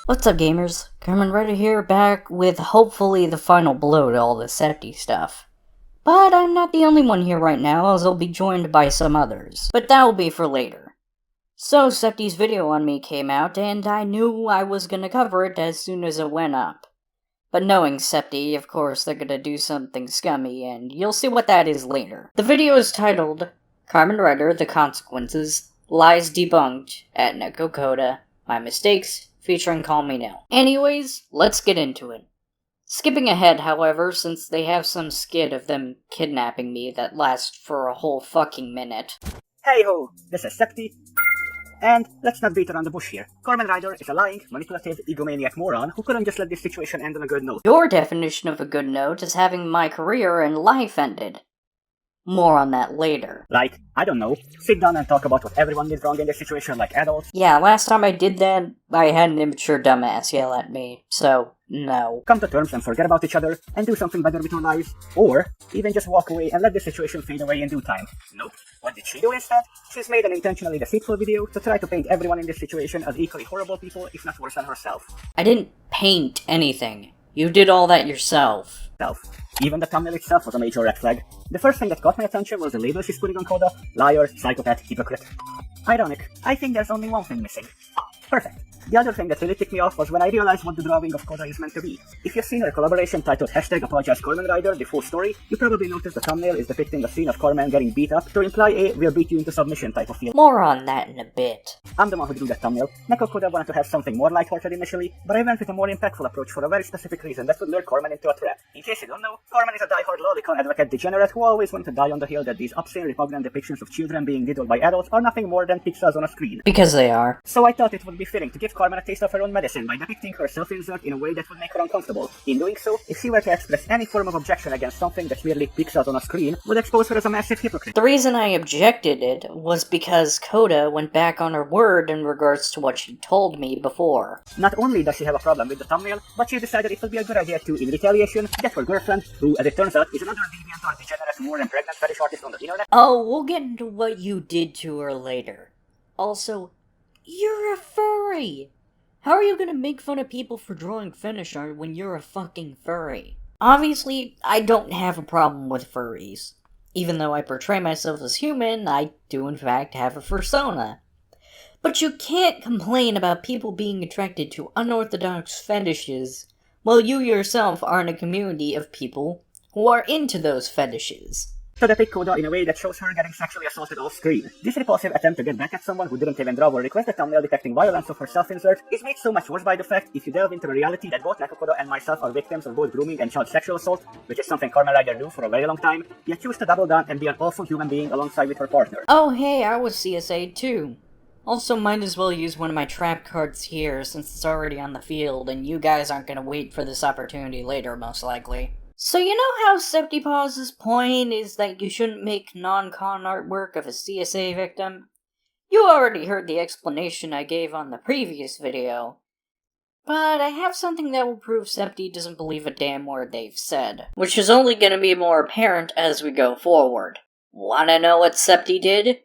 What's up, gamers? Coming here, back with hopefully the final blow to all the Septy stuff. But I'm not the only one here right now, as I'll be joined by some others. But that will be for later. So, Septy's video on me came out, and I knew I was gonna cover it as soon as it went up. But knowing Septy, of course, they're gonna do something scummy, and you'll see what that is later. The video is titled, Kamen Rider, The Consequences, Lies Debunked, at Neko Coda, My Mistakes, featuring Call Me Now. Anyways, let's get into it. Skipping ahead, however, since they have some skit of them kidnapping me that lasts for a whole fucking minute. Hey ho, this is Septy. And let's not beat around the bush here. Kamen Rider is a lying, manipulative, egomaniac moron who couldn't just let this situation end on a good note. Your definition of a good note is having my career and life ended. More on that later. Like, I don't know, sit down and talk about what everyone did wrong in this situation like adults. Yeah, last time I did that, I had an immature dumbass yell at me, so no. Come to terms and forget about each other and do something better with your lives. Or even just walk away and let the situation fade away in due time. Nope. What did she do instead? She's made an intentionally deceitful video to try to paint everyone in this situation as equally horrible people, if not worse than herself. I didn't paint anything. You did all that yourself. Even the thumbnail itself was a major red flag. The first thing that caught my attention was the label she's putting on Coda: liar, psychopath, hypocrite. Ironic, I think there's only one thing missing. Perfect. The other thing that really ticked me off was when I realized what the drawing of Coda is meant to be. If you've seen her collaboration titled #Apologize Kamen Rider, the full story, you probably noticed the thumbnail is depicting a scene of Carmen getting beat up to imply a we'll beat you into submission type of feel. More on that in a bit. I'm the one who drew that thumbnail. Neko Coda wanted to have something more lighthearted initially, but I went with a more impactful approach for a very specific reason that would lure Carmen into a trap. In case you don't know, Carmen is a die-hard lolicon advocate degenerate who always went to die on the hill that these obscene, repugnant depictions of children being diddled by adults are nothing more than pixels on a screen. Because they are. So I thought it would be fitting to give Carmen a taste of her own medicine by depicting her self-insert in a way that would make her uncomfortable. In doing so, if she were to express any form of objection against something that's merely pixels on a screen, would expose her as a massive hypocrite. The reason I objected it was because Coda went back on her word in regards to what she told me before. Not only does she have a problem with the thumbnail, but she decided it would be a good idea to, in retaliation, get her girlfriend, who, as it turns out, is another deviant or degenerate, more and pregnant fetish artist on the internet. Oh, we'll get into what you did to her later. Also, you're a furry! How are you gonna make fun of people for drawing fetish art when you're a fucking furry? Obviously, I don't have a problem with furries. Even though I portray myself as human, I do in fact have a fursona. But you can't complain about people being attracted to unorthodox fetishes while you yourself are in a community of people who are into those fetishes. To depict Coda in a way that shows her getting sexually assaulted off screen. This repulsive attempt to get back at someone who didn't even draw or request a thumbnail depicting violence of her self-insert is made so much worse by the fact, if you delve into the reality, that both Neko Coda and myself are victims of both grooming and child sexual assault, which is something Kamen Rider do for a very long time, yet choose to double down and be an awful human being alongside with her partner. Oh hey, I was CSA'd too. Also, might as well use one of my trap cards here since it's already on the field and you guys aren't gonna wait for this opportunity later, most likely. So you know how Septypaws' point is that you shouldn't make non-con artwork of a CSA victim? You already heard the explanation I gave on the previous video. But I have something that will prove Septy doesn't believe a damn word they've said, which is only gonna be more apparent as we go forward. Wanna know what Septy did?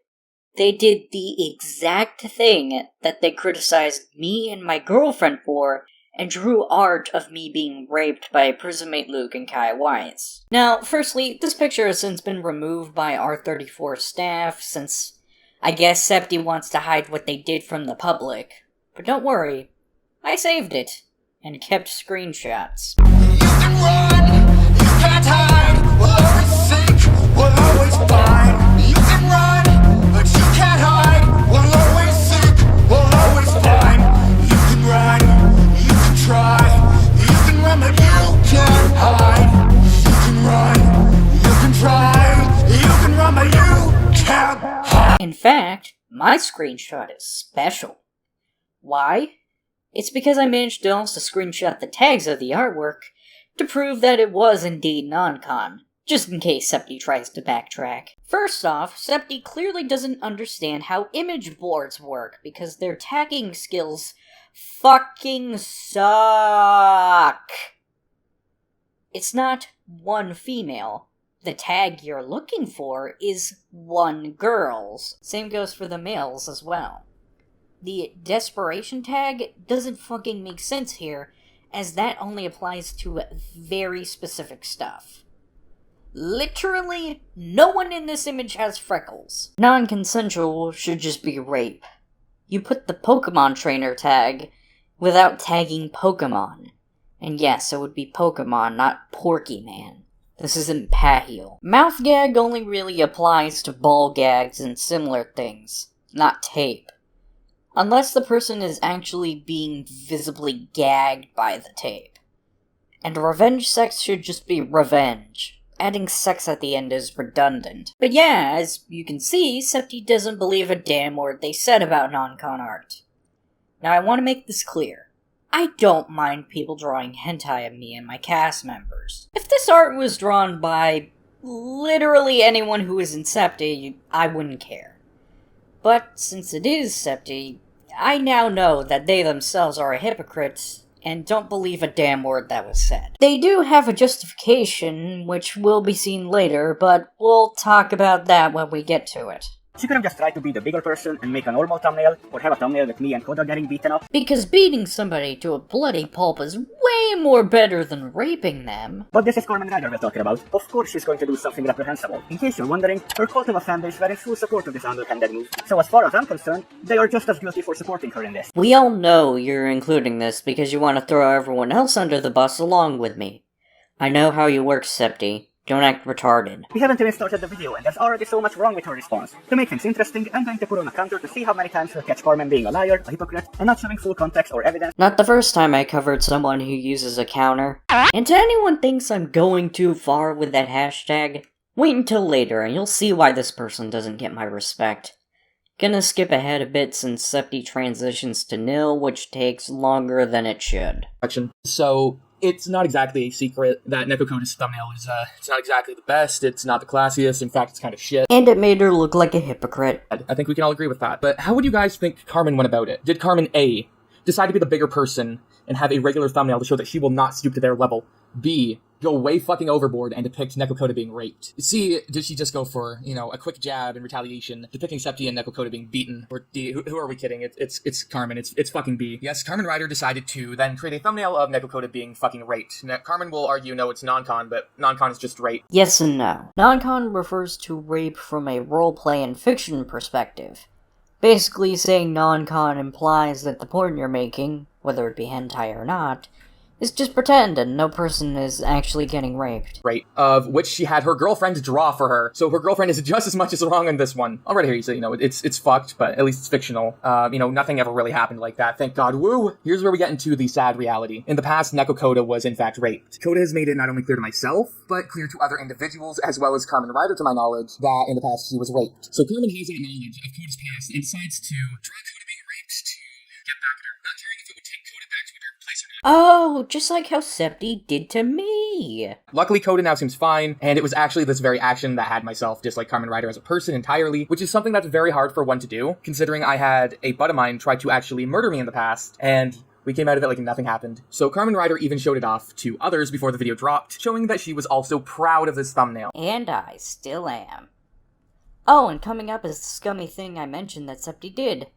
They did the exact thing that they criticized me and my girlfriend for, and drew art of me being raped by Prismate Luke and Kai Wise. Now, firstly, this picture has since been removed by R34 staff, since I guess Septy wants to hide what they did from the public. But don't worry, I saved it, and kept screenshots. You can run, you can't hide, we'll always seek, we'll always find. You can run, but you can't hide, we'll always seek, we'll always find. You can run, try, you can run but you can't hide. You can run, you can try, you can run but you can't hide. In fact, my screenshot is special. Why? It's because I managed to also screenshot the tags of the artwork to prove that it was indeed non-con, just in case Septy tries to backtrack. First off, Septy clearly doesn't understand how image boards work because their tagging skills fucking suck. It's not one female. The tag you're looking for is one girl's. Same goes for the males as well. the desperation tag doesn't fucking make sense here, as that only applies to very specific stuff. Literally, no one in this image has freckles. Non-consensual should just be rape. You put the Pokemon trainer tag without tagging Pokemon. And yes, it would be Pokemon, not Porky Man. This isn't Pahil. Mouth gag only really applies to ball gags and similar things, not tape. Unless the person is actually being visibly gagged by the tape. And revenge sex should just be revenge. Adding sex at the end is redundant. But yeah, as you can see, Septi doesn't believe a damn word they said about non-con art. Now I want to make this clear. I don't mind people drawing hentai of me and my cast members. If this art was drawn by literally anyone who is in Septi, I wouldn't care. But since it is Septi, I now know that they themselves are a hypocrite and don't believe a damn word that was said. They do have a justification, which will be seen later, but we'll talk about that when we get to it. She could have just tried to be the bigger person and make a normal thumbnail, or have a thumbnail with me and Koda getting beaten up. Because beating somebody to a bloody pulp is way more better than raping them. But this is Carmen Ryder we're talking about. Of course she's going to do something reprehensible. In case you're wondering, her cult of a fanbase were in full support of this underhanded move. So as far as I'm concerned, they are just as guilty for supporting her in this. We all know you're including this because you want to throw everyone else under the bus along with me. I know how you work, Septi. Don't act retarded. We haven't even started the video and there's already so much wrong with her response. To make things interesting, I'm going to put on a counter to see how many times she'll catch Carmen being a liar, a hypocrite, and not showing full context or evidence. Not the first time I covered someone who uses a counter. And to anyone thinks I'm going too far with that hashtag, wait until later and you'll see why this person doesn't get my respect. Gonna skip ahead a bit since Septi transitions to nil, which takes longer than it should. So, it's not exactly a secret that Nekokoda's thumbnail is, it's not exactly the best, it's not the classiest, in fact, it's kind of shit. And it made her look like a hypocrite. I think we can all agree with that. But how would you guys think Carmen went about it? Did Carmen A, decide to be the bigger person and have a regular thumbnail to show that she will not stoop to their level? B, go way fucking overboard and depict Nekokoda being raped? C, did she just go for, a quick jab in retaliation, depicting Septi and Nekokoda being beaten? Or D, who are we kidding? It's Carmen, it's fucking B. Yes, Carmen Ryder decided to then create a thumbnail of Nekokoda being fucking raped. Now, Carmen will argue, no, it's non-con, but non-con is just rape. Yes and no. Non-con refers to rape from a roleplay and fiction perspective. Basically saying non-con implies that the porn you're making, whether it be hentai or not, is just pretend and no person is actually getting raped. Right, of which she had her girlfriend draw for her, so her girlfriend is just as much as wrong in this one. Already here you say, it's fucked, but at least it's fictional. Nothing ever really happened like that, thank God, woo! Here's where we get into the sad reality. In the past, Nekokoda was in fact raped. Koda has made it not only clear to myself, but clear to other individuals, as well as Carmen Ryder to my knowledge, that in the past she was raped. So Carmen has that knowledge of Koda's past and decides to draw Koda being raped to get back at her, not caring if it would take Koda back to a dark place or not. Oh, just like how Septi did to me. Luckily, Koda now seems fine, and it was actually this very action that had myself dislike Carmen Ryder as a person entirely, which is something that's very hard for one to do, considering I had a bud of mine try to actually murder me in the past, and we came out of it like nothing happened. So Carmen Ryder even showed it off to others before the video dropped, showing that she was also proud of this thumbnail. And I still am. Oh, and coming up is the scummy thing I mentioned that Septi did.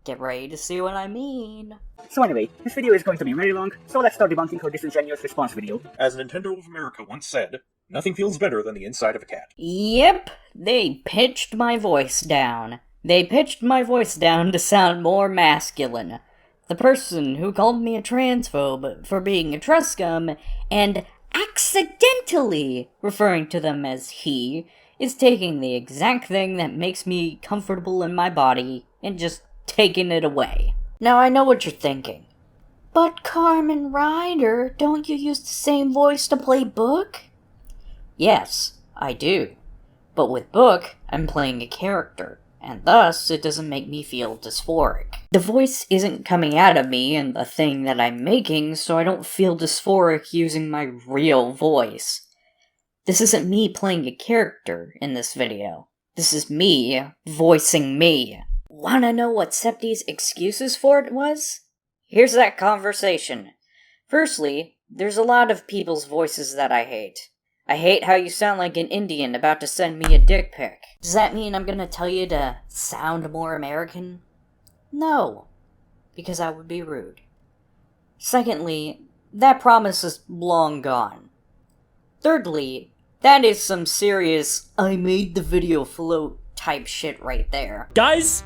Get ready to see what I mean. So anyway, this video is going to be very long, so let's start debunking her disingenuous response video. As Nintendo of America once said, nothing feels better than the inside of a cat. Yep, they pitched my voice down. They pitched my voice down to sound more masculine. The person who called me a transphobe for being a truscum and accidentally referring to them as he is taking the exact thing that makes me comfortable in my body and just taking it away. Now I know what you're thinking. But Carmen Ryder, don't you use the same voice to play Book? Yes, I do. But with Book, I'm playing a character, and thus it doesn't make me feel dysphoric. The voice isn't coming out of me in the thing that I'm making, so I don't feel dysphoric using my real voice. This isn't me playing a character in this video. This is me voicing me. Wanna know what Septi's excuses for it was? Here's that conversation. Firstly, there's a lot of people's voices that I hate. I hate how you sound like an Indian about to send me a dick pic. Does that mean I'm gonna tell you to sound more American? No. because that would be rude. Secondly, that promise is long gone. Thirdly, that is some serious I made the video float type shit right there. Guys,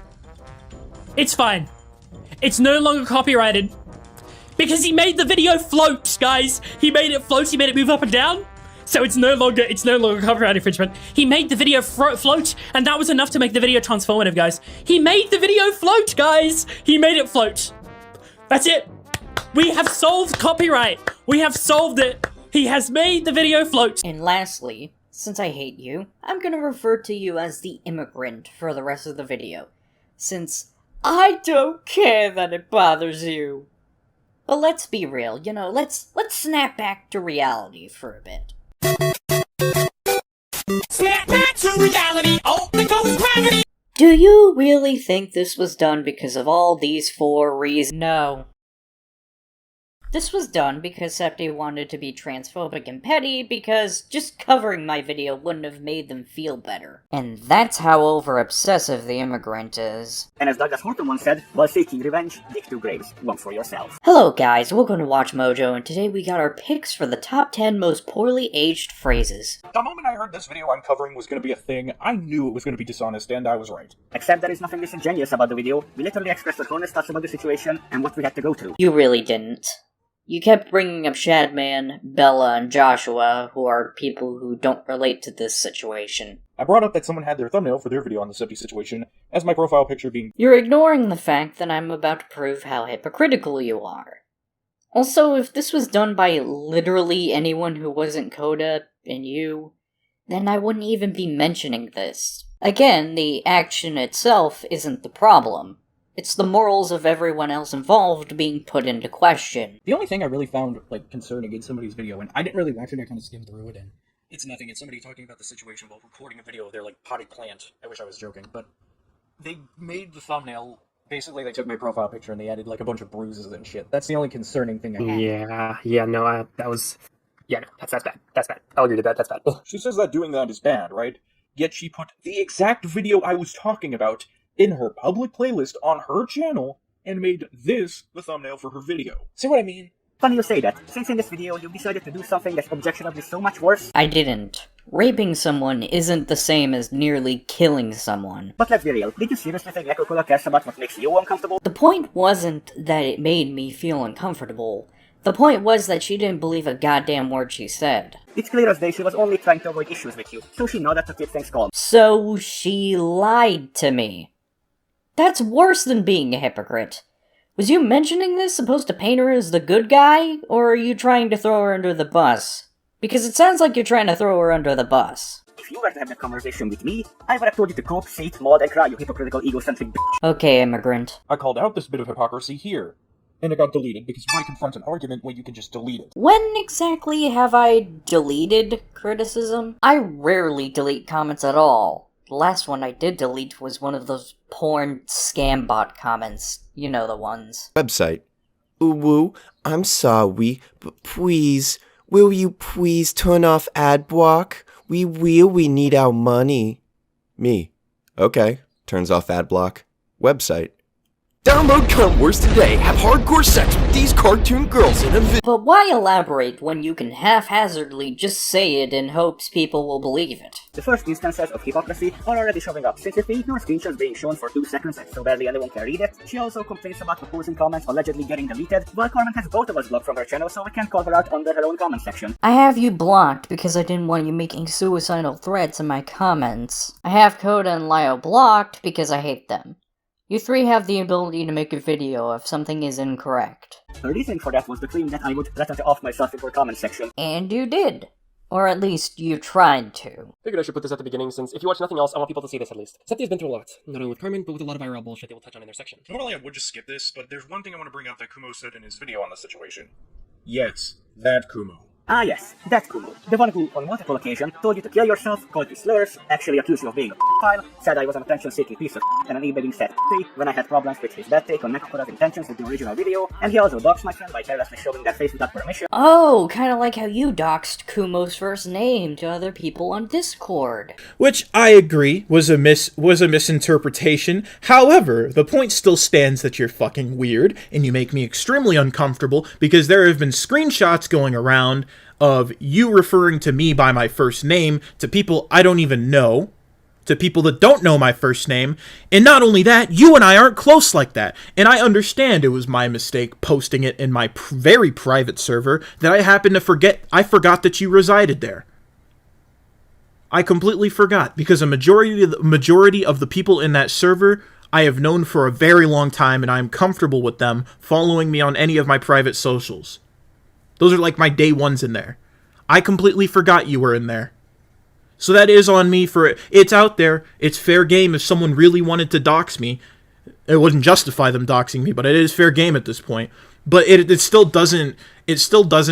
it's fine. It's no longer copyrighted. Because he made the video float, guys. He made it float, he made it move up and down. So it's no longer copyright infringement. He made the video float, and that was enough to make the video transformative, guys. He made the video float, guys. He made it float. That's it. We have solved copyright. We have solved it. He has made the video float. And lastly, since I hate you, I'm gonna refer to you as the immigrant for the rest of the video, since I don't care that it bothers you. But let's be real, let's snap back to reality for a bit. Snap back to reality. Oh, there goes gravity. Do you really think this was done because of all these 4 reasons? No. This was done because Septi wanted to be transphobic and petty because just covering my video wouldn't have made them feel better. And that's how over-obsessive the immigrant is. And as Douglas Horton once said, while seeking revenge, dig 2 graves, one for yourself. Hello guys, welcome to Watch Mojo, and today we got our picks for the top 10 most poorly aged phrases. The moment I heard this video I'm covering was going to be a thing, I knew it was going to be dishonest, and I was right. Except there is nothing disingenuous about the video. We literally expressed our honest thoughts about the situation and what we had to go through. You really didn't. You kept bringing up Shadman, Bella, and Joshua, who are people who don't relate to this situation. I brought up that someone had their thumbnail for their video on the Septi situation as my profile picture being... You're ignoring the fact that I'm about to prove how hypocritical you are. Also, if this was done by literally anyone who wasn't Coda and you, then I wouldn't even be mentioning this. Again, the action itself isn't the problem. It's the morals of everyone else involved being put into question. The only thing I really found, concerning in somebody's video, and I didn't really watch it, I kind of skimmed through it, and it's nothing. It's somebody talking about the situation while recording a video of their, potted plant. I wish I was joking, but they made the thumbnail, basically they took my profile picture and they added, a bunch of bruises and shit. That's the only concerning thing I had. No, that's bad. That's bad. I'll agree to that, that's bad. She says that doing that is bad, right? Yet she put the exact video I was talking about in her public playlist on her channel, and made this the thumbnail for her video. See what I mean? Funny you say that, since in this video you decided to do something that's objectionably so much worse. I didn't. Raping someone isn't the same as nearly killing someone. But let's be real, did you seriously think Neko cares about what makes you uncomfortable? The point wasn't that it made me feel uncomfortable. The point was that she didn't believe a goddamn word she said. It's clear as day she was only trying to avoid issues with you, so she nodded to keep things calm. So she lied to me. That's worse than being a hypocrite. Was you mentioning this supposed to paint her as the good guy, or are you trying to throw her under the bus? Because it sounds like you're trying to throw her under the bus. If you were to have that conversation with me, I would have told you to cope, sit, mod, and cry, you hypocritical, egocentric bitch. Okay, immigrant. I called out this bit of hypocrisy here, and it got deleted because why confront an argument when you can just delete it? When exactly have I deleted criticism? I rarely delete comments at all. The last one I did delete was one of those porn scam bot comments. You know the ones. Website. Ooh, I'm sorry, but please, will you please turn off ad block? We really need our money. Me. Okay, turns off ad block. Website. Download Cum Wars today. Have hardcore sex with these cartoon girls in a video. But why elaborate when you can haphazardly just say it in hopes people will believe it? The first instances of hypocrisy are already showing up, since if we ignore screenshots being shown for 2 seconds and so badly anyone can read it. She also complains about opposing comments allegedly getting deleted, while Carmen has both of us blocked from her channel, so we can't call her out under her own comment section. I have you blocked because I didn't want you making suicidal threats in my comments. I have Coda and Lio blocked because I hate them. You 3 have the ability to make a video if something is incorrect. Her reason for that was the claim that I would threaten to off myself in her comment section. And you did. Or at least you tried to. Figured I should put this at the beginning, since if you watch nothing else, I want people to see this at least. Septi has been through a lot. Not only with Carmen, but with a lot of IRL bullshit they will touch on in their section. Normally I would just skip this, but there's one thing I want to bring up that Kumo said in his video on the situation. Yes, that Kumo. Ah yes, that Kumo. The one who, on multiple occasions, told you to kill yourself, called you slurs, actually accused you of being a file, said I was an attention-seeking piece of and an eBay set when I had problems with his bad take on Nekokora's intentions with the original video, and he also doxed my friend by carelessly showing their face without permission. Oh, kinda like how you doxed Kumo's first name to other people on Discord. Which I agree was a misinterpretation. However, the point still stands that you're fucking weird, and you make me extremely uncomfortable because there have been screenshots going around of you referring to me by my first name to people I don't even know, to people that don't know my first name, and not only that, you and I aren't close like that, and I understand it was my mistake posting it in my very private server that I happened to forget. I forgot that you resided there. I completely forgot, because a majority of the people in that server I have known for a very long time, and I am comfortable with them following me on any of my private socials. Those are like my day ones in there. I completely forgot you were in there. So that is on me for it. It's out there. It's fair game if someone really wanted to dox me. It wouldn't justify them doxing me, but it is fair game at this point. But it still doesn't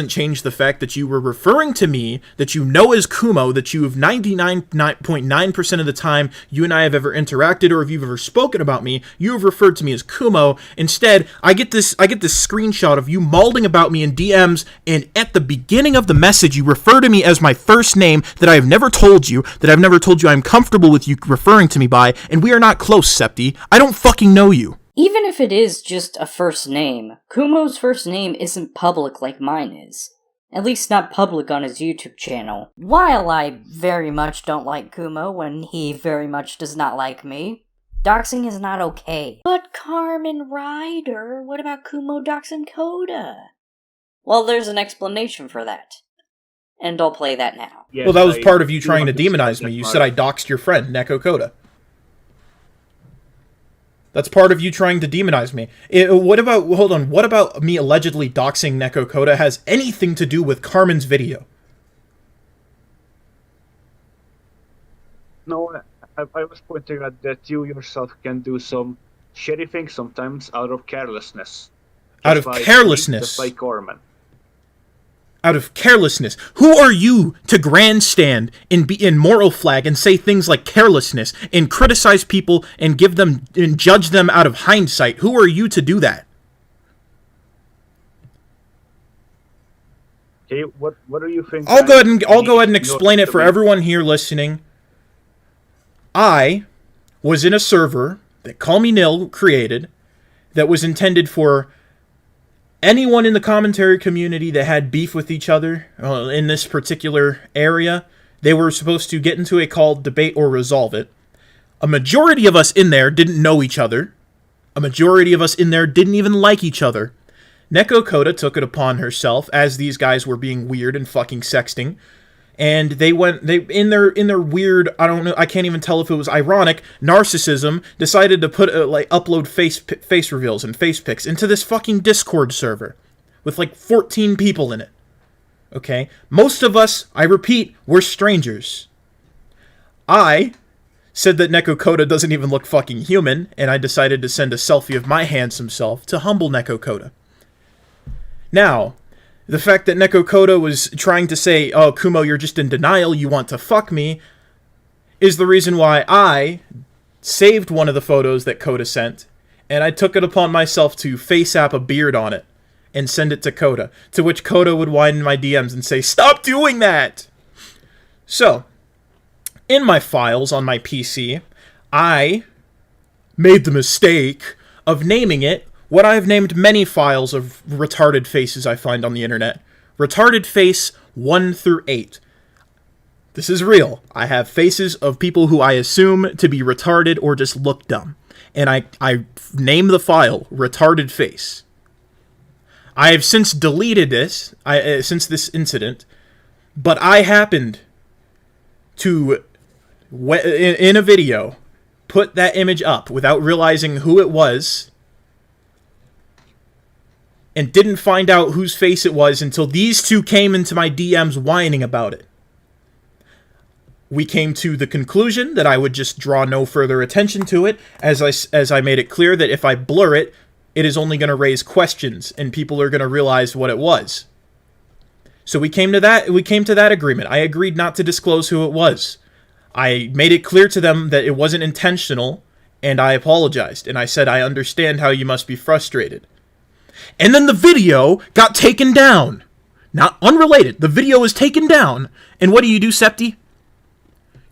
change the fact that you were referring to me, that you know as Kumo, that you have 99.9% of the time you and I have ever interacted, or if you've ever spoken about me, you have referred to me as Kumo. Instead, I get this screenshot of you mauling about me in DMs, and at the beginning of the message, you refer to me as my first name that I have never told you, I'm comfortable with you referring to me by, and we are not close, Septi. I don't fucking know you. Even if it is just a first name, Kumo's first name isn't public like mine is. At least not public on his YouTube channel. While I very much don't like Kumo when he very much does not like me, doxing is not okay. But Carmen Ryder, what about Kumo doxing Coda? Well, there's an explanation for that. And I'll play that now. Yes, well, that was part of you trying to demonize me. You said I doxed your friend, Neko Coda. That's part of you trying to demonize me. What about me allegedly doxing Neko Coda has anything to do with Carmen's video? No, I was pointing out that you yourself can do some shitty things sometimes out of carelessness. Out of carelessness? Just like Carmen. Out of carelessness. Who are you to grandstand and be in moral flag and say things like carelessness and criticize people and give them and judge them out of hindsight? Who are you to do that? Okay, what do you think? I'll go ahead and explain it for everyone here listening. I was in a server that Call Me Nil created that was intended for anyone in the commentary community that had beef with each other in this particular area. They were supposed to get into a call, debate, or resolve it. A majority of us in there didn't know each other. A majority of us in there didn't even like each other. Neko Coda took it upon herself, as these guys were being weird and fucking sexting, and they in their weird, I don't know, I can't even tell if it was ironic narcissism, decided to put upload face reveals and face pics into this fucking Discord server with like 14 people in it. Okay, most of us, I repeat, we're strangers. I said that Neko Coda doesn't even look fucking human, and I decided to send a selfie of my handsome self to humble Neko Coda. Now, the fact that Neko Coda was trying to say, oh, Kumo, you're just in denial, you want to fuck me, is the reason why I saved one of the photos that Coda sent, and I took it upon myself to face-app a beard on it and send it to Coda, to which Coda would whine in my DMs and say, stop doing that! So, in my files on my PC, I made the mistake of naming it what I have named many files of retarded faces I find on the internet. Retarded face 1 through 8. This is real. I have faces of people who I assume to be retarded or just look dumb. And I name the file Retarded Face. I have since deleted this, since this incident, but I happened to, in a video, put that image up without realizing who it was, and didn't find out whose face it was until these two came into my DMs whining about it. We came to the conclusion that I would just draw no further attention to it, as I made it clear that if I blur it, it is only going to raise questions, and people are going to realize what it was. So we came to that agreement. I agreed not to disclose who it was. I made it clear to them that it wasn't intentional, and I apologized. And I said, I understand how you must be frustrated. And then the video got taken down. Not unrelated. The video was taken down. And what do, Septi?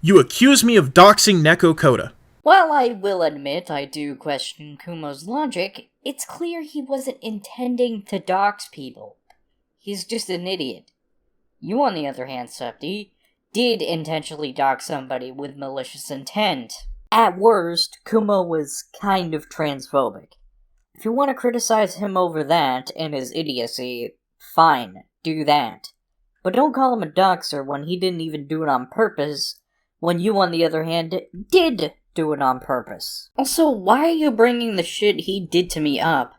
You accuse me of doxing Neko Koda. While I will admit I do question Kumo's logic, it's clear he wasn't intending to dox people. He's just an idiot. You, on the other hand, Septi, did intentionally dox somebody with malicious intent. At worst, Kumo was kind of transphobic. If you want to criticize him over that and his idiocy, fine, do that. But don't call him a doxer when he didn't even do it on purpose, when you, on the other hand, did do it on purpose. Also, why are you bringing the shit he did to me up?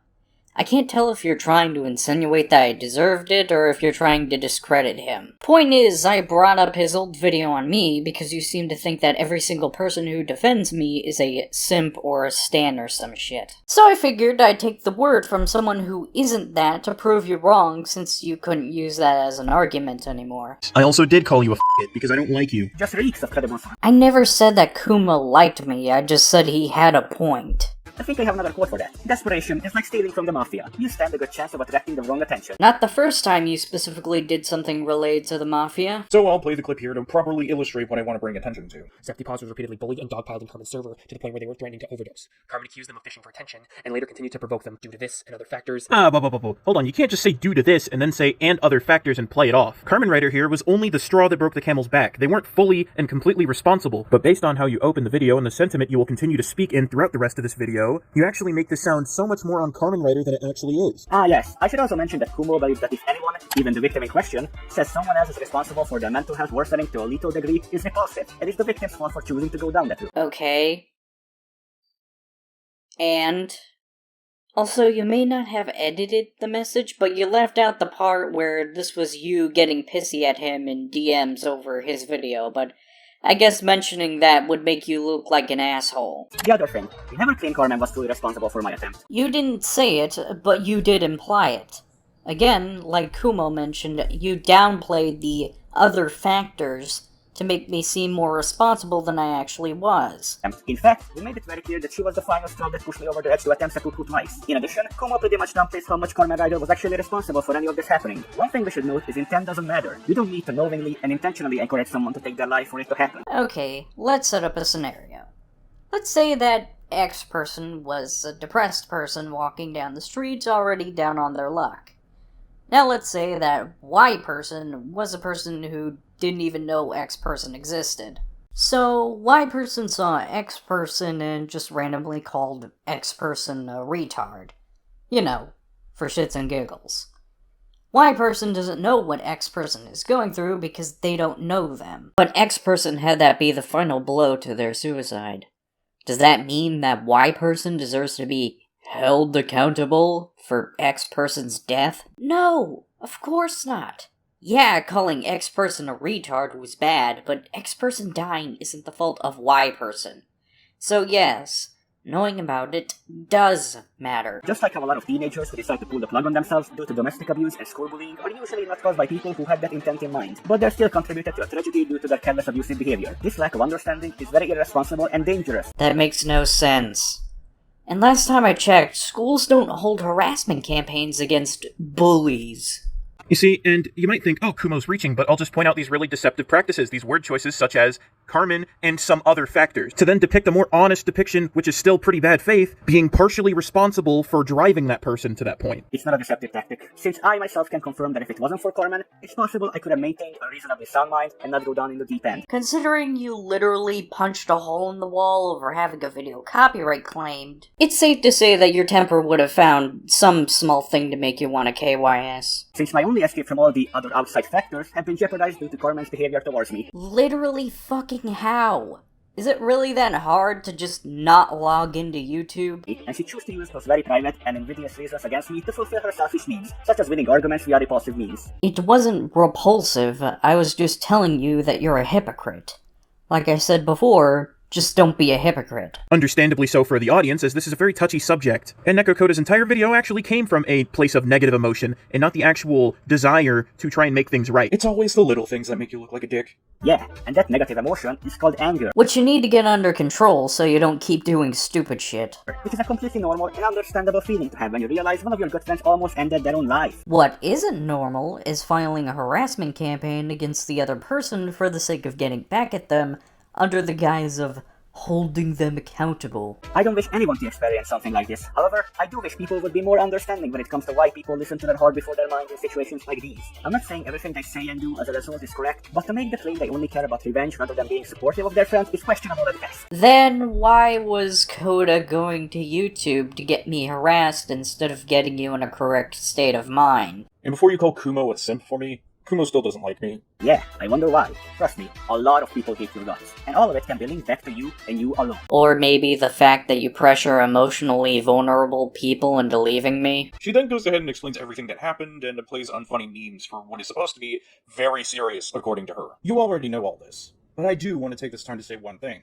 I can't tell if you're trying to insinuate that I deserved it, or if you're trying to discredit him. Point is, I brought up his old video on me because you seem to think that every single person who defends me is a simp or a stan or some shit. So I figured I'd take the word from someone who isn't that to prove you wrong, since you couldn't use that as an argument anymore. I also did call you a f***it because I don't like you. Just reeks of credible. I never said that Kuma liked me, I just said he had a point. I think I have another quote for that. Desperation is like stealing from the mafia. You stand a good chance of attracting the wrong attention. Not the first time you specifically did something related to the mafia. So I'll play the clip here to properly illustrate what I want to bring attention to. Septypaws was repeatedly bullied and dogpiled in Carmen's server to the point where they were threatening to overdose. Carmen accused them of fishing for attention, and later continued to provoke them due to this and other factors. Hold on, you can't just say due to this and then say and other factors and play it off. Carmen Ryder here was only the straw that broke the camel's back. They weren't fully and completely responsible, but based on how you open the video and the sentiment you will continue to speak in throughout the rest of this video, you actually make this sound so much more on Carmen Ryder than it actually is. Ah yes, I should also mention that Kumo believes that if anyone, even the victim in question, says someone else is responsible for their mental health worsening to a lethal degree, is repulsive, and it's the victim's fault for choosing to go down that route. Okay. And also, you may not have edited the message, but you left out the part where this was you getting pissy at him in DMs over his video, but I guess mentioning that would make you look like an asshole. The other thing, you never claimed Carmen was fully responsible for my attempt. You didn't say it, but you did imply it. Again, like Kumo mentioned, you downplayed the other factors to make me seem more responsible than I actually was. In fact, we made it very clear that she was the final straw that pushed me over the edge to attempt seppuku twice. In addition, Kumo pretty much downplays how much Carmen Ryder was actually responsible for any of this happening. One thing we should note is intent doesn't matter. You don't need to knowingly and intentionally encourage someone to take their life for it to happen. Okay, let's set up a scenario. Let's say that X person was a depressed person walking down the street already down on their luck. Now let's say that Y person was a person who didn't even know X person existed. So Y person saw X person and just randomly called X person a retard. You know, for shits and giggles. Y person doesn't know what X person is going through because they don't know them. But X person had that be the final blow to their suicide. Does that mean that Y person deserves to be held accountable for X person's death? No, of course not. Yeah, calling X person a retard was bad, but X person dying isn't the fault of Y person. So yes, knowing about it does matter. Just like how a lot of teenagers who decide to pull the plug on themselves due to domestic abuse and school bullying are usually not caused by people who had that intent in mind, but they're still contributed to a tragedy due to their careless abusive behavior. This lack of understanding is very irresponsible and dangerous. That makes no sense. And last time I checked, schools don't hold harassment campaigns against bullies. You see, and you might think, oh, Kumo's reaching, but I'll just point out these really deceptive practices, these word choices such as Carmen and some other factors, to then depict a more honest depiction, which is still pretty bad faith, being partially responsible for driving that person to that point. It's not a deceptive tactic, since I myself can confirm that if it wasn't for Carmen, it's possible I could have maintained a reasonably sound mind and not go down in the deep end. Considering you literally punched a hole in the wall over having a video copyright claimed, it's safe to say that your temper would have found some small thing to make you want to KYS. Since my only escape from all the other outside factors have been jeopardized due to Carmen's behavior towards me. Literally fucking how? Is it really that hard to just not log into YouTube? And she chose to use those very private and invidious reasons against me to fulfill her selfish needs, such as winning arguments via repulsive means. It wasn't repulsive, I was just telling you that you're a hypocrite. Like I said before, Just don't be a hypocrite. Understandably so for the audience, as this is a very touchy subject. And Nekokoda's entire video actually came from a place of negative emotion, and not the actual desire to try and make things right. It's always the little things that make you look like a dick. Yeah, and that negative emotion is called anger, Which you need to get under control so you don't keep doing stupid shit. which is a completely normal and understandable feeling to have when you realize one of your good friends almost ended their own life. What isn't normal is filing a harassment campaign against the other person for the sake of getting back at them under the guise of holding them accountable. I don't wish anyone to experience something like this. However, I do wish people would be more understanding when it comes to why people listen to their heart before their mind in situations like these. I'm not saying everything they say and do as a result is correct, but to make the claim they only care about revenge rather than being supportive of their friends is questionable at best. Then why was Coda going to YouTube to get me harassed instead of getting you in a correct state of mind? And before you call Kumo a simp for me, Kumo still doesn't like me. Yeah, I wonder why. Trust me, a lot of people hate your guts, and all of it can be linked back to you and you alone. Or maybe the fact that you pressure emotionally vulnerable people into leaving me? She then goes ahead and explains everything that happened and plays unfunny memes for what is supposed to be very serious, according to her. You already know all this, but I do want to take this time to say one thing.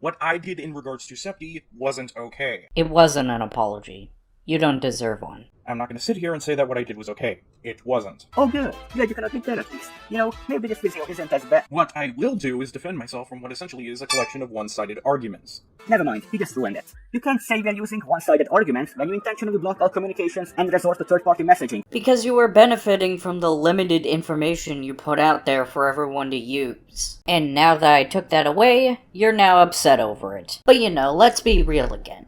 What I did in regards to Septi wasn't okay. It wasn't an apology. You don't deserve one. I'm not going to sit here and say that what I did was okay. It wasn't. Oh good, glad you can admit that at least. You know, maybe this video isn't as bad. What I will do is defend myself from what essentially is a collection of one-sided arguments. Never mind, he just ruined it. You can't say we're using one-sided arguments when you intentionally block all communications and resort to third-party messaging. Because you were benefiting from the limited information you put out there for everyone to use. And now that I took that away, you're now upset over it. But you know, let's be real again.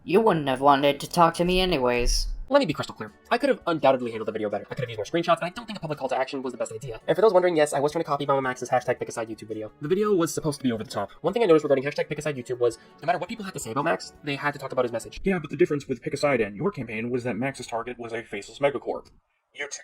You wouldn't have wanted to talk to me anyways. Let me be crystal clear. I could have undoubtedly handled the video better. I could have used more screenshots, and I don't think a public call to action was the best idea. And for those wondering, yes, I was trying to copy Mama Max's hashtag PickAside YouTube video. The video was supposed to be over the top. One thing I noticed regarding hashtag PickAside YouTube was, no matter what people had to say about Max, they had to talk about his message. Yeah, but the difference with Pick a Side and your campaign was that Max's target was a faceless megacorp. YouTube.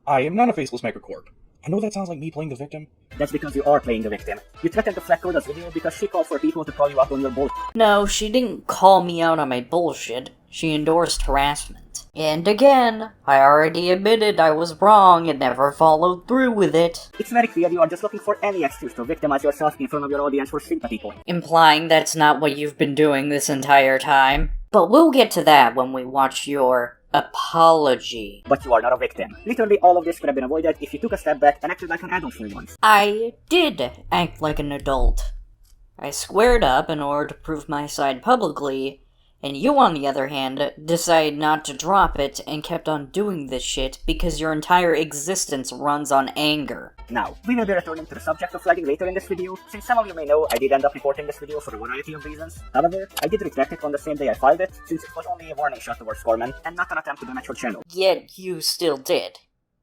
I am not a faceless megacorp. I know that sounds like me playing the victim. That's because you are playing the victim. You threatened to flag Coda's video because she called for people to call you out on your bullshit. No, she didn't call me out on my bullshit. She endorsed harassment. And again, I already admitted I was wrong and never followed through with it. It's very clear you are just looking for any excuse to victimize yourself in front of your audience for sympathy points. Implying that's not what you've been doing this entire time. But we'll get to that when we watch your apology. But you are not a victim. Literally all of this could have been avoided if you took a step back and acted like an adult for once. I did act like an adult. I squared up in order to prove my side publicly, and you, on the other hand, decided not to drop it and kept on doing this shit because your entire existence runs on anger. Now, we will be returning to the subject of flagging later in this video, since some of you may know I did end up reporting this video for a variety of reasons. However, I did retract it on the same day I filed it, since it was only a warning shot towards Corman, and not an attempt to damage her channel. Yet you still did.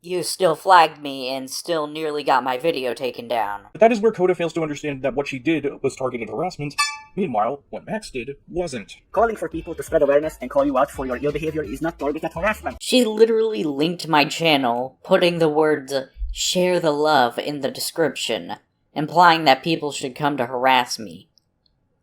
You still flagged me and still nearly got my video taken down. But that is where Coda fails to understand that what she did was targeted harassment. Meanwhile, what Max did wasn't. Calling for people to spread awareness and call you out for your ill behavior is not targeted harassment. She literally linked my channel, putting the words "share the love" in the description, implying that people should come to harass me.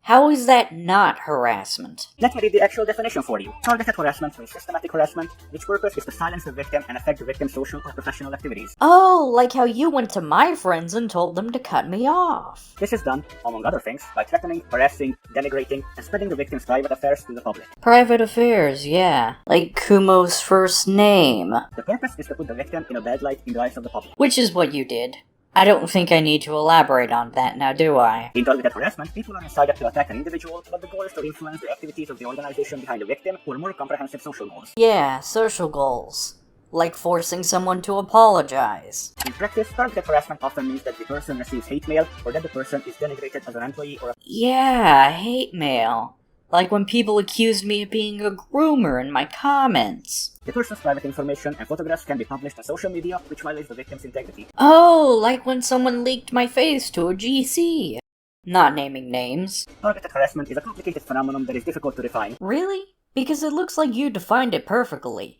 How is that not harassment? Let me read the actual definition for you. Targeted harassment means systematic harassment, which purpose is to silence the victim and affect the victim's social or professional activities. Oh, like how you went to my friends and told them to cut me off. This is done, among other things, by threatening, harassing, denigrating, and spreading the victim's private affairs to the public. Private affairs, yeah. Like Kumo's first name. The purpose is to put the victim in a bad light in the eyes of the public. Which is what you did. I don't think I need to elaborate on that now, do I? In targeted harassment, people are incited to attack an individual, but the goal is to influence the activities of the organization behind the victim for more comprehensive social goals. Yeah, social goals. Like forcing someone to apologize. In practice, targeted harassment often means that the person receives hate mail, or that the person is denigrated as an employee or a... Yeah, hate mail. Like when people accused me of being a groomer in my comments. The person's private information and photographs can be published on social media, which violates the victim's integrity. Oh, like when someone leaked my face to a GC. Not naming names. Targeted harassment is a complicated phenomenon that is difficult to define. Really? Because it looks like you defined it perfectly.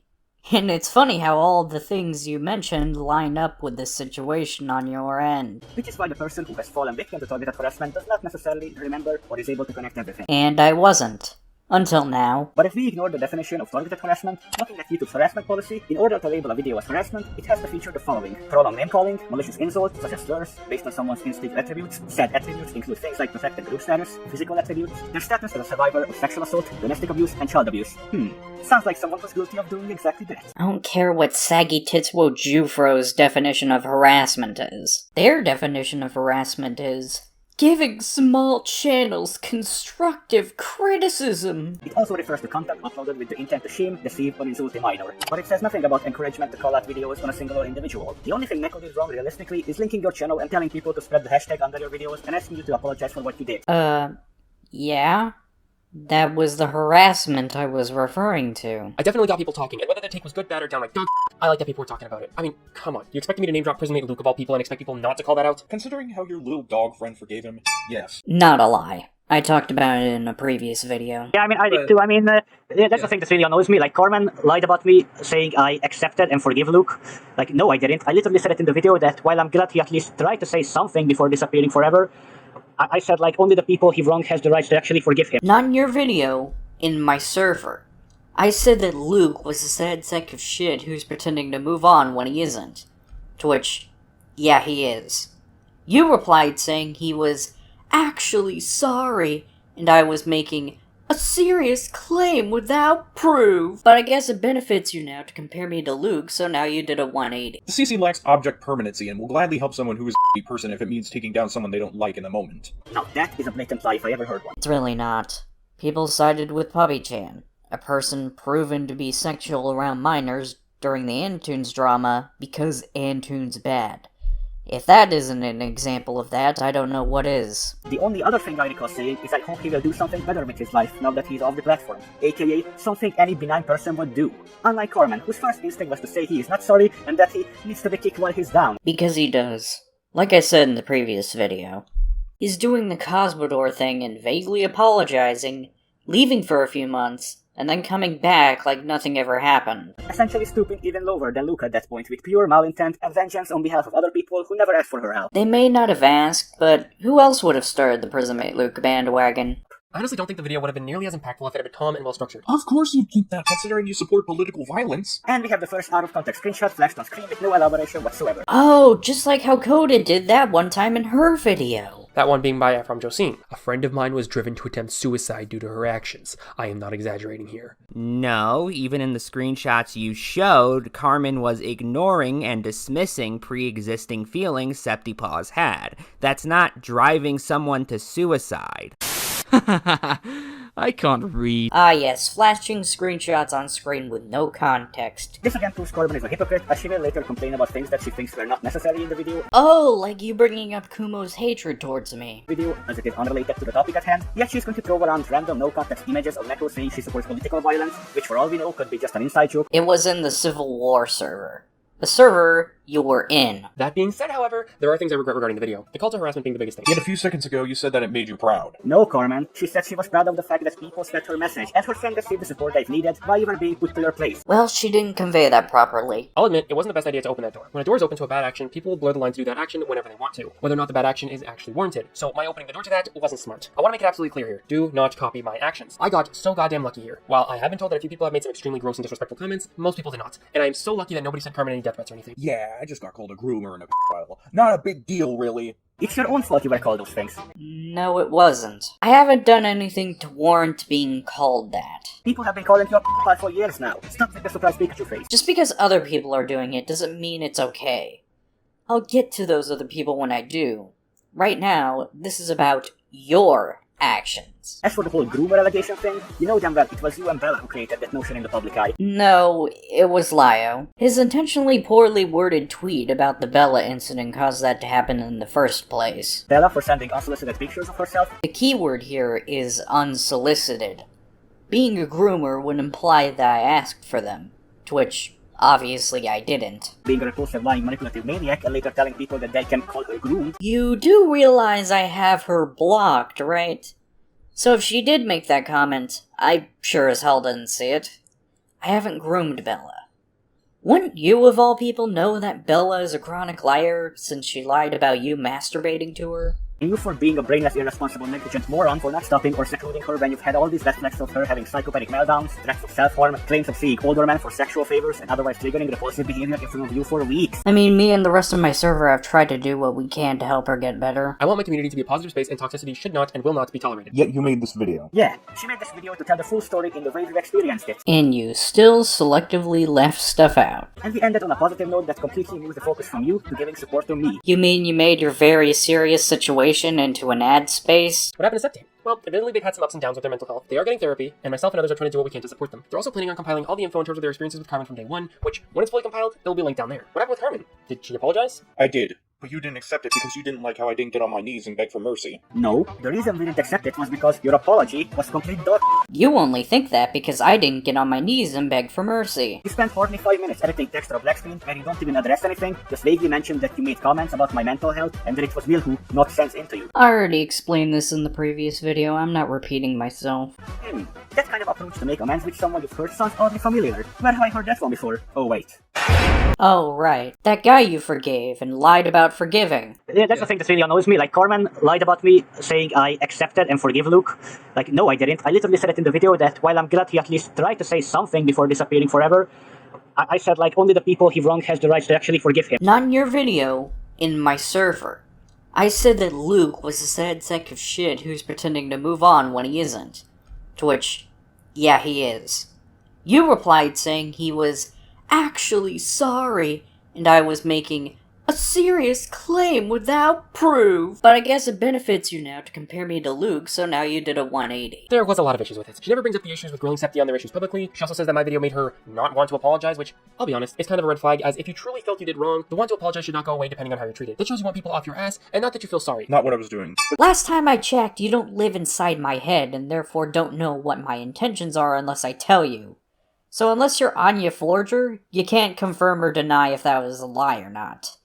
And it's funny how all the things you mentioned line up with this situation on your end. Which is why the person who has fallen victim to targeted harassment does not necessarily remember or is able to connect everything. And I wasn't. Until now. But if we ignore the definition of targeted harassment, looking at YouTube's harassment policy, in order to label a video as harassment, it has to feature the following: prolonged name-calling, malicious insults such as slurs based on someone's instinct attributes. Said attributes include things like protected group status, physical attributes, their status as a survivor of sexual assault, domestic abuse, and child abuse. Sounds like someone was guilty of doing exactly that. I don't care what saggy titswo Jufro's definition of harassment is. Their definition of harassment is giving small channels constructive criticism. It also refers to content uploaded with the intent to shame, deceive, or insult a minor. But it says nothing about encouragement to call out videos on a singular individual. The only thing Neko did wrong realistically is linking your channel and telling people to spread the hashtag under your videos and asking you to apologize for what you did. Yeah? That was the harassment I was referring to. I definitely got people talking, and whether the take was good, bad, or downright dog, I like that people were talking about it. I mean, come on. You expecting me to name drop Prison Mate Luke of all people and expect people not to call that out? Considering how your little dog friend forgave him, yes. Not a lie. I talked about it in a previous video. Yeah, I mean, I did too. I mean, that's the thing that really annoys me. Like, Carmen lied about me saying I accepted and forgive Luke. Like, no, I didn't. I literally said it in the video that while I'm glad he at least tried to say something before disappearing forever, I said, like, only the people he wronged has the right to actually forgive him. Not in your video, in my server. I said that Luke was a sad sack of shit who's pretending to move on when he isn't. To which, yeah, he is. You replied saying he was actually sorry, and I was making a serious claim without proof. But I guess it benefits you now to compare me to Luke, so now you did a 180. The CC lacks object permanency and will gladly help someone who is a person if it means taking down someone they don't like in the moment. Now, that is a blatant lie if I ever heard one. It's really not. People sided with Puppy-chan, a person proven to be sexual around minors during the Antunes drama because Antunes bad. If that isn't an example of that, I don't know what is. The only other thing I recall saying is I hope he will do something better with his life now that he's off the platform, aka something any benign person would do. Unlike Carmen, whose first instinct was to say he is not sorry and that he needs to be kicked while he's down. Because he does. Like I said in the previous video. He's doing the Cosmodor thing and vaguely apologizing, leaving for a few months, and then coming back like nothing ever happened. Essentially stooping even lower than Luke at that point with pure malintent and vengeance on behalf of other people who never asked for her help. They may not have asked, but who else would have started the Prison Mate Luke bandwagon? I honestly don't think the video would have been nearly as impactful if it had been calm and well-structured. Of course you'd keep that, considering you support political violence. And we have the first out-of-context screenshot flashed on screen with no elaboration whatsoever. Oh, just like how Coda did that one time in her video. That one being by from Josine. A friend of mine was driven to attempt suicide due to her actions. I am not exaggerating here. No, even in the screenshots you showed, Carmen was ignoring and dismissing pre-existing feelings Septypaws had. That's not driving someone to suicide. I can't read. Ah yes, flashing screenshots on screen with no context. This again proves Corbin is a hypocrite, as she will later complain about things that she thinks were not necessary in the video. Oh, like you bringing up Kumo's hatred towards me. Video, as it is unrelated to the topic at hand, yet she's going to throw around random no-context images of Neko saying she supports political violence, which for all we know could be just an inside joke. It was in the Civil War server. The server you were in. That being said, however, there are things I regret regarding the video. The call to harassment being the biggest thing. Yet a few seconds ago you said that it made you proud. No, Carmen. She said she was proud of the fact that people spread her message, and her friend received the support they've needed while you were being put to your place. Well, she didn't convey that properly. I'll admit, it wasn't the best idea to open that door. When a door is open to a bad action, people will blur the line to do that action whenever they want to, whether or not the bad action is actually warranted. So my opening the door to that wasn't smart. I want to make it absolutely clear here. Do not copy my actions. I got so goddamn lucky here. While I have been told that a few people have made some extremely gross and disrespectful comments, most people did not. And I am so lucky that nobody sent Carmen any death threats or anything. Yeah, I just got called a groomer and a pedophile. Not a big deal, really. It's your own fault you were called those things. No, it wasn't. I haven't done anything to warrant being called that. People have been calling you a pedophile for years now. Stop with the surprise Pikachu face. Just because other people are doing it doesn't mean it's okay. I'll get to those other people when I do. Right now, this is about your actions. As for the whole groomer allegation thing, you know damn well it was you and Bella who created that notion in the public eye. No, it was Lio. His intentionally poorly worded tweet about the Bella incident caused that to happen in the first place. Bella for sending unsolicited pictures of herself? The keyword here is unsolicited. Being a groomer would imply that I asked for them, to which obviously I didn't. Being a repulsive, lying, manipulative maniac and later telling people that they can call her groomed. You do realize I have her blocked, right? So if she did make that comment, I sure as hell didn't see it. I haven't groomed Bella. Wouldn't you of all people know that Bella is a chronic liar since she lied about you masturbating to her? And you for being a brainless, irresponsible, negligent moron for not stopping or secluding her when you've had all these red flags of her having psychopathic meltdowns, threats of self-harm, claims of seeing older men for sexual favors, and otherwise triggering repulsive behavior in front of you for weeks. I mean, me and the rest of my server have tried to do what we can to help her get better. I want my community to be a positive space, and toxicity should not and will not be tolerated. Yet you made this video. Yeah, she made this video to tell the full story in the way we've experienced it. And you still selectively left stuff out. And we ended on a positive note that completely moved the focus from you to giving support to me. You mean you made your very serious situation into an ad space? What happened to Septi? Well, admittedly, they've had some ups and downs with their mental health. They are getting therapy, and myself and others are trying to do what we can to support them. They're also planning on compiling all the info in terms of their experiences with Carmen from day one, which, when it's fully compiled, it'll be linked down there. What happened with Carmen? Did she apologize? I did. But you didn't accept it because you didn't like how I didn't get on my knees and beg for mercy. No, the reason we didn't accept it was because your apology was complete dog. You only think that because I didn't get on my knees and beg for mercy. You spent hardly 5 minutes editing text or a black screen and you don't even address anything, just vaguely mentioned that you made comments about my mental health and that it was Will who knocked sense into you. I already explained this in the previous video, I'm not repeating myself. That kind of approach to make amends with someone you've hurt sounds oddly familiar. Where have I heard that one before? Oh wait. Oh, right. That guy you forgave and lied about forgiving. Yeah, that's the thing that really annoys me. Like, Carmen lied about me saying I accepted and forgive Luke. Like, no, I didn't. I literally said it in the video that while I'm glad he at least tried to say something before disappearing forever, I said, like, only the people he wronged has the right to actually forgive him. Not in your video, in my server. I said that Luke was a sad sack of shit who's pretending to move on when he isn't. To which, yeah, he is. You replied saying he was actually sorry, and I was making a serious claim without proof. But I guess it benefits you now to compare me to Luke, so now you did a 180. There was a lot of issues with it. She never brings up the issues with grilling Septi on their issues publicly. She also says that my video made her not want to apologize, which, I'll be honest, is kind of a red flag, as if you truly felt you did wrong, the want to apologize should not go away depending on how you're treated. That shows you want people off your ass, and not that you feel sorry. Not what I was doing. Last time I checked, you don't live inside my head, and therefore don't know what my intentions are unless I tell you. So unless you're Anya Forger, you can't confirm or deny if that was a lie or not.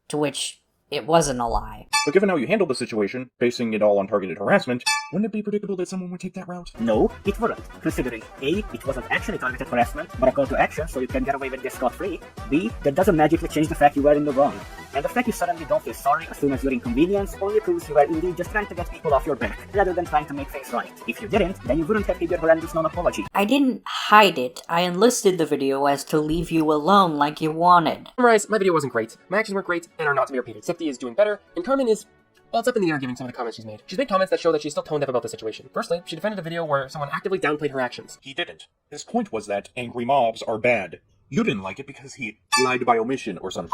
To which, it wasn't a lie. But given how you handled the situation, basing it all on targeted harassment, wouldn't it be predictable that someone would take that route? No, it wouldn't, considering A, it wasn't actually targeted harassment, but a call to action so you can get away with this scot-free. B, that doesn't magically change the fact you were in the wrong. And the fact you suddenly don't feel sorry as soon as you're inconvenienced only proves you were indeed just trying to get people off your back, rather than trying to make things right. If you didn't, then you wouldn't have hid your horrendous non-apology. I didn't hide it. I enlisted the video as to leave you alone like you wanted. Summarize, my video wasn't great. My actions weren't great, and are not to be repeated. Septi is doing better, and Carmen is... well, it's up in the air given some of the comments she's made. She's made comments that show that she's still tone deaf about the situation. Firstly, she defended a video where someone actively downplayed her actions. He didn't. His point was that angry mobs are bad. You didn't like it because he lied by omission or some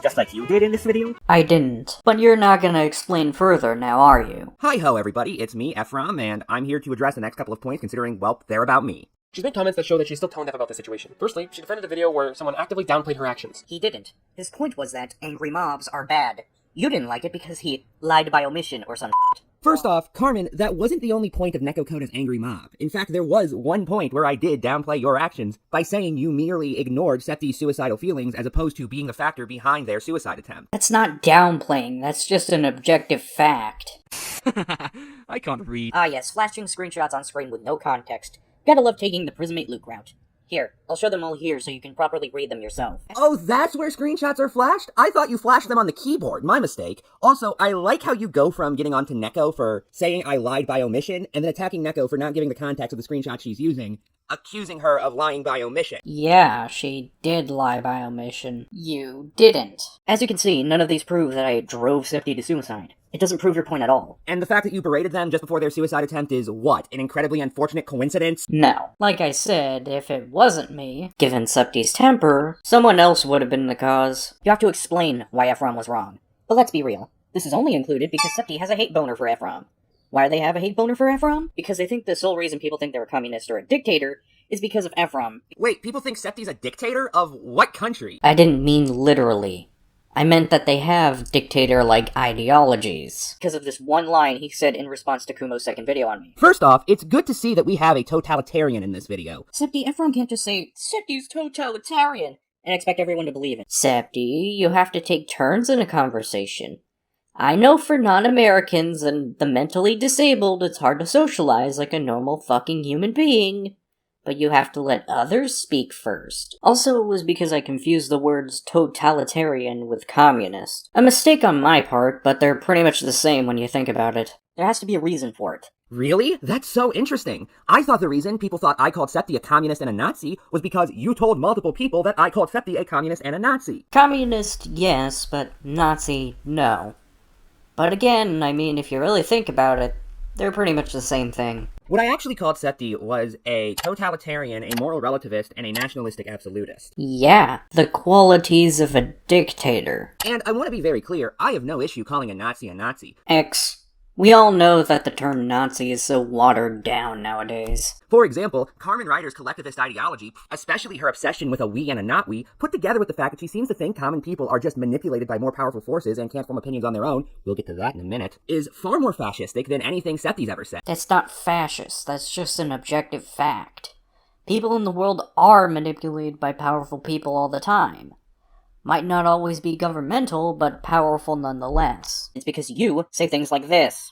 just like you did in this video? I didn't. But you're not gonna explain further now, are you? Hi-ho, everybody. It's me, Ephraim, and I'm here to address the next couple of points considering, well, they're about me. She's made comments that show that she's still tone deaf about the situation. Firstly, she defended a video where someone actively downplayed her actions. He didn't. His point was that angry mobs are bad. You didn't like it because he lied by omission or some shit. First off, Carmen, that wasn't the only point of Neko Koda's angry mob. In fact, there was one point where I did downplay your actions by saying you merely ignored Septi's suicidal feelings as opposed to being the factor behind their suicide attempt. That's not downplaying, that's just an objective fact. I can't read. Ah yes, flashing screenshots on screen with no context. Gotta love taking the Prismate Luke route. Here, I'll show them all here so you can properly read them yourself. Oh, that's where screenshots are flashed? I thought you flashed them on the keyboard. My mistake. Also, I like how you go from getting onto Neko for saying I lied by omission, and then attacking Neko for not giving the context of the screenshot she's using, accusing her of lying by omission. Yeah, she did lie by omission. You didn't. As you can see, none of these prove that I drove Septi to suicide. It doesn't prove your point at all. And the fact that you berated them just before their suicide attempt is what? An incredibly unfortunate coincidence? No. Like I said, if it wasn't me, given Septi's temper, someone else would have been the cause. You have to explain why Ephraim was wrong. But let's be real. This is only included because Septi has a hate boner for Ephraim. Why do they have a hate boner for Ephraim? Because they think the sole reason people think they're a communist or a dictator is because of Ephraim. Wait, people think Septi's a dictator? Of what country? I didn't mean literally. I meant that they have dictator-like ideologies. Because of this one line he said in response to Kumo's second video on me. First off, it's good to see that we have a totalitarian in this video. Septi, Ephraim can't just say, Septi's totalitarian, and expect everyone to believe it. Septi, you have to take turns in a conversation. I know for non-Americans and the mentally disabled, it's hard to socialize like a normal fucking human being. but you have to let others speak first. Also, it was because I confused the words totalitarian with communist. A mistake on my part, but they're pretty much the same when you think about it. There has to be a reason for it. Really? That's so interesting. I thought the reason people thought I called Septi a communist and a Nazi was because you told multiple people that I called Septi a communist and a Nazi. Communist, yes, but Nazi, no. But again, I mean, if you really think about it, they're pretty much the same thing. What I actually called Septi was a totalitarian, a moral relativist, and a nationalistic absolutist. Yeah, the qualities of a dictator. And I want to be very clear, I have no issue calling a Nazi a Nazi. We all know that the term Nazi is so watered down nowadays. For example, Carmen Ryder's collectivist ideology, especially her obsession with a we and a not we, put together with the fact that she seems to think common people are just manipulated by more powerful forces and can't form opinions on their own, we'll get to that in a minute, is far more fascistic than anything Septi's ever said. That's not fascist, that's just an objective fact. People in the world are manipulated by powerful people all the time. Might not always be governmental, but powerful nonetheless. It's because you say things like this.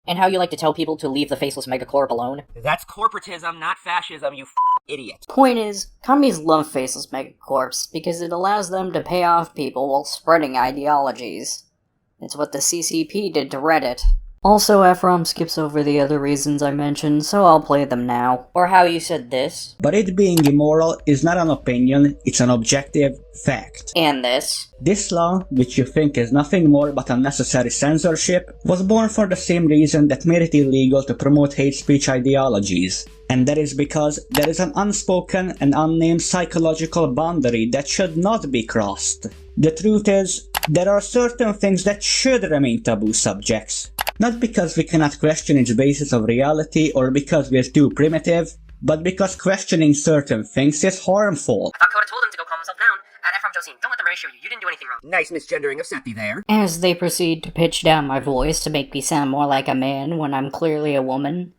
And how you like to tell people to leave the faceless megacorp alone? That's corporatism, not fascism, you idiot. Point is, commies love faceless megacorps because it allows them to pay off people while spreading ideologies. It's what the CCP did to Reddit. Also, Ephraim skips over the other reasons I mentioned, so I'll play them now. Or how you said this. But it being immoral is not an opinion, it's an objective fact. And this. This law, which you think is nothing more but unnecessary censorship, was born for the same reason that made it illegal to promote hate speech ideologies. And that is because there is an unspoken and unnamed psychological boundary that should not be crossed. The truth is, there are certain things that should remain taboo subjects. Not because we cannot question its basis of reality or because we're too primitive, but because questioning certain things is harmful. I thought Coda told him to go calm himself down. Ephraim Josine, don't let them ratio you. You didn't do anything wrong. Nice misgendering of Septi there. As they proceed to pitch down my voice to make me sound more like a man when I'm clearly a woman.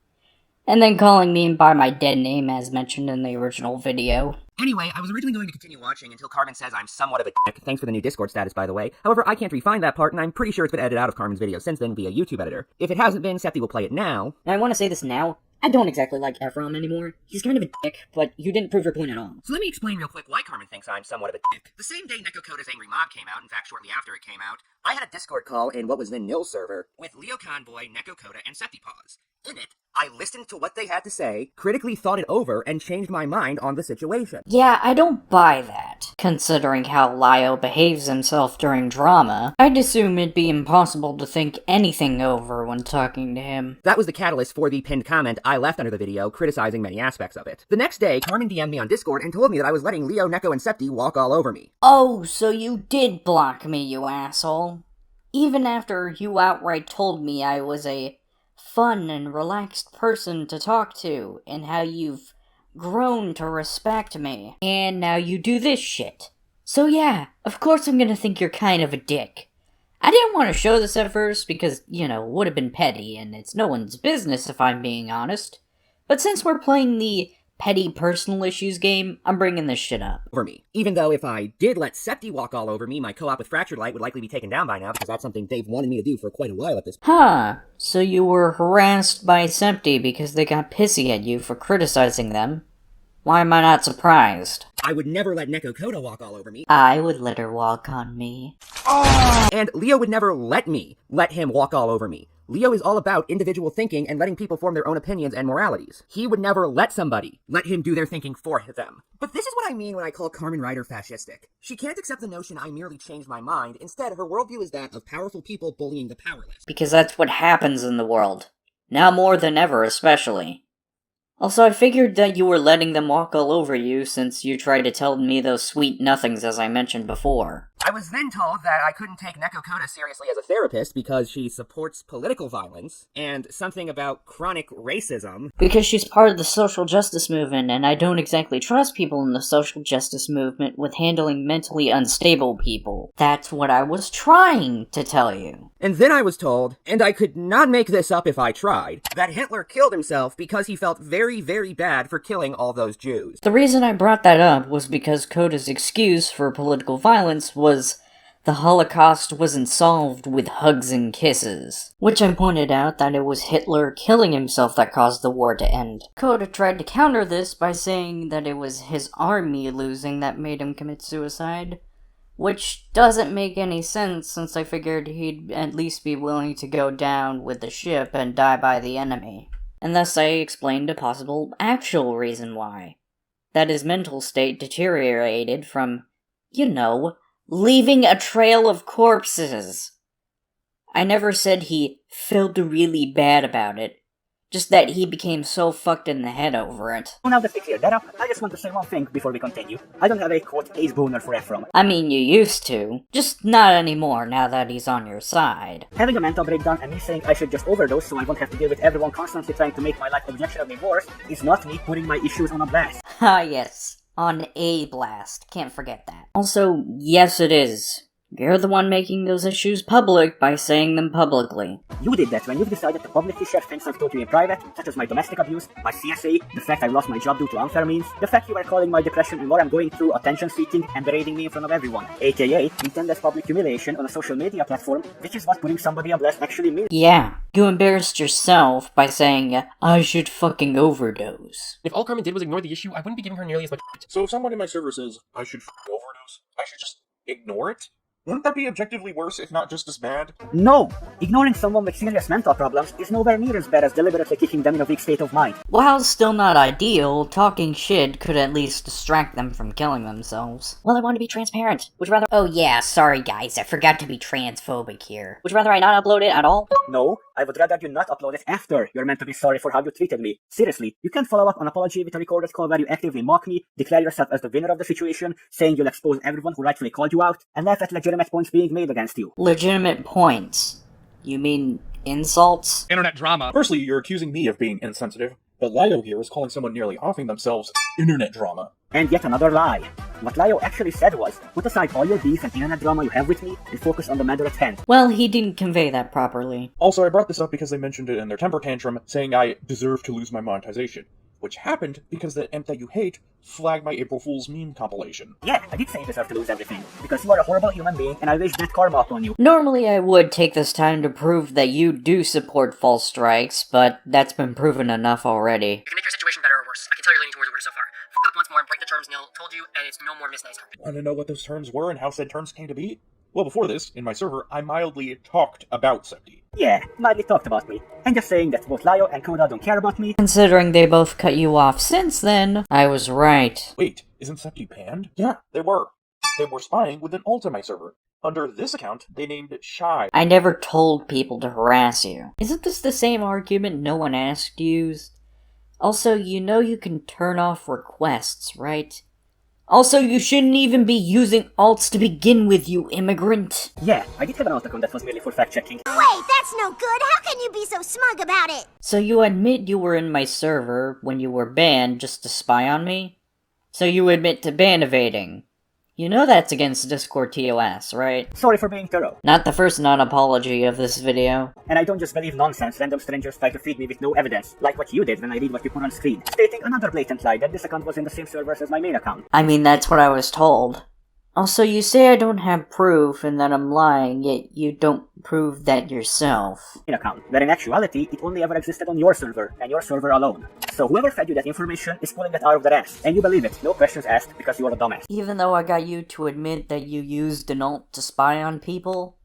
And then calling me by my dead name as mentioned in the original video. Anyway, I was originally going to continue watching until Carmen says I'm somewhat of a dick. Thanks for the new Discord status, by the way. However, I can't refine that part, and I'm pretty sure it's been edited out of Carmen's video since then via YouTube editor. If it hasn't been, Septi will play it now. And I want to say this now. I don't exactly like Ephraim anymore. He's kind of a dick, but you didn't prove your point at all. So let me explain real quick why Carmen thinks I'm somewhat of a dick. The same day Neko Koda's Angry Mob came out, in fact shortly after it came out, I had a Discord call in what was then Nil's server with Leo Convoy, Neko Koda, and Septypaws. In it, I listened to what they had to say, critically thought it over, and changed my mind on the situation. Yeah, I don't buy that. Considering how Lio behaves himself during drama, I'd assume it'd be impossible to think anything over when talking to him. That was the catalyst for the pinned comment I left under the video, criticizing many aspects of it. The next day, Carmen DM'd me on Discord and told me that I was letting Leo, Neko, and Septi walk all over me. Oh, so you did block me, you asshole. Even after you outright told me I was a fun and relaxed person to talk to, and how you've grown to respect me. And now you do this shit. So yeah, of course I'm gonna think you're kind of a dick. I didn't want to show this at first because, you know, it would have been petty, and it's no one's business if I'm being honest. But since we're playing the petty personal issues game, I'm bringing this shit up. Over me. Even though if I did let Septi walk all over me, my co-op with Fractured Light would likely be taken down by now, because that's something they've wanted me to do for quite a while at this point. Huh, so you were harassed by Septi because they got pissy at you for criticizing them? Why am I not surprised? I would never let Neko Koda walk all over me. I would let her walk on me. And Leo would never let him walk all over me. Leo is all about individual thinking and letting people form their own opinions and moralities. He would never let him do their thinking for them. But this is what I mean when I call Carmen Ryder fascistic. She can't accept the notion I merely changed my mind. Instead, her worldview is that of powerful people bullying the powerless. Because that's what happens in the world. Now more than ever, especially. Also, I figured that you were letting them walk all over you since you tried to tell me those sweet nothings as I mentioned before. I was then told that I couldn't take Neko Koda seriously as a therapist because she supports political violence and something about chronic racism. Because she's part of the social justice movement, and I don't exactly trust people in the social justice movement with handling mentally unstable people. That's what I was trying to tell you. And then I was told, and I could not make this up if I tried, that Hitler killed himself because he felt very, very bad for killing all those Jews. The reason I brought that up was because Koda's excuse for political violence was the Holocaust wasn't solved with hugs and kisses. Which I pointed out that it was Hitler killing himself that caused the war to end. Coda tried to counter this by saying that it was his army losing that made him commit suicide. Which doesn't make any sense since I figured he'd at least be willing to go down with the ship and die by the enemy. And thus I explained a possible actual reason why. That his mental state deteriorated from, leaving a trail of corpses. I never said he felt really bad about it, just that he became so fucked in the head over it. Now that we cleared that up, I just want to say one thing before we continue. I don't have a quote ace boner for Ephraim. I mean, you used to. Just not anymore now that he's on your side. Having a mental breakdown and me saying I should just overdose so I won't have to deal with everyone constantly trying to make my life objectionably worse is not me putting my issues on a blast. Ah, yes. On a blast. Can't forget that. Also, yes it is. You're the one making those issues public by saying them publicly. You did that when you've decided to publicly share things I've told you in private, such as my domestic abuse, my CSA, the fact I lost my job due to unfair means, the fact you were calling my depression and what I'm going through attention-seeking and berating me in front of everyone, aka intended public humiliation on a social media platform, which is what putting somebody on blast actually means. Yeah, you embarrassed yourself by saying, I should fucking overdose. If all Carmen did was ignore the issue, I wouldn't be giving her nearly as much shit. So if someone in my server says, I should overdose, I should just ignore it? Wouldn't that be objectively worse, if not just as bad? No! Ignoring someone with serious mental problems is nowhere near as bad as deliberately kicking them in a weak state of mind. While still not ideal, talking shit could at least distract them from killing themselves. Well, I want to be transparent. Would you rather— Oh yeah, sorry guys, I forgot to be transphobic here. Would you rather I not upload it at all? No, I would rather you not upload it after you're meant to be sorry for how you treated me. Seriously, you can't follow up an apology with a recorded call where you actively mock me, declare yourself as the winner of the situation, saying you'll expose everyone who rightfully called you out, and laugh at legitimate points being made against you. Legitimate points? You mean insults? Internet drama. Firstly, you're accusing me of being insensitive, but Lio here is calling someone nearly offing themselves internet drama. And yet another lie. What Lio actually said was, put aside all your beef and internet drama you have with me and focus on the matter at hand. Well, he didn't convey that properly. Also, I brought this up because they mentioned it in their temper tantrum, saying I deserve to lose my monetization. Which happened because that imp that you hate flagged my April Fool's meme compilation. Yeah, I did say you deserve to lose everything, because you are a horrible human being and I wish that karma upon you. Normally I would take this time to prove that you do support false strikes, but that's been proven enough already. It can make your situation better or worse. I can tell you're leaning towards the word so far. Fuck up once more and break the terms Neil told you, and it's no more Miss Nice. Want to know what those terms were and how said terms came to be? Well, before this, in my server, I mildly talked about Septi. Yeah, mildly talked about me. And just saying that both Lio and Coda don't care about me. Considering they both cut you off since then, I was right. Wait, isn't Septi banned? Yeah, they were. They were spying with an alt on my server. Under this account, they named it Shy. I never told people to harass you. Isn't this the same argument no one asked used? Also, you know you can turn off requests, right? Also, you shouldn't even be using alts to begin with, you immigrant. Yeah, I did have an alt account that was merely for fact-checking. Wait, that's no good! How can you be so smug about it? So you admit you were in my server when you were banned just to spy on me? So you admit to ban evading. You know that's against Discord TOS, right? Sorry for being thorough. Not the first non-apology of this video. And I don't just believe nonsense random strangers try to feed me with no evidence, like what you did when I read what you put on screen, stating another blatant lie that this account was in the same servers as my main account. I mean, that's what I was told. Also, you say I don't have proof and that I'm lying, yet you don't prove that yourself. Main account, where in actuality, it only ever existed on your server, and your server alone. So whoever fed you that information is pulling that out of their ass, and you believe it, no questions asked, because you are a dumbass. Even though I got you to admit that you used an alt to spy on people?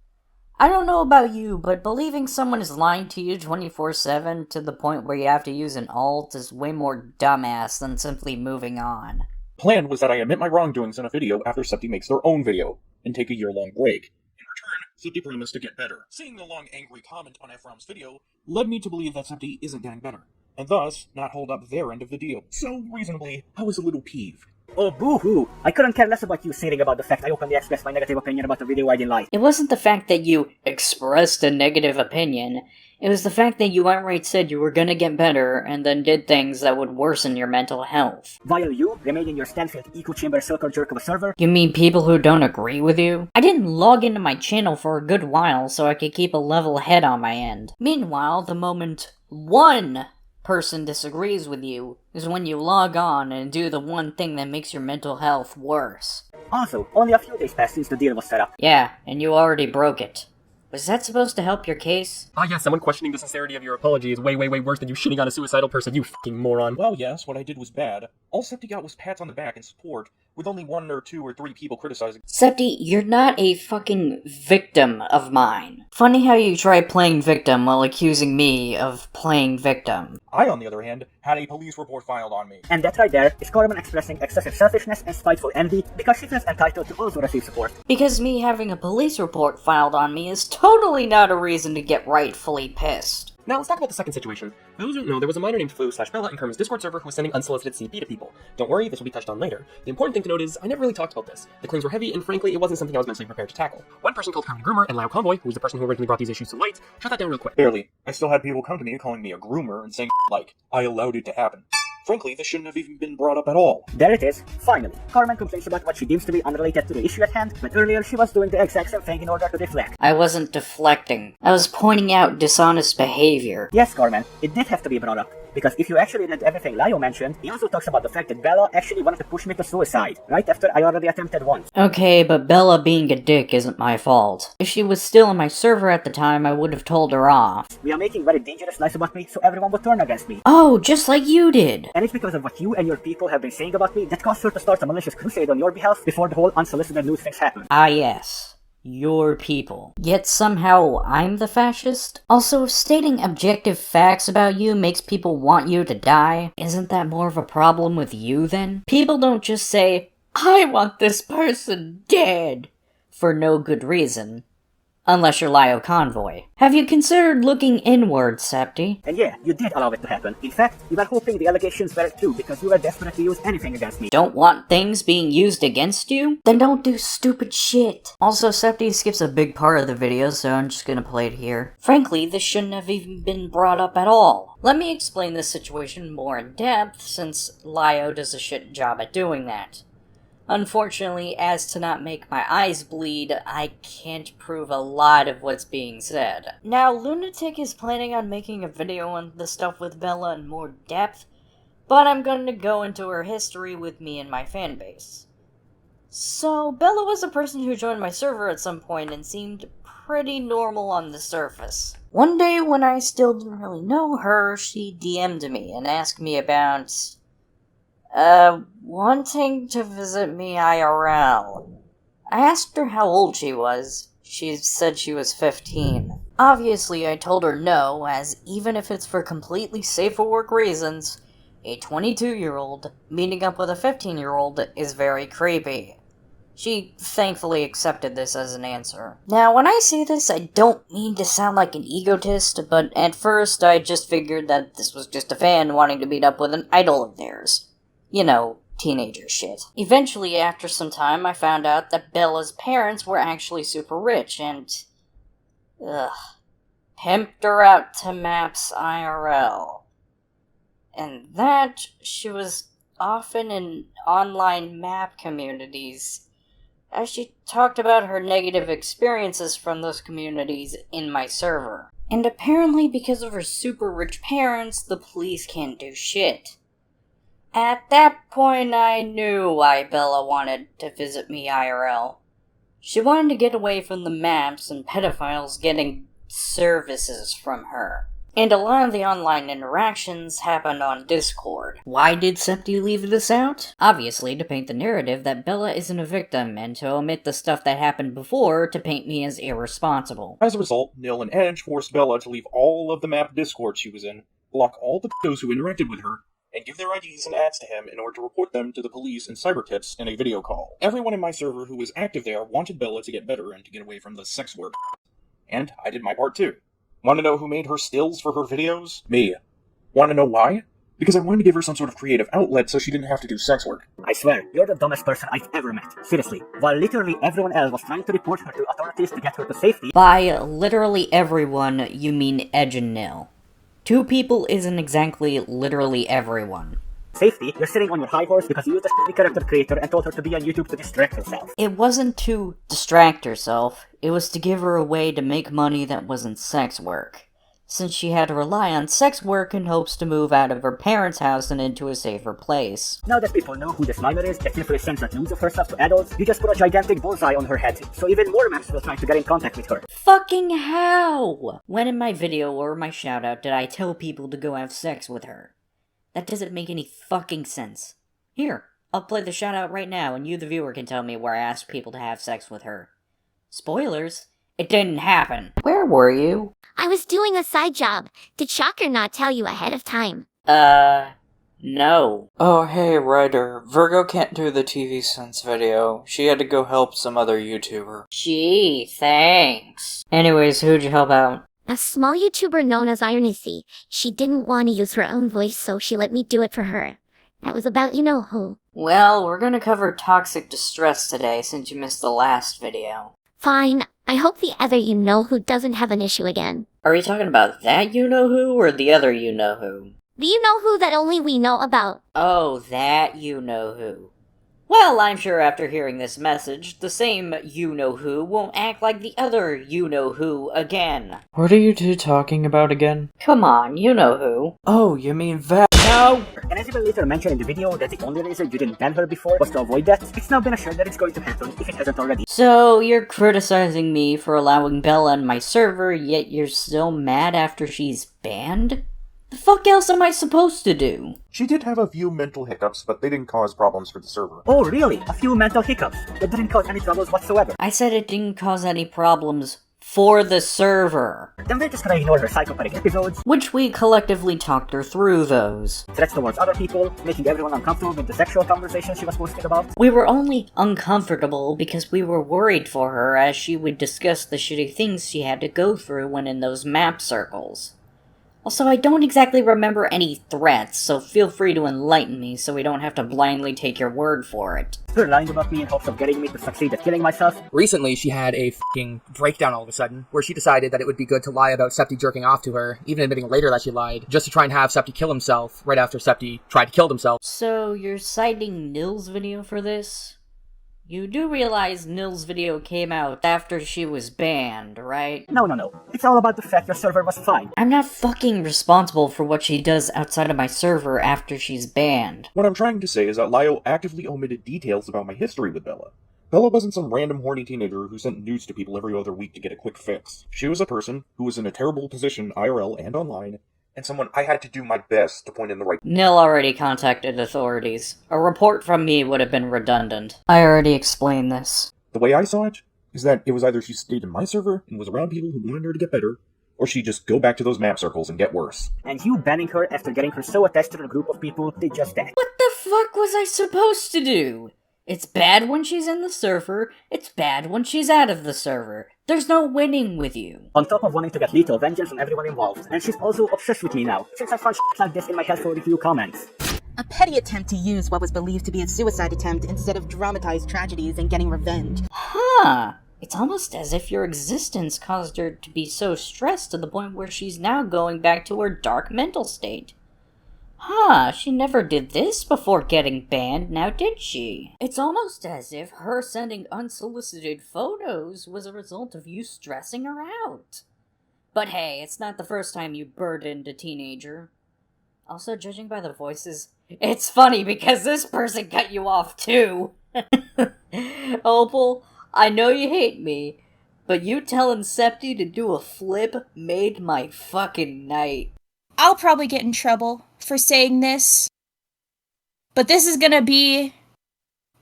I don't know about you, but believing someone is lying to you 24/7 to the point where you have to use an alt is way more dumbass than simply moving on. Plan was that I admit my wrongdoings in a video after Septi makes their own video, and take a year-long break. In return, Septi promised to get better. Seeing the long angry comment on Ephraim's video led me to believe that Septi isn't getting better, and thus not hold up their end of the deal. So, reasonably, I was a little peeved. Oh, boo-hoo! I couldn't care less about you saying about the fact I openly expressed my negative opinion about the video I didn't like. It wasn't the fact that you expressed a negative opinion. It was the fact that you outright said you were gonna get better, and then did things that would worsen your mental health. While you remain in your Stanfield echo chamber circle jerk of a server? You mean people who don't agree with you? I didn't log into my channel for a good while so I could keep a level head on my end. Meanwhile, the moment one person disagrees with you is when you log on and do the one thing that makes your mental health worse. Also, only a few days passed since the deal was set up. Yeah, and you already broke it. Was that supposed to help your case? Ah, yes, someone questioning the sincerity of your apology is way worse than you shitting on a suicidal person, you fucking moron. Well, yes, what I did was bad. All Septi got was pats on the back and support, with only 1 or 2 or 3 people criticizing. Septi, you're not a fucking victim of mine. Funny how you try playing victim while accusing me of playing victim. I, on the other hand, had a police report filed on me. And that right there is Carmen expressing excessive selfishness and spiteful envy because she feels entitled to also receive support. Because me having a police report filed on me is totally not a reason to get rightfully pissed. Now, let's talk about the second situation. For those who don't know, there was a minor named Flu/Bella in Carmen's Discord server who was sending unsolicited CP to people. Don't worry, this will be touched on later. The important thing to note is, I never really talked about this. The claims were heavy, and frankly, it wasn't something I was mentally prepared to tackle. One person called Carmen a groomer, and Lao Convoy, who was the person who originally brought these issues to light, shut that down real quick. Barely. I still had people come to me calling me a groomer and saying like, I allowed it to happen. Frankly, this shouldn't have even been brought up at all. There it is, finally. Carmen complains about what she deems to be unrelated to the issue at hand, but earlier she was doing the exact same thing in order to deflect. I wasn't deflecting. I was pointing out dishonest behavior. Yes, Carmen, it did have to be brought up. Because if you actually read everything Lio mentioned, he also talks about the fact that Bella actually wanted to push me to suicide, right after I already attempted once. Okay, but Bella being a dick isn't my fault. If she was still on my server at the time, I would have told her off. We are making very dangerous lies about me, so everyone would turn against me. Oh, just like you did! And it's because of what you and your people have been saying about me that caused her to start a malicious crusade on your behalf before the whole unsolicited news things happened. Ah yes. Your people. Yet somehow I'm the fascist? Also, if stating objective facts about you makes people want you to die, isn't that more of a problem with you then? People don't just say, I want this person dead, for no good reason. Unless you're Lio Convoy. Have you considered looking inward, Septi? And yeah, you did allow it to happen. In fact, you were hoping the allegations were true because you were desperate to use anything against me. Don't want things being used against you? Then don't do stupid shit. Also, Septi skips a big part of the video, so I'm just gonna play it here. Frankly, this shouldn't have even been brought up at all. Let me explain this situation more in depth, since Lio does a shit job at doing that. Unfortunately, as to not make my eyes bleed, I can't prove a lot of what's being said. Now, Lunatic is planning on making a video on the stuff with Bella in more depth, but I'm going to go into her history with me and my fanbase. So, Bella was a person who joined my server at some point and seemed pretty normal on the surface. One day, when I still didn't really know her, she DM'd me and asked me about wanting to visit me IRL. I asked her how old she was. She said she was 15. Obviously, I told her no, as even if it's for completely safe for work reasons, a 22-year-old meeting up with a 15-year-old is very creepy. She thankfully accepted this as an answer. Now, when I say this, I don't mean to sound like an egotist, but at first I just figured that this was just a fan wanting to meet up with an idol of theirs. You know, teenager shit. Eventually, after some time, I found out that Bella's parents were actually super rich and... pimped her out to Maps IRL. And that, she was often in online map communities, as she talked about her negative experiences from those communities in my server. And apparently because of her super rich parents, the police can't do shit. At that point, I knew why Bella wanted to visit me IRL. She wanted to get away from the maps and pedophiles getting services from her. And a lot of the online interactions happened on Discord. Why did Septi leave this out? Obviously, to paint the narrative that Bella isn't a victim, and to omit the stuff that happened before to paint me as irresponsible. As a result, Nil and Edge forced Bella to leave all of the map Discord she was in, block all the those who interacted with her, and give their IDs and ads to him in order to report them to the police and cyber tips in a video call. Everyone in my server who was active there wanted Bella to get better and to get away from the sex work. And I did my part too. Want to know who made her stills for her videos? Me. Want to know why? Because I wanted to give her some sort of creative outlet so she didn't have to do sex work. I swear, you're the dumbest person I've ever met. Seriously. While literally everyone else was trying to report her to authorities to get her to safety... By literally everyone, you mean Edge and Nil. Two people isn't exactly literally everyone. Safety, you're sitting on your high horse because you used a character creator and told her to be on YouTube to distract herself. It wasn't to distract herself, it was to give her a way to make money that wasn't sex work. since she had to rely on sex work in hopes to move out of her parents' house and into a safer place. Now that people know who this minor is, that simply sends that news of herself to adults, you just put a gigantic bullseye on her head, so even more maps will try to get in contact with her. Fucking how? When in my video or my shoutout did I tell people to go have sex with her? That doesn't make any fucking sense. Here, I'll play the shoutout right now and you the viewer can tell me where I asked people to have sex with her. Spoilers, it didn't happen. Where were you? I was doing a side job. Did Shocker not tell you ahead of time? No. Oh, hey, writer. Virgo can't do the TV Sense video. She had to go help some other YouTuber. Gee, thanks. Anyways, who'd you help out? A small YouTuber known as Irony. She didn't want to use her own voice, so she let me do it for her. That was about you-know-who. Well, we're gonna cover toxic distress today since you missed the last video. Fine. I hope the other you-know-who doesn't have an issue again. Are we talking about that you-know-who or the other you-know-who? The you-know-who that only we know about. Oh, that you-know-who. Well, I'm sure after hearing this message, the same you-know-who won't act like the other you-know-who again. What are you two talking about again? Come on, you-know-who. Oh, you mean that? No! And as even later mentioned in the video that the only reason you didn't ban her before was to avoid that, it's now been assured that it's going to happen if it hasn't already. So, you're criticizing me for allowing Bella on my server, yet you're still mad after she's banned? The fuck else am I supposed to do? She did have a few mental hiccups, but they didn't cause problems for the server. Oh really? A few mental hiccups. That didn't cause any troubles whatsoever. I said it didn't cause any problems for the server. Then we're just gonna ignore her psychopathic episodes, which we collectively talked her through those. Threats towards other people, making everyone uncomfortable with the sexual conversations she was posting about. We were only uncomfortable because we were worried for her as she would discuss the shitty things she had to go through when in those map circles. Also, I don't exactly remember any threats, so feel free to enlighten me so we don't have to blindly take your word for it. Her lying about me in hopes of getting me to succeed at killing myself. Recently, she had a f***ing breakdown all of a sudden, where she decided that it would be good to lie about Septi jerking off to her, even admitting later that she lied, just to try and have Septi kill himself, right after Septi tried to kill himself. So, you're citing Nil's video for this? You do realize Nil's video came out after she was banned, right? No. It's all about the fact your server was fine. I'm not fucking responsible for what she does outside of my server after she's banned. What I'm trying to say is that Lio actively omitted details about my history with Bella. Bella wasn't some random horny teenager who sent nudes to people every other week to get a quick fix. She was a person who was in a terrible position IRL and online, and someone I had to do my best to point in the right... Nil already contacted authorities. A report from me would have been redundant. I already explained this. The way I saw it is that it was either she stayed in my server and was around people who wanted her to get better, or she'd just go back to those map circles and get worse. And you banning her after getting her so attached to a group of people did just that. What the fuck was I supposed to do? It's bad when she's in the server, it's bad when she's out of the server. There's no winning with you. On top of wanting to get lethal vengeance on everyone involved. And she's also obsessed with me now, since I found shit like this in my helpful review comments. A petty attempt to use what was believed to be a suicide attempt instead of dramatized tragedies and getting revenge. Huh. It's almost as if your existence caused her to be so stressed to the point where she's now going back to her dark mental state. Huh, she never did this before getting banned, now did she? It's almost as if her sending unsolicited photos was a result of you stressing her out. But hey, it's not the first time you burdened a teenager. Also, judging by the voices, it's funny because this person cut you off too. Opal, I know you hate me, but you telling Septi to do a flip made my fucking night. I'll probably get in trouble for saying this, but this is gonna be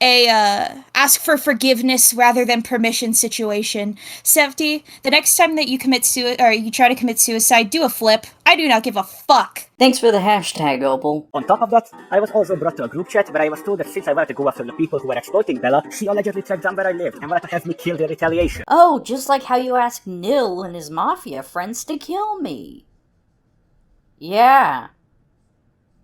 a ask for forgiveness rather than permission situation. Septi, the next time that you you try to commit suicide, do a flip. I do not give a fuck. Thanks for the hashtag, Opal. On top of that, I was also brought to a group chat where I was told that since I wanted to go after the people who were exploiting Bella, she allegedly tracked down where I lived and wanted to have me killed in retaliation. Oh, just like how you asked Nil and his mafia friends to kill me. Yeah.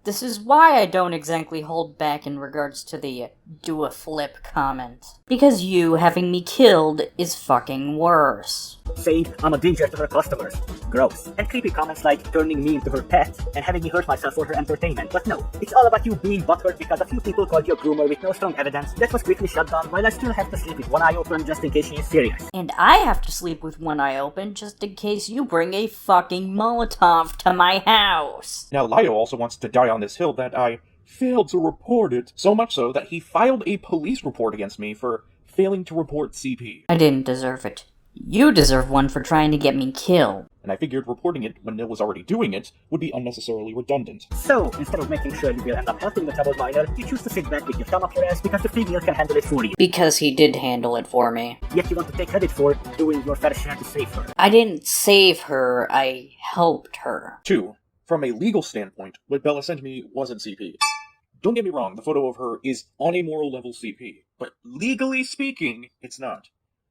This is why I don't exactly hold back in regards to the do a flip comment. Because you having me killed is fucking worse. saying I'm a danger to her customers. Gross. And creepy comments like turning me into her pet and having me hurt myself for her entertainment. But no, it's all about you being butthurt because a few people called you a groomer with no strong evidence. That was quickly shut down while I still have to sleep with one eye open just in case she is serious. And I have to sleep with one eye open just in case you bring a fucking Molotov to my house. Now, Lio also wants to die on this hill that I failed to report it, so much so that he filed a police report against me for failing to report CP. I didn't deserve it. You deserve one for trying to get me killed. And I figured reporting it when Nil was already doing it would be unnecessarily redundant. So, instead of making sure you will end up helping the troubled minor, you choose to sit back with your thumb up your ass because the female can handle it for you. Because he did handle it for me. Yet you want to take credit for doing your fair share to save her. I didn't save her, I helped her. 2. From a legal standpoint, what Bella sent me wasn't CP. Don't get me wrong, the photo of her is on a moral level CP, but legally speaking, it's not.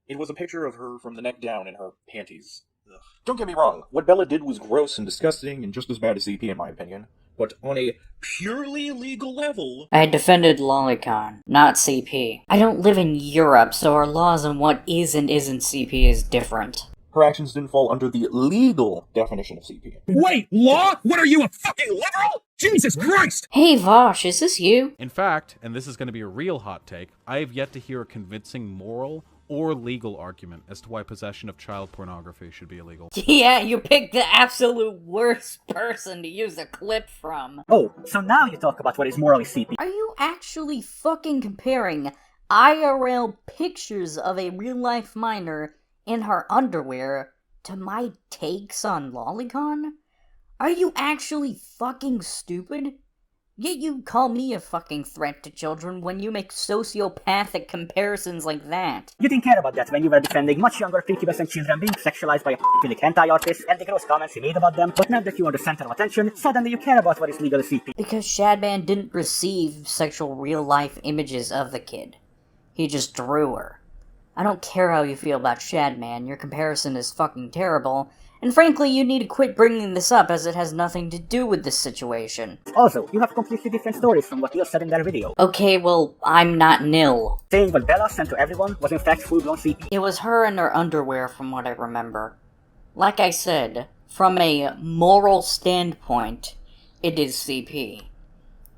It was a picture of her from the neck down in her panties. Ugh. Don't get me wrong, what Bella did was gross and disgusting and just as bad as CP in my opinion, but on a purely legal level... I defended Lolicon, not CP. I don't live in Europe, so our laws on what is and isn't CP is different. Her actions didn't fall under the legal definition of CP. Wait, law? What are you, a fucking liberal? Jesus Christ! Hey Vosh, is this you? In fact, and this is going to be a real hot take, I have yet to hear a convincing moral or legal argument as to why possession of child pornography should be illegal. Yeah, you picked the absolute worst person to use a clip from. Oh, so now you talk about what is morally CP. Are you actually fucking comparing IRL pictures of a real-life minor in her underwear to my takes on Lolicon? Are you actually fucking stupid? Yet you call me a fucking threat to children when you make sociopathic comparisons like that. You didn't care about that when you were defending much younger prepubescent children being sexualized by a pedophilic hentai artist and the gross comments you made about them, but now that you are the center of attention, suddenly you care about what is legally CP. Because Shadman didn't receive sexual real-life images of the kid. He just drew her. I don't care how you feel about Shadman, your comparison is fucking terrible, and frankly, you need to quit bringing this up as it has nothing to do with this situation. Also, you have completely different stories from what Neil said in their video. Okay, well, I'm not Nil. Saying what Bella sent to everyone was in fact full-blown CP. It was her in her underwear from what I remember. Like I said, from a moral standpoint, it is CP.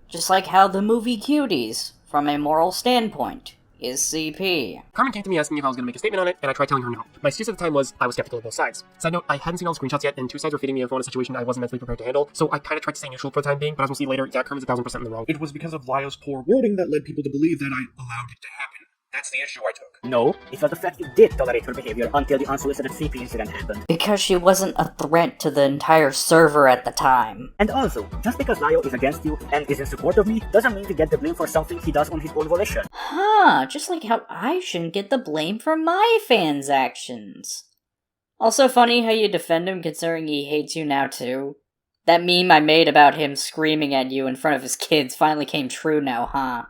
Just like how the movie Cuties, from a moral standpoint, is CP. Carmen came to me asking if I was going to make a statement on it, and I tried telling her no. My excuse at the time was I was skeptical of both sides. Side note, I hadn't seen all the screenshots yet, and two sides were feeding me info on a situation I wasn't mentally prepared to handle, so I kind of tried to stay neutral for the time being, but as we'll see later, yeah, Carmen's 1000% in the wrong. It was because of Lio's poor wording that led people to believe that I allowed it to happen. That's the issue I took. No, it was the fact you did tolerate her behavior until the unsolicited CP incident happened. Because she wasn't a threat to the entire server at the time. And also, just because Lio is against you and is in support of me, doesn't mean to get the blame for something he does on his own volition. Huh, just like how I shouldn't get the blame for my fans' actions. Also funny how you defend him considering he hates you now too. That meme I made about him screaming at you in front of his kids finally came true now, huh?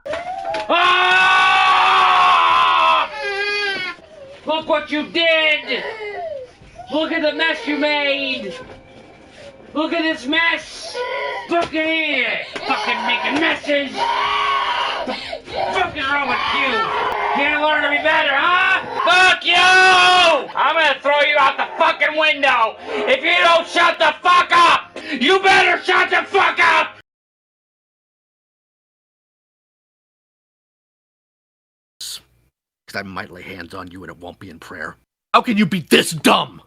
Look what you did! Look at the mess you made! Look at this mess! Look at here! Fucking making messes! Fucking wrong with you! Can't learn to be better, huh? Fuck you! I'm gonna throw you out the fucking window! If you don't shut the fuck up! You better shut the fuck up! I might lay hands on you and it won't be in prayer. How can you be this dumb?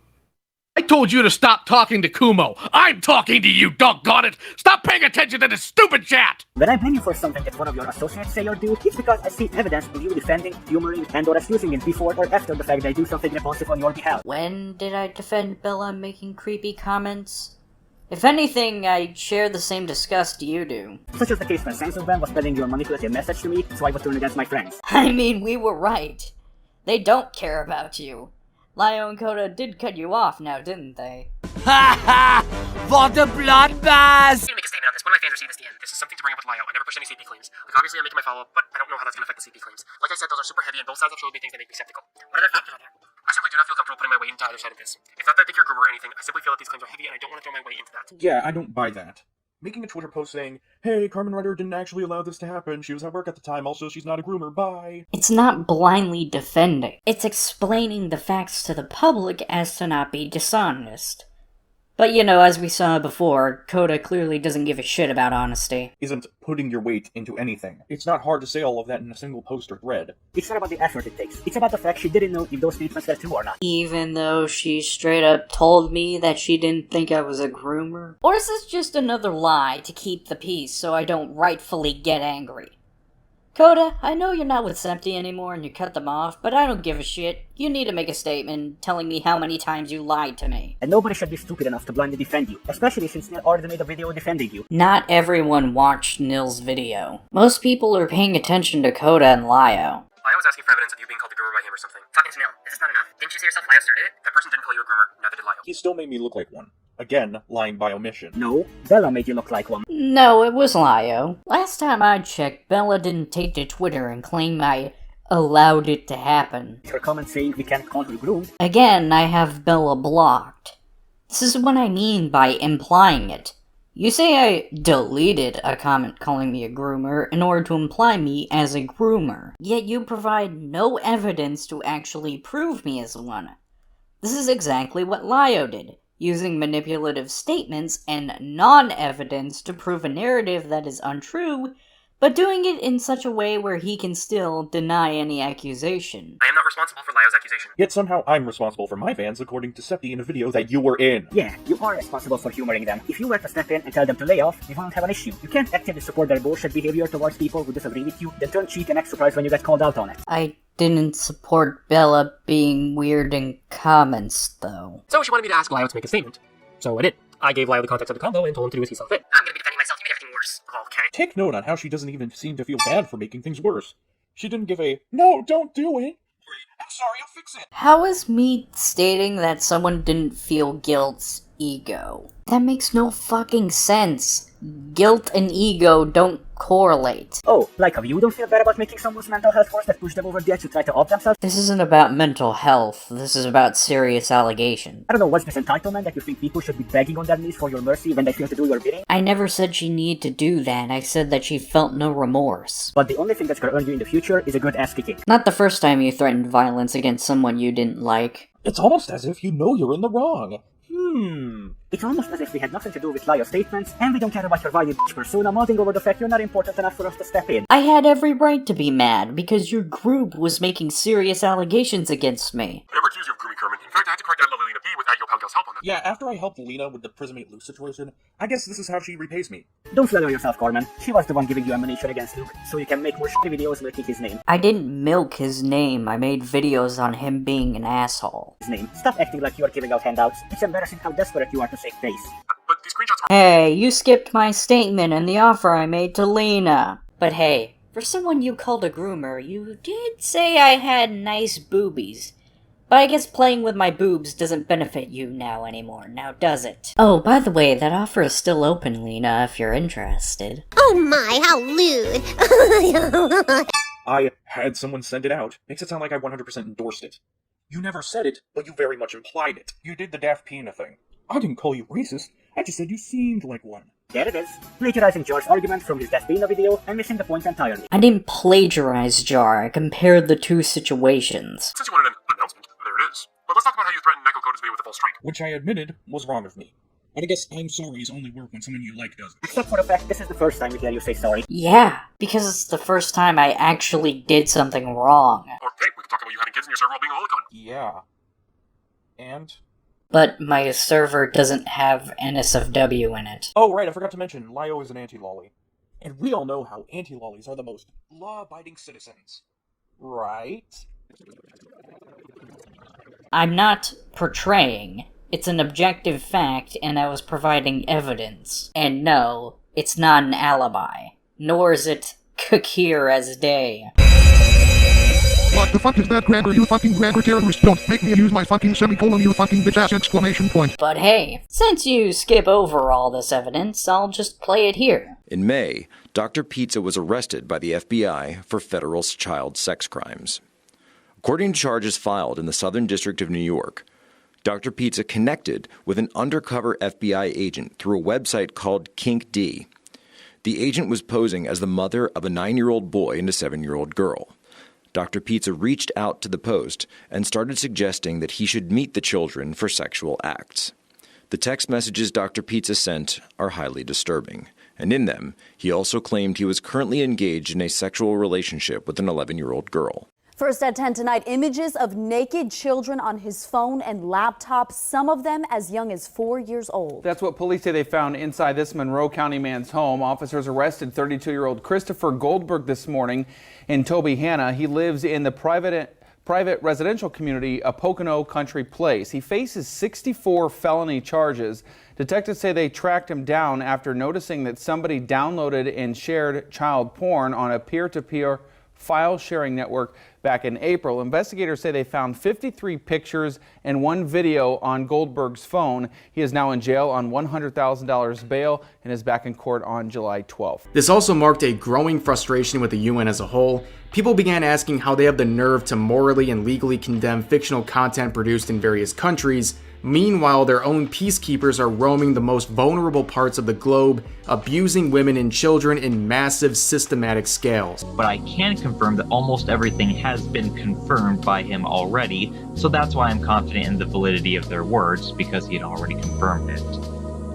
I told you to stop talking to Kumo. I'm talking to you, doggone it! Stop paying attention to this stupid chat! When I blame you for something that one of your associates say or do, it's because I see evidence of you defending, humoring, and or excusing it before or after the fact they do something repulsive on your behalf. When did I defend Bella making creepy comments? If anything, I share the same disgust you do. Such as the case when Sansoban was spreading your manipulative message to me, so I would turn against my friends. I mean, we were right. They don't care about you. Lio and Coda did cut you off now, didn't they? Ha ha! What a bloodbath! I'm gonna make a statement on this. One of my fans received this at the end. This is something to bring up with Lio. I never push any CP claims. Like, obviously, I'm making my follow-up, but I don't know how that's gonna affect the CP claims. Like I said, those are super heavy, and both sides have showed me things that make me skeptical. What other factors are there? I simply do not feel comfortable putting my weight into either side of this. It's not that I think you're a groomer or anything. I simply feel that these claims are heavy, and I don't want to throw my weight into that. Yeah, I don't buy that. Making a Twitter post saying, hey, Carmen Ryder didn't actually allow this to happen, she was at work at the time, also she's not a groomer, bye. It's not blindly defending. It's explaining the facts to the public as to not be dishonest. But as we saw before, Coda clearly doesn't give a shit about honesty. Isn't putting your weight into anything. It's not hard to say all of that in a single post or thread. It's not about the effort it takes. It's about the fact she didn't know if those statements were true or not. Even though she straight up told me that she didn't think I was a groomer? Or is this just another lie to keep the peace so I don't rightfully get angry? Coda, I know you're not with Septi anymore and you cut them off, but I don't give a shit. You need to make a statement telling me how many times you lied to me. And nobody should be stupid enough to blindly defend you, especially since Neil already made a video defending you. Not everyone watched Nil's video. Most people are paying attention to Coda and Lio. I was asking for evidence of you being called a groomer by him or something. Talking to Nil, is this not enough? Didn't you say yourself Lio started it? That person didn't call you a groomer, neither did Lio. He still made me look like one. Again, lying by omission. No, Bella made you look like one. No, it was Lio. Last time I checked, Bella didn't take to Twitter and claim I allowed it to happen. Her comment saying we can't call her groomed. Again, I have Bella blocked. This is what I mean by implying it. You say I deleted a comment calling me a groomer in order to imply me as a groomer, yet you provide no evidence to actually prove me as one. This is exactly what Lio did, using manipulative statements and non-evidence to prove a narrative that is untrue, but doing it in such a way where he can still deny any accusation. I am not responsible for Lio's accusation. Yet somehow I'm responsible for my fans according to Septi in a video that you were in. Yeah, you are responsible for humoring them. If you were to step in and tell them to lay off, we won't have an issue. You can't actively support their bullshit behavior towards people who disagree with you, then turn cheek and act surprised when you get called out on it. I didn't support Bella being weird in comments, though. So she wanted me to ask Lio to make a statement. So I did. I gave Lio the context of the combo and told him to do as he saw fit. I'm gonna be defending myself, you made everything worse. Okay. Take note on how she doesn't even seem to feel bad for making things worse. She didn't give a, no, don't do it. I'm sorry, I'll fix it. How is me stating that someone didn't feel guilt's ego? That makes no fucking sense. Guilt and ego don't correlate. Oh, like how you don't feel bad about making someone's mental health worse that pushed them over the edge to try to off themselves? This isn't about mental health, this is about serious allegations. I don't know, what's this entitlement that you think people should be begging on their knees for your mercy when they fail to do your bidding? I never said she needed to do that, I said that she felt no remorse. But the only thing that's gonna earn you in the future is a good ass kicking. Not the first time you threatened violence against someone you didn't like. It's almost as if you know you're in the wrong. It's almost as if we had nothing to do with Lio's statements, and we don't care about your valued persona modding over the fact you're not important enough for us to step in. I had every right to be mad, because your group was making serious allegations against me. I never accused you of grooming Carmen. In fact, I had to correct out Lilina B without your pal Gal's help on that. Yeah, after I helped Lena with the Prismate Luke situation, I guess this is how she repays me. Don't flatter yourself, Carmen. She was the one giving you ammunition against Luke, so you can make more shitty videos milking his name. I didn't milk his name, I made videos on him being an asshole. His name. Stop acting like you are giving out handouts. It's embarrassing how desperate you are to save face. But these screenshots are— Hey, you skipped my statement and the offer I made to Lena. But hey, for someone you called a groomer, you did say I had nice boobies. But I guess playing with my boobs doesn't benefit you now anymore, now does it? Oh, by the way, that offer is still open, Lena, if you're interested. Oh my, how lewd! I had someone send it out. Makes it sound like I 100% endorsed it. You never said it, but you very much implied it. You did the Daft Pina thing. I didn't call you racist, I just said you seemed like one. There it is. Plagiarizing George's argument from his Daft Pina video and missing the point entirely. I didn't plagiarize Jar, I compared the two situations. Since you wanted an announcement, there it is. But let's talk about how you threatened Neko Coda's video with a false strike. Which I admitted was wrong of me. But I guess I'm sorry's only work when someone you like does it. Except for the fact this is the first time we hear you say sorry. Yeah, because it's the first time I actually did something wrong. Or hey, we could talk about you having kids in your server while being a holicon. Yeah. And? But my server doesn't have NSFW in it. Oh, right, I forgot to mention, Lio is an anti-lolly. And we all know how anti-lollies are the most law-abiding citizens. Right? I'm not portraying. It's an objective fact, and I was providing evidence. And no, it's not an alibi. Nor is it clear as day. What the fuck is that, grammar, you fucking grammar terrorist? Don't make me use my fucking semicolon, you fucking bitch-ass exclamation point. But hey, since you skip over all this evidence, I'll just play it here. In May, Dr. Pizza was arrested by the FBI for federal child sex crimes. According to charges filed in the Southern District of New York, Dr. Pizza connected with an undercover FBI agent through a website called Kink D. The agent was posing as the mother of a 9-year-old boy and a 7-year-old girl. Dr. Pizza reached out to the post and started suggesting that he should meet the children for sexual acts. The text messages Dr. Pizza sent are highly disturbing, and in them, he also claimed he was currently engaged in a sexual relationship with an 11-year-old girl. First at 10 tonight, images of naked children on his phone and laptop, some of them as young as 4 years old. That's what police say they found inside this Monroe County man's home. Officers arrested 32-year-old Christopher Goldberg this morning in Tobyhanna. He lives in the private residential community, a Pocono Country Place. He faces 64 felony charges. Detectives say they tracked him down after noticing that somebody downloaded and shared child porn on a peer-to-peer file sharing network back in April. Investigators say they found 53 pictures and 1 video on Goldberg's phone. He is now in jail on $100,000 bail and is back in court on July 12th. This also marked a growing frustration with the UN as a whole. People began asking how they have the nerve to morally and legally condemn fictional content produced in various countries. Meanwhile, their own peacekeepers are roaming the most vulnerable parts of the globe, abusing women and children in massive, systematic scales. But I can confirm that almost everything has been confirmed by him already, so that's why I'm confident in the validity of their words, because he had already confirmed it.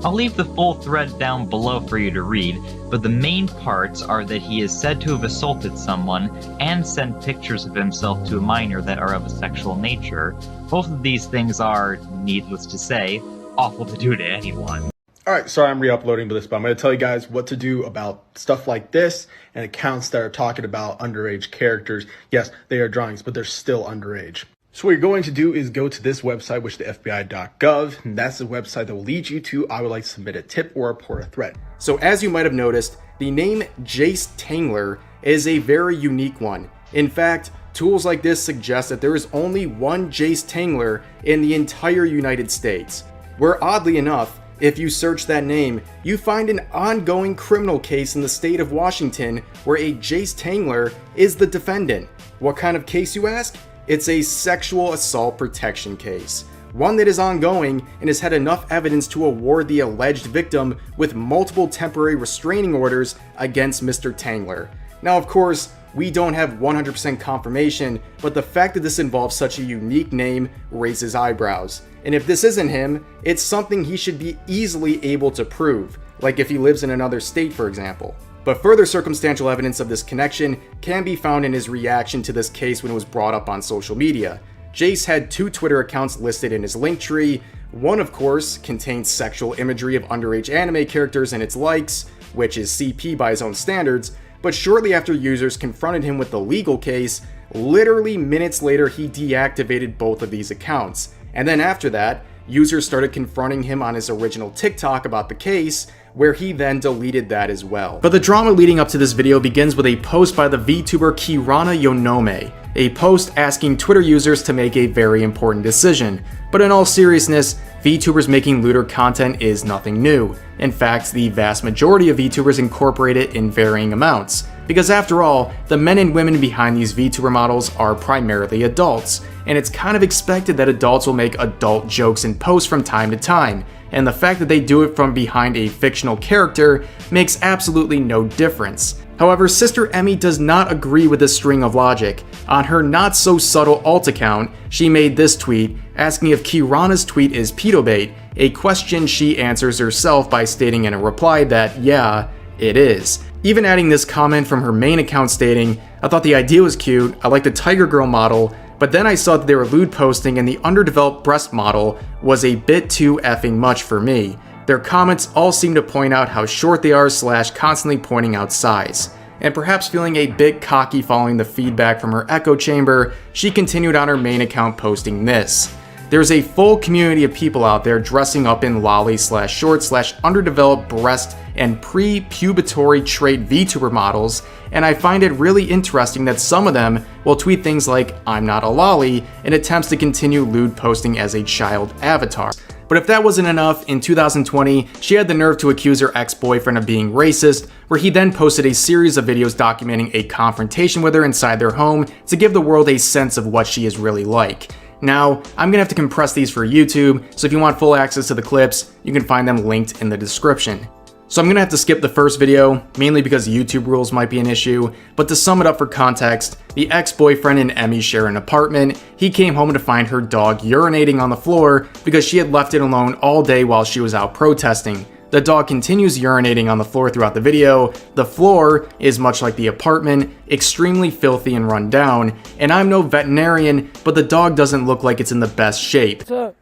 I'll leave the full thread down below for you to read, but the main parts are that he is said to have assaulted someone and sent pictures of himself to a minor that are of a sexual nature. Both of these things are, needless to say, awful to do to anyone. Alright, sorry I'm re-uploading this, but I'm going to tell you guys what to do about stuff like this and accounts that are talking about underage characters. Yes, they are drawings, but they're still underage. So what you're going to do is go to this website, which is the FBI.gov, and that's the website that will lead you to I would like to submit a tip or report a threat. So as you might have noticed, the name Jace Tangler is a very unique one. In fact, tools like this suggest that there is only one Jace Tangler in the entire United States, where oddly enough, if you search that name, you find an ongoing criminal case in the state of Washington where a Jace Tangler is the defendant. What kind of case, you ask? It's a sexual assault protection case, one that is ongoing and has had enough evidence to award the alleged victim with multiple temporary restraining orders against Mr. Tangler. Now, of course, we don't have 100% confirmation, but the fact that this involves such a unique name raises eyebrows. And if this isn't him, it's something he should be easily able to prove, like if he lives in another state, for example. But further circumstantial evidence of this connection can be found in his reaction to this case when it was brought up on social media. Jace had 2 Twitter accounts listed in his link tree. One, of course, contains sexual imagery of underage anime characters and its likes, which is CP by his own standards, but shortly after users confronted him with the legal case, literally minutes later he deactivated both of these accounts. And then after that, users started confronting him on his original TikTok about the case, where he then deleted that as well. But the drama leading up to this video begins with a post by the VTuber Kirana Yonome, a post asking Twitter users to make a very important decision. But in all seriousness, VTubers making lewder content is nothing new. In fact, the vast majority of VTubers incorporate it in varying amounts. Because after all, the men and women behind these VTuber models are primarily adults, and it's kind of expected that adults will make adult jokes and posts from time to time, and the fact that they do it from behind a fictional character makes absolutely no difference. However, Sister Emmy does not agree with this string of logic. On her not-so-subtle alt account, she made this tweet, asking if Kirana's tweet is pedobait, a question she answers herself by stating in a reply that, yeah, it is. Even adding this comment from her main account stating, I thought the idea was cute, I like the Tiger Girl model, but then I saw that they were lewd posting and the underdeveloped breast model was a bit too effing much for me. Their comments all seem to point out how short they are / constantly pointing out size. And perhaps feeling a bit cocky following the feedback from her echo chamber, she continued on her main account posting this. There's a full community of people out there dressing up in lolly / short / underdeveloped breast and pre-pubatory trait VTuber models, and I find it really interesting that some of them will tweet things like, I'm not a lolly, in attempts to continue lewd posting as a child avatar. But if that wasn't enough, in 2020, she had the nerve to accuse her ex-boyfriend of being racist, where he then posted a series of videos documenting a confrontation with her inside their home to give the world a sense of what she is really like. Now, I'm gonna have to compress these for YouTube, so if you want full access to the clips, you can find them linked in the description. So I'm gonna have to skip the first video, mainly because YouTube rules might be an issue, but to sum it up for context, the ex-boyfriend and Emmy share an apartment. He came home to find her dog urinating on the floor because she had left it alone all day while she was out protesting. The dog continues urinating on the floor throughout the video. The floor is much like the apartment, extremely filthy and run down, and I'm no veterinarian, but the dog doesn't look like it's in the best shape. What's up?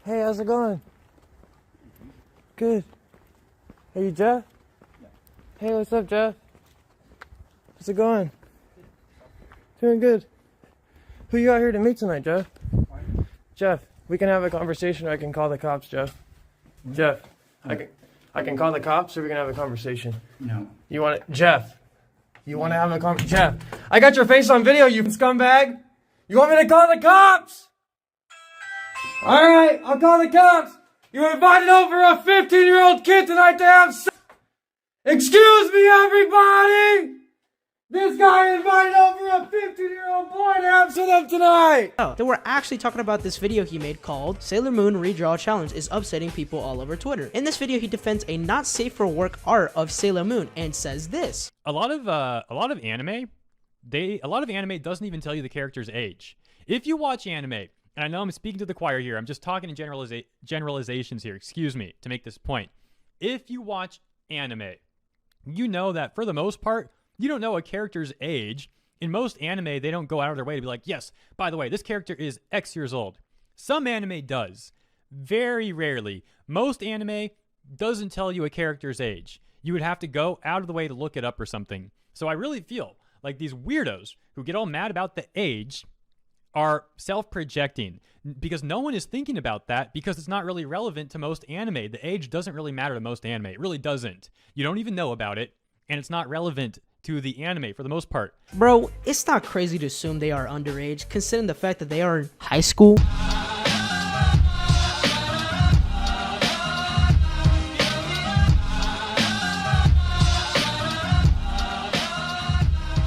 Hey, how's it going? Good. Are you Jeff? Hey, what's up, Jeff? How's it going? Doing good. Who you out here to meet tonight, Jeff? Jeff, we can have a conversation or I can call the cops, Jeff. Jeff, I can call the cops or we can have a conversation. No. You want it? Jeff, you want to have a conversation? Jeff, I got your face on video, you scumbag. You want me to call the cops? Alright, I'll call the cops. You invited over a 15-year-old kid tonight to have sex. Excuse me, everybody! This guy invited over a 15-year-old boy to have sex tonight! Then we're actually talking about this video he made called Sailor Moon Redraw Challenge is upsetting people all over Twitter. In this video, he defends a not safe for work art of Sailor Moon and says this. A lot of anime doesn't even tell you the character's age. If you watch anime, and I know I'm speaking to the choir here, I'm just talking in generalizations here, excuse me, to make this point. If you watch anime, you know that for the most part, you don't know a character's age. In most anime, they don't go out of their way to be like, yes, by the way, this character is X years old. Some anime does. Very rarely. Most anime doesn't tell you a character's age. You would have to go out of the way to look it up or something. So I really feel like these weirdos who get all mad about the age are self-projecting because no one is thinking about that because it's not really relevant to most anime. The age doesn't really matter to most anime. It really doesn't. You don't even know about it, and it's not relevant to the anime for the most part. Bro, it's not crazy to assume they are underage, considering the fact that they are in high school.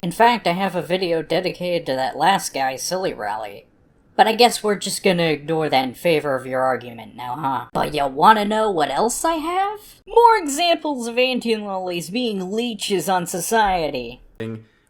In fact, I have a video dedicated to that last guy's silly rally. But I guess we're just gonna ignore that in favor of your argument now, huh? But you wanna know what else I have? More examples of anti-lollies being leeches on society.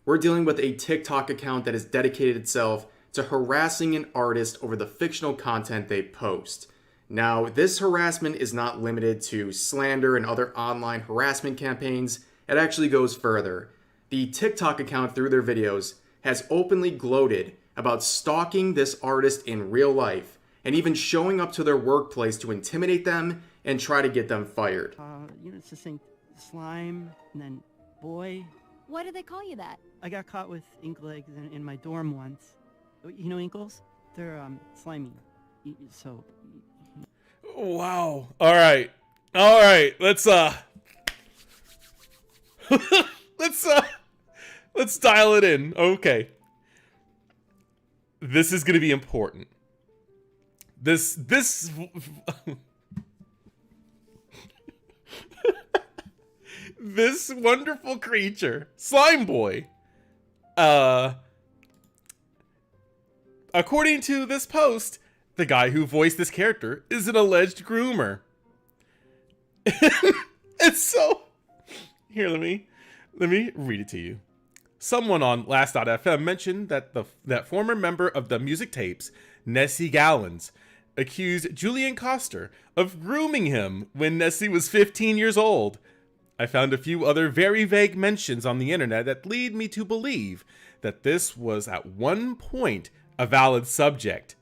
We're dealing with a TikTok account that has dedicated itself to harassing an artist over the fictional content they post. Now, this harassment is not limited to slander and other online harassment campaigns. It actually goes further. The TikTok account, through their videos, has openly gloated about stalking this artist in real life and even showing up to their workplace to intimidate them and try to get them fired. It's the same slime and then boy. Why do they call you that? I got caught with ink legs in my dorm once. You know inkles? They're slimy. So. Wow. All right. Let's let's dial it in. Okay. This is going to be important. This this wonderful creature, Slime Boy, according to this post, the guy who voiced this character is an alleged groomer. It's so... Here, let me read it to you. Someone on Last.fm mentioned that former member of the Music Tapes, Nessie Gallons, accused Julian Coster of grooming him when Nessie was 15 years old. I found a few other very vague mentions on the internet that lead me to believe that this was at one point a valid subject.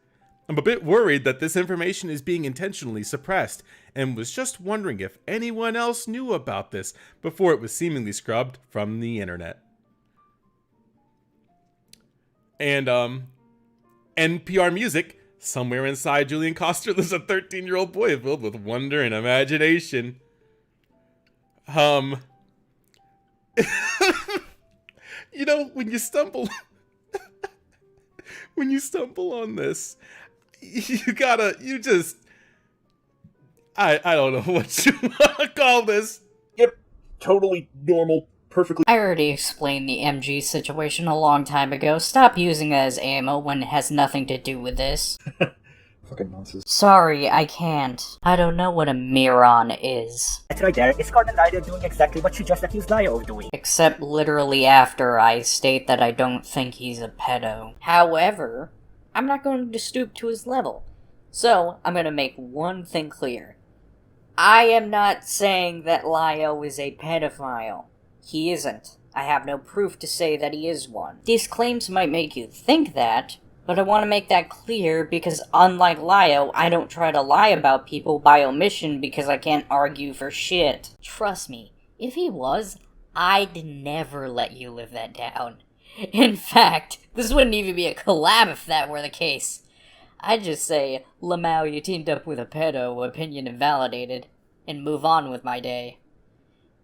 I'm a bit worried that this information is being intentionally suppressed and was just wondering if anyone else knew about this before it was seemingly scrubbed from the internet. And NPR Music, somewhere inside Julian Coster lives a 13-year-old boy filled with wonder and imagination. You know, when you stumble on this, I don't know what you want to call this. Yep, totally normal perfectly. I already explained the MG situation a long time ago. Stop using it as ammo when it has nothing to do with this. Fucking nonsense. Sorry, I can't. I don't know what a Miron is. That's right there. It's Carmen Ryder doing exactly what she just accused Lio of doing. Except literally after I state that I don't think he's a pedo. However, I'm not going to stoop to his level. So, I'm going to make one thing clear. I am not saying that Lio is a pedophile. He isn't. I have no proof to say that he is one. These claims might make you think that, but I want to make that clear because unlike Lio, I don't try to lie about people by omission because I can't argue for shit. Trust me, if he was, I'd never let you live that down. In fact, this wouldn't even be a collab if that were the case. I'd just say, Lamau, you teamed up with a pedo, opinion invalidated, and move on with my day.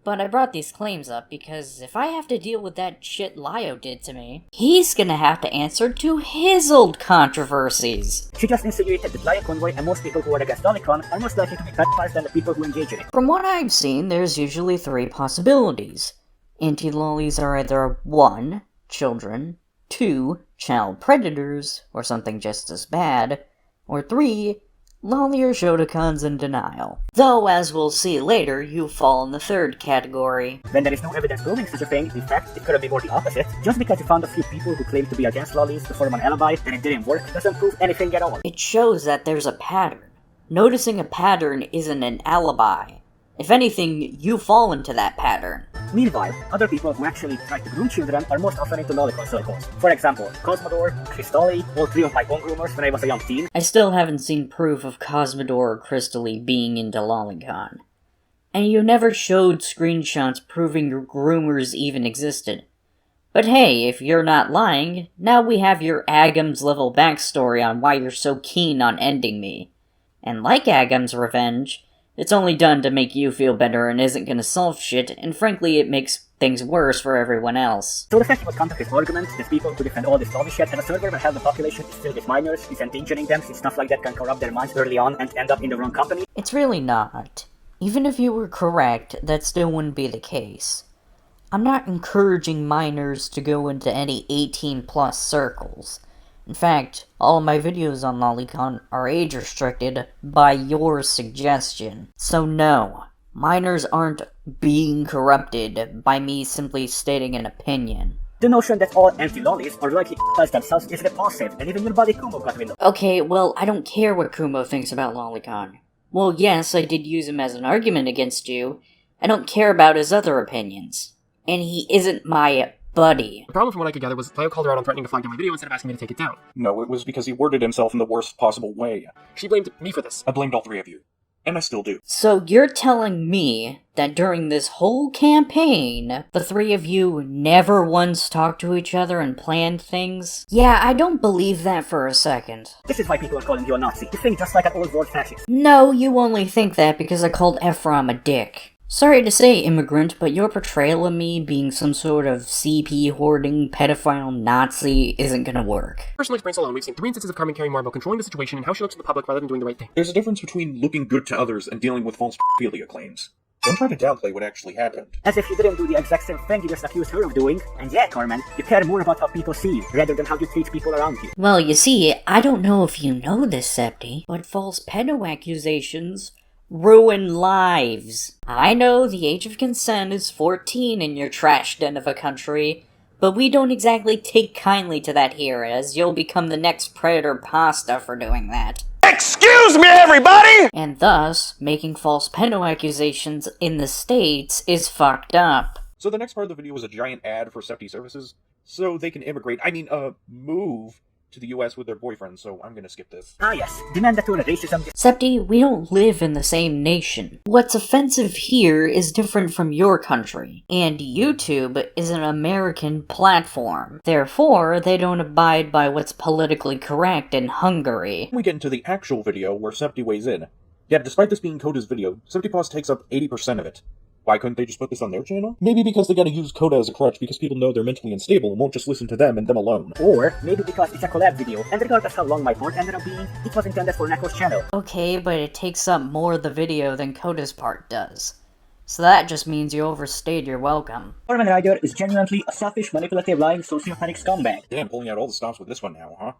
But I brought these claims up because if I have to deal with that shit Lio did to me, he's gonna have to answer to his old controversies. She just insinuated that Lio Convoy and most people who are against Lolicon are most likely to be pedophiles than the people who engage in it. From what I've seen, there's usually 3 possibilities. Anti-lollies are either 1, children, 2, child predators, or something just as bad, or 3, lolly or shotacons in denial. Though, as we'll see later, you fall in the 3rd category. When there is no evidence proving such a thing, in fact, it could be more the opposite. Just because you found a few people who claim to be against lollies to form an alibi and it didn't work doesn't prove anything at all. It shows that there's a pattern. Noticing a pattern isn't an alibi. If anything, you fall into that pattern. Meanwhile, other people who actually try to groom children are most often into lolicon circles. For example, Cosmodor, Crystali, all 3 of my own groomers when I was a young teen. I still haven't seen proof of Cosmodor or Crystali being into lolicon. And you never showed screenshots proving your groomers even existed. But hey, if you're not lying, now we have your Agam's level backstory on why you're so keen on ending me. And like Agam's revenge, it's only done to make you feel better and isn't gonna solve shit, and frankly it makes things worse for everyone else. So the fact was counter his argument that people who defend all this lolly shit and a server that has the population is filled with minors is endangering them since stuff like that can corrupt their minds early on and end up in the wrong company. It's really not. Even if you were correct, that still wouldn't be the case. I'm not encouraging minors to go into any 18+ circles. In fact, all of my videos on Lolicon are age restricted by your suggestion. So no, minors aren't being corrupted by me simply stating an opinion. The notion that all anti-lollies are likely to themselves is repulsive, and even your buddy Kumo got wind of. Okay, well, I don't care what Kumo thinks about Lolicon. Well, yes, I did use him as an argument against you. I don't care about his other opinions. And he isn't my buddy. The problem from what I could gather was Lio called her out on threatening to flag down my video instead of asking me to take it down. No, it was because he worded himself in the worst possible way. She blamed me for this. I blamed all 3 of you. And I still do. So you're telling me that during this whole campaign, the 3 of you never once talked to each other and planned things? Yeah, I don't believe that for a second. This is why people are calling you a Nazi. You think just like an old world fascist. No, you only think that because I called Ephraim a dick. Sorry to say, immigrant, but your portrayal of me being some sort of CP-hoarding, pedophile Nazi isn't gonna work. Personal experience alone, we've seen 3 instances of Carmen caring more about controlling the situation and how she looks to the public rather than doing the right thing. There's a difference between looking good to others and dealing with false pedophilia claims. Don't try to downplay what actually happened. As if you didn't do the exact same thing you just accused her of doing. And yeah, Carmen, you care more about how people see you, rather than how you treat people around you. Well, you see, I don't know if you know this, Septi, but false pedo accusations ruin lives. I know the age of consent is 14 in your trash den of a country, but we don't exactly take kindly to that here, as you'll become the next Predator Pasta for doing that. Excuse me, everybody! And thus, making false pedo accusations in the States is fucked up. So the next part of the video was a giant ad for Septi services, so they can move to the US with their boyfriends, so I'm gonna skip this. Ah yes, the mandatory racism. Septi, we don't live in the same nation. What's offensive here is different from your country, and YouTube is an American platform. Therefore, they don't abide by what's politically correct in Hungary. We get into the actual video where Septi weighs in. Yet, despite this being Coda's video, Septypaws takes up 80% of it. Why couldn't they just put this on their channel? Maybe because they gotta use Coda as a crutch because people know they're mentally unstable and won't just listen to them and them alone. Or maybe because it's a collab video, and regardless how long my part ended up being, it was intended for Neko's channel. Okay, but it takes up more of the video than Coda's part does. So that just means you overstayed your welcome. Norman Ryder is genuinely a selfish, manipulative, lying, sociopathic scumbag. Damn, pulling out all the stops with this one now, huh?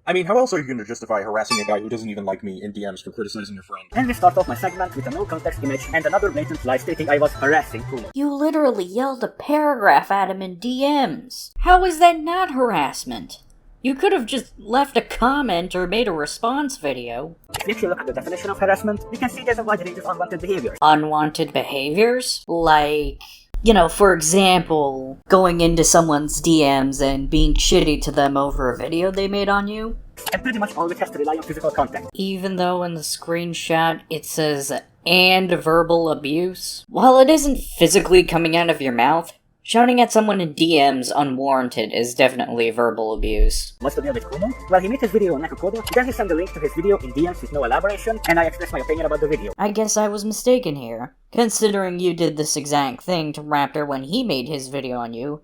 I mean, how else are you going to justify harassing a guy who doesn't even like me in DMs for criticizing your friend? And we start off my segment with a no-context image and another blatant lie stating I was harassing Kumo. You literally yelled a paragraph at him in DMs. How is that not harassment? You could have just left a comment or made a response video. If you look at the definition of harassment, we can see there's a wide range of unwanted behaviors. Unwanted behaviors? Like, for example, going into someone's DMs and being shitty to them over a video they made on you? And pretty much always has to rely on physical contact. Even though in the screenshot it says, and verbal abuse? While it isn't physically coming out of your mouth, shouting at someone in DMs unwarranted is definitely verbal abuse. What's the deal with Kumo? Well, he made his video on Nekokodo, then he sent the link to his video in DMs with no elaboration, and I expressed my opinion about the video. I guess I was mistaken here. Considering you did this exact thing to Raptor when he made his video on you,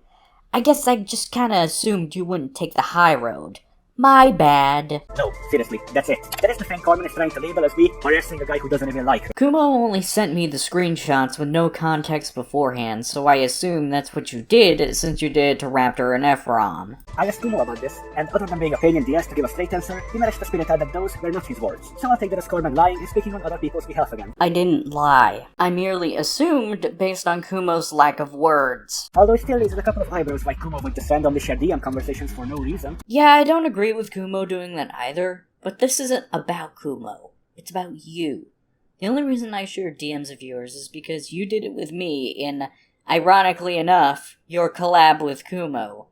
I guess I just kinda assumed you wouldn't take the high road. My bad. No, seriously, that's it. That is the thing Carmen is trying to label as me harassing a guy who doesn't even like her. Kumo only sent me the screenshots with no context beforehand, so I assume that's what you did since you did it to Raptor and Ephraim. I asked Kumo about this, and other than being a pain in the ass to give a straight answer, he managed to spirit out that those were not his words. So I'll take that as Carmen lying and speaking on other people's behalf again. I didn't lie. I merely assumed based on Kumo's lack of words. Although it still raises a couple of eyebrows why Kumo would just randomly share DM conversations for no reason. Yeah, I don't agree with Kumo doing that either, but this isn't about Kumo. It's about you. The only reason I share DMs of yours is because you did it with me in, ironically enough, your collab with Kumo,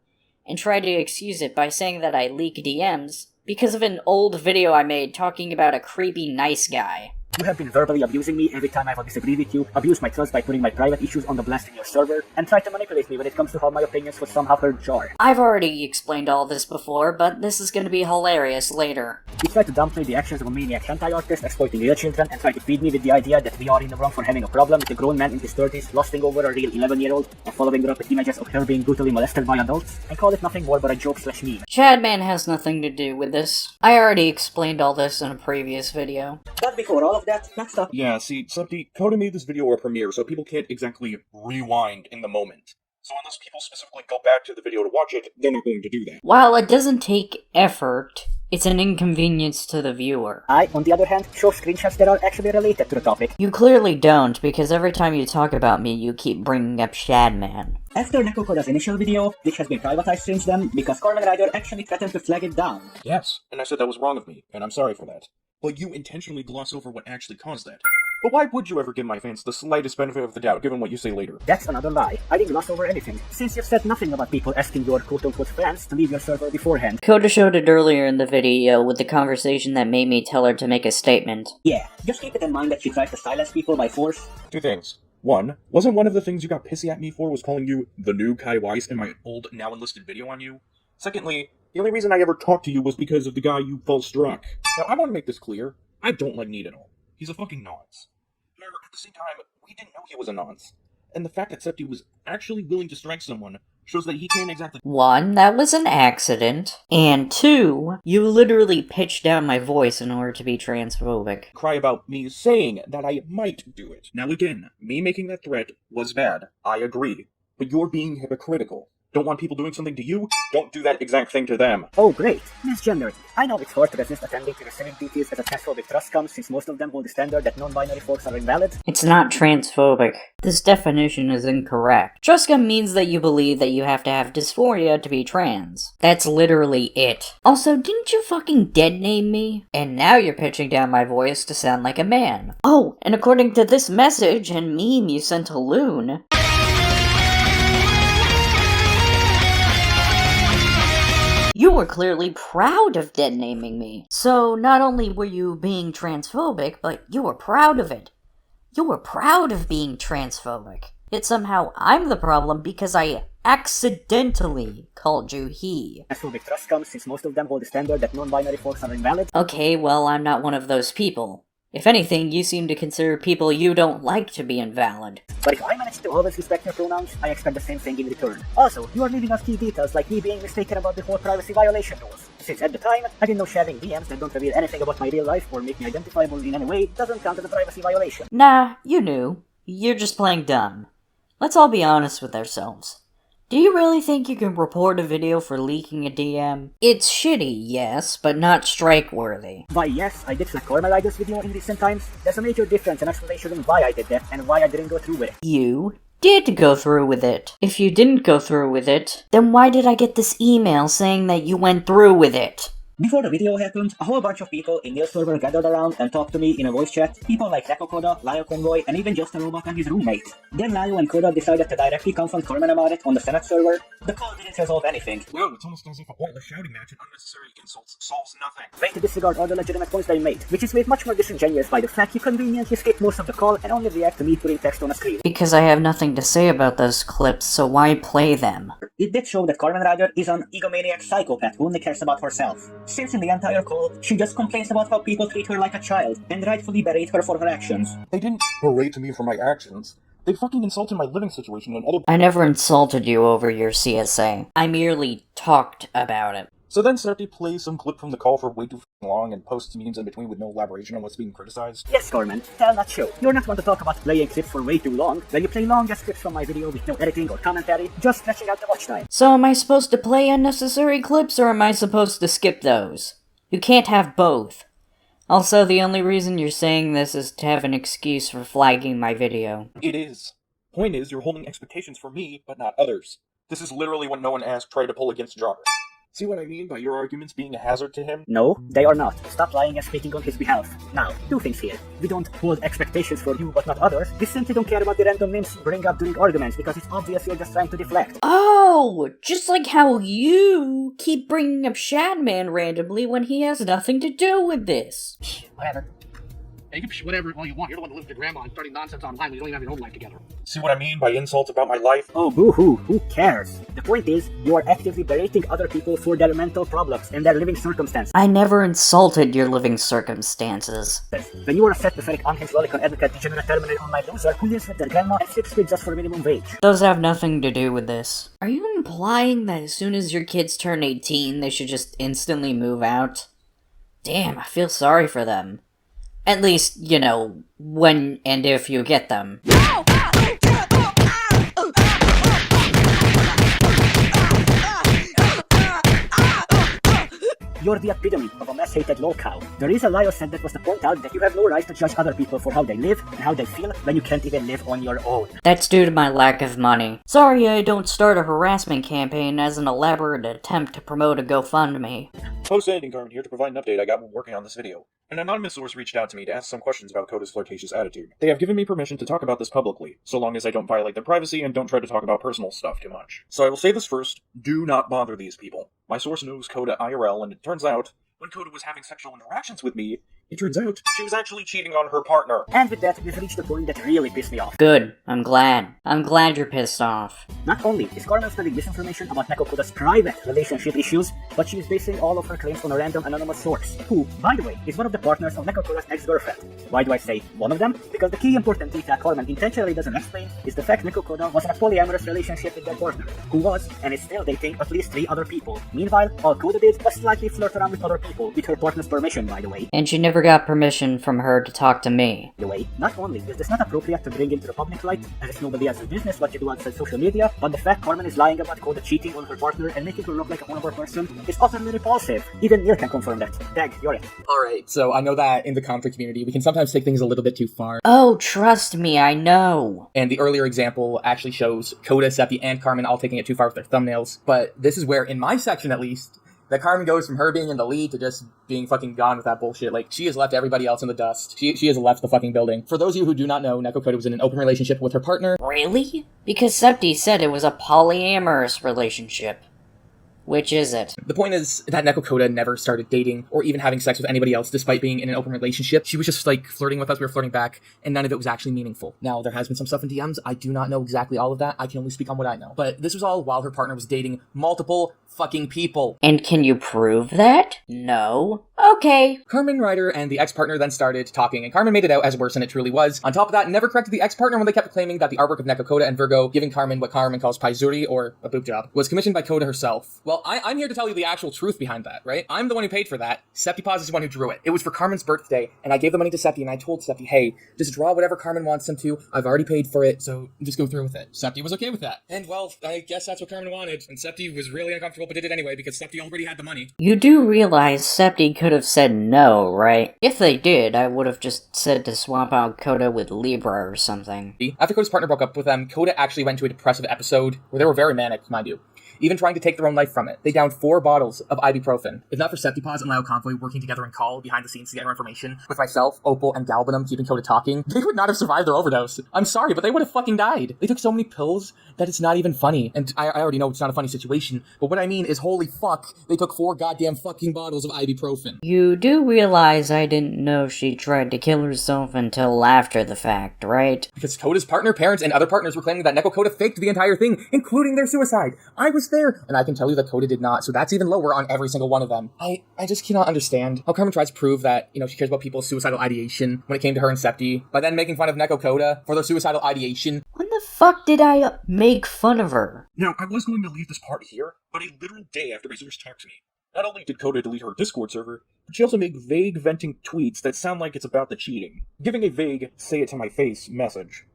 and tried to excuse it by saying that I leak DMs because of an old video I made talking about a creepy nice guy. You have been verbally abusing me every time I will disagree with you, abuse my trust by putting my private issues on the blast in your server, and try to manipulate me when it comes to how my opinions would somehow hurt jar. I've already explained all this before, but this is gonna be hilarious later. You try to downplay the actions of a maniac hentai artist exploiting real children and try to feed me with the idea that we are in the wrong for having a problem with a grown man in his 30s lusting over a real 11-year-old and following her up with images of her being brutally molested by adults, and call it nothing more but a joke/meme. Chadman has nothing to do with this. I already explained all this in a previous video. But before all of that, let's stop. Yeah, see, Septy, Coda made this video a premiere, so people can't exactly rewind in the moment. So unless people specifically go back to the video to watch it, they're not going to do that. While it doesn't take effort, it's an inconvenience to the viewer. I, on the other hand, show screenshots that are actually related to the topic. You clearly don't, because every time you talk about me, you keep bringing up Shadman. After Nekokoda's initial video, which has been privatized since then, because Carmen Ryder actually threatened to flag it down. Yes, and I said that was wrong of me, and I'm sorry for that. But you intentionally gloss over what actually caused that. But why would you ever give my fans the slightest benefit of the doubt, given what you say later? That's another lie. I didn't gloss over anything, since you've said nothing about people asking your quote-unquote fans to leave your server beforehand. Coda showed it earlier in the video with the conversation that made me tell her to make a statement. Yeah, just keep it in mind that she tries to silence people by force. Two things. One, wasn't one of the things you got pissy at me for was calling you the new Kai Weiss in my old, now enlisted video on you? Secondly, the only reason I ever talked to you was because of the guy you false struck. Now, I want to make this clear. I don't like Need at all. He's a fucking nonce. However, at the same time, we didn't know he was a nonce. And the fact that Septy was actually willing to strike someone shows that he can't exactly— 1, that was an accident. And 2, you literally pitched down my voice in order to be transphobic. Cry about me saying that I might do it. Now again, me making that threat was bad. I agree. But you're being hypocritical. Don't want people doing something to you? Don't do that exact thing to them. Oh great, misgendered. I know it's hard to resist attending to the civic duties as a transphobic trust comes, since most of them hold the standard that non-binary folks are invalid. It's not transphobic. This definition is incorrect. Truscum means that you believe that you have to have dysphoria to be trans. That's literally it. Also, didn't you fucking dead name me? And now you're pitching down my voice to sound like a man. Oh, and according to this message and meme you sent to Loon, you were clearly proud of dead-naming me. So not only were you being transphobic, but you were proud of it. You were proud of being transphobic. Yet somehow I'm the problem because I accidentally called you he. Transphobic trust comes since most of them hold the standard that non-binary folks are invalid. Okay, well, I'm not one of those people. If anything, you seem to consider people you don't like to be invalid. But if I manage to always respect your pronouns, I expect the same thing in return. Also, you are leaving out key details like me being mistaken about the whole privacy violation rules. Since at the time, I didn't know sharing DMs that don't reveal anything about my real life or make me identifiable in any way doesn't count as a privacy violation. Nah, you knew. you're just playing dumb. Let's all be honest with ourselves. Do you really think you can report a video for leaking a DM? It's shitty, yes, but not strike-worthy. Why yes, I did flag Cormalider's video in recent times. There's a major difference and explanation in why I did that and why I didn't go through with it. You did go through with it. If you didn't go through with it, then why did I get this email saying that you went through with it? Before the video happened, a whole bunch of people in Neil's server gathered around and talked to me in a voice chat. People like Nekokoda, Lio Convoy, and even Just a Robot and his roommate. Then Lio and Koda decided to directly confront Corman about it on the Senate server. The call didn't resolve anything. Well, it's almost as if a pointless shouting match and unnecessary insults solves nothing. Way to disregard all the legitimate points they made, which is made much more disingenuous by the fact you conveniently skipped most of the call and only react to me putting text on a screen. Because I have nothing to say about those clips, so why play them? It did show that Carmen Ryder is an egomaniac psychopath who only cares about herself. Since in the entire call, she just complains about how people treat her like a child, and rightfully berate her for her actions. They didn't berate me for my actions. They fucking insulted my living situation and other— I never insulted you over your CSA. I merely talked about it. So then Septi plays some clip from the call for way too long and posts memes in between with no elaboration on what's being criticized. Yes, Corman, tell that show. You're not one to talk about playing clips for way too long. When you play longer clips from my video with no editing or commentary, just stretching out the watch time. So am I supposed to play unnecessary clips or am I supposed to skip those? You can't have both. Also, the only reason you're saying this is to have an excuse for flagging my video. It is. Point is, you're holding expectations for me, but not others. This is literally what no one asked tried to pull against Jogger. See what I mean by your arguments being a hazard to him? No, they are not. Stop lying and speaking on his behalf. Now, two things here. We don't hold expectations for you but not others. We simply don't care about the random names you bring up during arguments because it's obvious you're just trying to deflect. Oh, just like how you keep bringing up Shadman randomly when he has nothing to do with this. Whatever. You can whatever all you want. You're the one that lives with your grandma and starting nonsense online when you don't even have your own life together. See what I mean by insults about my life? Oh, boo-hoo, who cares? The point is, you are actively berating other people for their mental problems and their living circumstances. I never insulted your living circumstances. When you are a fat, pathetic, unhinged, lolicon, advocate, degenerate, terminate online loser who lives with their grandma and 6 kids just for minimum wage. Those have nothing to do with this. Are you implying that as soon as your kids turn 18, they should just instantly move out? Damn, I feel sorry for them. At least, you know, when and if you get them. You're the epitome of a mass-hated lolcow. The reason Lio said that was to point out that you have no right to judge other people for how they live and how they feel when you can't even live on your own. That's due to my lack of money. Sorry I don't start a harassment campaign as an elaborate attempt to promote a GoFundMe. Post-editing Carmen here to provide an update I got while working on this video. An anonymous source reached out to me to ask some questions about Coda's flirtatious attitude. They have given me permission to talk about this publicly, so long as I don't violate their privacy and don't try to talk about personal stuff too much. So I will say this first, do not bother these people. My source knows Coda IRL, and it turns out, when Coda was having sexual interactions with me, it turns out she was actually cheating on her partner. And with that, we've reached the point that really pissed me off. Good. I'm glad. I'm glad you're pissed off. Not only is Carmen spreading misinformation about Nekokoda's private relationship issues, but she is basing all of her claims on a random anonymous source, who, by the way, is one of the partners of Nekokoda's ex-girlfriend. Why do I say one of them? Because the key important detail Carmen intentionally doesn't explain is the fact Nekokoda was in a polyamorous relationship with their partner, who was, and is still dating at least 3 other people. Meanwhile, all Coda did was slightly flirt around with other people, with her partner's permission, by the way. And she never got permission from her to talk to me. By the way, not only is this not appropriate to bring into the public light, as it's nobody else's business what you do outside social media, but the fact Carmen is lying about Coda cheating on her partner and making her look like a horrible person is utterly repulsive. Even Neil can confirm that. Dag, you're it. Alright, so I know that in the conflict community, we can sometimes take things a little bit too far. Oh, trust me, I know. And the earlier example actually shows Coda, Septi, and Carmen all taking it too far with their thumbnails. But this is where, in my section at least, that Carmen goes from her being in the lead to just being fucking gone with that bullshit. Like, she has left everybody else in the dust. She has left the fucking building. For those of you who do not know, Nekokoda was in an open relationship with her partner. Really? Because Septi said it was a polyamorous relationship. Which is it? The point is that Nekokoda never started dating or even having sex with anybody else despite being in an open relationship. She was just like flirting with us, we were flirting back, and none of it was actually meaningful. Now, there has been some stuff in DMs. I do not know exactly all of that. I can only speak on what I know. But this was all while her partner was dating multiple fucking people. And can you prove that? No. Okay. Carmen Ryder and the ex-partner then started talking, and Carmen made it out as worse than it truly was. On top of that, never corrected the ex-partner when they kept claiming that the artwork of Neko Koda and Virgo giving Carmen what Carmen calls paizuri, or a boob job, was commissioned by Koda herself. Well, I'm here to tell you the actual truth behind that, right? I'm the one who paid for that. Septypaws is the one who drew it. It was for Carmen's birthday, and I gave the money to Septy, and I told Septy, hey, just draw whatever Carmen wants him to. I've already paid for it, so just go through with it. Septy was okay with that. And, well, I guess that's what Carmen wanted, and Septy was really uncomfortable, but did it anyway, because Septy already had the money. You do realize Septy could have said no, right? If they did, I would have just said to swap out Koda with Libra or something. After Koda's partner broke up with them, Koda actually went into a depressive episode where they were very manic, mind you, even trying to take their own life from it. They downed 4 bottles of ibuprofen. If not for Septypaws and Lao Convoy working together in call behind the scenes to get her information, with myself, Opal, and Galbanum keeping Koda talking, they would not have survived their overdose. I'm sorry, but they would have fucking died. They took so many pills that it's not even funny. And I already know it's not a funny situation, but what I mean is, holy fuck, they took 4 goddamn fucking bottles of ibuprofen. You do realize I didn't know she tried to kill herself until after the fact, right? Because Koda's partner, parents, and other partners were claiming that Neko Koda faked the entire thing, including their suicide. I was there, and I can tell you that Koda did not, so that's even lower on every single one of them. I just cannot understand how Carmen tries to prove that, she cares about people's suicidal ideation when it came to her and Septy, by then making fun of Neko Koda for their suicidal ideation. When the fuck did I make fun of her? Now, I was going to leave this part here, but a literal day after Azur's talked to me, not only did Koda delete her Discord server, but she also made vague venting tweets that sound like it's about the cheating, giving a vague, say-it-to-my-face message.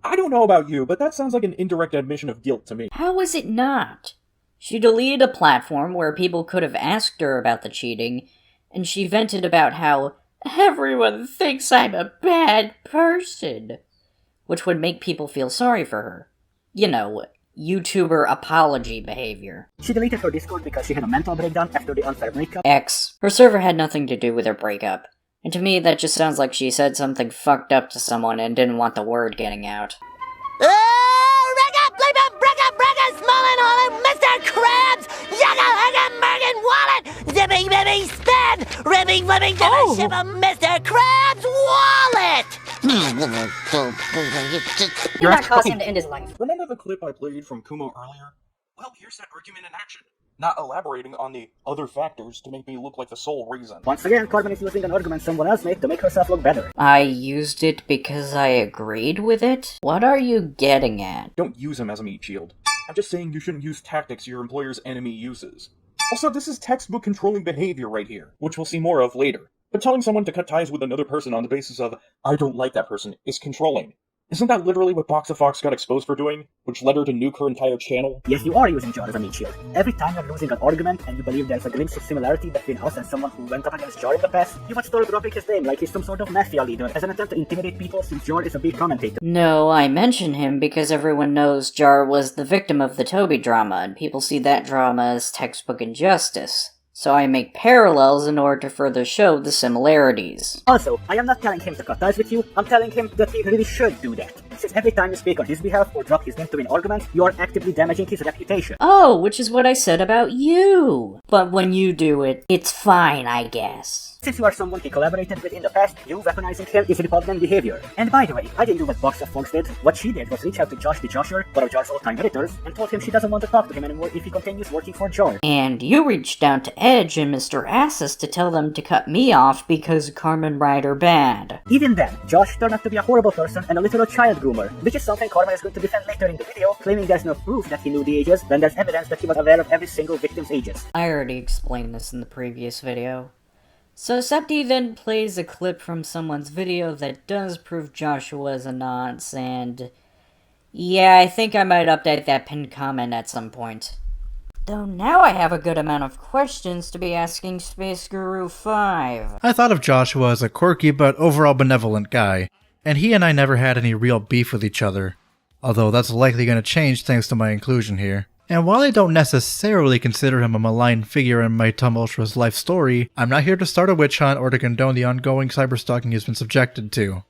I don't know about you, but that sounds like an indirect admission of guilt to me. How is it not? She deleted a platform where people could have asked her about the cheating, and she vented about how everyone thinks I'm a bad person, which would make people feel sorry for her. YouTuber apology behavior. She deleted her Discord because she had a mental breakdown after the unfair breakup. X. Her server had nothing to do with her breakup. And to me, that just sounds like she said something fucked up to someone and didn't want the word getting out. Smolin, Holland, Mr. Krabs, Yugga, Hugga, Mergen, Wallet, Zipping, Bibby, Spin, Ribbing, Flipping, Ship of Mr. Krabs' Wallet! You're not causing him to end his life. Remember the clip I played from Kumo earlier? Well, here's that argument in action. Not elaborating on the other factors to make me look like the sole reason. Once again, Carmen is using an argument someone else made to make herself look better. I used it because I agreed with it? What are you getting at? Don't use him as a meat shield. I'm just saying you shouldn't use tactics your employer's enemy uses. Also, this is textbook controlling behavior right here, which we'll see more of later. But telling someone to cut ties with another person on the basis of, I don't like that person, is controlling. Isn't that literally what Boxa Fox got exposed for doing? Which led her to nuke her entire channel? Yes, you are using Jar as a meat shield. Every time you're losing an argument and you believe there's a glimpse of similarity between us and someone who went up against Jar in the past, you would start dropping his name like he's some sort of mafia leader as an attempt to intimidate people since Jar is a big commentator. No, I mention him because everyone knows Jar was the victim of the Toby drama, and people see that drama as textbook injustice. So I make parallels in order to further show the similarities. Also, I am not telling him to cut ties with you, I'm telling him that he really should do that. Since every time you speak on his behalf or drop his name to an argument, you are actively damaging his reputation. Oh, which is what I said about you. But when you do it, it's fine, I guess. Since you are someone he collaborated with in the past, you weaponizing him is repugnant behavior. And by the way, I didn't do what Boxa Fox did. What she did was reach out to Josh the Josher, one of Jar's all-time editors, and told him she doesn't want to talk to him anymore if he continues working for Jar. And you reached out to Edge and Mr. Assis to tell them to cut me off because Carmen Ryder bad. Even then, Josh turned out to be a horrible person and a literal child groomer, which is something Carmen is going to defend later in the video, claiming there's no proof that he knew the ages, when there's evidence that he was aware of every single victim's ages. I already explained this in the previous video. So Septy then plays a clip from someone's video that does prove Joshua's a nonce, and yeah, I think I might update that pinned comment at some point. Though now I have a good amount of questions to be asking Space Guru 5. I thought of Joshua as a quirky but overall benevolent guy, and he and I never had any real beef with each other, although that's likely going to change thanks to my inclusion here. And while I don't necessarily consider him a malign figure in my tumultuous life story, I'm not here to start a witch hunt or to condone the ongoing cyberstalking he's been subjected to.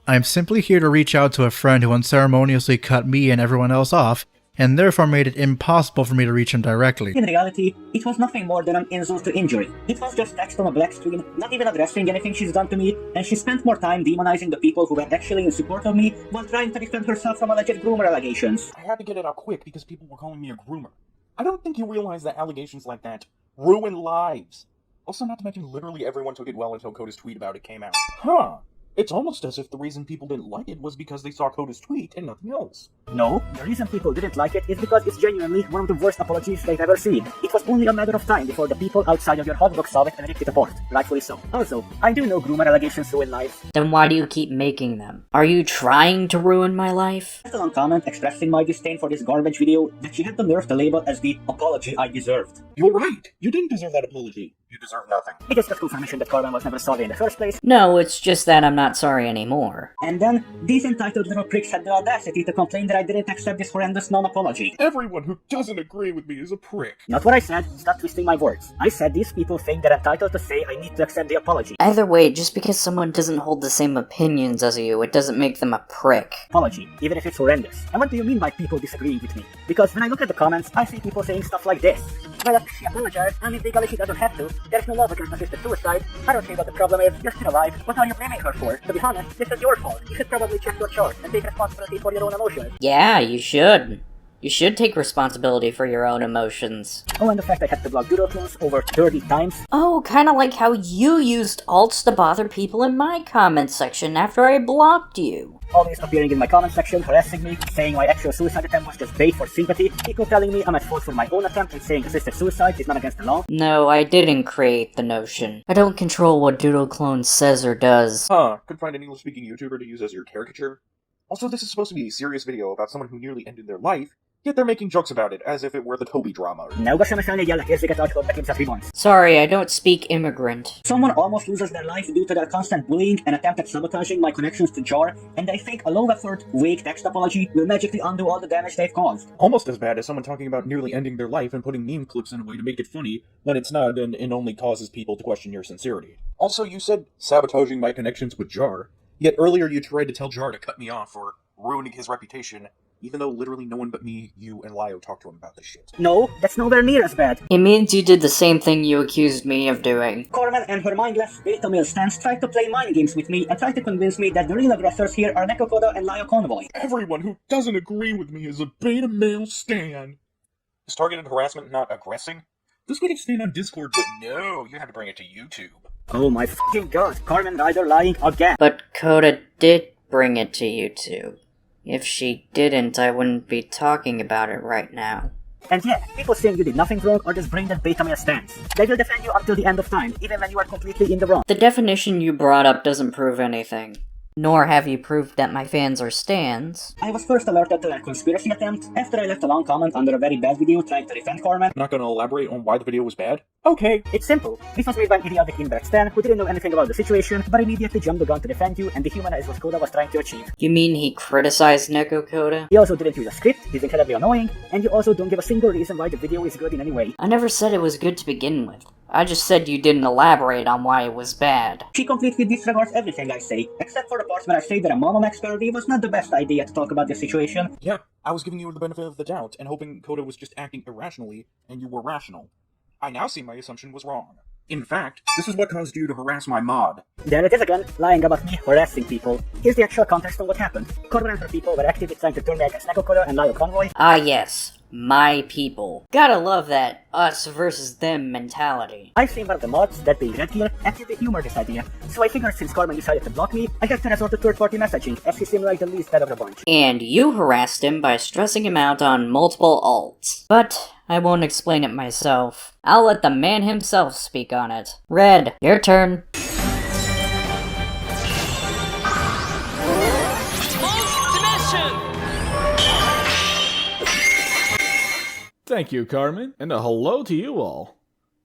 I'm simply here to reach out to a friend who unceremoniously cut me and everyone else off, and therefore made it impossible for me to reach him directly. In reality, it was nothing more than an insult to injury. It was just text on a black screen, not even addressing anything she's done to me, and she spent more time demonizing the people who were actually in support of me while trying to defend herself from alleged groomer allegations. I had to get it out quick because people were calling me a groomer. I don't think you realize that allegations like that ruin lives. Also, not to mention, literally everyone took it well until Coda's tweet about it came out. Huh. It's almost as if the reason people didn't like it was because they saw Coda's tweet and nothing else. No, the reason people didn't like it is because it's genuinely one of the worst apologies they've ever seen. It was only a matter of time before the people outside of your hotbox saw it and ripped it apart. Rightfully so. Also, I do know groomer allegations ruin lives. Then why do you keep making them? Are you trying to ruin my life? Just a long comment expressing my disdain for this garbage video that she had the nerve to label as the apology I deserved. You're right. You didn't deserve that apology. You deserve nothing. It is just confirmation that Carmen was never sorry in the first place. No, it's just that I'm not sorry anymore. And then, these entitled little pricks had the audacity to complain that I didn't accept this horrendous non-apology. Everyone who doesn't agree with me is a prick. Not what I said, stop twisting my words. I said these people think they're entitled to say I need to accept the apology. Either way, just because someone doesn't hold the same opinions as you, it doesn't make them a prick. Apology, even if it's horrendous. And what do you mean by people disagreeing with me? Because when I look at the comments, I see people saying stuff like this. Well, if she apologized, and if legally she doesn't have to, there's no law against assisted suicide. I don't see what the problem is. You're still alive. What are you blaming her for? To be honest, this is your fault. You should probably check your chart and take responsibility for your own emotions. Yeah, you should. You should take responsibility for your own emotions. Oh, and the fact I had to block doodle clones over 30 times. Oh, kinda like how you used alts to bother people in my comment section after I blocked you. Always appearing in my comment section, harassing me, saying my actual suicide attempt was just bait for sympathy, people telling me I'm at fault for my own attempt and saying assisted suicide is not against the law. No, I didn't create the notion. I don't control what Doodle Clone says or does. Huh, could find an English-speaking YouTuber to use as your caricature. Also, this is supposed to be a serious video about someone who nearly ended their life, yet they're making jokes about it as if it were the Toby drama. Sorry, I don't speak immigrant. Someone almost loses their life due to their constant bullying and attempt at sabotaging my connections to JAR, and I think a low-effort, vague text apology will magically undo all the damage they've caused. Almost as bad as someone talking about nearly ending their life and putting meme clips in a way to make it funny, when it's not and it only causes people to question your sincerity. Also, you said sabotaging my connections with JAR, yet earlier you tried to tell JAR to cut me off for ruining his reputation, even though literally no one but me, you, and Lio talked to him about this shit. No, that's nowhere near as bad. It means you did the same thing you accused me of doing. Carmen and her mindless beta male stance tried to play mind games with me and tried to convince me that the real aggressors here are Nekokoda and Lio Convoy. Everyone who doesn't agree with me is a beta male stan. Is targeted harassment not aggressing? This would extend on Discord, but no, you have to bring it to YouTube. Oh my fucking god, Carmen Ryder lying again. But Coda did bring it to YouTube. If she didn't, I wouldn't be talking about it right now. And yeah, people saying you did nothing wrong or just bring that beta male stance. They will defend you until the end of time, even when you are completely in the wrong. The definition you brought up doesn't prove anything. Nor have you proved that my fans are stans. I was first alerted to that conspiracy attempt after I left a long comment under a very bad video trying to defend Carmen. Not gonna elaborate on why the video was bad? Okay, it's simple. This was made by an idiotic inbred stan who didn't know anything about the situation, but immediately jumped the gun to defend you and dehumanize what Coda was trying to achieve. You mean he criticized Neko Coda? He also didn't use a script, he's incredibly annoying, and you also don't give a single reason why the video is good in any way. I never said it was good to begin with. I just said you didn't elaborate on why it was bad. She completely disregards everything I say, except for the parts where I say that a Mama Max parody was not the best idea to talk about this situation. Yeah, I was giving you the benefit of the doubt and hoping Coda was just acting irrationally, and you were rational. I now see my assumption was wrong. In fact, this is what caused you to harass my mod. There it is again, lying about me harassing people. Here's the actual context on what happened. Carmen and her people were actively trying to turn me against Nekokoda and Lio Convoy. Ah yes, my people. Gotta love that us versus them mentality. I've seen one of the mods, that being ReddGier, actively humor this idea, so I figured since Carmen decided to block me, I had to resort to third-party messaging, as he seemed like the least bad of the bunch. And you harassed him by stressing him out on multiple alts. But I won't explain it myself. I'll let the man himself speak on it. Red, your turn. Thank you, Carmen, and a hello to you all.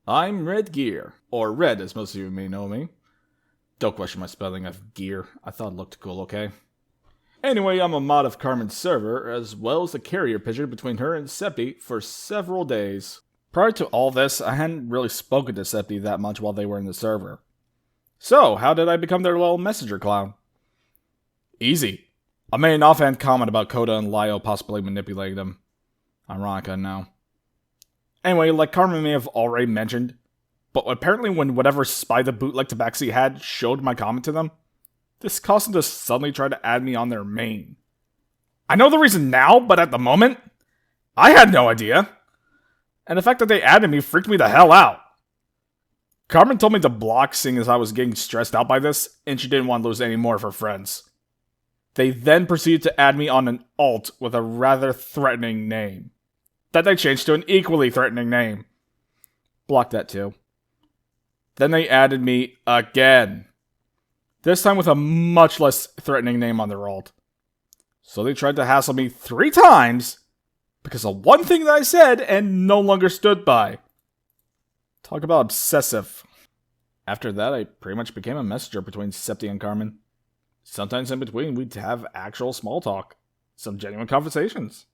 I'm ReddGier, or Red as most of you may know me. Don't question my spelling of gear, I thought it looked cool, okay? Anyway, I'm a mod of Carmen's server, as well as the carrier pigeon between her and Septi for several days. Prior to all this, I hadn't really spoken to Septi that much while they were in the server. So, how did I become their little messenger clown? Easy. I made an offhand comment about Coda and Lio possibly manipulating them. Ironic, I know. Anyway, like Carmen may have already mentioned, but apparently when whatever spy the bootleg tabaxi had showed my comment to them, this caused them to suddenly try to add me on their main. I know the reason now, but at the moment, I had no idea. And the fact that they added me freaked me the hell out. Carmen told me to block seeing as I was getting stressed out by this, and she didn't want to lose any more of her friends. They then proceeded to add me on an alt with a rather threatening name. That they changed to an equally threatening name. Blocked that too. Then they added me again. This time with a much less threatening name on their alt. So they tried to hassle me 3 times because of one thing that I said and no longer stood by. Talk about obsessive. After that, I pretty much became a messenger between Septi and Carmen. Sometimes in between, we'd have actual small talk. Some genuine conversations.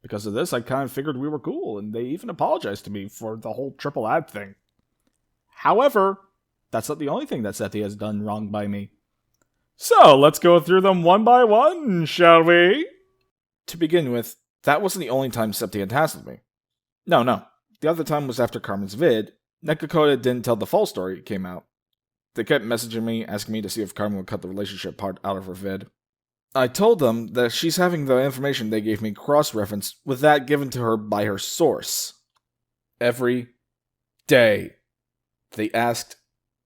Because of this, I kind of figured we were cool, and they even apologized to me for the whole triple ad thing. However, that's not the only thing that Septi has done wrong by me. So, let's go through them one by one, shall we? To begin with, that wasn't the only time Septi had hassled me. No. The other time was after Carmen's vid. Nekakota didn't tell the full story came out. They kept messaging me, asking me to see if Carmen would cut the relationship part out of her vid. I told them that she's having the information they gave me cross-referenced with that given to her by her source. Every day. They asked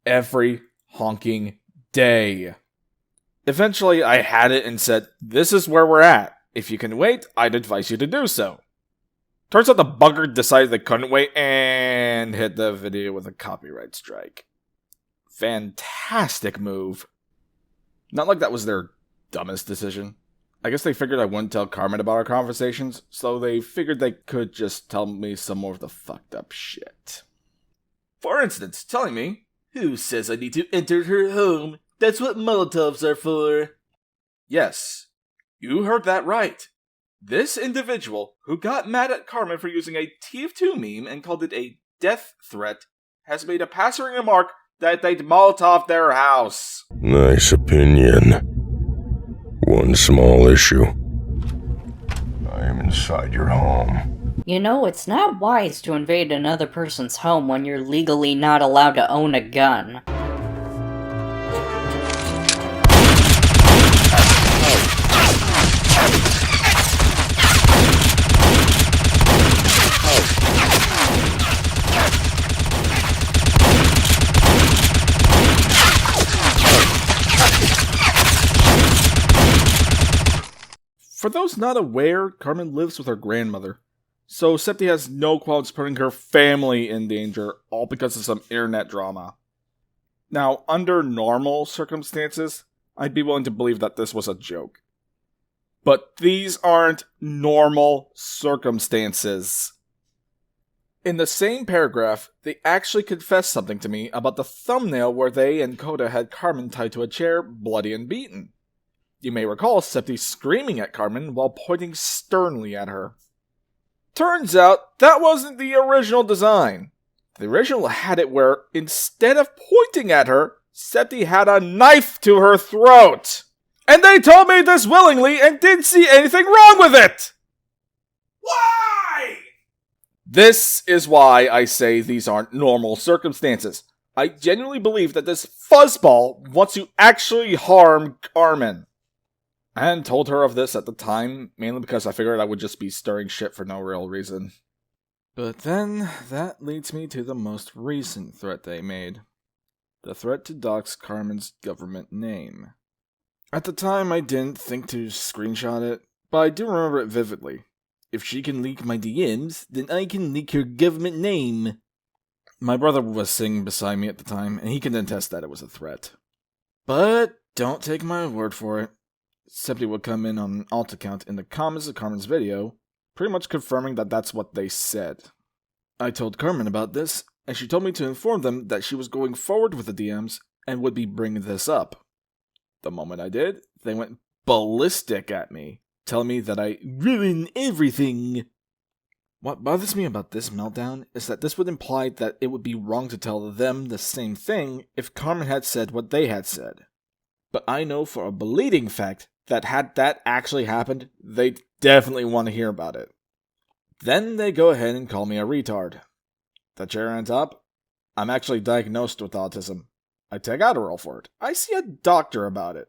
every honking day. Eventually, I had it and said, "This is where we're at. If you can wait, I'd advise you to do so." Turns out the bugger decided they couldn't wait and hit the video with a copyright strike. Fantastic move. Not like that was their dumbest decision. I guess they figured I wouldn't tell Carmen about our conversations, so they figured they could just tell me some more of the fucked up shit. For instance, telling me, "Who says I need to enter her home? That's what Molotovs are for." Yes, you heard that right. This individual, who got mad at Carmen for using a TF2 meme and called it a death threat, has made a passing remark that they'd Molotov their house. Nice opinion. One small issue. I am inside your home. You know, it's not wise to invade another person's home when you're legally not allowed to own a gun. For those not aware, Carmen lives with her grandmother, so Septi has no qualms putting her family in danger, all because of some internet drama. Now, under normal circumstances, I'd be willing to believe that this was a joke. But these aren't normal circumstances. In the same paragraph, they actually confessed something to me about the thumbnail where they and Coda had Carmen tied to a chair, bloody and beaten. You may recall Septi screaming at Carmen while pointing sternly at her. Turns out, that wasn't the original design. The original had it where, instead of pointing at her, Septi had a knife to her throat. And they told me this willingly and didn't see anything wrong with it! Why? This is why I say these aren't normal circumstances. I genuinely believe that this fuzzball wants to actually harm Carmen. I hadn't told her of this at the time, mainly because I figured I would just be stirring shit for no real reason. But then, that leads me to the most recent threat they made. The threat to dox Carmen's government name. At the time, I didn't think to screenshot it, but I do remember it vividly. If she can leak my DMs, then I can leak her government name. My brother was sitting beside me at the time, and he can attest that it was a threat. But don't take my word for it. Septi would come in on an alt account in the comments of Carmen's video, pretty much confirming that that's what they said. I told Carmen about this, and she told me to inform them that she was going forward with the DMs and would be bringing this up. The moment I did, they went ballistic at me, telling me that I ruined everything. What bothers me about this meltdown is that this would imply that it would be wrong to tell them the same thing if Carmen had said what they had said. But I know for a bleeding fact that had that actually happened, they'd definitely want to hear about it. Then they go ahead and call me a retard. The cherry on top? I'm actually diagnosed with autism. I take Adderall for it. I see a doctor about it.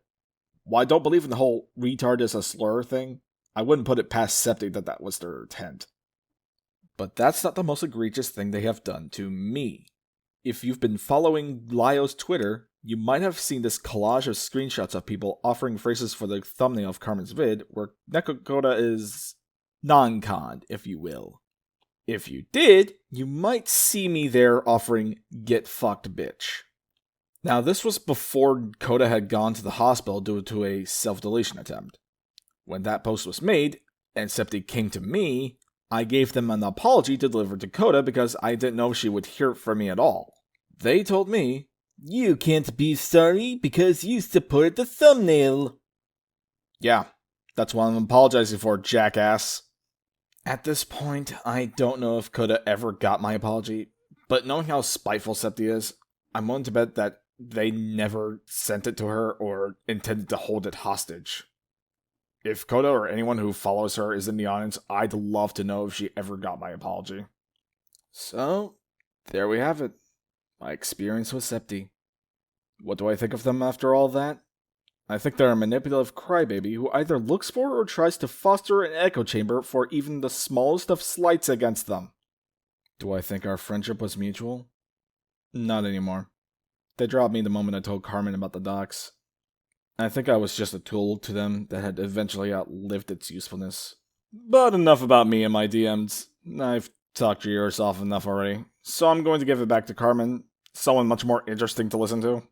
While I don't believe in the whole retard is a slur thing, I wouldn't put it past Septi that was their intent. But that's not the most egregious thing they have done to me. If you've been following Lyo's Twitter, you might have seen this collage of screenshots of people offering phrases for the thumbnail of Carmen's vid, where Nekokoda is non-conned, if you will. If you did, you might see me there offering "get fucked, bitch." Now, this was before Coda had gone to the hospital due to a self-deletion attempt. When that post was made, and Septi came to me, I gave them an apology to deliver to Coda because I didn't know she would hear from me at all. They told me, "You can't be sorry because you supported the thumbnail." Yeah, that's what I'm apologizing for, jackass. At this point, I don't know if Coda ever got my apology, but knowing how spiteful Septi is, I'm willing to bet that they never sent it to her or intended to hold it hostage. If Coda or anyone who follows her is in the audience, I'd love to know if she ever got my apology. So, there we have it. My experience with Septi. What do I think of them after all that? I think they're a manipulative crybaby who either looks for or tries to foster an echo chamber for even the smallest of slights against them. Do I think our friendship was mutual? Not anymore. They dropped me the moment I told Carmen about the docs. I think I was just a tool to them that had eventually outlived its usefulness. But enough about me and my DMs. I've talked your ears off enough already, so I'm going to give it back to Carmen, someone much more interesting to listen to.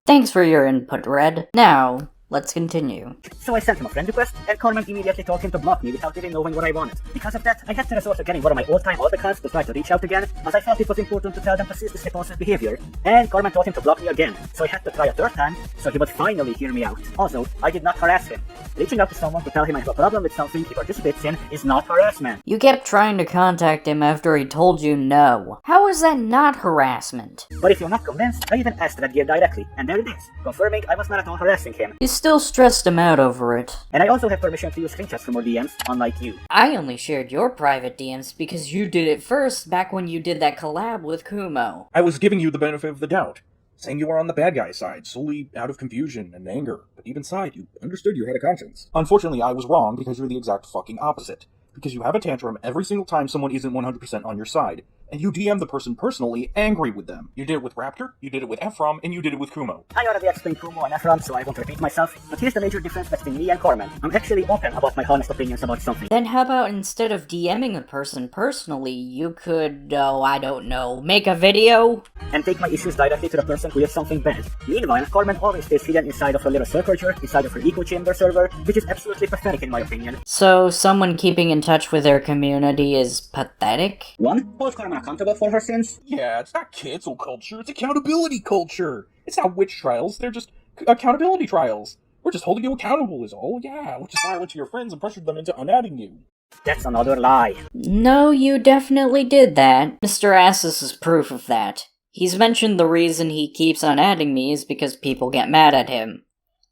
Thanks for your input, Red. Now, let's continue. So I sent him a friend request, and Carmen immediately told him to block me without even knowing what I wanted. Because of that, I had to resort to getting one of my old-time autocats to try to reach out again, as I felt it was important to tell them to cease this repulsive behavior. And Carmen told him to block me again, so I had to try a third time, so he would finally hear me out. Also, I did not harass him. Reaching out to someone to tell him I have a problem with something he participates in is not harassment. You kept trying to contact him after he told you no. How is that not harassment? But if you're not convinced, I even asked ReddGier directly, and there it is, confirming I was not at all harassing him. You still stressed him out over it. And I also have permission to use screenshots from more DMs, unlike you. I only shared your private DMs because you did it first back when you did that collab with Kumo. I was giving you the benefit of the doubt, saying you were on the bad guy's side, solely out of confusion and anger, but deep inside, you understood you had a conscience. Unfortunately, I was wrong because you're the exact fucking opposite. Because you have a tantrum every single time someone isn't 100% on your side, and you DM the person personally angry with them. You did it with Raptor, you did it with Ephraim, and you did it with Kumo. I already explained Kumo and Ephraim, so I won't repeat myself, but here's the major difference between me and Carmen. I'm actually open about my honest opinions about something. Then how about instead of DMing the person personally, you could, I don't know, make a video? And take my issues directly to the person who did something bad. Meanwhile, Carmen always stays hidden inside of her little circuiture, inside of her echo chamber server, which is absolutely pathetic in my opinion. So someone keeping in touch with their community is pathetic? One, hold Carmen accountable for her sins. Yeah, it's not cancel culture, it's accountability culture. It's not witch trials, they're just accountability trials. We're just holding you accountable is all, yeah, which is why I went to your friends and pressured them into unadding you. That's another lie. No, you definitely did that. Mr. Assus is proof of that. He's mentioned the reason he keeps on adding me is because people get mad at him.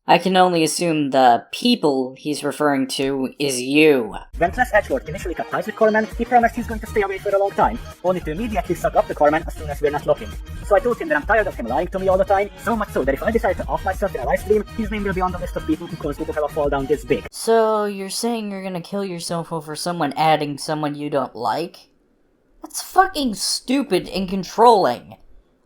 I can only assume the people he's referring to is you. When Class Edgelord initially cut ties with Carmen, he promised he's going to stay away for a long time, only to immediately suck up to Carmen as soon as we're not looking. So I told him that I'm tired of him lying to me all the time, so much so that if I decide to off myself in a live stream, his name will be on the list of people who caused me to have a fall down this big. So you're saying you're gonna kill yourself over someone adding someone you don't like? That's fucking stupid and controlling.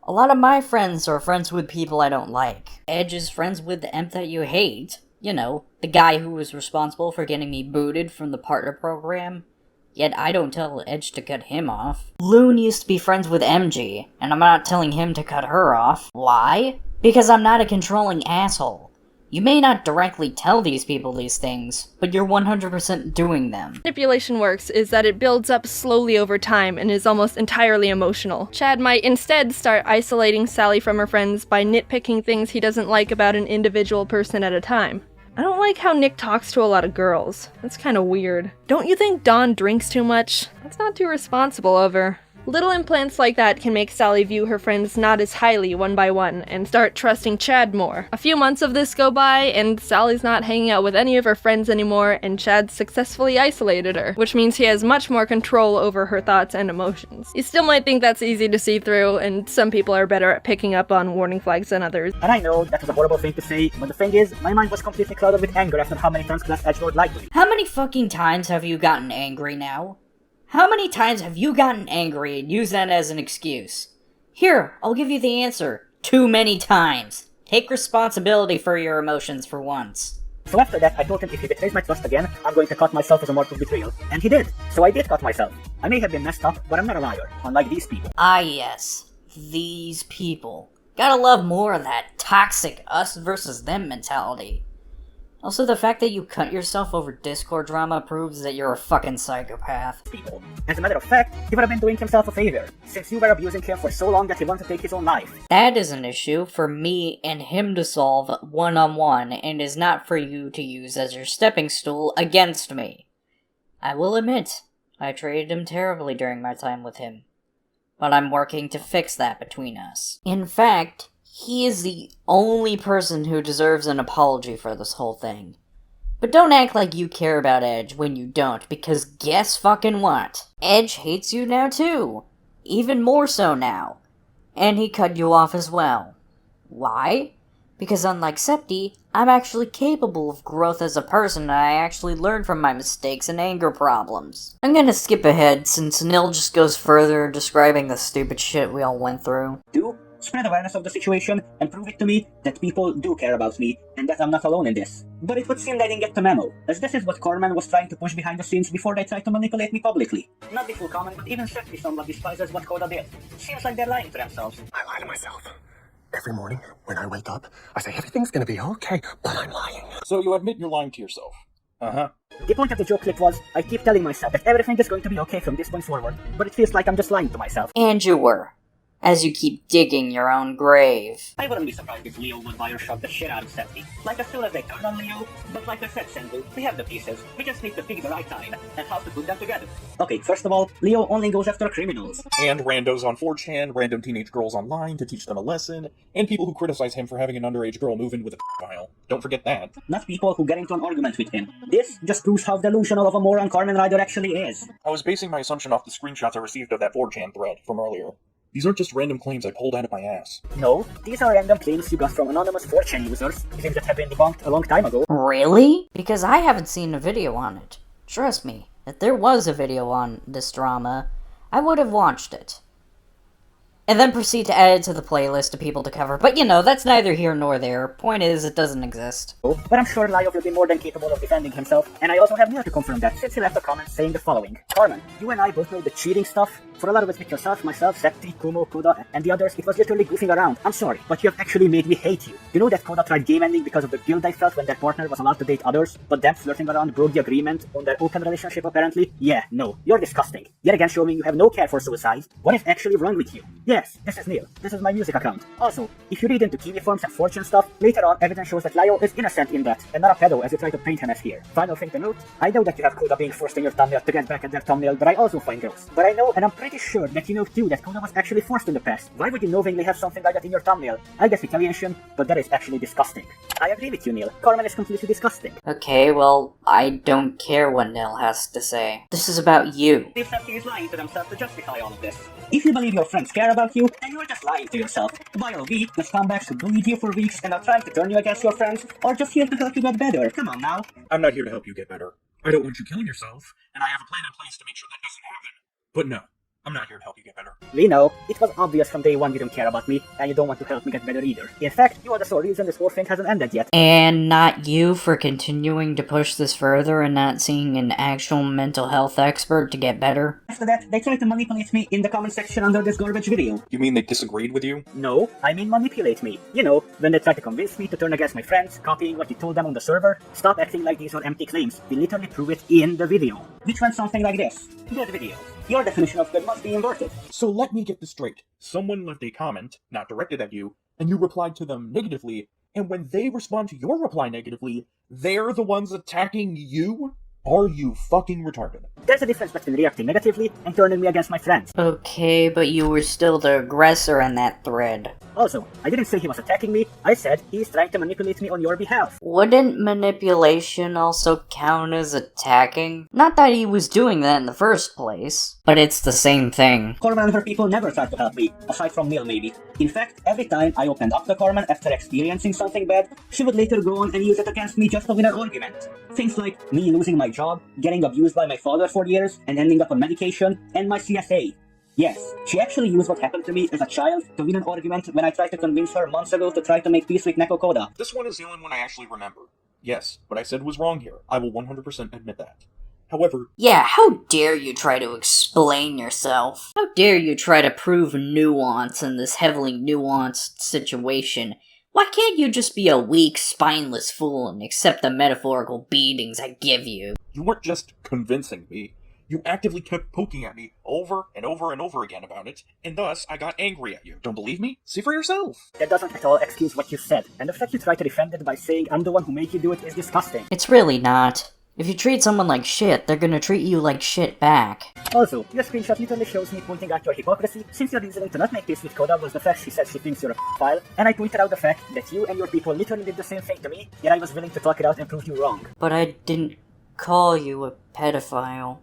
A lot of my friends are friends with people I don't like. Edge is friends with the imp that you hate. You know, the guy who was responsible for getting me booted from the partner program. Yet I don't tell Edge to cut him off. Loon used to be friends with MG, and I'm not telling him to cut her off. Why? Because I'm not a controlling asshole. You may not directly tell these people these things, but you're 100% doing them. Manipulation works is that it builds up slowly over time and is almost entirely emotional. Chad might instead start isolating Sally from her friends by nitpicking things he doesn't like about an individual person at a time. I don't like how Nick talks to a lot of girls. That's kinda weird. Don't you think Dawn drinks too much? That's not too responsible of her. Little implants like that can make Sally view her friends not as highly one by one, and start trusting Chad more. A few months of this go by, and Sally's not hanging out with any of her friends anymore, and Chad successfully isolated her, which means he has much more control over her thoughts and emotions. You still might think that's easy to see through, and some people are better at picking up on warning flags than others. And I know that was a horrible thing to say, but the thing is, my mind was completely clouded with anger after how many times Class Edgelord lied to me. How many fucking times have you gotten angry now? How many times have you gotten angry and used that as an excuse? Here, I'll give you the answer. Too many times. Take responsibility for your emotions for once. So after that, I told him if he betrays my trust again, I'm going to cut myself as a mark of betrayal. And he did. So I did cut myself. I may have been messed up, but I'm not a liar, unlike these people. Ah yes, these people. Gotta love more of that toxic us versus them mentality. Also, the fact that you cut yourself over Discord drama proves that you're a fucking psychopath. People. As a matter of fact, he would have been doing himself a favor, since you were abusing him for so long that he wanted to take his own life. That is an issue for me and him to solve one-on-one, and is not for you to use as your stepping stool against me. I will admit, I treated him terribly during my time with him, but I'm working to fix that between us. In fact, he is the only person who deserves an apology for this whole thing. But don't act like you care about Edge when you don't, because guess fucking what? Edge hates you now too. Even more so now. And he cut you off as well. Why? Because unlike Septi, I'm actually capable of growth as a person and I actually learn from my mistakes and anger problems. I'm gonna skip ahead since Nil just goes further describing the stupid shit we all went through. Spread awareness of the situation and prove it to me that people do care about me and that I'm not alone in this. But it would seem I didn't get the memo, as this is what Corman was trying to push behind the scenes before they tried to manipulate me publicly. Not the full comment, but even Septi somewhat despises what Coda did. Seems like they're lying to themselves. I lie to myself. Every morning, when I wake up, I say everything's gonna be okay, but I'm lying. So you admit you're lying to yourself. Uh-huh. The point of the joke clip was, I keep telling myself that everything is going to be okay from this point forward, but it feels like I'm just lying to myself. And you were. As you keep digging your own grave. I wouldn't be surprised if Leo would Bioshock the shit out of Septi. Like as soon as they turn on Leo, but like I said, Sendu, we have the pieces. We just need to pick the right time and how to put them together. Okay, first of all, Leo only goes after criminals. And randos on 4chan, random teenage girls online to teach them a lesson, and people who criticize him for having an underage girl move in with a file. Don't forget that. Not people who get into an argument with him. This just proves how delusional of a moron Carmen Ryder actually is. I was basing my assumption off the screenshots I received of that 4chan thread from earlier. These aren't just random claims I pulled out of my ass. No, these are random claims you got from anonymous 4chan users, claims that have been debunked a long time ago. Really? Because I haven't seen a video on it. Trust me, if there was a video on this drama, I would have watched it. And then proceed to add it to the playlist of people to cover. But you know, that's neither here nor there. Point is, it doesn't exist. But I'm sure Lio will be more than capable of defending himself, and I also have Neil to confirm that, since he left a comment saying the following. Carmen, you and I both know the cheating stuff. For a lot of it with yourself, myself, Septi, Kumo, Koda, and the others, it was literally goofing around. I'm sorry, but you have actually made me hate you. You know that Koda tried game ending because of the guilt I felt when their partner was allowed to date others, but them flirting around broke the agreement on their open relationship apparently? Yeah, no, you're disgusting. Yet again showing you have no care for suicide. What is actually wrong with you? Yes, this is Neil. This is my music account. Also, if you read into kiwi forms and fortune stuff, later on evidence shows that Lio is innocent in that, and not a pedo as you try to paint him as here. Final thing to note, I know that you have Koda being forced in your thumbnail to get back at their thumbnail, but I also find gross. But I know, and I'm pretty sure that you know too that Koda was actually forced in the past. Why would you knowingly have something like that in your thumbnail? I guess retaliation, but that is actually disgusting. I agree with you, Neil. Carmen is completely disgusting. Okay, well, I don't care what Nil has to say. This is about you. If something is lying to themselves to justify all of this. If you believe your friends care about you, then you are just lying to yourself. By a week, the scumbags who bullied you for weeks and are trying to turn you against your friends, are just here to help you get better. Come on now. I'm not here to help you get better. I don't want you killing yourself, and I have a plan in place to make sure that doesn't happen. But no, I'm not here to help you get better. We know. It was obvious from day one you don't care about me, and you don't want to help me get better either. In fact, you are the sole reason this whole thing hasn't ended yet. And not you for continuing to push this further and not seeing an actual mental health expert to get better? After that, they tried to manipulate me in the comment section under this garbage video. You mean they disagreed with you? No, I mean manipulate me. You know, when they tried to convince me to turn against my friends, copying what you told them on the server. Stop acting like these are empty claims. We literally prove it in the video. Which went something like this. Good video. Your definition of good must be inverted. So let me get this straight. Someone left a comment, not directed at you, and you replied to them negatively, and when they respond to your reply negatively, they're the ones attacking you? Are you fucking retarded? There's a difference between reacting negatively and turning me against my friends. Okay, but you were still the aggressor in that thread. Also, I didn't say he was attacking me, I said he's trying to manipulate me on your behalf. Wouldn't manipulation also count as attacking? Not that he was doing that in the first place, but it's the same thing. Carmen and her people never tried to help me, aside from Neil maybe. In fact, every time I opened up to Carmen after experiencing something bad, she would later go on and use it against me just to win an argument. Things like me losing my job, getting abused by my father for years, and ending up on medication, and my CSA. Yes, she actually used what happened to me as a child to win an argument when I tried to convince her months ago to try to make peace with Neko Koda. This one is the only one I actually remember. Yes, what I said was wrong here. I will 100% admit that. However... Yeah, how dare you try to explain yourself? How dare you try to prove nuance in this heavily nuanced situation? Why can't you just be a weak, spineless fool and accept the metaphorical beatings I give you? You weren't just convincing me. You actively kept poking at me over and over and over again about it, and thus I got angry at you. Don't believe me? See for yourself. That doesn't at all excuse what you said, and the fact you try to defend it by saying I'm the one who made you do it is disgusting. It's really not. If you treat someone like shit, they're gonna treat you like shit back. Also, your screenshot literally shows me pointing out your hypocrisy, since your reasoning to not make peace with Koda was the fact she said she thinks you're a file, and I pointed out the fact that you and your people literally did the same thing to me, yet I was willing to talk it out and prove you wrong. But I didn't call you a pedophile.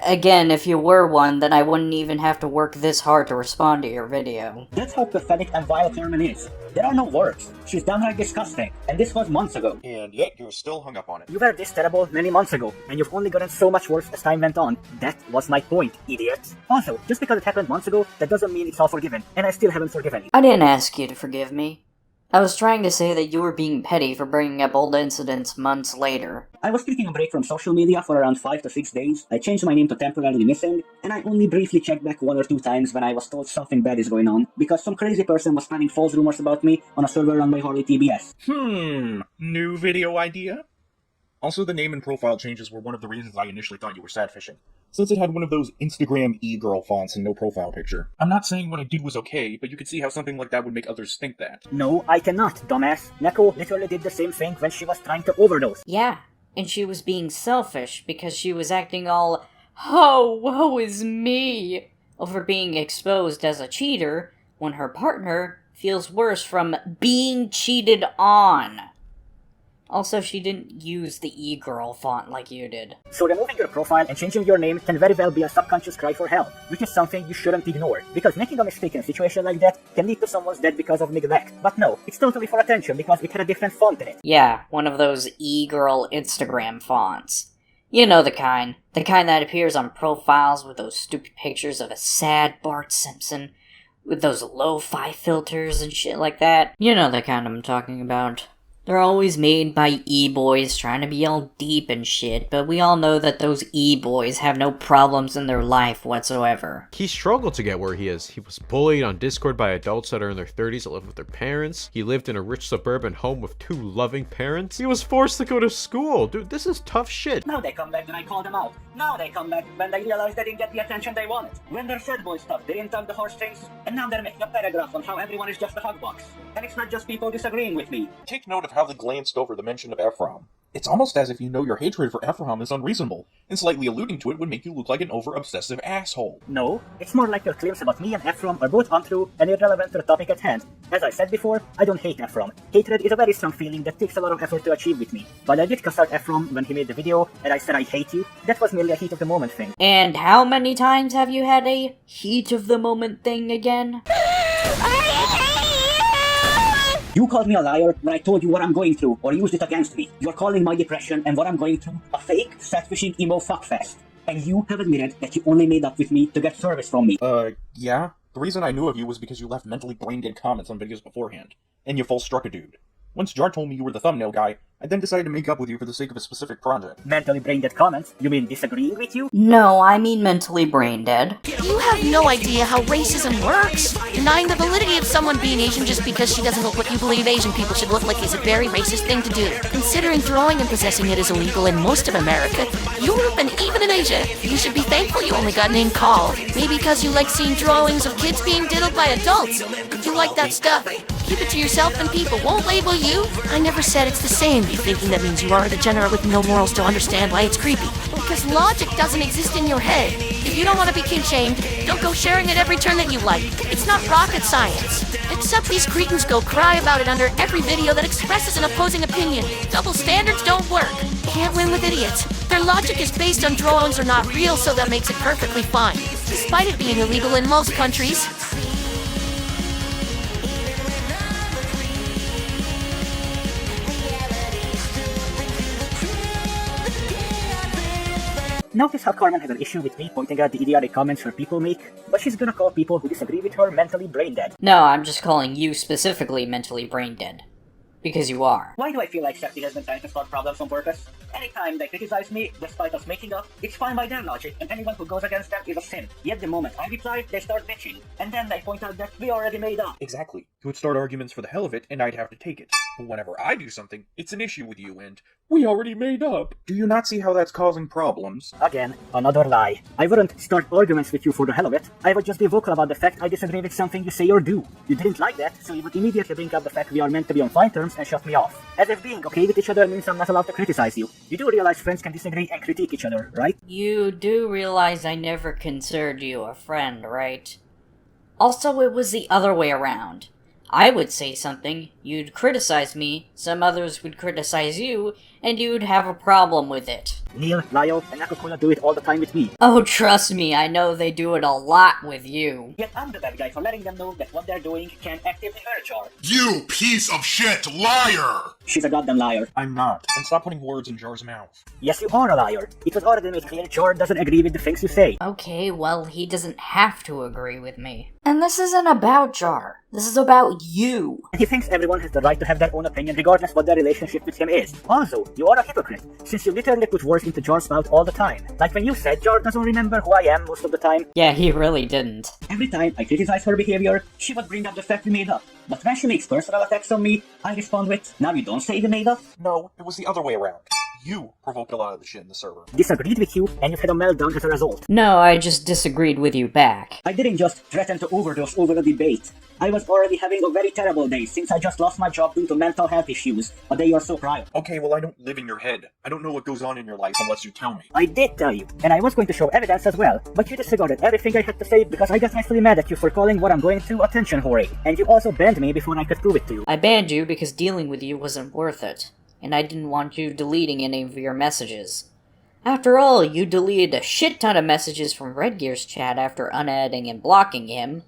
Again, if you were one, then I wouldn't even have to work this hard to respond to your video. That's how pathetic and vile Carmen is. There are no words. She's downright disgusting, and this was months ago. And yet you're still hung up on it. You were this terrible many months ago, and you've only gotten so much worse as time went on. That was my point, idiot. Also, just because it happened months ago, that doesn't mean it's all forgiven, and I still haven't forgiven you. I didn't ask you to forgive me. I was trying to say that you were being petty for bringing up old incidents months later. I was taking a break from social media for around 5 to 6 days. I changed my name to Temporarily Missing, and I only briefly checked back 1 or 2 times when I was told something bad is going on, because some crazy person was spreading false rumors about me on a server run by Harley TBS. New video idea? Also, the name and profile changes were one of the reasons I initially thought you were sad-fishing, since it had one of those Instagram e-girl fonts and no profile picture. I'm not saying what I did was okay, but you could see how something like that would make others think that. No, I cannot, dumbass. Neko literally did the same thing when she was trying to overdose. Yeah, and she was being selfish because she was acting all, oh, woe is me, over being exposed as a cheater when her partner feels worse from being cheated on. Also, she didn't use the e-girl font like you did. So removing your profile and changing your name can very well be a subconscious cry for help, which is something you shouldn't ignore, because making a mistake in a situation like that can lead to someone's death because of neglect. But no, it's totally for attention because it had a different font in it. Yeah, one of those e-girl Instagram fonts. You know the kind. The kind that appears on profiles with those stupid pictures of a sad Bart Simpson, with those lo-fi filters and shit like that. You know the kind I'm talking about. They're always made by e-boys trying to be all deep and shit, but we all know that those e-boys have no problems in their life whatsoever. He struggled to get where he is. He was bullied on Discord by adults that are in their 30s that live with their parents. He lived in a rich suburban home with 2 loving parents. He was forced to go to school. Dude, this is tough shit. Now they come back when I call them out. Now they come back when they realize they didn't get the attention they wanted. When their sad boy stuff, they didn't tug the heartstrings, and now they're making a paragraph on how everyone is just a hugbox. And it's not just people disagreeing with me. Take note of how they glanced over the mention of Ephraim. It's almost as if you know your hatred for Ephraim is unreasonable, and slightly alluding to it would make you look like an over-obsessive asshole. No, it's more like your claims about me and Ephraim are both untrue and irrelevant to the topic at hand. As I said before, I don't hate Ephraim. Hatred is a very strong feeling that takes a lot of effort to achieve with me. But I did cuss out Ephraim when he made the video, and I said I hate you. That was merely a heat of the moment thing. And how many times have you had a heat of the moment thing again? You called me a liar when I told you what I'm going through, or used it against me. You're calling my depression and what I'm going through a fake, sad-fishing emo fuckfest. And you have admitted that you only made up with me to get service from me. Yeah? The reason I knew of you was because you left mentally brain-dead comments on videos beforehand, and you full-struck a dude. Once Jar told me you were the thumbnail guy, I then decided to make up with you for the sake of a specific project. Mentally brain-dead comments? You mean disagreeing with you? No, I mean mentally brain-dead. You have no idea how racism works. Denying the validity of someone being Asian just because she doesn't look what you believe Asian people should look like is a very racist thing to do. Considering throwing and possessing it is illegal in most of America, Europe, and even in Asia, you should be thankful you only got name called. Maybe because you like seeing drawings of kids being diddled by adults. If you like that stuff, keep it to yourself and people won't label you. I never said it's the same. You thinking that means you are a degenerate with no morals to understand why it's creepy. Because logic doesn't exist in your head. If you don't want to be kink-shamed, don't go sharing at every turn that you like. It's not rocket science. Except these cretins go cry about it under every video that expresses an opposing opinion. Double standards don't work. Can't win with idiots. Their logic is based on drawings are not real, so that makes it perfectly fine. Despite it being illegal in most countries. Notice how Carmen has an issue with me pointing out the idiotic comments her people make, but she's gonna call people who disagree with her mentally brain dead. No, I'm just calling you specifically mentally brain dead. Because you are. Why do I feel like Septi has been trying to start problems on purpose? Anytime they criticize me, despite us making up, it's fine by their logic, and anyone who goes against them is a sin. Yet the moment I reply, they start bitching, and then they point out that we already made up. Exactly. You would start arguments for the hell of it, and I'd have to take it. But whenever I do something, it's an issue with you, and we already made up. Do you not see how that's causing problems? Again, another lie. I wouldn't start arguments with you for the hell of it. I would just be vocal about the fact I disagree with something you say or do. You didn't like that, so you would immediately bring up the fact we are meant to be on fine terms and shut me off. As if being okay with each other means I'm not allowed to criticize you. You do realize friends can disagree and critique each other, right? You do realize I never considered you a friend, right? Also, it was the other way around. I would say something, you'd criticize me, some others would criticize you, and you'd have a problem with it. Neil, Lyle, and Nakakula do it all the time with me. Oh, trust me, I know they do it a lot with you. Yet I'm the bad guy for letting them know that what they're doing can actively hurt Jar. You piece of shit liar! She's a goddamn liar. I'm not. And stop putting words in Jar's mouth. Yes, you are a liar. It was already made clear Jar doesn't agree with the things you say. Okay, well, he doesn't have to agree with me. And this isn't about Jar. This is about you. And he thinks everyone has the right to have their own opinion regardless what their relationship with him is. Also, you are a hypocrite, since you literally put words into Jar's mouth all the time. Like when you said Jar doesn't remember who I am most of the time. Yeah, he really didn't. Every time I criticize her behavior, she would bring up the fact we made up. But when she makes personal attacks on me, I respond with, now you don't say we made up? No, it was the other way around. You provoked a lot of the shit in the server. Disagreed with you, and you've had a meltdown as a result. No, I just disagreed with you back. I didn't just threaten to overdose over a debate. I was already having a very terrible day since I just lost my job due to mental health issues, a day or so prior. Okay, well I don't live in your head. I don't know what goes on in your life unless you tell me. I did tell you, and I was going to show evidence as well, but you disregarded everything I had to say because I got rightfully mad at you for calling what I'm going through attention whoring, and you also banned me before I could prove it to you. I banned you because dealing with you wasn't worth it, and I didn't want you deleting any of your messages. After all, you deleted a shit ton of messages from ReddGier's chat after unediting and blocking him.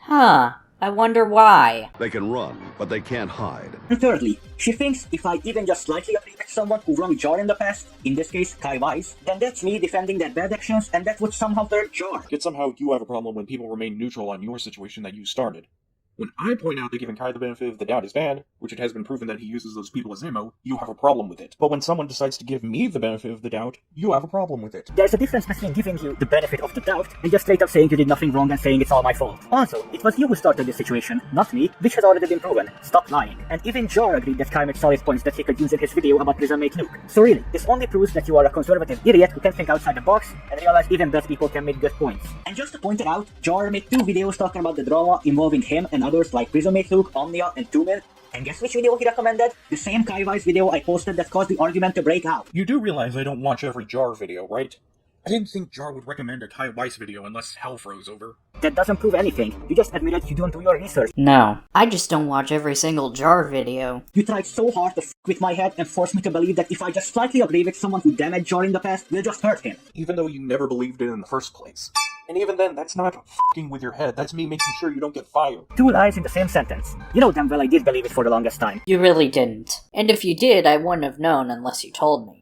Huh. I wonder why. They can run, but they can't hide. And thirdly, she thinks if I even just slightly agree with someone who wronged Jar in the past, in this case Kai Wise, then that's me defending their bad actions and that would somehow hurt Jar. Yet somehow you have a problem when people remain neutral on your situation that you started. When I point out that giving Kai the benefit of the doubt is bad, which it has been proven that he uses those people as ammo, you have a problem with it. But when someone decides to give me the benefit of the doubt, you have a problem with it. There's a difference between giving you the benefit of the doubt and just straight up saying you did nothing wrong and saying it's all my fault. Also, it was you who started this situation, not me, which has already been proven. Stop lying. And even Jar agreed that Kai made solid points that he could use in his video about prison mate Luke. So really, this only proves that you are a conservative idiot who can think outside the box and realize even bad people can make good points. And just to point it out, Jar made 2 videos talking about the drama involving him and others like prison mate Luke, Omnia, and Tumil. And guess which video he recommended? The same Kai Wise video I posted that caused the argument to break out. You do realize I don't watch every Jar video, right? I didn't think Jar would recommend a Kai Weiss video unless hell froze over. That doesn't prove anything. You just admitted you don't do your research. No, I just don't watch every single Jar video. You tried so hard to f*** with my head and force me to believe that if I just slightly agree with someone who damaged Jar in the past, we'll just hurt him. Even though you never believed it in the first place. And even then, that's not f***ing with your head. That's me making sure you don't get fired. 2 lies in the same sentence. You know damn well I did believe it for the longest time. You really didn't. And if you did, I wouldn't have known unless you told me.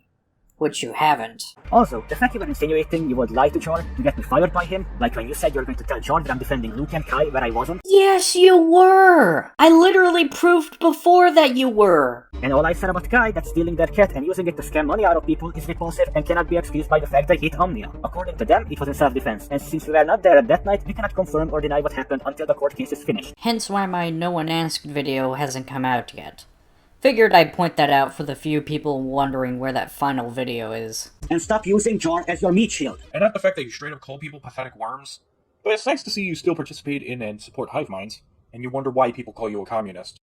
Which you haven't. Also, the fact you were insinuating you would lie to Jar to get me fired by him, like when you said you were going to tell Jar that I'm defending Luke and Kai where I wasn't. Yes, you were! I literally proved before that you were! And all I said about Kai that's stealing their cat and using it to scam money out of people is repulsive and cannot be excused by the fact they hate Omnia. According to them, it was in self-defense, and since we were not there at that night, we cannot confirm or deny what happened until the court case is finished. Hence why my No One Asked video hasn't come out yet. Figured I'd point that out for the few people wondering where that final video is. And stop using Jar as your meat shield. And not the fact that you straight up call people pathetic worms. But it's nice to see you still participate in and support hive minds, and you wonder why people call you a communist.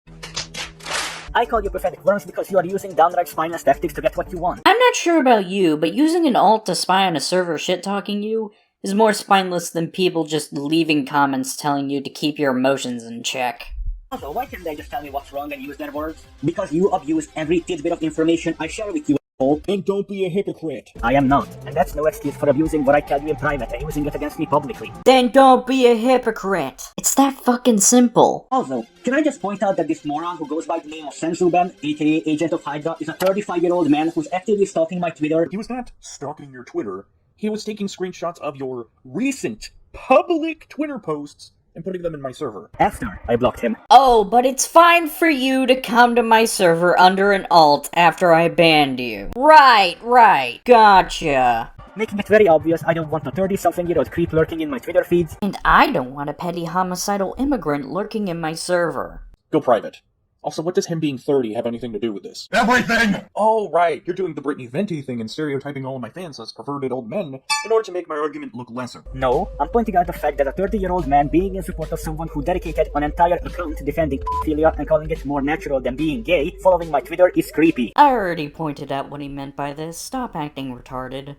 I call you pathetic worms because you are using downright spineless tactics to get what you want. I'm not sure about you, but using an alt to spy on a server shit-talking you is more spineless than people just leaving comments telling you to keep your emotions in check. Also, why can't they just tell me what's wrong and use their words? Because you abuse every tidbit of information I share with you, asshole. And don't be a hypocrite. I am not, and that's no excuse for abusing what I tell you in private and using it against me publicly. Then don't be a hypocrite. It's that fucking simple. Also, can I just point out that this moron who goes by the name of Sensuben, aka Agent of Hydra, is a 35-year-old man who's actively stalking my Twitter? He was not stalking your Twitter. He was taking screenshots of your recent public Twitter posts and putting them in my server. After I blocked him. Oh, but it's fine for you to come to my server under an alt after I banned you. Right. Gotcha. Making it very obvious I don't want a 30-something-year-old creep lurking in my Twitter feeds. And I don't want a petty homicidal immigrant lurking in my server. Go private. Also, what does him being 30 have anything to do with this? Everything! Oh, right. You're doing the Britney Venti thing and stereotyping all of my fans as perverted old men in order to make my argument look lesser. No, I'm pointing out the fact that a 30-year-old man being in support of someone who dedicated an entire account defending pedophilia and calling it more natural than being gay following my Twitter is creepy. I already pointed out what he meant by this. Stop acting retarded.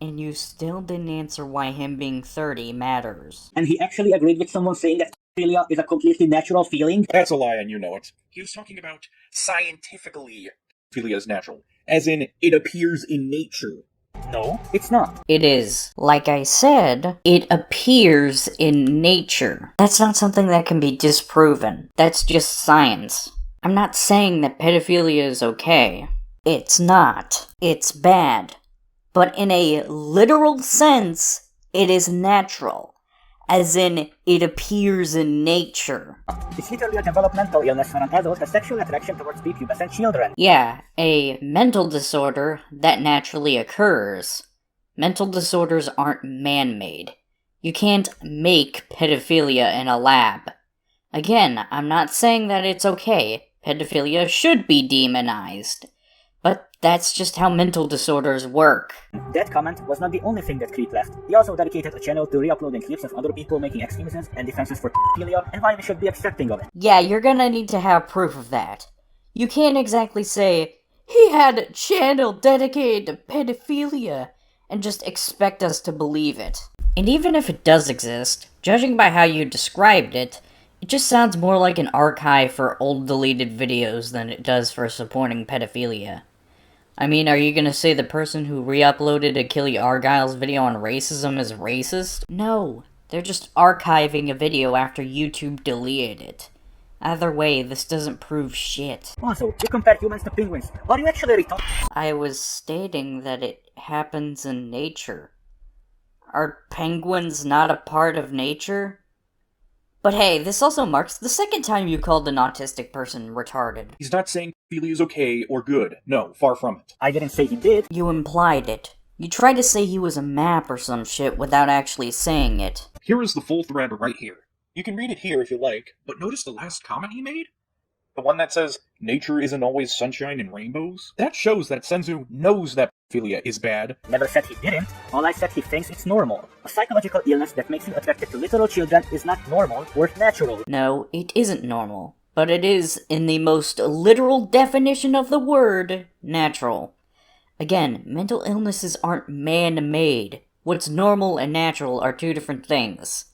And you still didn't answer why him being 30 matters. And he actually agreed with someone saying that pedophilia is a completely natural feeling? That's a lie and you know it. He was talking about scientifically pedophilia is natural. As in, it appears in nature. No, it's not. It is. Like I said, it appears in nature. That's not something that can be disproven. That's just science. I'm not saying that pedophilia is okay. It's not. It's bad. But in a literal sense, it is natural. As in, it appears in nature. It's literally a developmental illness for an adult has sexual attraction towards prepubescent children. Yeah, a mental disorder that naturally occurs. Mental disorders aren't man-made. You can't make pedophilia in a lab. Again, I'm not saying that it's okay. Pedophilia should be demonized. But that's just how mental disorders work. That comment was not the only thing that Creep left. He also dedicated a channel to re-uploading clips of other people making excuses and defenses for pedophilia and why we should be accepting of it. Yeah, you're gonna need to have proof of that. You can't exactly say, he had a channel dedicated to pedophilia, and just expect us to believe it. And even if it does exist, judging by how you described it, it just sounds more like an archive for old deleted videos than it does for supporting pedophilia. I mean, are you gonna say the person who re-uploaded Achille Argyle's video on racism is racist? No, they're just archiving a video after YouTube deleted it. Either way, this doesn't prove shit. Also, you compare humans to penguins. Are you actually retarded? I was stating that it happens in nature. Are penguins not a part of nature? But hey, this also marks the second time you called an autistic person retarded. He's not saying pedophilia is okay or good. No, far from it. I didn't say he did. You implied it. You tried to say he was a map or some shit without actually saying it. Here is the full thread right here. You can read it here if you like, but notice the last comment he made? The one that says, nature isn't always sunshine and rainbows? That shows that Senzu knows that pedophilia is bad. Never said he didn't. All I said he thinks it's normal. A psychological illness that makes you attracted to literal children is not normal or natural. No, it isn't normal. But it is, in the most literal definition of the word, natural. Again, mental illnesses aren't man-made. What's normal and natural are two different things.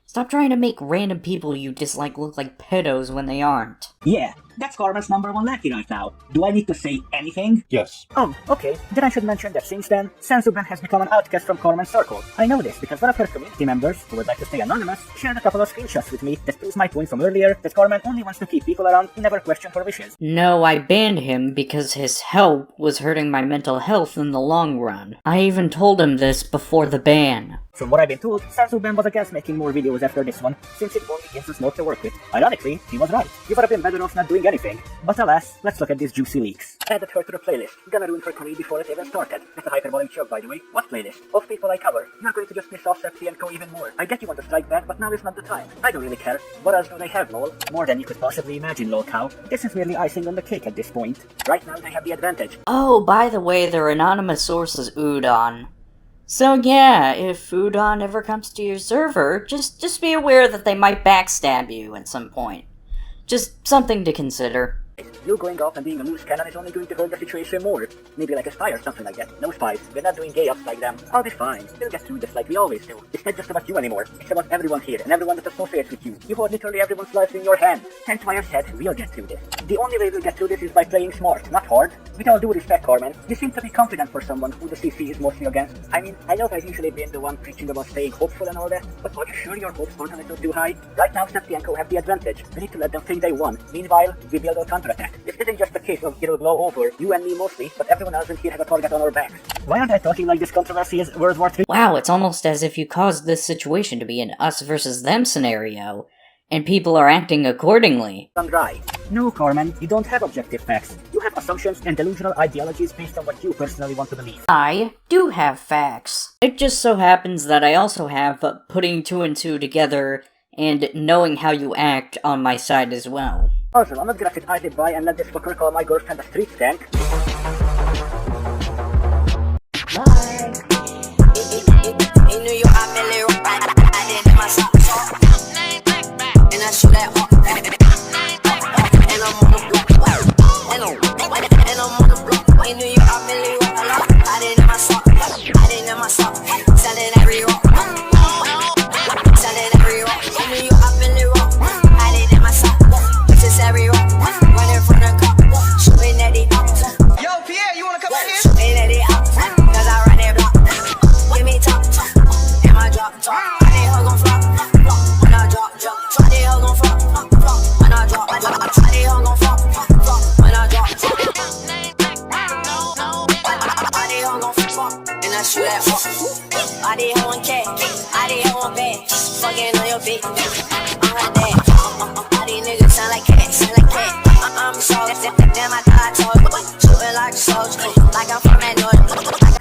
Stop trying to make random people you dislike look like pedos when they aren't. Yeah, that's Carmen's #1 lackey right now. Do I need to say anything? Yes. Oh, okay. Then I should mention that since then, Sensuben has become an outcast from Carmen's circle. I know this because one of her community members, who would like to stay anonymous, shared a couple of screenshots with me that proves my point from earlier that Carmen only wants to keep people around who never question her wishes. No, I banned him because his help was hurting my mental health in the long run. I even told him this before the ban. From what I've been told, Sensuben was against making more videos after this one, since it only gives us more to work with. Ironically, he was right. You would have been better off not doing anything. But alas, let's look at these juicy leaks. Added her to the playlist. Gonna ruin her career before it even started. That's a hyperbolic joke, by the way. What playlist? Of people I cover. You're going to just piss off Septy and Co even more. I get you want to strike back, but now is not the time. I don't really care. What else do they have, lol? More than you could possibly imagine, lol cow. This is merely icing on the cake at this point. Right now they have the advantage. Oh, by the way, their anonymous source is Udon. So yeah, if Udon ever comes to your server, just be aware that they might backstab you at some point. Just something to consider. You going off and being a loose cannon is only going to hurt the situation more. Maybe like a spy or something like that. No spies. We're not doing gay ups like them. I'll be fine. We'll get through this like we always do. It's not just about you anymore. It's about everyone here and everyone that associates with you. You hold literally everyone's life in your hand. Hence why I said we'll get through this. The only way we'll get through this is by playing smart, not hard. With all due respect, Carmen, you seem to be confident for someone who the CC is mostly against. I mean, I know I've usually been the one preaching about staying hopeful and all that, but are you sure your hopes aren't a little too high? Right now, Septy and Co have the advantage. We need to let them think they won. Meanwhile, we build our counter under attack. This isn't just a case of it'll blow over, you and me mostly, but everyone else in here has a target on our backs. Why aren't I talking like this controversy is World War III? Wow, it's almost as if you caused this situation to be an us versus them scenario, and people are acting accordingly. I'm dry. No, Carmen, you don't have objective facts. You have assumptions and delusional ideologies based on what you personally want to believe. I do have facts. It just so happens that I also have putting two and two together and knowing how you act on my side as well. Also, I'm not gonna sit idly by and let this fucker call my girlfriend a street stank.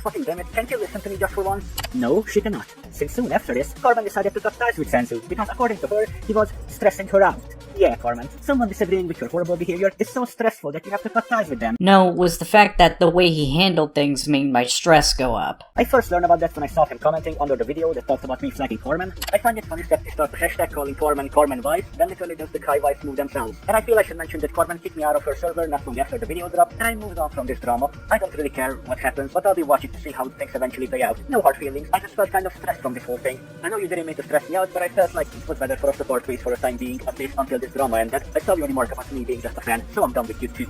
Fucking damn it, can't you listen to me just for once? No, she cannot. Since soon after this, Carmen decided to cut ties with Sensu, because according to her, he was stressing her out. Yeah, Carmen, someone disagreeing with your horrible behavior is so stressful that you have to cut ties with them. No, it was the fact that the way he handled things made my stress go up. I first learned about that when I saw him commenting under the video that talked about me flagging Carmen. I find it funny that they start the hashtag calling Carmen wife, then literally does the Kai wife move themselves. And I feel I should mention that Carmen kicked me out of her server not long after the video dropped, and I moved on from this drama. I don't really care what happens, but I'll be watching to see how things eventually play out. No hard feelings, I just felt kind of stressed from this whole thing. I know you didn't mean to stress me out, but I felt like it was better for us to part ways for the time being, at least until this drama ended. I saw you anymore about me being just a fan, so I'm done with you too.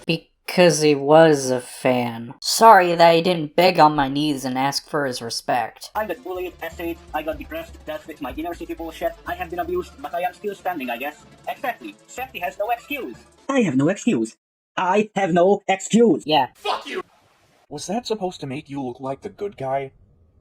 Because he was a fan. Sorry that I didn't beg on my knees and ask for his respect. I got bullied, essayed, I got depressed, dealt with my inner city bullshit, I have been abused, but I am still standing, I guess. Exactly, Septy has no excuse. I have no excuse. I have no excuse. Yeah. Fuck you! Was that supposed to make you look like the good guy?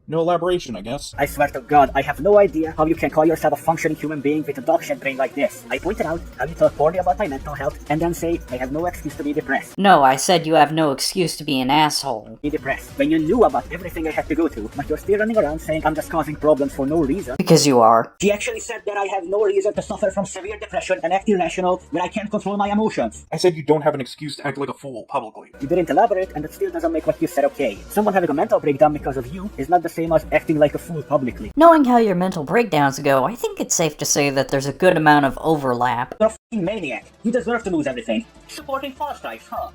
No elaboration, I guess. I swear to God, I have no idea how you can call yourself a functioning human being with a dog shit brain like this. I pointed out how you talk poorly about my mental health, and then say I have no excuse to be depressed. No, I said you have no excuse to be an asshole. Be depressed when you knew about everything I had to go through, but you're still running around saying I'm just causing problems for no reason. Because you are. She actually said that I have no reason to suffer from severe depression and act irrational when I can't control my emotions. I said you don't have an excuse to act like a fool publicly. You didn't elaborate, and it still doesn't make what you said okay. Someone having a mental breakdown because of you is not the same as acting like a fool publicly. Knowing how your mental breakdowns go, I think it's safe to say that there's a good amount of overlap. You're a f***ing maniac. You deserve to lose everything. Supporting false strikes, huh?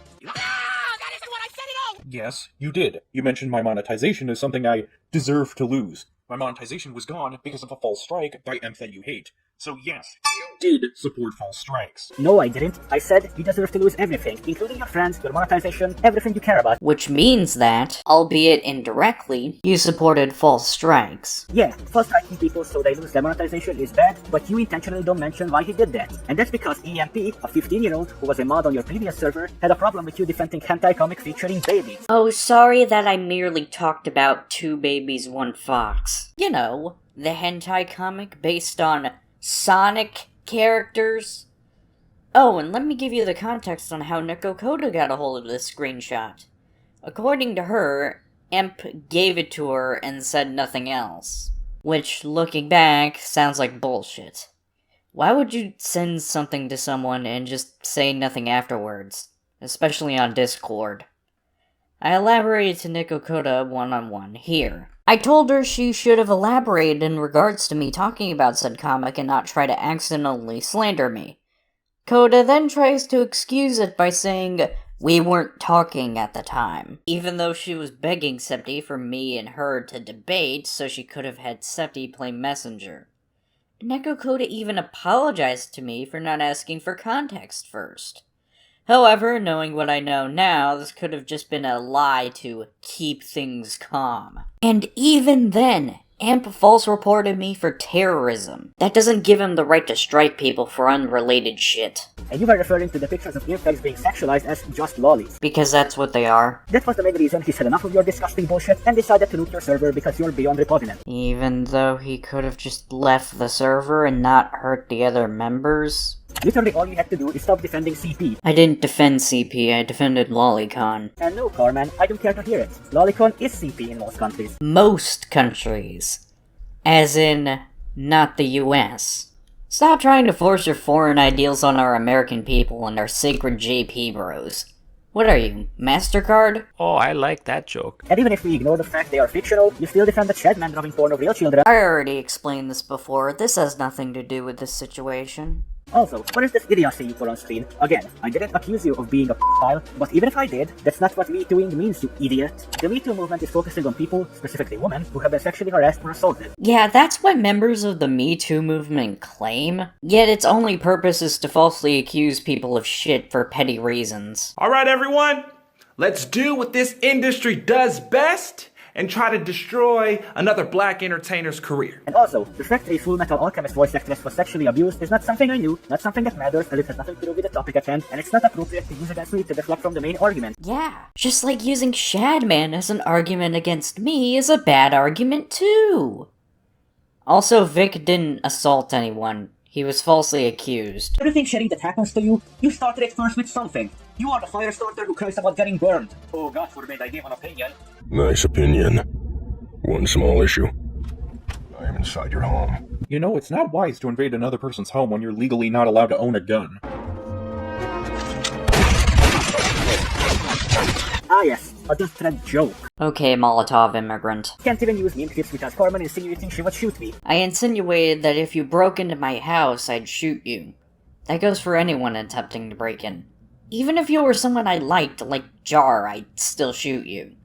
Yes, you did. You mentioned my monetization is something I deserve to lose. My monetization was gone because of a false strike by Emp that you hate. So yes, you did support false strikes. No, I didn't. I said you deserve to lose everything, including your friends, your monetization, everything you care about. Which means that, albeit indirectly, you supported false strikes. Yeah, false striking people so they lose their monetization is bad, but you intentionally don't mention why he did that. And that's because EMP, a 15-year-old who was a mod on your previous server, had a problem with you defending hentai comic featuring babies. Oh, sorry that I merely talked about Two Babies, One Fox. You know, the hentai comic based on Sonic characters. Oh, and let me give you the context on how Neko Koda got a hold of this screenshot. According to her, Emp gave it to her and said nothing else. Which, looking back, sounds like bullshit. Why would you send something to someone and just say nothing afterwards? Especially on Discord. I elaborated to Neko Koda one-on-one here. I told her she should have elaborated in regards to me talking about said comic and not try to accidentally slander me. Koda then tries to excuse it by saying we weren't talking at the time, even though she was begging Septy for me and her to debate so she could have had Septy play messenger. Neko Koda even apologized to me for not asking for context first. However, knowing what I know now, this could have just been a lie to keep things calm. And even then, Amp false reported me for terrorism. That doesn't give him the right to strike people for unrelated shit. And you were referring to the pictures of infects being sexualized as just lollies. Because that's what they are. That was the main reason he said enough of your disgusting bullshit and decided to nuke your server because you're beyond repugnant. Even though he could have just left the server and not hurt the other members? Literally all you had to do is stop defending CP. I didn't defend CP, I defended Lolicon. And no, Carman, I don't care to hear it. Lolicon is CP in most countries. Most countries. As in, not the US. Stop trying to force your foreign ideals on our American people and our sacred JP bros. What are you, MasterCard? Oh, I like that joke. And even if we ignore the fact they are fictional, you still defend the Chadman dropping porn of real children. I already explained this before, this has nothing to do with this situation. Also, what is this idiocy you put on screen? Again, I didn't accuse you of being a p***ile, but even if I did, that's not what Me Tooing means, you idiot. The Me Too movement is focusing on people, specifically women, who have been sexually harassed or assaulted. Yeah, that's what members of the Me Too movement claim, yet its only purpose is to falsely accuse people of shit for petty reasons. Alright everyone, let's do what this industry does best and try to destroy another black entertainer's career. And also, the fact that a Full Metal Alchemist voice actress was sexually abused is not something I knew, not something that matters, and it has nothing to do with the topic at hand, and it's not appropriate to use against me to deflect from the main argument. Yeah, just like using Shadman as an argument against me is a bad argument too. Also, Vic didn't assault anyone. He was falsely accused. Everything shitty that happens to you, you started it first with something. You are the fire starter who cries about getting burned. Oh, God forbid I gave an opinion. Nice opinion. One small issue. I am inside your home. You know, it's not wise to invade another person's home when you're legally not allowed to own a gun. Ah yes, a death threat joke. Okay, Molotov immigrant. Can't even use meme clips because Carmen insinuating she would shoot me. I insinuated that if you broke into my house, I'd shoot you. That goes for anyone attempting to break in. Even if you were someone I liked, like Jar, I'd still shoot you.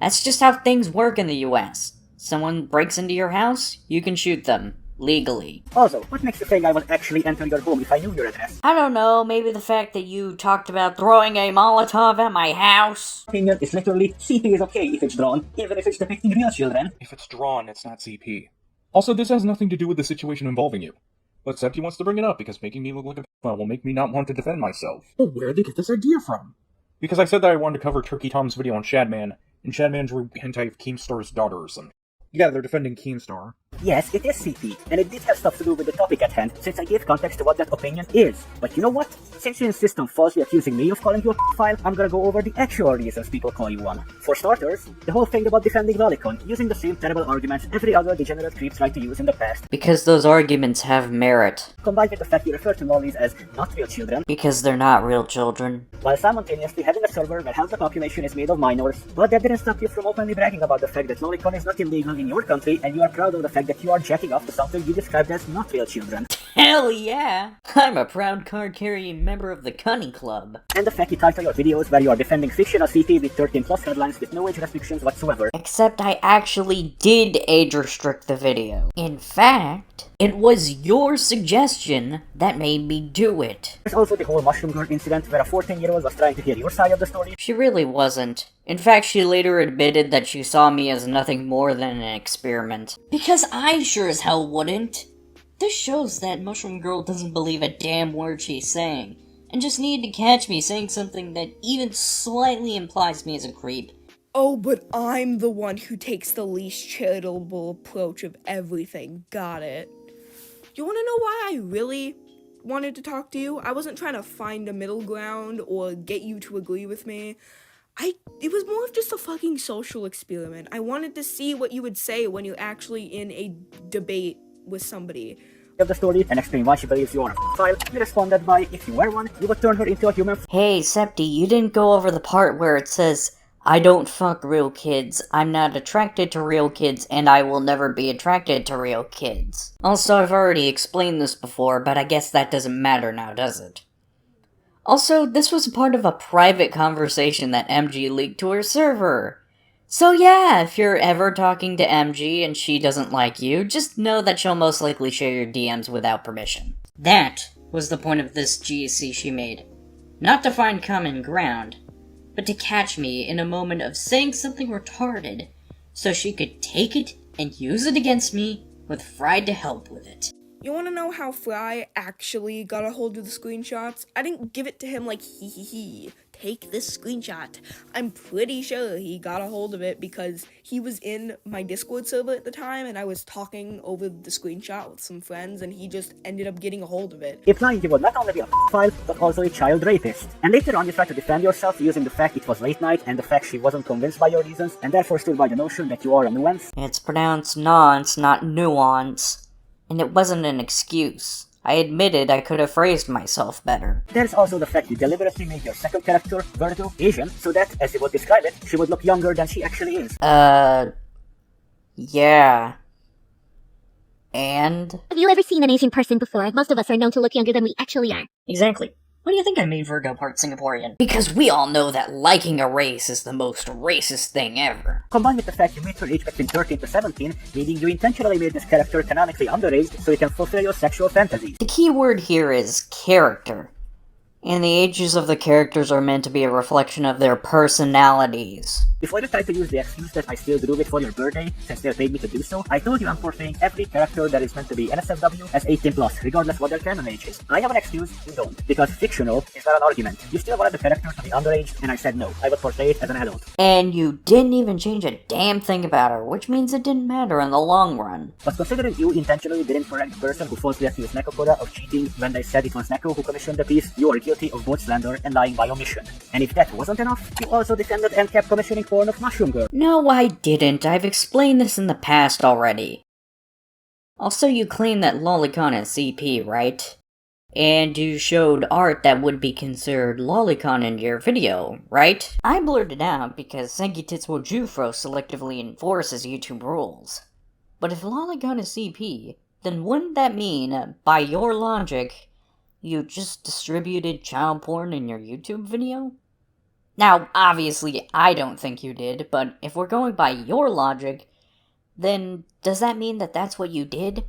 That's just how things work in the US. Someone breaks into your house, you can shoot them. Legally. Also, what makes you think I would actually enter your home if I knew your address? I don't know, maybe the fact that you talked about throwing a Molotov at my house? Opinion is literally, CP is okay if it's drawn, even if it's depicting real children. If it's drawn, it's not CP. Also, this has nothing to do with the situation involving you. But Septi wants to bring it up because making me look like a p***a will make me not want to defend myself. But where did they get this idea from? Because I said that I wanted to cover Turkey Tom's video on Shadman, and Shadman drew hentai of Keemstar's daughter or something. Yeah, they're defending Keemstar. Yes, it is CP, and it did have stuff to do with the topic at hand, since I gave context to what that opinion is. But you know what? Since you insist on falsely accusing me of calling you a p***ile, I'm gonna go over the actual reasons people call you one. For starters, the whole thing about defending Lolicon, using the same terrible arguments every other degenerate creep tried to use in the past. Because those arguments have merit. Combined with the fact you refer to lollies as not real children. Because they're not real children. While simultaneously having a server where half the population is made of minors. But that didn't stop you from openly bragging about the fact that Lolicon is not illegal in your country, and you are proud of the fact that you are jacking off to something you described as not real children. Hell yeah! I'm a proud card-carrying member of the Cunny Club. And the fact you title your videos where you are defending fictional CP with 13 plus headlines with no age restrictions whatsoever. Except I actually did age restrict the video. In fact, it was your suggestion that made me do it. There's also the whole Mushroom Girl incident where a 14-year-old was trying to hear your side of the story. She really wasn't. In fact, she later admitted that she saw me as nothing more than an experiment. Because I sure as hell wouldn't. This shows that Mushroom Girl doesn't believe a damn word she's saying, and just needed to catch me saying something that even slightly implies me as a creep. Oh, but I'm the one who takes the least charitable approach of everything. Got it. You wanna know why I really wanted to talk to you? I wasn't trying to find a middle ground or get you to agree with me. It was more of just a fucking social experiment. I wanted to see what you would say when you're actually in a debate with somebody. Of the story and explain why she believes you are a file. You responded by, if you were one, you would turn her into a human. Hey, Septi, you didn't go over the part where it says, I don't fuck real kids, I'm not attracted to real kids, and I will never be attracted to real kids. Also, I've already explained this before, but I guess that doesn't matter now, does it? Also, this was part of a private conversation that MG leaked to her server. So yeah, if you're ever talking to MG and she doesn't like you, just know that she'll most likely share your DMs without permission. That was the point of this GSC she made. Not to find common ground, but to catch me in a moment of saying something retarded, so she could take it and use it against me with Fry to help with it. You wanna know how Fry actually got a hold of the screenshots? I didn't give it to him like, take this screenshot. I'm pretty sure he got a hold of it because he was in my Discord server at the time and I was talking over the screenshot with some friends and he just ended up getting a hold of it. Implying you would not only be a file, but also a child rapist. And later on you tried to defend yourself using the fact it was late night and the fact she wasn't convinced by your reasons and therefore stood by the notion that you are a nuance. It's pronounced nonce, not nuance. And it wasn't an excuse. I admitted I could have phrased myself better. There's also the fact you deliberately made your second character, Virgo, Asian, so that, as you would describe it, she would look younger than she actually is. Yeah. And? Have you ever seen an Asian person before? Most of us are known to look younger than we actually are. Exactly. Why do you think I made Virgo part Singaporean? Because we all know that liking a race is the most racist thing ever. Combined with the fact you made her age between 13 to 17, meaning you intentionally made this character canonically underaged so you can fulfill your sexual fantasies. The key word here is character. And the ages of the characters are meant to be a reflection of their personalities. Before you tried to use the excuse that I still drew it for your birthday, since they paid me to do so, I told you I'm portraying every character that is meant to be NSFW as 18+, regardless what their canon age is. I have an excuse, you don't, because fictional is not an argument. You still wanted the character to be underage, and I said no, I would portray it as an adult. And you didn't even change a damn thing about her, which means it didn't matter in the long run. But considering you intentionally didn't correct the person who falsely accused Nekokoda of cheating when they said it was Neko who commissioned the piece, you are guilty of both slander and lying by omission. And if that wasn't enough, you also defended and kept commissioning porn of Mushroom Girl. No, I didn't. I've explained this in the past already. Also, you claim that Lolicon is CP, right? And you showed art that would be considered lolicon in your video, right? I blurred it out because Senki Tetsuo Jufro selectively enforces YouTube rules. But if lolicon is CP, then wouldn't that mean, by your logic, you just distributed child porn in your YouTube video? Now, obviously, I don't think you did, but if we're going by your logic, then does that mean that that's what you did?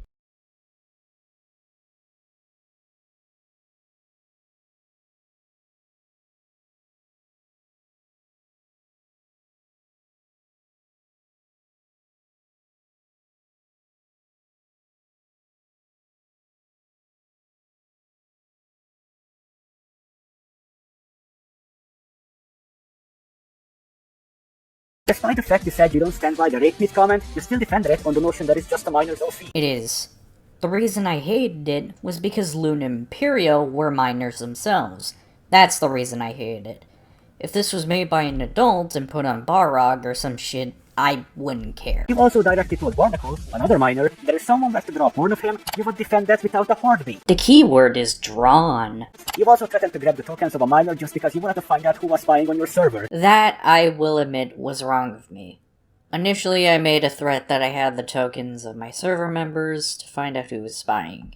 Despite the fact you said you don't stand by the rape meat comment, you still defended it on the notion that it's just a minor's OC. It is. The reason I hated it was because Luna and Imperial were minors themselves. That's the reason I hated it. If this was made by an adult and put on Barrog or some shit, I wouldn't care. You also directly told Barnacle, another minor, that if someone were to draw porn of him, you would defend that without a heartbeat. The key word is drawn. You also threatened to grab the tokens of a minor just because you wanted to find out who was spying on your server. That, I will admit, was wrong of me. Initially, I made a threat that I had the tokens of my server members to find out who was spying.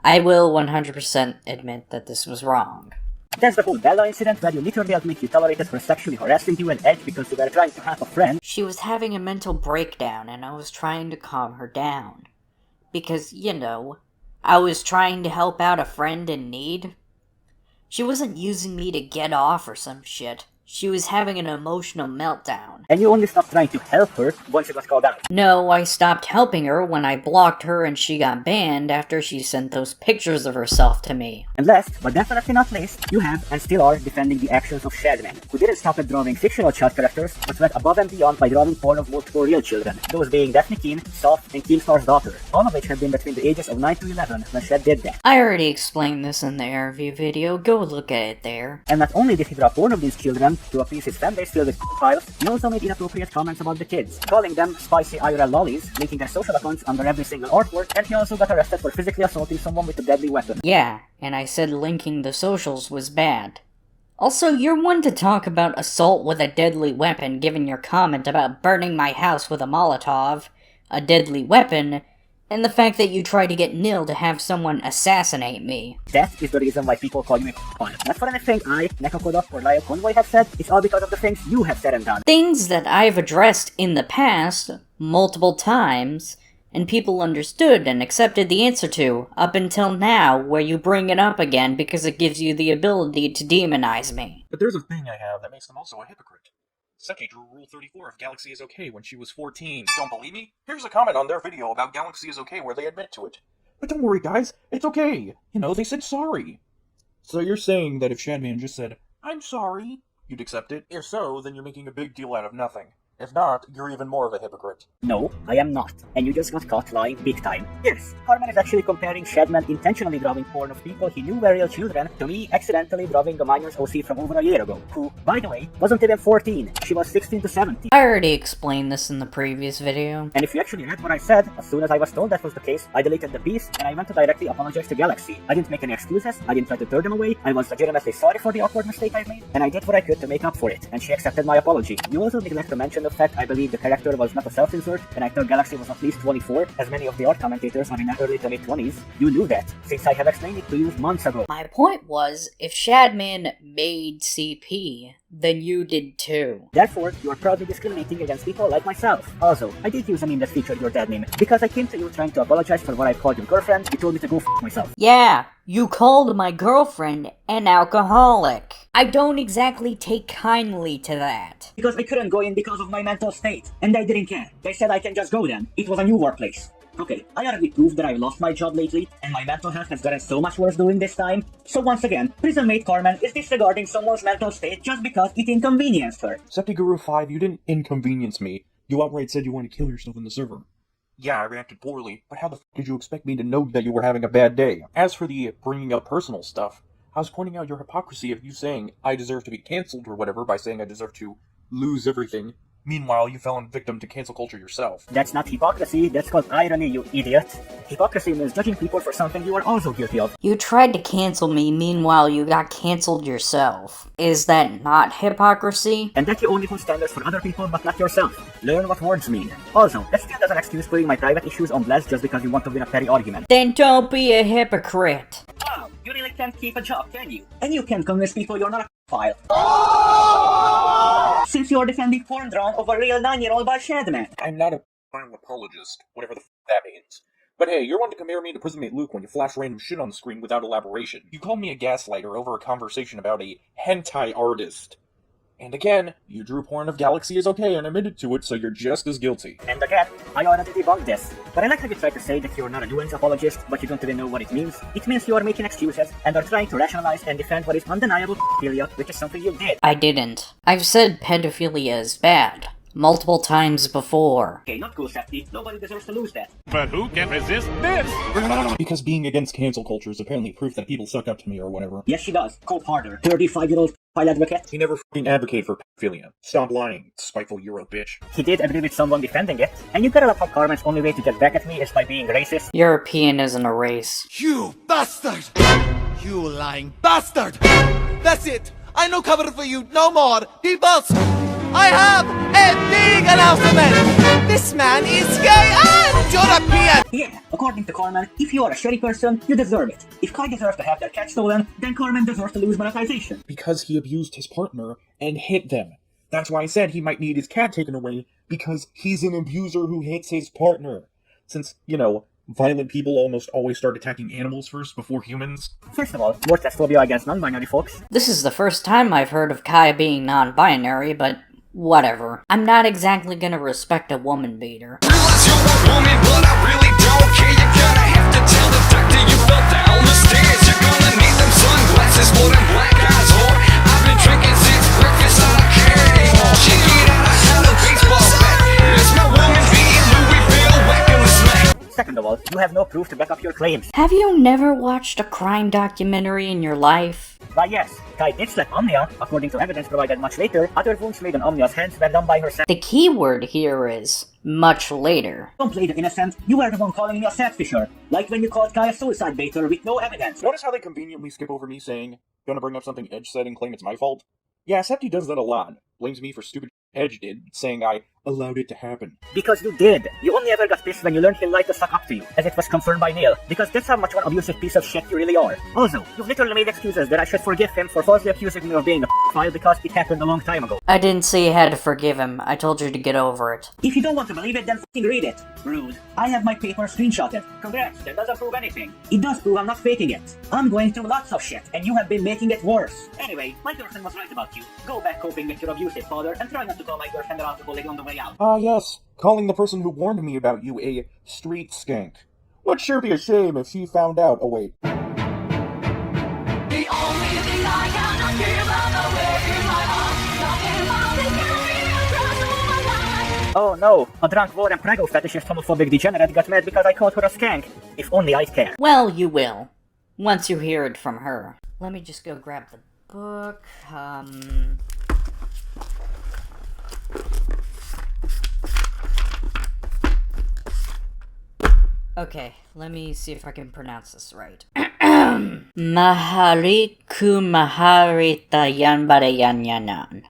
I will 100% admit that this was wrong. There's the whole Bella incident where you literally admit you tolerated her sexually harassing you and Edge because you were trying to have a friend. She was having a mental breakdown and I was trying to calm her down. Because, you know, I was trying to help out a friend in need. She wasn't using me to get off or some shit. She was having an emotional meltdown. And you only stopped trying to help her once she got called out. No, I stopped helping her when I blocked her and she got banned after she sent those pictures of herself to me. And last, but definitely not least, you have and still are defending the actions of Shadman, who didn't stop at drawing fictional child characters, but went above and beyond by drawing porn of multiple real children, those being Daphne Keen, Soph, and Keemstar's daughter, all of which have been between the ages of 9 to 11 when Shad did that. I already explained this in the interview video, go look at it there. And not only did he draw porn of these children to appease his fanbase filled with files, he also made inappropriate comments about the kids, calling them spicy IRL lollies, linking their social accounts under every single artwork, and he also got arrested for physically assaulting someone with a deadly weapon. Yeah, and I said linking the socials was bad. Also, you're one to talk about assault with a deadly weapon given your comment about burning my house with a Molotov, a deadly weapon, and the fact that you tried to get Nil to have someone assassinate me. That is the reason why people call you a con. Not for anything I, Nekokoda, or Lyle Convoy have said, it's all because of the things you have said and done. Things that I've addressed in the past, multiple times, and people understood and accepted the answer to, up until now, where you bring it up again because it gives you the ability to demonize me. But there's a thing I have that makes them also a hypocrite. Septi drew Rule 34 of Galaxy is okay when she was 14. Don't believe me? Here's a comment on their video about Galaxy is okay where they admit to it. But don't worry, guys, it's okay. You know, they said sorry. So you're saying that if Shadman just said, I'm sorry, you'd accept it? If so, then you're making a big deal out of nothing. If not, you're even more of a hypocrite. No, I am not. And you just got caught lying big time. Yes, Carmen is actually comparing Shadman intentionally drawing porn of people he knew were real children to me accidentally drawing a minor's OC from over a year ago, who, by the way, wasn't even 14. She was 16 to 17. I already explained this in the previous video. And if you actually read what I said, as soon as I was told that was the case, I deleted the piece and I went to directly apologize to Galaxy. I didn't make any excuses, I didn't try to turn them away, I was legitimately sorry for the awkward mistake I made, and I did what I could to make up for it, and she accepted my apology. You also neglect to mention the fact I believe the character was not a self-insert, and I thought Galaxy was at least 24, as many of the art commentators are in their early to mid-20s. You knew that, since I have explained it to you months ago. My point was, if Shadman made CP, then you did too. Therefore, you are proudly discriminating against people like myself. Also, I did use a meme that featured your dead name, because I came to you trying to apologize for what I called your girlfriend. You told me to go f*** myself. Yeah, you called my girlfriend an alcoholic. I don't exactly take kindly to that. Because I couldn't go in because of my mental state, and I didn't care. They said I can just go then. It was a new workplace. Okay, I already proved that I lost my job lately, and my mental health has gotten so much worse during this time. So once again, prison mate Carmen is disregarding someone's mental state just because it inconvenienced her. Septiguru 5, you didn't inconvenience me. You outright said you wanted to kill yourself in the server. Yeah, I reacted poorly, but how the f*** did you expect me to know that you were having a bad day? As for the bringing up personal stuff, I was pointing out your hypocrisy of you saying I deserve to be cancelled or whatever by saying I deserve to lose everything. Meanwhile, you fell victim to cancel culture yourself. That's not hypocrisy, that's called irony, you idiot. Hypocrisy means judging people for something you are also guilty of. You tried to cancel me, meanwhile you got cancelled yourself. Is that not hypocrisy? And that you only hold standards for other people but not yourself. Learn what words mean. Also, that still doesn't excuse putting my private issues on blast just because you want to win a petty argument. Then don't be a hypocrite. Wow, you really can't keep a job, can you? And you can't convince people you're not a file. Since you're defending porn drawn of a real 9-year-old by Shadman. I'm not a final apologist, whatever the f that means. But hey, you're one to compare me to Prison Mate Luke when you flash random shit on the screen without elaboration. You called me a gaslighter over a conversation about a hentai artist. And again, you drew porn of Galaxy is okay and admitted to it, so you're just as guilty. And again, I already debunked this. But I like how you try to say that you're not a nuance apologist, but you don't even know what it means. It means you are making excuses and are trying to rationalize and defend what is undeniable pedophilia, which is something you did. I didn't. I've said pedophilia is bad. Multiple times before. Okay, not cool, Septi. Nobody deserves to lose that. But who can resist this? Because being against cancel culture is apparently proof that people suck up to me or whatever. Yes, she does. Go harder. 35-year-old file advocate. He never f***ing advocated for pedophilia. Stop lying, spiteful Euro bitch. He did agree with someone defending it. And you gotta love how Carmen's only way to get back at me is by being racist. European isn't a race. You bastard! You lying bastard! That's it! I no cover for you no more! Peoples! I have a big announcement! This man is gay and European! Yeah, according to Carmen, if you are a shitty person, you deserve it. If Kai deserves to have their cat stolen, then Carmen deserves to lose monetization. Because he abused his partner and hit them. That's why I said he might need his cat taken away, because he's an abuser who hits his partner. Since, you know, violent people almost always start attacking animals first before humans. First of all, more phobia against non-binary folks. This is the first time I've heard of Kai being non-binary, but whatever. I'm not exactly gonna respect a woman beater. Realize you're a woman, but I really don't care. You're gonna have to tell the doctor you fell down the stairs. You're gonna need them sunglasses for them black eyes, whore. I've been drinking since breakfast, I don't care anymore. Check it out, I have a baseball bat. It's my woman beating Louisville, whacking the smack. Second of all, you have no proof to back up your claims. Have you never watched a crime documentary in your life? Why yes, Kai did slap Omnia. According to evidence provided much later, other wounds made on Omnia's hands were done by herself. The key word here is much later. Don't play the innocent. You were the one calling me a catfisher. Like when you called Kai a suicide baiter with no evidence. Notice how they conveniently skip over me saying, gonna bring up something Edge said and claim it's my fault? Yeah, Septi does that a lot. Blames me for stupid Edge did, saying I allowed it to happen? Because you did. You only ever got pissed when you learned he lied to suck up to you, as it was confirmed by Neil. Because that's how much of an abusive piece of shit you really are. Also, you've literally made excuses that I should forgive him for falsely accusing me of being a file because it happened a long time ago. I didn't say you had to forgive him. I told you to get over it. If you don't want to believe it, then f***ing read it. Rude. I have my paper screenshotted. Congrats, that doesn't prove anything. It does prove I'm not faking it. I'm going through lots of shit, and you have been making it worse. Anyway, my girlfriend was right about you. Go back coping with your abusive father, and try not to call my girlfriend an alcoholic on the way out. Ah, yes. Calling the person who warned me about you a street skank. Would sure be a shame if she found out. Oh, wait. The only thing I cannot give up away in my heart. Nothing about it can be across my life. Oh no, a drunk war and prego fetishist homophobic degenerate got mad because I called her a skank. If only I'd care. Well, you will. Once you hear it from her. Let me just go grab the book. Okay, let me see if I can pronounce this right. Mahari ku maharita yanbare yanyanan.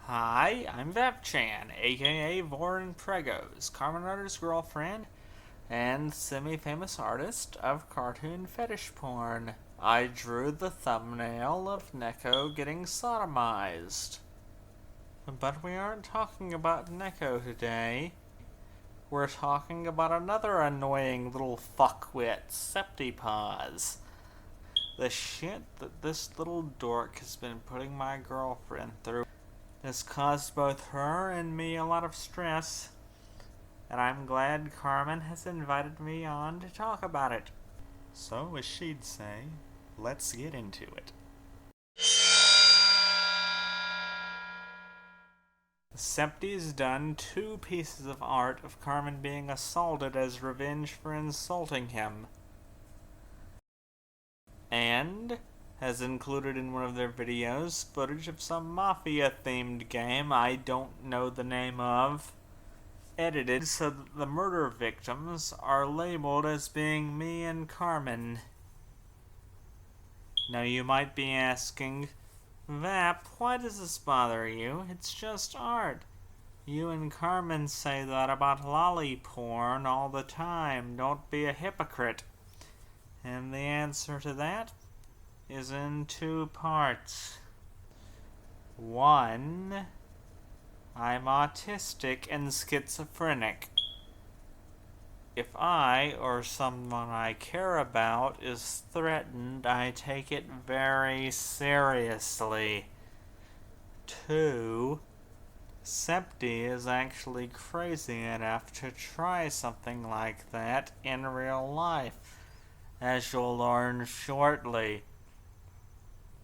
Hi, I'm Vapchan, aka Vorin Pregos, Carmen Arter's girlfriend and semi-famous artist of cartoon fetish porn. I drew the thumbnail of Neko getting sodomized. But we aren't talking about Neko today. We're talking about another annoying little fuckwit, Septypaws. The shit that this little dork has been putting my girlfriend through has caused both her and me a lot of stress, and I'm glad Carmen has invited me on to talk about it. So, as she'd say, let's get into it. Septy's done 2 pieces of art of Carmen being assaulted as revenge for insulting him, and has included in one of their videos footage of some mafia-themed game I don't know the name of, edited so that the murder victims are labeled as being me and Carmen. Now you might be asking, Vap, why does this bother you? It's just art. You and Carmen say that about lolly porn all the time. Don't be a hypocrite. And the answer to that is in 2 parts. 1, I'm autistic and schizophrenic. If I, or someone I care about, is threatened, I take it very seriously. 2, Septy is actually crazy enough to try something like that in real life, as you'll learn shortly.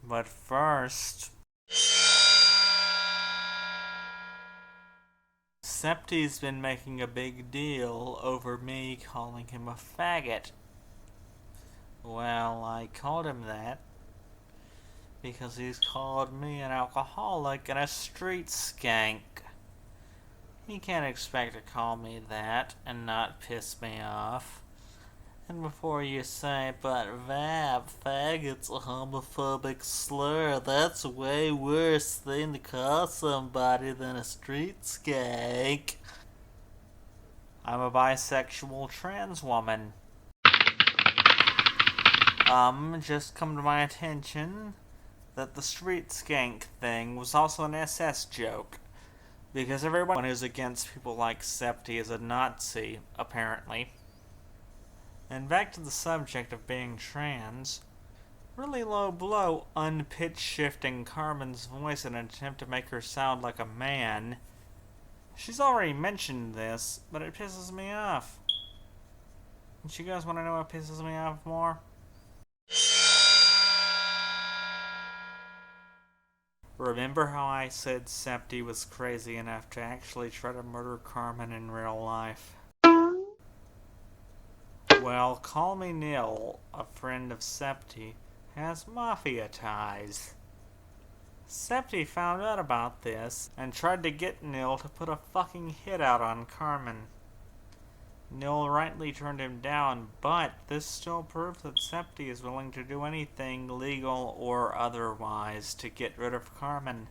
But first, Septy's been making a big deal over me calling him a faggot. Well, I called him that because he's called me an alcoholic and a street skank. He can't expect to call me that and not piss me off. And before you say, but Vap, faggot's a homophobic slur, that's way worse thing to call somebody than a street skank. I'm a bisexual trans woman. Just come to my attention that the street skank thing was also an SS joke. Because everyone who's against people like Septy is a Nazi, apparently. And back to the subject of being trans. Really low blow, unpitch shifting Carmen's voice in an attempt to make her sound like a man. She's already mentioned this, but it pisses me off. Don't you guys want to know what pisses me off more? Remember how I said Septy was crazy enough to actually try to murder Carmen in real life? Well, Call Me Nil, a friend of Septy, has mafia ties. Septy found out about this and tried to get Nil to put a fucking hit out on Carmen. Neil rightly turned him down, but this still proves that Septi is willing to do anything, legal or otherwise, to get rid of Carmen.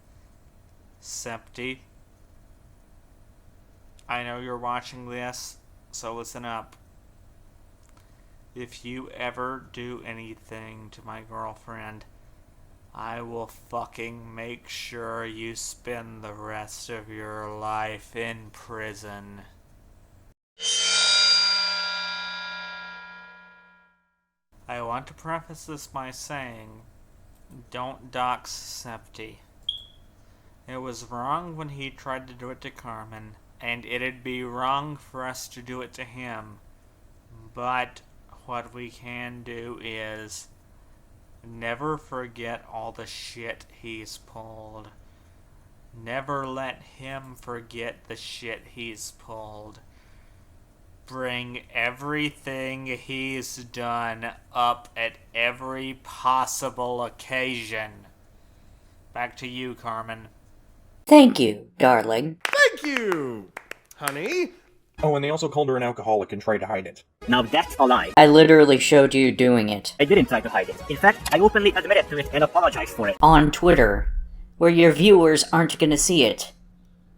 Septi, I know you're watching this, so listen up. If you ever do anything to my girlfriend, I will fucking make sure you spend the rest of your life in prison. I want to preface this by saying, don't dox Septi. It was wrong when he tried to do it to Carmen, and it'd be wrong for us to do it to him. But what we can do is never forget all the shit he's pulled. Never let him forget the shit he's pulled. Bring everything he's done up at every possible occasion. Back to you, Carmen. Thank you, darling. Thank you, honey. Oh, and they also called her an alcoholic and tried to hide it. Now that's a lie. I literally showed you doing it. I didn't try to hide it. In fact, I openly admitted to it and apologized for it. On Twitter, where your viewers aren't gonna see it.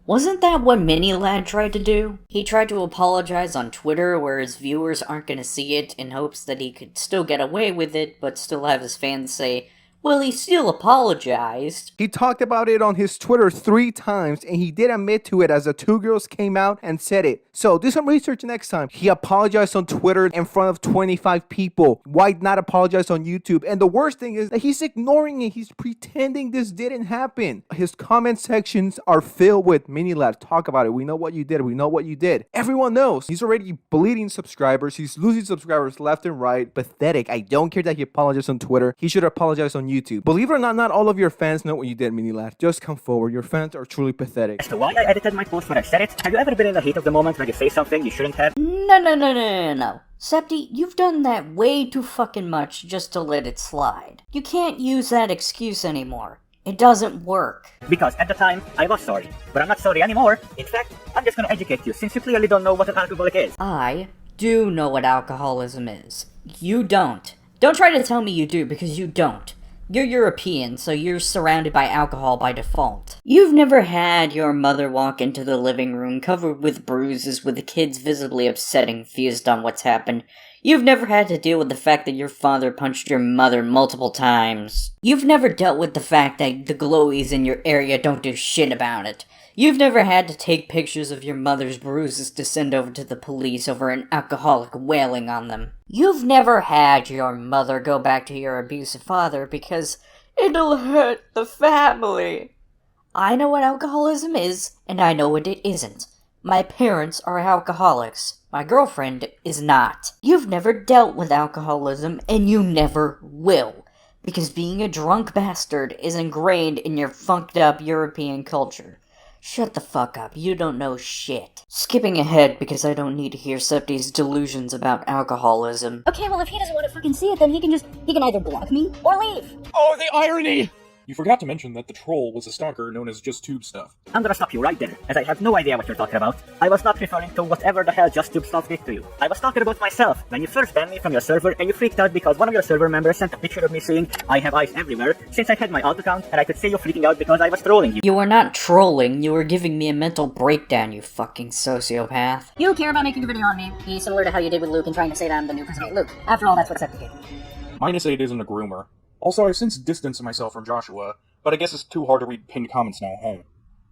Wasn't that what Mini-Lad tried to do? He tried to apologize on Twitter where his viewers aren't gonna see it in hopes that he could still get away with it, but still have his fans say, well, he still apologized. He talked about it on his Twitter 3 times, and he did admit to it as the 2 girls came out and said it. So do some research next time. He apologized on Twitter in front of 25 people. Why not apologize on YouTube? And the worst thing is that he's ignoring it. He's pretending this didn't happen. His comment sections are filled with Mini-Lad. Talk about it. We know what you did. We know what you did. Everyone knows. He's already bleeding subscribers. He's losing subscribers left and right. Pathetic. I don't care that he apologized on Twitter. He should apologize on YouTube. Believe it or not, not all of your fans know what you did, Mini-Lad. Just come forward. Your fans are truly pathetic. As to why I edited my post when I said it, have you ever been in the heat of the moment when you say something you shouldn't have? No. Septi, you've done that way too fucking much just to let it slide. You can't use that excuse anymore. It doesn't work. Because at the time, I was sorry. But I'm not sorry anymore. In fact, I'm just gonna educate you since you clearly don't know what an alcoholic is. I do know what alcoholism is. You don't. Don't try to tell me you do, because you don't. You're European, so you're surrounded by alcohol by default. You've never had your mother walk into the living room covered with bruises with the kids visibly upset and confused on what's happened. You've never had to deal with the fact that your father punched your mother multiple times. You've never dealt with the fact that the glowies in your area don't do shit about it. You've never had to take pictures of your mother's bruises to send over to the police over an alcoholic wailing on them. You've never had your mother go back to your abusive father because it'll hurt the family. I know what alcoholism is, and I know what it isn't. My parents are alcoholics. My girlfriend is not. You've never dealt with alcoholism, and you never will. Because being a drunk bastard is ingrained in your funked up European culture. Shut the fuck up, you don't know shit. Skipping ahead because I don't need to hear Septi's delusions about alcoholism. Okay, well if he doesn't want to fucking see it, then he can either block me or leave. Oh, the irony! You forgot to mention that the troll was a stalker known as Just Tube Stuff. I'm gonna stop you right there, as I have no idea what you're talking about. I was not referring to whatever the hell Just Tube Stuff did to you. I was talking about myself, when you first banned me from your server and you freaked out because one of your server members sent a picture of me saying, I have eyes everywhere, since I had my alt account and I could see you freaking out because I was trolling you. You were not trolling, you were giving me a mental breakdown, you fucking sociopath. You care about making a video on me. Be similar to how you did with Luke and trying to say that I'm the new person. Hey, Luke, after all, that's what Septi did. -8 isn't a groomer. Also, I've since distanced myself from Joshua, but I guess it's too hard to read pinned comments now at home.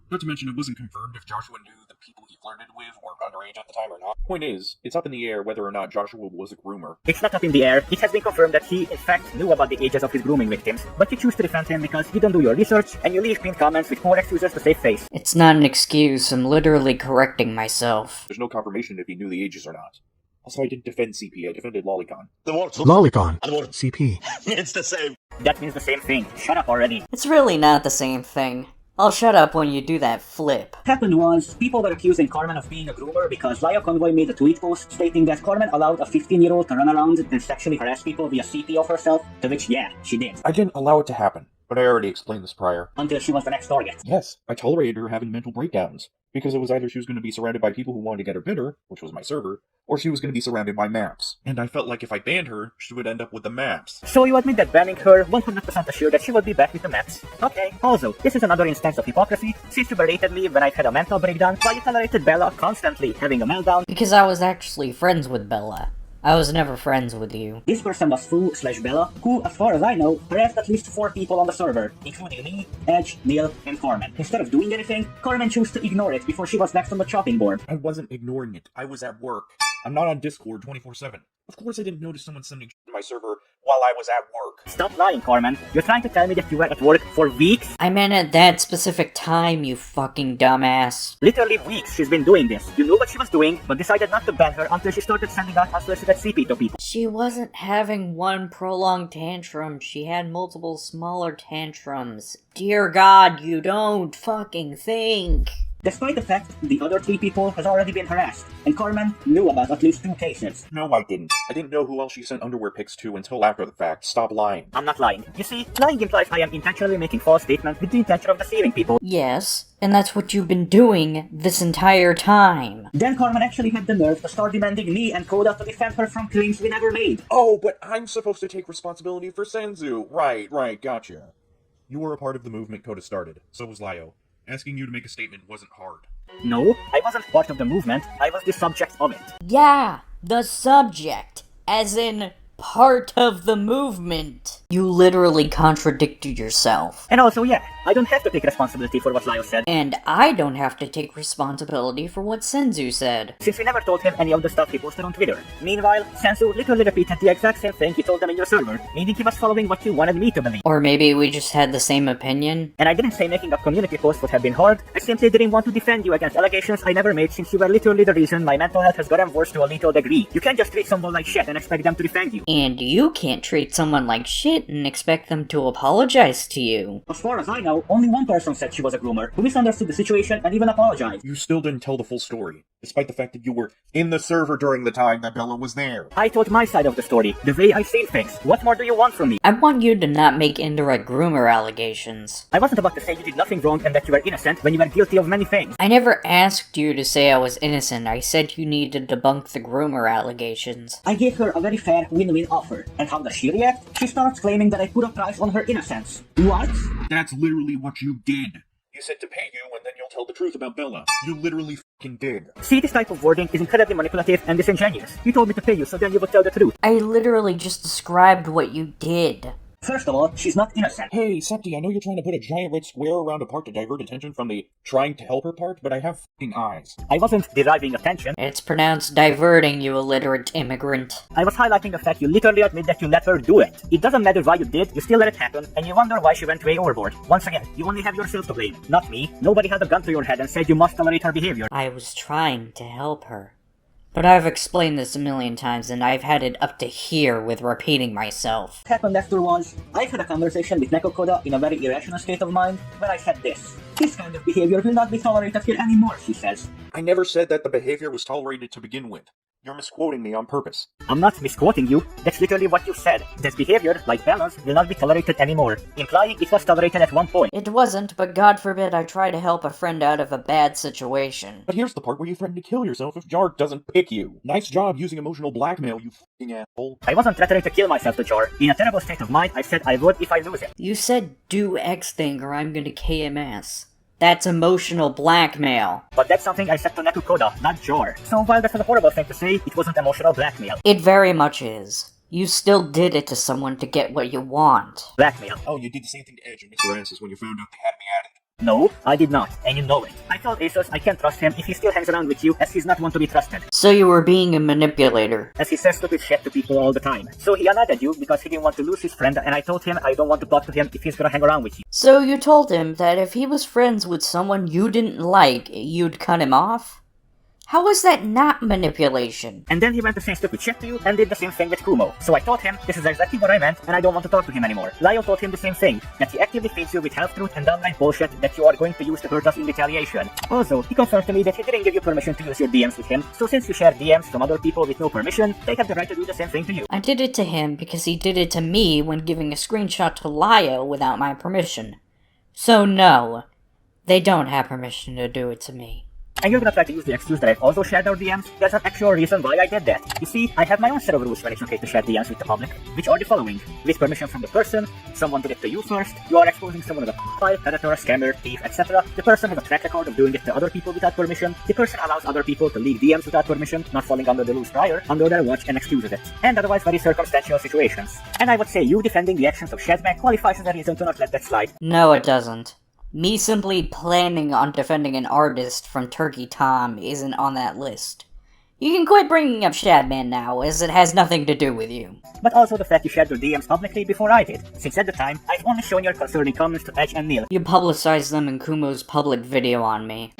Not to mention, it wasn't confirmed if Joshua knew the people he flirted with were underage at the time or not. Point is, it's up in the air whether or not Joshua was a groomer. It's not up in the air. It has been confirmed that he, in fact, knew about the ages of his grooming victims, but you choose to defend him because you don't do your research and you leave pinned comments with more excuses to save face. It's not an excuse, I'm literally correcting myself. There's no confirmation if he knew the ages or not. Also, I didn't defend CP, I defended Lolicon. The word Lolicon. and the word CP. it's the same. That means the same thing. Shut up already. It's really not the same thing. I'll shut up when you do that flip. What happened was, people were accusing Carmen of being a groomer because Laya Convoy made a tweet post stating that Carmen allowed a 15-year-old to run around and sexually harass people via CP of herself, to which, yeah, she did. I didn't allow it to happen. But I already explained this prior. Until she was the next target. Yes, I tolerated her having mental breakdowns. Because it was either she was going to be surrounded by people who wanted to get her bitter, which was my server, or she was going to be surrounded by maps. And I felt like if I banned her, she would end up with the maps. So you admit that banning her 100% assured that she would be back with the maps? Okay. Also, this is another instance of hypocrisy, since you berated me when I had a mental breakdown, while you tolerated Bella constantly having a meltdown. Because I was actually friends with Bella. I was never friends with you. This person was Foo/Bella, who, as far as I know, harassed at least 4 people on the server, including me, Edge, Neil, and Carmen. Instead of doing anything, Carmen chose to ignore it before she was next on the chopping board. I wasn't ignoring it. I was at work. I'm not on Discord 24/7. Of course I didn't notice someone sending to my server while I was at work. Stop lying, Carmen. You're trying to tell me that you were at work for weeks? I meant at that specific time, you fucking dumbass. Literally weeks she's been doing this. You knew what she was doing, but decided not to ban her until she started sending out unsolicited CP to people. She wasn't having one prolonged tantrum. She had multiple smaller tantrums. Dear God, you don't fucking think. Despite the fact the other 3 people has already been harassed, and Carmen knew about at least 2 cases. No, I didn't. I didn't know who else she sent underwear pics to until after the fact. Stop lying. I'm not lying. You see, lying implies I am intentionally making false statements with the intention of deceiving people. Yes, and that's what you've been doing this entire time. Then Carmen actually had the nerve to start demanding me and Koda to defend her from claims we never made. Oh, but I'm supposed to take responsibility for Senzu. Right, gotcha. You were a part of the movement Koda started. So was Lyo. Asking you to make a statement wasn't hard. No, I wasn't part of the movement. I was the subject of it. Yeah, the subject. As in, part of the movement. You literally contradicted yourself. And also, yeah, I don't have to take responsibility for what Lyo said. And I don't have to take responsibility for what Senzu said. Since we never told him any of the stuff he posted on Twitter. Meanwhile, Senzu literally repeated the exact same thing you told them in your server, meaning he was following what you wanted me to believe. Or maybe we just had the same opinion. And I didn't say making a community post would have been hard. I simply didn't want to defend you against allegations I never made, since you were literally the reason my mental health has gotten worse to a lethal degree. You can't just treat someone like shit and expect them to defend you. And you can't treat someone like shit and expect them to apologize to you. As far as I know, only one person said she was a groomer, who misunderstood the situation and even apologized. You still didn't tell the full story, despite the fact that you were in the server during the time that Bella was there. I told my side of the story, the way I seen things. What more do you want from me? I want you to not make indirect groomer allegations. I wasn't about to say you did nothing wrong and that you were innocent when you were guilty of many things. I never asked you to say I was innocent. I said you need to debunk the groomer allegations. I gave her a very fair win-win offer. And how does she react? She starts claiming that I put a price on her innocence. What? That's literally what you did. You said to pay you, and then you'll tell the truth about Bella. You literally fucking did. See, this type of wording is incredibly manipulative and disingenuous. You told me to pay you, so then you would tell the truth. I literally just described what you did. First of all, she's not innocent. Hey, Septi, I know you're trying to put a giant red square around a part to divert attention from the trying to help her part, but I have fucking eyes. I wasn't deriving attention. It's pronounced diverting, you illiterate immigrant. I was highlighting the fact you literally admit that you let her do it. It doesn't matter why you did, you still let it happen, and you wonder why she went way overboard. Once again, you only have yourself to blame, not me. Nobody had a gun to your head and said you must tolerate her behavior. I was trying to help her. But I've explained this a million times, and I've had it up to here with repeating myself. What happened after was, I had a conversation with Neko Koda in a very irrational state of mind, where I said this. This kind of behavior will not be tolerated here anymore, she says. I never said that the behavior was tolerated to begin with. You're misquoting me on purpose. I'm not misquoting you. That's literally what you said. This behavior, like Bella's, will not be tolerated anymore, implying it was tolerated at one point. It wasn't, but God forbid I try to help a friend out of a bad situation. But here's the part where you threaten to kill yourself if Jar doesn't pick you. Nice job using emotional blackmail, you fucking asshole. I wasn't threatening to kill myself to Jar. In a terrible state of mind, I said I would if I lose it. You said do X thing or I'm gonna KMS. That's emotional blackmail. But that's something I said to Neku Koda, not Jar. So while that's a horrible thing to say, it wasn't emotional blackmail. It very much is. You still did it to someone to get what you want. Blackmail. Oh, you did the same thing to Edge and Mr. Ansys when you found out they had me added. No, I did not, and you know it. I told Asos I can't trust him if he still hangs around with you, as he's not one to be trusted. So you were being a manipulator. As he says stupid shit to people all the time. So he unadded you because he didn't want to lose his friend, and I told him I don't want to talk to him if he's gonna hang around with you. So you told him that if he was friends with someone you didn't like, you'd cut him off? How was that not manipulation? And then he went to say stupid shit to you and did the same thing with Kumo. So I told him, this is exactly what I meant and I don't want to talk to him anymore. Lyle told him the same thing, that he actively feeds you with half-truth and downright bullshit that you are going to use to hurt us in retaliation. Also, he confirmed to me that he didn't give you permission to use your DMs with him, so since you share DMs from other people with no permission, they have the right to do the same thing to you. I did it to him because he did it to me when giving a screenshot to Lyle without my permission. So no, they don't have permission to do it to me. And you're gonna try to use the excuse that I've also shared our DMs? There's an actual reason why I did that. You see, I have my own set of rules when it's okay to share DMs with the public, which are the following. With permission from the person, someone did it to you first, you are exposing someone as a file, predator, scammer, thief, etc. The person has a track record of doing it to other people without permission. The person allows other people to leak DMs without permission, not falling under the rules prior, under their watch and excuses it. And otherwise very circumstantial situations. And I would say you defending the actions of Shadman qualifies as a reason to not let that slide. No, it doesn't. Me simply planning on defending an artist from Turkey Tom isn't on that list. You can quit bringing up Shadman now, as it has nothing to do with you. But also the fact you shared your DMs publicly before I did, since at the time, I've only shown your concerning comments to Edge and Neil. You publicized them in Kumo's public video on me.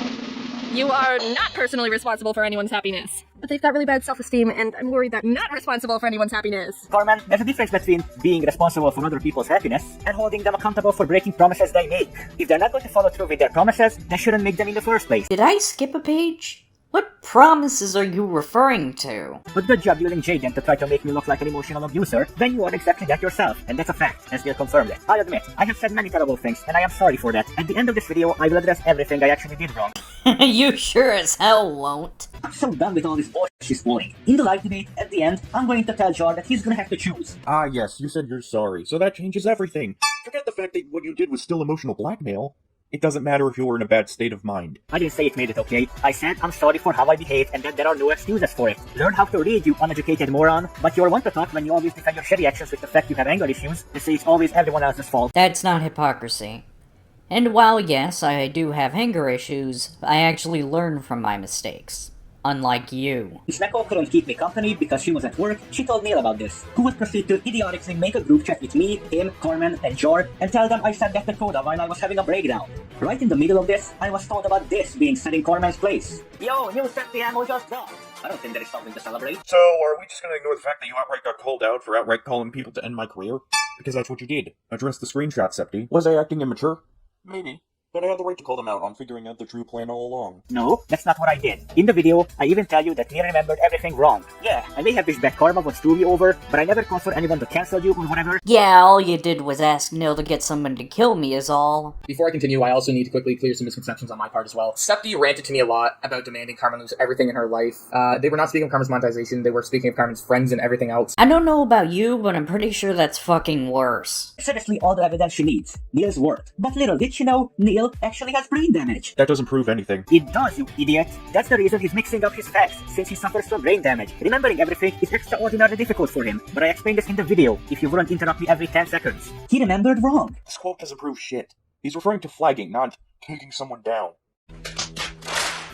You are not personally responsible for anyone's happiness. But they've got really bad self-esteem, and I'm worried that not responsible for anyone's happiness. Carmen, there's a difference between being responsible for other people's happiness and holding them accountable for breaking promises they make. If they're not going to follow through with their promises, they shouldn't make them in the first place. Did I skip a page? What promises are you referring to? But good job using Jaden to try to make me look like an emotional abuser, then you are exactly that yourself, and that's a fact, and still confirmed it. I admit, I have said many terrible things, and I am sorry for that. At the end of this video, I will address everything I actually did wrong. You sure as hell won't. I'm so done with all this bullshit she's pulling. In the live debate, at the end, I'm going to tell Jar that he's gonna have to choose. Ah yes, you said you're sorry, so that changes everything. Forget the fact that what you did was still emotional blackmail. It doesn't matter if you were in a bad state of mind. I didn't say it made it okay. I said I'm sorry for how I behaved and that there are no excuses for it. Learn how to read, you uneducated moron. But you're one to talk when you always defend your shitty actions with the fact you have anger issues and say it's always everyone else's fault. That's not hypocrisy. And while yes, I do have anger issues, I actually learn from my mistakes. Unlike you. Sneko couldn't keep me company because she was at work. She told Neil about this, who would proceed to idiotically make a group chat with me, him, Carmen, and Jor, and tell them I said that to Coda while I was having a breakdown. Right in the middle of this, I was told about this being set in Carmen's place. Yo, new set the ammo just dropped. I don't think there is something to celebrate. So, are we just gonna ignore the fact that you outright got called out for outright calling people to end my career? Because that's what you did. Address the screenshot, Septi. Was I acting immature? Maybe. But I had the right to call them out on figuring out the true plan all along. No, that's not what I did. In the video, I even tell you that Neil remembered everything wrong. Yeah, I may have this bad karma once truly over, but I never called for anyone to cancel you or whatever. Yeah, all you did was ask Neil to get someone to kill me is all. Before I continue, I also need to quickly clear some misconceptions on my part as well. Septi ranted to me a lot about demanding Carmen lose everything in her life. They were not speaking of Carmen's monetization, they were speaking of Carmen's friends and everything else. I don't know about you, but I'm pretty sure that's fucking worse. Seriously, all the evidence she needs. Neil's word. But little did she know, Neil actually has brain damage. That doesn't prove anything. It does, you idiot. That's the reason he's mixing up his facts, since he suffers from brain damage. Remembering everything is extraordinarily difficult for him, but I explained this in the video, if you wouldn't interrupt me every 10 seconds. He remembered wrong. This quote doesn't prove shit. He's referring to flagging, not taking someone down.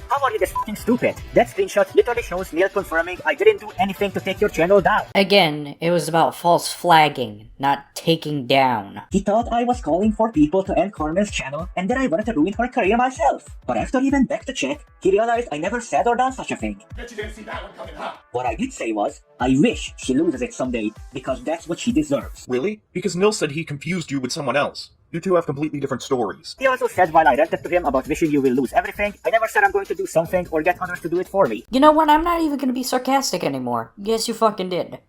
How are you this fucking stupid? That screenshot literally shows Neil confirming I didn't do anything to take your channel down. Again, it was about false flagging, not taking down. He thought I was calling for people to end Carmen's channel and that I wanted to ruin her career myself. But after he went back to check, he realized I never said or done such a thing. Bet you didn't see that one coming, huh? What I did say was, I wish she loses it someday, because that's what she deserves. Really? Because Nil said he confused you with someone else. You two have completely different stories. He also said while I ranted to him about wishing you will lose everything, I never said I'm going to do something or get others to do it for me. You know what, I'm not even gonna be sarcastic anymore. Yes, you fucking did.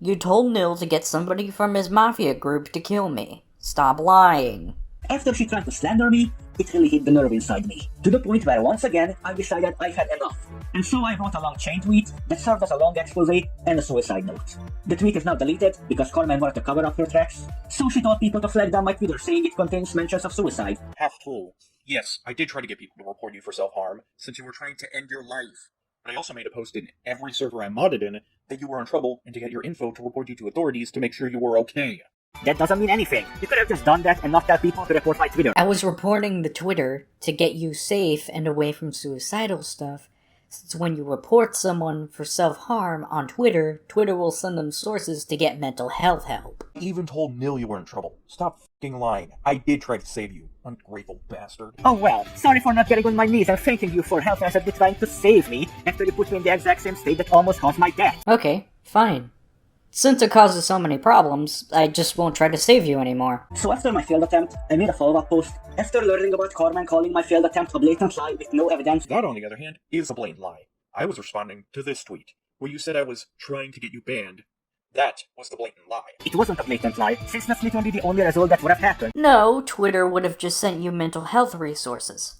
You told Nil to get somebody from his mafia group to kill me. Stop lying. After she tried to slander me, it really hit the nerve inside me, to the point where once again I decided I had enough. And so I wrote a long chain tweet that served as a long expose and a suicide note. The tweet is now deleted because Carmen wanted to cover up her tracks, so she told people to flag down my Twitter saying it contains mentions of suicide. Half full. Yes, I did try to get people to report you for self-harm, since you were trying to end your life. But I also made a post in every server I modded in that you were in trouble and to get your info to report you to authorities to make sure you were okay. That doesn't mean anything. You could have just done that and not tell people to report my Twitter. I was reporting the Twitter to get you safe and away from suicidal stuff, Since when you report someone for self-harm on Twitter, Twitter will send them sources to get mental health help. Even told Mill you were in trouble. Stop f***ing lying. I did try to save you, ungrateful bastard. Oh well, sorry for not getting on my knees and thanking you for helping us at trying to save me after you put me in the exact same state that almost caused my death. Okay, fine. Since it causes so many problems, I just won't try to save you anymore. So after my failed attempt, I made a follow-up post. After learning about Carmen calling my failed attempt a blatant lie with no evidence. That, on the other hand, is a blatant lie. I was responding to this tweet, where you said I was trying to get you banned. That was the blatant lie. It wasn't a blatant lie, since that's literally the only result that would have happened. No, Twitter would have just sent you mental health resources.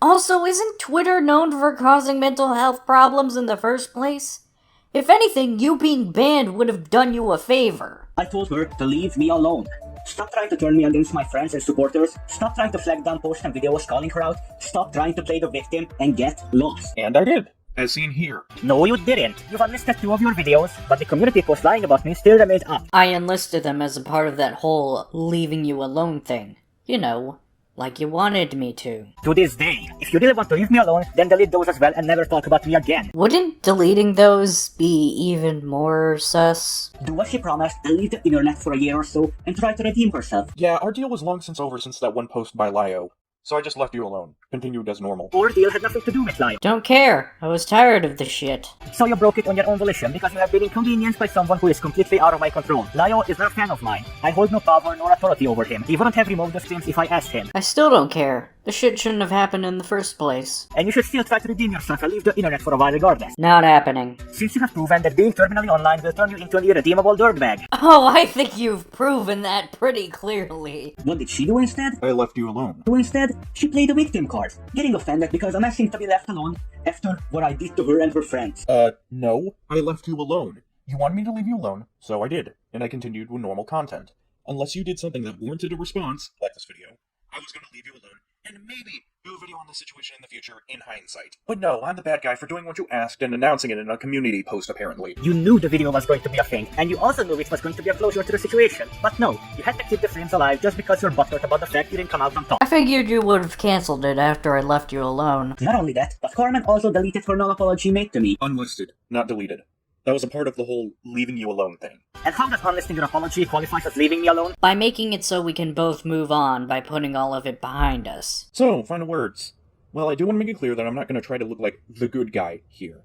Also, isn't Twitter known for causing mental health problems in the first place? If anything, you being banned would have done you a favor. I told her to leave me alone. Stop trying to turn me against my friends and supporters. Stop trying to flag down posts and videos calling her out. Stop trying to play the victim and get lost. And I did, as seen here. No, you didn't. You've unlisted 2 of your videos, but the community post lying about me still remained up. I enlisted them as a part of that whole leaving you alone thing. You know, like you wanted me to. To this day, if you really want to leave me alone, then delete those as well and never talk about me again. Wouldn't deleting those be even more sus? Do what she promised and leave the internet for a year or so and try to redeem herself. Yeah, our deal was long since over since that one post by Lio. So I just left you alone. Continued as normal. Our deal had nothing to do with Lio. Don't care. I was tired of the shit. So you broke it on your own volition because you have been inconvenienced by someone who is completely out of my control. Lio is not a fan of mine. I hold no power nor authority over him. He wouldn't have removed the streams if I asked him. I still don't care. The shit shouldn't have happened in the first place. And you should still try to redeem yourself and leave the internet for a while regardless. Not happening. Since you have proven that being terminally online will turn you into an irredeemable dirtbag. Oh, I think you've proven that pretty clearly. What did she do instead? I left you alone. So instead, she played the victim card, getting offended because I'm asking to be left alone after what I did to her and her friends. No. I left you alone. You wanted me to leave you alone, so I did. And I continued with normal content. Unless you did something that warranted a response, like this video, I was gonna leave you alone. And maybe do a video on this situation in the future in hindsight. But no, I'm the bad guy for doing what you asked and announcing it in a community post, apparently. You knew the video was going to be a thing, and you also knew it was going to be a closure to the situation. But no, you had to keep the flames alive just because you're butthurt about the fact you didn't come out on top. I figured you would have cancelled it after I left you alone. Not only that, but Carmen also deleted her non-apology made to me. Unlisted, not deleted. That was a part of the whole leaving you alone thing. And how does unlisting your apology qualify as leaving me alone? By making it so we can both move on by putting all of it behind us. So, final words. Well, I do want to make it clear that I'm not going to try to look like the good guy here.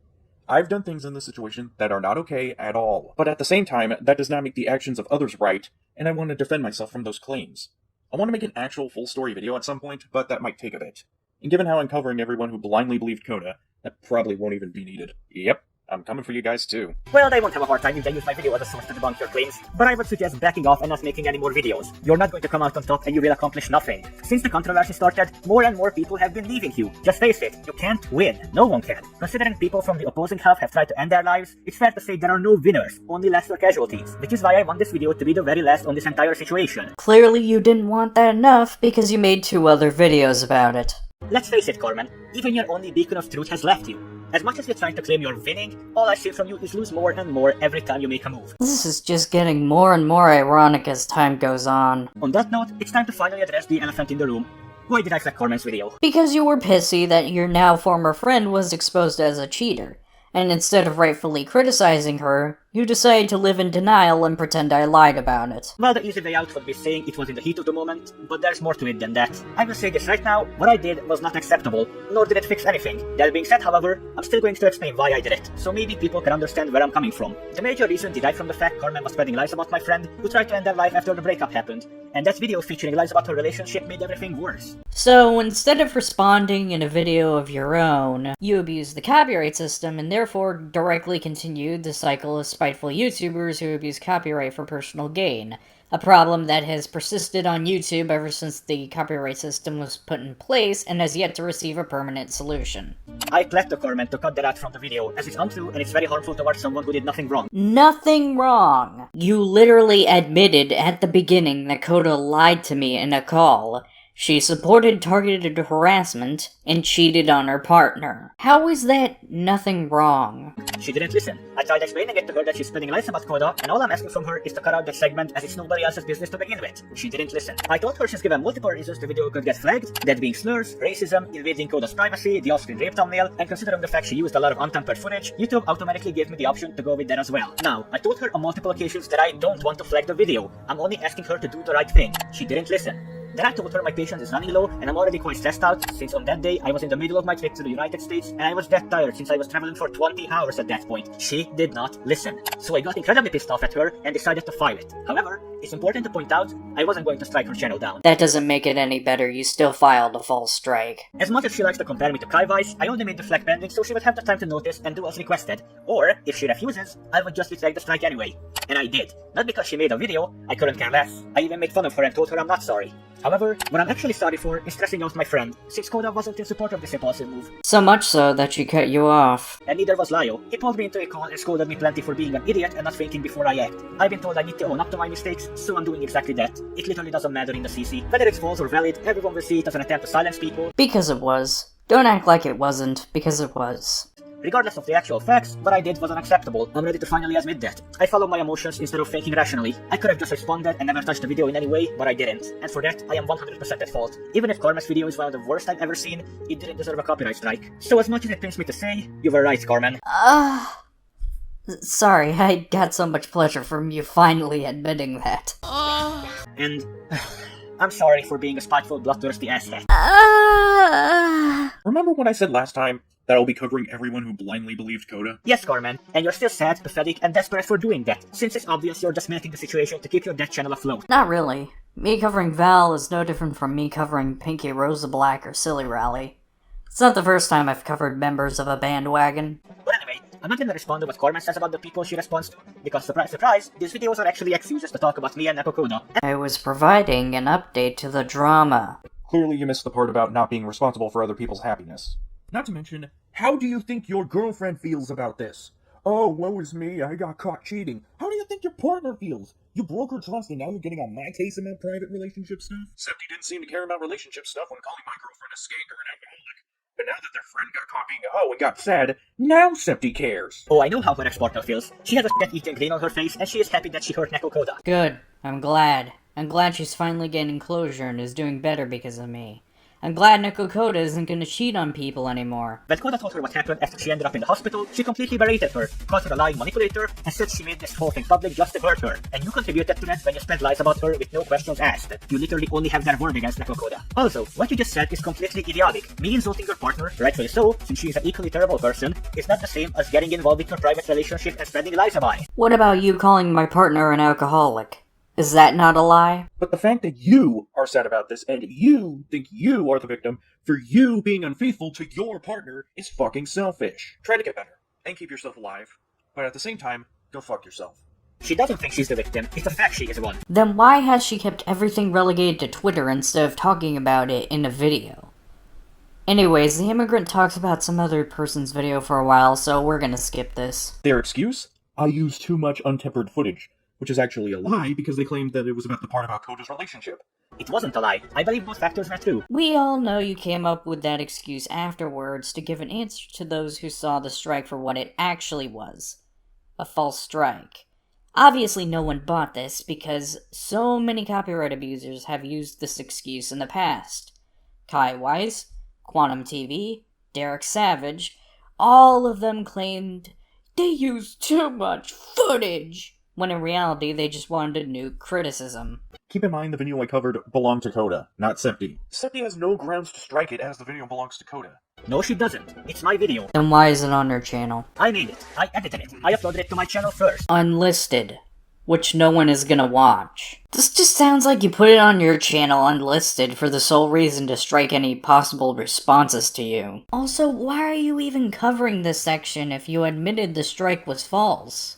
I've done things in this situation that are not okay at all. But at the same time, that does not make the actions of others right, and I want to defend myself from those claims. I want to make an actual full story video at some point, but that might take a bit. And given how I'm covering everyone who blindly believed Coda, that probably won't even be needed. Yep. I'm coming for you guys too. Well, they won't have a hard time if they use my video as a source to debunk your claims, but I would suggest backing off and not making any more videos. You're not going to come out on top and you will accomplish nothing. Since the controversy started, more and more people have been leaving you. Just face it, you can't win. No one can. Considering people from the opposing half have tried to end their lives, it's fair to say there are no winners, only lesser casualties. Which is why I want this video to be the very last on this entire situation. Clearly you didn't want that enough because you made 2 other videos about it. Let's face it, Carmen, even your only beacon of truth has left you. As much as you're trying to claim you're winning, all I see from you is lose more and more every time you make a move. This is just getting more and more ironic as time goes on. On that note, it's time to finally address the elephant in the room. Why did I flag Carmen's video? Because you were pissy that your now former friend was exposed as a cheater. And instead of rightfully criticizing her, you decided to live in denial and pretend I lied about it. Well, the easy way out would be saying it was in the heat of the moment, but there's more to it than that. I will say this right now, what I did was not acceptable, nor did it fix anything. That being said, however, I'm still going to explain why I did it, so maybe people can understand where I'm coming from. The major reason derived from the fact Carmen was spreading lies about my friend, who tried to end their life after the breakup happened, and that video featuring lies about her relationship made everything worse. So, instead of responding in a video of your own, you abused the copyright system and therefore directly continued the cycle of spiteful YouTubers who abuse copyright for personal gain, a problem that has persisted on YouTube ever since the copyright system was put in place and has yet to receive a permanent solution. I plead to Carmen to cut that out from the video, as it's untrue and it's very harmful towards someone who did nothing wrong. Nothing wrong! You literally admitted at the beginning that Coda lied to me in a call, She supported targeted harassment and cheated on her partner. How is that nothing wrong? She didn't listen. I tried explaining it to her that she's spinning lies about Coda, and all I'm asking from her is to cut out that segment as it's nobody else's business to begin with. She didn't listen. I told her she's given multiple reasons the video could get flagged, that being slurs, racism, invading Coda's privacy, the off-screen rape thumbnail, and considering the fact she used a lot of untempered footage, YouTube automatically gave me the option to go with that as well. Now, I told her on multiple occasions that I don't want to flag the video. I'm only asking her to do the right thing. She didn't listen. Then I told her my patience is running low and I'm already quite stressed out since on that day I was in the middle of my trip to the United States and I was that tired since I was traveling for 20 hours at that point. She did not listen. So I got incredibly pissed off at her and decided to file it. However, it's important to point out, I wasn't going to strike her channel down. That doesn't make it any better, you still filed a false strike. As much as she likes to compare me to Kai Weiss, I only made the flag pending so she would have the time to notice and do as requested. Or, if she refuses, I would just retract the strike anyway. And I did. Not because she made a video, I couldn't care less. I even made fun of her and told her I'm not sorry. However, what I'm actually sorry for is stressing out my friend, since Coda wasn't in support of this impulsive move. So much so that she cut you off. And neither was Lio. He pulled me into a call and scolded me plenty for being an idiot and not thinking before I act. I've been told I need to own up to my mistakes, so I'm doing exactly that. It literally doesn't matter in the CC. Whether it's false or valid, everyone will see it as an attempt to silence people. Because it was. Don't act like it wasn't, because it was. Regardless of the actual facts, what I did was unacceptable. I'm ready to finally admit that. I followed my emotions instead of thinking rationally. I could have just responded and never touched the video in any way, but I didn't. And for that, I am 100% at fault. Even if Carmen's video is one of the worst I've ever seen, it didn't deserve a copyright strike. So as much as it pains me to say, you were right, Carmen. Sorry, I got so much pleasure from you finally admitting that. And I'm sorry for being a spiteful, bloodthirsty asshat. Remember what I said last time? That I'll be covering everyone who blindly believed Coda? Yes, Carmen, and you're still sad, pathetic, and desperate for doing that, since it's obvious you're just milking the situation to keep your death channel afloat. Not really. Me covering Val is no different from me covering Pinky Rosa Black or Silly Rally. It's not the first time I've covered members of a bandwagon. But anyway, I'm not gonna respond to what Carmen says about the people she responds to, because surprise, surprise, these videos are actually excuses to talk about me and Nekokoda. I was providing an update to the drama. Clearly you missed the part about not being responsible for other people's happiness. Not to mention, how do you think your girlfriend feels about this? Oh, woe is me, I got caught cheating. How do you think your partner feels? You broke her trust and now you're getting on my case about private relationship stuff? Septi didn't seem to care about relationship stuff when calling my girlfriend a skanker and alcoholic. But now that their friend got caught being a hoe and got sad, now Septi cares. Oh, I know how her ex-partner feels. She has a death-eating grin on her face and she is happy that she hurt Nekokoda. Good. I'm glad. I'm glad she's finally getting closure and is doing better because of me. I'm glad Nekokoda isn't gonna cheat on people anymore. When Coda told her what happened after she ended up in the hospital, she completely berated her, called her a lying manipulator, and said she made this whole thing public just to hurt her. And you contributed to that when you spread lies about her with no questions asked. You literally only have that word against Nekokoda. Also, what you just said is completely idiotic. Me insulting your partner, rightfully so, since she is an equally terrible person, is not the same as getting involved in your private relationship and spreading lies about it. What about you calling my partner an alcoholic? Is that not a lie? But the fact that you are sad about this and you think you are the victim for you being unfaithful to your partner is fucking selfish. Try to get better and keep yourself alive, but at the same time, go fuck yourself. She doesn't think she's the victim, it's the fact she is one. Then why has she kept everything relegated to Twitter instead of talking about it in a video? Anyways, the immigrant talks about some other person's video for a while, so we're gonna skip this. Their excuse? I used too much untempered footage. Which is actually a lie because they claimed that it was about the part about Coda's relationship. It wasn't a lie. I believe both factors were true. We all know you came up with that excuse afterwards to give an answer to those who saw the strike for what it actually was. A false strike. Obviously no one bought this because so many copyright abusers have used this excuse in the past. Kai Weiss, Quantum TV, Derek Savage, all of them claimed they used too much footage, when in reality they just wanted new criticism. Keep in mind the video I covered belonged to Coda, not Septi. Septi has no grounds to strike it as the video belongs to Coda. No, she doesn't. It's my video. Then why is it on her channel? I made it. I edited it. I uploaded it to my channel first. Unlisted. Which no one is gonna watch. This just sounds like you put it on your channel unlisted for the sole reason to strike any possible responses to you. Also, why are you even covering this section if you admitted the strike was false?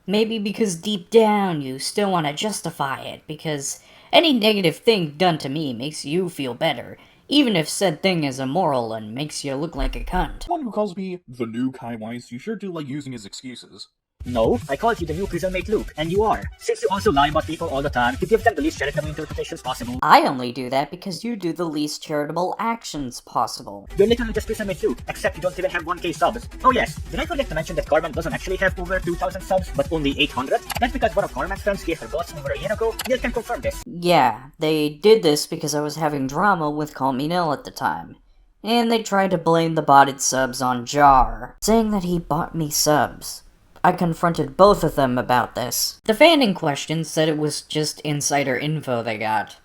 Maybe because deep down you still want to justify it, because any negative thing done to me makes you feel better, even if said thing is immoral and makes you look like a cunt. One who calls me the new Kai Weiss, you sure do like using his excuses. No, I called you the new prison mate Luke, and you are. Since you also lie about people all the time, you give them the least charitable interpretations possible. I only do that because you do the least charitable actions possible. You're literally just prison mate Luke, except you don't even have 1k subs. Oh yes, did I forget to mention that Carmen doesn't actually have over 2,000 subs, but only 800? That's because one of Carmen's friends gave her bots over a year ago. Neil can confirm this. Yeah, they did this because I was having drama with Call Me Nil at the time. And they tried to blame the botted subs on Jar, saying that he bought me subs. I confronted both of them about this. The fan in question said it was just insider info they got.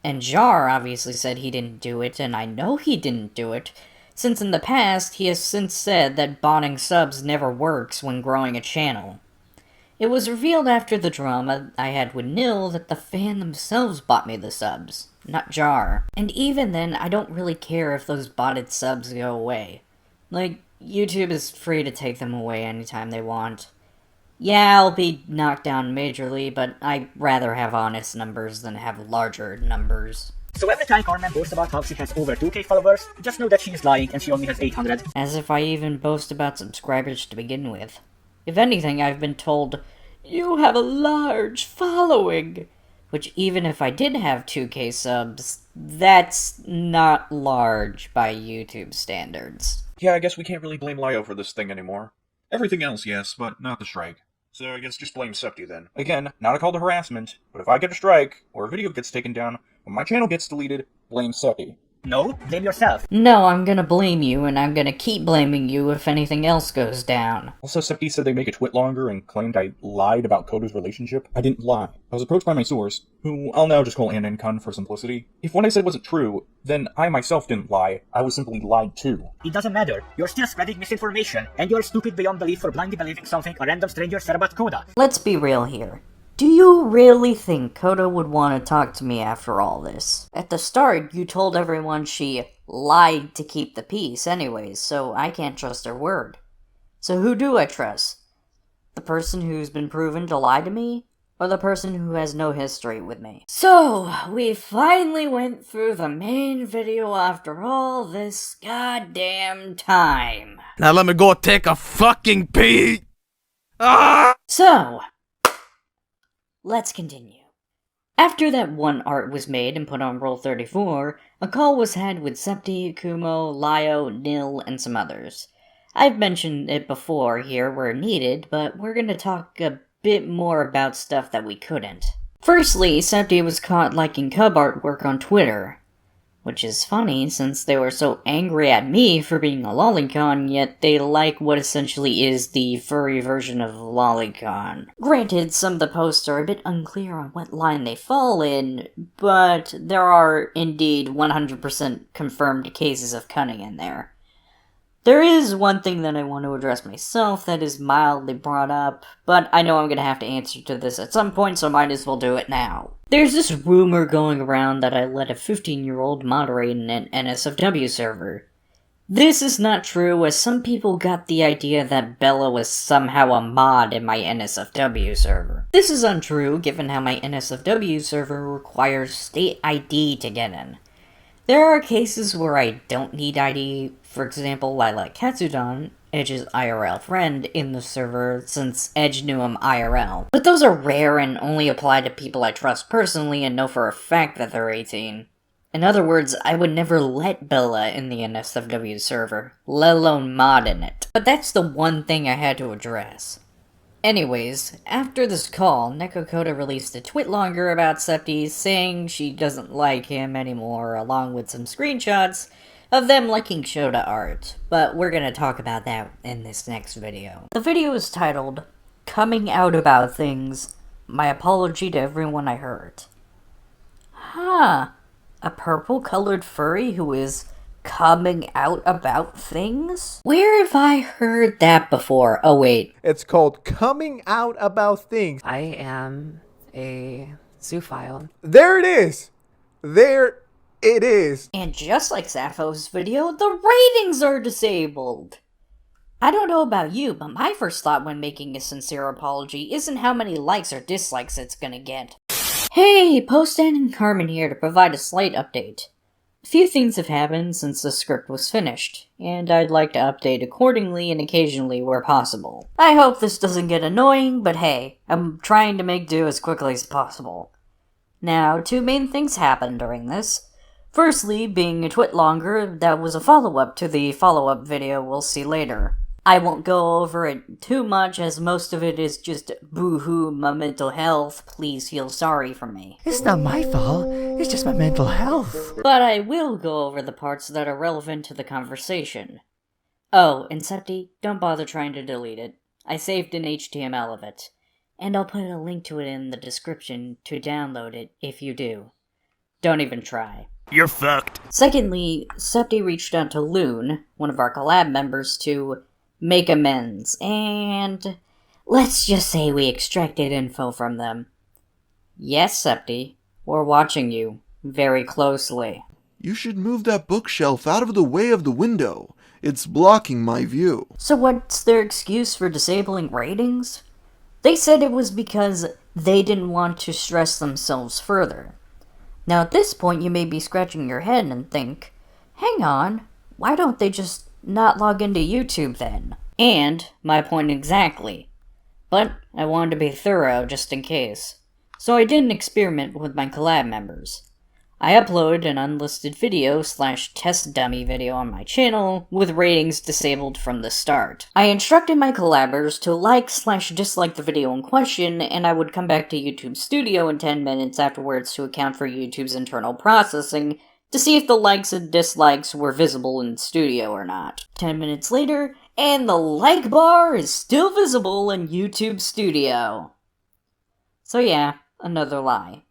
And Jar obviously said he didn't do it, and I know he didn't do it, since in the past he has since said that botting subs never works when growing a channel. It was revealed after the drama I had with Nil that the fan themselves bought me the subs, not Jar. And even then, I don't really care if those botted subs go away. Like, YouTube is free to take them away anytime they want. Yeah, I'll be knocked down majorly, but I'd rather have honest numbers than have larger numbers. So every time Carmen boasts about how she has over 2k followers, just know that she is lying and she only has 800. As if I even boast about subscribers to begin with. If anything, I've been told, you have a large following. Which, even if I did have 2k subs, that's not large by YouTube standards. Yeah, I guess we can't really blame Lio for this thing anymore. Everything else, yes, but not the strike. So I guess just blame Septi then. Again, not a call to harassment, but if I get a strike, or a video gets taken down, or my channel gets deleted, blame Septi. No, blame yourself. No, I'm gonna blame you, and I'm gonna keep blaming you if anything else goes down. Also, Septi said they make a twit longer and claimed I lied about Koda's relationship. I didn't lie. I was approached by my source, who I'll now just call Anan for simplicity. If what I said wasn't true, then I myself didn't lie. I was simply lied to. It doesn't matter. You're still spreading misinformation, and you're stupid beyond belief for blindly believing something a random stranger said about Koda. Let's be real here. Do you really think Koda would want to talk to me after all this? At the start, you told everyone she lied to keep the peace anyways, so I can't trust her word. So who do I trust? The person who's been proven to lie to me? Or the person who has no history with me? So, we finally went through the main video after all this goddamn time. Now let me go take a fucking pee! Ah! So, let's continue. After that one art was made and put on Roll 34, a call was had with Septi, Kumo, Lio, Nil, and some others. I've mentioned it before here where needed, but we're gonna talk a bit more about stuff that we couldn't. Firstly, Septi was caught liking cub artwork on Twitter. Which is funny, since they were so angry at me for being a lolicon, yet they like what essentially is the furry version of lolicon. Granted, some of the posts are a bit unclear on what line they fall in, but there are indeed 100% confirmed cases of cunning in there. There is one thing that I want to address myself that is mildly brought up, but I know I'm going to have to answer to this at some point, so I might as well do it now. There's this rumor going around that I let a 15-year-old moderate in an NSFW server. This is not true, as some people got the idea that Bella was somehow a mod in my NSFW server. This is untrue, given how my NSFW server requires state ID to get in. There are cases where I don't need ID. For example, I let Katsudan, Edge's IRL friend, in the server since Edge knew him IRL. But those are rare and only apply to people I trust personally and know for a fact that they're 18. In other words, I would never let Bella in the NSFW server, let alone mod in it. But that's the one thing I had to address. Anyways, after this call, Nekokoda released a tweet longer about Septi, saying she doesn't like him anymore, along with some screenshots of them liking Shota art, but we're gonna talk about that in this next video. The video is titled, Coming Out About Things, My Apology to Everyone I Hurt. Huh, a purple-colored furry who is coming out about things? Where have I heard that before? Oh wait. It's called Coming Out About Things. I am a zoophile. There it is! There it is. And just like Sappho's video, the ratings are disabled. I don't know about you, but my first thought when making a sincere apology isn't how many likes or dislikes it's gonna get. Hey, Postan and Carmen here to provide a slight update. A few things have happened since the script was finished, and I'd like to update accordingly and occasionally where possible. I hope this doesn't get annoying, but hey, I'm trying to make do as quickly as possible. Now, two main things happened during this. Firstly, being a twit longer, that was a follow-up to the follow-up video we'll see later. I won't go over it too much, as most of it is just boo-hoo, my mental health, please feel sorry for me. It's not my fault, it's just my mental health. But I will go over the parts that are relevant to the conversation. Oh, and Septi, don't bother trying to delete it. I saved an HTML of it, and I'll put a link to it in the description to download it if you do. Don't even try. You're fucked. Secondly, Septi reached out to Loon, one of our collab members, to make amends, and let's just say we extracted info from them. Yes, Septi, we're watching you very closely. You should move that bookshelf out of the way of the window. It's blocking my view. So what's their excuse for disabling ratings? They said it was because they didn't want to stress themselves further. Now at this point you may be scratching your head and think, hang on, why don't they just not log into YouTube then? And my point exactly. But I wanted to be thorough just in case. So I did an experiment with my collab members. I uploaded an unlisted video / test dummy video on my channel with ratings disabled from the start. I instructed my collabers to like / dislike the video in question, and I would come back to YouTube Studio in 10 minutes afterwards to account for YouTube's internal processing to see if the likes and dislikes were visible in Studio or not. 10 minutes later, and the like bar is still visible in YouTube Studio. So yeah, another lie.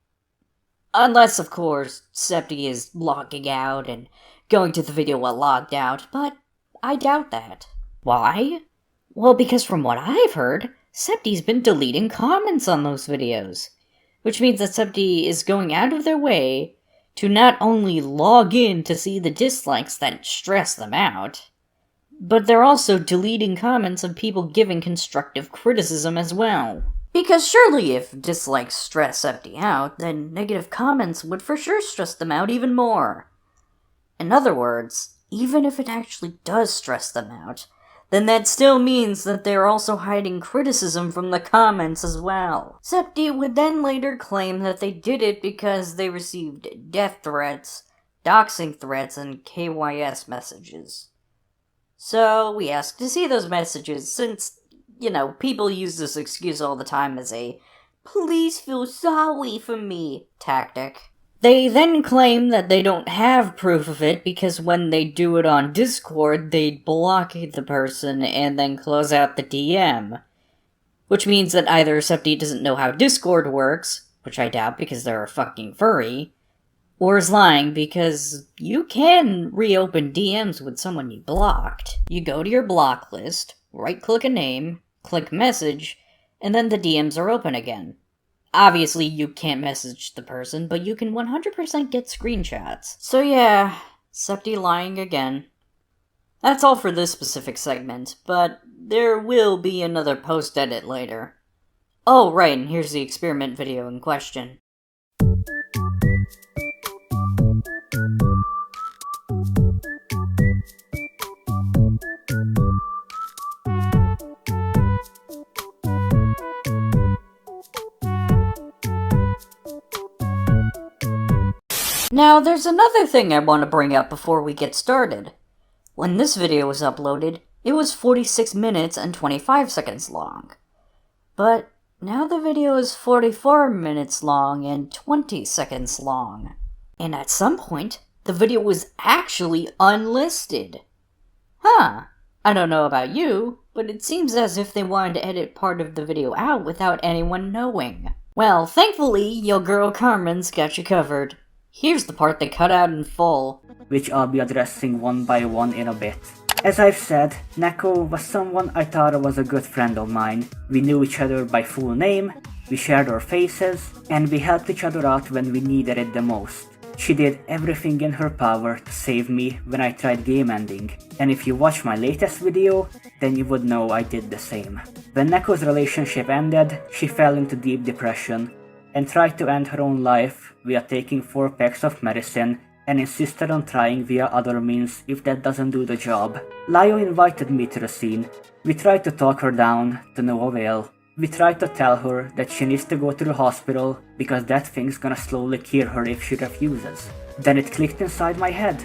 Unless, of course, Septi is logging out and going to the video while logged out, but I doubt that. Why? Well, because from what I've heard, Septi's been deleting comments on those videos. Which means that Septi is going out of their way to not only log in to see the dislikes that stress them out, but they're also deleting comments of people giving constructive criticism as well. Because surely if dislikes stress Septi out, then negative comments would for sure stress them out even more. In other words, even if it actually does stress them out, then that still means that they're also hiding criticism from the comments as well. Septi would then later claim that they did it because they received death threats, doxing threats, and KYS messages. So we asked to see those messages since, people use this excuse all the time as a please feel sorry for me tactic. They then claim that they don't have proof of it because when they do it on Discord, they'd block the person and then close out the DM. Which means that either Septi doesn't know how Discord works, which I doubt because they're a fucking furry, or is lying because you can reopen DMs with someone you blocked. You go to your block list, right-click a name, click message, and then the DMs are open again. Obviously, you can't message the person, but you can 100% get screenshots. So yeah, Septi lying again. That's all for this specific segment, but there will be another post-edit later. Oh, right, and here's the experiment video in question. Now, there's another thing I want to bring up before we get started. When this video was uploaded, it was 46 minutes and 25 seconds long. But now the video is 44 minutes long and 20 seconds long. And at some point, the video was actually unlisted. Huh. I don't know about you, but it seems as if they wanted to edit part of the video out without anyone knowing. Well, thankfully, your girl Carmen's got you covered. Here's the part they cut out in full, which I'll be addressing one by one in a bit. As I've said, Neko was someone I thought was a good friend of mine. We knew each other by full name, we shared our faces, and we helped each other out when we needed it the most. She did everything in her power to save me when I tried game ending, and if you watch my latest video, then you would know I did the same. When Neko's relationship ended, she fell into deep depression, and tried to end her own life via taking 4 packs of medicine and insisted on trying via other means if that doesn't do the job. Lio invited me to the scene. We tried to talk her down, to no avail. We tried to tell her that she needs to go to the hospital because that thing's gonna slowly kill her if she refuses. Then it clicked inside my head.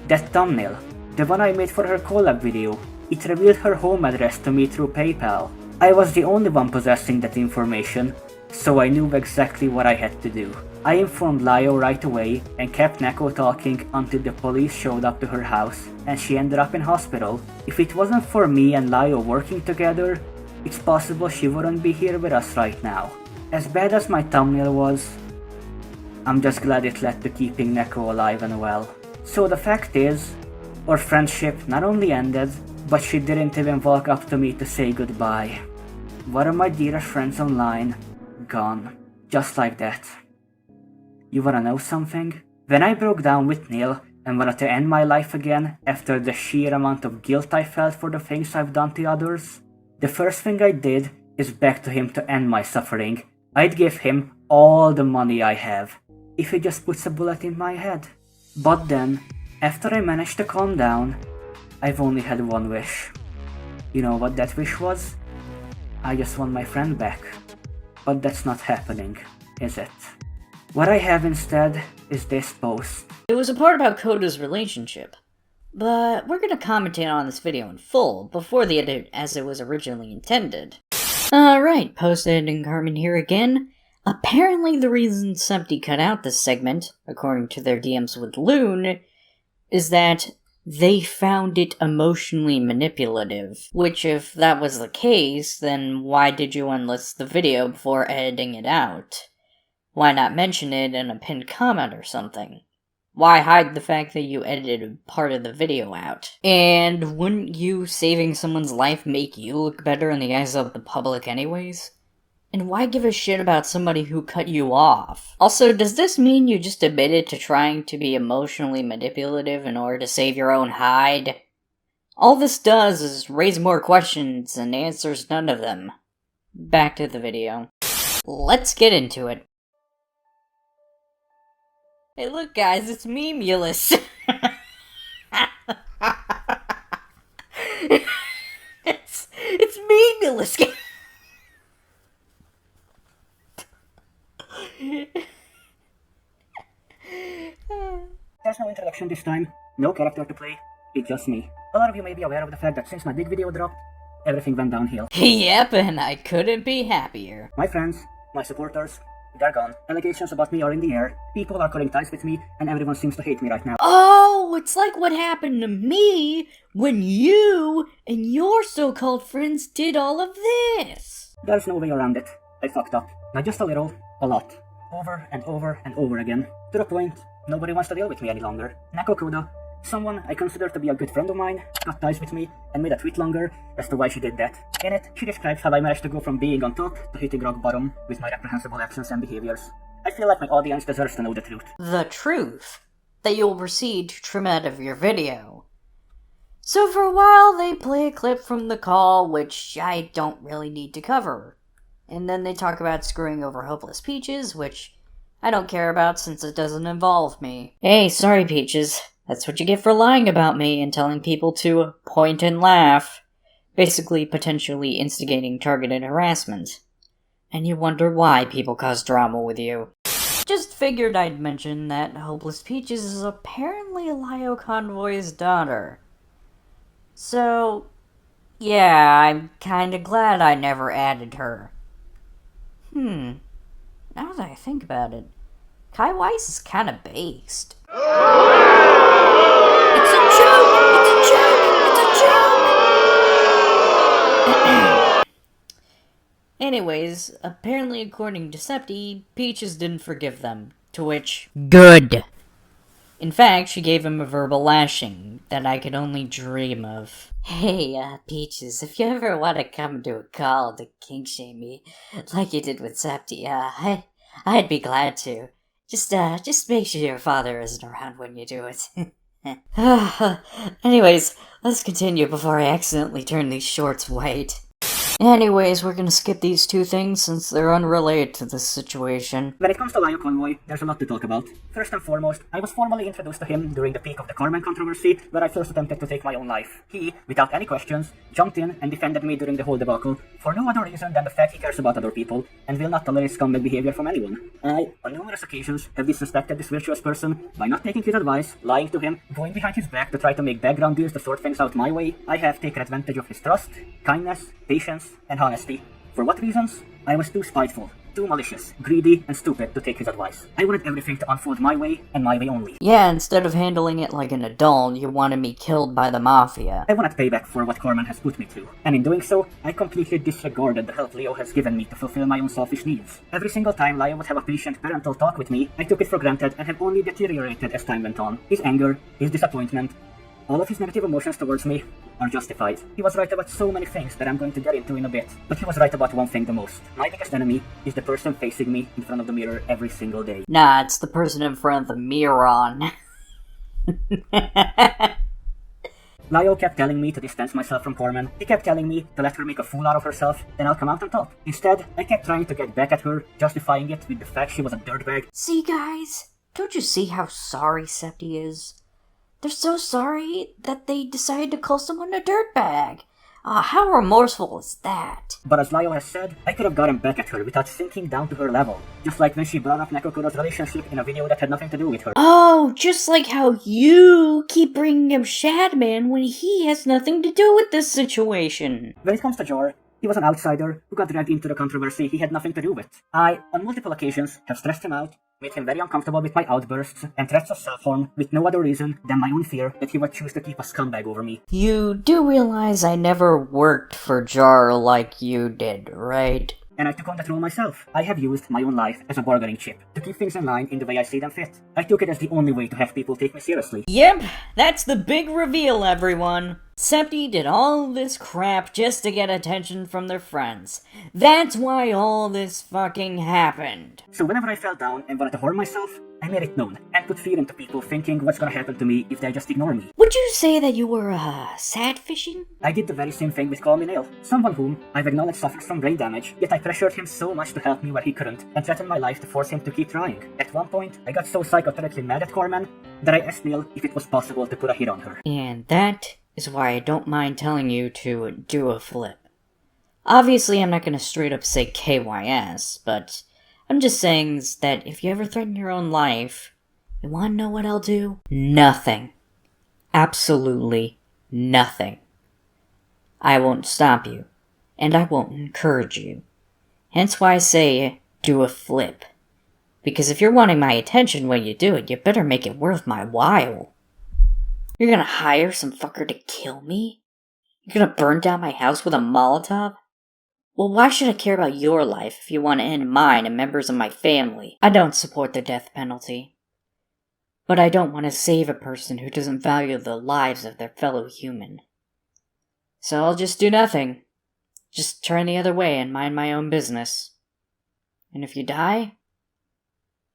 That thumbnail, the one I made for her collab video, it revealed her home address to me through PayPal. I was the only one possessing that information, so I knew exactly what I had to do. I informed Lio right away and kept Neko talking until the police showed up to her house and she ended up in hospital. If it wasn't for me and Lio working together, it's possible she wouldn't be here with us right now. As bad as my thumbnail was, I'm just glad it led to keeping Neko alive and well. So the fact is, our friendship not only ended, but she didn't even walk up to me to say goodbye. One of my dearest friends online, gone. Just like that. You wanna know something? When I broke down with Neil and wanted to end my life again after the sheer amount of guilt I felt for the things I've done to others, the first thing I did is beg to him to end my suffering. I'd give him all the money I have, if he just puts a bullet in my head. But then, after I managed to calm down, I've only had one wish. You know what that wish was? I just want my friend back. But that's not happening, is it? What I have instead is this post. It was a part about Coda's relationship, but we're gonna commentate on this video in full before the edit as it was originally intended. Alright, post-editing Carmen here again. Apparently the reason Septi cut out this segment, according to their DMs with Loon, is that they found it emotionally manipulative. Which, if that was the case, then why did you unlist the video before editing it out? Why not mention it in a pinned comment or something? Why hide the fact that you edited part of the video out? And wouldn't you saving someone's life make you look better in the eyes of the public anyways? And why give a shit about somebody who cut you off? Also, does this mean you just admitted to trying to be emotionally manipulative in order to save your own hide? All this does is raise more questions and answers none of them. Back to the video. Let's get into it. Hey look guys, it's Memulous! it's Memulous! There's no introduction this time, no character to play, it's just me. A lot of you may be aware of the fact that since my big video dropped, everything went downhill. Yep, and I couldn't be happier. My friends, my supporters, they're gone. Allegations about me are in the air, people are cutting ties with me, and everyone seems to hate me right now. Oh, it's like what happened to me when you and your so-called friends did all of this. There's no way around it. I fucked up. Not just a little, a lot. Over and over and over again. To the point, nobody wants to deal with me any longer. Neko Kudo, someone I consider to be a good friend of mine, cut ties with me and made a tweet longer as to why she did that. In it, she describes how I managed to go from being on top to hitting rock bottom with my reprehensible actions and behaviors. I feel like my audience deserves to know the truth. The truth that you'll proceed to trim out of your video. So for a while, they play a clip from the call, which I don't really need to cover. And then they talk about screwing over Hopeless Peaches, which I don't care about since it doesn't involve me. Hey, sorry Peaches. That's what you get for lying about me and telling people to point and laugh. Basically, potentially instigating targeted harassment. And you wonder why people cause drama with you. Just figured I'd mention that Hopeless Peaches is apparently Lio Convoy's daughter. So, yeah, I'm kinda glad I never added her. Now that I think about it, Kai Weiss is kinda based. It's a joke! It's a joke! It's a joke! Anyways, apparently according to Septi, Peaches didn't forgive them, to which... Good! In fact, she gave him a verbal lashing that I could only dream of. Hey, Peaches, if you ever want to come to a call to kink shame me, like you did with Septi, I'd be glad to. Just make sure your father isn't around when you do it. Anyways, let's continue before I accidentally turn these shorts white. Anyways, we're gonna skip these two things since they're unrelated to this situation. When it comes to Lyle Convoy, there's a lot to talk about. First and foremost, I was formally introduced to him during the peak of the Carmen controversy, where I first attempted to take my own life. He, without any questions, jumped in and defended me during the whole debacle, for no other reason than the fact he cares about other people, and will not tolerate scumbag behavior from anyone. I, on numerous occasions, have disrespected this virtuous person by not taking his advice, lying to him, going behind his back to try to make background deals to sort things out my way. I have taken advantage of his trust, kindness, patience, and honesty. For what reasons? I was too spiteful, too malicious, greedy, and stupid to take his advice. I wanted everything to unfold my way, and my way only. Yeah, instead of handling it like an adult, you wanted me killed by the mafia. I wanted payback for what Carmen has put me through, and in doing so, I completely disregarded the help Leo has given me to fulfill my own selfish needs. Every single time Leo would have a patient parental talk with me, I took it for granted and have only deteriorated as time went on. His anger, his disappointment, all of his negative emotions towards me are justified. He was right about so many things that I'm going to get into in a bit, but he was right about one thing the most. My biggest enemy is the person facing me in front of the mirror every single day. Nah, it's the person in front of the mirror. Lyle kept telling me to distance myself from Carmen. He kept telling me to let her make a fool out of herself, then I'll come out on top. Instead, I kept trying to get back at her, justifying it with the fact she was a dirtbag. See, guys? Don't you see how sorry Septi is? They're so sorry that they decided to call someone a dirtbag. How remorseful is that? But as Lyle has said, I could have gotten back at her without sinking down to her level. Just like when she brought up Nekokuro's relationship in a video that had nothing to do with her. Oh, just like how you keep bringing up Shadman when he has nothing to do with this situation. When it comes to Jor, he was an outsider who got dragged into the controversy he had nothing to do with. I, on multiple occasions, have stressed him out, made him very uncomfortable with my outbursts and threats of self-harm with no other reason than my own fear that he would choose to keep a scumbag over me. You do realize I never worked for Jar like you did, right? And I took on that role myself. I have used my own life as a bargaining chip to keep things in line in the way I see them fit. I took it as the only way to have people take me seriously. Yep, that's the big reveal, everyone. Septi did all this crap just to get attention from their friends. That's why all this fucking happened. So whenever I fell down and wanted to harm myself, I made it known and put fear into people thinking what's gonna happen to me if they just ignore me. Would you say that you were, sad fishing? I did the very same thing with Call Me Nail, someone whom I've acknowledged suffers from brain damage, yet I pressured him so much to help me where he couldn't, and threatened my life to force him to keep trying. At one point, I got so psychotically mad at Carmen that I asked Neil if it was possible to put a hit on her. And that is why I don't mind telling you to do a flip. Obviously, I'm not gonna straight up say KYS, but I'm just saying that if you ever threaten your own life, you wanna know what I'll do? Nothing. Absolutely nothing. I won't stop you, and I won't encourage you. Hence why I say, do a flip. Because if you're wanting my attention when you do it, you better make it worth my while. You're gonna hire some fucker to kill me? You're gonna burn down my house with a Molotov? Well, why should I care about your life if you want to end mine and members of my family? I don't support the death penalty. But I don't want to save a person who doesn't value the lives of their fellow human. So I'll just do nothing. Just turn the other way and mind my own business. And if you die,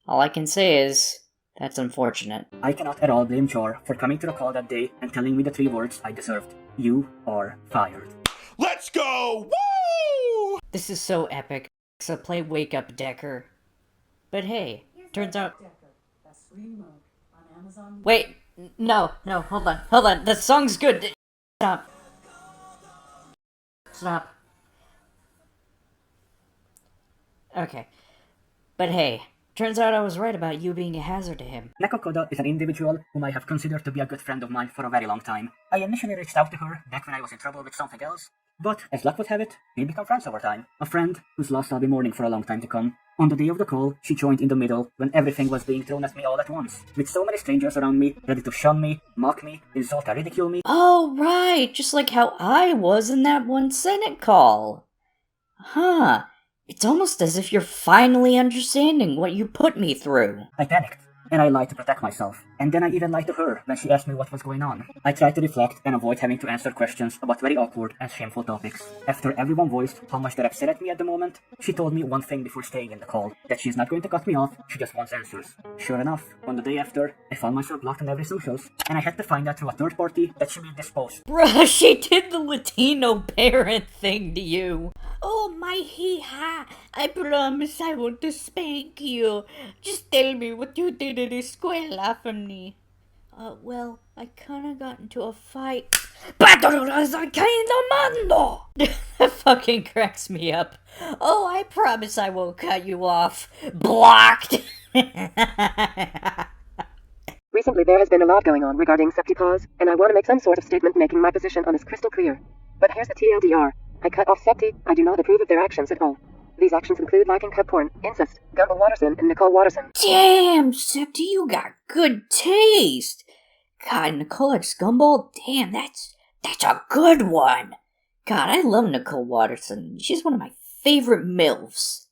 all I can say is, that's unfortunate. I cannot at all blame Jor for coming to the call that day and telling me the 3 words I deserved. You are fired. Let's go! Woo! This is so epic, so play Wake Up Decker. But hey, turns out... Wait, no, hold on, the song's good. Stop. Okay, but hey, turns out I was right about you being a hazard to him. Nekokoda is an individual whom I have considered to be a good friend of mine for a very long time. I initially reached out to her back when I was in trouble with something else, but as luck would have it, we become friends over time. A friend whose loss I'll be mourning for a long time to come. On the day of the call, she joined in the middle when everything was being thrown at me all at once. With so many strangers around me, ready to shun me, mock me, insult or ridicule me. Oh right, just like how I was in that one Senate call. Huh. It's almost as if you're finally understanding what you put me through. I panicked. and I lied to protect myself. And then I even lied to her when she asked me what was going on. I tried to reflect and avoid having to answer questions about very awkward and shameful topics. After everyone voiced how much they're upset at me at the moment, she told me one thing before staying in the call, that she's not going to cut me off, she just wants answers. Sure enough, on the day after, I found myself blocked on every socials, and I had to find out through a third party that she made this post. Bruh, she did the Latino parent thing to you. Oh my hee-ha, I promise I want to spank you. Just tell me what you did at escuela for me. Well, I kinda got into a fight. That fucking cracks me up. Oh, I promise I won't cut you off. Blocked! Recently there has been a lot going on regarding Septypaws, and I want to make some sort of statement making my position on this crystal clear. But here's the TLDR. I cut off Septy. I do not approve of their actions at all. These actions include liking cup porn, incest, Gumball Watterson, and Nicole Watterson. Damn, Septy, you got good taste. God, Nicole X Gumball, damn, that's a good one. God, I love Nicole Watterson. She's one of my favorite MILFs.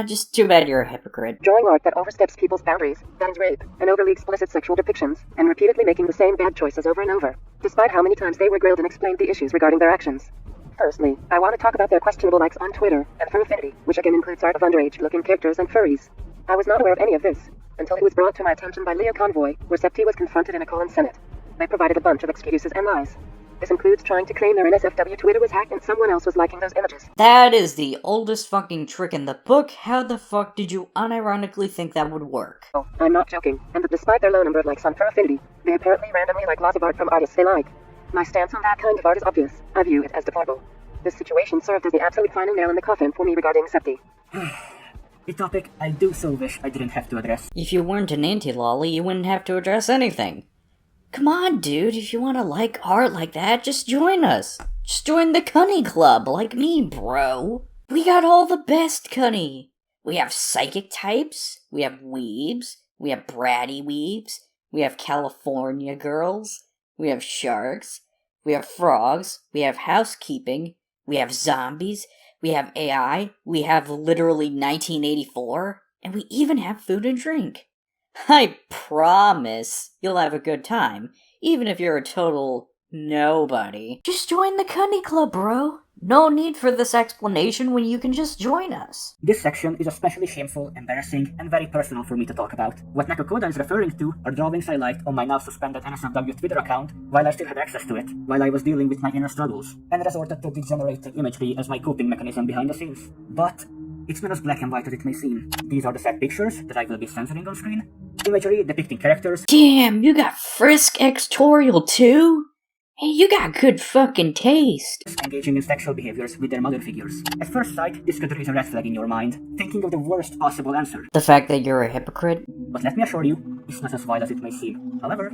Just too bad you're a hypocrite. Drawing art that oversteps people's boundaries, that is rape, and overly explicit sexual depictions, and repeatedly making the same bad choices over and over, despite how many times they were grilled and explained the issues regarding their actions. Firstly, I want to talk about their questionable likes on Twitter, and for affinity, which again includes art of underage-looking characters and furries. I was not aware of any of this, until it was brought to my attention by Leo Convoy, where Septy was confronted in a call in Senate. They provided a bunch of excuses and lies. This includes trying to claim their NSFW Twitter was hacked and someone else was liking those images. That is the oldest fucking trick in the book. How the fuck did you unironically think that would work? Oh, I'm not joking, and that despite their low number of likes on Fur Affinity, they apparently randomly like lots of art from artists they like. My stance on that kind of art is obvious. I view it as deplorable. This situation served as the absolute final nail in the coffin for me regarding Septy. A topic I do so wish I didn't have to address. If you weren't an anti-lolly, you wouldn't have to address anything. Come on, dude, if you want to like art like that, just join us. Just join the Cunny Club, like me, bro. We got all the best Cunny. We have psychic types, we have weebs, we have bratty weebs, we have California girls, we have sharks, we have frogs, we have housekeeping, we have zombies, we have AI, we have literally 1984, and we even have food and drink. I promise you'll have a good time, even if you're a total nobody. Just join the Cunny Club, bro. No need for this explanation when you can just join us. This section is especially shameful, embarrassing, and very personal for me to talk about. What Nakokoda is referring to are drawings I liked on my now suspended NSFW Twitter account while I still had access to it, while I was dealing with my inner struggles, and resorted to degenerating imagery as my coping mechanism behind the scenes. But it's not as black and white as it may seem. These are the sad pictures that I will be censoring on screen. Imagery depicting characters. Damn, you got Frisk Xtorial too? Hey, you got good fucking taste. Engaging in sexual behaviors with their mother figures. At first sight, this could raise a red flag in your mind, thinking of the worst possible answer. The fact that you're a hypocrite? But let me assure you, it's not as vile as it may seem. However,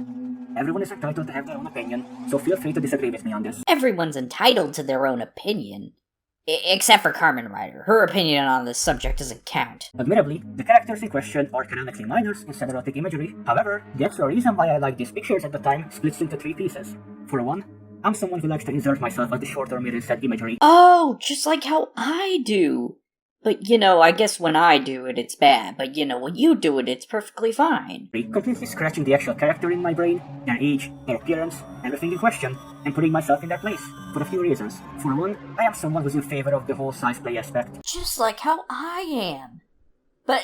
everyone is entitled to have their own opinion, so feel free to disagree with me on this. Everyone's entitled to their own opinion. Except for Carmen Ryder. Her opinion on this subject doesn't count. Admittedly, the characters in question are canonically minors in erotic imagery. However, the extra reason why I like these pictures at the time splits into three pieces. For one, I'm someone who likes to insert myself as the shorter mirror said imagery. Oh, just like how I do. But I guess when I do it, it's bad. But when you do it, it's perfectly fine. Completely scratching the actual character in my brain, their age, their appearance, everything in question, and putting myself in their place, for a few reasons. For one, I am someone who's in favor of the whole size play aspect. Just like how I am. But,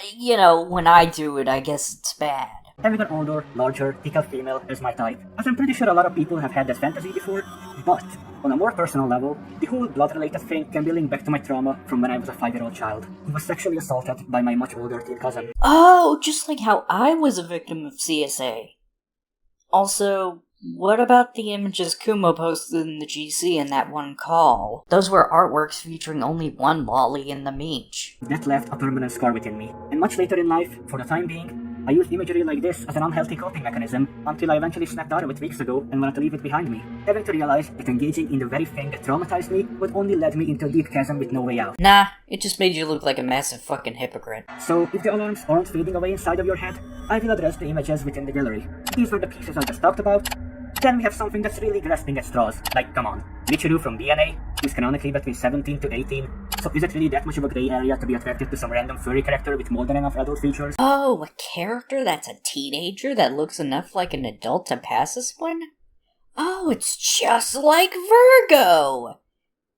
when I do it, I guess it's bad. Having an older, larger, thicker female is my type, as I'm pretty sure a lot of people have had that fantasy before, but on a more personal level, the whole blood-related thing can be linked back to my trauma from when I was a 5-year-old child, who was sexually assaulted by my much older teen cousin. Oh, just like how I was a victim of CSA. Also, what about the images Kumo posted in the GC in that one call? Those were artworks featuring only one lolly in the meech. That left a permanent scar within me, and much later in life, for the time being, I used imagery like this as an unhealthy coping mechanism until I eventually snapped out of it weeks ago and wanted to leave it behind me, having to realize that engaging in the very thing that traumatized me would only lead me into a deep chasm with no way out. Nah, it just made you look like a massive fucking hypocrite. So, if the alarms aren't fading away inside of your head, I will address the images within the gallery. These were the pieces I just talked about, Then we have something that's really grasping at straws. Like, come on, Michiru from DNA, who's canonically between 17 to 18. So is it really that much of a grey area to be attracted to some random furry character with more than enough adult features? Oh, a character that's a teenager that looks enough like an adult to pass as one? Oh, it's just like Virgo!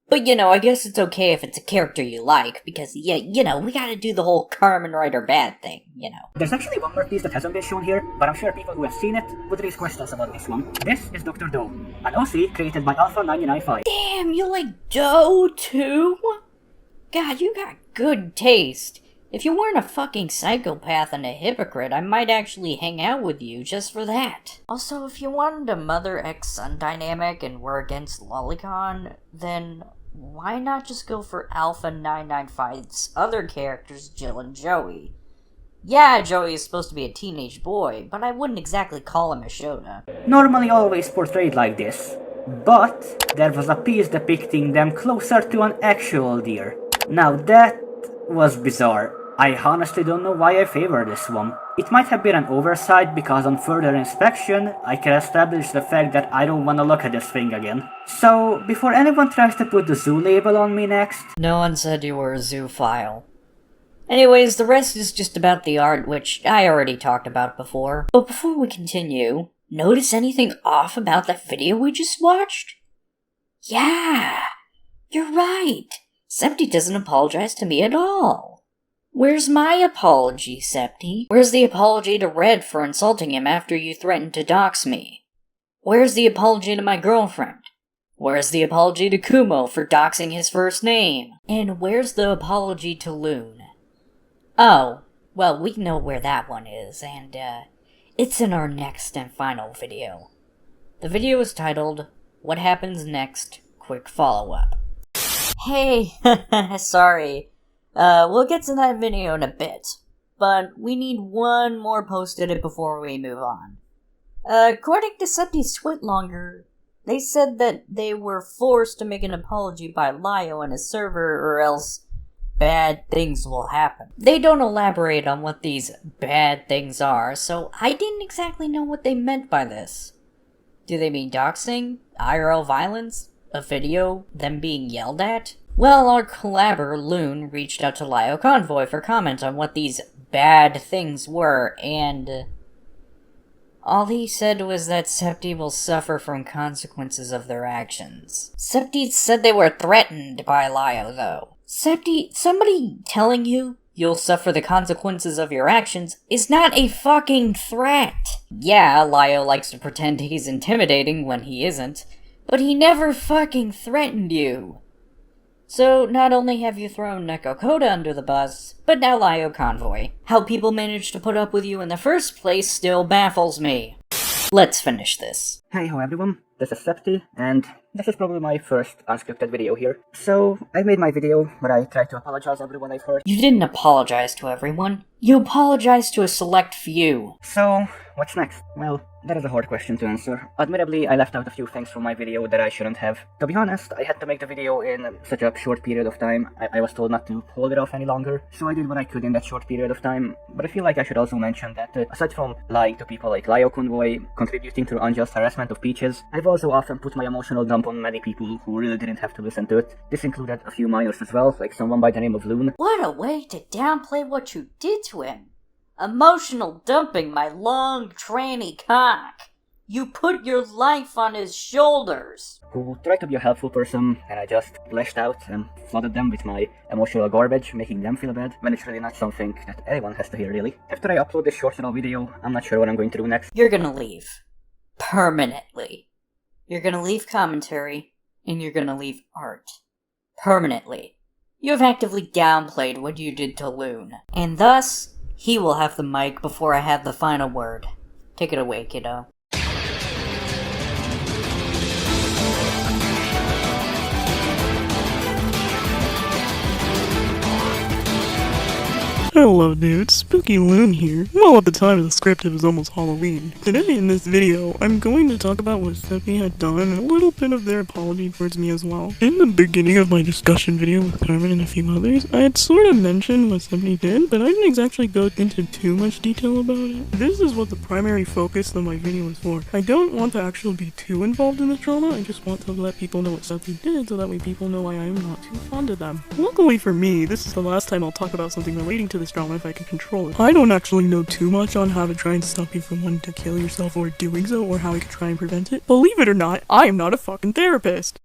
But, I guess it's okay if it's a character you like, because, we gotta do the whole Carmen Rider bad thing, There's actually one more piece that hasn't been shown here, but I'm sure people who have seen it would raise questions about this one. This is Dr. Doe, an OC created by Alpha 995. Damn, you like Doe too? God, you got good taste. If you weren't a fucking psychopath and a hypocrite, I might actually hang out with you just for that. Also, if you wanted a mother-ex-son dynamic and were against Lolicon, then why not just go for Alpha 995's other characters, Jill and Joey? Yeah, Joey is supposed to be a teenage boy, but I wouldn't exactly call him a Shota. Normally always portrayed like this, but there was a piece depicting them closer to an actual deer. Now that was bizarre. I honestly don't know why I favor this one. It might have been an oversight because on further inspection, I can establish the fact that I don't want to look at this thing again. So, before anyone tries to put the zoo label on me next... No one said you were a zoophile. Anyways, the rest is just about the art, which I already talked about before. But before we continue, notice anything off about that video we just watched? Yeah, you're right. Septi doesn't apologize to me at all. Where's my apology, Septi? Where's the apology to Red for insulting him after you threatened to dox me? Where's the apology to my girlfriend? Where's the apology to Kumo for doxing his first name? And where's the apology to Loon? Oh, well, we know where that one is, and, it's in our next and final video. The video is titled, What Happens Next? Quick Follow-Up. Hey, sorry. We'll get to that video in a bit, but we need one more post-edit before we move on. According to Septi's Twitlonger, they said that they were forced to make an apology by Lio and his server, or else bad things will happen. They don't elaborate on what these bad things are, so I didn't exactly know what they meant by this. Do they mean doxing? IRL violence? A video? Them being yelled at? Well, our collaborator, Loon, reached out to Lio Convoy for comment on what these bad things were, and all he said was that Septi will suffer from consequences of their actions. Septi said they were threatened by Lio, though. Septi, somebody telling you you'll suffer the consequences of your actions is not a fucking threat. Yeah, Lio likes to pretend he's intimidating when he isn't, but he never fucking threatened you. So, not only have you thrown Neko Koda under the bus, but now Lio Convoy. How people managed to put up with you in the first place still baffles me. Let's finish this. Hey ho everyone, this is Septi, and this is probably my first unscripted video here. So, I made my video where I tried to apologize to everyone I've hurt. You didn't apologize to everyone. You apologized to a select few. So, what's next? Well, that is a hard question to answer. Admittedly, I left out a few things from my video that I shouldn't have. To be honest, I had to make the video in such a short period of time. I was told not to hold it off any longer, so I did what I could in that short period of time. But I feel like I should also mention that, aside from lying to people like Lio Convoy, contributing to unjust harassment of Peaches, I've also often put my emotional dump on many people who really didn't have to listen to it. This included a few minors as well, like someone by the name of Loon. What a way to downplay what you did to him. Emotional dumping my long, tranny cock. You put your life on his shoulders. Who tried to be a helpful person, and I just lashed out and flooded them with my emotional garbage, making them feel bad, when it's really not something that anyone has to hear, really. After I upload this short little video, I'm not sure what I'm going to do next. You're gonna leave. Permanently. You're gonna leave commentary, and you're gonna leave art. Permanently. You have actively downplayed what you did to Loon, and thus, he will have the mic before I have the final word. Take it away, kiddo. Hello dudes, Spooky Loon here. Well, at the time of the script it was almost Halloween. Today in this video, I'm going to talk about what Seppi had done and a little bit of their apology towards me as well. In the beginning of my discussion video with Carmen and a few others, I had sort of mentioned what Seppi did, but I didn't exactly go into too much detail about it. This is what the primary focus of my video is for. I don't want to actually be too involved in the drama, I just want to let people know what Seppi did so that way people know why I am not too fond of them. Luckily for me, this is the last time I'll talk about something relating to this drama if I can control it. I don't actually know too much on how to try and stop you from wanting to kill yourself or doing so, or how I could try and prevent it. Believe it or not, I am not a fucking therapist.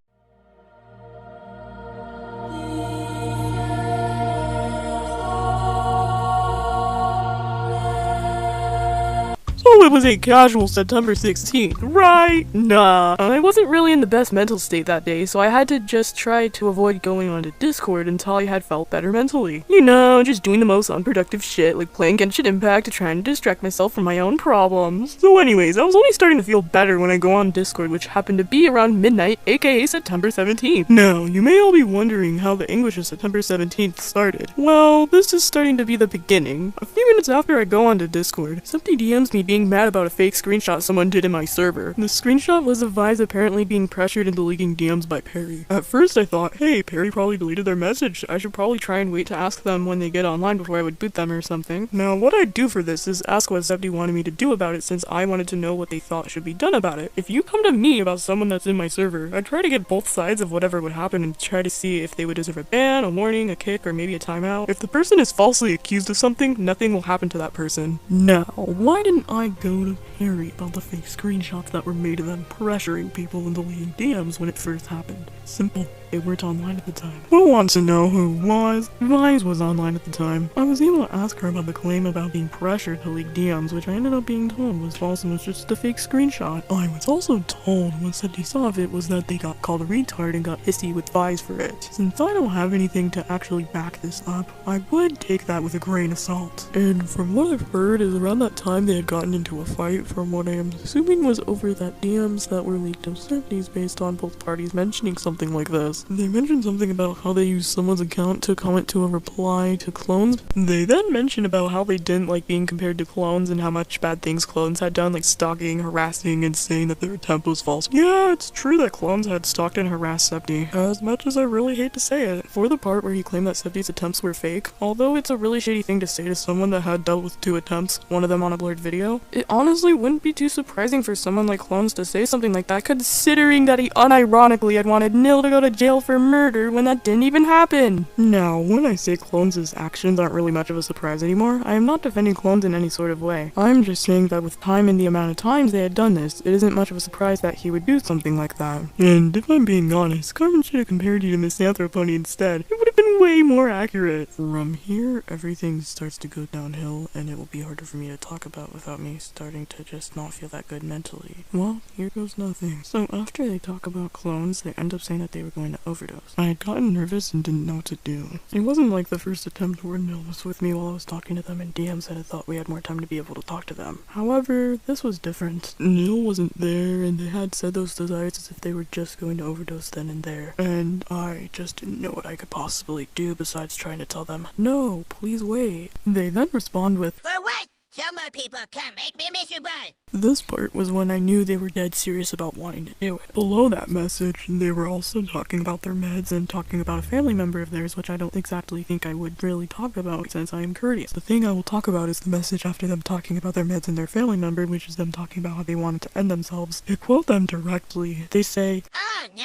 So it was a casual September 16th, right? Nah. I wasn't really in the best mental state that day, so I had to just try to avoid going onto Discord until I had felt better mentally. You know, just doing the most unproductive shit, like playing Genshin Impact or trying to distract myself from my own problems. So anyways, I was only starting to feel better when I go on Discord, which happened to be around midnight, aka September 17th. Now, you may all be wondering how the English of September 17th started. Well, this is starting to be the beginning. A few minutes after I go onto Discord, Septi DMs me being mad about a fake screenshot someone did in my server. The screenshot was of Vise apparently being pressured into leaking DMs by Perry. At first I thought, hey, Perry probably deleted their message. I should probably try and wait to ask them when they get online before I would boot them or something. Now, what I'd do for this is ask what Septi wanted me to do about it since I wanted to know what they thought should be done about it. If you come to me about someone that's in my server, I'd try to get both sides of whatever would happen and try to see if they would deserve a ban, a warning, a kick, or maybe a timeout. If the person is falsely accused of something, nothing will happen to that person. Now, why didn't I go to Perry about the fake screenshots that were made of them pressuring people into leaving DMs when it first happened? Simple. They weren't online at the time. Who wants to know who was? Vise was online at the time. I was able to ask her about the claim about being pressured to leak DMs, which I ended up being told was false and was just a fake screenshot. I was also told what Septi saw of it was that they got called a retard and got hissy with Vise for it. Since I don't have anything to actually back this up, I would take that with a grain of salt. And from what I've heard is around that time they had gotten into a fight from what I am assuming was over that DMs that were leaked of Septi's based on both parties mentioning something like this. They mentioned something about how they used someone's account to comment to a reply to clones. They then mentioned about how they didn't like being compared to clones and how much bad things clones had done, like stalking, harassing, and saying that their attempt was false. Yeah, it's true that clones had stalked and harassed Septi, as much as I really hate to say it. For the part where he claimed that Septi's attempts were fake, although it's a really shady thing to say to someone that had dealt with 2 attempts, one of them on a blurred video, it honestly wouldn't be too surprising for someone like Clones to say something like that, considering that he unironically had wanted Nil to go to jail for murder when that didn't even happen. Now, when I say Clones' actions aren't really much of a surprise anymore, I am not defending Clones in any sort of way. I'm just saying that with time and the amount of times they had done this, it isn't much of a surprise that he would do something like that. And if I'm being honest, Carmen should have compared you to Misanthropony instead. It would have been way more accurate. From here, everything starts to go downhill, and it will be harder for me to talk about without me starting to just not feel that good mentally. Well, here goes nothing. So after they talk about Clones, they end up saying that they were going to overdose. I had gotten nervous and didn't know what to do. It wasn't like the first attempt where Nil was with me while I was talking to them in DMs and I thought we had more time to be able to talk to them. However, this was different. Nil wasn't there and they had said those desires as if they were just going to overdose then and there. And I just didn't know what I could possibly do besides trying to tell them, no, please wait. They then respond with, for what? Some more people come make me miserable. This part was when I knew they were dead serious about wanting to do it. Below that message, they were also talking about their meds and talking about a family member of theirs, which I don't exactly think I would really talk about since I am courteous. The thing I will talk about is the message after them talking about their meds and their family member, which is them talking about how they wanted to end themselves. To quote them directly, they say, oh, no,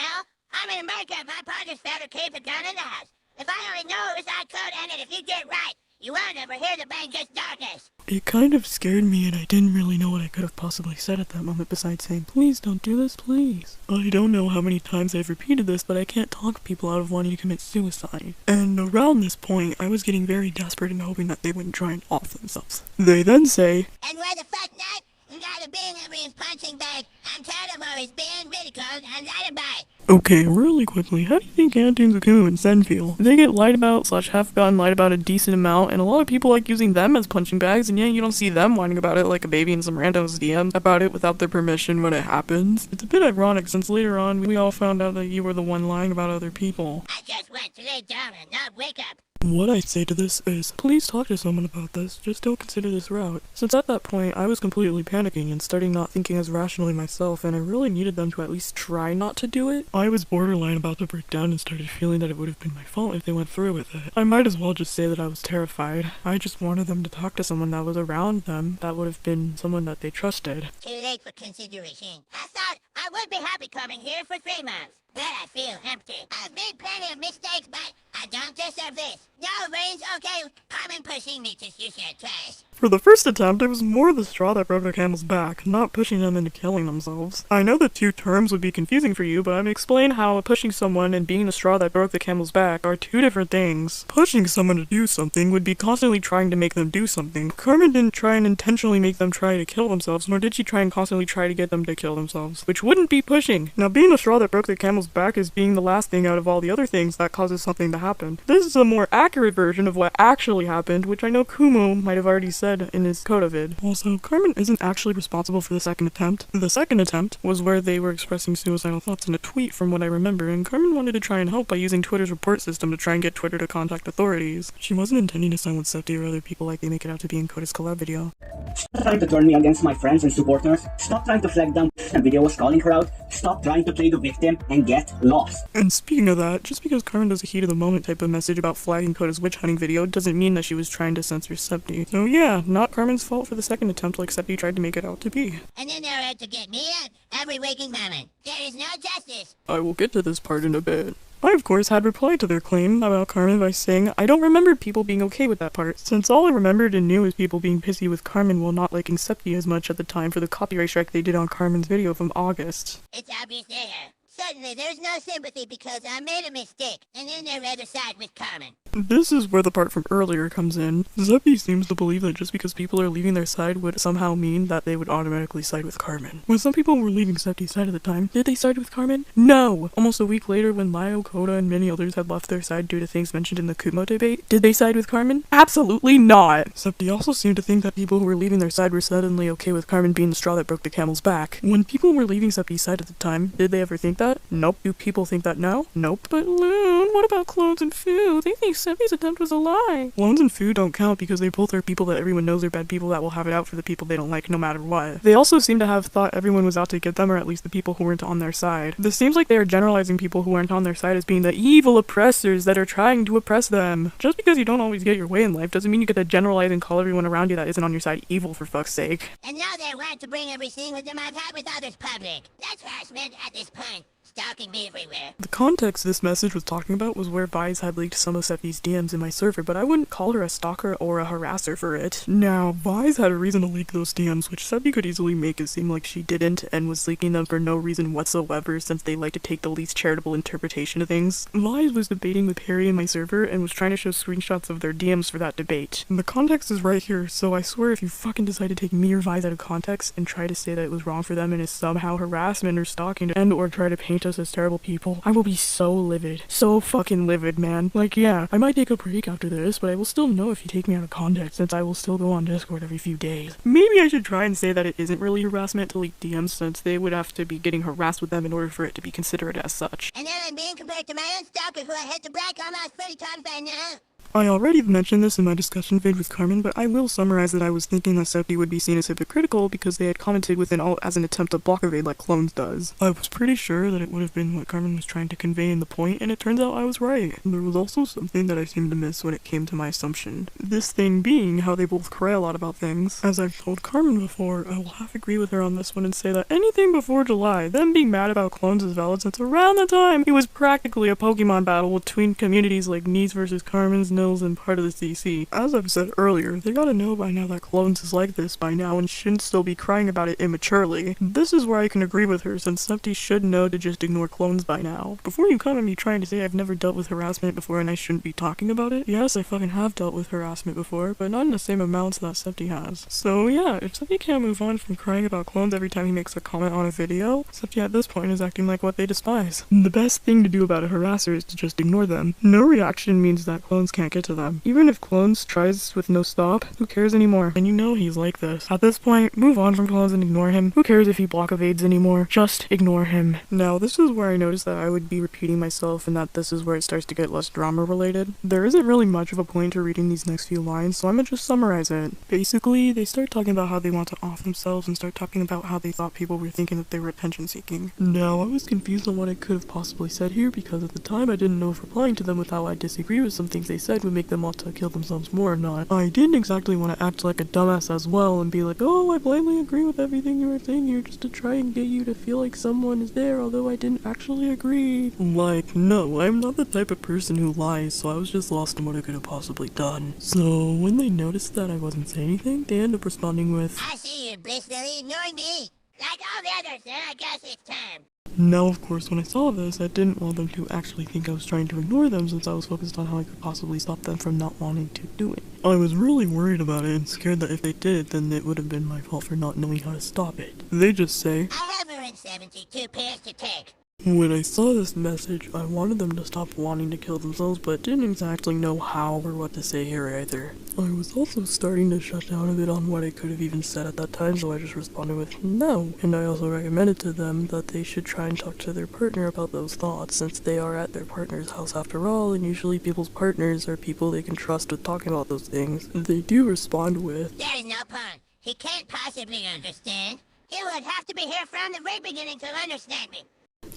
I'm in America. My partner's found a keep a gun in the house. If I only knew it was I could end it if you did right. You won't ever hear the bang just darkness. It kind of scared me and I didn't really know what I could have possibly said at that moment besides saying, please don't do this, please. I don't know how many times I've repeated this, but I can't talk people out of wanting to commit suicide. And around this point, I was getting very desperate and hoping that they wouldn't try and off themselves. They then say, and where the fuck not? You gotta be in everyone's punching bag. I'm tired of always being ridiculed and lied about. Okay, really quickly, how do you think Antoon, Zaku, and Sen feel? They get lied about / have gotten lied about a decent amount, and a lot of people like using them as punching bags, and yet you don't see them whining about it like a baby in some random's DM about it without their permission when it happens. It's a bit ironic since later on we all found out that you were the one lying about other people. I just went to lay down and not wake up. What I'd say to this is, please talk to someone about this, just don't consider this route. Since at that point, I was completely panicking and starting not thinking as rationally myself, and I really needed them to at least try not to do it. I was borderline about to break down and started feeling that it would have been my fault if they went through with it. I might as well just say that I was terrified. I just wanted them to talk to someone that was around them, that would have been someone that they trusted. Too late for consideration. I thought I would be happy coming here for 3 months. But I feel empty. I've made plenty of mistakes, but I don't deserve this. No, Rain's okay. Carmen pushing me to suicide twice. For the first attempt, it was more the straw that broke the camel's back, not pushing them into killing themselves. I know the two terms would be confusing for you, but I'm explaining how pushing someone and being the straw that broke the camel's back are two different things. Pushing someone to do something would be constantly trying to make them do something. Carmen didn't try and intentionally make them try to kill themselves, nor did she try and constantly try to get them to kill themselves, which wouldn't be pushing. Now, being the straw that broke the camel's back is being the last thing out of all the other things that causes something to happen. This is a more accurate version of what actually happened, which I know Kumo might have already said in his Coda-vid. Also, Carmen isn't actually responsible for the second attempt. The second attempt was where they were expressing suicidal thoughts in a tweet from what I remember, and Carmen wanted to try and help by using Twitter's report system to try and get Twitter to contact authorities. She wasn't intending to silence Septi or other people like they make it out to be in Coda's collab video. Stop trying to turn me against my friends and supporters. Stop trying to flag down the video was calling her out. Stop trying to play the victim and get lost. And speaking of that, just because Carmen does a heat of the moment type of message about flagging Coda's witch hunting video doesn't mean that she was trying to censor Septi. So yeah, not Carmen's fault for the second attempt like Septi tried to make it out to be. And then they're out to get me out every waking moment. There is no justice. I will get to this part in a bit. I, of course, had replied to their claim about Carmen by saying I don't remember people being okay with that part, since all I remembered and knew is people being pissy with Carmen while not liking Septi as much at the time for the copyright strike they did on Carmen's video from August. It's obvious there. Suddenly, there's no sympathy because I made a mistake, and then they're rather side with Carmen. This is where the part from earlier comes in. Septi seems to believe that just because people are leaving their side would somehow mean that they would automatically side with Carmen. When some people were leaving Septi's side at the time, did they side with Carmen? No! Almost a week later when Lio, Koda, and many others had left their side due to things mentioned in the Kumo debate, did they side with Carmen? Absolutely not! Septi also seemed to think that people who were leaving their side were suddenly okay with Carmen being the straw that broke the camel's back. When people were leaving Septi's side at the time, did they ever think that? Nope. Do people think that now? Nope. But Loon, what about clones and food? They think Septi's attempt was a lie. Clones and food don't count because they both are people that everyone knows are bad people that will have it out for the people they don't like no matter what. They also seem to have thought everyone was out to get them, or at least the people who weren't on their side. This seems like they are generalizing people who aren't on their side as being the evil oppressors that are trying to oppress them. Just because you don't always get your way in life doesn't mean you get to generalize and call everyone around you that isn't on your side evil, for fuck's sake. And now they want to bring every single them I've had with others public. That's harassment at this point. Stalking me everywhere. The context this message was talking about was where Vise had leaked some of Septi's DMs in my server, but I wouldn't call her a stalker or a harasser for it. Now, Vise had a reason to leak those DMs, which Septi could easily make it seem like she didn't, and was leaking them for no reason whatsoever, since they like to take the least charitable interpretation of things. Vise was debating with Harry in my server, and was trying to show screenshots of their DMs for that debate. And the context is right here, so I swear if you fucking decide to take me or Vise out of context, and try to say that it was wrong for them and is somehow harassment or stalking, and or try to paint us as terrible people, I will be so livid. So fucking livid, man. Like, yeah, I might take a break after this, but I will still know if you take me out of context, since I will still go on Discord every few days. Maybe I should try and say that it isn't really harassment to leak DMs, since they would have to be getting harassed with them in order for it to be considered as such. And then I'm being compared to my own stalker who I had to brag almost 30 times by now. I already mentioned this in my discussion vid with Carmen, but I will summarize that I was thinking that Septi would be seen as hypocritical because they had commented with an alt as an attempt to block evade like Clones does. I was pretty sure that it would have been what Carmen was trying to convey in the point, and it turns out I was right. There was also something that I seemed to miss when it came to my assumption. This thing being how they both cry a lot about things. As I've told Carmen before, I will half agree with her on this one and say that anything before July, them being mad about Clones is valid since around the time it was practically a Pokemon battle between communities like Needs versus Carmen's, and part of the CC. As I've said earlier, they gotta know by now that Clones is like this by now and shouldn't still be crying about it immaturely. This is where I can agree with her, since Septi should know to just ignore Clones by now. Before you come at me trying to say I've never dealt with harassment before and I shouldn't be talking about it, yes, I fucking have dealt with harassment before, but not in the same amounts that Septi has. So yeah, if Septi can't move on from crying about Clones every time he makes a comment on a video, Septi at this point is acting like what they despise. The best thing to do about a harasser is to just ignore them. No reaction means that Clones can't get to them. Even if Clones tries with no stop, who cares anymore? And you know he's like this. At this point, move on from Clones and ignore him. Who cares if he block evades anymore? Just ignore him. Now, this is where I noticed that I would be repeating myself and that this is where it starts to get less drama related. There isn't really much of a point to reading these next few lines, so I'm gonna just summarize it. Basically, they start talking about how they want to off themselves and start talking about how they thought people were thinking that they were attention seeking. Now, I was confused on what I could have possibly said here because at the time I didn't know if replying to them with how I disagree with some things they said would make them want to kill themselves more or not. I didn't exactly want to act like a dumbass as well and be like, oh, I blindly agree with everything you were saying here just to try and get you to feel like someone is there, although I didn't actually agree. Like, no, I'm not the type of person who lies, so I was just lost in what I could have possibly done. So, when they noticed that I wasn't saying anything, they end up responding with, I see you blissfully ignoring me. Like all the others, then I guess it's time. Now, of course, when I saw this, I didn't want them to actually think I was trying to ignore them since I was focused on how I could possibly stop them from not wanting to do it. I was really worried about it and scared that if they did it, then it would have been my fault for not knowing how to stop it. They just say, I have around 72 pairs to take. When I saw this message, I wanted them to stop wanting to kill themselves, but didn't exactly know how or what to say here either. I was also starting to shut down a bit on what I could have even said at that time, so I just responded with no. And I also recommended to them that they should try and talk to their partner about those thoughts, since they are at their partner's house after all, and usually people's partners are people they can trust with talking about those things. They do respond with, There is no point. He can't possibly understand. He would have to be here from the very beginning to understand me.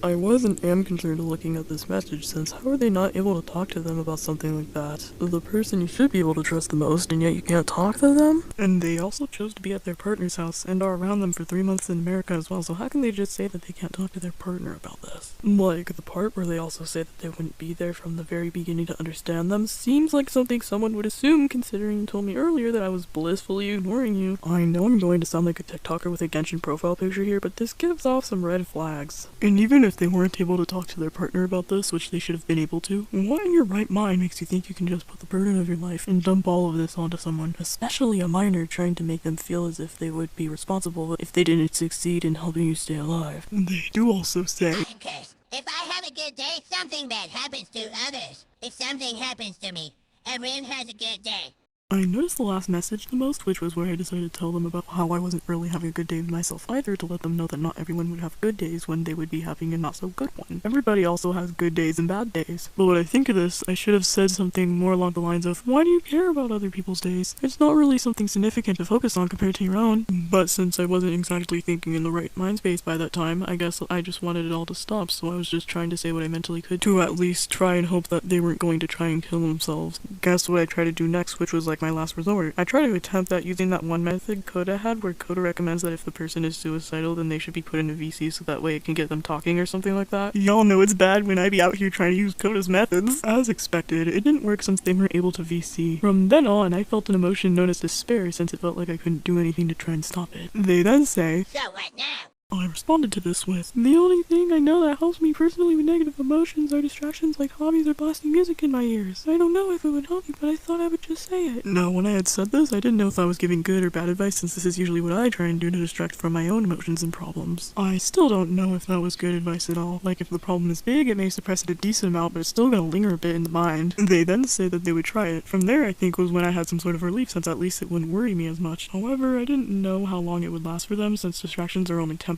I was and am concerned looking at this message, since how are they not able to talk to them about something like that? The person you should be able to trust the most, and yet you can't talk to them? And they also chose to be at their partner's house, and are around them for 3 months in America as well, so how can they just say that they can't talk to their partner about this? Like, the part where they also say that they wouldn't be there from the very beginning to understand them seems like something someone would assume, considering you told me earlier that I was blissfully ignoring you. I know I'm going to sound like a TikToker with a Genshin profile picture here, but this gives off some red flags. And even if they weren't able to talk to their partner about this, which they should have been able to, what in your right mind makes you think you can just put the burden of your life and dump all of this onto someone, especially a minor, trying to make them feel as if they would be responsible if they didn't succeed in helping you stay alive? They do also say, If I have a good day, something bad happens to others. If something happens to me, everyone has a good day. I noticed the last message the most, which was where I decided to tell them about how I wasn't really having a good day myself either, to let them know that not everyone would have good days when they would be having a not so good one. Everybody also has good days and bad days. But when I think of this, I should have said something more along the lines of, why do you care about other people's days? It's not really something significant to focus on compared to your own. But since I wasn't exactly thinking in the right mind space by that time, I guess I just wanted it all to stop, so I was just trying to say what I mentally could to at least try and hope that they weren't going to try and kill themselves. Guess what I tried to do next, which was like my last resort. I try to attempt that using that one method Coda had, where Coda recommends that if the person is suicidal, then they should be put in a VC so that way it can get them talking or something like that. Y'all know it's bad when I be out here trying to use Coda's methods. As expected, it didn't work since they weren't able to VC. From then on, I felt an emotion known as despair, since it felt like I couldn't do anything to try and stop it. They then say, So what now? I responded to this with, the only thing I know that helps me personally with negative emotions are distractions like hobbies or blasting music in my ears. I don't know if it would help you, but I thought I would just say it. Now, when I had said this, I didn't know if I was giving good or bad advice, since this is usually what I try and do to distract from my own emotions and problems. I still don't know if that was good advice at all. Like, if the problem is big, it may suppress it a decent amount, but it's still gonna linger a bit in the mind. They then say that they would try it. From there, I think, was when I had some sort of relief, since at least it wouldn't worry me as much. However, I didn't know how long it would last for them, since distractions are only temporary.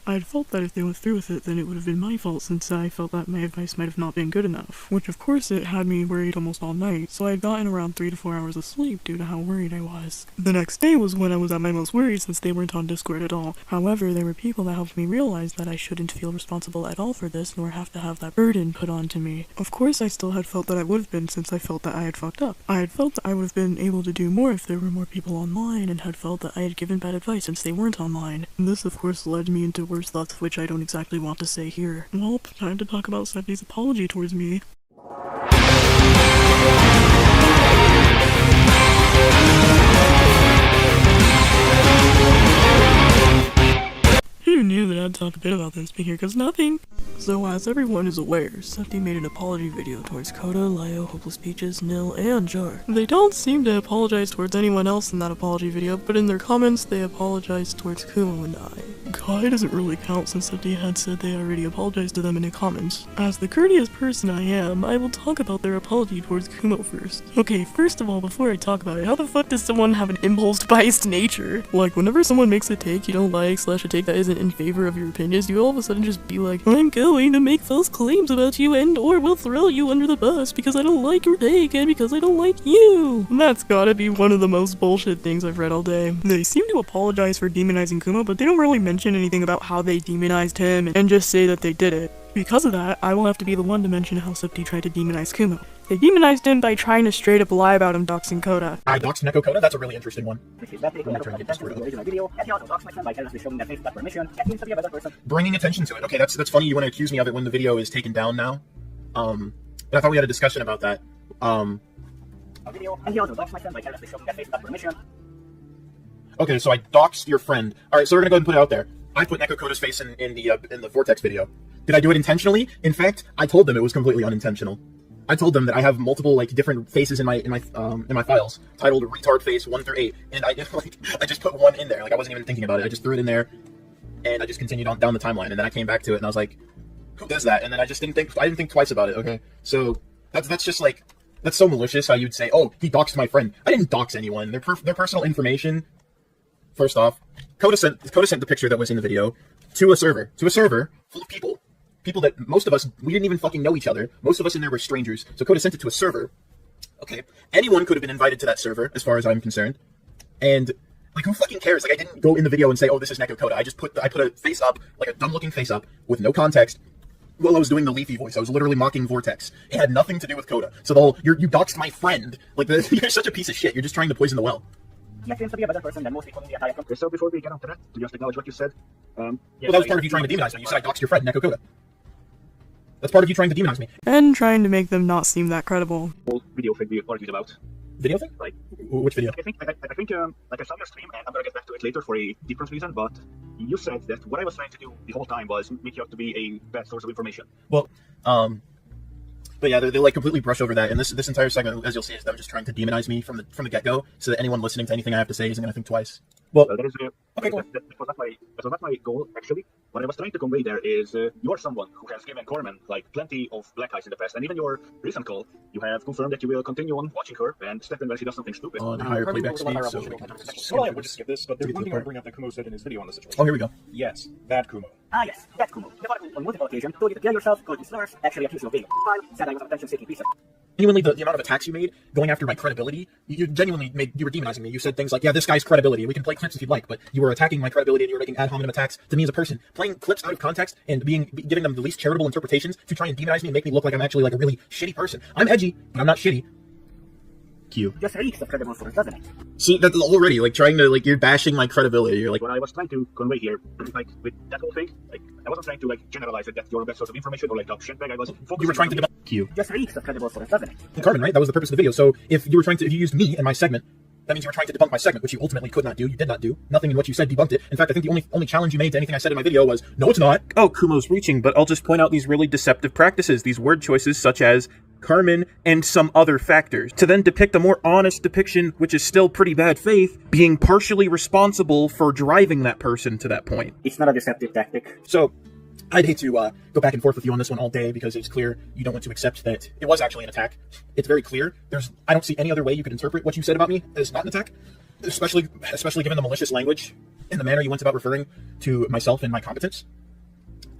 I'd felt that if they went through with it, then it would have been my fault, since I felt that my advice might have not been good enough. Which of course it had me worried almost all night, so I had gotten around 3 to 4 hours of sleep due to how worried I was. The next day was when I was at my most worried, since they weren't on Discord at all. However, there were people that helped me realize that I shouldn't feel responsible at all for this, nor have to have that burden put onto me. Of course I still had felt that I would have been, since I felt that I had fucked up. I had felt that I would have been able to do more if there were more people online, and had felt that I had given bad advice since they weren't online. And this of course led me into worse thoughts, which I don't exactly want to say here. Well, time to talk about Septi's apology towards me. Who knew that I'd talk a bit about this, but here goes nothing. So as everyone is aware, Septi made an apology video towards Coda, Lio, Hopeless Peaches, Nil, and Jar. They don't seem to apologize towards anyone else in that apology video, but in their comments they apologized towards Kumo and I. Kai doesn't really count since Septi had said they already apologized to them in the comments. As the courteous person I am, I will talk about their apology towards Kumo first. Okay, first of all, before I talk about it, how the fuck does someone have an impulse-biased nature? Like, whenever someone makes a take you don't like / a take that isn't in favor of your opinions, you all of a sudden just be like, I'm going to make false claims about you and or will throw you under the bus because I don't like your take and because I don't like you. And that's gotta be one of the most bullshit things I've read all day. They seem to apologize for demonizing Kumo, but they don't really mention anything about how they demonized him and just say that they did it. Because of that, I will have to be the one to mention how Septi tried to demonize Kumo. They demonized him by trying to straight up lie about him doxing Koda. I doxed Neko Koda? That's a really interesting one. Bringing attention to it. Okay, that's funny you want to accuse me of it when the video is taken down now. But I thought we had a discussion about that. Okay, so I doxed your friend. Alright, so we're gonna go ahead and put it out there. I put Neko Koda's face in the Vortex video. Did I do it intentionally? In fact, I told them it was completely unintentional. I told them that I have multiple different faces in my files titled retard face 1 through 8, and I just put one in there. Like I wasn't even thinking about it. I just threw it in there, and I just continued on down the timeline. And then I came back to it, and I was like, "Who does that?" And then I just didn't think. I didn't think twice about it. Okay, so that's just like that's so malicious how you'd say, "Oh, he doxed my friend." I didn't dox anyone. Their personal information. First off, Koda sent the picture that was in the video to a server full of people that most of us, we didn't even fucking know each other. Most of us in there were strangers. So Koda sent it to a server. Okay, anyone could have been invited to that server, as far as I'm concerned. And like, who fucking cares? Like, I didn't go in the video and say, "Oh, this is Neko Koda." I put a face up, like a dumb looking face up with no context. While I was doing the Leafy voice, I was literally mocking Vortex. It had nothing to do with Koda. So the whole you doxed my friend, like you're such a piece of shit. You're just trying to poison the well. He seems to be a better person than most people in the entire country. So before we get onto that, to just acknowledge what you said. Well, that was part of you trying to demonize me. You said I doxed your friend, Neko Koda. That's part of you trying to demonize me. And trying to make them not seem that credible. Whole video thing we argued about. Video thing? Like, which video? I think like I saw your stream, and I'm gonna get back to it later for a different reason, but you said that what I was trying to do the whole time was make you out to be a bad source of information. Well, but yeah, they like completely brush over that, and this entire segment, as you'll see, is them just trying to demonize me from the get-go, so that anyone listening to anything I have to say isn't gonna think twice. Well, that is okay, cool. That was not my goal, actually. What I was trying to convey there is you're someone who has given Corman like plenty of black eyes in the past, and even your recent call, you have confirmed that you will continue on watching her and step in when she does something stupid. On higher playback speed, so... Well, I would just skip this, but there's one thing I bring up that Kumo said in his video on the situation. Oh, here we go. Yes, that Kumo. Ah, yes, that Kumo. The one who on multiple occasions told you to kill yourself, called you slurs, actually accused you of being a file, said I was an attention-seeking piece of... Genuinely, the amount of attacks you made, going after my credibility, you genuinely you were demonizing me. You said things like, "Yeah, this guy's credibility. We can play clips if you'd like," but you were attacking my credibility and you were making ad hominem attacks to me as a person, playing clips out of context and giving them the least charitable interpretations to try and demonize me and make me look like I'm actually like a really shitty person. I'm edgy, but I'm not shitty. Q. Just reeks of credible source, doesn't it? See, that's already like trying to you're bashing my credibility. You're like, what I was trying to convey here, like with that whole thing, like I wasn't trying to like generalize it that you're a best source of information or like talk shit bag. I was focusing. You were trying to debunk Q. Just reeks of credible source, doesn't it? And Carmen, right? That was the purpose of the video. So if you used me and my segment, that means you were trying to debunk my segment, which you ultimately could not do. You did not do. Nothing in what you said debunked it. In fact, I think the only challenge you made to anything I said in my video was, "No, it's not." Oh, Kumo's reaching, but I'll just point out these really deceptive practices, these word choices such as Carmen and some other factors, to then depict a more honest depiction, which is still pretty bad faith, being partially responsible for driving that person to that point. It's not a deceptive tactic. So, I'd hate to go back and forth with you on this one all day because it's clear you don't want to accept that it was actually an attack. It's very clear. I don't see any other way you could interpret what you said about me as not an attack, especially given the malicious language and the manner you went about referring to myself and my competence.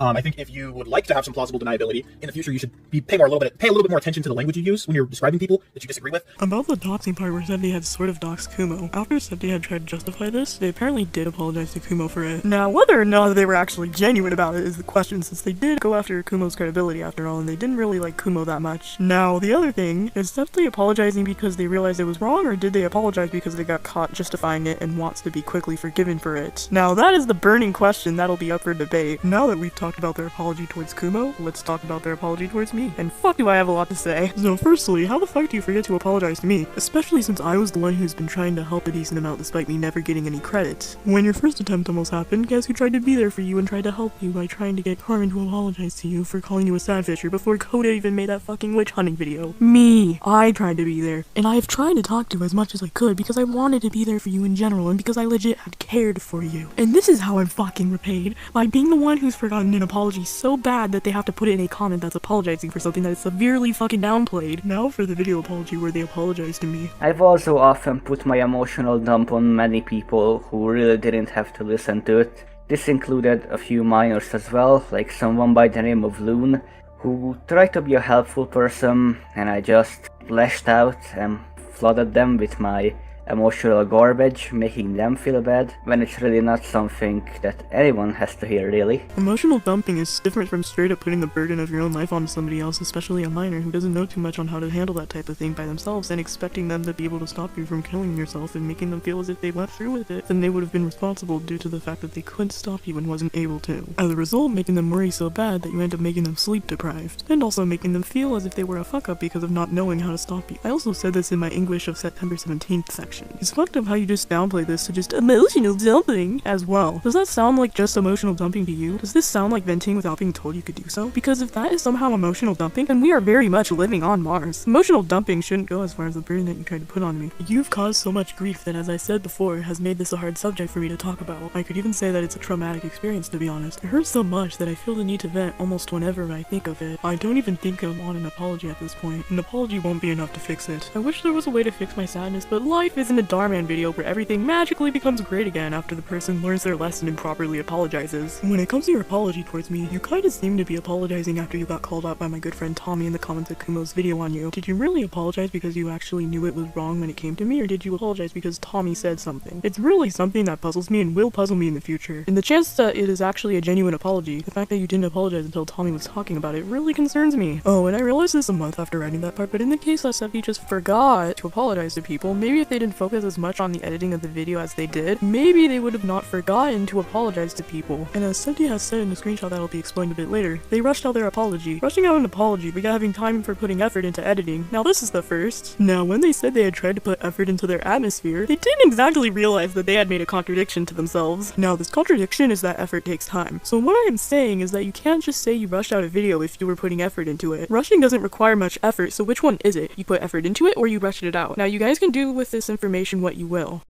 I think if you would like to have some plausible deniability in the future, you should pay a little bit more attention to the language you use when you're describing people that you disagree with. About the doxing part where Septi had sort of doxed Kumo, after Septi had tried to justify this, they apparently did apologize to Kumo for it. Now, whether or not they were actually genuine about it is the question, since they did go after Kumo's credibility after all, and they didn't really like Kumo that much. Now, the other thing, is Septi apologizing because they realized it was wrong, or did they apologize because they got caught justifying it and wants to be quickly forgiven for it? Now, that is the burning question that'll be up for debate. Now that we've talked talked about their apology towards Kumo, let's talk about their apology towards me. And fuck do I have a lot to say. So firstly, how the fuck do you forget to apologize to me? Especially since I was the one who's been trying to help a decent amount despite me never getting any credit. When your first attempt almost happened, guess who tried to be there for you and tried to help you by trying to get Carmen to apologize to you for calling you a sad fisher before Coda even made that fucking witch hunting video? Me! I tried to be there. And I've tried to talk to you as much as I could because I wanted to be there for you in general and because I legit had cared for you. And this is how I'm fucking repaid. By being the one who's forgotten an apology so bad that they have to put it in a comment that's apologizing for something that is severely fucking downplayed. Now for the video apology where they apologize to me. I've also often put my emotional dump on many people who really didn't have to listen to it. This included a few minors as well, like someone by the name of Loon, who tried to be a helpful person, and I just lashed out and flooded them with my emotional garbage, making them feel bad, when it's really not something that anyone has to hear, really. Emotional dumping is different from straight up putting the burden of your own life onto somebody else, especially a minor who doesn't know too much on how to handle that type of thing by themselves, and expecting them to be able to stop you from killing yourself and making them feel as if they went through with it, then they would have been responsible due to the fact that they couldn't stop you and wasn't able to. As a result, making them worry so bad that you end up making them sleep deprived, and also making them feel as if they were a fuck up because of not knowing how to stop you. I also said this in my English of September 17th section. It's fucked up how you just downplay this to just emotional dumping as well. Does that sound like just emotional dumping to you? Does this sound like venting without being told you could do so? Because if that is somehow emotional dumping, then we are very much living on Mars. Emotional dumping shouldn't go as far as the burden that you tried to put on me. You've caused so much grief that, as I said before, has made this a hard subject for me to talk about. I could even say that it's a traumatic experience, to be honest. It hurts so much that I feel the need to vent almost whenever I think of it. I don't even think I want an apology at this point. An apology won't be enough to fix it. I wish there was a way to fix my sadness, but life isn't a Darman video where everything magically becomes great again after the person learns their lesson and properly apologizes. When it comes to your apology towards me, you kinda seem to be apologizing after you got called out by my good friend Tommy in the comments of Kumo's video on you. Did you really apologize because you actually knew it was wrong when it came to me, or did you apologize because Tommy said something? It's really something that puzzles me and will puzzle me in the future. And the chance that it is actually a genuine apology, the fact that you didn't apologize until Tommy was talking about it, really concerns me. Oh, and I realized this a month after writing that part, but in the case that Septi just forgot to apologize to people, maybe if they didn't focus as much on the editing of the video as they did, maybe they would have not forgotten to apologize to people. And as Septi has said in the screenshot that'll be explained a bit later, they rushed out their apology. Rushing out an apology without having time for putting effort into editing. Now this is the first. Now when they said they had tried to put effort into their atmosphere, they didn't exactly realize that they had made a contradiction to themselves. Now this contradiction is that effort takes time. So what I am saying is that you can't just say you rushed out a video if you were putting effort into it. Rushing doesn't require much effort, so which one is it? You put effort into it or you rushed it out? Now you guys can do with this information what you will.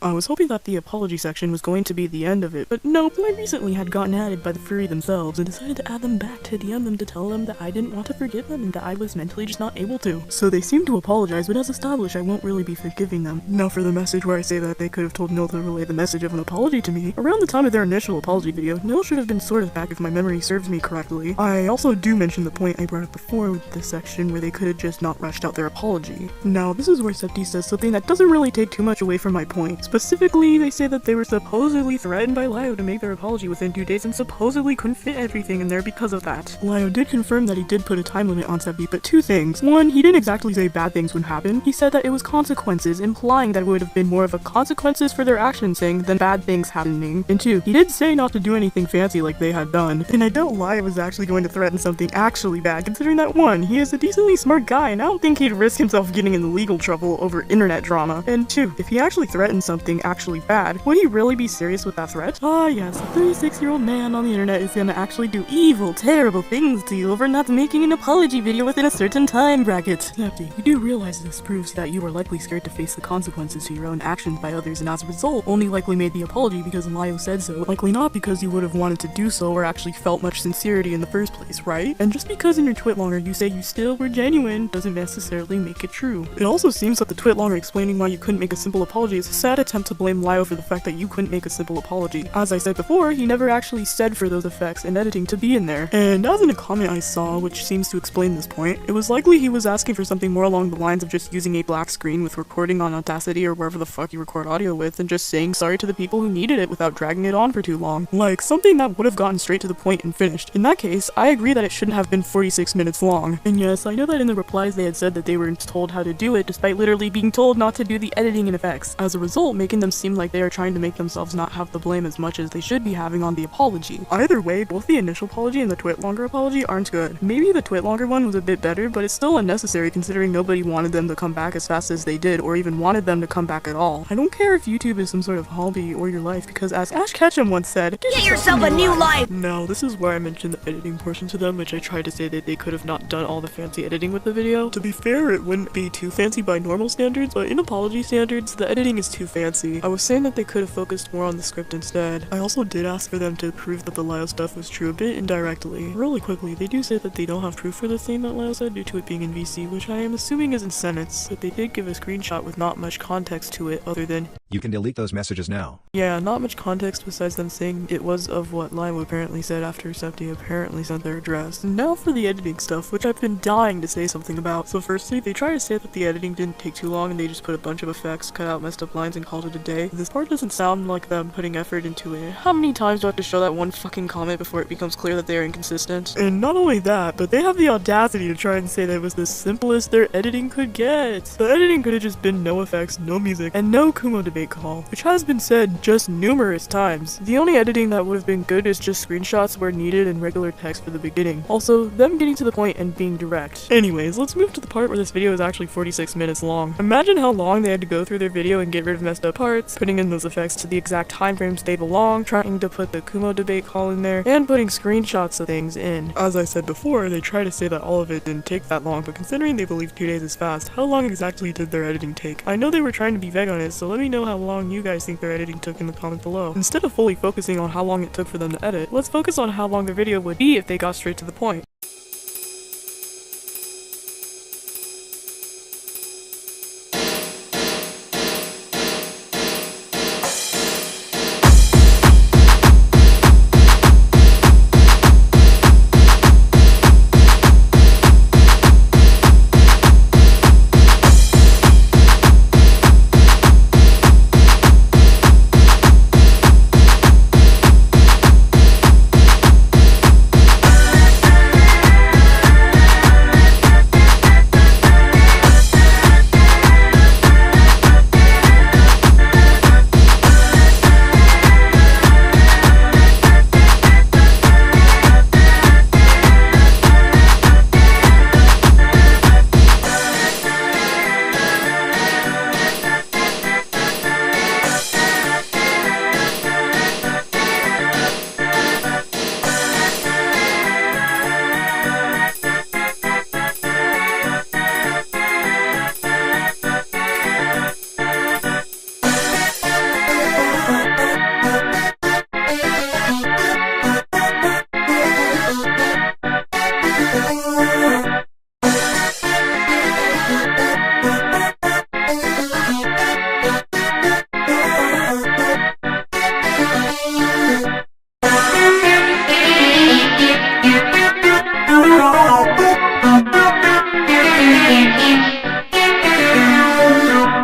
I was hoping that the apology section was going to be the end of it, but nope, I recently had gotten added by the furry themselves and decided to add them back to DM them to tell them that I didn't want to forgive them and that I was mentally just not able to. So they seem to apologize, but as established, I won't really be forgiving them. Now for the message where I say that they could have told Nil to relay the message of an apology to me. Around the time of their initial apology video, Nil should have been sort of back if my memory serves me correctly. I also do mention the point I brought up before with this section where they could have just not rushed out their apology. Now this is where Septi says something that doesn't really take too much away from my point. Specifically, they say that they were supposedly threatened by Lio to make their apology within 2 days and supposedly couldn't fit everything in there because of that. Lio did confirm that he did put a time limit on Septi, but two things. One, he didn't exactly say bad things would happen. He said that it was consequences, implying that it would have been more of a consequences for their actions thing than bad things happening. And two, he did say not to do anything fancy like they had done. And I doubt Lio was actually going to threaten something actually bad, considering that one, he is a decently smart guy and I don't think he'd risk himself getting into legal trouble over internet drama. And two, if he actually threatened something actually bad, would he really be serious with that threat? Ah yes, a 36-year-old man on the internet is gonna actually do evil, terrible things to you over not making an apology video within a certain time bracket. Septi, you do realize this proves that you are likely scared to face the consequences to your own actions by others, and as a result, only likely made the apology because Lio said so, likely not because you would have wanted to do so or actually felt much sincerity in the first place, right? And just because in your twitlonger you say you still were genuine doesn't necessarily make it true. It also seems that the twitlonger explaining why you couldn't make a simple apology is a sad attempt to blame Lyle for the fact that you couldn't make a simple apology. As I said before, he never actually said for those effects in editing to be in there. And as in a comment I saw, which seems to explain this point, it was likely he was asking for something more along the lines of just using a black screen with recording on Audacity or wherever the fuck you record audio with, and just saying sorry to the people who needed it without dragging it on for too long. Like, something that would have gotten straight to the point and finished. In that case, I agree that it shouldn't have been 46 minutes long. And yes, I know that in the replies they had said that they were told how to do it despite literally being told not to do the editing and effects, as a result making them seem like they are trying to make themselves not have the blame as much as they should be having on the apology. Either way, both the initial apology and the TwitLonger apology aren't good. Maybe the TwitLonger one was a bit better, but it's still unnecessary considering nobody wanted them to come back as fast as they did, or even wanted them to come back at all. I don't care if YouTube is some sort of hobby or your life, because as Ash Ketchum once said, get yourself a new life! No, this is where I mentioned the editing portion to them, which I tried to say that they could have not done all the fancy editing with the video. To be fair, it wouldn't be too fancy by normal standards, but in apology standards, the editing is too fancy. I was saying that they could have focused more on the script instead. I also did ask for them to prove that the Lyle stuff was true a bit indirectly. Really quickly, they do say that they don't have proof for the thing that Lyle said due to it being in VC, which I am assuming is in sentence, but they did give a screenshot with not much context to it other than, you can delete those messages now. yeah, not much context besides them saying it was of what Lyle apparently said after Septi apparently sent their address. Now for the editing stuff, which I've been dying to say something about. So firstly, they try to say that the editing didn't take too long and they just put a bunch of effects, cut out messed up lines, and called it a day. This part doesn't sound like them putting effort into it. How many times do I have to show that one fucking comment before it becomes clear that they are inconsistent? And not only that, but they have the audacity to try and say that it was the simplest their editing could get. The editing could have just been no effects, no music, and no Kumo debate call, which has been said just numerous times. The only editing that would have been good is just screenshots where needed and regular text for the beginning. Also, them getting to the point and being direct. Anyways, let's move to the part where this video is actually 46 minutes long. Imagine how long they had to go through their video and get rid of messed up parts, putting in those effects to the exact time frames they belong, trying to put the Kumo debate call in there, and putting screenshots of things in. As I said before, they try to say that all of it didn't take that long, but considering they believe 2 days is fast, how long exactly did their editing take? I know they were trying to be vague on it, so let me know how long you guys think their editing took in the comments below. Instead of fully focusing on how long it took for them to edit, let's focus on how long their video would be if they got straight to the point.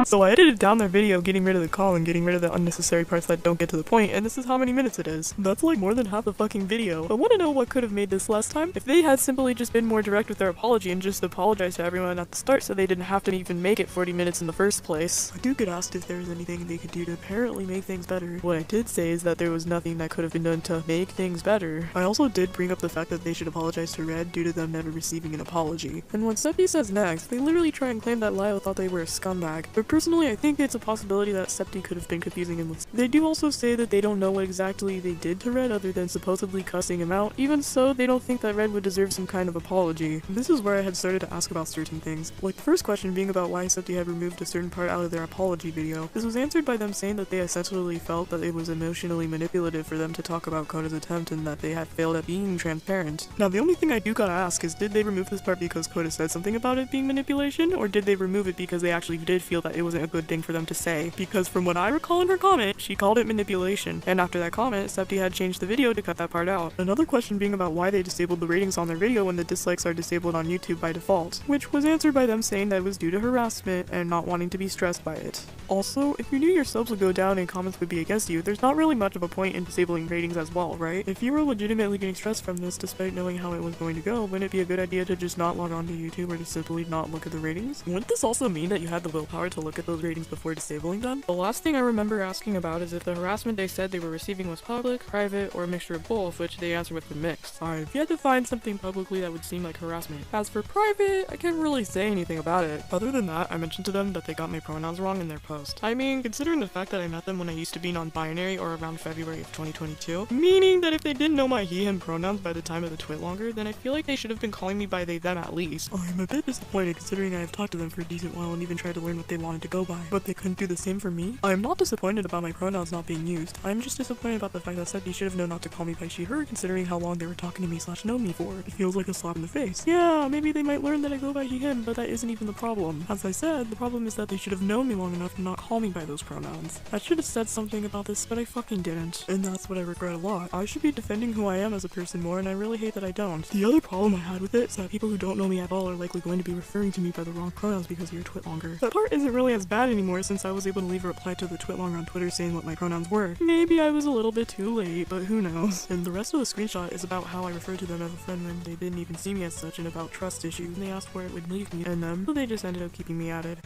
So I edited down their video getting rid of the call and getting rid of the unnecessary parts that don't get to the point, and this is how many minutes it is. That's like more than half the fucking video. But want to know what could have made this less time? If they had simply just been more direct with their apology and just apologized to everyone at the start so they didn't have to even make it 40 minutes in the first place. I do get asked if there was anything they could do to apparently make things better. What I did say is that there was nothing that could have been done to make things better. I also did bring up the fact that they should apologize to Red due to them never receiving an apology. And what Septi says next, they literally try and claim that Lyle thought they were a scumbag. But personally, I think it's a possibility that Septi could have been confusing him with. They do also say that they don't know what exactly they did to Red other than supposedly cussing him out. Even so, they don't think that Red would deserve some kind of apology. This is where I had started to ask about certain things. Like the first question being about why Septi had removed a certain part out of their apology video. This was answered by them saying that they essentially felt that it was emotionally manipulative for them to talk about Koda's attempt and that they had failed at being transparent. Now the only thing I do gotta ask is, did they remove this part because Koda said something about it being manipulation, or did they remove it because they actually did feel that it was wasn't a good thing for them to say, because from what I recall in her comment, she called it manipulation, and after that comment, Septi had changed the video to cut that part out. Another question being about why they disabled the ratings on their video when the dislikes are disabled on YouTube by default, which was answered by them saying that it was due to harassment and not wanting to be stressed by it. Also, if you knew your subs would go down and comments would be against you, there's not really much of a point in disabling ratings as well, right? If you were legitimately getting stressed from this despite knowing how it was going to go, wouldn't it be a good idea to just not log on to YouTube or to simply not look at the ratings? Wouldn't this also mean that you had the willpower to look at those ratings before disabling them? The last thing I remember asking about is if the harassment they said they were receiving was public, private, or a mixture of both, which they answered with the mixed. I've yet to find something publicly that would seem like harassment. As for private, I can't really say anything about it. Other than that, I mentioned to them that they got my pronouns wrong in their post. I mean, considering the fact that I met them when I used to be non-binary or around February of 2022, meaning that if they didn't know my he/him pronouns by the time of the twit longer, then I feel like they should have been calling me by they/them at least. I'm a bit disappointed considering I have talked to them for a decent while and even tried to learn what they wanted to go by, but they couldn't do the same for me. I am not disappointed about my pronouns not being used. I'm just disappointed about the fact that Septi should have known not to call me by she/her considering how long they were talking to me / know me for. It feels like a slap in the face. Yeah, maybe they might learn that I go by he/him, but that isn't even the problem. As I said, the problem is that they should have known me long enough to not call me by those pronouns. I should have said something about this, but I fucking didn't. And that's what I regret a lot. I should be defending who I am as a person more, and I really hate that I don't. The other problem I had with it is that people who don't know me at all are likely going to be referring to me by the wrong pronouns because you're twit longer. That part isn't really as bad anymore since I was able to leave a reply to the twit longer on Twitter saying what my pronouns were. Maybe I was a little bit too late, but who knows. And the rest of the screenshot is about how I referred to them as a friend when they didn't even see me as such and about trust issues, and they asked where it would leave me and them, so they just ended up keeping me added.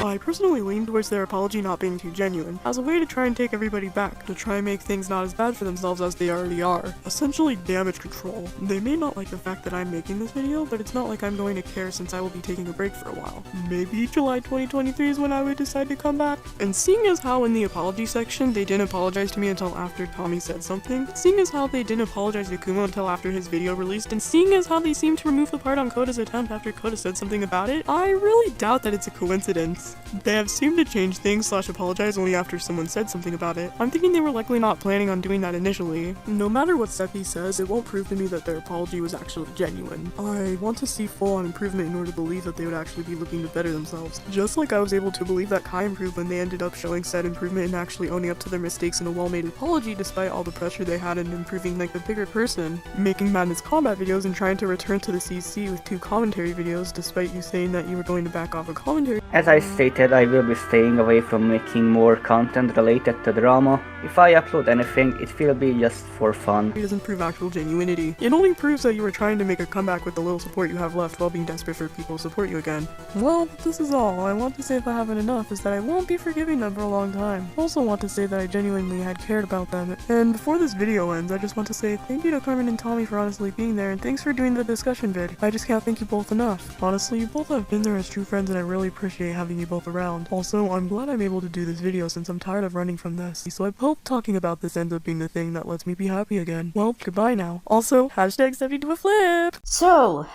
I personally lean towards their apology not being too genuine, as a way to try and take everybody back, to try and make things not as bad for themselves as they already are. Essentially damage control. They may not like the fact that I'm making this video, but it's not like I'm going to care since I will be taking a break for a while. Maybe July 2023 is when I would decide to come back. And seeing as how in the apology section they didn't apologize to me until after Tommy said something, seeing as how they didn't apologize to Kumo until after his video released, and seeing as how they seemed to remove the part on Koda's attempt after Koda said something about it, I really doubt that it's a coincidence. They have seemed to change things / apologize only after someone said something about it. I'm thinking they were likely not planning on doing that initially. No matter what Seppi says, it won't prove to me that their apology was actually genuine. I want to see full-on improvement in order to believe that they would actually be looking to better themselves. Just like I was able to believe that Kai improved when they ended up showing said improvement and actually owning up to their mistakes in a well-made apology despite all the pressure they had in improving like a bigger person, making Madness combat videos and trying to return to the CC with 2 commentary videos despite you saying that you were going to back off a commentary. As I stated, I will be staying away from making more content related to drama. If I upload anything, it will be just for fun. It doesn't prove actual genuinity. It only proves that you were trying to make a comeback with the little support you have left while being desperate for people to support you again. Well, this is all. I want to say if I haven't enough is that I won't be forgiving them for a long time. I also want to say that I genuinely had cared about them. And before this video ends, I just want to say thank you to Carmen and Tommy for honestly being there, and thanks for doing the discussion vid. I just can't thank you both enough. Honestly, you both have been there as true friends and I really appreciate having you both around. Also, I'm glad I'm able to do this video since I'm tired of running from this, so I hope talking about this ends up being the thing that lets me be happy again. Well, goodbye now. Also, hashtag Septi do a flip! So,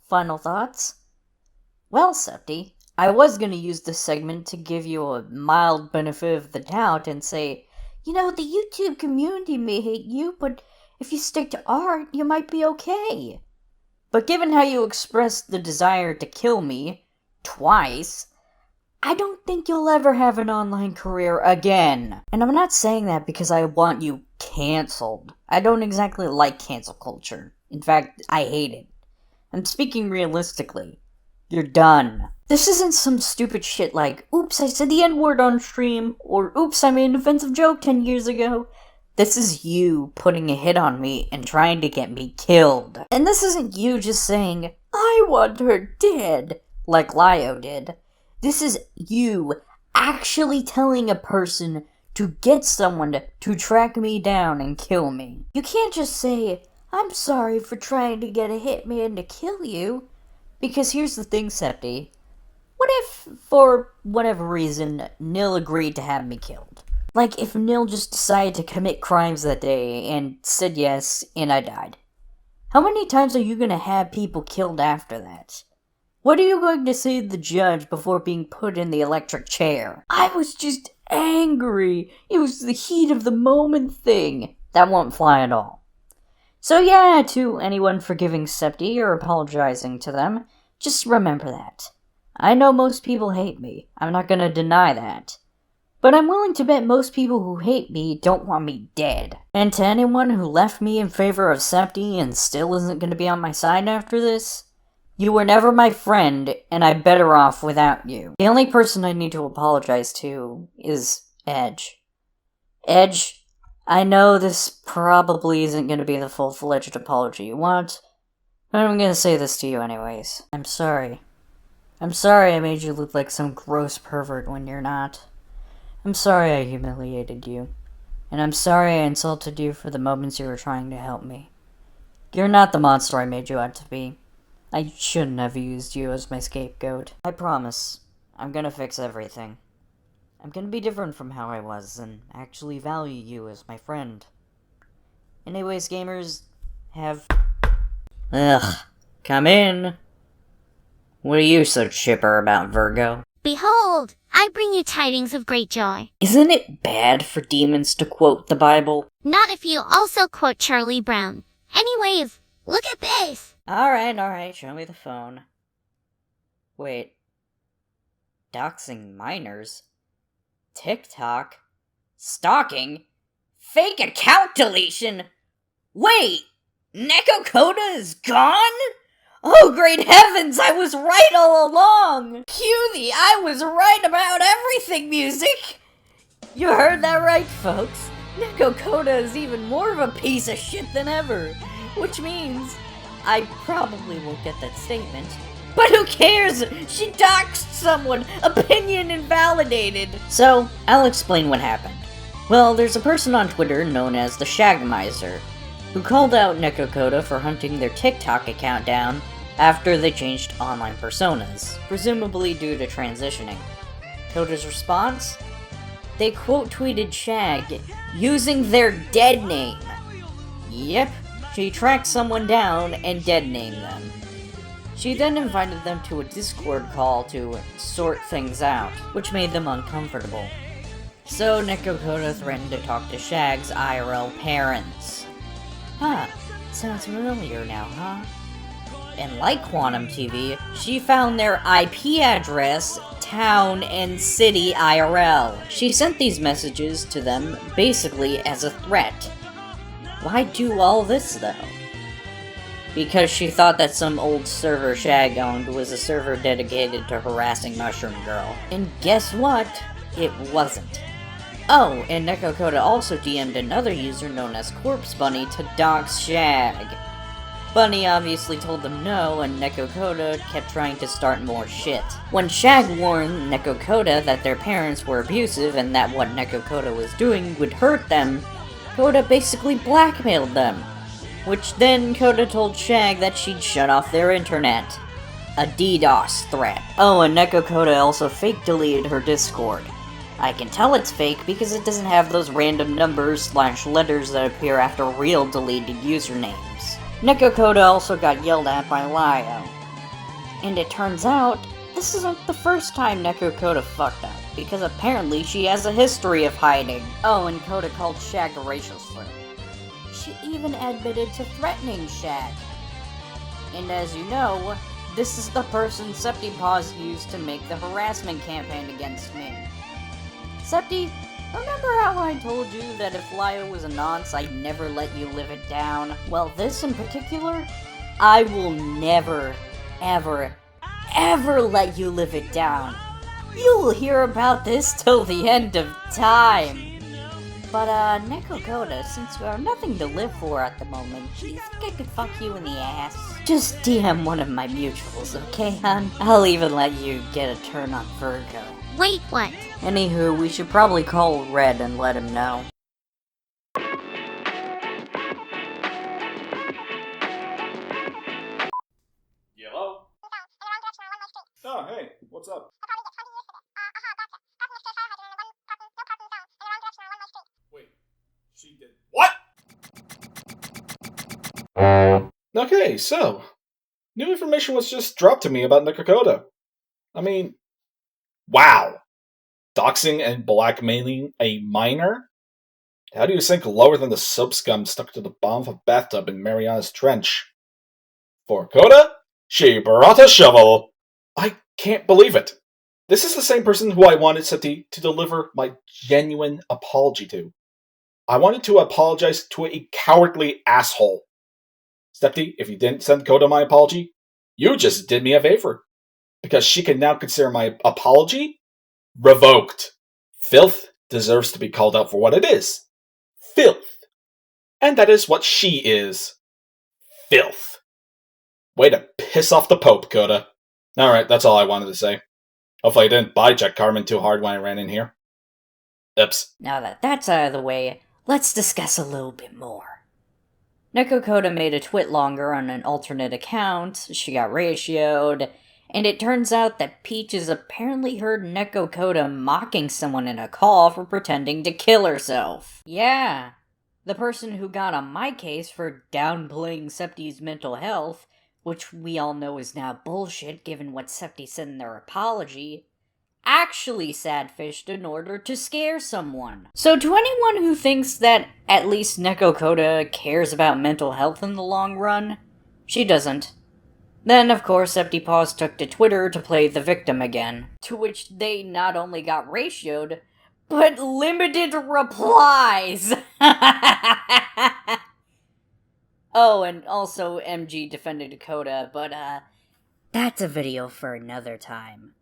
final thoughts? Well, Septi, I was gonna use this segment to give you a mild benefit of the doubt and say, you know, the YouTube community may hate you, but if you stick to art, you might be okay. But given how you expressed the desire to kill me, twice, I don't think you'll ever have an online career again. And I'm not saying that because I want you cancelled. I don't exactly like cancel culture. In fact, I hate it. I'm speaking realistically. You're done. This isn't some stupid shit like, oops, I said the N-word on stream, or oops, I made an offensive joke 10 years ago. This is you putting a hit on me and trying to get me killed. And this isn't you just saying, I want her dead, like Lio did. This is you actually telling a person to get someone to track me down and kill me. You can't just say, I'm sorry for trying to get a hitman to kill you. Because here's the thing, Septi. What if, for whatever reason, Nil agreed to have me killed? Like, if Nil just decided to commit crimes that day and said yes, and I died. How many times are you gonna have people killed after that? What are you going to say to the judge before being put in the electric chair? I was just angry. It was the heat of the moment thing. That won't fly at all. So yeah, to anyone forgiving Septi or apologizing to them, just remember that. I know most people hate me. I'm not gonna deny that. But I'm willing to bet most people who hate me don't want me dead. And to anyone who left me in favor of Septi and still isn't gonna be on my side after this, you were never my friend, and I'm better off without you. The only person I need to apologize to is Edge. Edge, I know this probably isn't going to be the full-fledged apology you want, but I'm going to say this to you anyways. I'm sorry. I'm sorry I made you look like some gross pervert when you're not. I'm sorry I humiliated you. And I'm sorry I insulted you for the moments you were trying to help me. You're not the monster I made you out to be. I shouldn't have used you as my scapegoat. I promise, I'm gonna fix everything. I'm gonna be different from how I was and actually value you as my friend. Anyways, gamers, have... Ugh, come in. What are you so chipper about, Virgo? Behold, I bring you tidings of great joy. Isn't it bad for demons to quote the Bible? Not if you also quote Charlie Brown. Anyways, look at this. Alright, show me the phone. Wait. Doxing minors? TikTok? Stalking? Fake account deletion? Wait! Neko Coda is gone? Oh, great heavens, I was right all along! Cue the I was right about everything music! You heard that right, folks. Neko Coda is even more of a piece of shit than ever. Which means I probably won't get that statement. But who cares? She doxed someone! Opinion invalidated! So, I'll explain what happened. Well, there's a person on Twitter known as the Shagmizer, who called out Neko Coda for hunting their TikTok account down after they changed online personas, presumably due to transitioning. Coda's response? They quote-tweeted Shag using their dead name. Yep, she tracked someone down and dead-named them. She then invited them to a Discord call to sort things out, which made them uncomfortable. So Neko Coda threatened to talk to Shag's IRL parents. Huh, sounds familiar now, huh? And like Quantum TV, she found their IP address, town, and city IRL. She sent these messages to them basically as a threat. Why do all this, though? Because she thought that some old server Shag owned was a server dedicated to harassing Mushroom Girl. And guess what? It wasn't. Oh, and Neko Coda also DM'd another user known as Corpse Bunny to dox Shag. Bunny obviously told them no, and Neko Coda kept trying to start more shit. When Shag warned Neko Coda that their parents were abusive and that what Neko Coda was doing would hurt them, Coda basically blackmailed them. Which then Coda told Shag that she'd shut off their internet. A DDoS threat. Oh, and Neko Coda also fake deleted her Discord. I can tell it's fake because it doesn't have those random numbers/letters that appear after real deleted usernames. Neko Coda also got yelled at by Lio. And it turns out, this isn't the first time Neko Coda fucked up, because apparently she has a history of hiding. Oh, and Coda called Shag a racial slur. She even admitted to threatening Shag. And as you know, this is the person Septypaws used to make the harassment campaign against me. Septi, remember how I told you that if Lio was a nonce, I'd never let you live it down? Well, this in particular, I will never, ever, ever let you live it down. You will hear about this till the end of time. But, Neko Coda, since you have nothing to live for at the moment, do you think I could fuck you in the ass? Just DM one of my mutuals, okay, hon? I'll even let you get a turn on Virgo. Wait, what? Anywho, we should probably call Red and let him know. Hello? Oh, hey, what's up? Wait, she did what? Okay, so, new information was just dropped to me about Neko Coda. I mean, wow. Doxing and blackmailing a minor? How do you sink lower than the soap scum stuck to the bottom of a bathtub in Mariana's Trench? For Coda, she brought a shovel. I can't believe it. This is the same person who I wanted Seti to deliver my genuine apology to. I wanted to apologize to a cowardly asshole. Septi, if you didn't send Coda my apology, you just did me a favor. Because she can now consider my apology revoked. Filth deserves to be called out for what it is. Filth. And that is what she is. Filth. Way to piss off the Pope, Coda. Alright, that's all I wanted to say. Hopefully I didn't body-check Carmen too hard when I ran in here. Oops. Now that that's out of the way, let's discuss a little bit more. Neko Coda made a twit longer on an alternate account, she got ratioed, and it turns out that Peaches apparently heard Neko Coda mocking someone in a call for pretending to kill herself. Yeah, the person who got on my case for downplaying Septi's mental health, which we all know is now bullshit given what Septi said in their apology, actually sadfished in order to scare someone. So to anyone who thinks that at least Neko Coda cares about mental health in the long run, she doesn't. Then, of course, Septypaws took to Twitter to play the victim again, to which they not only got ratioed, but limited replies! Oh, and also MG defended Coda, but that's a video for another time.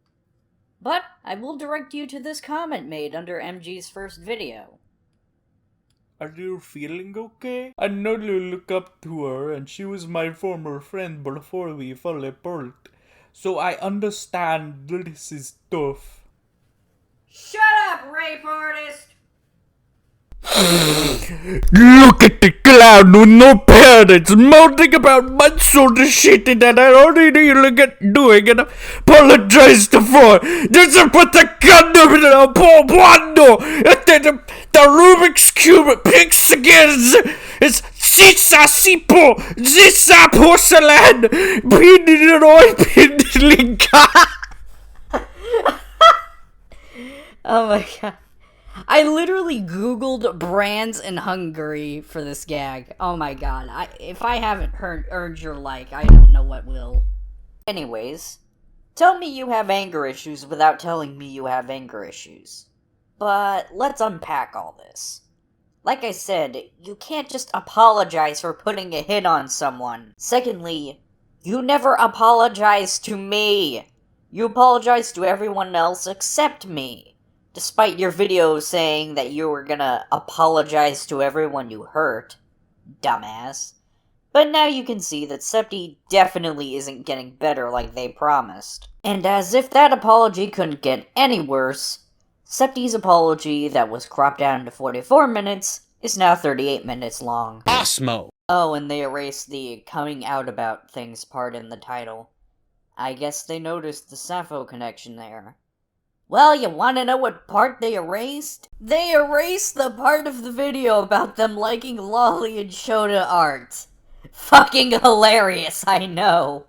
But I will direct you to this comment made under MG's first video. Are you feeling okay? I know you look up to her and she was my former friend before we fell apart. So I understand this is tough. Shut up, rape artist! Look at the clown with no parents moaning about my sort of shit that I already look at doing and apologized for. Just to put the condom in a poblano and the Rubik's Cube picks against it's Sisa Sipo, Zisa Porcelain, Pinroy Pindlinka. Oh my god. I literally googled brands in Hungary for this gag. Oh my god. If I haven't earned your like, I don't know what will. Anyways, tell me you have anger issues without telling me you have anger issues. But let's unpack all this. Like I said, you can't just apologize for putting a hit on someone. Secondly, you never apologize to me. You apologize to everyone else except me. Despite your video saying that you were gonna apologize to everyone you hurt. Dumbass. But now you can see that Septi definitely isn't getting better like they promised. And as if that apology couldn't get any worse, Septi's apology that was cropped down to 44 minutes is now 38 minutes long. Osmo! Oh, and they erased the coming out about things part in the title. I guess they noticed the Sappho connection there. Well, you wanna know what part they erased? They erased the part of the video about them liking Lolly and Shota art. Fucking hilarious, I know.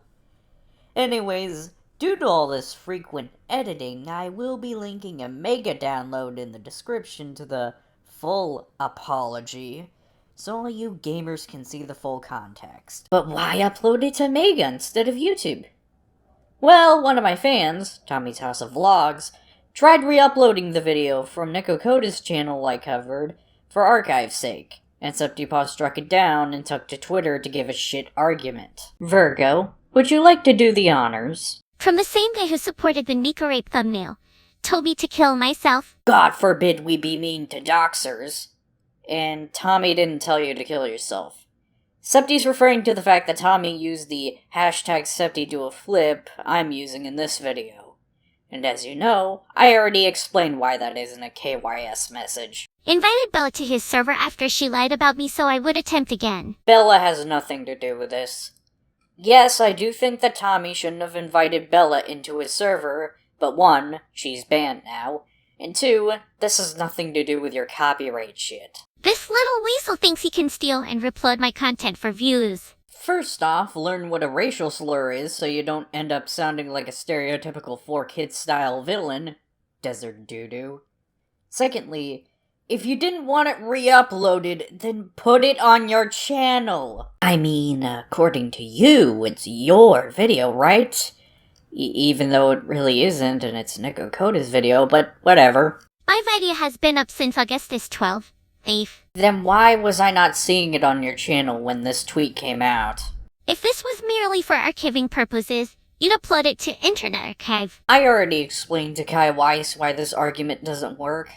Anyways, due to all this frequent editing, I will be linking a mega download in the description to the full apology, so all you gamers can see the full context. But why upload it to Mega instead of YouTube? Well, one of my fans, Tommy's House of Vlogs, tried re-uploading the video from Neko Coda's channel I covered for archive's sake, and Septypaws struck it down and took to Twitter to give a shit argument. Virgo, would you like to do the honors? From the same guy who supported the Nika rape thumbnail, told me to kill myself. God forbid we be mean to doxers. And Tommy didn't tell you to kill yourself. Septi's referring to the fact that Tommy used the hashtag SeptiDoAFlip I'm using in this video. And as you know, I already explained why that isn't a KYS message. Invited Bella to his server after she lied about me so I would attempt again. Bella has nothing to do with this. Yes, I do think that Tommy shouldn't have invited Bella into his server, but one, she's banned now, and two, this has nothing to do with your copyright shit. This little weasel thinks he can steal and upload my content for views. First off, learn what a racial slur is so you don't end up sounding like a stereotypical 4Kids style villain. Desert doo-doo. Secondly, If you didn't want it re-uploaded, then put it on your channel. I mean, according to you, it's your video, right? Even though it really isn't, and it's Nico Koda's video, but whatever. My video has been up since August 12th. Then why was I not seeing it on your channel when this tweet came out? If this was merely for archiving purposes, you'd upload it to Internet Archive. I already explained to Kai Weiss why this argument doesn't work.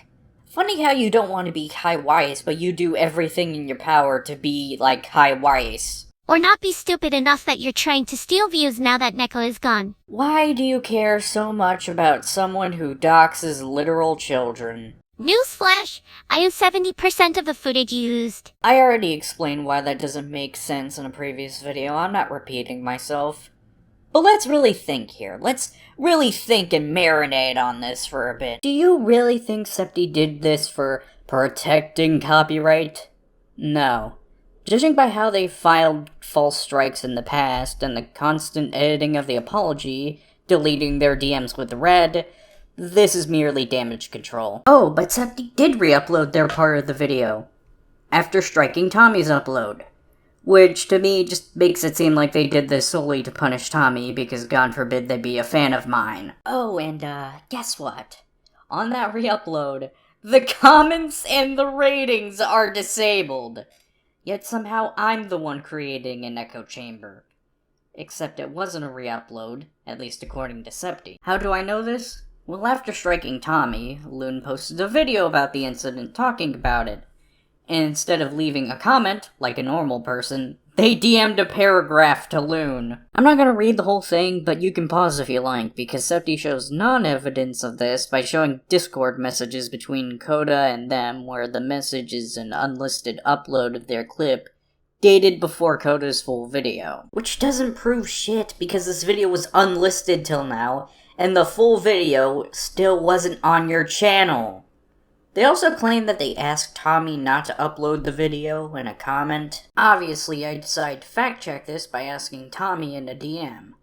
Funny how you don't want to be Kai Weiss, but you do everything in your power to be like Kai Weiss. Or not be stupid enough that you're trying to steal views now that Neko is gone. Why do you care so much about someone who doxes literal children? Newsflash! I used 70% of the footage used. I already explained why that doesn't make sense in a previous video. I'm not repeating myself. But let's really think here. Let's really think and marinate on this for a bit. Do you really think Septi did this for protecting copyright? No. Judging by how they filed false strikes in the past and the constant editing of the apology, deleting their DMs with Red, this is merely damage control. Oh, but Septi did re-upload their part of the video, after striking Tommy's upload. Which, to me, just makes it seem like they did this solely to punish Tommy, because God forbid they be a fan of mine. Oh, and, guess what? On that re-upload, the comments and the ratings are disabled. Yet somehow I'm the one creating an echo chamber. Except it wasn't a re-upload, at least according to Septi. How do I know this? Well, after striking Tommy, Loon posted a video about the incident talking about it. And instead of leaving a comment, like a normal person, they DM'd a paragraph to Loon. I'm not gonna read the whole thing, but you can pause if you like, because Septi shows non-evidence of this by showing Discord messages between Coda and them, where the message is an unlisted upload of their clip, dated before Coda's full video. Which doesn't prove shit, because this video was unlisted till now, and the full video still wasn't on your channel. They also claim that they asked Tommy not to upload the video in a comment. Obviously, I decided to fact-check this by asking Tommy in a DM.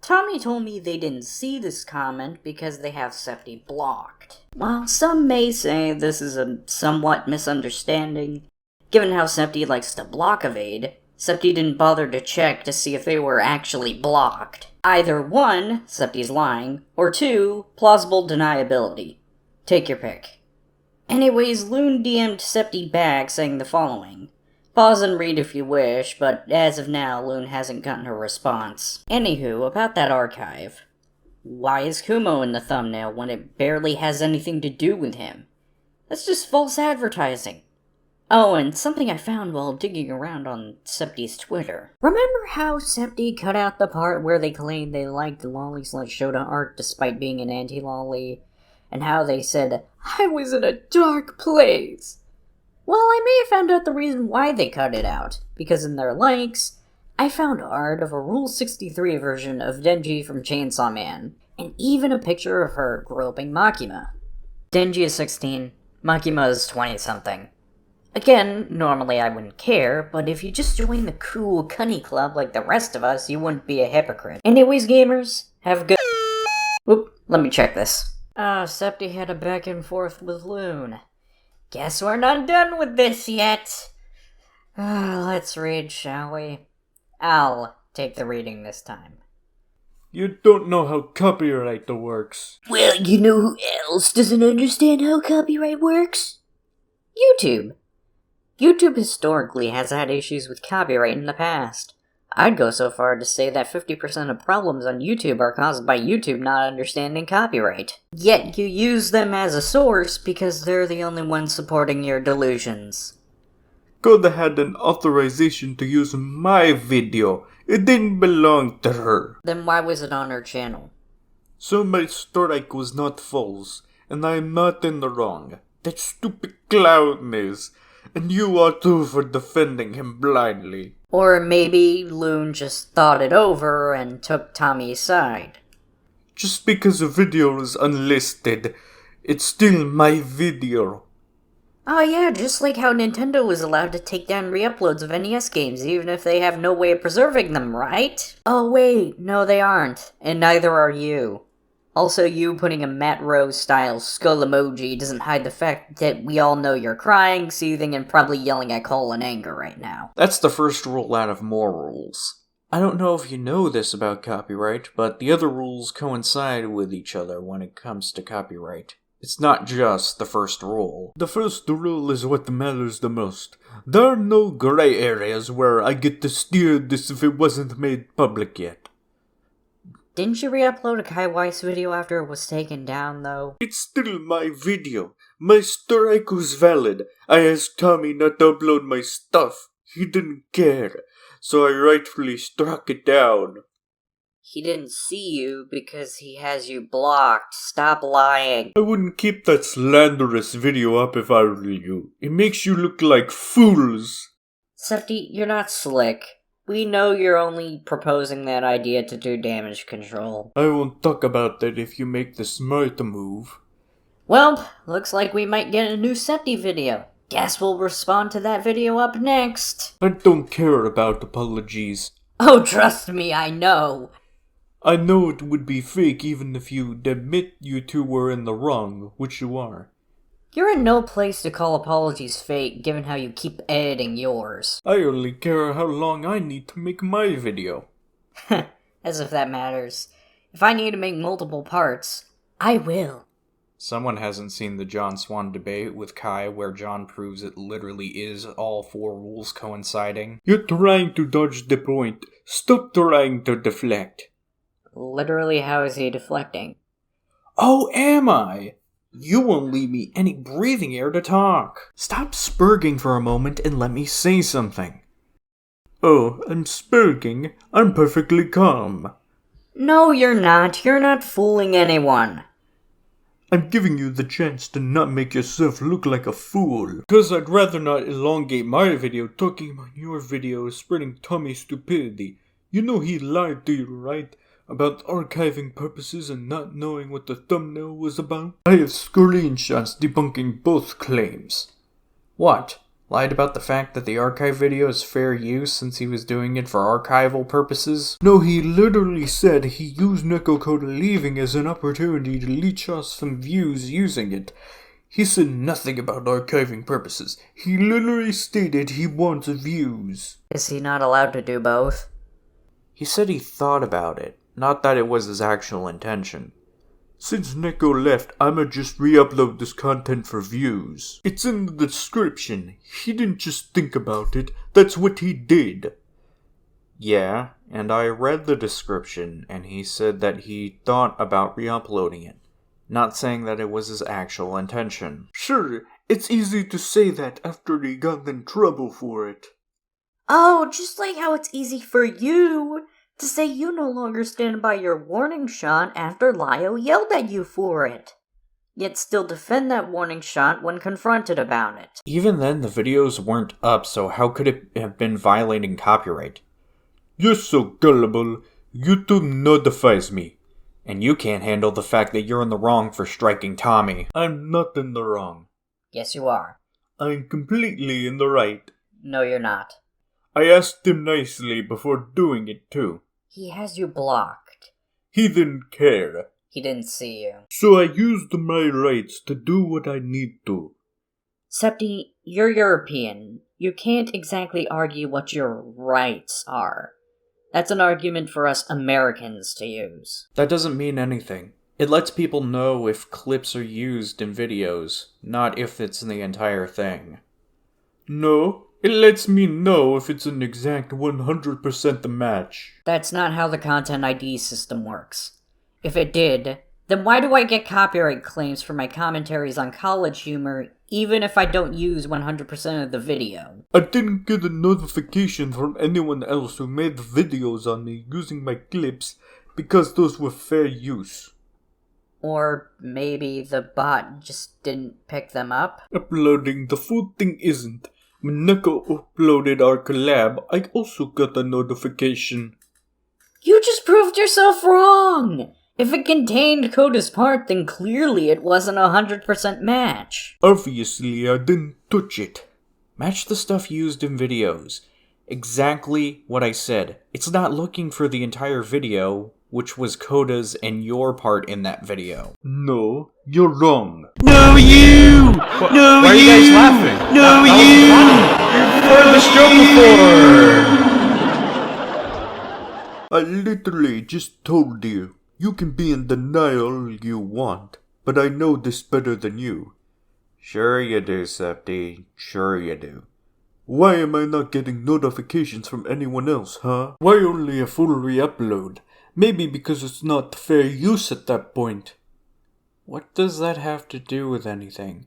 Tommy told me they didn't see this comment because they have Septi blocked. While some may say this is a somewhat misunderstanding, given how Septi likes to block evade, Septi didn't bother to check to see if they were actually blocked. Either 1, Septi's lying, or 2, plausible deniability. Take your pick. Anyways, Loon DM'd Septi back saying the following. Pause and read if you wish, but as of now, Loon hasn't gotten a response. Anywho, about that archive. Why is Kumo in the thumbnail when it barely has anything to do with him? That's just false advertising. Oh, and something I found while digging around on Septi's Twitter. Remember how Septi cut out the part where they claimed they liked Lolly/Shota art despite being an anti-lolly? And how they said, I was in a dark place. Well, I may have found out the reason why they cut it out, because in their likes, I found art of a Rule 63 version of Denji from Chainsaw Man, and even a picture of her groping Makima. Denji is 16, Makima is 20-something. Again, normally I wouldn't care, but if you just join the cool cunny club like the rest of us, you wouldn't be a hypocrite. Anyways, gamers, have a good— Oop, let me check this. Septi had a back and forth with Loon. Guess we're not done with this yet. Let's read, shall we? I'll take the reading this time. You don't know how copyright works. Well, you know who else doesn't understand how copyright works? YouTube. YouTube historically has had issues with copyright in the past. I'd go so far to say that 50% of problems on YouTube are caused by YouTube not understanding copyright. Yet you use them as a source because they're the only ones supporting your delusions. Coda had an authorization to use my video. It didn't belong to her. Then why was it on her channel? So my strike was not false, and I'm not in the wrong. That stupid clown is. And you are too for defending him blindly. Or maybe Loon just thought it over and took Tommy's side. Just because a video is unlisted, it's still my video. Oh yeah, just like how Nintendo is allowed to take down re-uploads of NES games even if they have no way of preserving them, right? Oh wait, no they aren't, and neither are you. Also, you putting a Matt Rose-style skull emoji doesn't hide the fact that we all know you're crying, seething, and probably yelling at Cole in anger right now. That's the first rule out of more rules. I don't know if you know this about copyright, but the other rules coincide with each other when it comes to copyright. It's not just the first rule. The first rule is what matters the most. There are no gray areas where I get to steer this if it wasn't made public yet. Didn't you re-upload a Kai Weiss video after it was taken down, though? It's still my video. My strike was valid. I asked Tommy not to upload my stuff. He didn't care, so I rightfully struck it down. He didn't see you because he has you blocked. Stop lying. I wouldn't keep that slanderous video up if I were you. It makes you look like fools. Septi, you're not slick. We know you're only proposing that idea to do damage control. I won't talk about that if you make the smart move. Well, looks like we might get a new Septi video. Guess we'll respond to that video up next. I don't care about apologies. Oh, trust me, I know. I know it would be fake even if you admit you two were in the wrong, which you are. You're in no place to call apologies fake, given how you keep editing yours. I only care how long I need to make my video. As if that matters. If I need to make multiple parts, I will. Someone hasn't seen the John Swan debate with Kai where John proves it literally is all four rules coinciding. You're trying to dodge the point. Stop trying to deflect. Literally, how is he deflecting? Oh, am I? You won't leave me any breathing air to talk. Stop spurging for a moment and let me say something. Oh, I'm spurging. I'm perfectly calm. No, you're not. You're not fooling anyone. I'm giving you the chance to not make yourself look like a fool. Cause I'd rather not elongate my video talking about your video spreading Tommy's stupidity. You know he lied to you, right? About archiving purposes and not knowing what the thumbnail was about? I have screenshots debunking both claims. What? Lied about the fact that the archive video is fair use since he was doing it for archival purposes? No, he literally said he used Necocode leaving as an opportunity to leech us some views using it. He said nothing about archiving purposes. He literally stated he wants views. Is he not allowed to do both? He said he thought about it. Not that it was his actual intention. Since Neko left, I'ma just re-upload this content for views. It's in the description. He didn't just think about it, that's what he did. Yeah, and I read the description, and he said that he thought about re-uploading it. Not saying that it was his actual intention. Sure, it's easy to say that after he got in trouble for it. Oh, just like how it's easy for you to say you no longer stand by your warning shot after Lio yelled at you for it. Yet still defend that warning shot when confronted about it. Even then, the videos weren't up, so how could it have been violating copyright? You're so gullible. YouTube notifies me. And you can't handle the fact that you're in the wrong for striking Tommy. I'm not in the wrong. Yes, you are. I'm completely in the right. No, you're not. I asked him nicely before doing it, too. He has you blocked. He didn't care. He didn't see you. So I used my rights to do what I need to. Septi, you're European. You can't exactly argue what your rights are. That's an argument for us Americans to use. That doesn't mean anything. It lets people know if clips are used in videos, not if it's in the entire thing. No. It lets me know if it's an exact 100% match. That's not how the Content ID system works. If it did, then why do I get copyright claims for my commentaries on college humor even if I don't use 100% of the video? I didn't get a notification from anyone else who made videos on me using my clips because those were fair use. Or maybe the bot just didn't pick them up? Uploading the full thing isn't. When Neko uploaded our collab, I also got a notification. You just proved yourself wrong! If it contained Coda's part, then clearly it wasn't a 100% match. Obviously, I didn't touch it. Match the stuff used in videos. Exactly what I said. It's not looking for the entire video which was Coda's and your part in that video. No, you're wrong. No, you! No, Why are you guys laughing? No, You've heard this joke before! I literally just told you. You can be in denial all you want, but I know this better than you. Sure you do, Septi. Sure you do. Why am I not getting notifications from anyone else, huh? Why only a full re-upload? Maybe because it's not fair use at that point. What does that have to do with anything?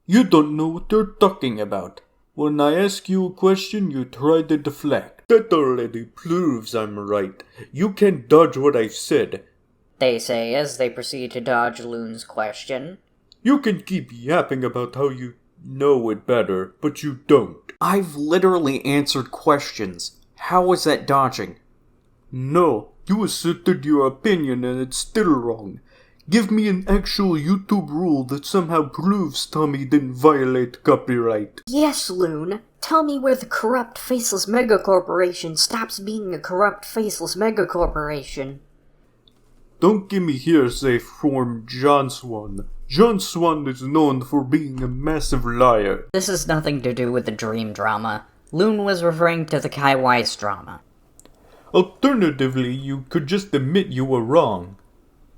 You don't know what you're talking about. When I ask you a question, you try to deflect. That already proves I'm right. You can't dodge what I said. They say as they proceed to dodge Loon's question. You can keep yapping about how you know it better, but you don't. I've literally answered questions. How is that dodging? No, you asserted your opinion and it's still wrong. Give me an actual YouTube rule that somehow proves Tommy didn't violate copyright. Yes, Loon. Tell me where the corrupt, faceless megacorporation stops being a corrupt, faceless megacorporation. Don't give me hearsay from John Swan. John Swan is known for being a massive liar. This has nothing to do with the dream drama. Loon was referring to the Kai Weiss drama. Alternatively, you could just admit you were wrong.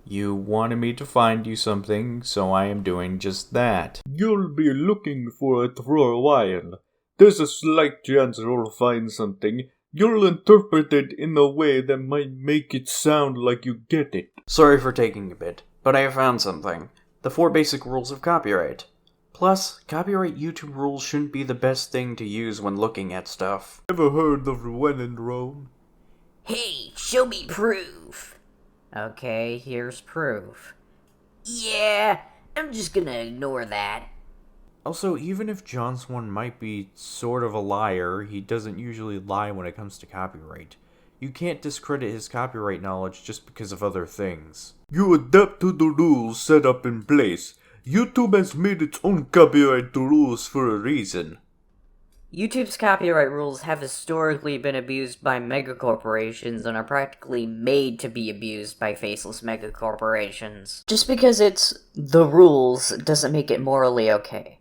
You wanted me to find you something, so I am doing just that. You'll be looking for it for a while. There's a slight chance you'll find something. You'll interpret it in a way that might make it sound like you get it. Sorry for taking a bit, but I have found something. The 4 basic rules of copyright. Plus, copyright YouTube rules shouldn't be the best thing to use when looking at stuff. Ever heard of when in Rome? Hey, show me proof. Okay, here's proof. Yeah, I'm just gonna ignore that. Also, even if John Swan might be sort of a liar, he doesn't usually lie when it comes to copyright. You can't discredit his copyright knowledge just because of other things. You adapt to the rules set up in place. YouTube has made its own copyright rules for a reason. YouTube's copyright rules have historically been abused by megacorporations and are practically made to be abused by faceless megacorporations. Just because it's the rules doesn't make it morally okay.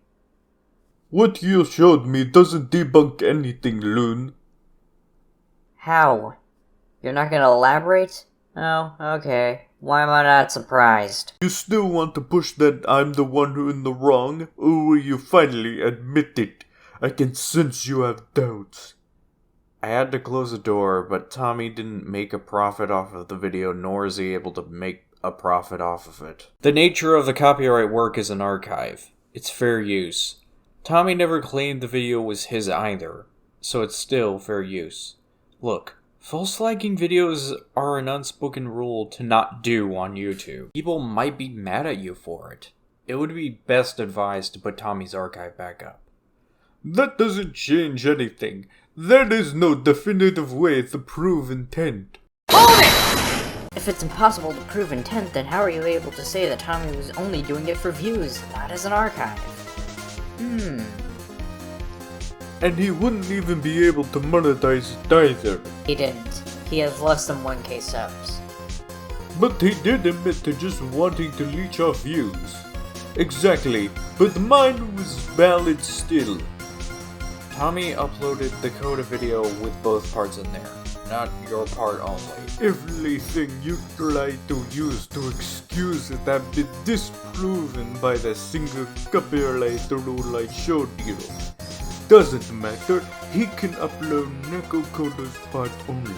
What you showed me doesn't debunk anything, Loon. How? You're not gonna elaborate? Oh, okay. Why am I not surprised? You still want to push that I'm the one who in the wrong, or will you finally admit it? I can sense you have doubts. I had to close the door, but Tommy didn't make a profit off of the video, nor is he able to make a profit off of it. The nature of the copyright work is an archive. It's fair use. Tommy never claimed the video was his either, so it's still fair use. Look, false flagging videos are an unspoken rule to not do on YouTube. People might be mad at you for it. It would be best advised to put Tommy's archive back up. That doesn't change anything. There is no definitive way to prove intent. Hold it! If it's impossible to prove intent, then how are you able to say that Tommy was only doing it for views, not as an archive? And he wouldn't even be able to monetize it either. He didn't. He has less than 1K subs. But he did admit to just wanting to leech off views. Exactly, but mine was valid still. Tommy uploaded the Coda video with both parts in there, not your part only. Everything you try to use to excuse it have been disproven by the single copyright rule I showed you. Doesn't matter, he can upload Neko Coda's part only.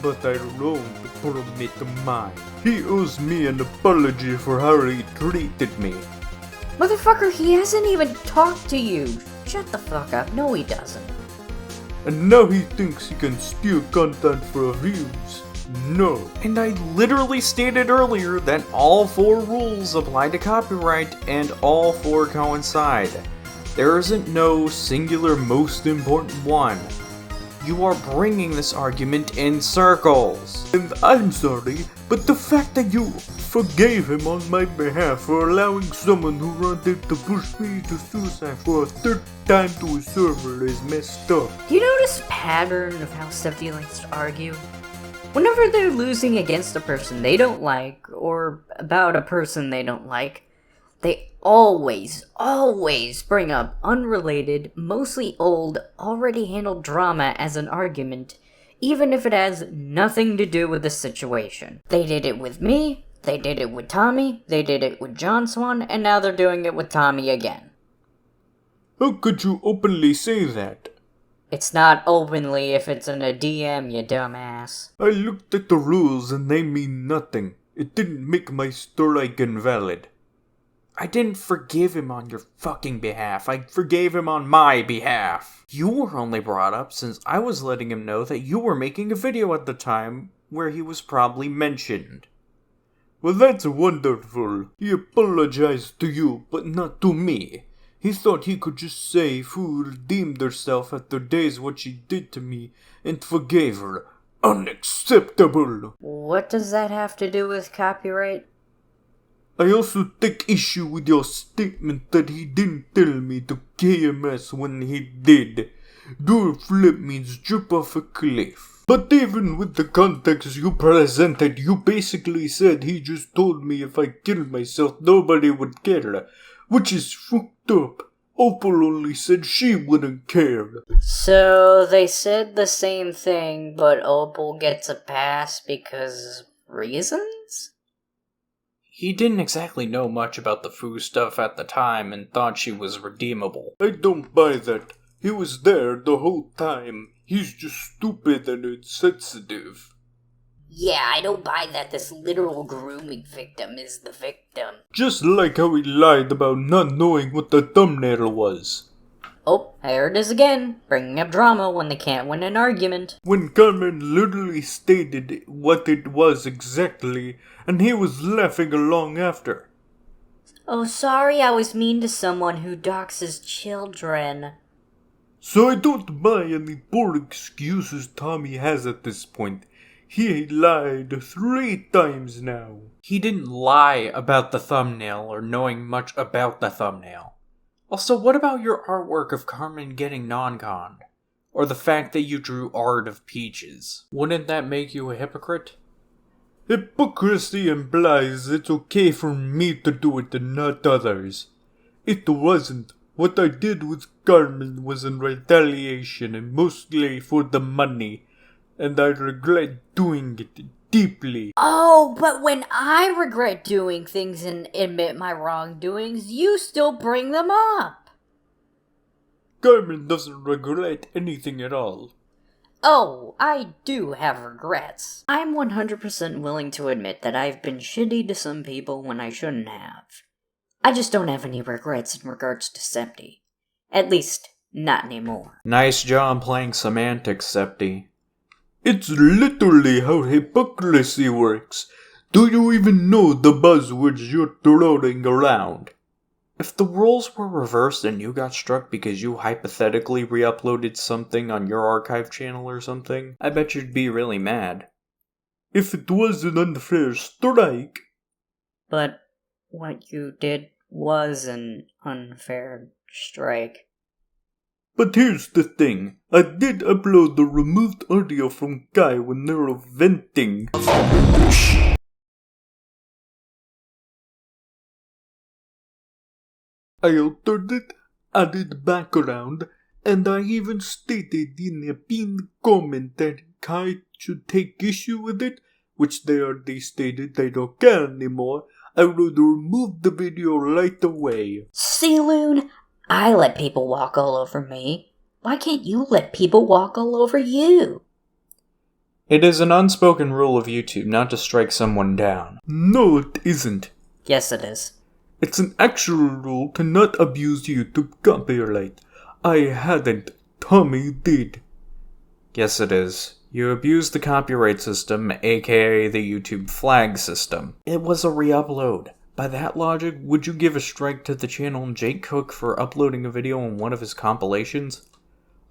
But I won't permit mine. He owes me an apology for how he treated me. Motherfucker, he hasn't even talked to you! Shut the fuck up. No, he doesn't. And now he thinks he can steal content for views. No. And I literally stated earlier that all 4 rules apply to copyright and all 4 coincide. There isn't no singular most important one. You are bringing this argument in circles. And I'm sorry, but the fact that you forgave him on my behalf for allowing someone who wanted to push me to suicide for a 3rd time to a server is messed up. Do you notice a pattern of how Septi likes to argue? Whenever they're losing against a person they don't like, or about a person they don't like, they always bring up unrelated, mostly old, already handled drama as an argument, even if it has nothing to do with the situation. They did it with me, they did it with Tommy, they did it with John Swan, and now they're doing it with Tommy again. How could you openly say that? It's not openly if it's in a DM, you dumbass. I looked at the rules and they mean nothing. It didn't make my strike invalid. I didn't forgive him on your fucking behalf. I forgave him on my behalf. You were only brought up since I was letting him know that you were making a video at the time where he was probably mentioned. Well, that's wonderful. He apologized to you, but not to me. He thought he could just say who redeemed herself after days what she did to me and forgave her. Unacceptable! What does that have to do with copyright? I also take issue with your statement that he didn't tell me to KMS when he did. Do a flip means jump off a cliff. But even with the context you presented, you basically said he just told me if I killed myself nobody would care. Which is fucked up. Opal only said she wouldn't care. So they said the same thing, but Opal gets a pass because reasons? He didn't exactly know much about the Foo stuff at the time and thought she was redeemable. I don't buy that. He was there the whole time. He's just stupid and insensitive. Yeah, I don't buy that this literal grooming victim is the victim. Just like how he lied about not knowing what the thumbnail was. Oh, here it is again, bringing up drama when they can't win an argument. When Carmen literally stated what it was exactly, and he was laughing along after. Oh, sorry I was mean to someone who doxes children. So I don't buy any poor excuses Tommy has at this point. He lied 3 times now. He didn't lie about the thumbnail or knowing much about the thumbnail. Also, what about your artwork of Carmen getting non-conned? Or the fact that you drew art of peaches? Wouldn't that make you a hypocrite? Hypocrisy implies it's okay for me to do it and not others. It wasn't. What I did with Carmen was in retaliation and mostly for the money. And I regret doing it deeply. Oh, but when I regret doing things and admit my wrongdoings, you still bring them up. Carmen doesn't regret anything at all. Oh, I do have regrets. I'm 100% willing to admit that I've been shitty to some people when I shouldn't have. I just don't have any regrets in regards to Septi. At least, not anymore. Nice job playing semantics, Septi. It's literally how hypocrisy works. Do you even know the buzzwords you're throwing around? If the roles were reversed and you got struck because you hypothetically re-uploaded something on your archive channel or something, I bet you'd be really mad. If it was an unfair strike... But what you did was an unfair strike. But here's the thing, I did upload the removed audio from Kai when they were venting. I altered it, added background, and I even stated in a pinned comment that Kai should take issue with it, which they already stated they don't care anymore. I would remove the video right away. See, Loon? I let people walk all over me. Why can't you let people walk all over you? It is an unspoken rule of YouTube not to strike someone down. No, it isn't. Yes, it is. It's an actual rule to not abuse YouTube copyright. I hadn't. Tommy did. Yes, it is. You abused the copyright system, aka the YouTube flag system. It was a re-upload. By that logic, would you give a strike to the channel Jake Cook for uploading a video on one of his compilations?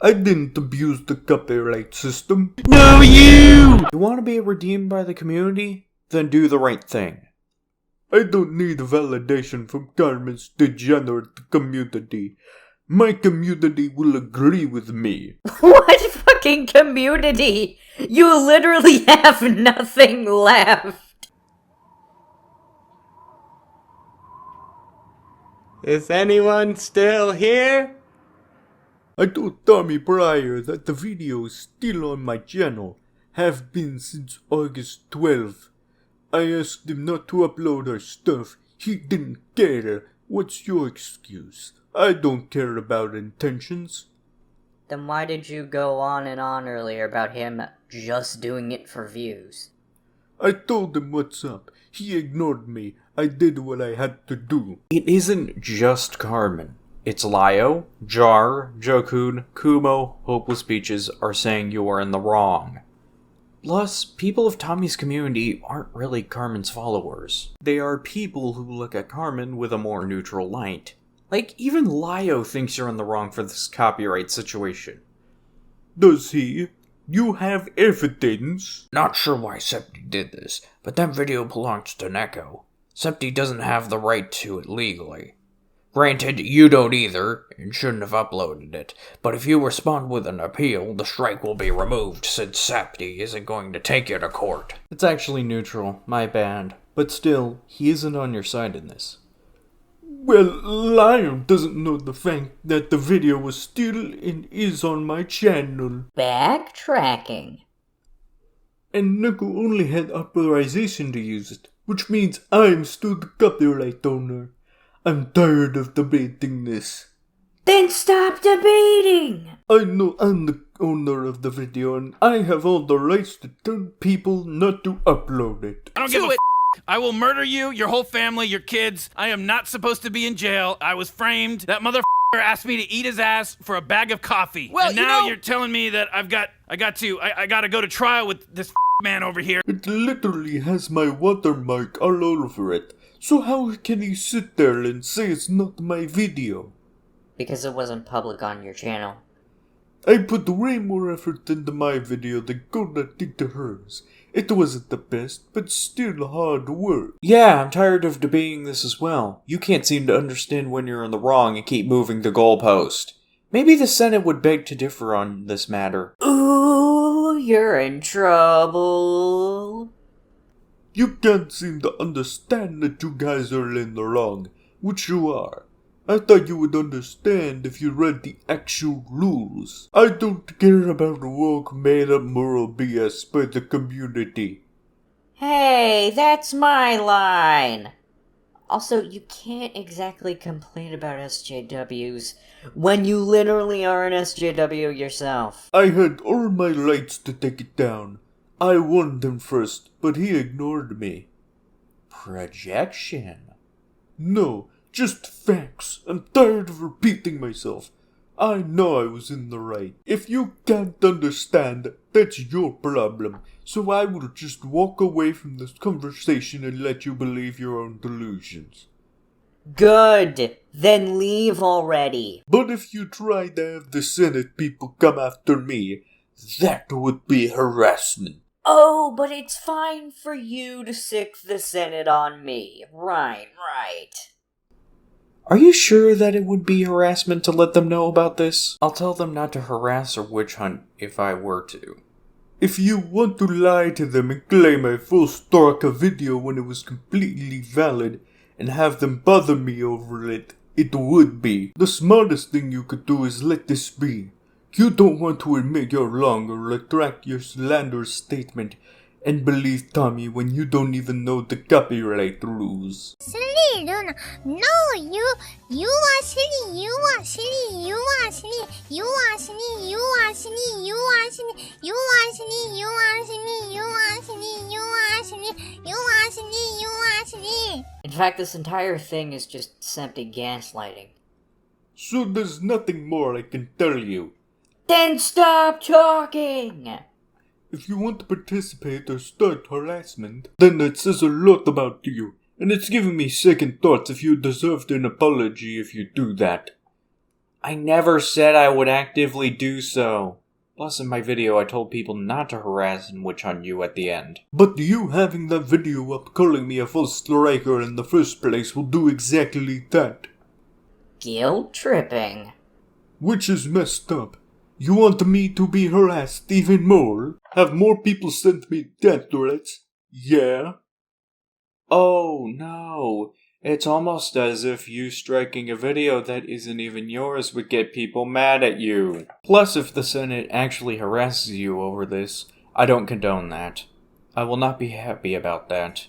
I didn't abuse the copyright system. No, you! You want to be redeemed by the community? Then do the right thing. I don't need validation from Carmen's degenerate community. My community will agree with me. What fucking community? You literally have nothing left. Is anyone still here? I told Tommy prior that the video is still on my channel. Have been since August 12th. I asked him not to upload our stuff. He didn't care. What's your excuse? I don't care about intentions. Then why did you go on and on earlier about him just doing it for views? I told him what's up. He ignored me. I did what I had to do. It isn't just Carmen. It's Lio, Jar, Jokun, Kumo, Hopeless Peaches are saying you are in the wrong. Plus, people of Tommy's community aren't really Carmen's followers. They are people who look at Carmen with a more neutral light. Like, even Lio thinks you're in the wrong for this copyright situation. Does he? You have evidence? Not sure why Septi did this, but that video belongs to Neko. Septi doesn't have the right to it legally. Granted, you don't either, and shouldn't have uploaded it, but if you respond with an appeal, the strike will be removed since Septi isn't going to take you to court. It's actually neutral, my bad. But still, he isn't on your side in this. Well, Lion doesn't know the fact that the video was still and is on my channel. Backtracking. And Neko only had authorization to use it, which means I'm still the copyright owner. I'm tired of debating this. Then stop debating! I know I'm the owner of the video and I have all the rights to tell people not to upload it. I don't give a f***. I will murder you, your whole family, your kids. I am not supposed to be in jail. I was framed. That motherfucker asked me to eat his ass for a bag of coffee. Well, and now you're telling me that I gotta go to trial with this man over here. It literally has my watermark all over it. So how can you sit there and say it's not my video? Because it wasn't public on your channel. I put way more effort into my video than Coda did to hers. It wasn't the best, but still hard work. Yeah, I'm tired of debating this as well. You can't seem to understand when you're in the wrong and keep moving the goalpost. Maybe the Senate would beg to differ on this matter. Ooh, you're in trouble. You can't seem to understand that you guys are in the wrong, which you are. I thought you would understand if you read the actual rules. I don't care about woke made-up moral BS by the community. Hey, that's my line! Also, you can't exactly complain about SJWs when you literally are an SJW yourself. I had all my rights to take it down. I warned him first, but he ignored me. Projection? No, just facts. I'm tired of repeating myself. I know I was in the right. If you can't understand, that's your problem. So I will just walk away from this conversation and let you believe your own delusions. Good! Then leave already. But if you try to have the Senate people come after me, that would be harassment. Oh, but it's fine for you to sick the Senate on me. Right. Are you sure that it would be harassment to let them know about this? I'll tell them not to harass or witch hunt if I were to. If you want to lie to them and claim I full stalk a video when it was completely valid and have them bother me over it, it would be. The smartest thing you could do is let this be. You don't want to admit you're wrong or retract your slanderous statement and believe Tommy when you don't even know the copyright rules. Silly Luna, no, you are silly, you are silly, you are silly, you are silly, you are silly, you are silly, you are silly, you are silly, you are silly, you are silly, you are silly, you are silly. In fact, this entire thing is just simply gaslighting. So there's nothing more I can tell you. Then stop talking! If you want to participate or start harassment, then that says a lot about you, and it's giving me second thoughts if you deserved an apology if you do that. I never said I would actively do so. Plus, in my video, I told people not to harass and witch hunt you at the end. But you having that video up calling me a false striker in the first place will do exactly that. Guilt tripping. Which is messed up. You want me to be harassed even more? Have more people send me death threats? Yeah? Oh, no. It's almost as if you striking a video that isn't even yours would get people mad at you. Plus, if the Senate actually harasses you over this, I don't condone that. I will not be happy about that.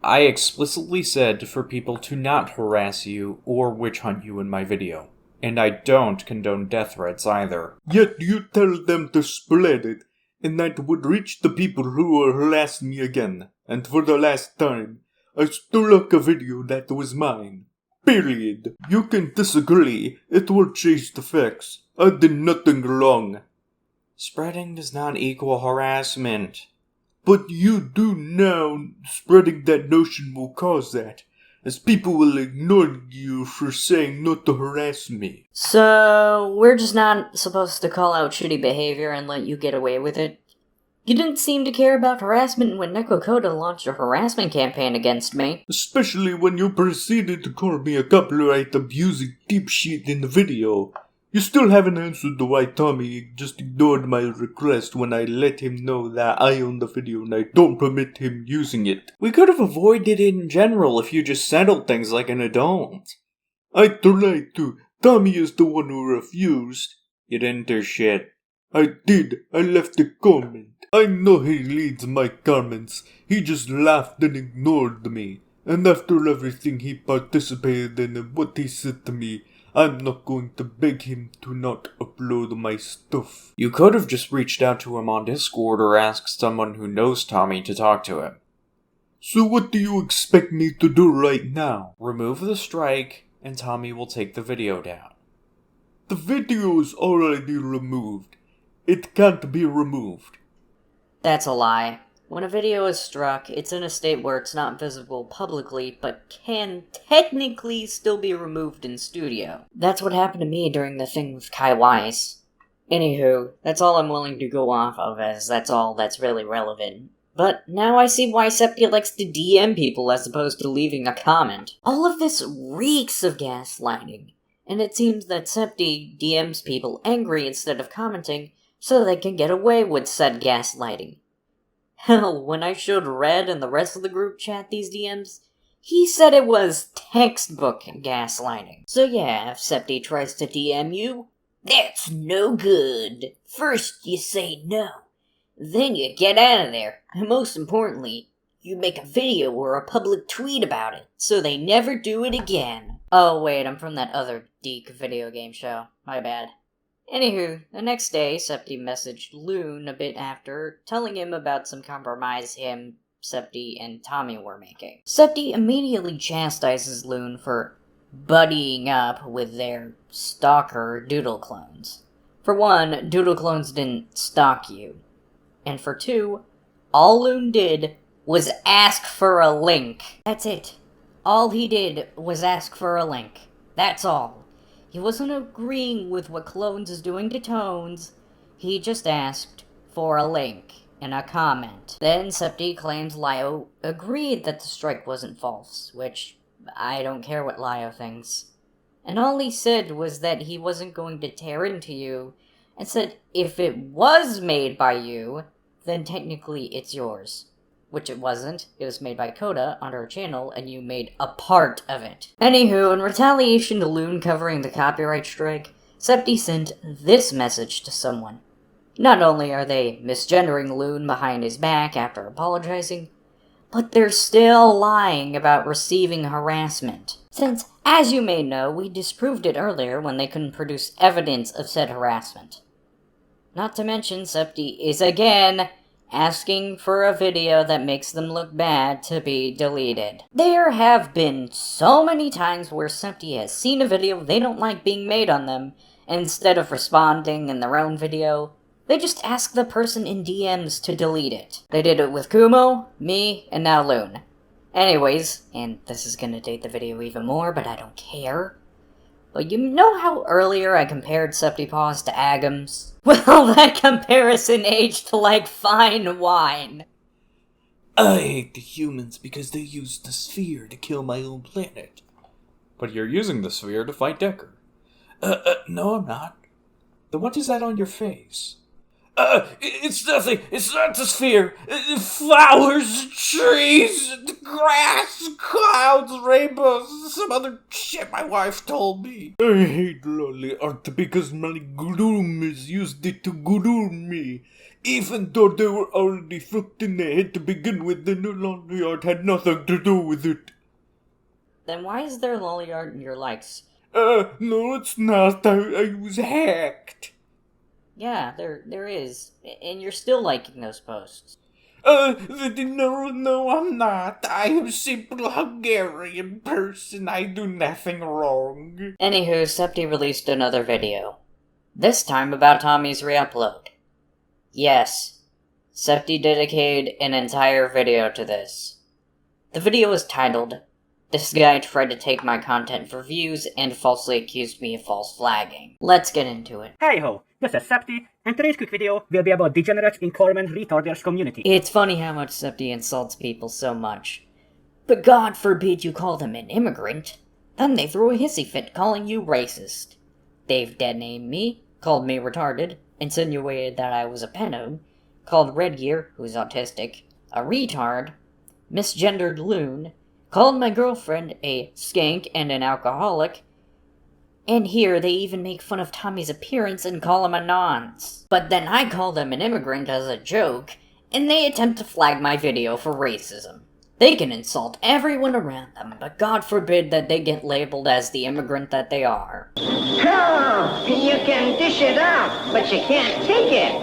I explicitly said for people to not harass you or witch hunt you in my video. And I don't condone death threats either. Yet you tell them to spread it, and that would reach the people who will harass me again. And for the last time, I struck a video that was mine. Period. You can disagree, it will change the facts. I did nothing wrong. Spreading does not equal harassment. But you do now. Spreading that notion will cause that, as people will ignore you for saying not to harass me. So, we're just not supposed to call out shitty behavior and let you get away with it? You didn't seem to care about harassment when Nekokoda launched a harassment campaign against me. Especially when you proceeded to call me a copyright-abusing dipshit in the video. You still haven't answered the why Tommy just ignored my request when I let him know that I own the video and I don't permit him using it. We could have avoided it in general if you just settled things like an adult. I tried to. Tommy is the one who refused. You didn't do shit. I did. I left a comment. I know he reads my comments. He just laughed and ignored me. And after everything he participated in and what he said to me, I'm not going to beg him to not upload my stuff. You could have just reached out to him on Discord or asked someone who knows Tommy to talk to him. So what do you expect me to do right now? Remove the strike, and Tommy will take the video down. The video is already removed. It can't be removed. That's a lie. When a video is struck, it's in a state where it's not visible publicly, but can technically still be removed in studio. That's what happened to me during the thing with Kai Weiss. Anywho, that's all I'm willing to go off of, as that's all that's really relevant. But now I see why Septi likes to DM people as opposed to leaving a comment. All of this reeks of gaslighting, and it seems that Septi DMs people angry instead of commenting, so they can get away with said gaslighting. Hell, when I showed Red and the rest of the group chat these DMs, he said it was textbook gaslighting. So yeah, if Septi tries to DM you, that's no good. First you say no, then you get out of there, and most importantly, you make a video or a public tweet about it, so they never do it again. Oh wait, I'm from that other Deke video game show, my bad. Anywho, the next day, Septi messaged Loon a bit after, telling him about some compromise him, Septi, and Tommy were making. Septi immediately chastises Loon for buddying up with their stalker Doodle clones. For one, Doodle clones didn't stalk you. And for two, all Loon did was ask for a link. That's it. All he did was ask for a link. That's all. He wasn't agreeing with what Clones is doing to Tones. He just asked for a link in a comment. Then Septi claims Lio agreed that the strike wasn't false, which I don't care what Lio thinks. And all he said was that he wasn't going to tear into you, and said if it was made by you, then technically it's yours. Which it wasn't. It was made by Coda on her channel, and you made a part of it. Anywho, in retaliation to Loon covering the copyright strike, Septi sent this message to someone. Not only are they misgendering Loon behind his back after apologizing, but they're still lying about receiving harassment. Since, as you may know, we disproved it earlier when they couldn't produce evidence of said harassment. Not to mention, Septi is again asking for a video that makes them look bad to be deleted. There have been so many times where Septi has seen a video they don't like being made on them, and instead of responding in their own video, they just ask the person in DMs to delete it. They did it with Kumo, me, and now Loon. Anyways, and this is gonna date the video even more, but I don't care. But you know how earlier I compared Septypaws to Agams? Well, that comparison aged like fine wine. I hate the humans because they used the sphere to kill my own planet. But you're using the sphere to fight Decker. No, I'm not. Then what is that on your face? It's nothing. It's not the sphere. Flowers, trees, grass, clouds, rainbows, some other shit my wife told me. I hate lonely art because my groomers used it to groom me. Even though they were already fucked in the head to begin with, the new lonely art had nothing to do with it. Then why is there lolly art in your likes? No, it's not. I was hacked. Yeah, there is. And you're still liking those posts. No, I'm not. I am a simple Hungarian person. I do nothing wrong. Anywho, Septi released another video. This time about Tommy's re-upload. Yes, Septi dedicated an entire video to this. The video is titled, "This guy tried to take my content for views and falsely accused me of false flagging." Let's get into it. Hey ho, this is Septi, and today's quick video will be about degenerates in Corman retarders community. It's funny how much Septi insults people so much. But God forbid you call them an immigrant. Then they throw a hissy fit calling you racist. They've dead-named me, called me retarded, insinuated that I was a pedo, called ReddGier, who's autistic, a retard, misgendered loon, called my girlfriend a skank and an alcoholic, and here they even make fun of Tommy's appearance and call him a nonce. But then I call them an immigrant as a joke, and they attempt to flag my video for racism. They can insult everyone around them, but God forbid that they get labeled as the immigrant that they are. Oh, you can dish it out, but you can't take it.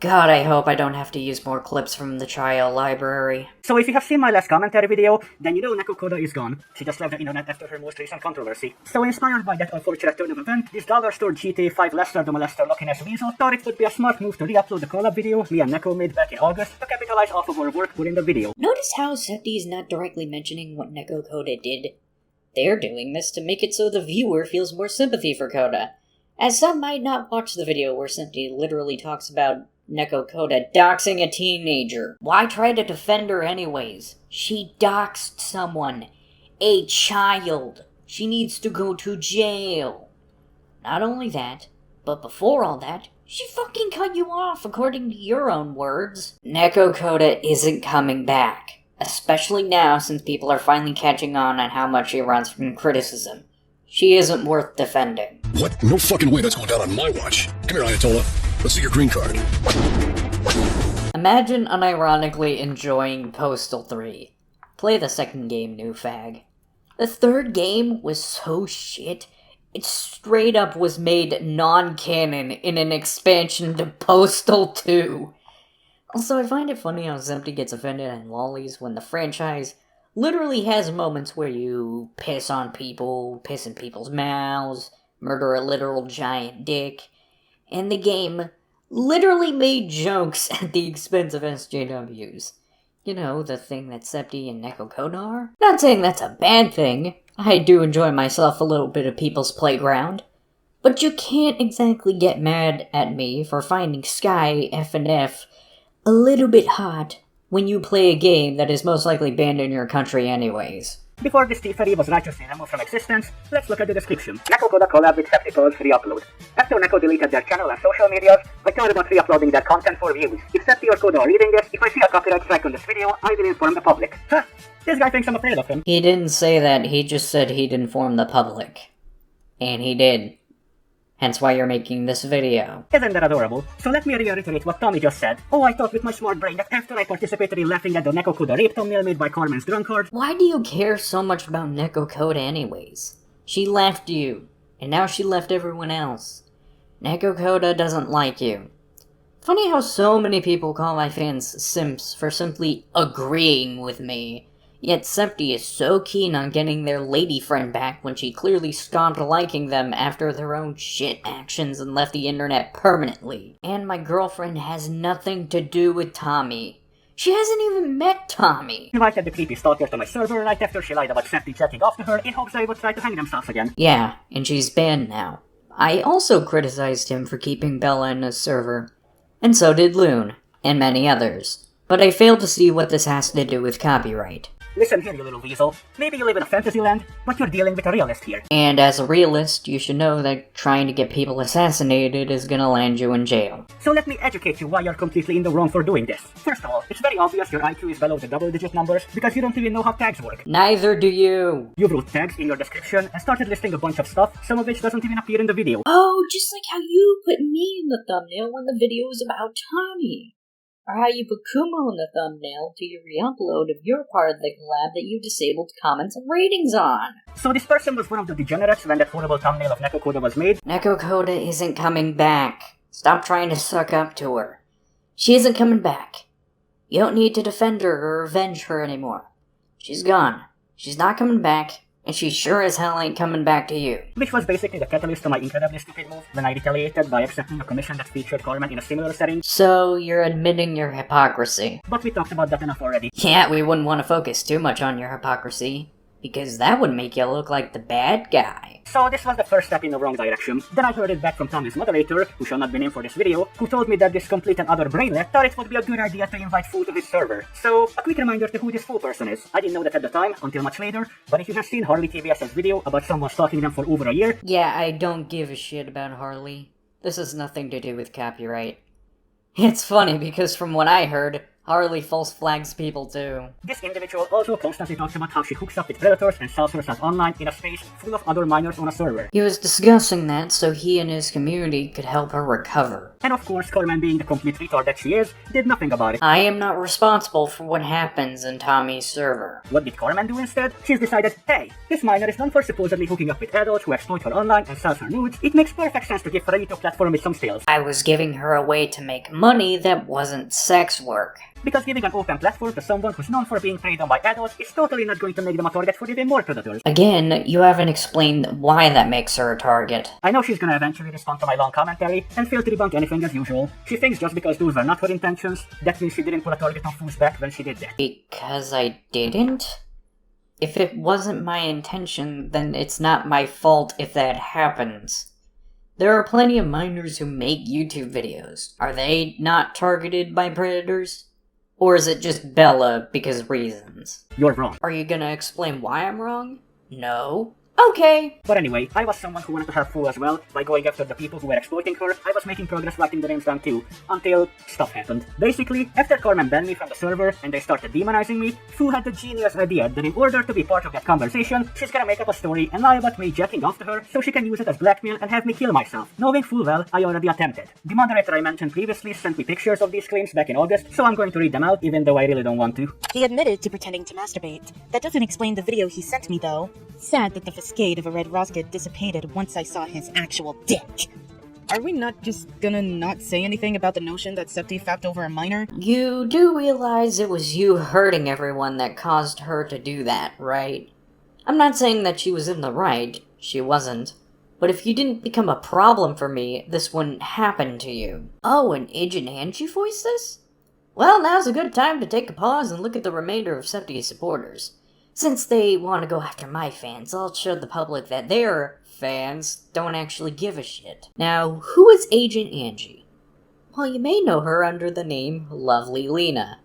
God, I hope I don't have to use more clips from the child library. So if you have seen my last commentary video, then you know Neko Koda is gone. She just left the internet after her most recent controversy. So inspired by that unfortunate turn of event, this dollar store GTA 5 Lester the Molester looking ass weasel thought it would be a smart move to re-upload the collab video me and Neko made back in August to capitalize off of our work put in the video. Notice how Septi is not directly mentioning what Neko Koda did. They're doing this to make it so the viewer feels more sympathy for Koda, as some might not watch the video where Septi literally talks about Neko Koda doxing a teenager. Why try to defend her anyways? She doxed someone. A child. She needs to go to jail. Not only that, but before all that, she fucking cut you off according to your own words. Neko Koda isn't coming back. Especially now since people are finally catching on how much she runs from criticism. She isn't worth defending. What? No fucking way that's going down on my watch. Come here, Ayatollah. Let's see your green card. Imagine unironically enjoying Postal 3. Play the second game, new fag. The third game was so shit, it straight up was made non-canon in an expansion to Postal 2. Also, I find it funny how Zempty gets offended in lollies when the franchise literally has moments where you piss on people, piss in people's mouths, murder a literal giant dick, and the game literally made jokes at the expense of SJWs. You know, the thing that Septi and Neko Koda are? Not saying that's a bad thing. I do enjoy myself a little bit of People's Playground. But you can't exactly get mad at me for finding Sky F&F a little bit hot when you play a game that is most likely banned in your country anyways. Before this T-Ferry was righteously removed from existence, let's look at the description. Neko Koda collab with Septypaws re-upload. After Neko deleted their channel and social medias, I thought about re-uploading their content for views. If Septy or Koda are reading this, if I see a copyright strike on this video, I will inform the public. Huh, this guy thinks I'm afraid of him. He didn't say that, he just said he'd inform the public. And he did. Hence why you're making this video. Isn't that adorable? So let me reiterate what Tommy just said. Oh, I thought with my smart brain that after I participated in laughing at the Neko Koda rape thumbnail made by Carmen's drunkard. Why do you care so much about Neko Koda anyways? She left you, and now she left everyone else. Neko Koda doesn't like you. Funny how so many people call my fans simps for simply agreeing with me. Yet Septi is so keen on getting their lady friend back when she clearly stopped liking them after their own shit actions and left the internet permanently. And my girlfriend has nothing to do with Tommy. She hasn't even met Tommy. Invited the creepy stalker to my server right after she lied about Septi checking off to her in hopes they would try to hang themselves again. Yeah, and she's banned now. I also criticized him for keeping Bella in his server. And so did Loon, and many others. But I failed to see what this has to do with copyright. Listen here, you little weasel. Maybe you live in a fantasy land, but you're dealing with a realist here. And as a realist, you should know that trying to get people assassinated is gonna land you in jail. So let me educate you why you're completely in the wrong for doing this. First of all, it's very obvious your IQ is below the double-digit numbers because you don't even know how tags work. Neither do you. You wrote tags in your description and started listing a bunch of stuff, some of which doesn't even appear in the video. Oh, just like how you put me in the thumbnail when the video was about Tommy. Or how you put Kumo in the thumbnail to your re-upload of your part of the collab that you disabled comments and ratings on. So this person was one of the degenerates when that horrible thumbnail of Neko Koda was made? Neko Koda isn't coming back. Stop trying to suck up to her. She isn't coming back. You don't need to defend her or avenge her anymore. She's gone. She's not coming back. And she sure as hell ain't coming back to you. Which was basically the catalyst to my incredibly stupid move when I retaliated by accepting a commission that featured Carmen in a similar setting. So, you're admitting your hypocrisy. But we talked about that enough already. Yeah, we wouldn't want to focus too much on your hypocrisy, because that would make you look like the bad guy. So this was the first step in the wrong direction. Then I heard it back from Tommy's moderator, who shall not be named for this video, who told me that this complete and utter brainlet thought it would be a good idea to invite Fu to his server. So, a quick reminder to who this Fu person is. I didn't know that at the time, until much later, but if you have seen Harley TBS's video about someone stalking them for over a year... Yeah, I don't give a shit about Harley. This has nothing to do with copyright. It's funny because from what I heard, Harley false flags people too. This individual also constantly talks about how she hooks up with predators and sells herself online in a space full of other minors on a server. He was discussing that so he and his community could help her recover. And of course, Carmen, being the complete retard that she is, did nothing about it. I am not responsible for what happens in Tommy's server. What did Carmen do instead? She's decided, hey, this minor is known for supposedly hooking up with adults who exploit her online and sells her nudes. It makes perfect sense to give her a YouTube platform with some sales. I was giving her a way to make money that wasn't sex work. Because giving an open platform to someone who's known for being preyed on by adults is totally not going to make them a target for even more predators. Again, you haven't explained why that makes her a target. I know she's gonna eventually respond to my long commentary and fail to debunk anything as usual. She thinks just because those were not her intentions, that means she didn't put a target on Fu's back when she did that. Because I didn't? If it wasn't my intention, then it's not my fault if that happens. There are plenty of minors who make YouTube videos. Are they not targeted by predators? Or is it just Bella because reasons? You're wrong. Are you gonna explain why I'm wrong? No. Okay. But anyway, I was someone who wanted to help Fu as well. By going after the people who were exploiting her, I was making progress writing the names down too. Until stuff happened. Basically, after Carmen banned me from the server and they started demonizing me, Fu had the genius idea that in order to be part of that conversation, she's gonna make up a story and lie about me jacking off to her so she can use it as blackmail and have me kill myself. Knowing full well, I already attempted. The moderator I mentioned previously sent me pictures of these claims back in August, so I'm going to read them out even though I really don't want to. He admitted to pretending to masturbate. That doesn't explain the video he sent me though. Sad that the facade of a red rocket dissipated once I saw his actual dick. Are we not just gonna not say anything about the notion that Septi fapped over a minor? You do realize it was you hurting everyone that caused her to do that, right? I'm not saying that she was in the right, she wasn't. But if you didn't become a problem for me, this wouldn't happen to you. Oh, and Agent Angie voiced this? Well, now's a good time to take a pause and look at the remainder of Septi's supporters. Since they want to go after my fans, I'll show the public that their fans don't actually give a shit. Now, who is Agent Angie? Well, you may know her under the name Lovely Lena.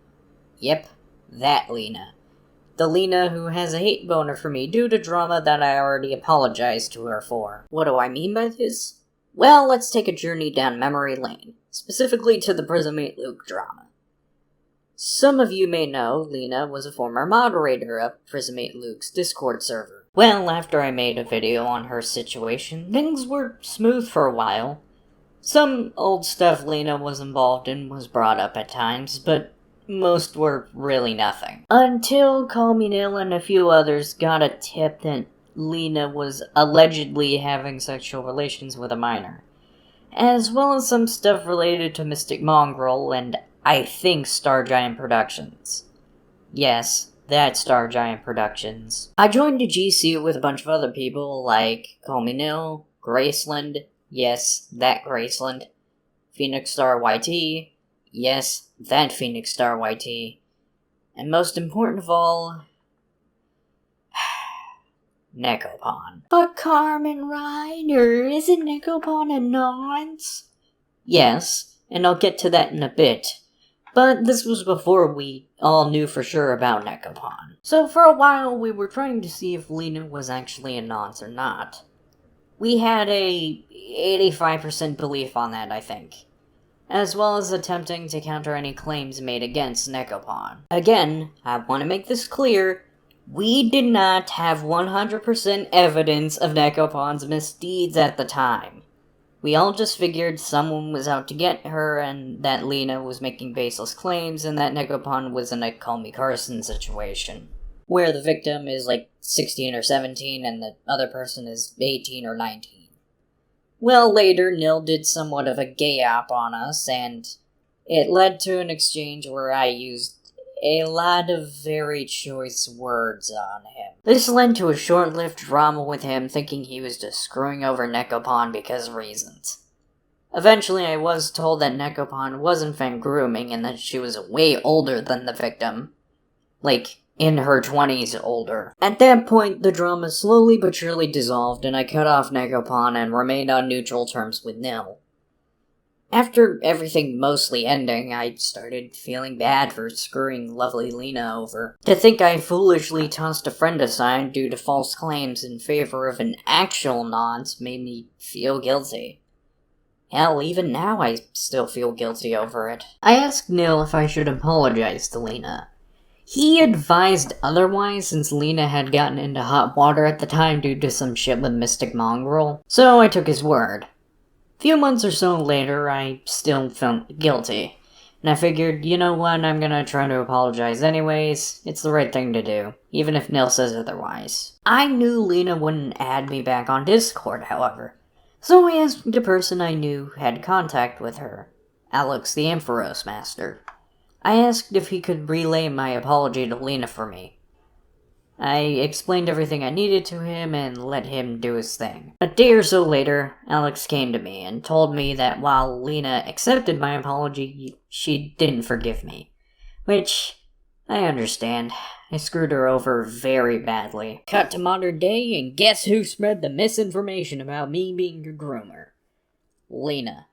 Yep, that Lena. The Lena who has a hate boner for me due to drama that I already apologized to her for. What do I mean by this? Well, let's take a journey down memory lane, specifically to the Prismate Luke drama. Some of you may know Lena was a former moderator of Prismate Luke's Discord server. Well, after I made a video on her situation, things were smooth for a while. Some old stuff Lena was involved in was brought up at times, but most were really nothing. Until Call Me Nil and a few others got a tip that Lena was allegedly having sexual relations with a minor, as well as some stuff related to Mystic Mongrel and I think Star Giant Productions. Yes, that Star Giant Productions. I joined a GC with a bunch of other people like Call Me Nil, Graceland, yes, that Graceland, Phoenix Star YT, yes, that Phoenix Star YT, and most important of all, Nekopon. But Carmen Reiner, isn't Nekopon a nonce? Yes, and I'll get to that in a bit. But this was before we all knew for sure about Nekopon. So for a while we were trying to see if Lena was actually a nonce or not. We had a 85% belief on that, I think, as well as attempting to counter any claims made against Nekopon. Again, I want to make this clear, we did not have 100% evidence of Nekopon's misdeeds at the time. We all just figured someone was out to get her, and that Lena was making baseless claims, and that Nekopon was in a Call Me Carson situation, where the victim is like 16 or 17 and the other person is 18 or 19. Well, later, Nil did somewhat of a gay op on us, and it led to an exchange where I used a lot of very choice words on him. This led to a short-lived drama with him thinking he was just screwing over Nekopon because of reasons. Eventually, I was told that Nekopon was in fact grooming and that she was way older than the victim. Like, in her 20s older. At that point, the drama slowly but surely dissolved and I cut off Nekopon and remained on neutral terms with Nil. After everything mostly ending, I started feeling bad for screwing lovely Lena over. To think I foolishly tossed a friend aside due to false claims in favor of an actual nonce made me feel guilty. Hell, even now I still feel guilty over it. I asked Nil if I should apologize to Lena. He advised otherwise since Lena had gotten into hot water at the time due to some shit with Mystic Mongrel, so I took his word. A few months or so later, I still felt guilty, and I figured, you know what, I'm gonna try to apologize anyways. It's the right thing to do, even if Nil says otherwise. I knew Lena wouldn't add me back on Discord, however, so I asked the person I knew had contact with her, Alex the Ampharos Master. I asked if he could relay my apology to Lena for me. I explained everything I needed to him and let him do his thing. A day or so later, Alex came to me and told me that while Lena accepted my apology, she didn't forgive me. Which, I understand. I screwed her over very badly. Cut to modern day, and guess who spread the misinformation about me being a groomer? Lena.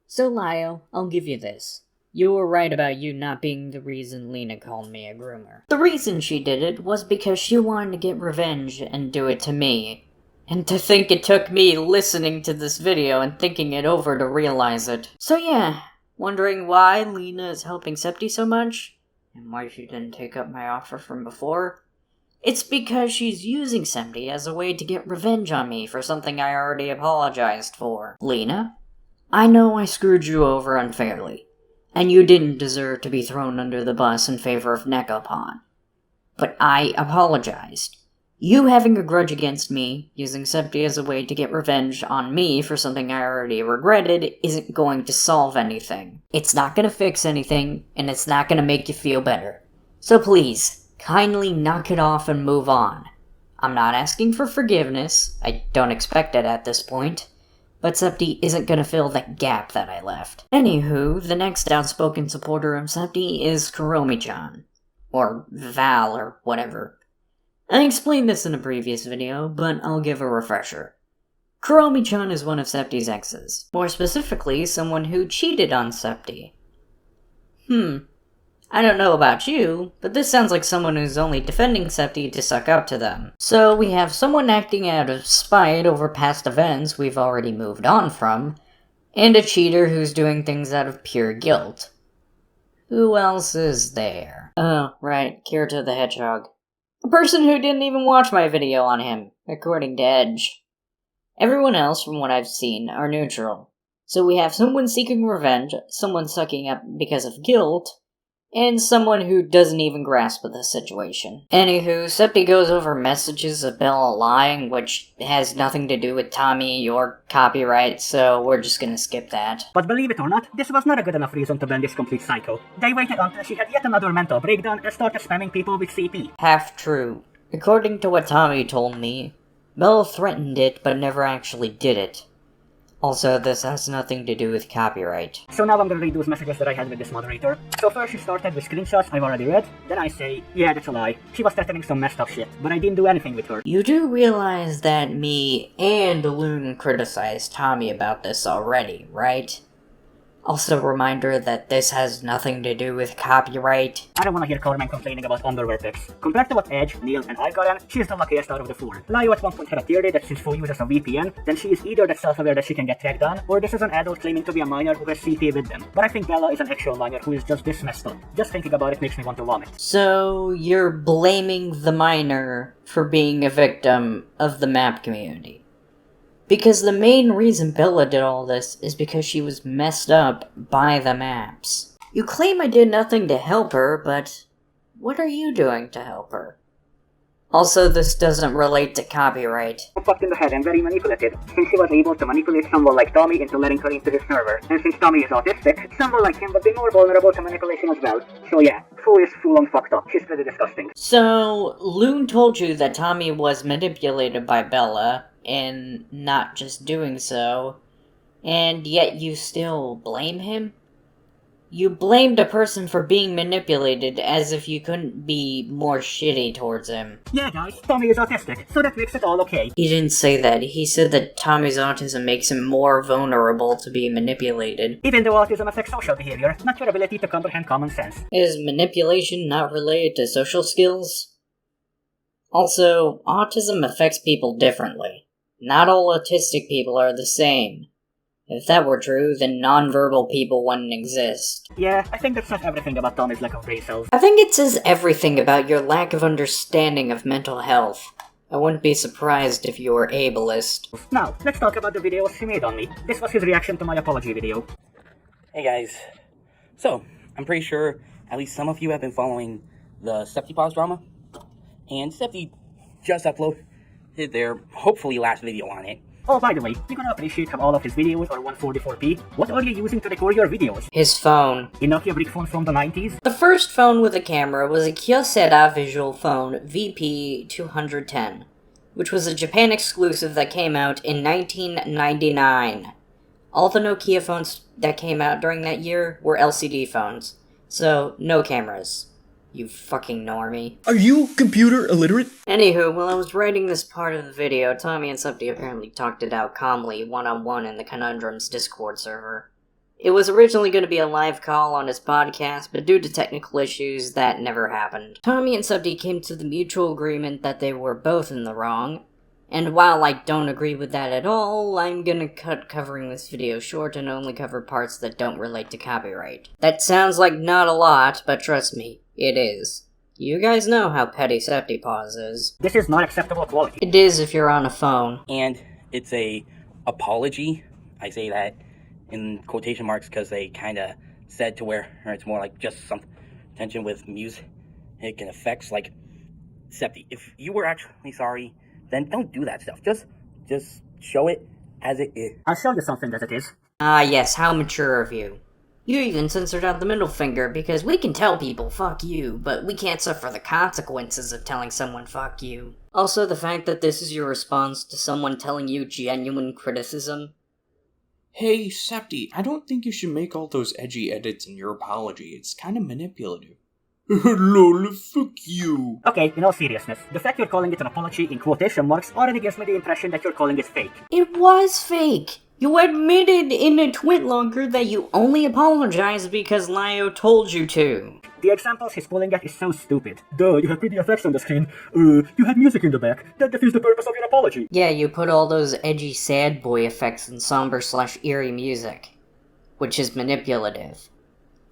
So, Lyle, I'll give you this. You were right about you not being the reason Lena called me a groomer. The reason she did it was because she wanted to get revenge and do it to me. And to think it took me listening to this video and thinking it over to realize it. So yeah, wondering why Lena is helping Septi so much? And why she didn't take up my offer from before? It's because she's using Septi as a way to get revenge on me for something I already apologized for. Lena, I know I screwed you over unfairly. And you didn't deserve to be thrown under the bus in favor of Nekopon. But I apologized. You having a grudge against me, using Septi as a way to get revenge on me for something I already regretted, isn't going to solve anything. It's not going to fix anything, and it's not going to make you feel better. So please, kindly knock it off and move on. I'm not asking for forgiveness, I don't expect it at this point. But Septi isn't gonna fill that gap that I left. Anywho, the next outspoken supporter of Septi is Kuromi-chan. Or Val, or whatever. I explained this in a previous video, but I'll give a refresher. Kuromi-chan is one of Septi's exes. More specifically, someone who cheated on Septi. I don't know about you, but this sounds like someone who's only defending Septi to suck up to them. So we have someone acting out of spite over past events we've already moved on from, and a cheater who's doing things out of pure guilt. Who else is there? Oh, right, Kirito the Hedgehog. A person who didn't even watch my video on him, according to Edge. Everyone else, from what I've seen, are neutral. So we have someone seeking revenge, someone sucking up because of guilt, and someone who doesn't even grasp the situation. Anywho, Septi goes over messages of Bella lying, which has nothing to do with Tommy or copyright, so we're just gonna skip that. But believe it or not, this was not a good enough reason to ban this complete psycho. They waited until she had yet another mental breakdown and started spamming people with CP. Half true. According to what Tommy told me, Bella threatened it but never actually did it. Also, this has nothing to do with copyright. So now I'm gonna read those messages that I had with this moderator. So first she started with screenshots I've already read. Then I say, yeah, that's a lie. She was threatening some messed up shit, but I didn't do anything with her. You do realize that me and Loon criticized Tommy about this already, right? Also, reminder that this has nothing to do with copyright. I don't want to hear Carmen complaining about underwear pics. Compared to what Edge, Neil, and I got in, she's the luckiest out of the four. Layo at one point had a theory that since Fu uses a VPN, then she is either that self-aware that she can get tracked down, or this is an adult claiming to be a minor who has CP with them. But I think Bella is an actual minor who is just this messed up. Just thinking about it makes me want to vomit. So, you're blaming the minor for being a victim of the map community. Because the main reason Bella did all this is because she was messed up by the maps. You claim I did nothing to help her, but what are you doing to help her? Also, this doesn't relate to copyright. Fucked in the head and very manipulative, since he was able to manipulate someone like Tommy into letting her into his server. And since Tommy is autistic, someone like him would be more vulnerable to manipulation as well. So yeah, Fu is full-on fucked up. She's pretty disgusting. So, Loon told you that Tommy was manipulated by Bella, in not just doing so, and yet you still blame him? You blamed a person for being manipulated as if you couldn't be more shitty towards him. Yeah guys, Tommy is autistic, so that makes it all okay. He didn't say that. He said that Tommy's autism makes him more vulnerable to be manipulated. Even though autism affects social behavior, not your ability to comprehend common sense. Is manipulation not related to social skills? Also, autism affects people differently. Not all autistic people are the same. If that were true, then non-verbal people wouldn't exist. Yeah, I think that says everything about Tommy's lack of brain cells. I think it says everything about your lack of understanding of mental health. I wouldn't be surprised if you were ableist. Now, let's talk about the videos he made on me. This was his reaction to my apology video. Hey guys. So, I'm pretty sure at least some of you have been following the Septypaws drama. And Septy just uploaded their hopefully last video on it. Oh, by the way, you're gonna appreciate how all of his videos are 144p. What are you using to record your videos? His phone. A Nokia brick phone from the 90s? The first phone with a camera was a Kyocera Visual Phone VP210, which was a Japan exclusive that came out in 1999. All the Nokia phones that came out during that year were LCD phones, so no cameras. You fucking normie. Are you computer illiterate? Anywho, while I was writing this part of the video, Tommy and Septy apparently talked it out calmly, one-on-one in the Conundrum's Discord server. It was originally going to be a live call on his podcast, but due to technical issues, that never happened. Tommy and Septy came to the mutual agreement that they were both in the wrong, and while I don't agree with that at all, I'm gonna cut covering this video short and only cover parts that don't relate to copyright. That sounds like not a lot, but trust me, it is. You guys know how petty Septypaws is. This is not acceptable quality. It is if you're on a phone. And it's a apology. I say that in quotation marks because they kind of said to where it's more like just some tension with music and effects. Like, Septy, if you were actually sorry, then don't do that stuff. Just show it as it is. I'll show you something as it is. Ah yes, how mature of you. You even censored out the middle finger because we can tell people fuck you, but we can't suffer the consequences of telling someone fuck you. Also, the fact that this is your response to someone telling you genuine criticism. Hey, Septy, I don't think you should make all those edgy edits in your apology. It's kind of manipulative. Lol, fuck you. Okay, in all seriousness, the fact you're calling it an apology in quotation marks already gives me the impression that you're calling it fake. It was fake! You admitted in a twitlonger that you only apologized because Layo told you to. The examples he's pulling at is so stupid. Duh, you have pretty effects on the screen. You had music in the back. That defeats the purpose of your apology. Yeah, you put all those edgy sad boy effects in somber/eerie music, which is manipulative.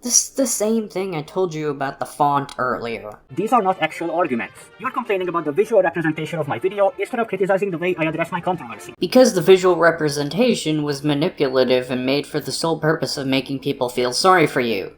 This is the same thing I told you about the font earlier. These are not actual arguments. You're complaining about the visual representation of my video instead of criticizing the way I address my controversy. Because the visual representation was manipulative and made for the sole purpose of making people feel sorry for you.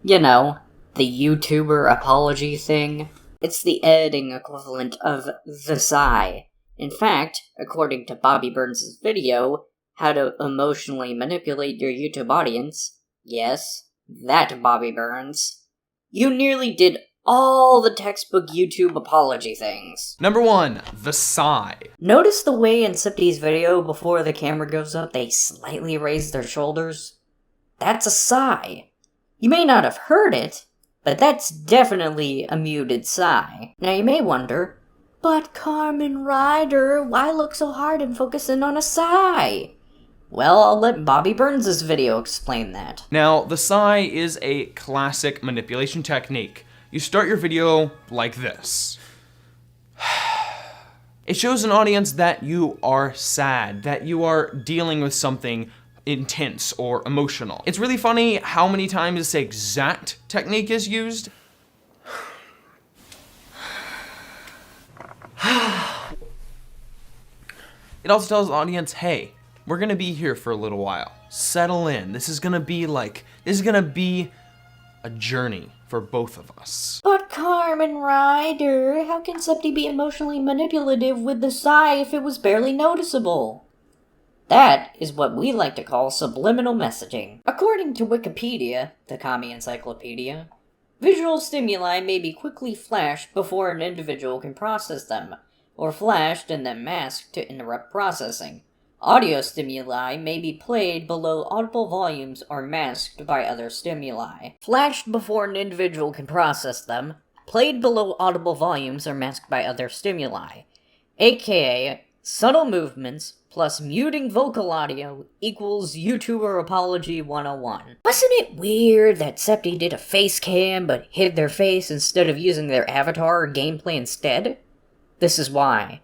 You know, the YouTuber apology thing. It's the editing equivalent of the sigh. In fact, according to Bobby Burns' video, How to Emotionally Manipulate Your YouTube Audience, yes, that Bobby Burns, you nearly did all the textbook YouTube apology things. Number 1, the sigh. Notice the way in Septy's video before the camera goes up they slightly raise their shoulders? That's a sigh. You may not have heard it, but that's definitely a muted sigh. Now you may wonder, but Carmen Ryder, why look so hard and focus in on a sigh? Well, I'll let Bobby Burns' video explain that. Now, the sigh is a classic manipulation technique. You start your video like this. It shows an audience that you are sad, that you are dealing with something intense or emotional. It's really funny how many times this exact technique is used. It also tells the audience, hey, we're gonna be here for a little while. Settle in. This is gonna be a journey for both of us. But Carmen Ryder, how can Septi be emotionally manipulative with the sigh if it was barely noticeable? That is what we like to call subliminal messaging. According to Wikipedia, the commie encyclopedia, visual stimuli may be quickly flashed before an individual can process them, or flashed and then masked to interrupt processing. Audio stimuli may be played below audible volumes or masked by other stimuli. Flashed before an individual can process them, played below audible volumes or masked by other stimuli, aka subtle movements plus muting vocal audio equals YouTuber Apology 101. Wasn't it weird that Septi did a face cam but hid their face instead of using their avatar or gameplay instead? This is why.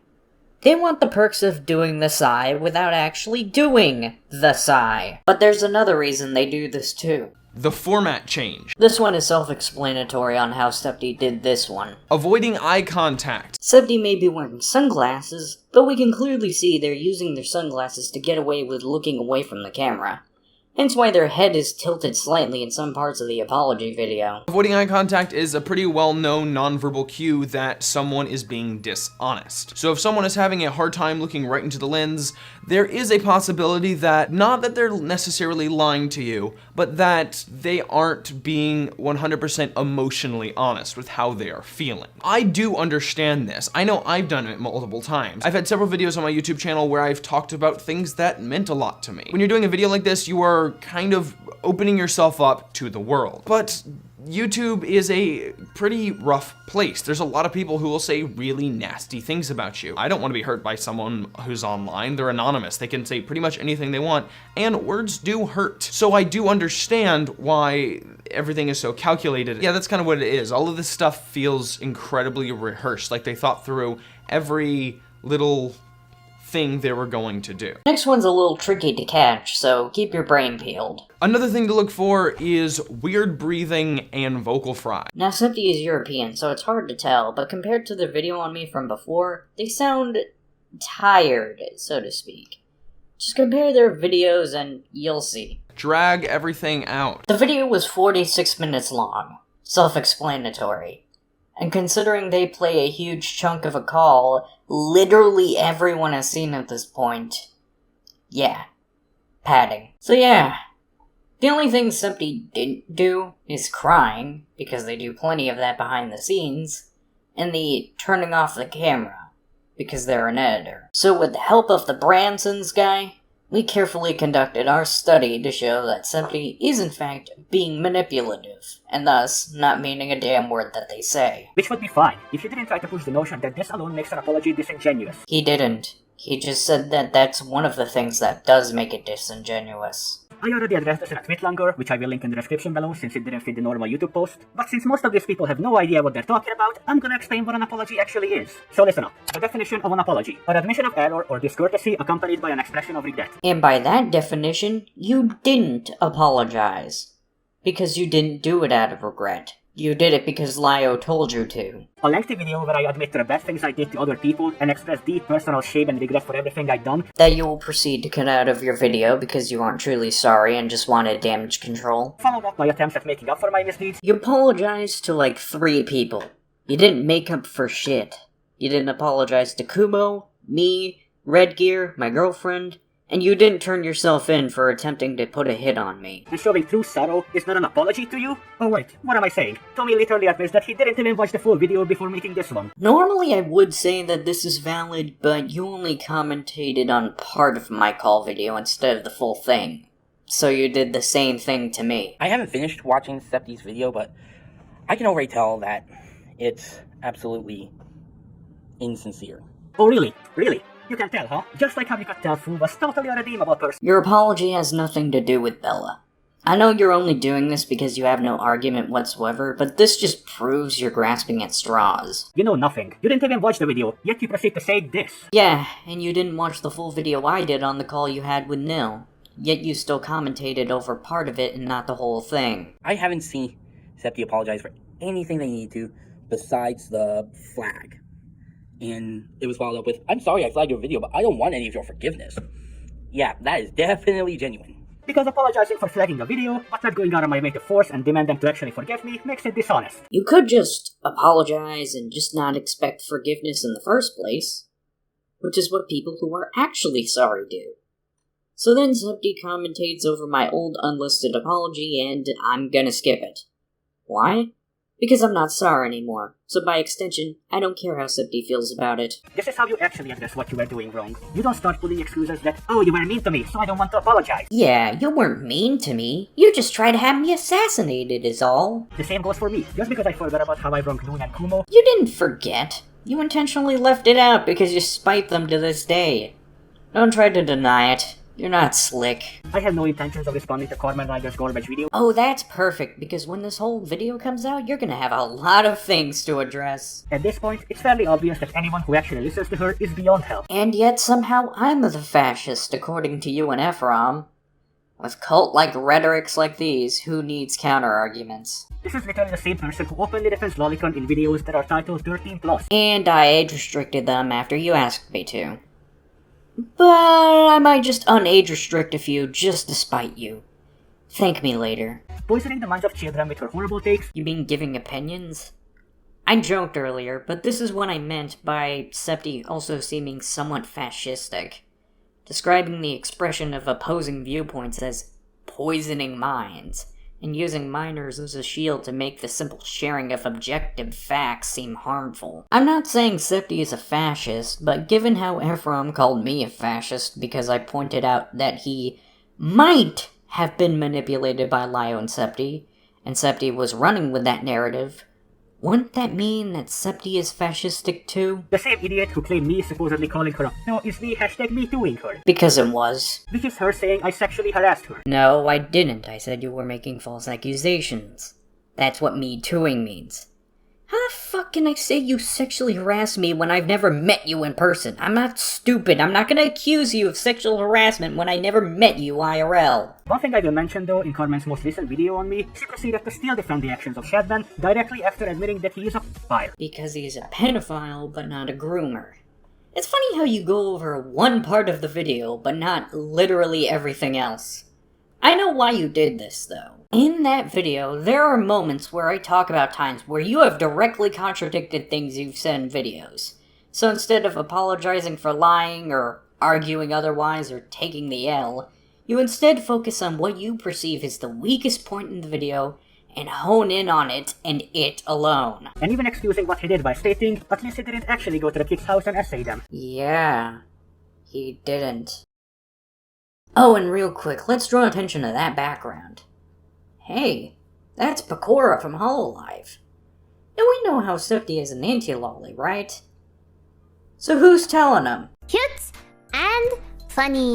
They want the perks of doing the sigh without actually doing the sigh. But there's another reason they do this too. The format change. This one is self-explanatory on how Septi did this one. Avoiding eye contact. Septi may be wearing sunglasses, but we can clearly see they're using their sunglasses to get away with looking away from the camera. Hence why their head is tilted slightly in some parts of the apology video. Avoiding eye contact is a pretty well-known nonverbal cue that someone is being dishonest. So if someone is having a hard time looking right into the lens, there is a possibility that, not that they're necessarily lying to you, but that they aren't being 100% emotionally honest with how they are feeling. I do understand this. I know I've done it multiple times. I've had several videos on my YouTube channel where I've talked about things that meant a lot to me. When you're doing a video like this, you are kind of opening yourself up to the world. But YouTube is a pretty rough place. There's a lot of people who will say really nasty things about you. I don't want to be hurt by someone who's online. They're anonymous. They can say pretty much anything they want, and words do hurt. So I do understand why everything is so calculated. Yeah, that's kind of what it is. All of this stuff feels incredibly rehearsed, like they thought through every little thing they were going to do. Next one's a little tricky to catch, so keep your brain peeled. Another thing to look for is weird breathing and vocal fry. Now Septi is European, so it's hard to tell, but compared to the video on me from before, they sound tired, so to speak. Just compare their videos and you'll see. Drag everything out. The video was 46 minutes long. Self-explanatory. And considering they play a huge chunk of a call, literally everyone has seen at this point, yeah, padding. So yeah, the only thing Septi didn't do is crying, because they do plenty of that behind the scenes, and the turning off the camera, because they're an editor. So with the help of the Bransons guy, we carefully conducted our study to show that Septi is in fact being manipulative, and thus not meaning a damn word that they say. Which would be fine, if you didn't try to push the notion that this alone makes an apology disingenuous. He didn't. He just said that that's one of the things that does make it disingenuous. I already addressed this in a tweet longer, which I will link in the description below since it didn't fit the normal YouTube post. But since most of these people have no idea what they're talking about, I'm gonna explain what an apology actually is. So listen up. The definition of an apology: an admission of error or discourtesy accompanied by an expression of regret. And by that definition, you didn't apologize. Because you didn't do it out of regret. You did it because Lio told you to. A lengthy video where I admit to the bad things I did to other people and express deep personal shame and regret for everything I've done. That you will proceed to cut out of your video because you aren't truly sorry and just wanted damage control. Followed up my attempts at making up for my misdeeds. You apologized to like 3 people. You didn't make up for shit. You didn't apologize to Kumo, me, ReddGier, my girlfriend, and you didn't turn yourself in for attempting to put a hit on me. And showing true sorrow is not an apology to you? Oh wait, what am I saying? Tommy literally admits that he didn't even watch the full video before making this one. Normally I would say that this is valid, but you only commentated on part of my call video instead of the full thing. So you did the same thing to me. I haven't finished watching Septi's video, but I can already tell that it's absolutely insincere. Oh really? Really? You can tell, huh? Just like how you could tell Fu was totally a redeemable person. Your apology has nothing to do with Bella. I know you're only doing this because you have no argument whatsoever, but this just proves you're grasping at straws. You know nothing. You didn't even watch the video, yet you proceed to say this. Yeah, and you didn't watch the full video I did on the call you had with Nil. Yet you still commentated over part of it and not the whole thing. I haven't seen Septi apologize for anything they need to besides the flag. And it was followed up with, I'm sorry I flagged your video, but I don't want any of your forgiveness. Yeah, that is definitely genuine. Because apologizing for flagging a video, but not going out of my way to force and demand them to actually forgive me, makes it dishonest. You could just apologize and just not expect forgiveness in the first place, which is what people who are actually sorry do. So then Septi commentates over my old unlisted apology and I'm gonna skip it. Why? Because I'm not sorry anymore, so by extension, I don't care how Septi feels about it. This is how you actually address what you were doing wrong. You don't start pulling excuses that, oh, you were mean to me, so I don't want to apologize. Yeah, you weren't mean to me. You just tried to have me assassinated is all. The same goes for me. Just because I forgot about how I wronged Loon and Kumo. You didn't forget. You intentionally left it out because you spite them to this day. Don't try to deny it. You're not slick. I had no intentions of responding to Carmen Ryder's garbage video. Oh, that's perfect, because when this whole video comes out, you're gonna have a lot of things to address. At this point, it's fairly obvious that anyone who actually listens to her is beyond help. And yet somehow I'm the fascist, according to you and Ephraim. With cult-like rhetorics like these, who needs counter-arguments? This is literally the same person who openly defends Lolicon in videos that are titled 13+. And I age-restricted them after you asked me to. But I might just unage restrict a few just to spite you. Thank me later. Poisoning the minds of children with her horrible takes? You mean giving opinions? I joked earlier, but this is what I meant by Septi also seeming somewhat fascistic. Describing the expression of opposing viewpoints as poisoning minds, and using minors as a shield to make the simple sharing of objective facts seem harmful. I'm not saying Septi is a fascist, but given how Ephraim called me a fascist because I pointed out that he might have been manipulated by Lio and Septi was running with that narrative, wouldn't that mean that Septi is fascistic too? The same idiot who claimed me supposedly calling her no is the hashtag MeTooing her. Because it was. Which is her saying I sexually harassed her. No, I didn't. I said you were making false accusations. That's what MeTooing means. How the fuck can I say you sexually harassed me when I've never met you in person? I'm not stupid. I'm not gonna accuse you of sexual harassment when I never met you IRL. One thing I will mention though, in Carmen's most recent video on me, she proceeded to still defend the actions of Shadman directly after admitting that he is a pedophile. Because he's a pedophile, but not a groomer. It's funny how you go over one part of the video, but not literally everything else. I know why you did this, though. In that video, there are moments where I talk about times where you have directly contradicted things you've said in videos. So instead of apologizing for lying, or arguing otherwise, or taking the L, you instead focus on what you perceive as the weakest point in the video, and hone in on it, and it alone. And even excusing what he did by stating, at least he didn't actually go to the kid's house and essay them. Yeah, he didn't. Oh, and real quick, let's draw attention to that background. Hey, that's Pecora from Hololive. And we know how Septi is an anti-lolly, right? So who's telling him? Cute and funny.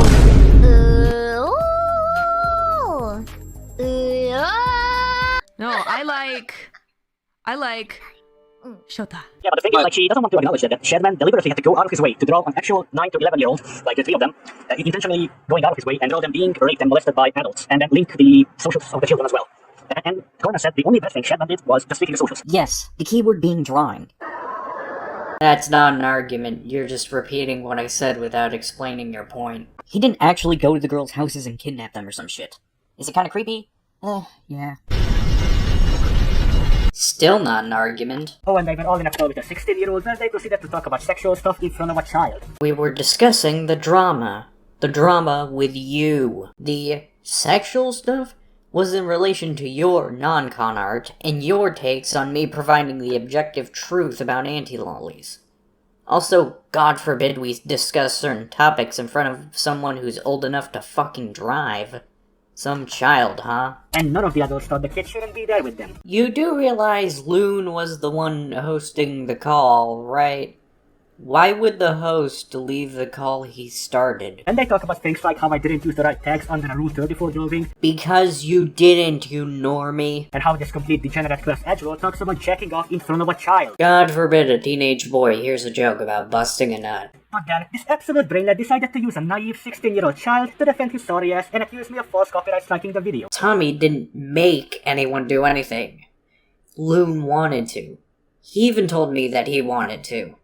No, I like Shota. Yeah, but the thing is, like, she doesn't want to acknowledge that Shadman deliberately had to go out of his way to draw an actual 9 to 11-year-old, like the three of them, intentionally going out of his way and draw them being raped and molested by adults, and then link the socials of the children as well. And Corna said the only bad thing Shadman did was just tweaking the socials. Yes, the keyword being drawing. That's not an argument, you're just repeating what I said without explaining your point. He didn't actually go to the girls' houses and kidnap them or some shit. Is it kinda creepy? Yeah. Still not an argument. Oh, and they were all in a call with a 16-year-old where they proceeded to talk about sexual stuff in front of a child. We were discussing the drama. The drama with you. The sexual stuff was in relation to your non-con art and your takes on me providing the objective truth about anti-lollies. Also, God forbid we discuss certain topics in front of someone who's old enough to fucking drive. Some child, huh? And none of the adults thought the kid shouldn't be there with them. You do realize Loon was the one hosting the call, right? Why would the host leave the call he started? And they talk about things like how I didn't use the right tags under a Rule 34 drawing. Because you didn't, you normie. And how this complete degenerate class edgelord talks about checking off in front of a child. God forbid a teenage boy hears a joke about busting a nut. But then, this absolute brainlet decided to use a naive 16-year-old child to defend his sorry ass and accuse me of false copyright striking the video. Tommy didn't make anyone do anything. Loon wanted to. He even told me that he wanted to.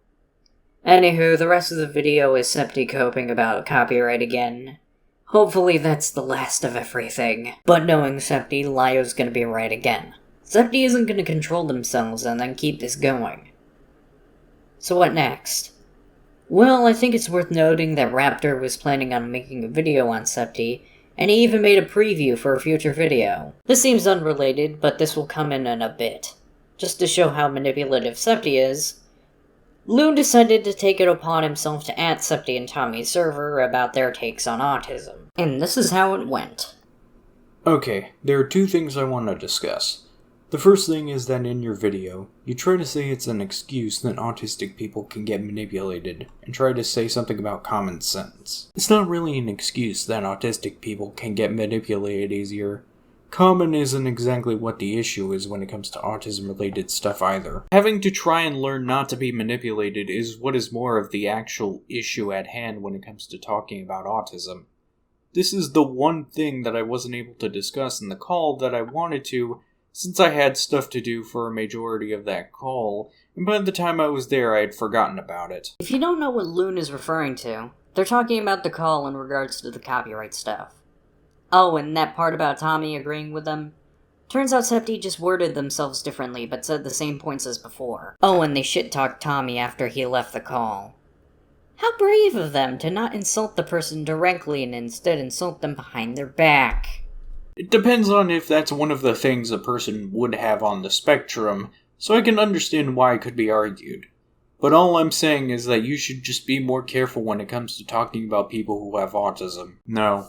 Anywho, the rest of the video is Septi coping about copyright again. Hopefully that's the last of everything. But knowing Septi, Lyo's gonna be right again. Septi isn't gonna control themselves and then keep this going. So what next? Well, I think it's worth noting that Raptor was planning on making a video on Septi, and he even made a preview for a future video. This seems unrelated, but this will come in a bit. Just to show how manipulative Septi is, Loon decided to take it upon himself to at Septi and Tommy's server about their takes on autism. And this is how it went. Okay, there are two things I want to discuss. The first thing is that in your video, you try to say it's an excuse that autistic people can get manipulated, and try to say something about common sense. It's not really an excuse that autistic people can get manipulated easier. Common isn't exactly what the issue is when it comes to autism-related stuff either. Having to try and learn not to be manipulated is what is more of the actual issue at hand when it comes to talking about autism. This is the one thing that I wasn't able to discuss in the call that I wanted to, since I had stuff to do for a majority of that call, and by the time I was there I had forgotten about it. If you don't know what Loon is referring to, they're talking about the call in regards to the copyright stuff. Oh, and that part about Tommy agreeing with them? Turns out Septi just worded themselves differently, but said the same points as before. Oh, and they shit-talked Tommy after he left the call. How brave of them to not insult the person directly and instead insult them behind their back. It depends on if that's one of the things a person would have on the spectrum, so I can understand why it could be argued. But all I'm saying is that you should just be more careful when it comes to talking about people who have autism. No.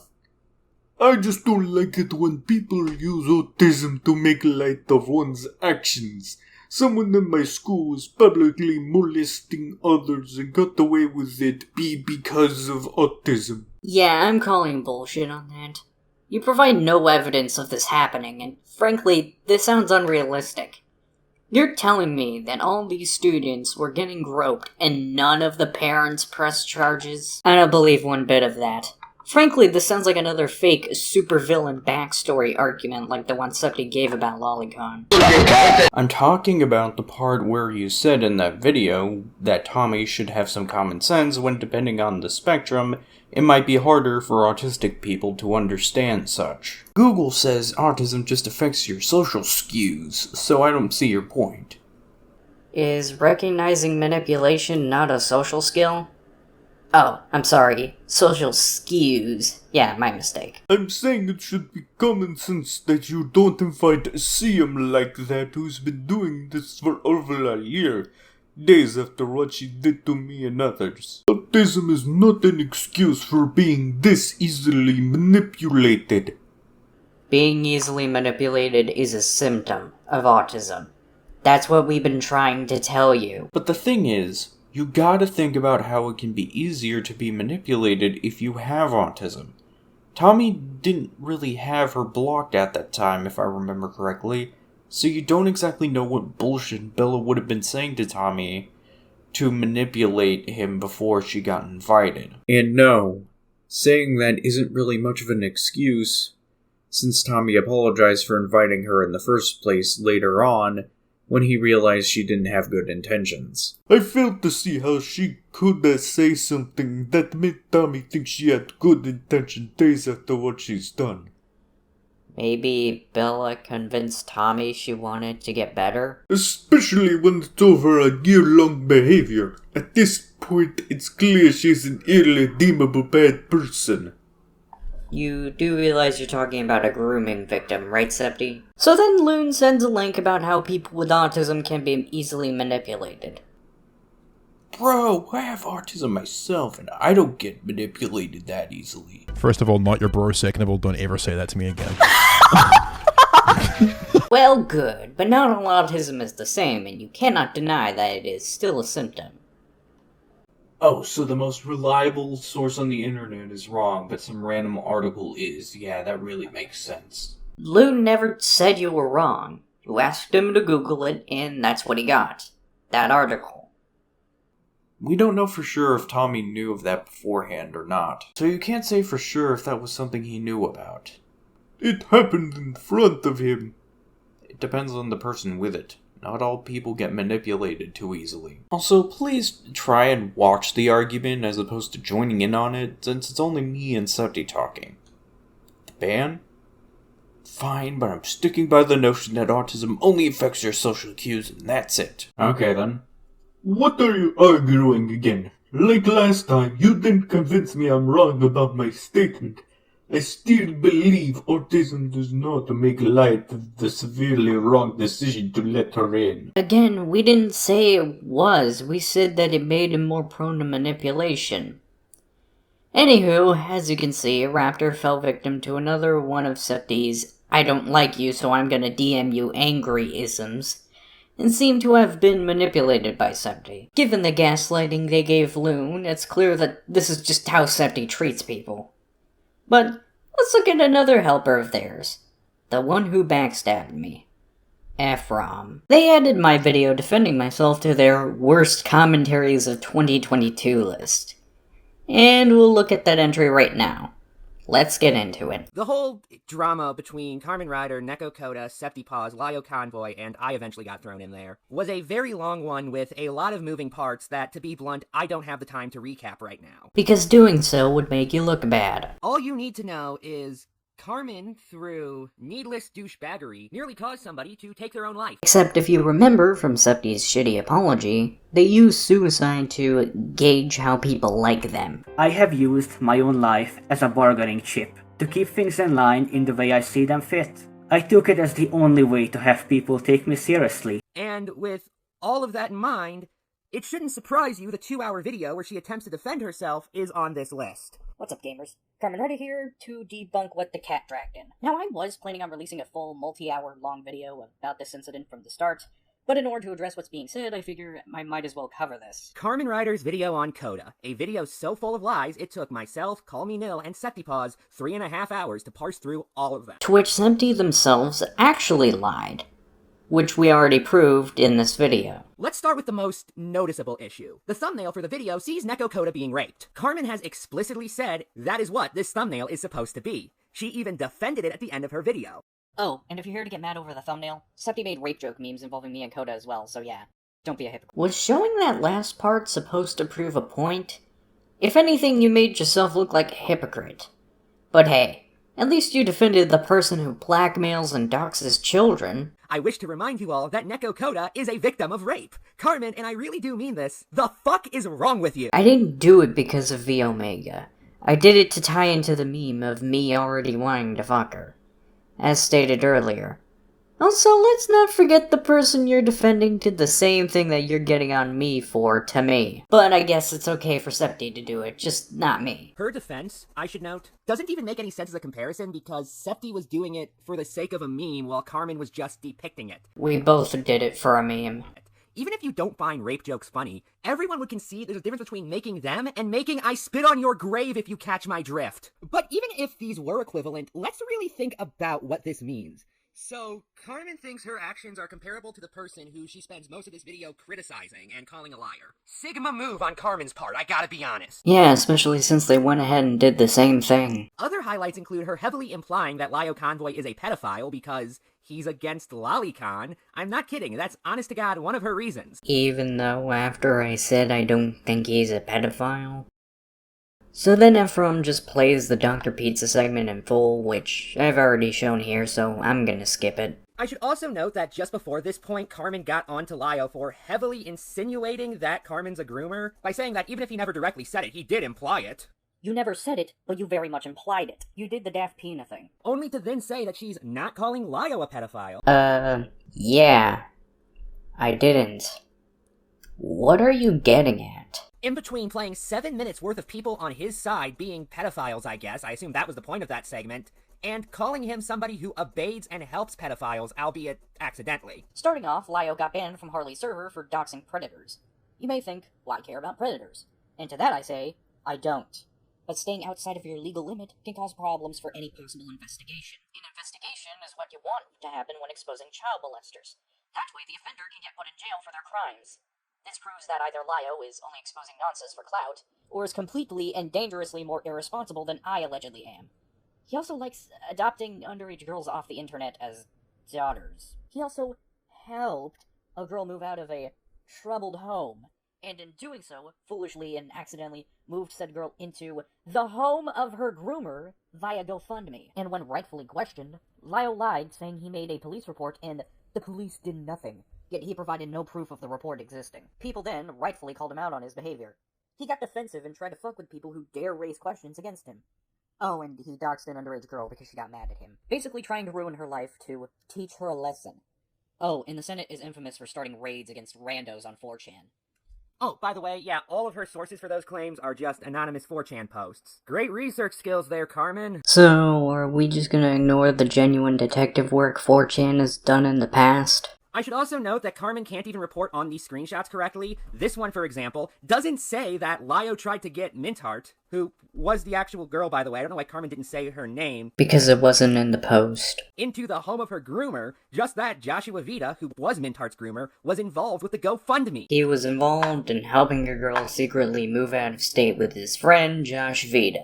I just don't like it when people use autism to make light of one's actions. Someone in my school was publicly molesting others and got away with it because of autism. Yeah, I'm calling bullshit on that. You provide no evidence of this happening, and frankly, this sounds unrealistic. You're telling me that all these students were getting groped and none of the parents pressed charges? I don't believe one bit of that. Frankly, this sounds like another fake supervillain backstory argument like the one Septi gave about Lolicon. I'm talking about the part where you said in that video that Tommy should have some common sense when, depending on the spectrum, it might be harder for autistic people to understand such. Google says autism just affects your social skews, so I don't see your point. Is recognizing manipulation not a social skill? Oh, I'm sorry. Social skews. Yeah, my mistake. I'm saying it should be common sense that you don't invite a CM like that who's been doing this for over a year, days after what she did to me and others. Autism is not an excuse for being this easily manipulated. Being easily manipulated is a symptom of autism. That's what we've been trying to tell you. But the thing is, you gotta think about how it can be easier to be manipulated if you have autism. Tommy didn't really have her blocked at that time, if I remember correctly, so you don't exactly know what bullshit Bella would have been saying to Tommy to manipulate him before she got invited. And no, saying that isn't really much of an excuse, since Tommy apologized for inviting her in the first place later on, when he realized she didn't have good intentions. I failed to see how she could say something that made Tommy think she had good intention days after what she's done. Maybe Bella convinced Tommy she wanted to get better? Especially when it's over a year-long behavior. At this point, it's clear she's an irredeemable bad person. You do realize you're talking about a grooming victim, right, Septi? So then Loon sends a link about how people with autism can be easily manipulated. Bro, I have autism myself, and I don't get manipulated that easily. First of all, not your bro. Second of all, don't ever say that to me again. Well, good, but not all autism is the same, and you cannot deny that it is still a symptom. Oh, so the most reliable source on the internet is wrong, but some random article is. Yeah, that really makes sense. Lou never said you were wrong. You asked him to Google it, and that's what he got. That article. We don't know for sure if Tommy knew of that beforehand or not, so you can't say for sure if that was something he knew about. It happened in front of him. It depends on the person with it. Not all people get manipulated too easily. Also, please try and watch the argument as opposed to joining in on it, since it's only me and Septi talking. Ban? Fine, but I'm sticking by the notion that autism only affects your social cues, and that's it. Okay then. What are you arguing again? Like last time, you didn't convince me I'm wrong about my statement. I still believe autism does not make light of the severely wrong decision to let her in. Again, we didn't say it was. We said that it made him more prone to manipulation. Anywho, as you can see, Raptor fell victim to another one of Septi's "I don't like you, so I'm gonna DM you" angry isms, and seemed to have been manipulated by Septi. Given the gaslighting they gave Loon, it's clear that this is just how Septi treats people. But let's look at another helper of theirs. The one who backstabbed me. Ephraim. They added my video defending myself to their worst commentaries of 2022 list. And we'll look at that entry right now. Let's get into it. The whole drama between Carmen Ryder, Neko Koda, Septypaws, Lyo Convoy, and I eventually got thrown in there, was a very long one with a lot of moving parts that, to be blunt, I don't have the time to recap right now. Because doing so would make you look bad. All you need to know is Carmen, through needless douchebaggery, nearly caused somebody to take their own life. Except if you remember from Septi's shitty apology, they used suicide to gauge how people like them. I have used my own life as a bargaining chip to keep things in line in the way I see them fit. I took it as the only way to have people take me seriously. And with all of that in mind, it shouldn't surprise you the 2-hour video where she attempts to defend herself is on this list. What's up, gamers? Carmen Ryder here to debunk what the cat dragged in. Now, I was planning on releasing a full multi-hour long video about this incident from the start, but in order to address what's being said, I figure I might as well cover this. Carmen Ryder's video on Coda, a video so full of lies it took myself, Call Me Nil, and Septypaws 3.5 hours to parse through all of them. To which Septi themselves actually lied, which we already proved in this video. Let's start with the most noticeable issue. The thumbnail for the video sees Neko Koda being raped. Carmen has explicitly said that is what this thumbnail is supposed to be. She even defended it at the end of her video. Oh, and if you're here to get mad over the thumbnail, Septi made rape joke memes involving me and Coda as well, so yeah, don't be a hypocrite. Was showing that last part supposed to prove a point? If anything, you made yourself look like a hypocrite. But hey, at least you defended the person who blackmails and doxes children. I wish to remind you all that Neko Koda is a victim of rape. Carmen, and I really do mean this, the fuck is wrong with you? I didn't do it because of V Omega. I did it to tie into the meme of me already wanting to fuck her, as stated earlier. Also, let's not forget the person you're defending did the same thing that you're getting on me for to me. But I guess it's okay for Septi to do it, just not me. Her defense, I should note, doesn't even make any sense as a comparison because Septi was doing it for the sake of a meme while Carmen was just depicting it. We both did it for a meme. Even if you don't find rape jokes funny, everyone would concede there's a difference between making them and making I spit on your grave if you catch my drift. But even if these were equivalent, let's really think about what this means. So, Carmen thinks her actions are comparable to the person who she spends most of this video criticizing and calling a liar. Sigma move on Carmen's part, I gotta be honest. Yeah, especially since they went ahead and did the same thing. Other highlights include her heavily implying that Lyo Convoy is a pedophile because he's against Lolicon. I'm not kidding, that's honest to God one of her reasons. Even though after I said I don't think he's a pedophile? So then Ephraim just plays the Dr. Pizza segment in full, which I've already shown here, so I'm gonna skip it. I should also note that just before this point, Carmen got onto Lyo for heavily insinuating that Carmen's a groomer, by saying that even if he never directly said it, he did imply it. You never said it, but you very much implied it. You did the Daft Pina thing. Only to then say that she's not calling Lyo a pedophile. Yeah. I didn't. What are you getting at? In between playing 7 minutes worth of people on his side being pedophiles, I guess, I assume that was the point of that segment, and calling him somebody who abates and helps pedophiles, albeit accidentally. Starting off, Lyo got banned from Harley's server for doxing predators. You may think, why care about predators? And to that I say, I don't. But staying outside of your legal limit can cause problems for any possible investigation. An investigation is what you want to happen when exposing child molesters. That way the offender can get put in jail for their crimes. This proves that either Lio is only exposing nonsense for clout, or is completely and dangerously more irresponsible than I allegedly am. He also likes adopting underage girls off the internet as daughters. He also helped a girl move out of a troubled home, and in doing so, foolishly and accidentally moved said girl into the home of her groomer via GoFundMe. And when rightfully questioned, Lio lied, saying he made a police report and the police did nothing, yet he provided no proof of the report existing. People then rightfully called him out on his behavior. He got defensive and tried to fuck with people who dare raise questions against him. Oh, and he doxed an underage girl because she got mad at him, basically trying to ruin her life to teach her a lesson. Oh, and the Senate is infamous for starting raids against randos on 4chan. Oh, by the way, yeah, all of her sources for those claims are just anonymous 4chan posts. Great research skills there, Carmen. So, are we just gonna ignore the genuine detective work 4chan has done in the past? I should also note that Carmen can't even report on these screenshots correctly. This one, for example, doesn't say that Lio tried to get Mintheart, who was the actual girl, by the way. I don't know why Carmen didn't say her name. Because it wasn't in the post. Into the home of her groomer, just that Joshua Vita, who was Mintheart's groomer, was involved with the GoFundMe. He was involved in helping a girl secretly move out of state with his friend, Josh Vita.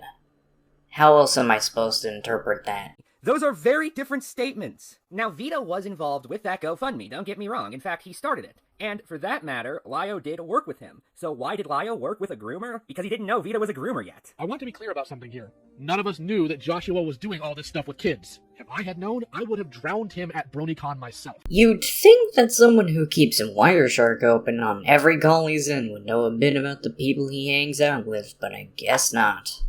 How else am I supposed to interpret that? Those are very different statements. Now, Vito was involved with that GoFundMe, don't get me wrong. In fact, he started it. And for that matter, Lio did work with him. So why did Lio work with a groomer? Because he didn't know Vito was a groomer yet. I want to be clear about something here. None of us knew that Joshua was doing all this stuff with kids. If I had known, I would have drowned him at BronyCon myself. You'd think that someone who keeps a Wireshark open on every call he's in would know a bit about the people he hangs out with, but I guess not.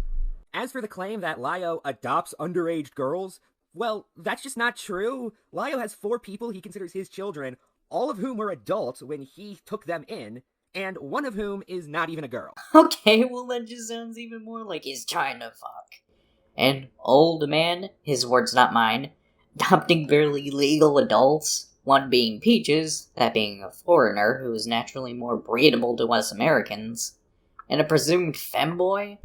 As for the claim that Lio adopts underage girls, well, that's just not true. Lio has 4 people he considers his children, all of whom were adults when he took them in, and one of whom is not even a girl. Okay, well that just sounds even more like he's trying to fuck. An old man, his words not mine, adopting barely legal adults, one being Peaches, that being a foreigner who is naturally more breedable to us Americans, and a presumed femboy?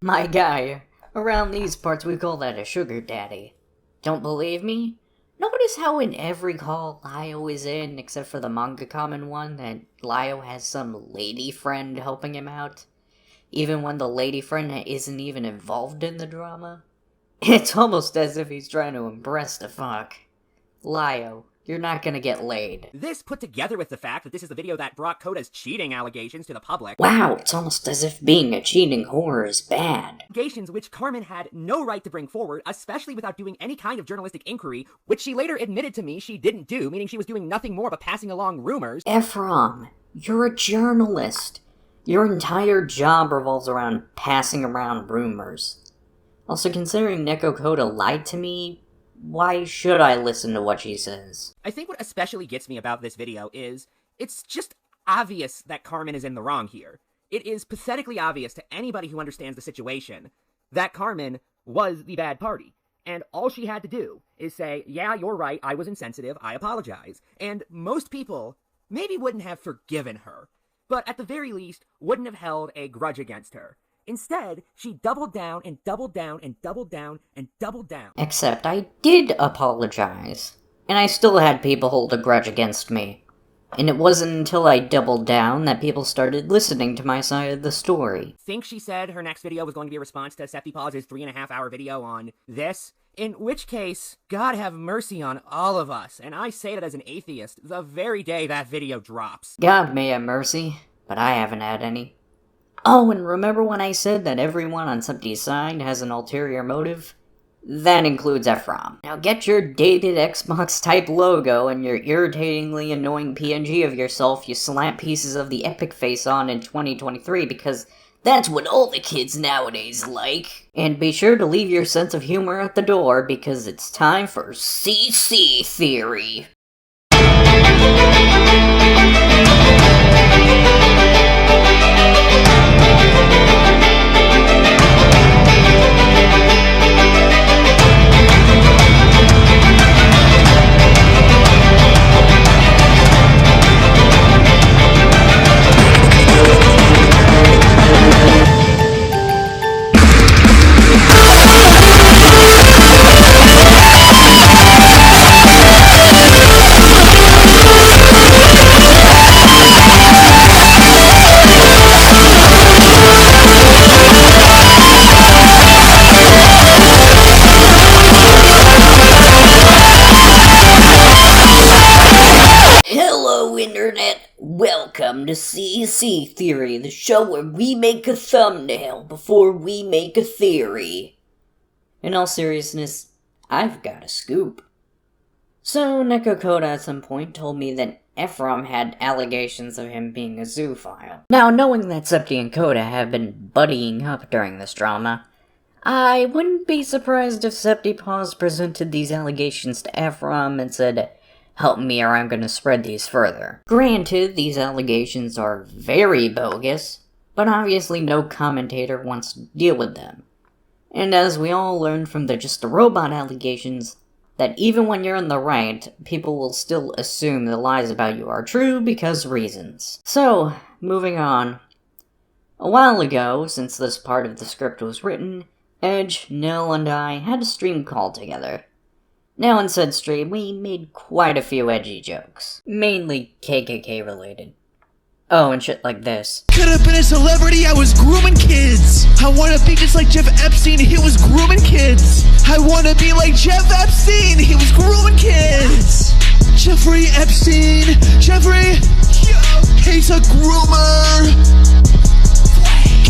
My guy, around these parts we call that a sugar daddy. Don't believe me? Notice how in every call Lio is in, except for the manga common one, that Lio has some lady friend helping him out? Even when the lady friend isn't even involved in the drama? It's almost as if he's trying to impress the fuck. Lio, you're not gonna get laid. This put together with the fact that this is the video that brought Koda's cheating allegations to the public. Wow, it's almost as if being a cheating whore is bad. Allegations which Carmen had no right to bring forward, especially without doing any kind of journalistic inquiry, which she later admitted to me she didn't do, meaning she was doing nothing more but passing along rumors. Ephraim, you're a journalist. Your entire job revolves around passing around rumors. Also, considering Neko Koda lied to me, why should I listen to what she says? I think what especially gets me about this video is, it's just obvious that Carmen is in the wrong here. It is pathetically obvious to anybody who understands the situation that Carmen was the bad party. And all she had to do is say, yeah, you're right, I was insensitive, I apologize. And most people maybe wouldn't have forgiven her, but at the very least wouldn't have held a grudge against her. Instead, she doubled down and doubled down and doubled down and doubled down. Except I did apologize. And I still had people hold a grudge against me. And it wasn't until I doubled down that people started listening to my side of the story. Think she said her next video was going to be a response to Septypaws' 3.5-hour video on this? In which case, God have mercy on all of us, and I say that as an atheist the very day that video drops. God may have mercy, but I haven't had any. Oh, and remember when I said that everyone on Septy's side has an ulterior motive? That includes Ephraim. Now get your dated Xbox-type logo and your irritatingly annoying PNG of yourself you slap pieces of the Epic face on in 2023, because that's what all the kids nowadays like. And be sure to leave your sense of humor at the door, because it's time for CC Theory. Welcome to CC Theory, the show where we make a thumbnail before we make a theory. In all seriousness, I've got a scoop. So, Neko Koda at some point told me that Ephraim had allegations of him being a zoophile. Now, knowing that Septi and Koda have been buddying up during this drama, I wouldn't be surprised if Septypaws presented these allegations to Ephraim and said, "Help me or I'm gonna spread these further." Granted, these allegations are very bogus, but obviously no commentator wants to deal with them. And as we all learned from the Just a Robot allegations, that even when you're in the right, people will still assume the lies about you are true because reasons. So, moving on. A while ago, since this part of the script was written, Edge, Nil, and I had a stream call together. Now in said stream, we made quite a few edgy jokes. Mainly KKK related. Oh, and shit like this. Could have been a celebrity, I was grooming kids. I wanna be just like Jeff Epstein, he was grooming kids. I wanna be like Jeff Epstein, he was grooming kids. Jeffrey Epstein, Jeffrey, he's a groomer.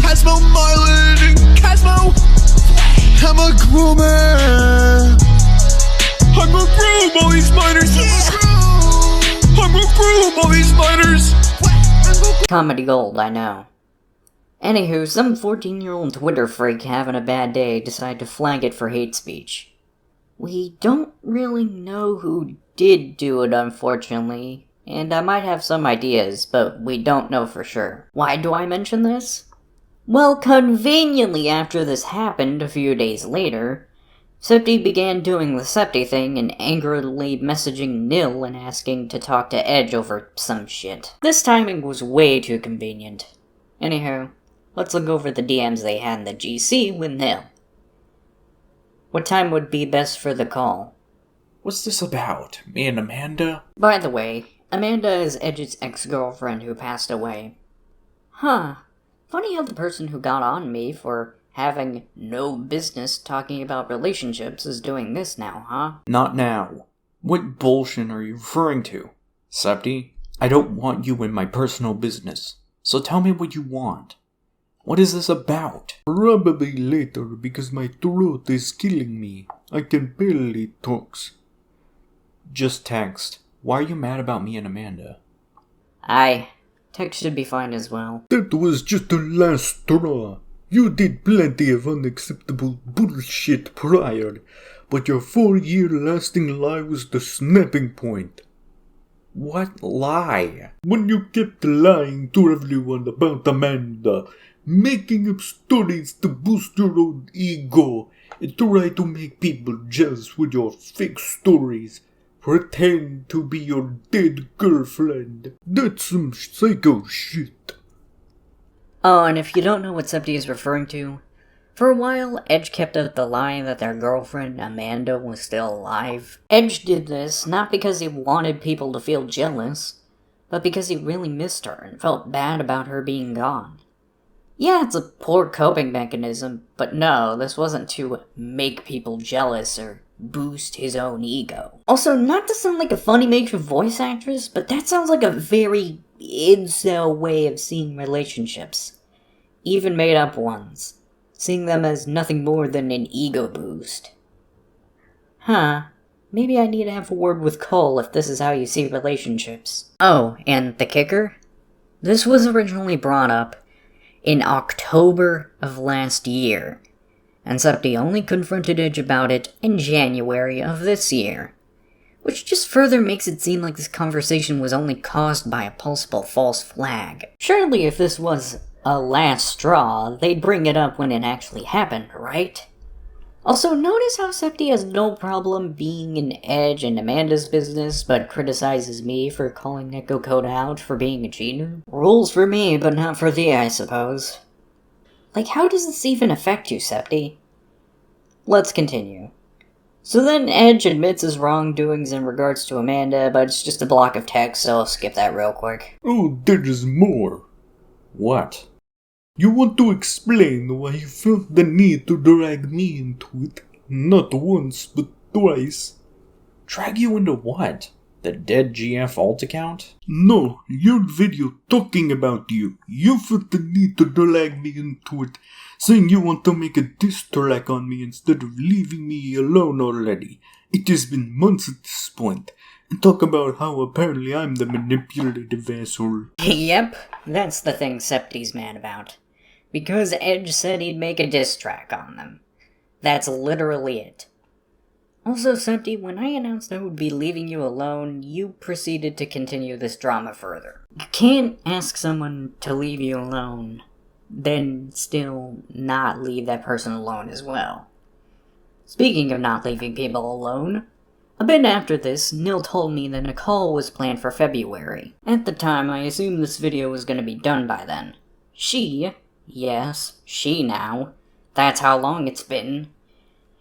Cosmo Marlin, Cosmo, I'm a groomer. I'm gonna groom all these minors, yeah! I'm gonna groom all these minors! Comedy gold, I know. Anywho, some 14-year-old Twitter freak having a bad day decided to flag it for hate speech. We don't really know who did do it, unfortunately, and I might have some ideas, but we don't know for sure. Why do I mention this? Well, conveniently after this happened a few days later, Septi began doing the Septi thing and angrily messaging Nil and asking to talk to Edge over some shit. This timing was way too convenient. Anywho, let's look over the DMs they had in the GC with Nil. What time would be best for the call? What's this about? Me and Amanda? By the way, Amanda is Edge's ex-girlfriend who passed away. Huh. Funny how the person who got on me for having no business talking about relationships is doing this now, huh? Not now. What bullshit are you referring to? Septi, I don't want you in my personal business, so tell me what you want. What is this about? Probably later, because my throat is killing me. I can barely talk. Just text. Why are you mad about me and Amanda? Text should be fine as well. That was just the last straw. You did plenty of unacceptable bullshit prior, but your 4-year lasting lie was the snapping point. What lie? When you kept lying to everyone about Amanda, making up stories to boost your own ego, and try to make people jealous with your fake stories. Pretend to be your dead girlfriend. That's some psycho shit. Oh, and if you don't know what Septi is referring to, for a while, Edge kept up the lie that their girlfriend, Amanda, was still alive. Edge did this not because he wanted people to feel jealous, but because he really missed her and felt bad about her being gone. Yeah, it's a poor coping mechanism, but no, this wasn't to make people jealous or boost his own ego. Also, not to sound like a Funimation voice actress, but that sounds like a very incel way of seeing relationships. Even made-up ones. Seeing them as nothing more than an ego boost. Huh. Maybe I need to have a word with Cole if this is how you see relationships. Oh, and the kicker? This was originally brought up in October of last year, and Septi only confronted Edge about it in January of this year, which just further makes it seem like this conversation was only caused by a possible false flag. Surely if this was a last straw, they'd bring it up when it actually happened, right? Also, notice how Septi has no problem being in Edge and Amanda's business, but criticizes me for calling Neko Koda out for being a cheater? Rules for me, but not for thee, I suppose. Like, how does this even affect you, Septi? Let's continue. So then Edge admits his wrongdoings in regards to Amanda, but it's just a block of text, so I'll skip that real quick. Oh, there is more. What? You want to explain why you felt the need to drag me into it? Not once, but twice. Drag you into what? The ReddGier alt account? No, your video talking about you. You felt the need to drag me into it, saying you want to make a diss track on me instead of leaving me alone already. It has been months at this point. And talk about how apparently I'm the manipulative asshole. Yep, that's the thing Septy's mad about. Because Edge said he'd make a diss track on them. That's literally it. Also, Septy, when I announced I would be leaving you alone, you proceeded to continue this drama further. You can't ask someone to leave you alone, then still not leave that person alone as well. Speaking of not leaving people alone, a bit after this, Nil told me that a call was planned for February. At the time, I assumed this video was going to be done by then. Yes, she now, that's how long it's been.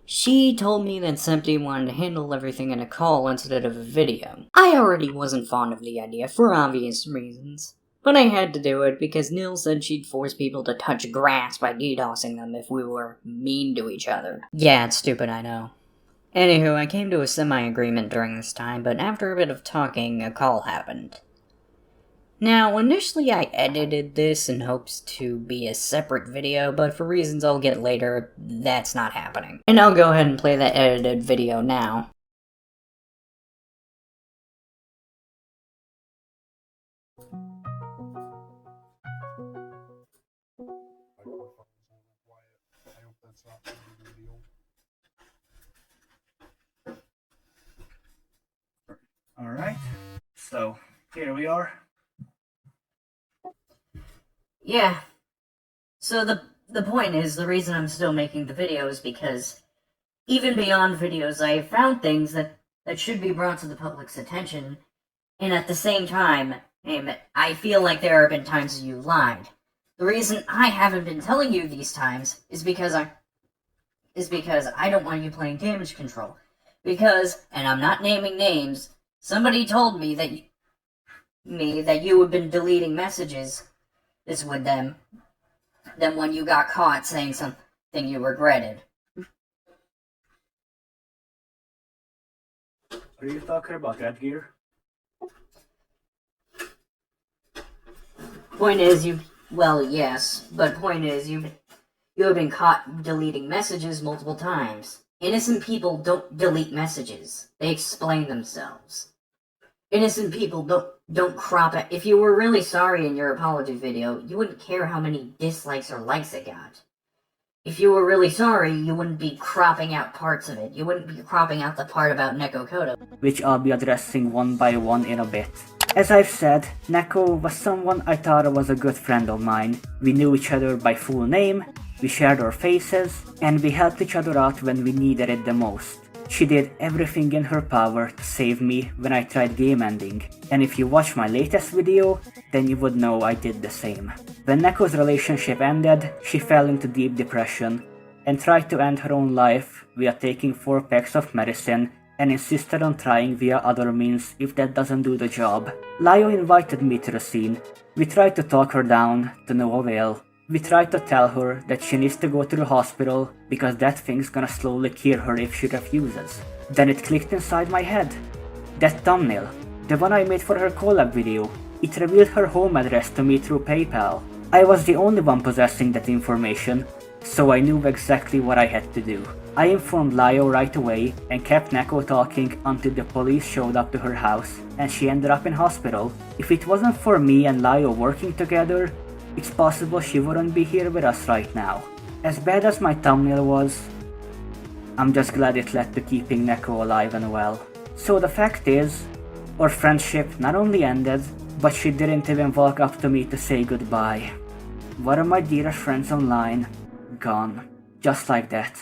She told me that Septy wanted to handle everything in a call instead of a video. I already wasn't fond of the idea for obvious reasons, but I had to do it because Nil said she'd force people to touch grass by DDoSing them if we were mean to each other. Yeah, it's stupid, I know. Anywho, I came to a semi-agreement during this time, but after a bit of talking, a call happened. Now, initially I edited this in hopes to be a separate video, but for reasons I'll get later, that's not happening. And I'll go ahead and play that edited video now. Alright, so here we are. Yeah. So the point is, the reason I'm still making the video is because even beyond videos, I have found things that should be brought to the public's attention, and at the same time, I feel like there have been times you lied. The reason I haven't been telling you these times is because I don't want you playing damage control. Because, and I'm not naming names, somebody told me that you have been deleting messages with them than when you got caught saying something you regretted. Are you talking about ReddGier? Point is, yes, but point is, you have been caught deleting messages multiple times. Innocent people don't delete messages. They explain themselves. Innocent people don't crop it. If you were really sorry in your apology video, you wouldn't care how many dislikes or likes it got. If you were really sorry, you wouldn't be cropping out parts of it. You wouldn't be cropping out the part about Neko Kodo. Which I'll be addressing one by one in a bit. As I've said, Neko was someone I thought was a good friend of mine. We knew each other by full name, we shared our faces, and we helped each other out when we needed it the most. She did everything in her power to save me when I tried game ending, and if you watch my latest video, then you would know I did the same. When Neko's relationship ended, she fell into deep depression, and tried to end her own life via taking 4 packs of medicine, and insisted on trying via other means if that doesn't do the job. Lio invited me to the scene. We tried to talk her down, to no avail. We tried to tell her that she needs to go to the hospital because that thing's gonna slowly kill her if she refuses. Then it clicked inside my head. That thumbnail, the one I made for her collab video, it revealed her home address to me through PayPal. I was the only one possessing that information, so I knew exactly what I had to do. I informed Lio right away and kept Neko talking until the police showed up to her house and she ended up in hospital. If it wasn't for me and Lio working together, it's possible she wouldn't be here with us right now. As bad as my thumbnail was, I'm just glad it led to keeping Neko alive and well. So the fact is, our friendship not only ended, but she didn't even walk up to me to say goodbye. One of my dearest friends online, gone. Just like that.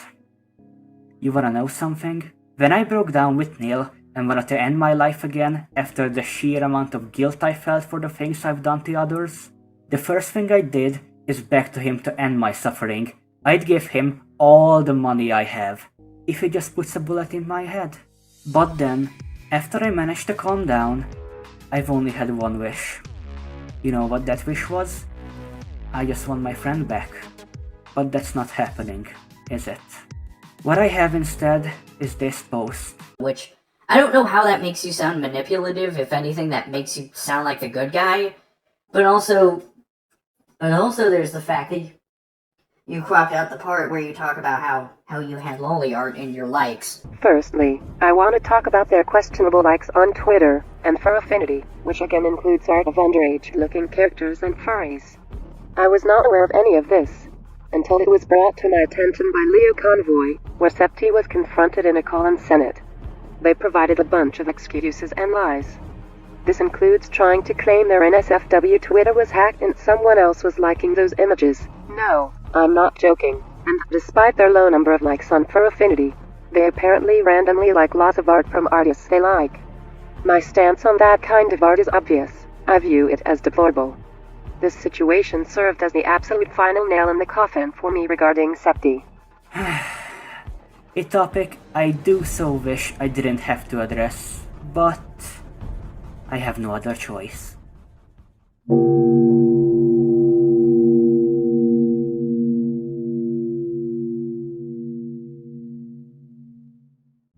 You wanna know something? When I broke down with Neil and wanted to end my life again after the sheer amount of guilt I felt for the things I've done to others, the first thing I did is beg to him to end my suffering. I'd give him all the money I have, if he just puts a bullet in my head. But then, after I managed to calm down, I've only had one wish. You know what that wish was? I just want my friend back. But that's not happening, is it? What I have instead is this post. Which I don't know how that makes you sound manipulative, if anything, that makes you sound like the good guy, but also there's the fact that you cropped out the part where you talk about how you had lolly art in your likes. Firstly, I want to talk about their questionable likes on Twitter, and fur affinity, which again includes art of underage-looking characters and furries. I was not aware of any of this until it was brought to my attention by Leo Convoy, where Septi was confronted in a call in Senate. They provided a bunch of excuses and lies. This includes trying to claim their NSFW Twitter was hacked and someone else was liking those images. No, I'm not joking. And despite their low number of likes on Fur Affinity, they apparently randomly like lots of art from artists they like. My stance on that kind of art is obvious. I view it as deplorable. This situation served as the absolute final nail in the coffin for me regarding Septi. A topic I do so wish I didn't have to address, but I have no other choice.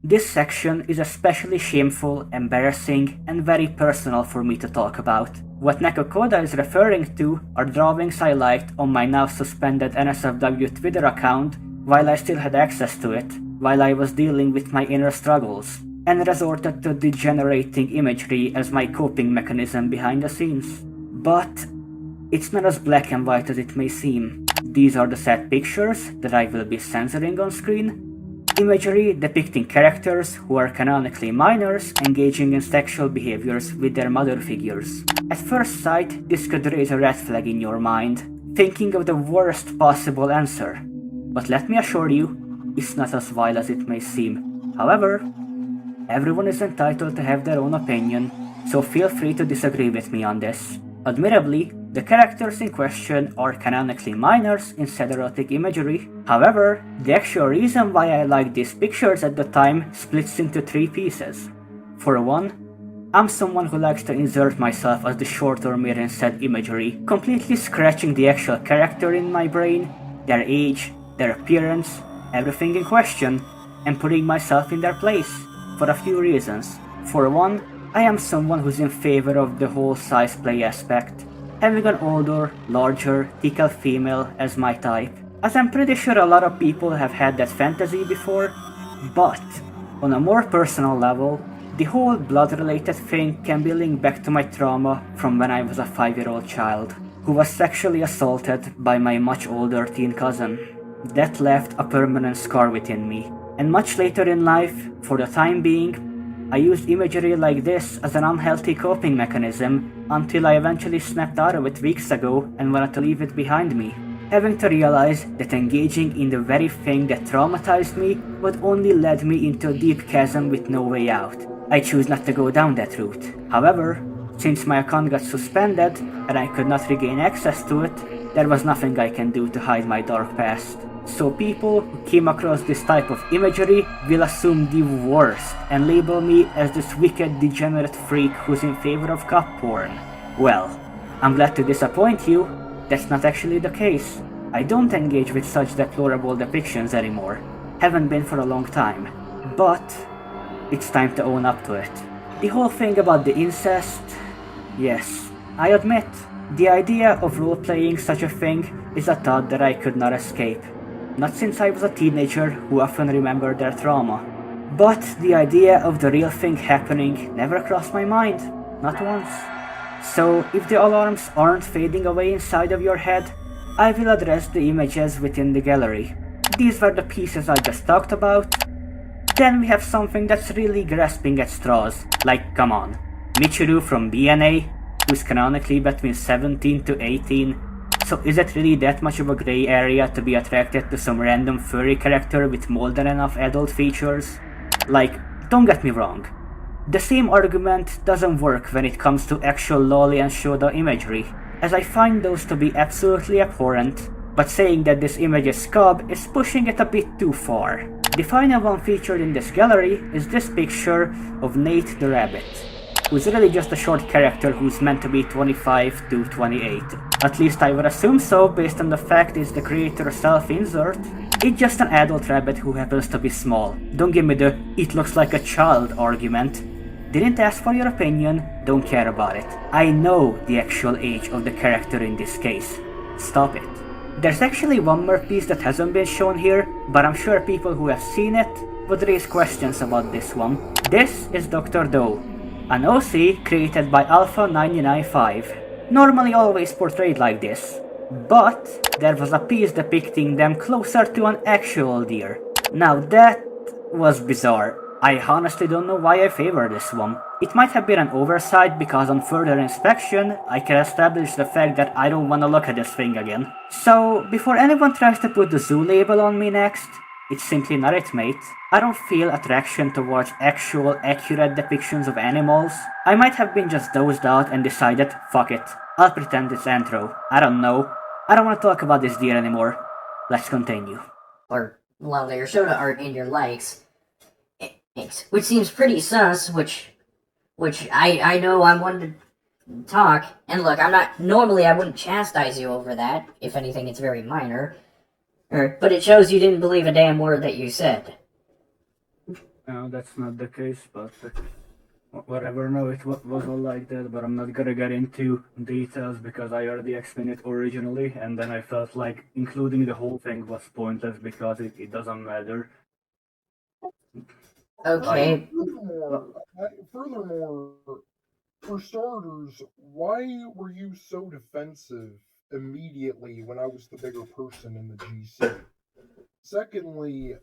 This section is especially shameful, embarrassing, and very personal for me to talk about. What Nekokoda is referring to are drawings I liked on my now suspended NSFW Twitter account while I still had access to it, while I was dealing with my inner struggles, and resorted to degenerating imagery as my coping mechanism behind the scenes. But it's not as black and white as it may seem. These are the sad pictures that I will be censoring on screen. Imagery depicting characters who are canonically minors engaging in sexual behaviors with their mother figures. At first sight, this could raise a red flag in your mind, thinking of the worst possible answer. But let me assure you, it's not as vile as it may seem. However, everyone is entitled to have their own opinion, so feel free to disagree with me on this. Admittedly, the characters in question are canonically minors in said erotic imagery. However, the actual reason why I liked these pictures at the time splits into three pieces. For one, I'm someone who likes to insert myself as the shorter mirror in said imagery, completely scratching the actual character in my brain, their age, their appearance, everything in question, and putting myself in their place, for a few reasons. For one, I am someone who's in favor of the whole size play aspect, having an older, larger, thicker female as my type, as I'm pretty sure a lot of people have had that fantasy before. But on a more personal level, the whole blood-related thing can be linked back to my trauma from when I was a 5-year-old child, who was sexually assaulted by my much older teen cousin. That left a permanent scar within me, and much later in life, for the time being, I used imagery like this as an unhealthy coping mechanism until I eventually snapped out of it weeks ago and wanted to leave it behind me, having to realize that engaging in the very thing that traumatized me would only lead me into a deep chasm with no way out. I choose not to go down that route. However, since my account got suspended and I could not regain access to it, there was nothing I can do to hide my dark past. So people who came across this type of imagery will assume the worst and label me as this wicked degenerate freak who's in favor of cop porn. Well, I'm glad to disappoint you, that's not actually the case. I don't engage with such deplorable depictions anymore. Haven't been for a long time. But it's time to own up to it. The whole thing about the incest, yes, I admit, the idea of role-playing such a thing is a thought that I could not escape. Not since I was a teenager who often remembered their trauma. But the idea of the real thing happening never crossed my mind, not once. So if the alarms aren't fading away inside of your head, I will address the images within the gallery. These were the pieces I just talked about. Then we have something that's really grasping at straws, like come on, Michiru from BNA, who's canonically between 17 to 18, so is it really that much of a grey area to be attracted to some random furry character with more than enough adult features? Like, don't get me wrong, the same argument doesn't work when it comes to actual loli and shoda imagery, as I find those to be absolutely abhorrent, but saying that this image is scab is pushing it a bit too far. The final one featured in this gallery is this picture of Nate the Rabbit, who's really just a short character who's meant to be 25 to 28. At least I would assume so based on the fact it's the creator's self-insert. It's just an adult rabbit who happens to be small. Don't give me the "it looks like a child" argument. Didn't ask for your opinion, don't care about it. I know the actual age of the character in this case. Stop it. There's actually one more piece that hasn't been shown here, but I'm sure people who have seen it would raise questions about this one. This is Dr. Doe, an OC created by Alpha 995. Normally always portrayed like this, but there was a piece depicting them closer to an actual deer. Now that was bizarre. I honestly don't know why I favor this one. It might have been an oversight because on further inspection, I can establish the fact that I don't wanna look at this thing again. So, before anyone tries to put the zoo label on me next, it's simply not it, mate. I don't feel attraction towards actual accurate depictions of animals. I might have been just dozed out and decided, fuck it, I'll pretend it's Anthro. I don't know. I don't want to talk about this deer anymore. Let's continue. Or, well, your Shota art and your likes. Which seems pretty sus, which I know I wanted to talk, and look, normally I wouldn't chastise you over that. If anything, it's very minor. But it shows you didn't believe a damn word that you said. No, that's not the case, but whatever, no, it was all like that, but I'm not gonna get into details because I already explained it originally, and then I felt like including the whole thing was pointless because it doesn't matter. Okay. Furthermore, for starters, why were you so defensive immediately when I was the bigger person in the GC? Secondly,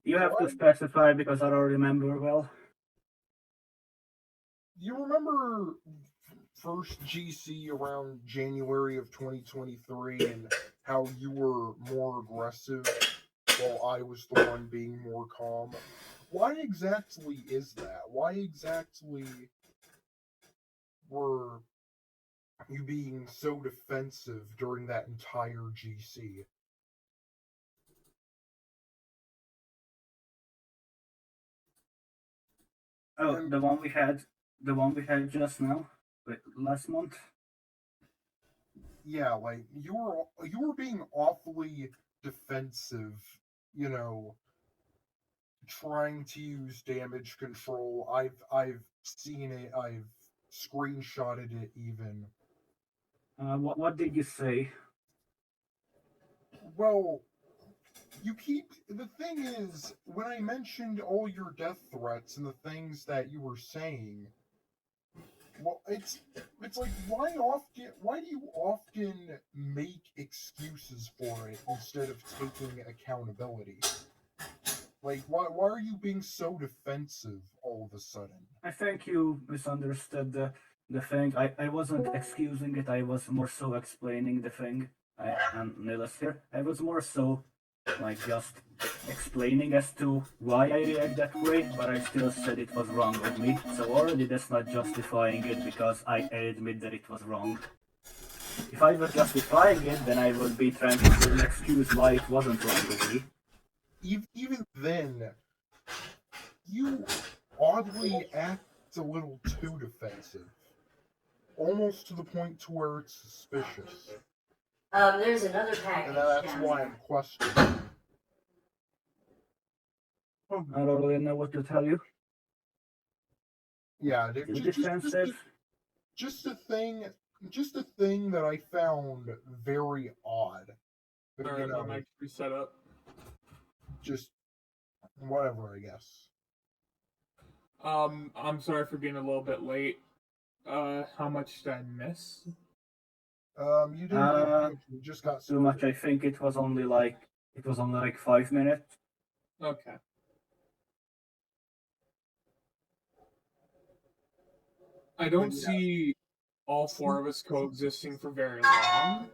you have to specify because I don't remember well. You remember first GC around January of 2023 and how you were more aggressive while I was the one being more calm? Why exactly is that? Why exactly were you being so defensive during that entire GC? Oh, the one we had just now, last month. Yeah, like you were being awfully defensive, you know, trying to use damage control. I've seen it. I've screenshotted it even. What did you say? Well, the thing is, when I mentioned all your death threats and the things that you were saying, well, it's like, why do you often make excuses for it instead of taking accountability? Like, why are you being so defensive all of a sudden? I think you misunderstood the thing. I wasn't excusing it, I was more so explaining the thing. I was more so like just explaining as to why I react that way, but I still said it was wrong with me. So already that's not justifying it because I admit that it was wrong. If I was justifying it, then I would be trying to give an excuse why it wasn't wrong with me. Even then, you oddly act a little too defensive. Almost to the point to where it's suspicious. There's another package. And that's why I'm questioning. I don't really know what to tell you. Yeah, just a thing that I found very odd. But, Alright, my mic reset up. Just whatever, I guess. I'm sorry for being a little bit late. How much did I miss? You didn't. You just got so much. I think it was only like 5 minutes. Okay. I don't see all four of us coexisting for very long.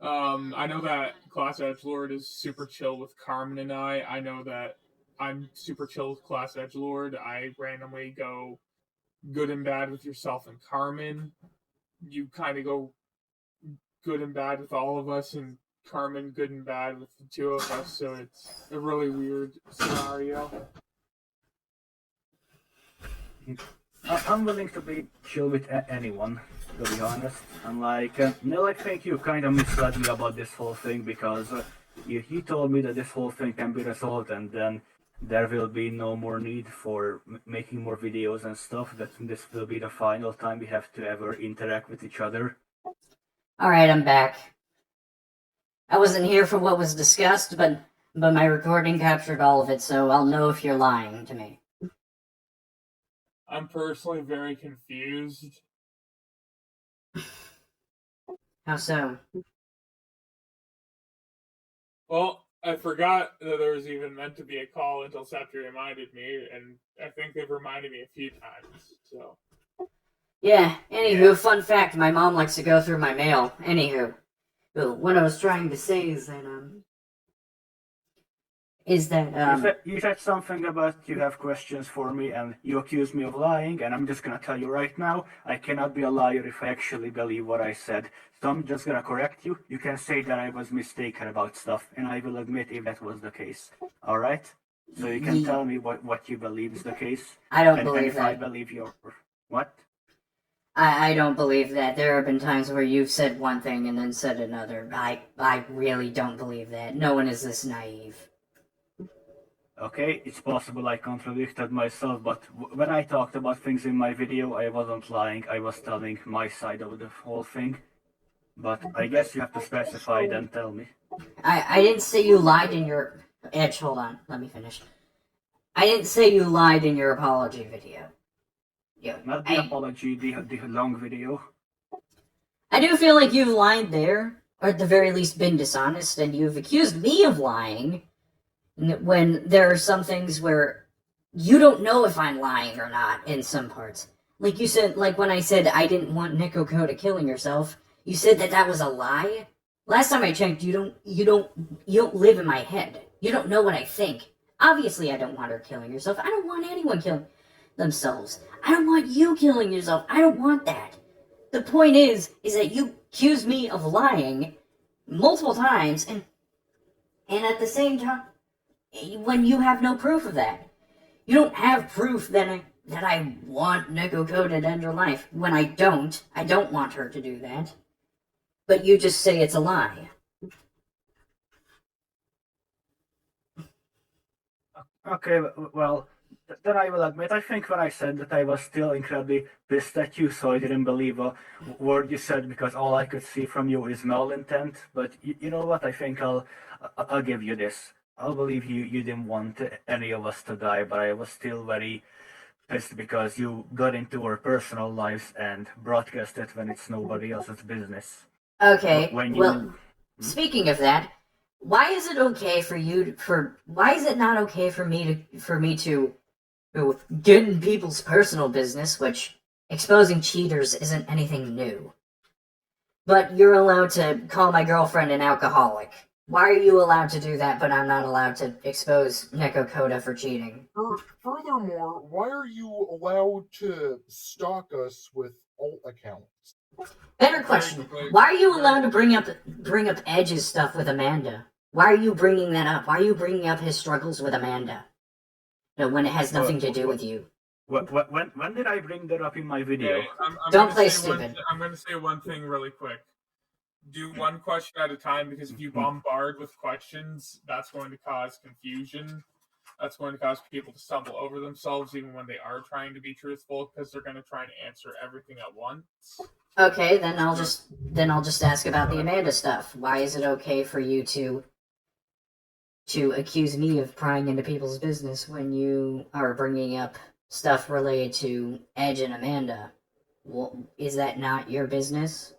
I know that Class Edgelord is super chill with Carmen and I know that I'm super chill with Class Edgelord. I randomly go good and bad with yourself and Carmen. You kind of go good and bad with all of us, and Carmen good and bad with the two of us, so it's a really weird scenario. I'm willing to be chill with anyone, to be honest. And like, I think you kind of misled me about this whole thing because You told me that this whole thing can be resolved, and then there will be no more need for making more videos and stuff. That this will be the final time we have to ever interact with each other. Alright, I'm back. I wasn't here for what was discussed, but my recording captured all of it, so I'll know if you're lying to me. I'm personally very confused. How so? Well, I forgot that there was even meant to be a call until Septi reminded me, and I think they've reminded me a few times, so... Yeah, anywho, fun fact, my mom likes to go through my mail. Anywho, what I was trying to say is that, You said something about you have questions for me, and you accused me of lying, and I'm just gonna tell you right now, I cannot be a liar if I actually believe what I said. So I'm just gonna correct you. You can say that I was mistaken about stuff, and I will admit if that was the case. Alright? So you can tell me what you believe is the case. I don't believe and if that. I believe your... What? I don't believe that. There have been times where you've said one thing and then said another. I really don't believe that. No one is this naive. Okay, it's possible I contradicted myself, but when I talked about things in my video, I wasn't lying. I was telling my side of the whole thing. But I guess you have to specify it and tell me. I didn't say you lied in your... Edge, hold on. Let me finish. I didn't say you lied in your apology video. Not the apology, the long video. I do feel like you've lied there, or at the very least been dishonest, and you've accused me of lying when there are some things where you don't know if I'm lying or not in some parts. Like you said, like when I said I didn't want Nico Koda killing herself, you said that was a lie. Last time I checked, you don't live in my head. You don't know what I think. Obviously, I don't want her killing herself. I don't want anyone killing themselves. I don't want you killing yourself. I don't want that. The point is that you accuse me of lying multiple times, and at the same time, when you have no proof of that. You don't have proof that I want Neko Koda to end her life. When I don't want her to do that. But you just say it's a lie. Okay, well, then I will admit, I think when I said that I was still incredibly pissed at you, so I didn't believe a word you said because all I could see from you is malintent. But you know what? I think I'll give you this. I'll believe you didn't want any of us to die, but I was still very pissed because you got into our personal lives and broadcast it when it's nobody else's business. Okay, speaking of that, why is it okay why is it not okay for me to get in people's personal business, which exposing cheaters isn't anything new. But you're allowed to call my girlfriend an alcoholic. Why are you allowed to do that, but I'm not allowed to expose Neko Koda for cheating? Furthermore, why are you allowed to stalk us with alt accounts? Better question. Why are you allowed to bring up Edge's stuff with Amanda? Why are you bringing that up? Why are you bringing up his struggles with Amanda? No, when it has nothing to do with you. When did I bring that up in my video? Okay, Don't play stupid. I'm going to say one thing really quick. Do one question at a time, because if you bombard with questions, that's going to cause confusion. That's going to cause people to stumble over themselves even when they are trying to be truthful, because they're going to try and answer everything at once. Okay, then I'll just ask about the Amanda stuff. Why is it okay for you to accuse me of prying into people's business when you are bringing up stuff related to Edge and Amanda? Well, is that not your business?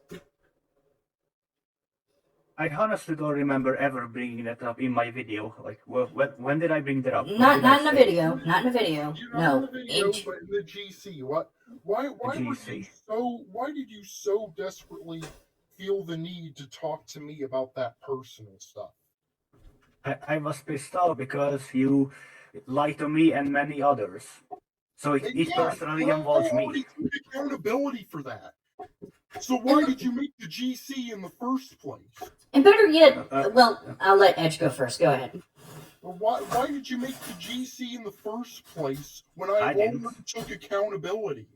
I honestly don't remember ever bringing that up in my video. Like, when did I bring that up? Not in a video. Not in a video. No. In the video, but in the GC. Why did you so desperately feel the need to talk to me about that personal stuff? I was pissed off because you lied to me and many others. So it personally involves me. I already took accountability for that. So why did you make the GC in the first place? And better yet, well, I'll let Edge go first. Go ahead. Why did you make the GC in the first place when I already took accountability?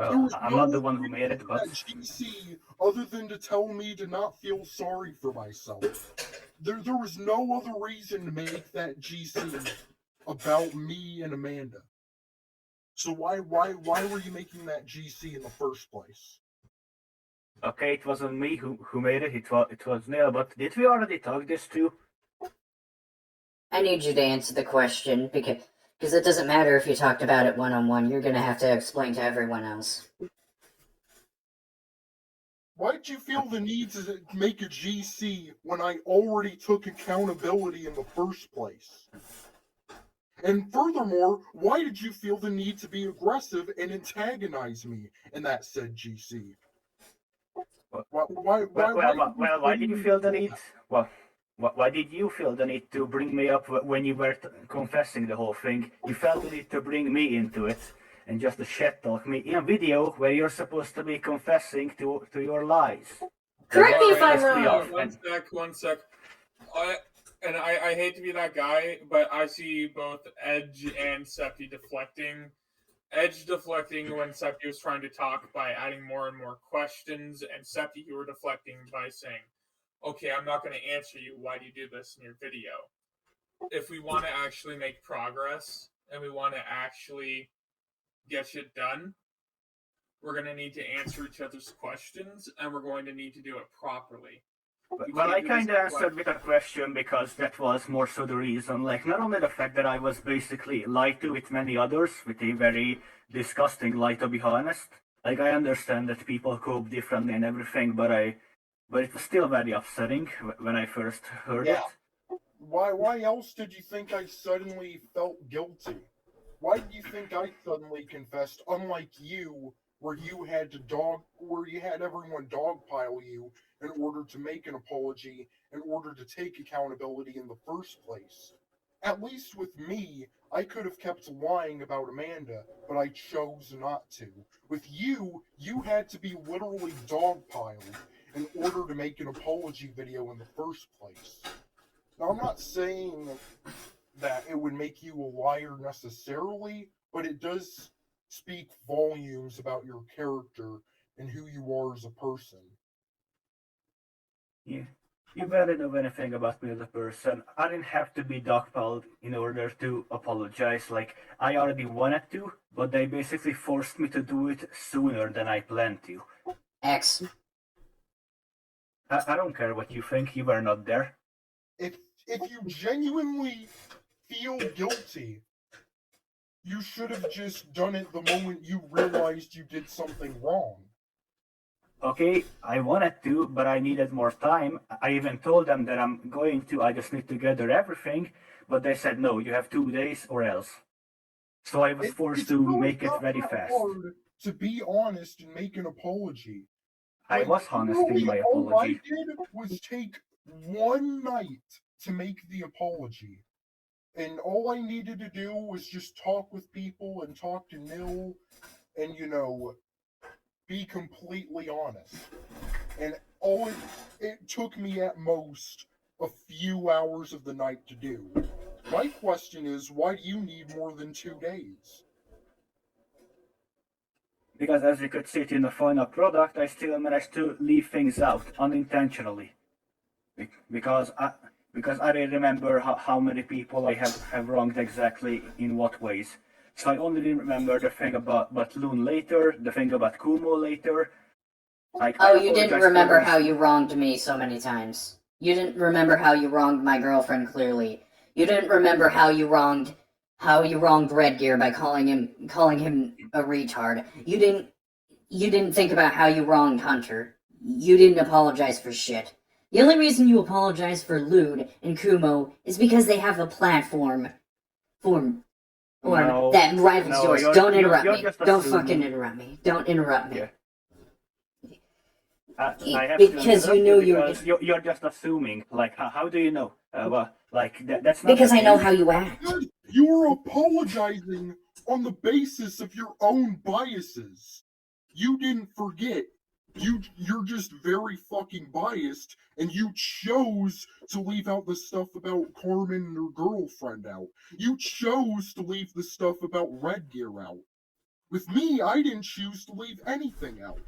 There was I'm no not the other one who made it, reason but that GC other than to tell me to not feel sorry for myself. There was no other reason to make that GC about me and Amanda. So why were you making that GC in the first place? okay, it wasn't me who made it. It was Neil. But did we already talk this too? I need you to answer the question, because it doesn't matter if you talked about it one-on-one, you're gonna have to explain to everyone else. Why did you feel the need to make a GC when I already took accountability in the first place? And furthermore, why did you feel the need to be aggressive and antagonize me in that said GC? Why did you feel the need? Well, why did you feel the need to bring me up when you were confessing the whole thing? You felt the need to bring me into it and just to shit talk me in a video where you're supposed to be confessing to your lies. Correct me if I'm Pissed me wrong. off, and- One sec. I hate to be that guy, but I see both Edge and Septi deflecting. Edge deflecting when Septi was trying to talk by adding more and more questions, and Septi, you were deflecting by saying, okay, I'm not going to answer you. Why do you do this in your video? If we want to actually make progress and we want to actually get shit done, we're going to need to answer each other's questions, and we're going to need to do it properly. Well, I kind of answered with a question because that was more so the reason. Like, not only the fact that I was basically lied to with many others, with a very disgusting lie, to be honest. Like, I understand that people cope differently and everything, but it was still very upsetting when I first heard it. Why else did you think I suddenly felt guilty? Why did you think I suddenly confessed, unlike you, where you had everyone dogpile you in order to make an apology, in order to take accountability in the first place? At least with me, I could have kept lying about Amanda, but I chose not to. With you, you had to be literally dogpiled in order to make an apology video in the first place. Now, I'm not saying that it would make you a liar necessarily, but it does speak volumes about your character and who you are as a person. Yeah. You barely know anything about me as a person. I didn't have to be dogpiled in order to apologize. Like, I already wanted to, but they basically forced me to do it sooner than I planned to. X. I don't care what you think, you were not there. If you genuinely feel guilty, you should have just done it the moment you realized you did something wrong. Okay, I wanted to, but I needed more time. I even told them that I'm going to, I just need to gather everything, but they said no, you have 2 days or else. So I was forced to make it very fast. Hard to be honest and make an apology. I was honest in my apology. All I did was take one night to make the apology. And all I needed to do was just talk with people and talk to Nil and, be completely honest. And it took me at most a few hours of the night to do. My question is, why do you need more than 2 days? Because as you could see in the final product, I still managed to leave things out unintentionally. Because I didn't remember how many people I have wronged exactly in what ways. So I only remember the thing about Loon later, the thing about Kumo later. You didn't remember how you wronged me so many times. You didn't remember how you wronged my girlfriend clearly. You didn't remember how you wronged ReddGier by calling him a retard. You didn't think about how you wronged Hunter. You didn't apologize for shit. The only reason you apologize for Lude and Kumo is because they have a platform that rivals yours. Don't interrupt me. Don't fucking interrupt me. Don't interrupt me. Yeah. I have because to you know you're just assuming. Like, how do you know? That's not because I know how you act. You're apologizing on the basis of your own biases. You didn't forget. You're just very fucking biased, and you chose to leave out the stuff about Carmen and her girlfriend out. You chose to leave the stuff about ReddGier out. With me, I didn't choose to leave anything out.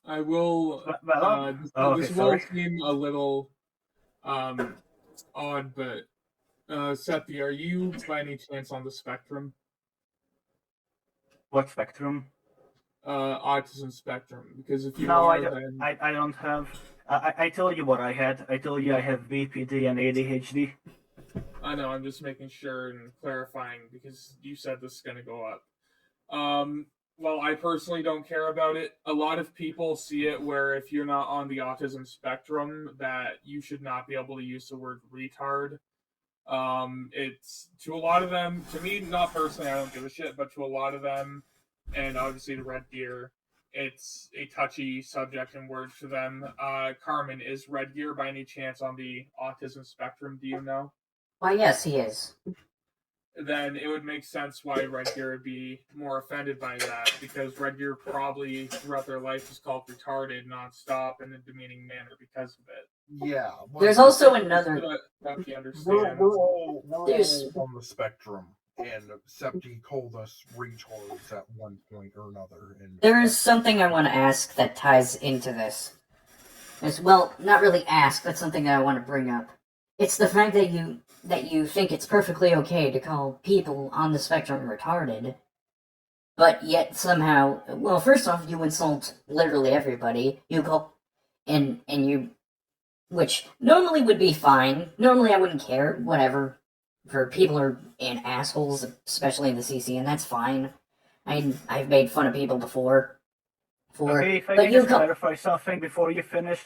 I will. This will seem a little odd, but Septi, are you by any chance on the spectrum? What spectrum? Autism spectrum. Because if you No, are, then I don't have. I told you what I had. I told you I have BPD and ADHD. I know. I'm just making sure and clarifying because you said this is going to go up. Well, I personally don't care about it. A lot of people see it where if you're not on the autism spectrum, that you should not be able to use the word retard. It's to a lot of them, to me, not personally, I don't give a shit, but to a lot of them, and obviously the ReddGier, it's a touchy subject and word for them. Carmen, is ReddGier by any chance on the autism spectrum? Do you know? Why, yes, he is. Then it would make sense why ReddGier would be more offended by that, because ReddGier probably throughout their life is called retarded nonstop in a demeaning manner because of it. Yeah. There's also another. We're all on the spectrum, and Septi called us retards at one point or another. And There is something I want to ask that ties into this. Well, not really ask, that's something that I want to bring up. It's the fact that you think it's perfectly okay to call people on the spectrum retarded, but yet somehow, well, first off, you insult literally everybody. You call, and you, which normally would be fine. Normally I wouldn't care, whatever. For people are and assholes, especially in the CC, and that's fine. I've made fun of people before. Okay, if I can just clarify something before you finish,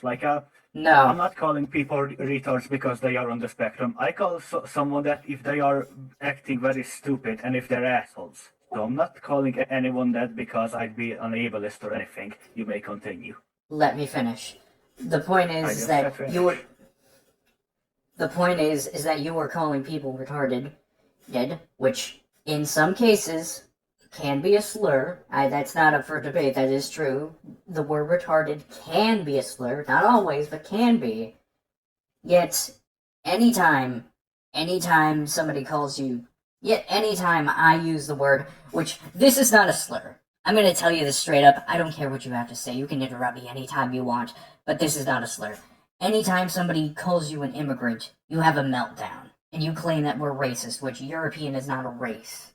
no. I'm not calling people retards because they are on the spectrum. I call someone that if they are acting very stupid and if they're assholes. So I'm not calling anyone that because I'd be an ableist or anything. You may continue. Let me finish. The point is that you were. The point is that you were calling people retarded, which in some cases can be a slur. That's not up for debate, that is true. The word retarded can be a slur, not always, but can be. Yet, anytime somebody calls you, anytime I use the word, which, this is not a slur. I'm gonna tell you this straight up, I don't care what you have to say, you can interrupt me anytime you want, but this is not a slur. Anytime somebody calls you an immigrant, you have a meltdown, and you claim that we're racist, which European is not a race.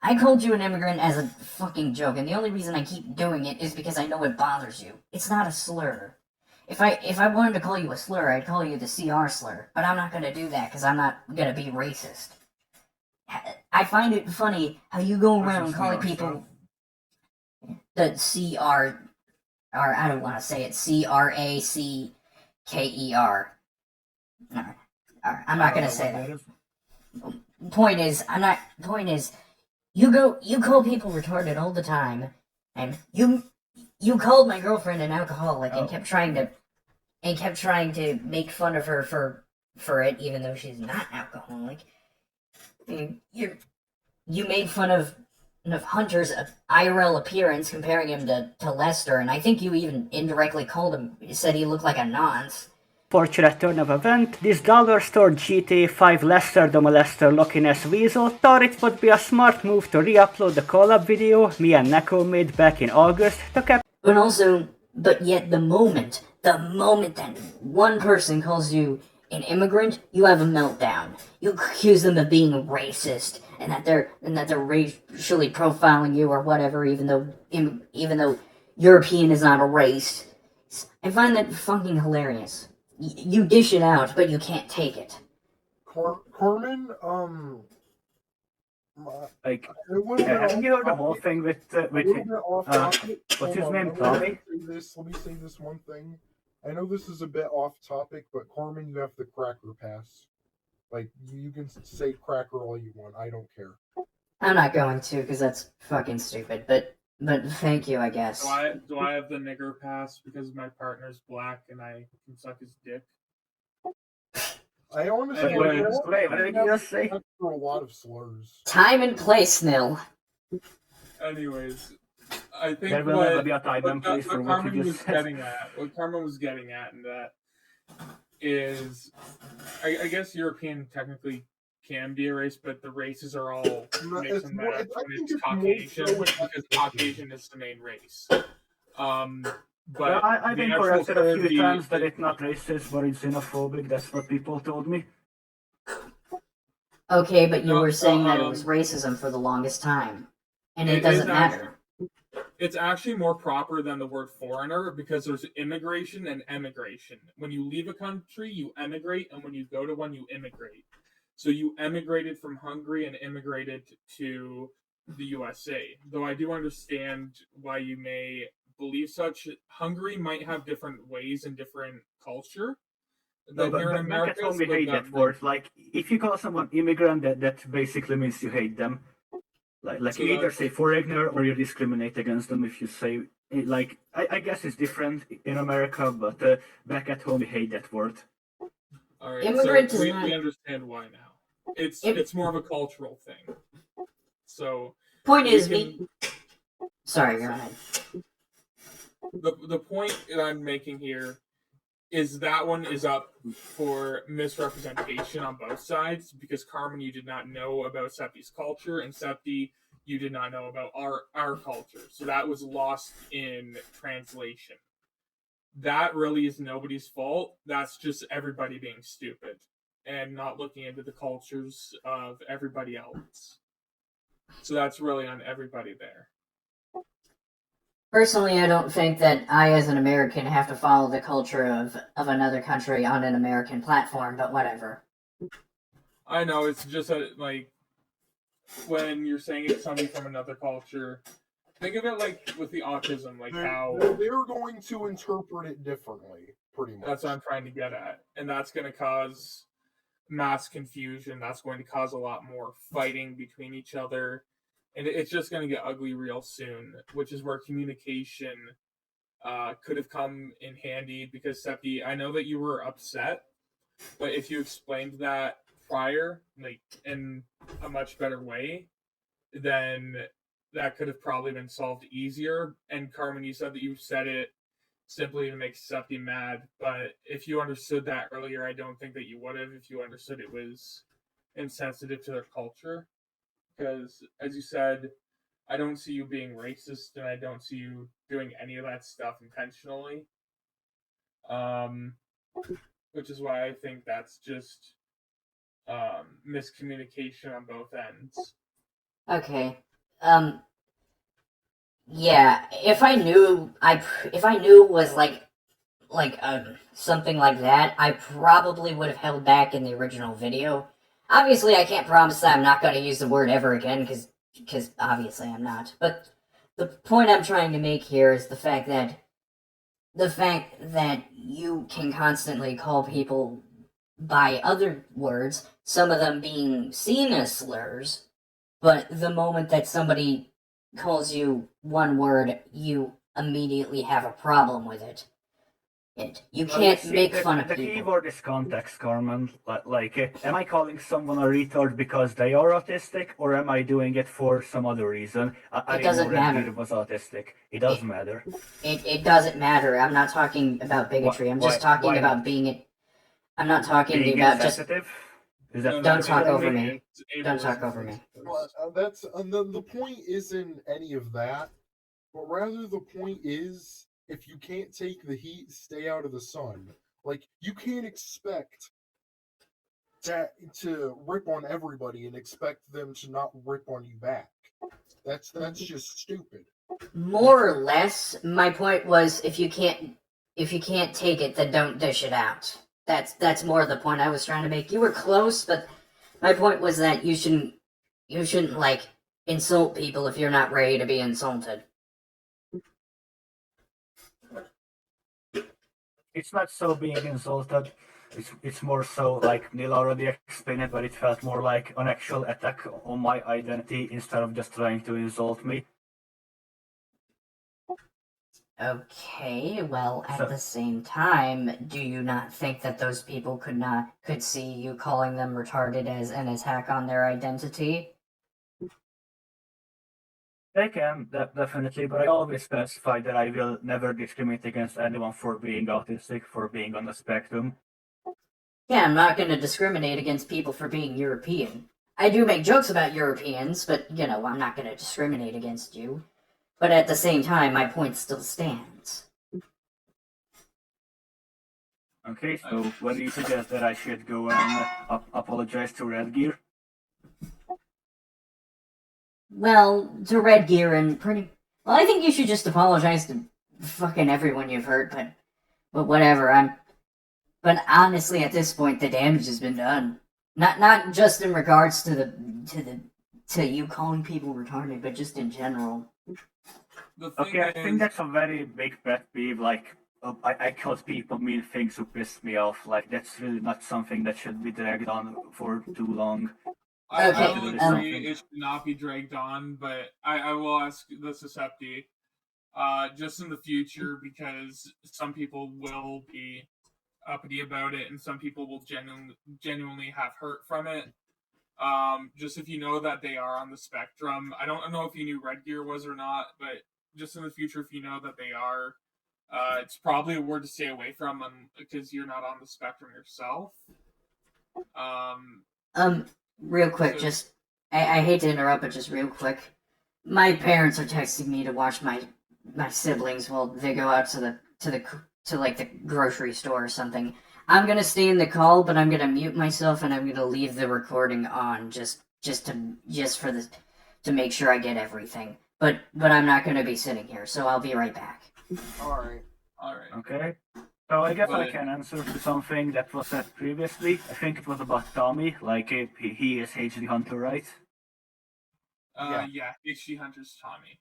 I called you an immigrant as a fucking joke, and the only reason I keep doing it is because I know it bothers you. It's not a slur. If I wanted to call you a slur, I'd call you the CR slur, but I'm not gonna do that because I'm not gonna be racist. I find it funny how you go around calling people the CR, or I don't want to say it, CRACKER. I'm not gonna say that. Point is, you call people retarded all the time, and you called my girlfriend an alcoholic and kept trying to make fun of her for it, even though she's not alcoholic. You made fun of Hunter's IRL appearance, comparing him to Lester, and I think you even indirectly said he looked like a nonce. Fortunate turn of event, this dollar store GTA 5 Lester the Molester looking as Weasel thought it would be a smart move to re-upload the collab video me and Neko made back in August to cap- But yet the moment that one person calls you an immigrant, you have a meltdown. You accuse them of being racist, and that they're racially profiling you or whatever, even though European is not a race. I find that fucking hilarious. You dish it out, but you can't take it. Carmen, have you heard the whole thing with what's his name, Tommy? Let me say this one thing. I know this is a bit off topic, but Carmen, you have the cracker pass. You can say cracker all you want. I don't care. I'm not going to, because that's fucking stupid, but thank you, I guess. Do I have the nigger pass because my partner's black and I can suck his dick? I honestly what did you just say? For a lot of slurs. Time and place, Nil. Anyways, I think there will never be a time and place for what Carmen was getting at. What Carmen was getting at in that is, I guess European technically can be a race, but the races are all mixed and matched I when think it's it's more Caucasian, so with because Caucasian is the main race. Well, But I've the been actual corrected a term, few times that it's not racist, but it's xenophobic. That's what people told me. Okay, but you No, were saying that it was racism for the longest time. And it is doesn't matter. It's actually more proper than the word foreigner because there's immigration and emigration. When you leave a country, you emigrate, and when you go to one, you immigrate. So you emigrated from Hungary and immigrated to the USA. Though I do understand why you may believe such. Hungary might have different ways and different culture than here in America. Back at home, we hate that word. Like, if you call someone immigrant, that basically means you hate them. Like So you either say foreigner or you discriminate against them if you say, like, I guess it's different in America, but back at home, we hate that word. All right, Immigrant so is not- we understand why now. It's more of a cultural thing. So Point we is, can- Sorry, go ahead. The point that I'm making here is that one is up for misrepresentation on both sides, because Carmen, you did not know about Septi's culture, and Septi, you did not know about our culture. So that was lost in translation. That really is nobody's fault. That's just everybody being stupid and not looking into the cultures of everybody else. So that's really on everybody there. Personally, I don't think that I, as an American, have to follow the culture of another country on an American platform, but whatever. I know, it's just like, when you're saying it's somebody from another culture, think of it like with the autism, like how they're going to interpret it differently, pretty much. That's what I'm trying to get at. And that's going to cause mass confusion. That's going to cause a lot more fighting between each other. And it's just going to get ugly real soon, which is where communication could have come in handy. Because, Septi, I know that you were upset, but if you explained that prior, like, in a much better way, then that could have probably been solved easier. And Carmen, you said that you said it simply to make Septi mad, but if you understood that earlier, I don't think that you would have if you understood it was insensitive to their culture. Because, as you said, I don't see you being racist, and I don't see you doing any of that stuff intentionally. Which is why I think that's just miscommunication on both ends. Okay. Yeah, if I knew it was like something like that, I probably would have held back in the original video. Obviously, I can't promise that I'm not going to use the word ever again, because obviously I'm not. But the point I'm trying to make here is the fact that you can constantly call people by other words, some of them being seen as slurs, but the moment that somebody calls you one word, you immediately have a problem with it. You can't make fun of the people. key word is context, Carmen. Am I calling someone a retard because they are autistic, or am I doing it for some other reason? It doesn't matter. ReddGier was autistic. It doesn't matter. It doesn't matter. I'm not talking about bigotry. I'm just talking about being. I'm not talking about just. Don't talk over me. Don't talk over me. That's and the point isn't any of that, but rather the point is, if you can't take the heat, stay out of the sun. Like, you can't expect to rip on everybody and expect them to not rip on you back. That's just stupid. More or less, my point was if you can't take it, then don't dish it out. That's more the point I was trying to make. You were close, but my point was that you shouldn't like insult people if you're not ready to be insulted. It's not so being insulted. It's more so like Neil already explained it, but it felt more like an actual attack on my identity instead of just trying to insult me. Okay, well, at the same time, do you not think that those people could see you calling them retarded as an attack on their identity? They can, definitely, but I always specify that I will never discriminate against anyone for being autistic, for being on the spectrum. Yeah, I'm not going to discriminate against people for being European. I do make jokes about Europeans, but, I'm not going to discriminate against you. But at the same time, my point still stands. Okay, so what do you suggest that I should go and apologize to ReddGier? Well, to ReddGier and Well, I think you should just apologize to fucking everyone you've hurt, but whatever, But honestly, at this point, the damage has been done. Not just in regards to you calling people retarded, but just in general. Okay, I think that's a very big pet peeve, like, I cause people mean things who piss me off, like, that's really not something that should be dragged on for too long. I will agree it should not be dragged on, but I will ask the Suscepti, just in the future, because some people will be uppity about it, and some people will genuinely have hurt from it. Just if you know that they are on the spectrum. I don't know if you knew ReddGier was or not, but just in the future, if you know that they are, it's probably a word to stay away from because you're not on the spectrum yourself. Real quick, I hate to interrupt, but just real quick. My parents are texting me to watch my siblings while they go out to the grocery store or something. I'm gonna stay in the call, but I'm gonna mute myself and I'm gonna leave the recording on to make sure I get everything. But I'm not gonna be sitting here, so I'll be right back. Alright. Okay. So I guess I can answer to something that was said previously. I think it was about Tommy, like he is HD Hunter, right? Yeah, HD Hunter's Tommy.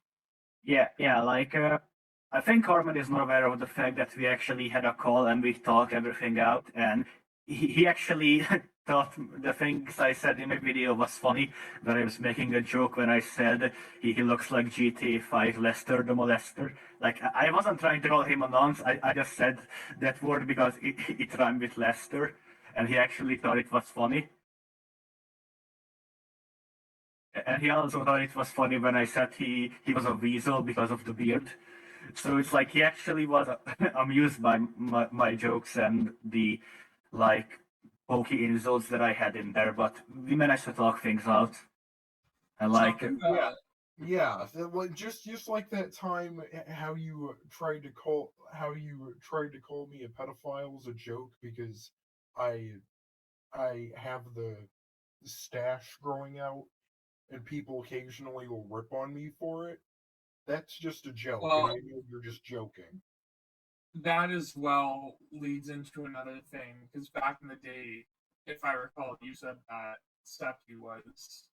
Yeah, like, I think Carmen is not aware of the fact that we actually had a call and we talked everything out, and he actually thought the things I said in my video was funny, that I was making a joke when I said he looks like GTA 5 Lester the Molester. Like, I wasn't trying to call him a nonce, I just said that word because it rhymed with Lester, and he actually thought it was funny. And he also thought it was funny when I said he was a weasel because of the beard. So it's like he actually was amused by my jokes and the, like, pokey insults that I had in there, but we managed to talk things out. And like, yeah, just like that time how you tried to call me a pedophile was a joke because I have the stash growing out and people occasionally will rip on me for it. That's just a joke, and I know you're just joking. That as well leads into another thing, because back in the day, if I recall, you said that Septi was...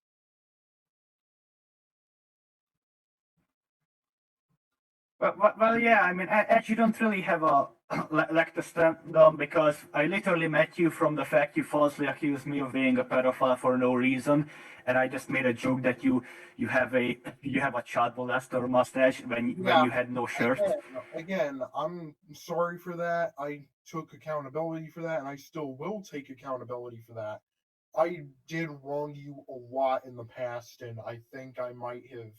Well, yeah, I mean, I actually don't really have a leg to stand on because I literally met you from the fact you falsely accused me of being a pedophile for no reason, and I just made a joke that you have a child molester mustache when you had no shirt. Again, I'm sorry for that. I took accountability for that, and I still will take accountability for that. I did wrong you a lot in the past, and I think I might have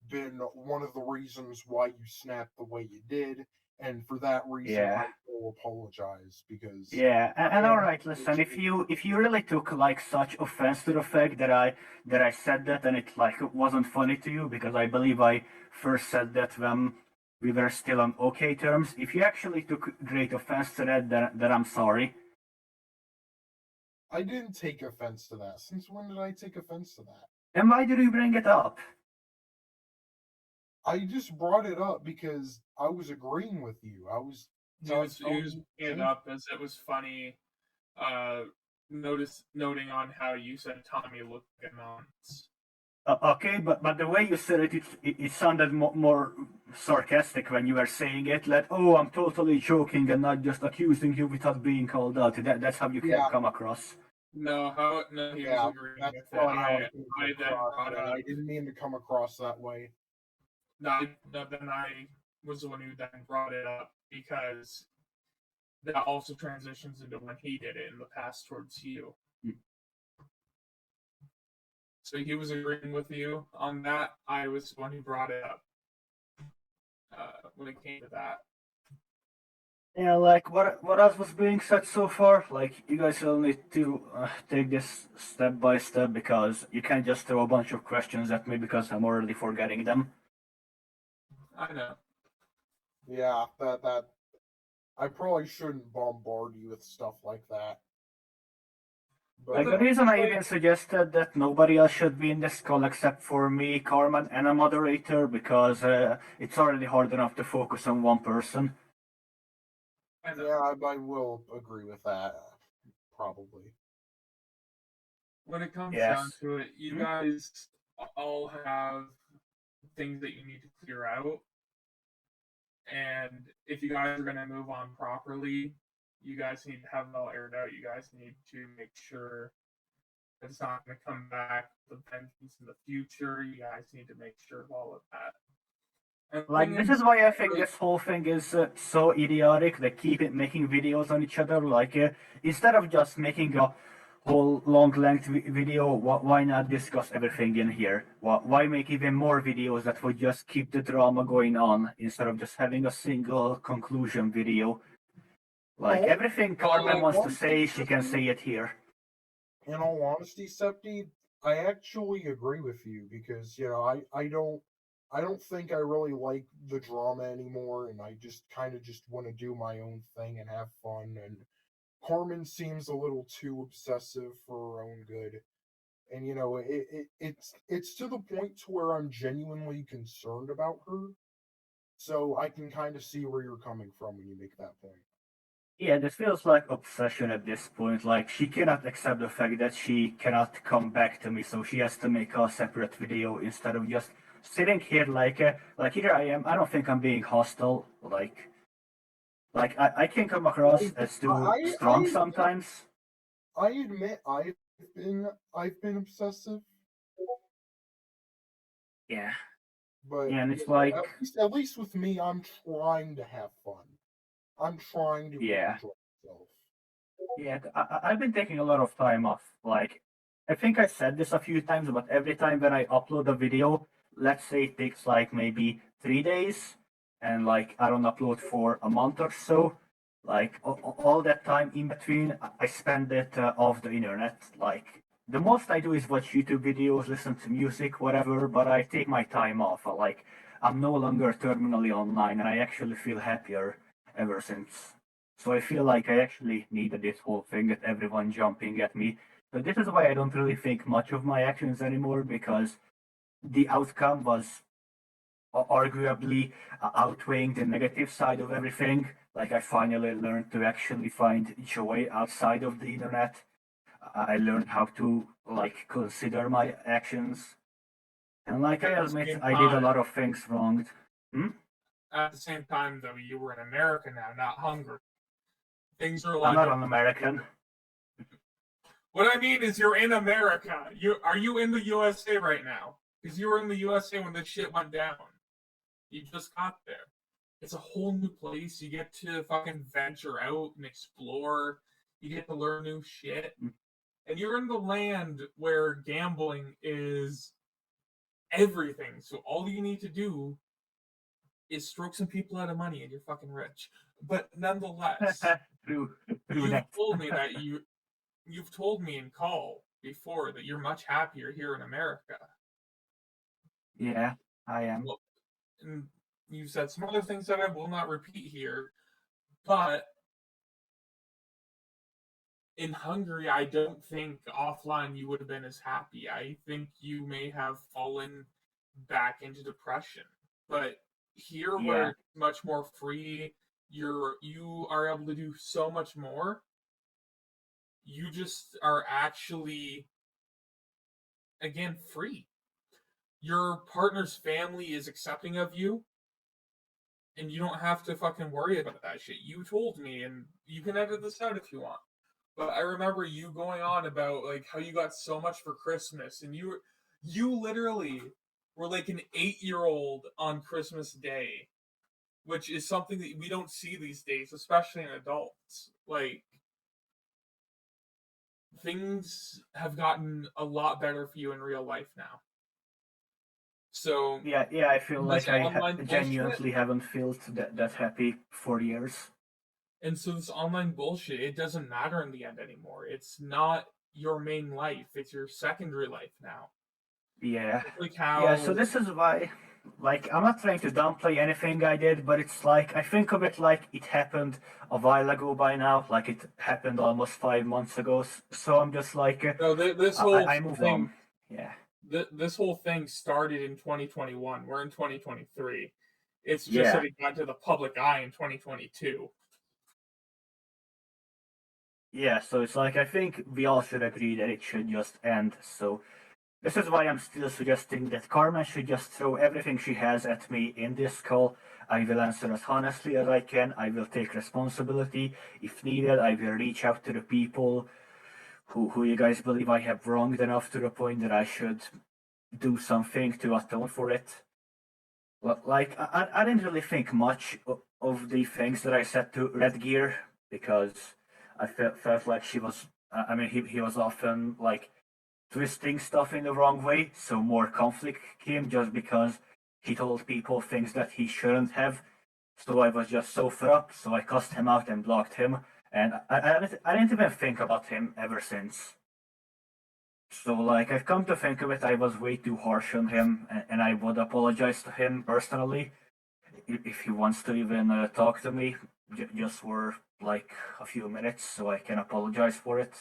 been one of the reasons why you snapped the way you did, and for that reason I will apologize because and all right, listen, if you really took like such offense to the fact that I said that and it like wasn't funny to you because I believe I first said that when we were still on okay terms, if you actually took great offense to that, then I'm sorry. I didn't take offense to that. Since when did I take offense to that? And why did you bring it up? I just brought it up because I was agreeing with you. I was. It was bringing it up as it was funny. Noting on how you said Tommy looked like a nonce. Okay, but the way you said it sounded more sarcastic when you were saying it. Like, oh, I'm totally joking and not just accusing you without being called out. That's how you can come across. No, he was agreeing with it. I then brought it up. I didn't mean to come across that way. Then I was the one who then brought it up because that also transitions into when he did it in the past towards you. So he was agreeing with you on that. I was the one who brought it up when it came to that. Yeah, like what else was being said so far? Like you guys will need to take this step by step because you can't just throw a bunch of questions at me because I'm already forgetting them. I know. Yeah, that I probably shouldn't bombard you with stuff like that. Like the reason I even suggested that nobody else should be in this call except for me, Carmen, and a moderator because it's already hard enough to focus on one person. Yeah, I will agree with that. Probably. When it comes Yes. down to it, you guys all have things that you need to clear out. And if you guys are going to move on properly, you guys need to have it all aired out. You guys need to make sure that it's not going to come back with vengeance in the future. You guys need to make sure of all of that. And Like this is why I think this whole thing is so idiotic. They keep making videos on each other. Like instead of just making a whole long length video, why not discuss everything in here? Why make even more videos that would just keep the drama going on instead of just having a single conclusion video? Like everything Carmen wants to say, she can say it here. In all honesty, Septi, I actually agree with you because I don't think I really like the drama anymore, and I just kind of just want to do my own thing and have fun. And Carmen seems a little too obsessive for her own good, and it's to the point to where I'm genuinely concerned about her. So I can kind of see where you're coming from when you make that point. Yeah, this feels like obsession at this point. Like, she cannot accept the fact that she cannot come back to me, so she has to make a separate video instead of just sitting here like here I am. I don't think I'm being hostile. I can come across as too strong sometimes. I admit I've been obsessive. Yeah. But yeah, and it's like at least with me, I'm trying to have fun. I'm trying to enjoy myself. Yeah, I've been taking a lot of time off. Like, I think I said this a few times, but every time when I upload a video, let's say it takes like maybe 3 days, and like I don't upload for a month or so. Like all that time in between, I spend it off the internet. Like the most I do is watch YouTube videos, listen to music, whatever. But I take my time off. Like I'm no longer terminally online, and I actually feel happier ever since. So I feel like I actually needed this whole thing with everyone jumping at me. So this is why I don't really think much of my actions anymore, because the outcome was arguably outweighing the negative side of everything. Like I finally learned to actually find joy outside of the internet. I learned how to like consider my actions. And like I admit, I did a lot of things wrong. At the same time, though, you were in America now, not Hungary. Things are I'm not an American. What I mean is you're in America. Are you in the USA right now? Because you were in the USA when this shit went down. You just got there. It's a whole new place. You get to fucking venture out and explore. You get to learn new shit. And you're in the land where gambling is everything. So all you need to do is stroke some people out of money and you're fucking rich. But nonetheless, you've told me that you've told me in call before that you're much happier here in America. Yeah, I am. Well, and you said some other things that I will not repeat here, but in Hungary, I don't think offline you would have been as happy. I think you may have fallen back into depression. But here, where it's much more free, you are able to do so much more. You just are actually, again, free. Your partner's family is accepting of you, and you don't have to fucking worry about that shit. You told me, and you can edit this out if you want. But I remember you going on about like how you got so much for Christmas, and you literally were like an 8-year-old on Christmas Day, which is something that we don't see these days, especially in adults. Like, things have gotten a lot better for you in real life now. So yeah, I feel like I genuinely haven't felt that happy for years. And so this online bullshit, it doesn't matter in the end anymore. It's not your main life, it's your secondary life now. Yeah. It's like how... Yeah, so this is why, like, I'm not trying to downplay anything I did, but it's like, I think of it like it happened a while ago by now, like it happened almost 5 months ago, so I'm just like, No, this whole I move thing, on. Yeah. This whole thing started in 2021. We're in 2023. It's just Yeah. that it got to the public eye in 2022. Yeah, so it's like, I think we all should agree that it should just end, so this is why I'm still suggesting that Carmen should just throw everything she has at me in this call. I will answer as honestly as I can. I will take responsibility. If needed, I will reach out to the people who you guys believe I have wronged enough to the point that I should do something to atone for it. Well, like, I didn't really think much of the things that I said to ReddGier because I felt like she was, I mean, he was often like twisting stuff in the wrong way, so more conflict came just because he told people things that he shouldn't have. So I was just so fed up, so I cussed him out and blocked him, and I didn't even think about him ever since. So, like, I've come to think of it, I was way too harsh on him, and I would apologize to him personally if he wants to even talk to me, just for like a few minutes, so I can apologize for it.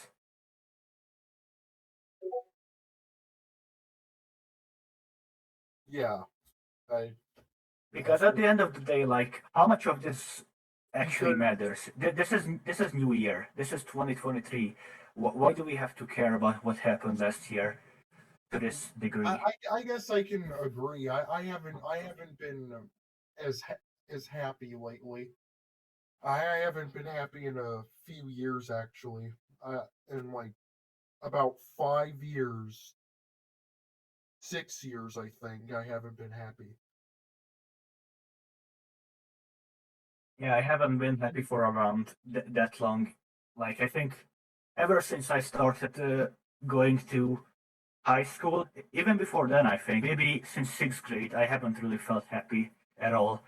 Yeah, because at the end of the day, like, how much of this actually matters? This is New Year. This is 2023. Why do we have to care about what happened last year to this degree? I guess I can agree. I haven't been as happy lately. I haven't been happy in a few years actually. In like about 5 years, 6 years, I think I haven't been happy. Yeah, I haven't been happy for around that long. Like, I think ever since I started going to high school, even before then, I think, maybe since sixth grade, I haven't really felt happy at all.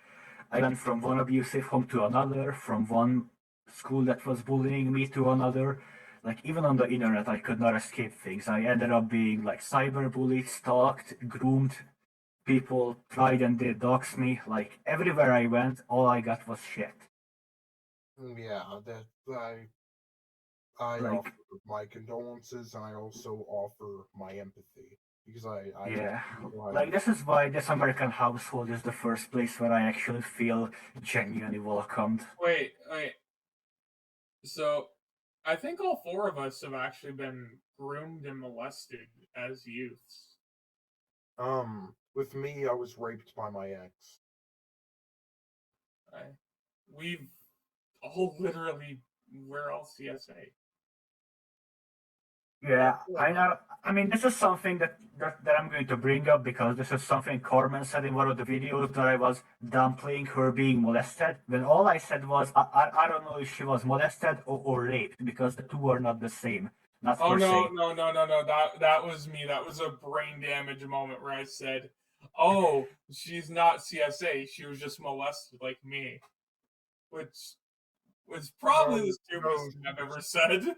I went from one abusive home to another, from one school that was bullying me to another. Like, even on the internet, I could not escape things. I ended up being like cyberbullied, stalked, groomed. People tried and did dox me. Like, everywhere I went, all I got was shit. Yeah, that I Like, offer my condolences. I also offer my empathy because I yeah, know like, this is why this American household is the first place where I actually feel genuinely welcomed. Wait. So, I think all four of us have actually been groomed and molested as youths. With me, I was raped by my ex. We've all literally, we're all CSA. Yeah, I know. I mean, this is something that I'm going to bring up because this is something Carmen said in one of the videos that I was downplaying her being molested. When all I said was, I don't know if she was molested or raped because the two are not the same. Not Oh per no, se. no, no, no, no. That was me. That was a brain damage moment where I said, "Oh, she's not CSA. She was just molested like me," which was probably the stupidest thing I've ever said.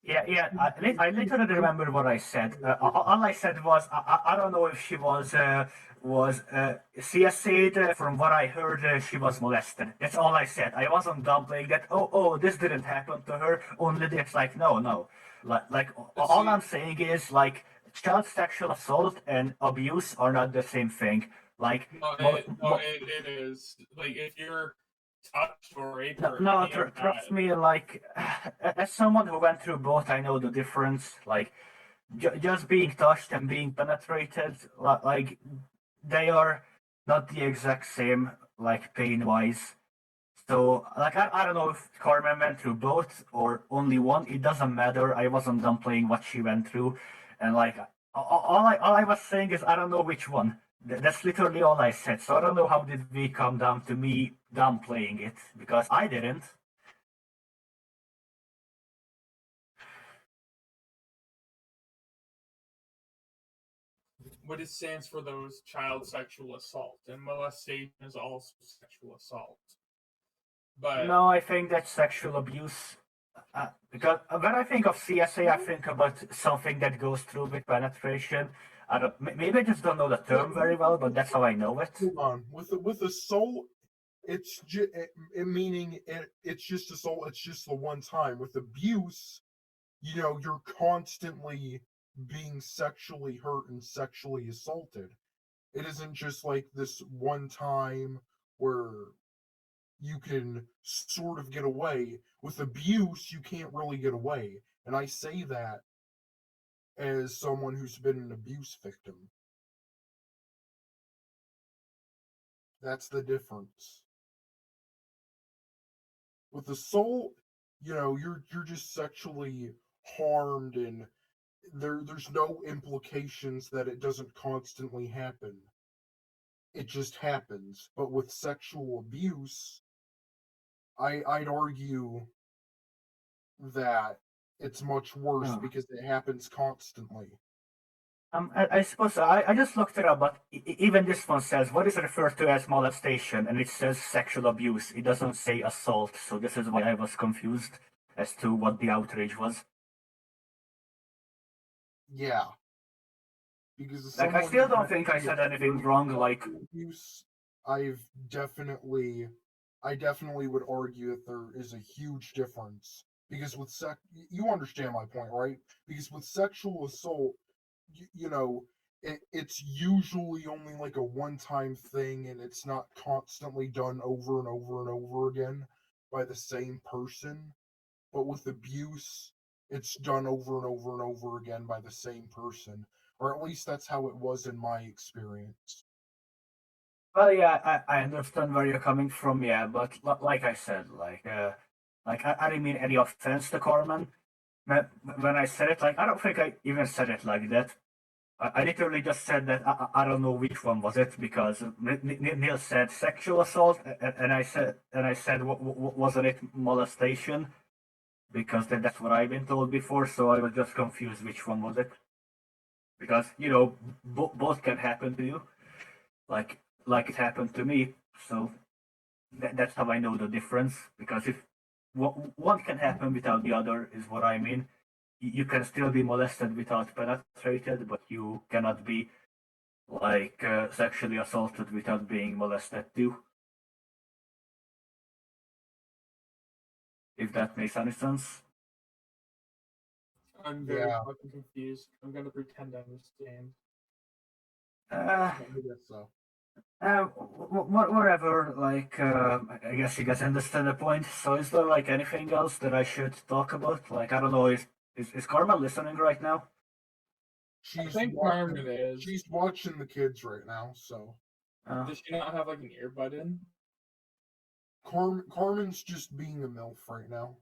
Yeah. I literally remember what I said. All I said was, I don't know if she was CSA'd. From what I heard, she was molested. That's all I said. I wasn't downplaying that. Oh, this didn't happen to her. Only this. Like, no. Like all I'm saying is, like, child sexual assault and abuse are not the same thing. Like, It is. Like, if you're touched or raped or any of trust that, me, like, as someone who went through both, I know the difference. Like, just being touched and being penetrated, like, they are not the exact same, like, pain-wise. So, like, I don't know if Carmen went through both or only one. It doesn't matter. I wasn't downplaying what she went through. And, like, all I was saying is I don't know which one. That's literally all I said. So I don't know how did we come down to me downplaying it, because I didn't. what it stands for those, child sexual assault, and molestation is also sexual assault. But No, I think that's sexual abuse. Because when I think of CSA, I think about something that goes through with penetration. I don't, maybe I just don't know the term very well, but that's how I know it. Hold on. With assault, it's meaning it's just assault. It's just the one time. With abuse, you're constantly being sexually hurt and sexually assaulted. It isn't just like this one time where you can sort of get away. With abuse, you can't really get away. And I say that as someone who's been an abuse victim. That's the difference. With assault, you're just sexually harmed, and there's no implications that it doesn't constantly happen. It just happens. But with sexual abuse, I'd argue that it's much worse because it happens constantly. I suppose I just looked it up, but even this one says what is referred to as molestation, and it says sexual abuse. It doesn't say assault, so this is why I was confused as to what the outrage was. Yeah. Because like, I still don't think I said anything wrong. Like abuse, I definitely would argue that there is a huge difference. Because with you understand my point, right? Because with sexual assault, it's usually only like a one-time thing, and it's not constantly done over and over and over again by the same person. But with abuse, it's done over and over and over again by the same person. Or at least that's how it was in my experience. Well, yeah, I understand where you're coming from, yeah, but like I said, I didn't mean any offense to Carmen. When I said it, I don't think I even said it like that. I literally just said that I don't know which one was it, because Neil said sexual assault, and I said wasn't it molestation? Because that's what I've been told before, so I was just confused which one was it. Because both can happen to you, like it happened to me. So that's how I know the difference. Because if one can happen without the other, is what I mean. You can still be molested without penetrated, but you cannot be sexually assaulted without being molested too. If that makes any sense. I'm very fucking confused. I'm gonna pretend I understand. I guess so. Whatever, I guess you guys understand the point. So is there anything else that I should talk about? I don't know, is Karma listening right now? I think Carmen is. She's watching the kids right now, so. Does she not have an earbud in? Carmen's just being a MILF right now.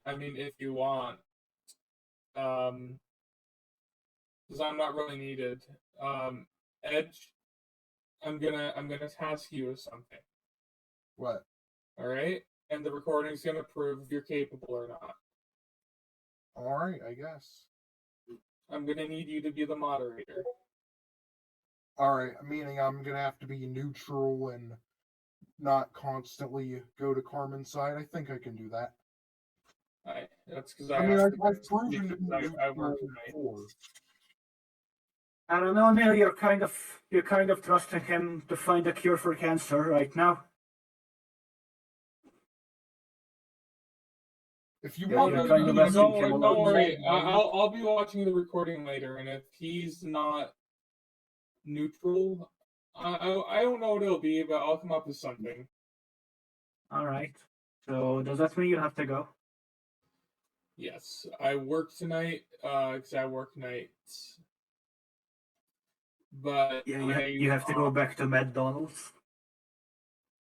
I mean, if you want. Because I'm not really needed. Edge, I'm gonna task you with something. What? Alright? And the recording's gonna prove if you're capable or not. Alright, I guess. I'm gonna need you to be the moderator. Alright, meaning I'm gonna have to be neutral and not constantly go to Carmen's side. I think I can do that. That's because I've proven to be neutral before. I don't know, Neil. You're kind of trusting him to find a cure for cancer right now. If you want, don't worry. I'll be watching the recording later, and if he's not neutral, I don't know what it'll be, but I'll come up with something. All right. So does that mean you have to go? Yes, I work tonight. Because I work nights. But yeah, you have to go back to McDonald's.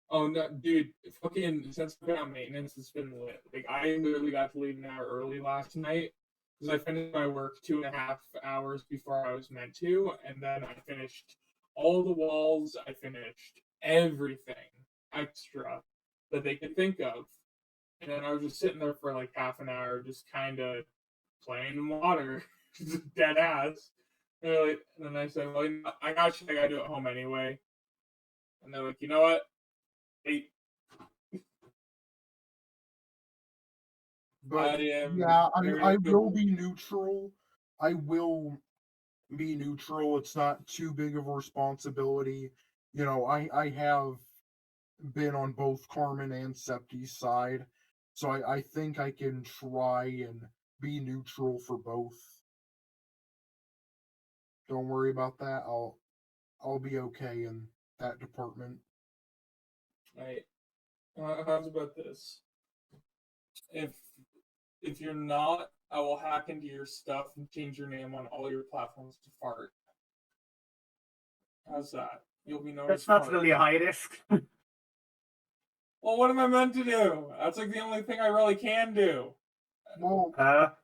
Oh no, dude! Fucking since I've been on maintenance, it's been lit. I literally got to leave an hour early last night because I finished my work 2.5 hours before I was meant to, and then I finished all the walls. I finished everything extra that they could think of, and then I was just sitting there for half an hour, just kind of playing in water, just dead ass. And then I said, "Well, I gotta do it at home anyway." And they're like, "You know what? Hey, But am yeah, very I good. will be neutral. I will be neutral. It's not too big of a responsibility. You know, I have been on both Carmen and Septi's side, so I think I can try and be neutral for both. Don't worry about that. I'll be okay in that department. Right. How's about this? If you're not, I will hack into your stuff and change your name on all your platforms to Fart. How's that? You'll be known as That's not Fart. really a high risk. Well, what am I meant to do? That's like the only thing I really can do. Well,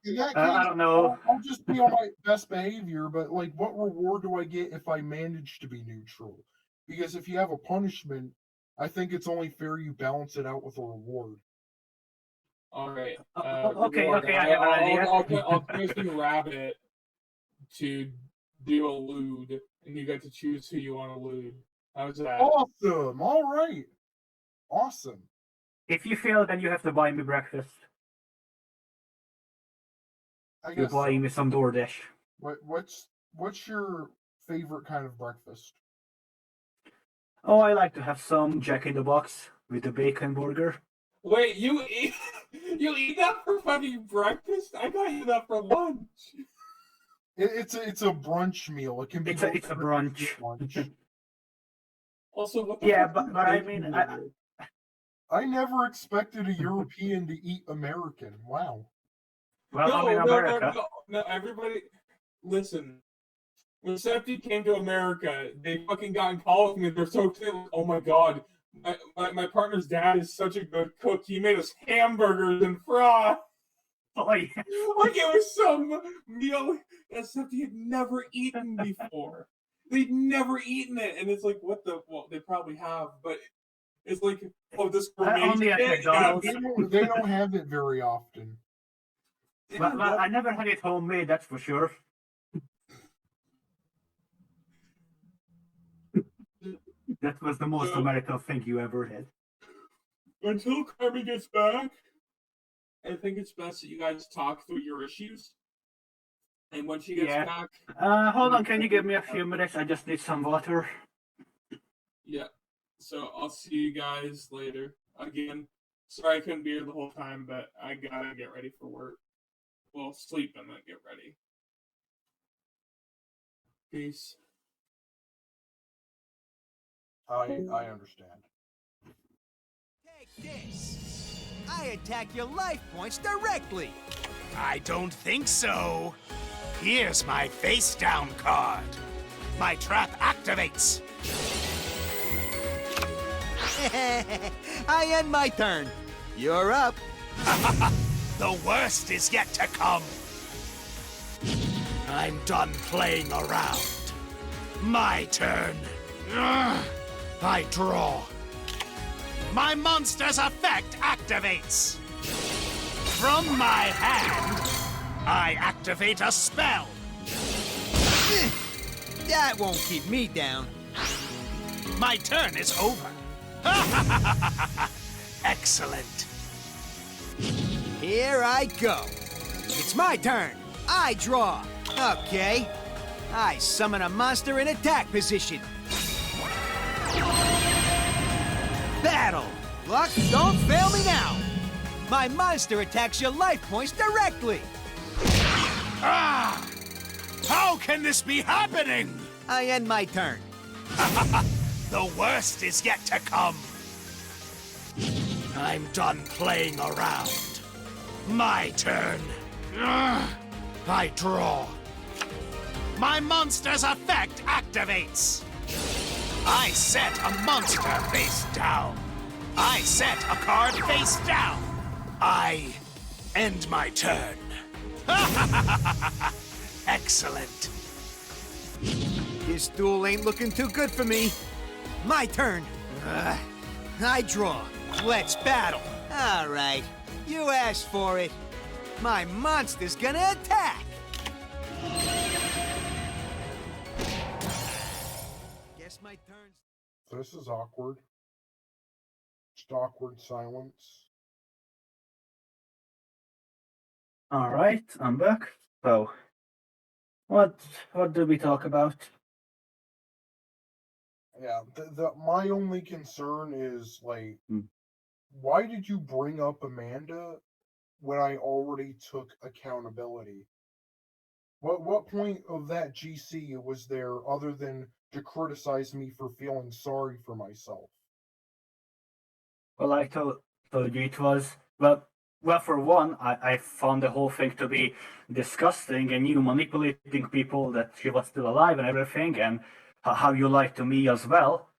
in that case, I don't know. I'll just be on my best behavior, but like, what reward do I get if I manage to be neutral? Because if you have a punishment, I think it's only fair you balance it out with a reward. All right. Okay, reward. I have an idea. I'll commission Rabbit to do a lewd, and you get to choose who you want to lewd. How's that? Awesome. All right. Awesome. If you fail, then you have to buy me breakfast. I You're guess. buying me some DoorDash. What's your favorite kind of breakfast? Oh, I like to have some Jack in the Box with a bacon burger. Wait, you eat that for fucking breakfast? I got you that for lunch. It's a brunch meal. It can be. It's a brunch. Also, what the Yeah, fuck but is I bacon mean, burger? I never expected a European to eat American. Wow. Well, I'm in America. No, everybody, listen. When Septi came to America, they fucking got in call with me. They're so excited. Like, oh my god, my partner's dad is such a good cook. He made us hamburgers and fries. Oh, yeah. Like it was some meal that Septi had never eaten before. They'd never eaten it, and it's like, what the? Well, they probably have, but it's like, oh, this gourmet Only at shit. McDonald's. They don't have it very often. Well, I never had it homemade, that's for sure. That was the most American thing you ever had. Until Carmen gets back, I think it's best that you guys talk through your issues. And when she gets back... Hold on, can you give me a few minutes? I just need some water. Yeah. So I'll see you guys later. Again, sorry I couldn't be here the whole time, but I gotta get ready for work. Well, sleep and then get ready. Peace. I understand. Take this. I attack your life points directly. I don't think so. Here's my face down card. My trap activates. I end my turn. You're up. The worst is yet to come. I'm done playing around. My turn. I draw. My monster's effect activates. From my hand, I activate a spell. That won't keep me down. My turn is over. Excellent. Here I go. It's my turn. I draw. Okay. I summon a monster in attack position. Battle! Luck, don't fail me now! My monster attacks your life points directly! Ah! How can this be happening? I end my turn. The worst is yet to come. I'm done playing around. My turn. I draw. My monster's effect activates. I set a monster face down. I set a card face down. I end my turn. Excellent. This duel ain't looking too good for me. My turn. I draw. Let's battle. All right. You asked for it. My monster's gonna attack. Guess my turn's... This is awkward. Just awkward silence. Alright, I'm back. So, what do we talk about? Yeah, my only concern is like, why did you bring up Amanda when I already took accountability? What point of that GC was there other than to criticize me for feeling sorry for myself? Well, I told you it was well. For one, I found the whole thing to be disgusting, and you manipulating people that she was still alive and everything, and how you lied to me as well.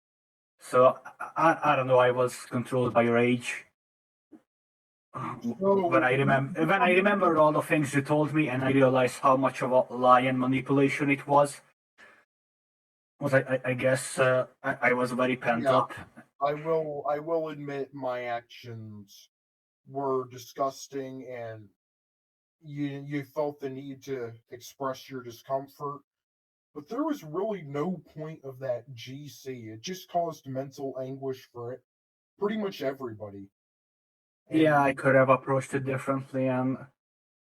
So I don't know. I was controlled by rage. When I remember all the things you told me, and I realized how much of a lie and manipulation it was I guess I was very pent Yeah, up. I will admit my actions were disgusting, and you felt the need to express your discomfort. But there was really no point of that GC. It just caused mental anguish for pretty much everybody. Yeah, I could have approached it differently, Or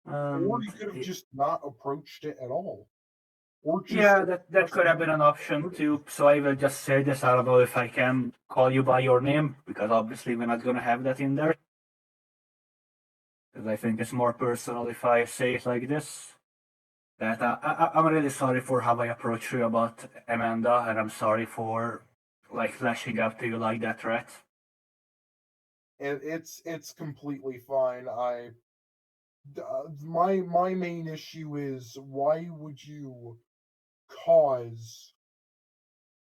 you could have just not approached it at all. Or just yeah, that could have been an option too. So I will just say this. I don't know if I can call you by your name, because obviously we're not gonna have that in there. Because I think it's more personal if I say it like this. That I'm really sorry for how I approached you about Amanda, and I'm sorry for like lashing out to you like that, right? It's completely fine. My main issue is, why would you cause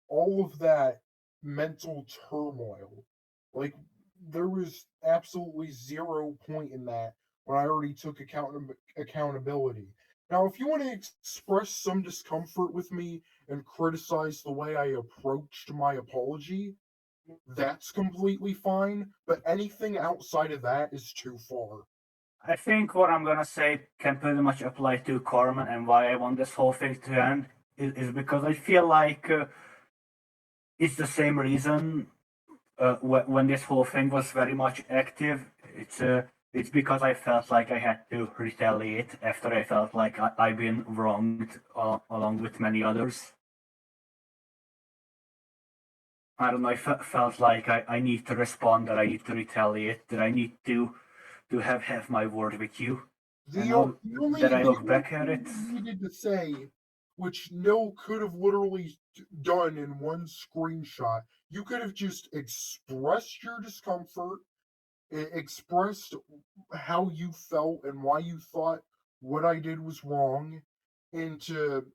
all of that mental turmoil? Like, there was absolutely zero point in that when I already took accountability. Now, if you want to express some discomfort with me and criticize the way I approached my apology, that's completely fine, but anything outside of that is too far. I think what I'm gonna say can pretty much apply to Carmen, and why I want this whole thing to end is because I feel like it's the same reason when this whole thing was very much active. It's because I felt like I had to retaliate after I felt like I've been wronged along with many others. I don't know. I felt like I need to respond, that I need to retaliate, that I need to have my word with you. And now that I look back at it, you needed to say, which Nil could have literally done in one screenshot, you could have just expressed your discomfort, expressed how you felt and why you thought what I did was wrong, and to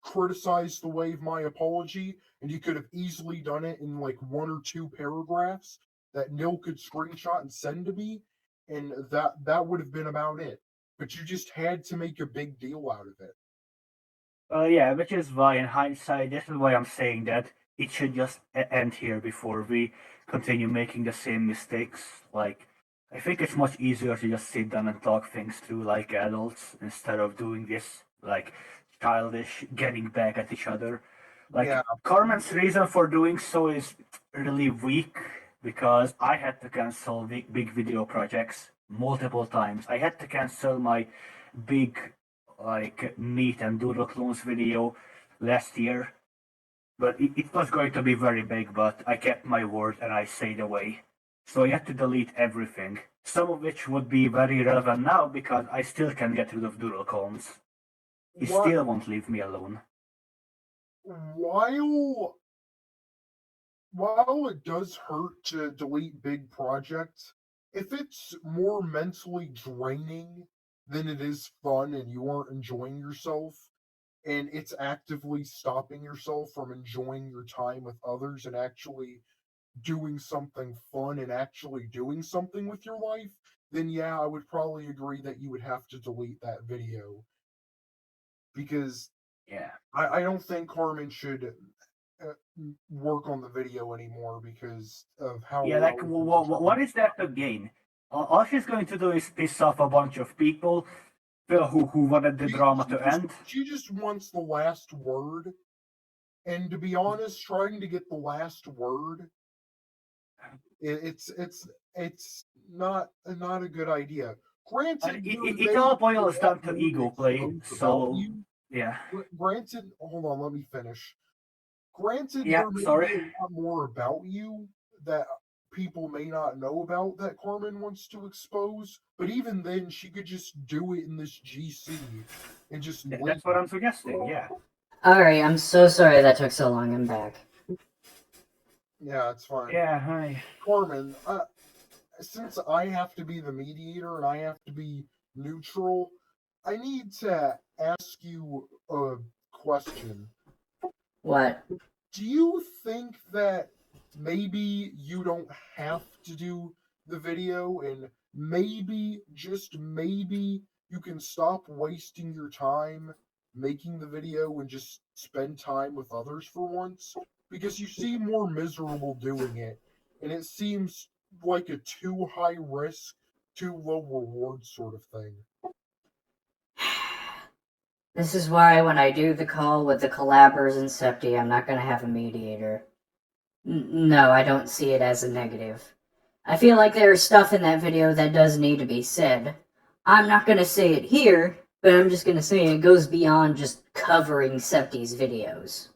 criticize the way of my apology, and you could have easily done it in like one or two paragraphs that Nil could screenshot and send to me, and that would have been about it. But you just had to make a big deal out of it. yeah, which is why, in hindsight, this is why I'm saying that it should just end here before we continue making the same mistakes. Like, I think it's much easier to just sit down and talk things through like adults instead of doing this like childish getting back at each other. Like, Yeah. Carmen's reason for doing so is really weak, because I had to cancel big video projects multiple times. I had to cancel my big like Meat and Doodle Clones video last year, but it was going to be very big, but I kept my word and I stayed away. So I had to delete everything, some of which would be very relevant now because I still can get rid of Doodle Clones. He still won't leave me alone. While it does hurt to delete big projects, if it's more mentally draining than it is fun and you aren't enjoying yourself, and it's actively stopping yourself from enjoying your time with others and actually doing something fun and actually doing something with your life, then yeah, I would probably agree that you would have to delete that video. Because yeah, I don't think Carmen should work on the video anymore because of how Yeah, like what is that to gain? All she's going to do is piss off a bunch of people who wanted the drama to end. She just wants the last word, and to be honest, trying to get the last word, it's not a good idea. Granted, It all boils down to ego play, so yeah. Granted, hold on, let me finish. Granted, Yeah, there may sorry. be a lot more about you that people may not know about that Carmen wants to expose, but even then, she could just do it in this GC and just. That's what I'm suggesting. Yeah. Alright, I'm so sorry that took so long. I'm back. Yeah, it's fine. Yeah, hi. Carmen, since I have to be the mediator and I have to be neutral, I need to ask you a question. What? Do you think that maybe you don't have to do the video and maybe, just maybe, you can stop wasting your time making the video and just spend time with others for once? Because you seem more miserable doing it, and it seems like a too high risk, too low reward sort of thing. This is why when I do the call with the collabers and Septi, I'm not gonna have a mediator. No, I don't see it as a negative. I feel like there's stuff in that video that does need to be said. I'm not gonna say it here, but I'm just gonna say it goes beyond just covering Septi's videos.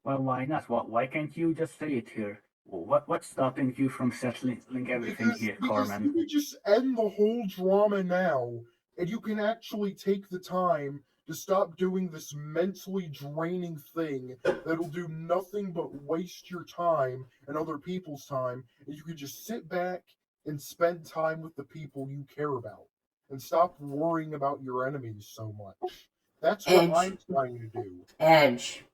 Well, why not? Why can't you just say it here? What's stopping you from settling everything here, Carmen? You could just end the whole drama now, and you can actually take the time to stop doing this mentally draining thing that'll do nothing but waste your time and other people's time, and you can just sit back and spend time with the people you care about, and stop worrying about your enemies so much. That's what I'm trying to do. Edge.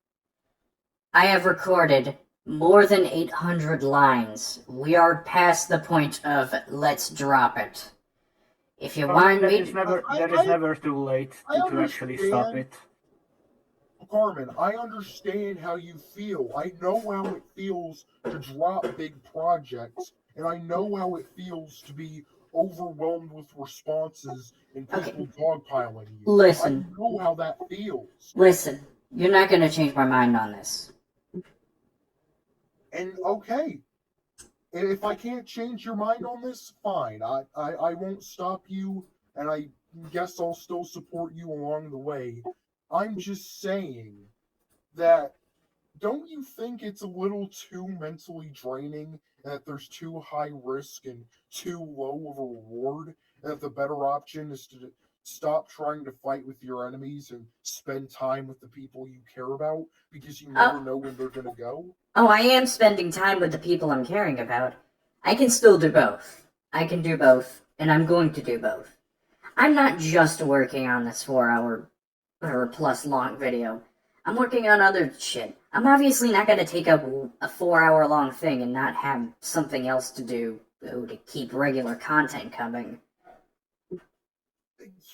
I have recorded more than 800 lines. We are past the point of let's drop it. If you want me... That is never too late to actually stop it. Carmen, I understand how you feel. I know how it feels to drop big projects, and I know how it feels to be overwhelmed with responses and people dogpiling you. Listen. I know how that feels. Listen, you're not gonna change my mind on this. And okay, if I can't change your mind on this, fine. I won't stop you, and I guess I'll still support you along the way. I'm just saying that, don't you think it's a little too mentally draining, and that there's too high risk and too low of a reward, and that the better option is to stop trying to fight with your enemies and spend time with the people you care about, because you never know when they're gonna go? Oh, I am spending time with the people I'm caring about. I can still do both. I can do both, and I'm going to do both. I'm not just working on this 4-hour or plus long video. I'm working on other shit. I'm obviously not going to take up a 4-hour long thing and not have something else to do to keep regular content coming.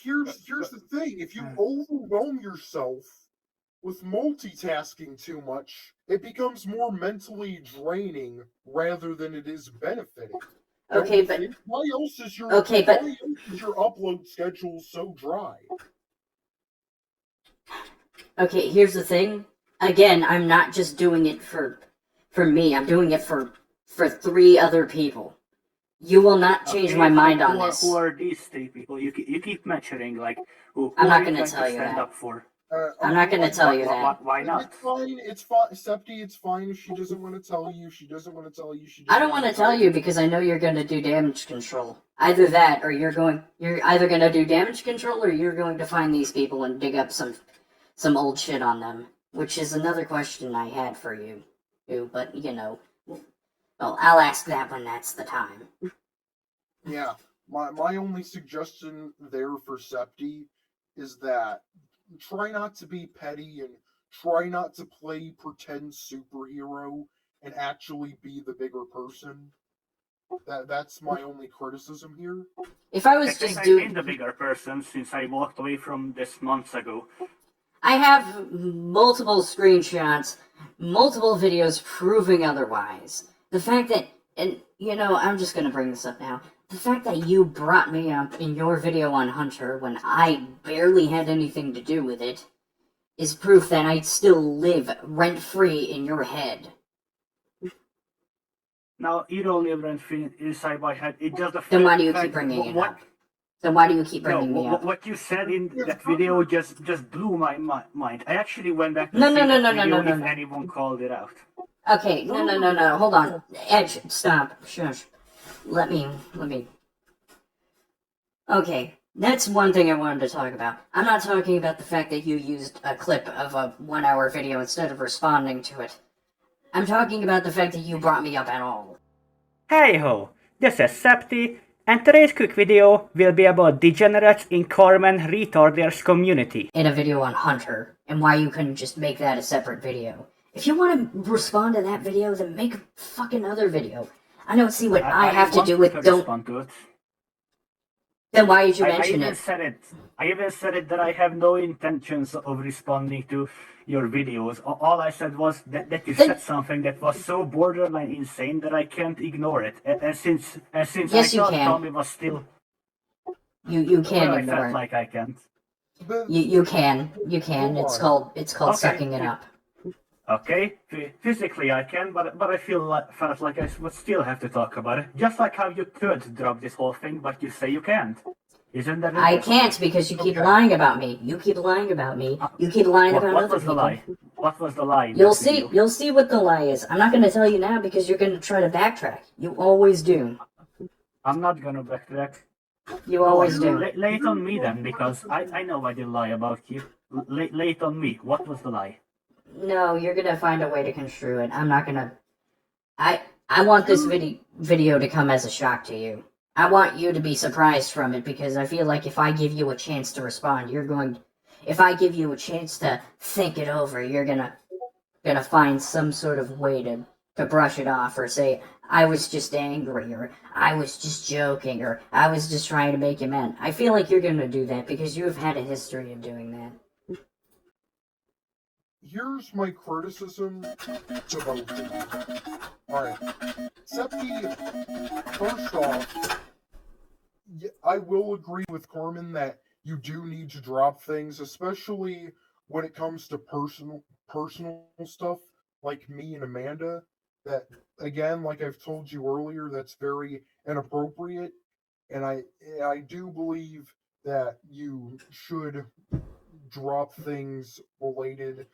Here's the thing. If you overwhelm yourself with multitasking too much, it becomes more mentally draining rather than it is benefiting. Okay, but why else is your upload schedule so dry? Okay, here's the thing. Again, I'm not just doing it for me. I'm doing it for 3 other people. You will not change my mind on this. Who are these 3 people? You keep mentioning, like, who I'm not going gonna to tell you stand that. up for? I'm not gonna tell you that. Why not? It's fine, Septi, it's fine if she doesn't want to tell you. She doesn't want to tell you. I don't want to tell you because I know you're going to do damage control. Either that, or you're either going to do damage control, or you're going to find these people and dig up some old shit on them. Which is another question I had for you. But, you know, well, I'll ask that when that's the time. Yeah, my only suggestion there for Septi is that try not to be petty and try not to play pretend superhero and actually be the bigger person. That's my only criticism here. If I was just doing the bigger person since I walked away from this months ago. I have multiple screenshots, multiple videos proving otherwise. The fact that, and you know, I'm just gonna bring this up now. The fact that you brought me up in your video on Hunter when I barely had anything to do with it is proof that I still live rent-free in your head. Now, you don't live rent-free inside my head. It's just the fact. Then why do you keep bringing it up? Then why do you keep No, bringing me up? what you said in that video just blew my mind. I actually went back to No, see no, no, that no, no, video no, if no. anyone called it out. Okay, no, hold on. Edge, stop. Shush. Let me. Okay, that's one thing I wanted to talk about. I'm not talking about the fact that you used a clip of a 1 hour video instead of responding to it. I'm talking about the fact that you brought me up at all. Hey ho, this is Septi, and today's quick video will be about degenerates in Carmen Retarders community. In a video on Hunter, and why you couldn't just make that a separate video. If you want to respond to that video, then make a fucking other video. I don't see what I have to do with respond to it. Then why did you mention I it? even said it that I have no intentions of responding to your videos. All I said was that you said something that was so borderline insane that I can't ignore it. And since Yes, I you thought can. Tommy was still... You can well, I ignore felt it. like I can't. You can. It's called Okay. sucking it up. Okay, physically I can, but I felt like I would still have to talk about it. Just like how you could drop this whole thing, but you say you can't. Isn't that I interesting? can't because you keep lying about me. You keep lying about me. You keep lying about What other was the people. lie? What was the lie? in You'll that see. video? You'll see what the lie is. I'm not going to tell you now because you're going to try to backtrack. You always do. I'm not gonna backtrack. You always do. Lay it on me then, because I know I did lie about you. Lay it on me. What was the lie? No, you're going to find a way to construe it. I'm not going to... I want this video to come as a shock to you. I want you to be surprised from it because I feel like if I give you a chance to respond, if I give you a chance to think it over, you're gonna find some sort of way to brush it off or say, I was just angry, or I was just joking, or I was just trying to make you mad. I feel like you're gonna do that because you have had a history of doing that. Here's my criticism to both of you. Alright. Septi, first off, I will agree with Carmen that you do need to drop things, especially when it comes to personal stuff like me and Amanda. That, again, like I've told you earlier, that's very inappropriate. And I do believe that you should drop things related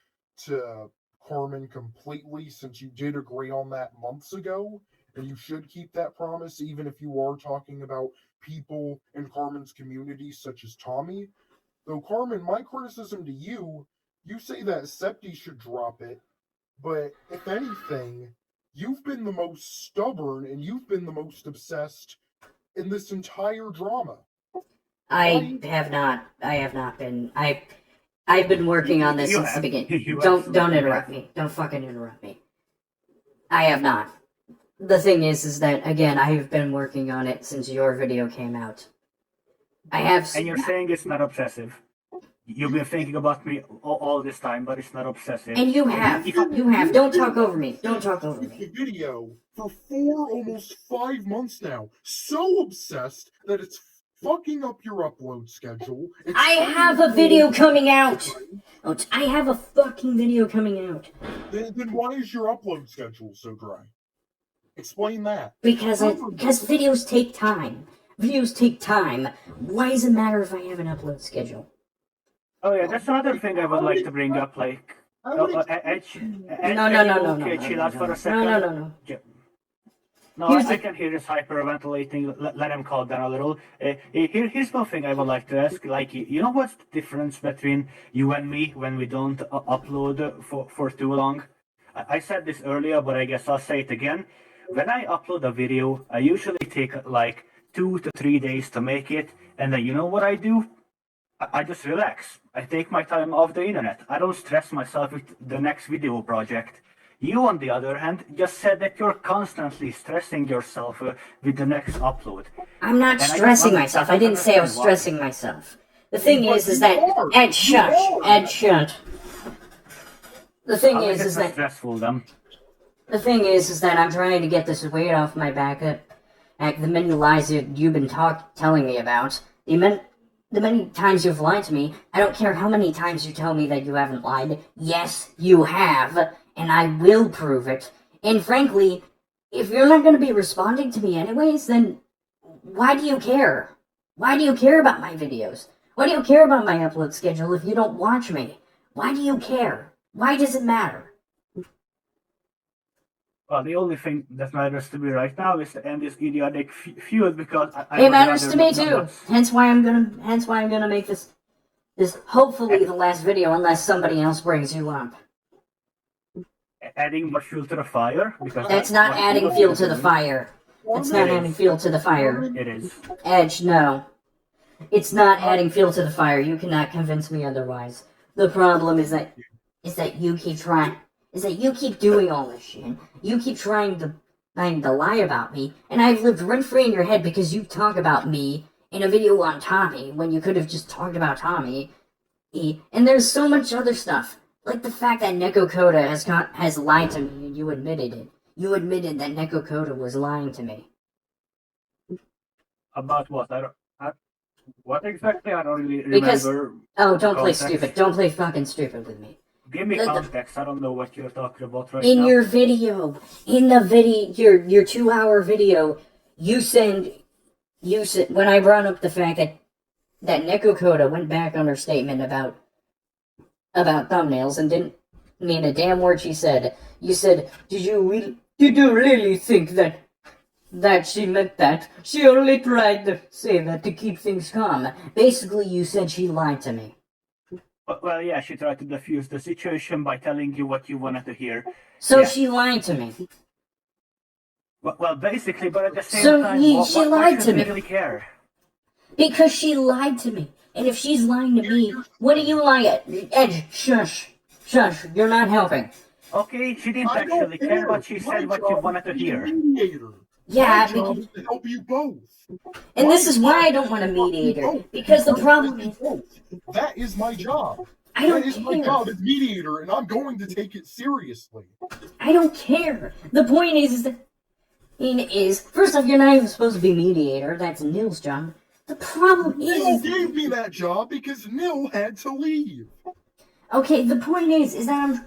to Carmen completely, since you did agree on that months ago, and you should keep that promise, even if you are talking about people in Carmen's community, such as Tommy. Though, Carmen, my criticism to you, you say that Septi should drop it, but if anything, you've been the most stubborn and you've been the most obsessed in this entire drama. I have not been. I've been working on this since the beginning. Don't interrupt me. Don't fucking interrupt me. I have not. The thing is that, again, I have been working on it since your video came out. I have... And you're saying it's not obsessive. You've been thinking about me all this time, but it's not obsessive. And you have. You have. Don't talk over me. Don't talk over me. Video for 4, almost 5 months now. So obsessed that it's fucking up your upload schedule. I have a video coming out! I have a fucking video coming out. Then why is your upload schedule so dry? Explain that. Because videos take time. Videos take time. Why does it matter if I have an upload schedule? Oh yeah, that's another thing I would like to bring up, like... Edge, No. Chill out for a second. No. No, I can hear this hyperventilating. Let him calm down a little. Here's one thing I would like to ask. Like, you know what's the difference between you and me when we don't upload for too long? I said this earlier, but I guess I'll say it again. When I upload a video, I usually take like 2 to 3 days to make it, and then you know what I do? I just relax. I take my time off the internet. I don't stress myself with the next video project. You, on the other hand, just said that you're constantly stressing yourself with the next upload. I'm not stressing myself. I didn't say I was stressing myself. The thing is that... Ed, shut. Ed, shut. The thing is that... stressful, then. The thing is that I'm trying to get this weight off my back. The many lies you've been telling me about. The many times you've lied to me. I don't care how many times you tell me that you haven't lied. Yes, you have. And I will prove it. And frankly, if you're not going to be responding to me anyways, then why do you care? Why do you care about my videos? Why do you care about my upload schedule if you don't watch me? Why do you care? Why does it matter? Well, the only thing that matters to me right now is to end this idiotic feud because I It matters to me too. Hence why I'm gonna make this hopefully the last video unless somebody else brings you up. Adding more fuel to the fire? Because That's not adding fuel to the fire. It's not adding fuel to the fire. It is. Edge, no. It's not adding fuel to the fire. You cannot convince me otherwise. The problem is that you keep doing all this shit. You keep trying to lie about me, and I've lived rent-free in your head because you talk about me in a video on Tommy when you could have just talked about Tommy. And there's so much other stuff. Like the fact that Neko Koda has lied to me and you admitted it. You admitted that Neko Koda was lying to me. About what? What exactly? I don't really Because, remember. don't play stupid. Don't play fucking stupid with me. Give me context. I don't know what you're talking about right now. In your video, your 2-hour video, you said when I brought up the fact that Neko Koda went back on her statement about thumbnails and didn't mean a damn word she said. You said, did you really think that she meant that? She only tried to say that to keep things calm. Basically, you said she lied to me. Well, yeah, she tried to defuse the situation by telling you what you wanted to hear. So yeah. she lied to me. Well, basically, but at the same So time, she lied to me. Really care? Because she lied to me. And if she's lying to me, what are you lying at? Edge, shush. Shush, you're not helping. Okay, she didn't actually care, but she said what you wanted to hear. Yeah, my job is to help you both. And this is why I don't want a mediator. Because the problem is... That is my job. I don't That is care. my job as mediator, and I'm going to take it seriously. I don't care. The point is first off, you're not even supposed to be mediator. That's Nil's job. The problem is... Nil gave me that job because Nil had to leave. Okay, the point is that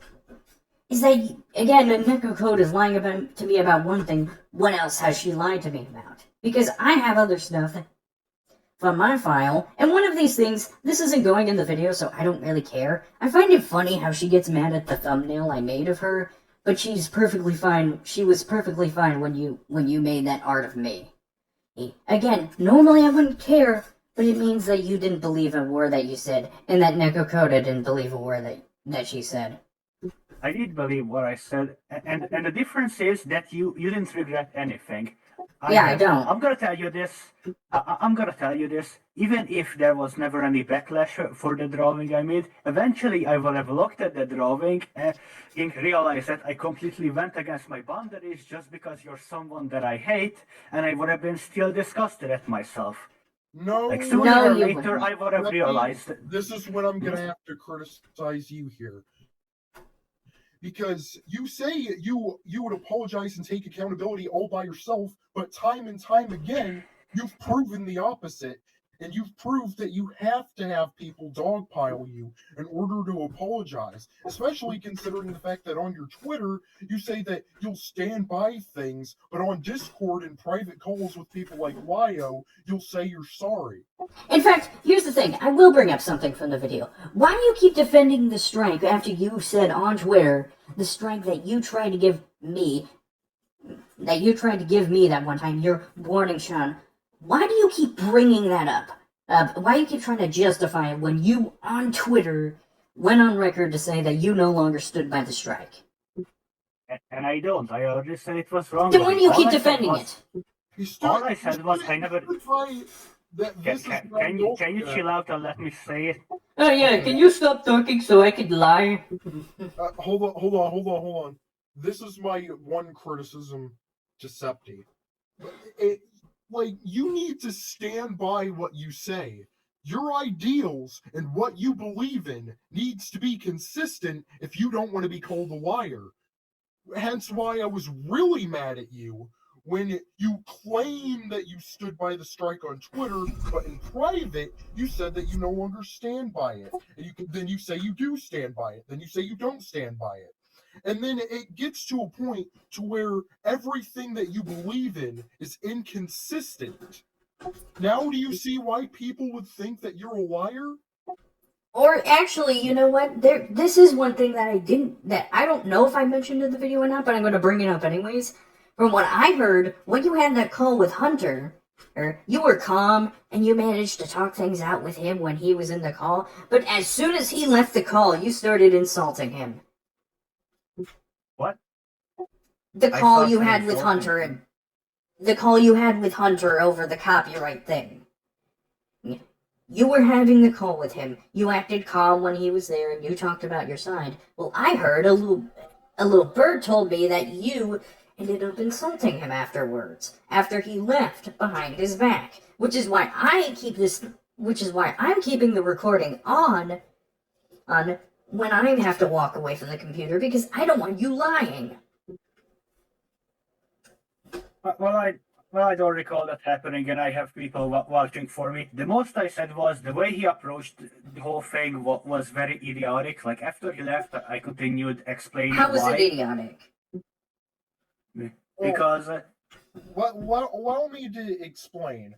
again, Neko Code is lying to me about one thing. What else has she lied to me about? Because I have other stuff from my file, and one of these things, this isn't going in the video, so I don't really care. I find it funny how she gets mad at the thumbnail I made of her, but she's perfectly fine. She was perfectly fine when you made that art of me. Again, normally I wouldn't care, but it means that you didn't believe a word that you said, and that Neko Koda didn't believe a word that she said. I did believe what I said, and the difference is that you didn't regret anything. I don't. I'm gonna tell you this. I'm gonna tell you this. Even if there was never any backlash for the drawing I made, eventually I will have looked at the drawing and realized that I completely went against my boundaries just because you're someone that I hate, and I would have been still disgusted at myself. No, like sooner or later, I would have realized. This is when I'm gonna have to criticize you here. Because you say you would apologize and take accountability all by yourself, but time and time again, you've proven the opposite. And you've proved that you have to have people dogpile you in order to apologize. Especially considering the fact that on your Twitter, you say that you'll stand by things, but on Discord and private calls with people like Lyo, you'll say you're sorry. In fact, here's the thing. I will bring up something from the video. Why do you keep defending the strike after you said on Twitter the strike that you tried to give me, that one time, your warning shot? Why do you keep bringing that up? Why do you keep trying to justify it when you, on Twitter, went on record to say that you no longer stood by the strike? And I don't. I already said it was wrong. Then why do you keep defending it? All I said was I never... Can you chill out and let me say it? Oh yeah, can you stop talking so I could lie? Hold on. This is my one criticism to Septi. You need to stand by what you say. Your ideals and what you believe in needs to be consistent if you don't want to be called a liar. Hence why I was really mad at you when you claim that you stood by the strike on Twitter, but in private, you said that you no longer stand by it. And then you say you do stand by it. Then you say you don't stand by it. And then it gets to a point to where everything that you believe in is inconsistent. Now do you see why people would think that you're a liar? Or actually, you know what? This is one thing that I don't know if I mentioned in the video or not, but I'm going to bring it up anyways. From what I heard, when you had that call with Hunter, you were calm and you managed to talk things out with him when he was in the call, but as soon as he left the call, you started insulting him. What? The call you had with Hunter over the copyright thing. You were having the call with him. You acted calm when he was there, and you talked about your side. Well, I heard a little bird told me that you ended up insulting him afterwards, after he left behind his back. Which is why I'm keeping the recording on when I have to walk away from the computer, because I don't want you lying. Well, I don't recall that happening, and I have people watching for me. The most I said was the way he approached the whole thing was very idiotic. Like, after he left, I continued explaining why. How was it idiotic? Because... allow me to explain.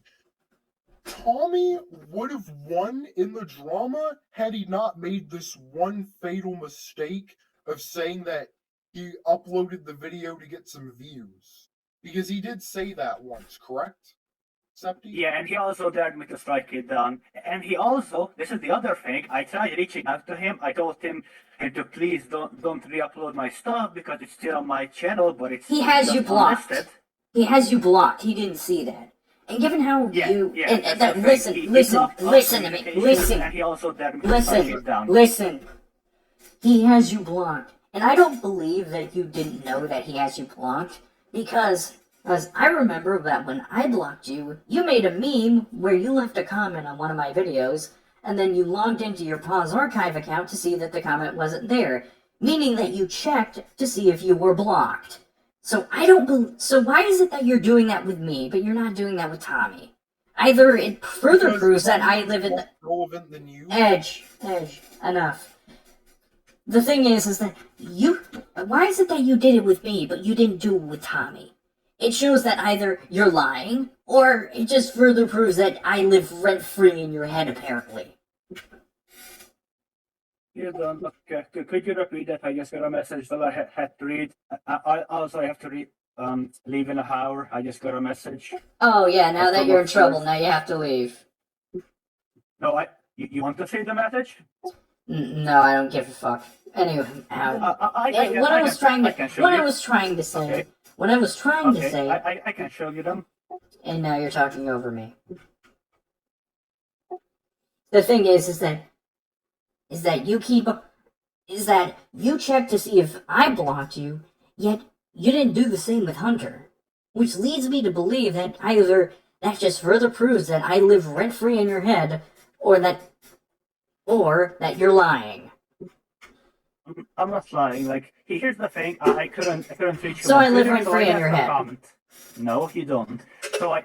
Tommy would have won in the drama had he not made this one fatal mistake of saying that he uploaded the video to get some views. Because he did say that once, correct? Septi? Yeah, and he also dared me to strike it down. And he also, this is the other thing, I tried reaching out to him. I told him to please don't re-upload my stuff because it's still on my channel, but it's He has you blocked. unlisted. He has you blocked. He didn't see that. And given how listen to me. Listen. And he also dared me to strike it down. Listen. He has you blocked. And I don't believe that you didn't know that he has you blocked. Because, as I remember that when I blocked you, you made a meme where you left a comment on one of my videos, and then you logged into your Pause Archive account to see that the comment wasn't there, meaning that you checked to see if you were blocked. So so why is it that you're doing that with me, but you're not doing that with Tommy? Either it further proves that I live in the... relevant than you. Edge, enough. The thing is that why is it that you did it with me, but you didn't do it with Tommy? It shows that either you're lying, or it just further proves that I live rent-free in your head, apparently. Could you repeat that? I just got a message that I had to read. I also have to read, leave in an hour. I just got a message. Oh yeah, now that you're in trouble, now you have to leave. No, you want to see the message? No, I don't give a fuck. Anyway, what I was trying to say, I can show you them. And now you're talking over me. The thing is that you check to see if I blocked you, yet you didn't do the same with Hunter, which leads me to believe that either that just further proves that I live rent-free in your head, or that you're lying. I'm not lying. Like, here's the thing. I couldn't reach you. So I live rent-free in your head. Comment. No, you don't. So I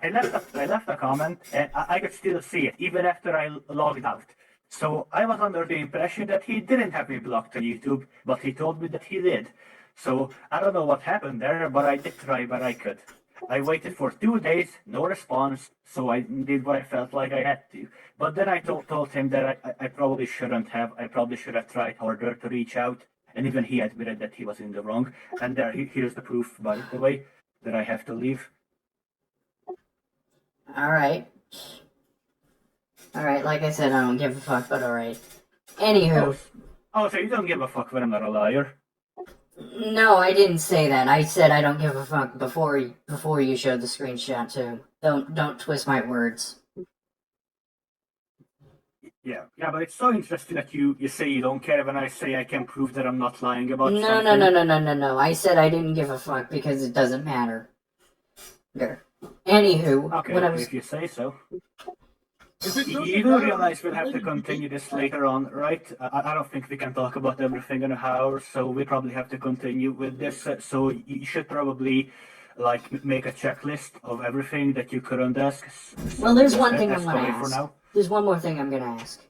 left a comment, and I could still see it even after I logged out. So I was under the impression that he didn't have me blocked on YouTube, but he told me that he did. So I don't know what happened there, but I did try what I could. I waited for 2 days, no response, so I did what I felt like I had to. But then I told him that I probably shouldn't have. I probably should have tried harder to reach out, and even he admitted that he was in the wrong. And here's the proof, by the way, that I have to leave. Alright, like I said, I don't give a fuck, but alright. Anywho. Oh, so you don't give a fuck when I'm not a liar? No, I didn't say that. I said I don't give a fuck before you showed the screenshot too. Don't twist my words. Yeah, but it's so interesting that you say you don't care when I say I can prove that I'm not lying about something. No. I said I didn't give a fuck because it doesn't matter. There. Anywho, okay, when I was... if you say so. You do realize we'll have to continue this later on, right? I don't think we can talk about everything in an hour, so we probably have to continue with this. So you should probably make a checklist of everything that you couldn't ask. Well, there's one thing I'm gonna ask. There's one more thing I'm gonna ask.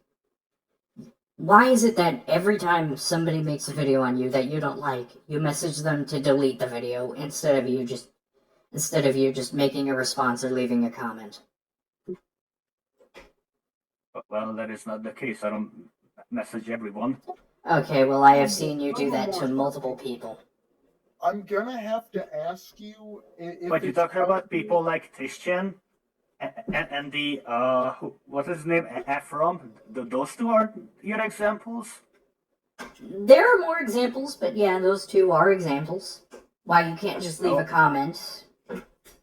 Why is it that every time somebody makes a video on you that you don't like, you message them to delete the video instead of you just making a response or leaving a comment? Well, that is not the case. I don't message everyone. Okay, well, I have seen you do that to multiple people. I'm gonna have to ask you if But you're talking about people like Christian and the, what is his name? Ephraim? Those two are your examples? There are more examples, but yeah, those two are examples. Why you can't just leave a comment.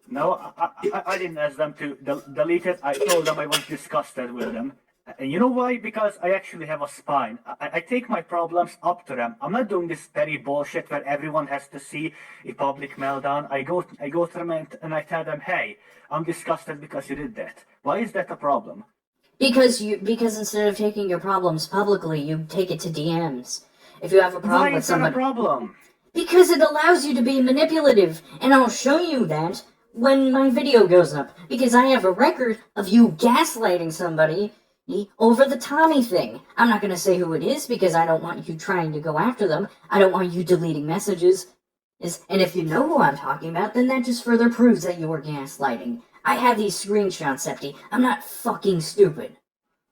No, I didn't ask them to delete it. I told them I was disgusted with them. And you know why? Because I actually have a spine. I take my problems up to them. I'm not doing this petty bullshit where everyone has to see a public meltdown. I go to them and I tell them, hey, I'm disgusted because you did that. Why is that a problem? Because instead of taking your problems publicly, you take it to DMs. If you have a problem Why with is that somebody, a problem? Because it allows you to be manipulative, and I'll show you that when my video goes up. Because I have a record of you gaslighting somebody over the Tommy thing. I'm not going to say who it is because I don't want you trying to go after them. I don't want you deleting messages. And if you know who I'm talking about, then that just further proves that you were gaslighting. I have these screenshots, Septi. I'm not fucking stupid.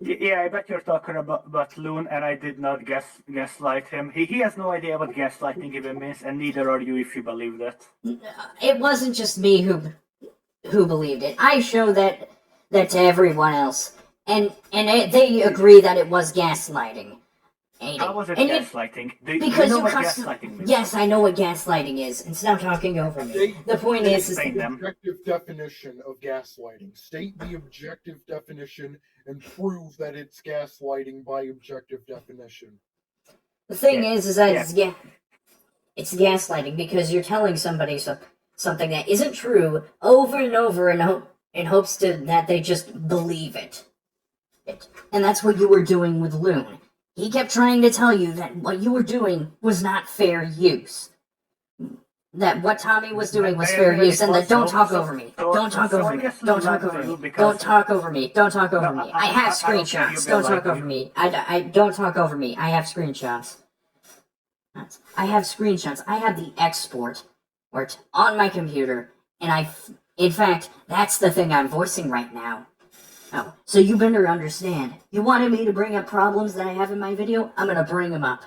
Yeah, I bet you're talking about Loon, and I did not gaslight him. He has no idea what gaslighting even means, and neither are you if you believe that. It wasn't just me who believed it. I show that to everyone else. And they agree that it was gaslighting. How was it gaslighting? Because you know you what gaslighting means? Yes, I know what gaslighting is, and stop talking over me. The point is the objective definition of gaslighting. State the objective definition and prove that it's gaslighting by objective definition. The thing is that it's gaslighting because you're telling somebody something that isn't true over and over in hopes that they just believe it. And that's what you were doing with Loon. He kept trying to tell you that what you were doing was not fair use. That what Tommy was doing was fair use, and that don't talk over me. Don't talk over me. Don't talk over me. Don't talk over me. Don't talk over me. I have screenshots. Don't talk over me. I don't talk over me. I have screenshots. I have screenshots. I have the export on my computer, and in fact, that's the thing I'm voicing right now. Oh, so you better understand. You wanted me to bring up problems that I have in my video? I'm gonna bring them up.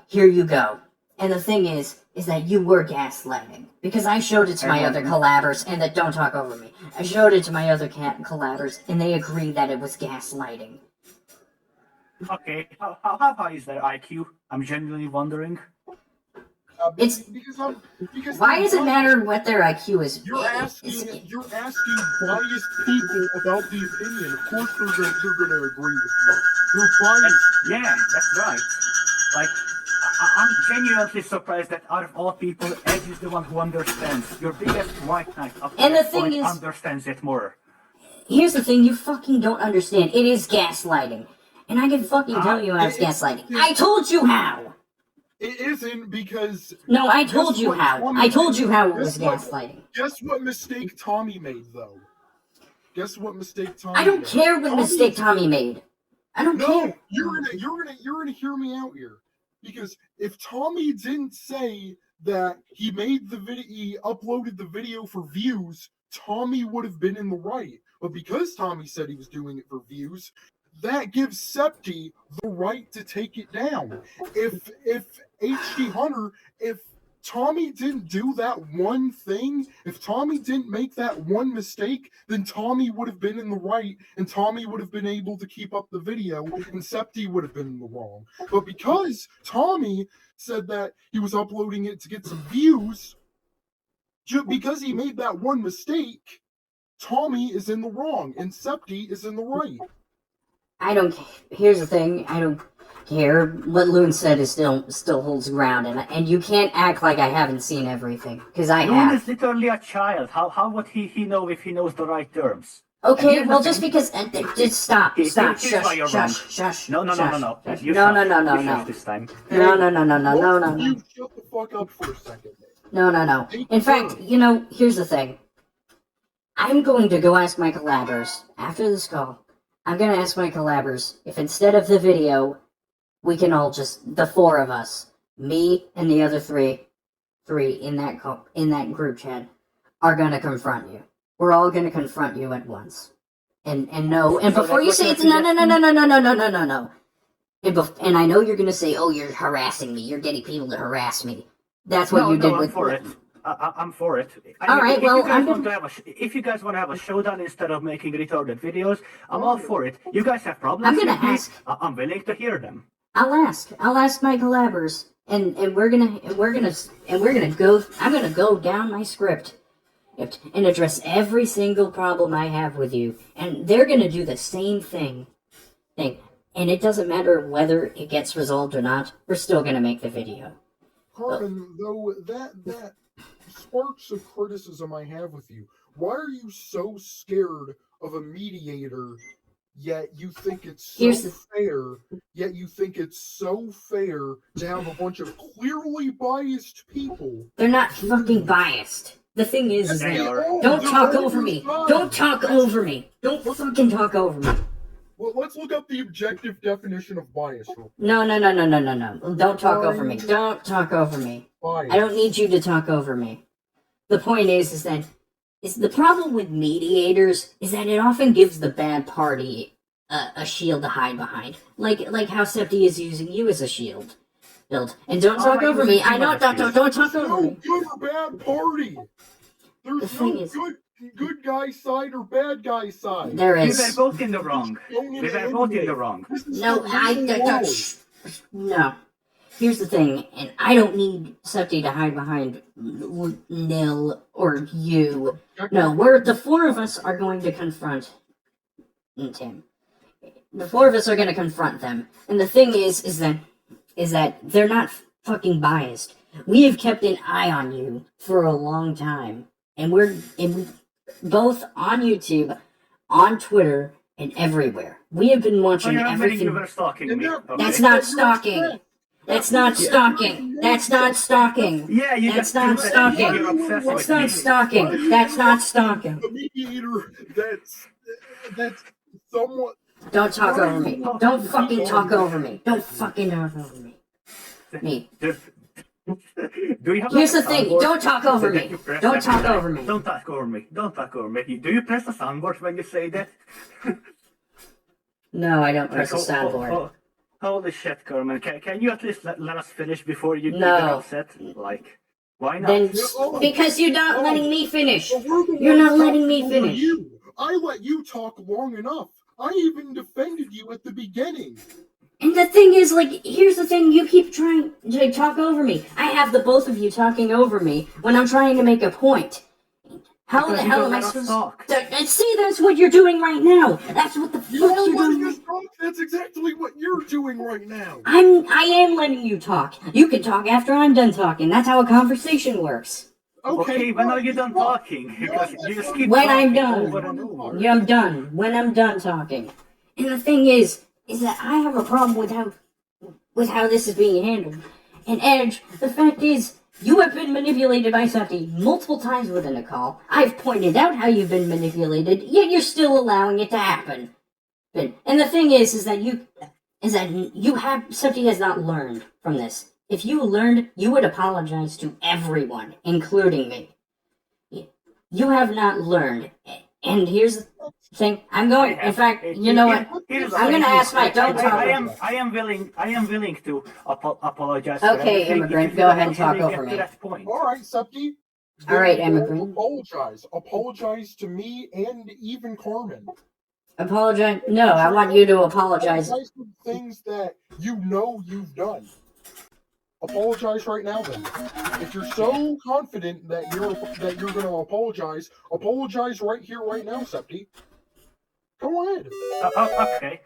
Here you go. And the thing is that you were gaslighting. Because I showed it to my other collabers, and that don't talk over me. I showed it to my other collabers, and they agree that it was gaslighting. Okay, how high is their IQ? I'm genuinely wondering. Why does it matter what their IQ is? You're asking biased people about the opinion. Of course they're gonna agree with you. They're biased. Yeah, that's right. Like, I'm genuinely surprised that out of all people, Edge is the one who understands. Your biggest white knight up to this point understands it more. Here's the thing, you fucking don't understand. It is gaslighting. And I can fucking tell you how it's gaslighting. I told you how! It isn't because... No, I told you how. I told you how it was gaslighting. Guess what mistake Tommy made, though? Guess what mistake Tommy made? I don't care what mistake Tommy made. I don't care. You're gonna hear me out here. Because if Tommy didn't say that he made the video, he uploaded the video for views, Tommy would have been in the right. But because Tommy said he was doing it for views, that gives Septi the right to take it down. If HD Hunter, if Tommy didn't do that one thing, if Tommy didn't make that one mistake, then Tommy would have been in the right, and Tommy would have been able to keep up the video, and Septi would have been in the wrong. But because Tommy said that he was uploading it to get some views, because he made that one mistake, Tommy is in the wrong, and Septi is in the right. I don't care. Here's the thing, I don't care. What Loon said is still holds ground, and you can't act like I haven't seen everything, because I have. Loon is literally a child. How would he know if he knows the right terms? Okay, well, just because... just stop, shush. No. You This time. No. You shut the fuck up for a second. No. In fact, here's the thing. I'm going to go ask my collabers, after this call, I'm going to ask my collabers if instead of the video, we can all just, the four of us, me and the other three in that group chat, are going to confront you. We're all going to confront you at once. And no, and So before that's you what say you're it's no, suggesting? and I know you're gonna say, oh, you're harassing me. You're getting people to harass me. That's what No, you did I'm with. for it. I'm for it. All right, well, If you guys want to have a showdown instead of making retarded videos, I'm all for it. You guys have problems I'm gonna with me, ask. I'm willing to hear them. I'll ask my collabers, and we're gonna go. I'm gonna go down my script and address every single problem I have with you, and they're gonna do the same thing. And it doesn't matter whether it gets resolved or not. We're still gonna make the video. Carmen, though, that sparks of criticism I have with you. Why are you so scared of a mediator, yet you think it's so fair, yet you think it's so fair to have a bunch of clearly biased people? They're not fucking biased. The thing is that don't talk over me. Don't talk over me. Don't fucking talk over me. Well, let's look up the objective definition of bias. No. Don't talk over me. Don't talk over me. I don't need you to talk over me. The point is that the problem with mediators is that it often gives the bad party a shield to hide behind, like how Septi is using you as a shield. And don't talk over me. I know. Don't talk over me. Good or bad party. There's no good guy side or bad guy side. There is. We were both in the wrong. No. Here's the thing, and I don't need Septi to hide behind Nil or you. No, the four of us are going to confront Tim. The four of us are going to confront them. And the thing is that they're not fucking biased. We have kept an eye on you for a long time. And we're both on YouTube, on Twitter, and everywhere. We have been watching everything. That's not stalking. That's not stalking. That's not stalking. Yeah, that's not stalking. That's not stalking. That's not stalking. A mediator that's somewhat. Don't talk over me. Don't fucking talk over me. Don't fucking talk over me. Here's the thing. Don't talk over me. Don't talk over me. Don't talk over me. Don't talk over me. Do you press the soundboard when you say that? No, I don't press the soundboard. Holy shit, Carmen. Can you at least let us finish before you get No. upset? Like, why not? Then, because you're not letting me finish. You're not letting me finish. I let you talk long enough. I even defended you at the beginning. And the thing is, here's the thing, you keep trying to talk over me. I have the both of you talking over me when I'm trying to make a point. How the hell am I supposed to... See, that's what you're doing right now. That's what the fuck you're doing. That's exactly what you're doing right now. I am letting you talk. You can talk after I'm done talking. That's how a conversation works. Okay, when are you done talking? Because you just keep When I'm talking over and done. over. Yeah, I'm done. When I'm done talking. And the thing is that I have a problem with how this is being handled. And Edge, the fact is, you have been manipulated by Septi multiple times within a call. I've pointed out how you've been manipulated, yet you're still allowing it to happen. And the thing is that Septi has not learned from this. If you learned, you would apologize to everyone, including me. You have not learned. And here's the thing. In fact, you know what? I'm gonna ask my I am willing to apologize. Okay, immigrant, go ahead and talk over me. All right, Septi. All right, immigrant. Apologize to me and even Carmen. Apologize? No, I want you to apologize. Apologize for things that you know you've done. Apologize right now, then. If you're so confident that you're going to apologize right here, right now, Septi. Go ahead. Okay.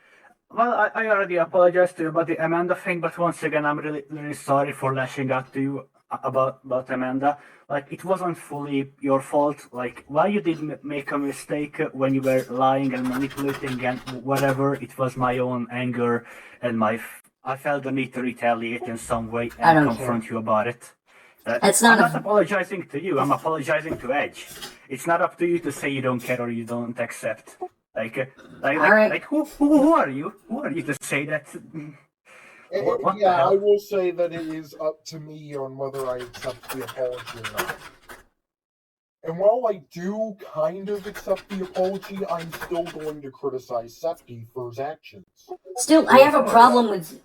Well, I already apologized to you about the Amanda thing, but once again, I'm really, really sorry for lashing out to you about Amanda. Like, it wasn't fully your fault. Like, while you did make a mistake when you were lying and manipulating and whatever, it was my own anger and I felt the need to retaliate in some way and confront you about it. I'm not apologizing to you. I'm apologizing to Edge. It's not up to you to say you don't care or you don't accept. Who are you? Who are you to say that? I will say that it is up to me on whether I accept the apology or not. And while I do kind of accept the apology, I'm still going to criticize Septi for his actions. Still, I have a problem with...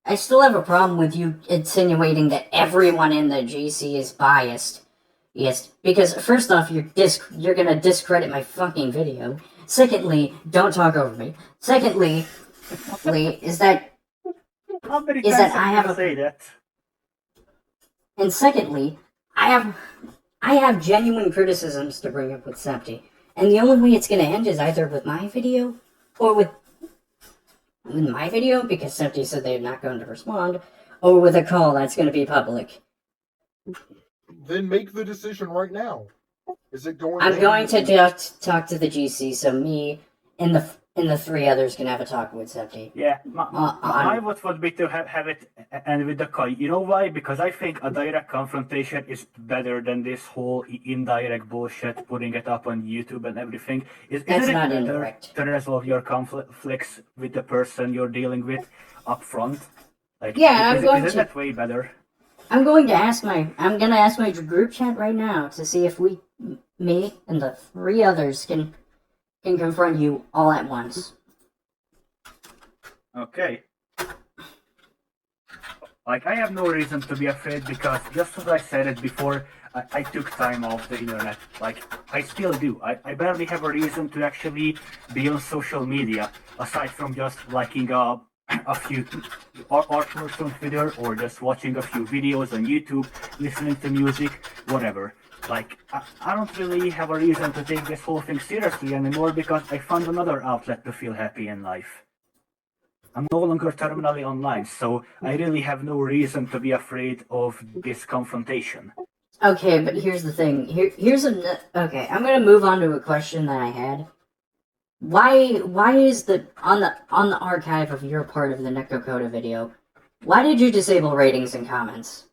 I still have a problem with you insinuating that everyone in the GC is biased. Yes, because first off, you're gonna discredit my fucking video. Secondly, don't talk over me. Secondly, is that I have a... say that. And secondly, I have genuine criticisms to bring up with Septi, and the only way it's gonna end is either with my video or with my video, because Septi said they're not going to respond, or with a call that's going to be public. Then make the decision right now. Is it going? I'm going to talk to the GC, so me and the three others can have a talk with Septi. Yeah, my vote would be to have it end with the call. You know why? Because I think a direct confrontation is better than this whole indirect bullshit, putting it up on YouTube and everything. That's not indirect. To resolve your conflicts with the person you're dealing with up front? Like, yeah, isn't that way better? I'm gonna ask my group chat right now to see if me and the three others can confront you all at once. Okay. Like, I have no reason to be afraid because, just as I said it before, I took time off the internet. Like, I still do. I barely have a reason to actually be on social media, aside from just liking a few artworks on Twitter, or just watching a few videos on YouTube, listening to music, whatever. Like, I don't really have a reason to take this whole thing seriously anymore because I found another outlet to feel happy in life. I'm no longer terminally online, so I really have no reason to be afraid of this confrontation. Okay, but here's the thing. Okay, I'm gonna move on to a question that I had. Why is on the archive of your part of the Nekokoda video, why did you disable ratings and comments?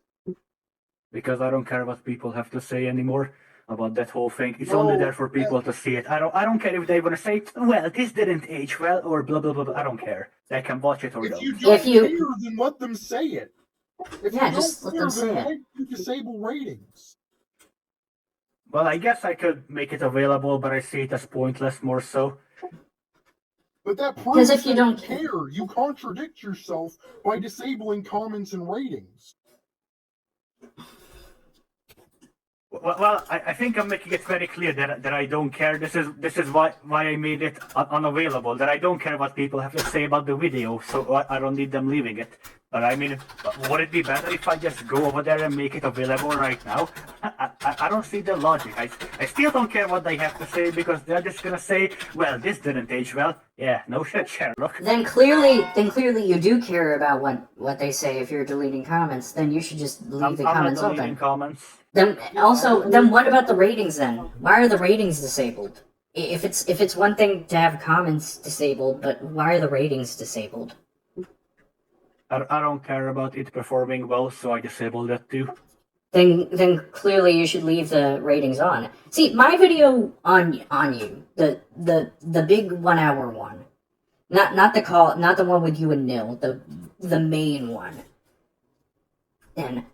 Because I don't care what people have to say anymore about that whole thing. It's only there for people to see it. I don't care if they want to say, well, this didn't age well, or blah blah blah. I don't care. They can watch it or don't. If you care, then let them say it. If yeah, you just don't let them say then it. why do you disable ratings? Well, I guess I could make it available, but I see it as pointless more so. But that proves if you that don't you care. You contradict yourself by disabling comments and ratings. Well, I think I'm making it very clear that I don't care. This is why I made it unavailable. That I don't care what people have to say about the video, so I don't need them leaving it. But I mean, would it be better if I just go over there and make it available right now? I don't see the logic. I still don't care what they have to say because they're just gonna say, well, this didn't age well. Yeah, no shit, Sherlock. Then clearly you do care about what they say. If you're deleting comments, then you should just leave the comments I'm not deleting open. comments. Then what about the ratings then? Why are the ratings disabled? If it's one thing to have comments disabled, but why are the ratings disabled? I don't care about it performing well, so I disabled that too. Then clearly you should leave the ratings on. See, my video on you, the big 1 hour one, not the one with you and Nil, the main one. And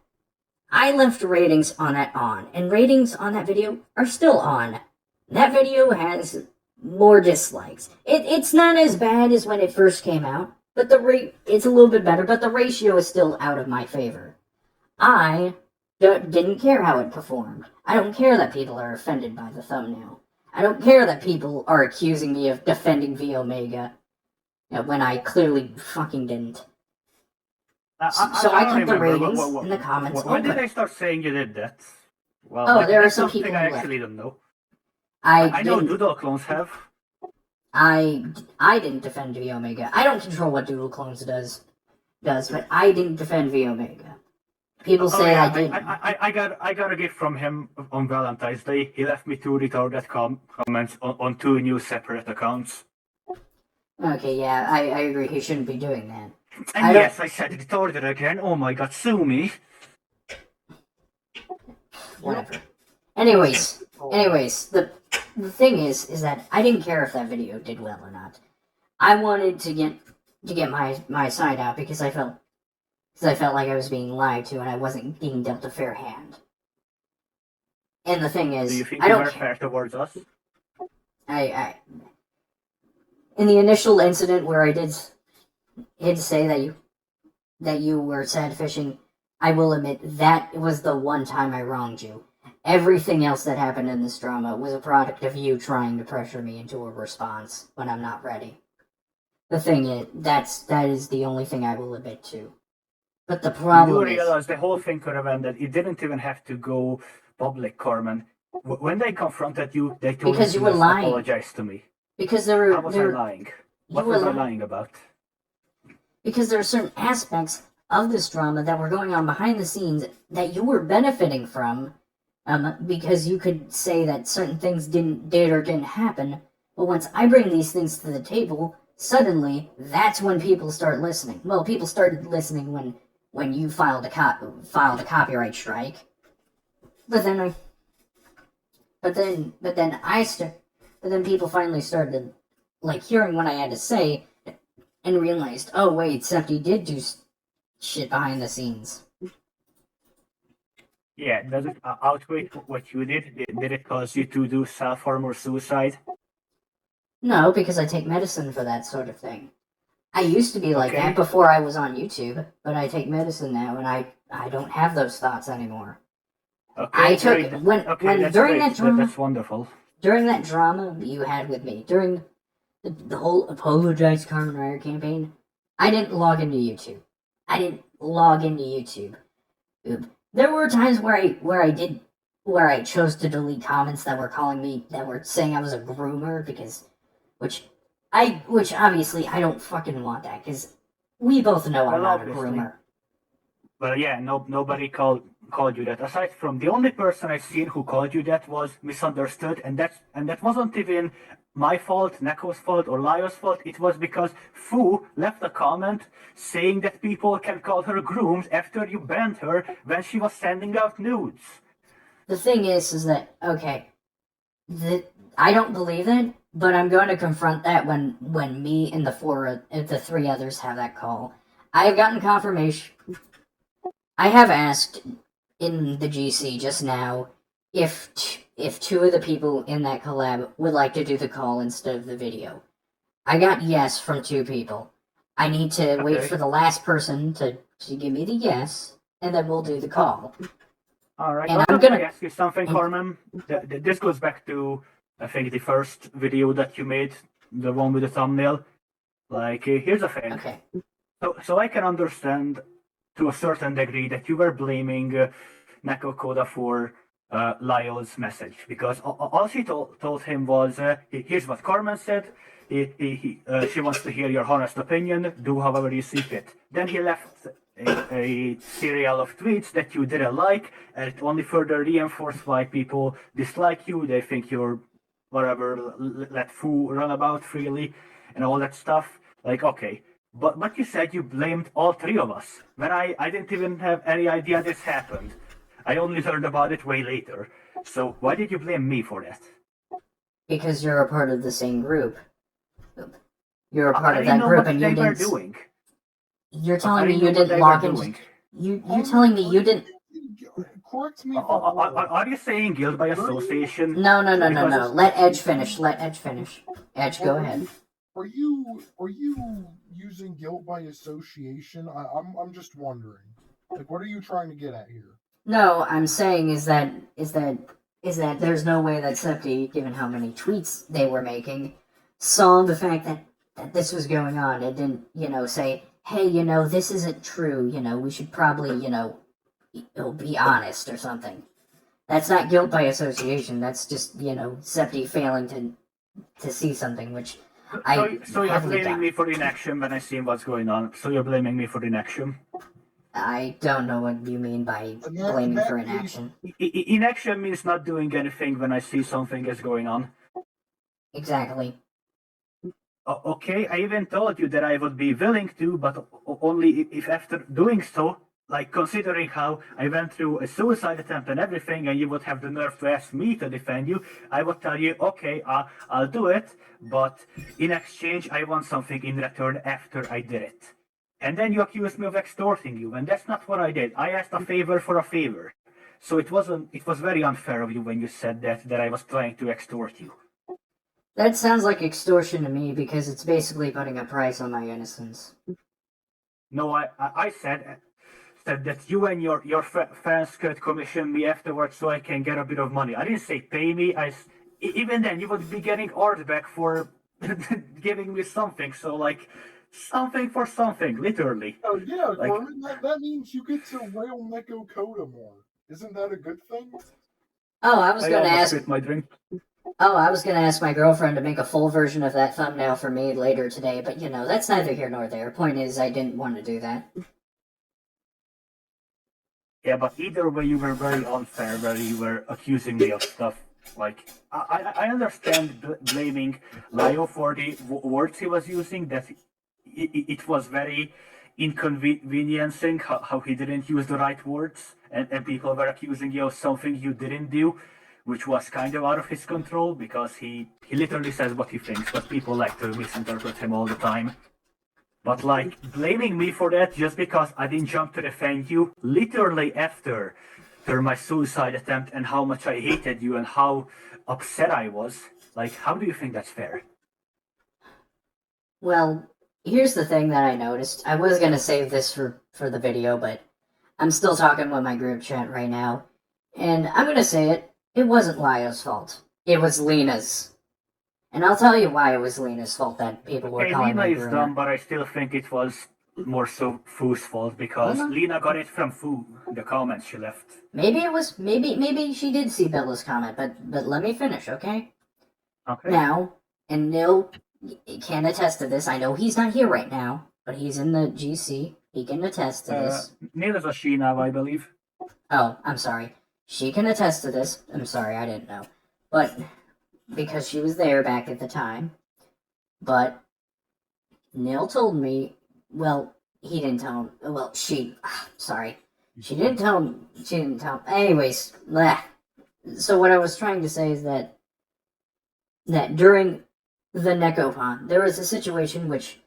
I left ratings on that on, and ratings on that video are still on. That video has more dislikes. It's not as bad as when it first came out, but it's a little bit better, but the ratio is still out of my favor. I didn't care how it performed. I don't care that people are offended by the thumbnail. I don't care that people are accusing me of defending V Omega when I clearly fucking didn't. So I kept the ratings and the comments When open. did I start saying you did that? Well, there are that's some something people I who actually don't know. I know didn't- Doodle clones have. I didn't defend V Omega. I don't control what Doodle Clones does, but I didn't defend V Omega. People say I did. I got a gift from him on Valentine's Day. He left me 2 retarded comments on 2 new separate accounts. Okay, yeah, I agree. He shouldn't be doing that. And yes, I said retarded again. Oh my god, sue me. Whatever. Anyways, the thing is that I didn't care if that video did well or not. I wanted to get my side out because I felt like I was being lied to and I wasn't being dealt a fair hand. And the thing Do you is, think I you don't were care. fair towards us? In the initial incident where I did say that you were sad fishing, I will admit that was the one time I wronged you. Everything else that happened in this drama was a product of you trying to pressure me into a response when I'm not ready. The thing is, that is the only thing I will admit to. But the problem You is, realize the whole thing could have ended. It didn't even have to go public, Carmen. When they confronted you, they told because you you to were lying. apologize to me. Because there were. How was I lying? What was I lying about? Because there are certain aspects of this drama that were going on behind the scenes that you were benefiting from, because you could say that certain things did or didn't happen, but once I bring these things to the table, suddenly that's when people start listening. Well, people started listening when you filed a copyright strike, but then people finally started like hearing what I had to say and realized, oh wait, Septi did do shit behind the scenes. Yeah, does it outweigh what you did? Did it cause you to do self-harm or suicide? No, because I take medicine for that sort of thing. I used to be like that before I was on YouTube, but I take medicine now, and I don't have those thoughts anymore. Okay, During that drama. That's wonderful. During that drama you had with me, during the whole Apologize Carmen Ryer campaign, I didn't log into YouTube. There were times where I chose to delete comments that were saying I was a groomer which obviously I don't fucking want that, because we both know I'm not a groomer. But yeah, nobody called you that. Aside from the only person I've seen who called you that was Misunderstood, and that wasn't even my fault, Neko's fault, or Lio's fault. It was because Fu left a comment saying that people can call her grooms after you banned her when she was sending out nudes. The thing is that, okay, I don't believe it, but I'm going to confront that when me and the three others have that call. I have gotten confirmation. I have asked in the GC just now if two of the people in that collab would like to do the call instead of the video. I got yes from 2 people. I need to wait for the last person to give me the yes, and then we'll do the call. Alright, And I'm gonna ask you something, Carmen. This goes back to, I think, the first video that you made, the one with the thumbnail. Like, here's the thing. Okay. So I can understand to a certain degree that you were blaming Neko Koda for Lyle's message, because all she told him was, here's what Carmen said, she wants to hear your honest opinion, do however you see fit. Then he left a serial of tweets that you didn't like, and it only further reinforced why people dislike you. They think you're whatever, let Fu run about freely and all that stuff. Like, okay, but you said you blamed all 3 of us, when I didn't even have any idea this happened. I only learned about it way later. So why did you blame me for that? Because you're a part of the same group. You're a part of that group, and you didn't. Doing. You're telling me you didn't log in. You're telling me you didn't. Correct me. Are you saying guilt by association? No. Let Edge finish. Edge, go ahead. Are you using guilt by association? I'm just wondering. Like, what are you trying to get at here? No, I'm saying is that there's no way that Septi, given how many tweets they were making, saw the fact that this was going on. It didn't, say, hey, this isn't true, we should probably, be honest or something. That's not guilt by association. That's just, Septi failing to see something, which So you're blaming me for inaction when I see what's going on. So you're blaming me for inaction? I don't know what you mean by blaming for inaction. Inaction means not doing anything when I see something is going on. Exactly. Okay, I even told you that I would be willing to, but only if after doing so, like considering how I went through a suicide attempt and everything, and you would have the nerve to ask me to defend you, I would tell you, okay, I'll do it, but in exchange, I want something in return after I did it. And then you accuse me of extorting you, and that's not what I did. I asked a favor for a favor. So it was very unfair of you when you said that I was trying to extort you. That sounds like extortion to me because it's basically putting a price on my innocence. No, I said that you and your fans could commission me afterwards so I can get a bit of money. I didn't say pay me. Even then you would be getting art back for giving me something. So like something for something, literally. Oh yeah, Like, Gorman, that means you get to rail Neko Koda more. Isn't that a good thing? Oh, I was gonna ask. Spit my drink. Oh, I was gonna ask my girlfriend to make a full version of that thumbnail for me later today, but that's neither here nor there. Point is, I didn't want to do that. Yeah, but either way, you were very unfair, where you were accusing me of stuff. Like, I understand blaming Lio for the words he was using, that it was very inconveniencing how he didn't use the right words, and people were accusing you of something you didn't do, which was kind of out of his control, because he literally says what he thinks, but people like to misinterpret him all the time. But like, blaming me for that just because I didn't jump to defend you literally after my suicide attempt and how much I hated you and how upset I was, like, how do you think that's fair? Well, here's the thing that I noticed. I was gonna save this for the video, but I'm still talking with my group chat right now. And I'm gonna say it. It wasn't Lio's fault. It was Lena's. And I'll tell you why it was Lena's fault that people were calling Lena me is groomer. dumb, but I still think it was more so Foo's fault, because Lena got it from Foo, the comments she left. Maybe it was, maybe she did see Bella's comment, but let me finish, okay? Okay. Now, and Nil can attest to this. I know he's not here right now, but he's in the GC. He can attest to this. Nil is a she now, I believe. Oh, I'm sorry. She can attest to this. I'm sorry, I didn't know. But, because she was there back at the time. But, Nil told me, well, he didn't tell him, well, sorry. She didn't tell him, anyways, bleh. So what I was trying to say is that during the Nekopon, there was a situation which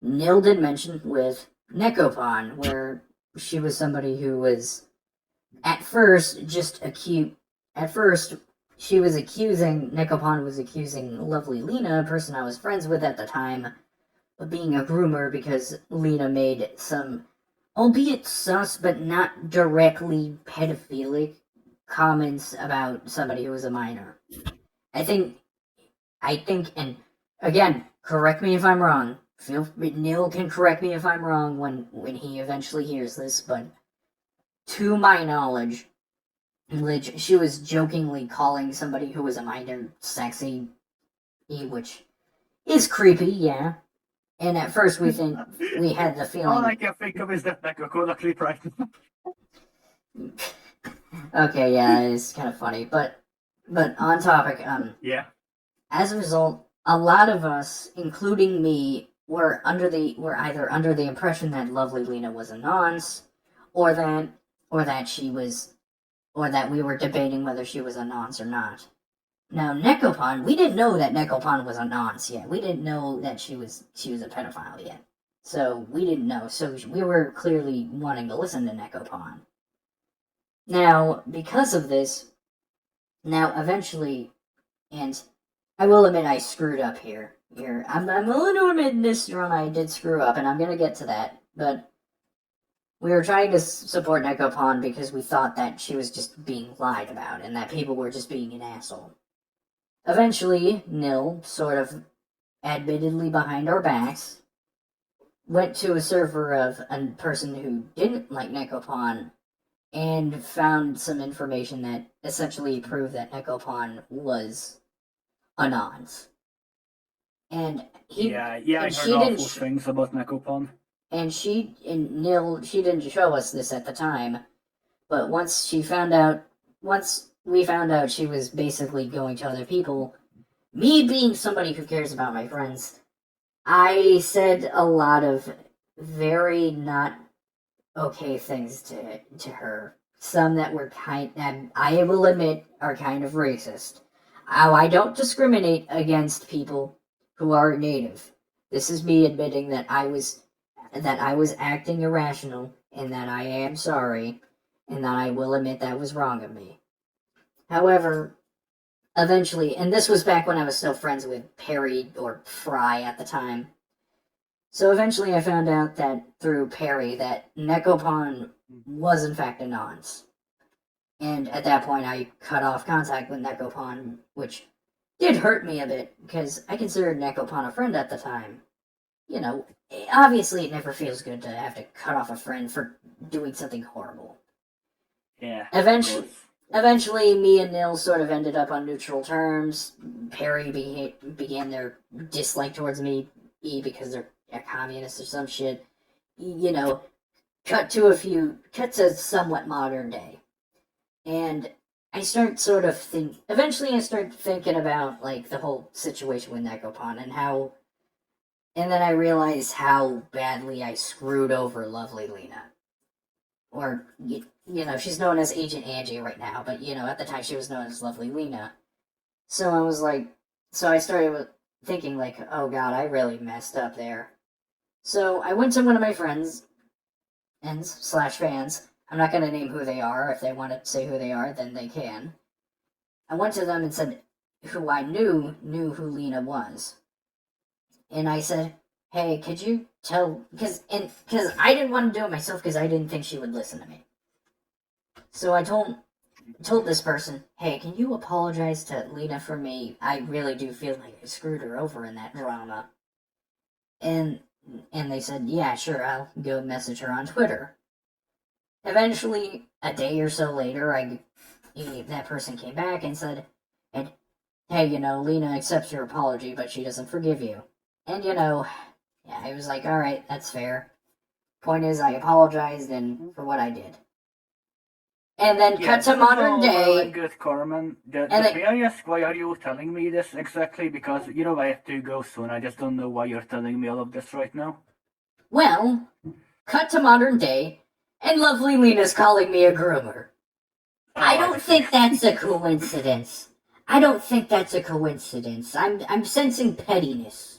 Nil did mention with Nekopon, where she was somebody who was, at first, Nekopon was accusing lovely Lena, a person I was friends with at the time, of being a groomer because Lena made some, albeit sus but not directly pedophilic, comments about somebody who was a minor. I think, and again, correct me if I'm wrong. Neil can correct me if I'm wrong when he eventually hears this, but to my knowledge, she was jokingly calling somebody who was a minor sexy, which is creepy, yeah. And at first we had the feeling. All I can think of is that Coca-Cola clip right now. Okay, yeah, it's kind of funny, but on topic, yeah. As a result, a lot of us, including me, were either under the impression that lovely Lena was a nonce, or that we were debating whether she was a nonce or not. Now, Nekopon, we didn't know that Nekopon was a nonce yet. We didn't know that she was a pedophile yet. So we didn't know. So we were clearly wanting to listen to Nekopon. Now, because of this, eventually, and I will admit I screwed up here. I'm willing to admit in this run I did screw up, and I'm gonna get to that, but we were trying to support Nekopon because we thought that she was just being lied about, and that people were just being an asshole. Eventually, Nil, sort of admittedly behind our backs, went to a server of a person who didn't like Nekopon and found some information that essentially proved that Nekopon was a nonce. And I heard awful things about Nekopon. And she didn't show us this at the time, but once we found out she was basically going to other people, me being somebody who cares about my friends, I said a lot of very not okay things to her. Some that were I will admit, are kind of racist. I don't discriminate against people who are native. This is me admitting that I was acting irrational and that I am sorry. and that I will admit that was wrong of me. However, eventually, and this was back when I was still friends with Perry, or Fry at the time, so eventually I found out that through Perry that Nekopon was in fact a nonce. And at that point I cut off contact with Nekopon, which did hurt me a bit, because I considered Nekopon a friend at the time. You know, obviously it never feels good to have to cut off a friend for doing something horrible. Yeah. Eventually, me and Nil sort of ended up on neutral terms. Perry began their dislike towards me because they're a communist or some shit. You know, cut to somewhat modern day. And eventually I start thinking about, like, the whole situation with Nekopon and then I realize how badly I screwed over lovely Lena. Or, you know, she's known as Agent Angie right now, but, you know, at the time she was known as Lovely Lena. So I started thinking, like, oh god, I really messed up there. So I went to one of my friends, and / fans, I'm not going to name who they are. If they want to say who they are, then they can. I went to them and said who I knew who Lena was. And I said, hey, could you tell, because I didn't want to do it myself because I didn't think she would listen to me. So I told this person, hey, can you apologize to Lena for me? I really do feel like I screwed her over in that drama. And they said, yeah, sure, I'll go message her on Twitter. Eventually, a day or so later, that person came back and said, hey, you know, Lena accepts your apology, but she doesn't forgive you. And, you know, yeah, I was like, alright, that's fair. Point is, I apologized for what I did. And then cut to modern day. Good, Carmen. May I ask, why are you telling me this exactly? Because, you know, I have to go soon. I just don't know why you're telling me all of this right now. Well, cut to modern day, and lovely Lena's calling me a groomer. I don't think that's a coincidence. I'm sensing pettiness.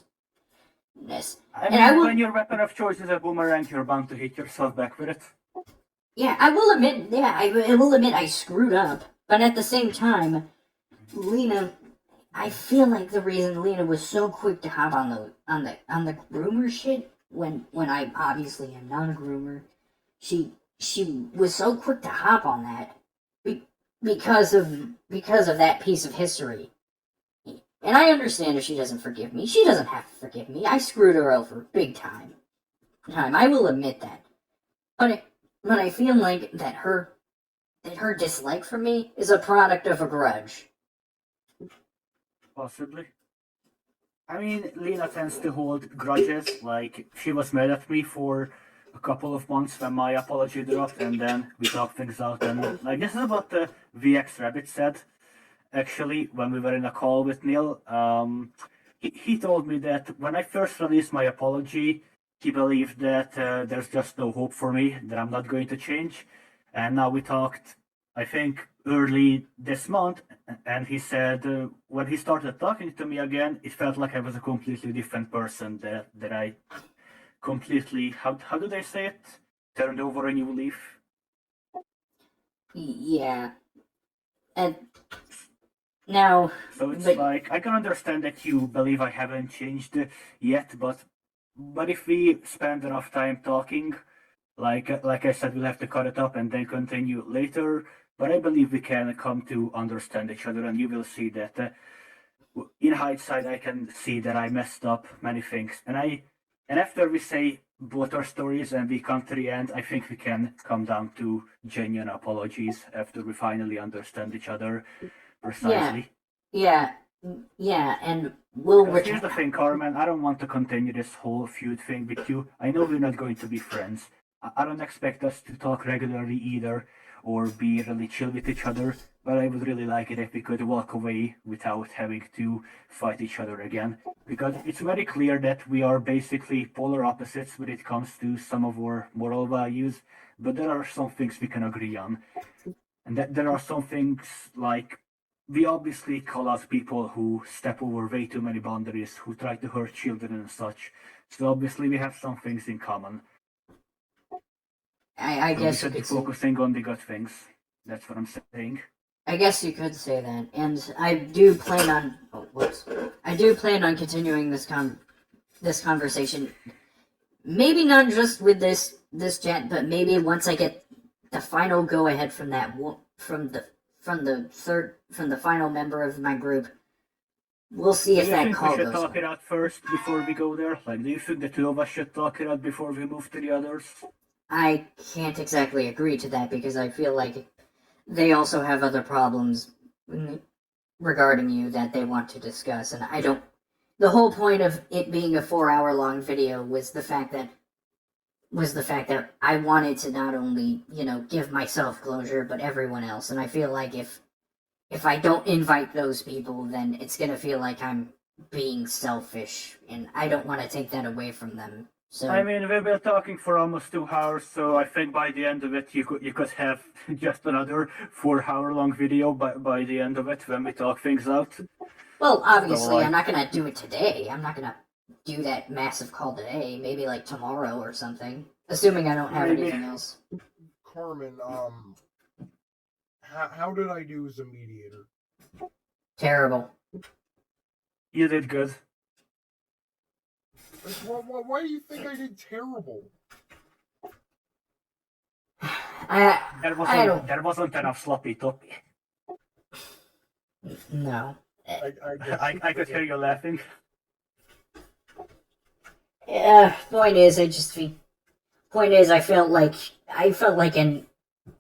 When your weapon of choice is a boomerang, you're bound to hit yourself back with it. Yeah, I will admit I screwed up, but at the same time, Lena, I feel like the reason Lena was so quick to hop on the groomer shit when I obviously am not a groomer, she was so quick to hop on that because of that piece of history. And I understand if she doesn't forgive me. She doesn't have to forgive me. I screwed her over big time. I will admit that. But I feel like that her dislike for me is a product of a grudge. Possibly. I mean, Lena tends to hold grudges. Like, she was mad at me for a couple of months when my apology dropped, and then we talked things out. And like, this is what the VX Rabbit said, actually, when we were in a call with Neil. He told me that when I first released my apology, he believed that there's just no hope for me, that I'm not going to change. And now we talked, I think, early this month, and he said when he started talking to me again, it felt like I was a completely different person, that I completely, how do they say it? Turned over a new leaf? Yeah. And now... So it's like, I can understand that you believe I haven't changed yet, but if we spend enough time talking, like I said, we'll have to cut it up and then continue later. But I believe we can come to understand each other, and you will see that in hindsight, I can see that I messed up many things. And after we say both our stories and we come to the end, I think we can come down to genuine apologies after we finally understand each other precisely. Yeah, and here's the thing, Carmen, I don't want to continue this whole feud thing with you. I know we're not going to be friends. I don't expect us to talk regularly either, or be really chill with each other, but I would really like it if we could walk away without having to fight each other again. Because it's very clear that we are basically polar opposites when it comes to some of our moral values, but there are some things we can agree on. And that there are some things like, we obviously call out people who step over way too many boundaries, who try to hurt children and such. So obviously we have some things in common. I So guess we you should be could say. focusing on the good things. That's what I'm saying. I guess you could say that, and I do plan on. Oh, whoops! I do plan on continuing this conversation. Maybe not just with this chat, but maybe once I get the final go ahead from the final member of my group. We'll see if that call Do you think we should goes talk it out first before we go there? Like, do you think the two of us should talk it out before we move to the others? I can't exactly agree to that because I feel like they also have other problems regarding you that they want to discuss, and I don't. The whole point of it being a 4-hour-long video was the fact that I wanted to not only, give myself closure, but everyone else, and I feel like if I don't invite those people, then it's gonna feel like I'm being selfish, and I don't want to take that away from them. So I mean, we've been talking for almost 2 hours, so I think by the end of it, you could have just another 4-hour-long video by the end of it when we talk things out. Well, obviously, I'm not gonna do it today. I'm not gonna do that massive call today. Maybe like tomorrow or something, assuming I don't have anything else. Carmen, how did I do as a mediator? Terrible. You did good. Why do you think I did terrible? There wasn't enough sloppy toppy. No. I could hear you laughing. Yeah. Point is, I felt like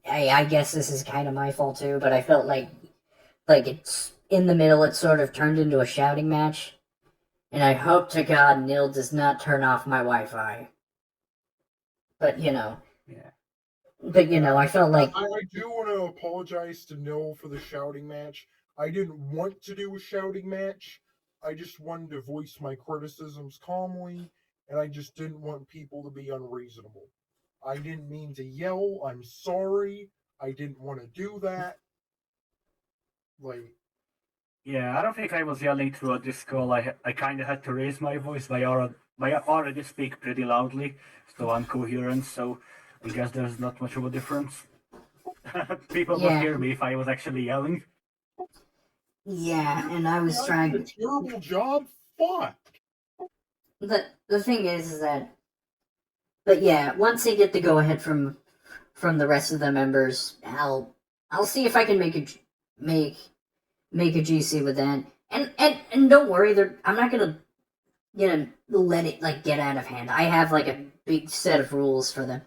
I guess this is kind of my fault too, but I felt like it's in the middle. It sort of turned into a shouting match, and I hope to God Nil does not turn off my Wi-Fi. But Yeah. I felt like I do want to apologize to Nil for the shouting match. I didn't want to do a shouting match. I just wanted to voice my criticisms calmly, and I just didn't want people to be unreasonable. I didn't mean to yell. I'm sorry. I didn't want to do that. Yeah, I don't think I was yelling throughout this call. I kind of had to raise my voice. I already speak pretty loudly, so I'm coherent, so I guess there's not much of a difference. People would hear me if I was actually yelling. Yeah, and I was trying to. Terrible job. Fuck. The thing is that, but yeah, once I get the go ahead from the rest of the members, I'll see if I can make a GC with that. And don't worry, I'm not gonna let it get out of hand. I have a big set of rules for them.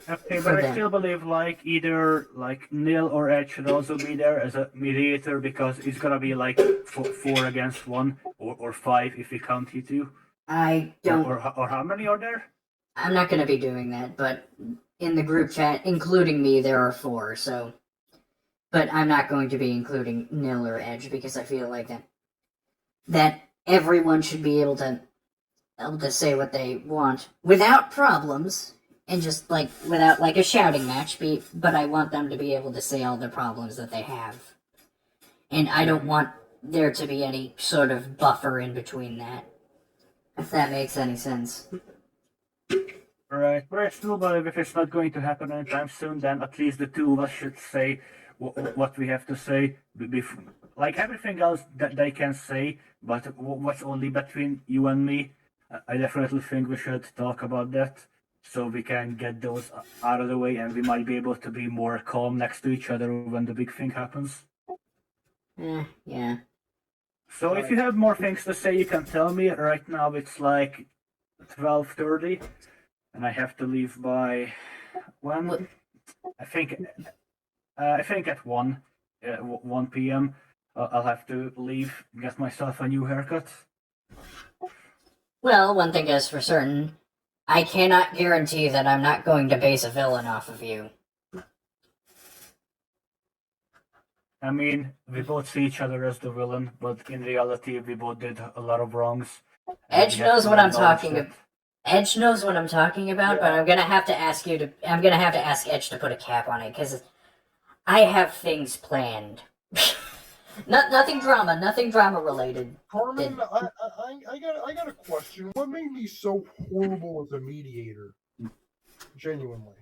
Okay, but I still believe either Nil or Ed should also be there as a mediator because it's gonna be 4 against 1 or 5 if we count you two. I don't. Or how many are there? I'm not gonna be doing that, but in the group chat, including me, there are 4. So, but I'm not going to be including Nil or Edge because I feel like that everyone should be able to say what they want without problems. And just, without, a shouting match, but I want them to be able to say all the problems that they have. And I don't want there to be any sort of buffer in between that. If that makes any sense. Right, but I still believe if it's not going to happen anytime soon, then at least the two of us should say what we have to say. Everything else that they can say, but what's only between you and me, I definitely think we should talk about that. So we can get those out of the way and we might be able to be more calm next to each other when the big thing happens. Yeah. So if you have more things to say, you can tell me. Right now it's 12:30 and I have to leave by when? I think at 1 p.m. I'll have to leave, get myself a new haircut. Well, one thing is for certain. I cannot guarantee that I'm not going to base a villain off of you. I mean, we both see each other as the villain, but in reality, we both did a lot of wrongs. Edge knows what I'm talking about. Edge knows what I'm talking about, but I'm gonna have to ask Edge to put a cap on it because I have things planned. Nothing drama related. Carmen, I got a question. What made me so horrible as a mediator? Genuinely.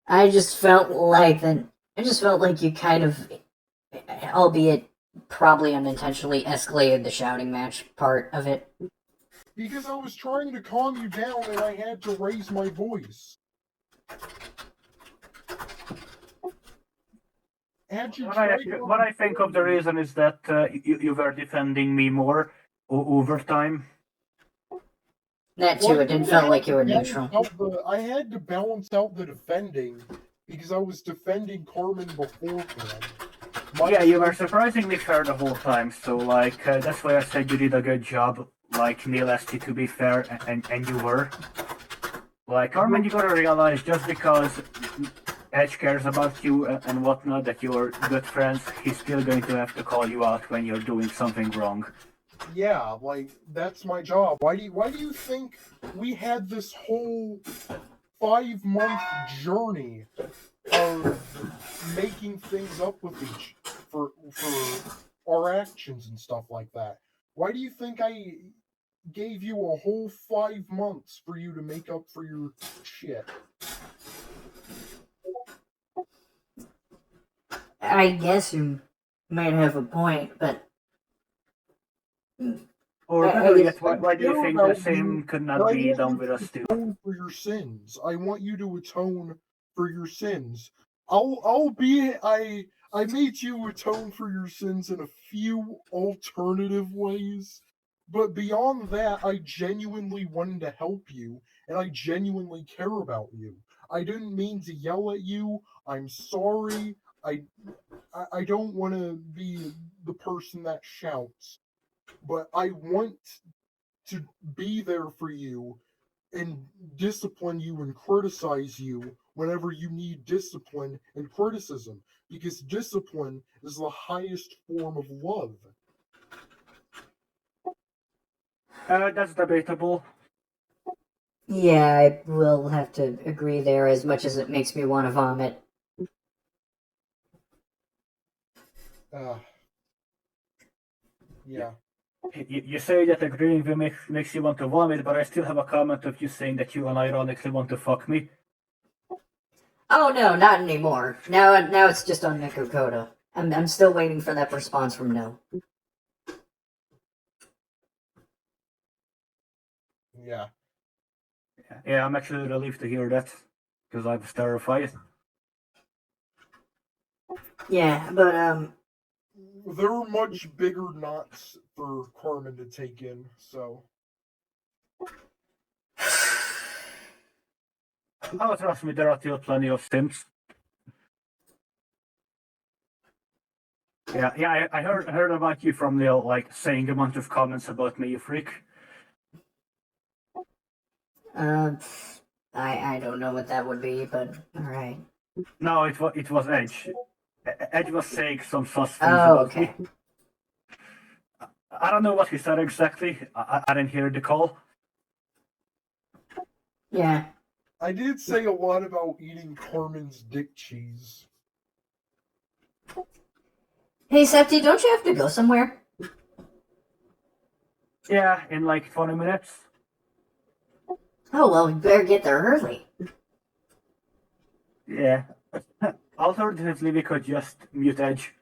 I just felt like you kind of, albeit probably unintentionally, escalated the shouting match part of it. Because I was trying to calm you down and I had to raise my voice. What I think of the reason is that you were defending me more over time. That too, it didn't feel like you were neutral. I had to balance out the defending because I was defending Carmen beforehand. Yeah, you were surprisingly fair the whole time, so like that's why I said you did a good job. Like Neil asked you to be fair, and you were. Like Carmen, you gotta realize just because Edge cares about you and whatnot, that you're good friends, he's still going to have to call you out when you're doing something wrong. Yeah, like that's my job. Why do you think we had this whole 5-month journey of making things up with for our actions and stuff like that? Why do you think I gave you a whole 5 months for you to make up for your shit? I guess you might have a point, but... Or better yet, why do you think the same could not be done with us too? For your sins. I want you to atone for your sins. I made you atone for your sins in a few alternative ways, but beyond that, I genuinely wanted to help you, and I genuinely care about you. I didn't mean to yell at you. I'm sorry. I don't want to be the person that shouts, but I want to be there for you and discipline you and criticize you whenever you need discipline and criticism, because discipline is the highest form of love. That's debatable. Yeah, I will have to agree there, as much as it makes me want to vomit. Yeah. You say that agreeing with me makes you want to vomit, but I still have a comment of you saying that you unironically want to fuck me. Oh no, not anymore. Now it's just on Mikokoda. I'm still waiting for that response from No. Yeah. Yeah, I'm actually relieved to hear that, because I was terrified. Yeah, but there are much bigger knots for Carmen to take in, so. Oh, trust me, there are still plenty of sims. Yeah, I heard about you from Neil, like, saying a bunch of comments about me, you freak. I don't know what that would be, but alright. No, it was Edge. Edge was saying some sus things about me. I don't know what he said exactly. I didn't hear the call. Yeah. I did say a lot about eating Carmen's dick cheese. Hey, Septi, don't you have to go somewhere? Yeah, in like 20 minutes. Oh, well, we better get there early. Yeah. Alternatively, we could just mute Edge.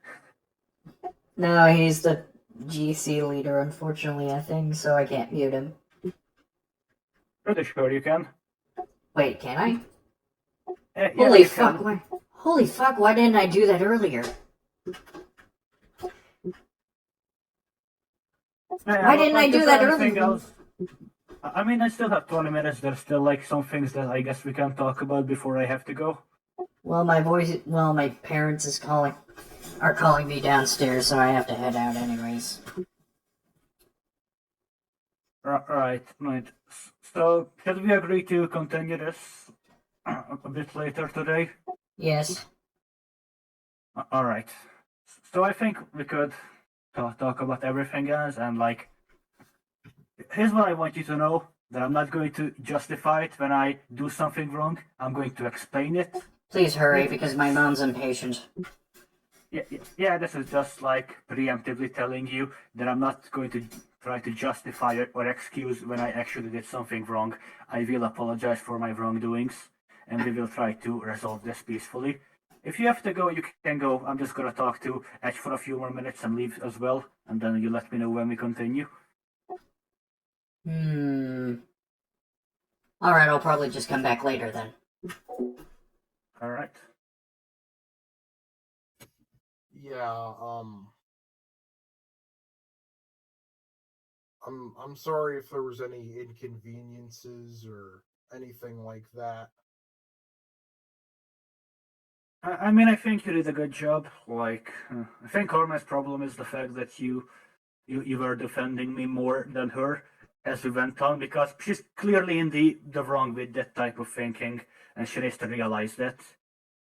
No, he's the GC leader, unfortunately, I think, so I can't mute him. Pretty sure you can. Wait, can I? Yeah, Holy fuck, holy fuck, why didn't I do that earlier? Why didn't I do that earlier? I mean, I still have 20 minutes. There's still like some things that I guess we can talk about before I have to go. Well, my parents are calling me downstairs, so I have to head out anyways. Right. So, should we agree to continue this a bit later today? Yes. Alright. So I think we could talk about everything, guys, and like, here's what I want you to know, that I'm not going to justify it when I do something wrong. I'm going to explain it. Please hurry, because my mom's impatient. Yeah, this is just like preemptively telling you that I'm not going to try to justify it or excuse when I actually did something wrong. I will apologize for my wrongdoings. and we will try to resolve this peacefully. If you have to go, you can go. I'm just gonna talk to Edge for a few more minutes and leave as well, and then you let me know when we continue. Alright, I'll probably just come back later then. Alright. Yeah, I'm sorry if there was any inconveniences or anything like that. I mean, I think you did a good job. Like, I think Karma's problem is the fact that you were defending me more than her as we went on, because she's clearly in the wrong with that type of thinking, and she needs to realize that.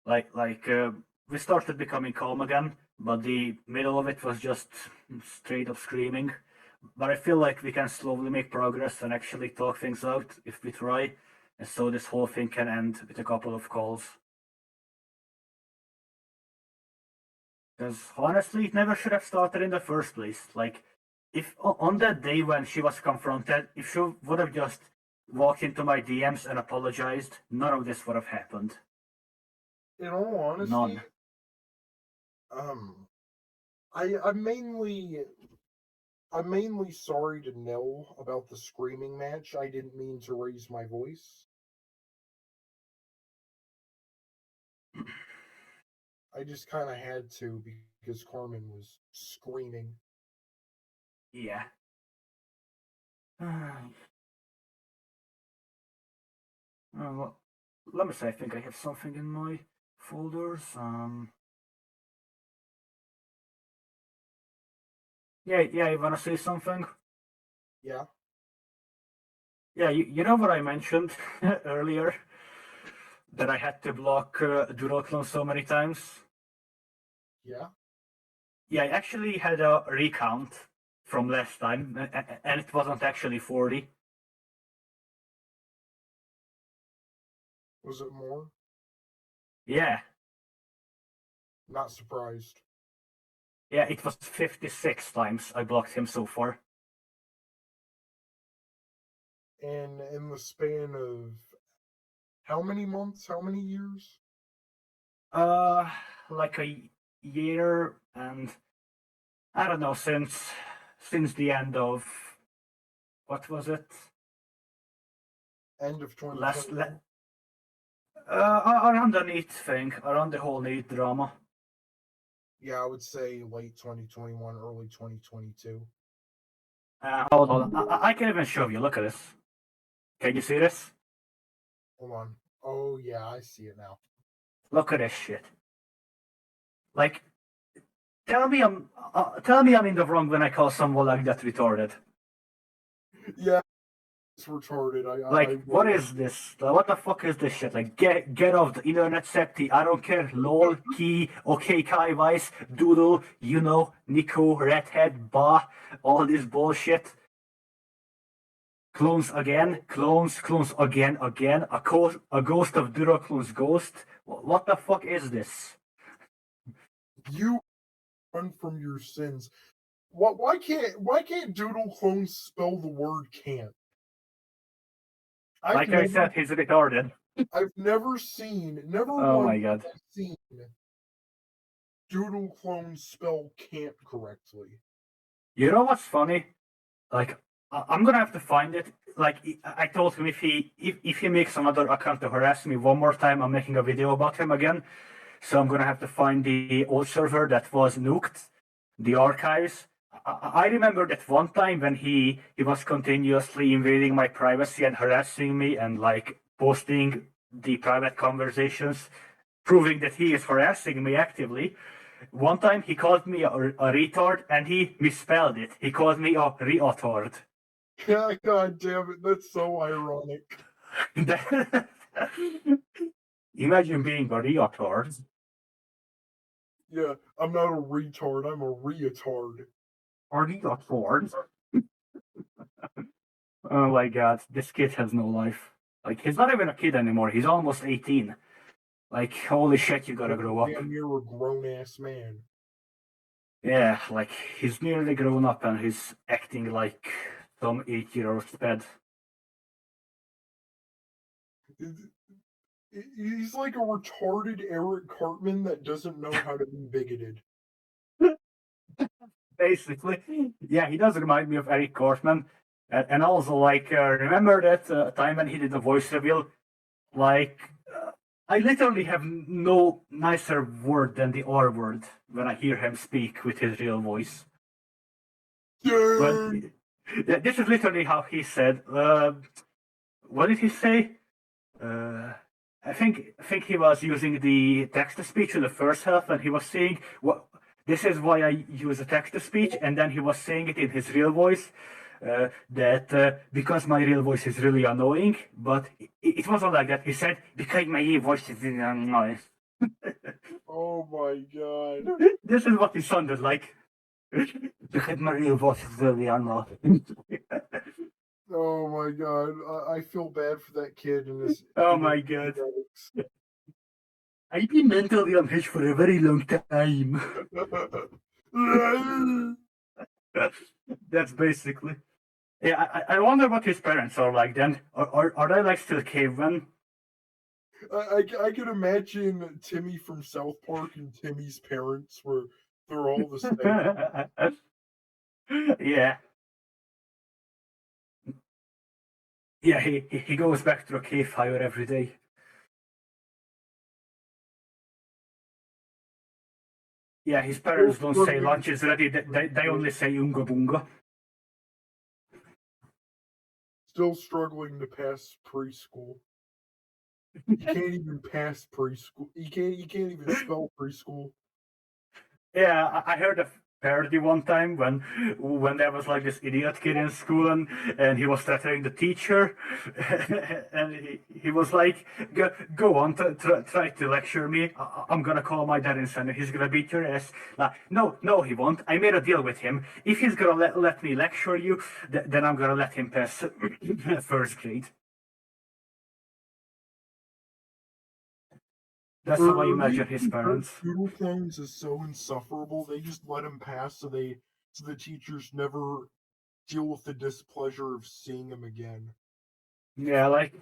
We started becoming calm again, but the middle of it was just straight up screaming. But I feel like we can slowly make progress and actually talk things out if we try, and so this whole thing can end with a couple of calls. Because honestly, it never should have started in the first place. Like, if on that day when she was confronted, if she would have just walked into my DMs and apologized, none of this would have happened. In all honesty, None. I'm mainly sorry to Nil about the screaming match. I didn't mean to raise my voice. I just kind of had to because Carmen was screaming. Yeah. Well, let me see. I think I have something in my folders. Yeah. You wanna say something? Yeah. Yeah. You know what I mentioned earlier? That I had to block Duroclone so many times. Yeah. Yeah, I actually had a recount from last time, and it wasn't actually 40. Was it more? Yeah. Not surprised. Yeah, it was 56 times I blocked him so far. And in the span of how many months? How many years? Like a year, and I don't know, since the end of, what was it? End of 2020. Around the NEET thing, around the whole NEET drama. Yeah, I would say late 2021, early 2022. Hold on, I can even show you. Look at this. Can you see this? Hold on. Oh yeah, I see it now. Look at this shit. Like, tell me I'm in the wrong when I call someone like that retarded. Yeah, it's retarded. What is this? What the fuck is this shit? Like, get off the internet, Septi. I don't care. LOL, Key, OK, Kai, Vice, Doodle, Nico, Redhead, Ba, all this bullshit. Clones again, clones again, a ghost of Duroclone's ghost. What the fuck is this? You run from your sins. Why can't Doodle Clone spell the word can't? I said, he's retarded. I've never seen, Oh my god. seen Doodle Clone spell can't correctly. You know what's funny? Like, I'm gonna have to find it. Like, I told him if he makes another account to harass me one more time, I'm making a video about him again. So I'm gonna have to find the old server that was nuked, the archives. I remember that one time when he was continuously invading my privacy and harassing me and like posting the private conversations, proving that he is harassing me actively. One time he called me a retard and he misspelled it. He called me a reautard. Yeah, god damn it, that's so ironic. Imagine being a reautard. Yeah, I'm not a retard, I'm a reatard. A reautard? Oh my god, this kid has no life. Like, he's not even a kid anymore, he's almost 18. Like, holy shit, you gotta grow up. Damn, you're a grown-ass man. Yeah, like, he's nearly grown up and he's acting like some 8-year-old sped. He's like a retarded Eric Cartman that doesn't know how to be bigoted. Basically, yeah, he does remind me of Eric Cartman. And also, like, remember that time when he did the voice reveal? Like, I literally have no nicer word than the R word when I hear him speak with his real voice. But, yeah, this is literally how he said. What did he say? I think he was using the text to speech in the first half, and he was saying, "What? This is why I use a text to speech," and then he was saying it in his real voice. That because my real voice is really annoying, but it wasn't like that. He said, "Because my real voice is really annoying." Oh my god! This is what he sounded like. Because my real voice is really annoying. Oh my god! I feel bad for that kid and his. Oh my god! I've been mentally unhinged for a very long time. That's basically. Yeah, I wonder what his parents are like then. Are they like still cavemen? I can imagine Timmy from South Park and Timmy's parents were they're all the same. Yeah. Yeah, he goes back to a cave fire every day. Yeah, his parents don't say lunch is ready. They only say unga bunga. Still struggling to pass preschool. You can't even pass preschool. You can't even spell preschool. Yeah, I heard a parody one time when there was like this idiot kid in school and he was threatening the teacher and he was like, go on, try to lecture me. I'm gonna call my dad and he's gonna beat your ass. Like, no, he won't. I made a deal with him. If he's gonna let me lecture you, then I'm gonna let him pass first grade. That's how I imagine his parents. Doodle Clones is so insufferable. They just let him pass so the teachers never deal with the displeasure of seeing him again. Yeah, like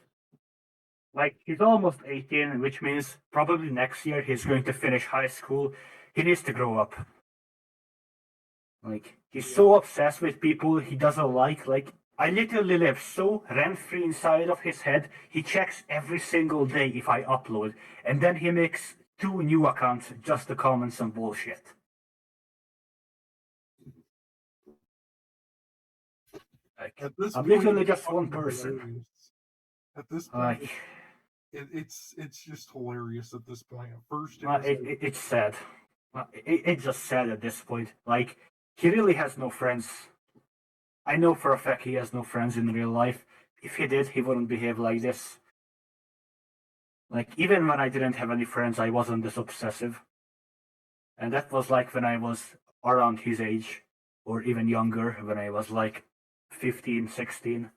he's almost 18, which means probably next year he's going to finish high school. He needs to grow up. Like he's so obsessed with people he doesn't like. Like I literally live so rent-free inside of his head. He checks every single day if I upload, and then he makes 2 new accounts just to comment some bullshit. Like, I'm literally just one person. At this point, it's just hilarious. At this point, at first it's sad. It's just sad at this point. Like he really has no friends. I know for a fact he has no friends in real life. If he did, he wouldn't behave like this. Like, even when I didn't have any friends, I wasn't this obsessive. And that was like when I was around his age, or even younger, when I was like 15, 16.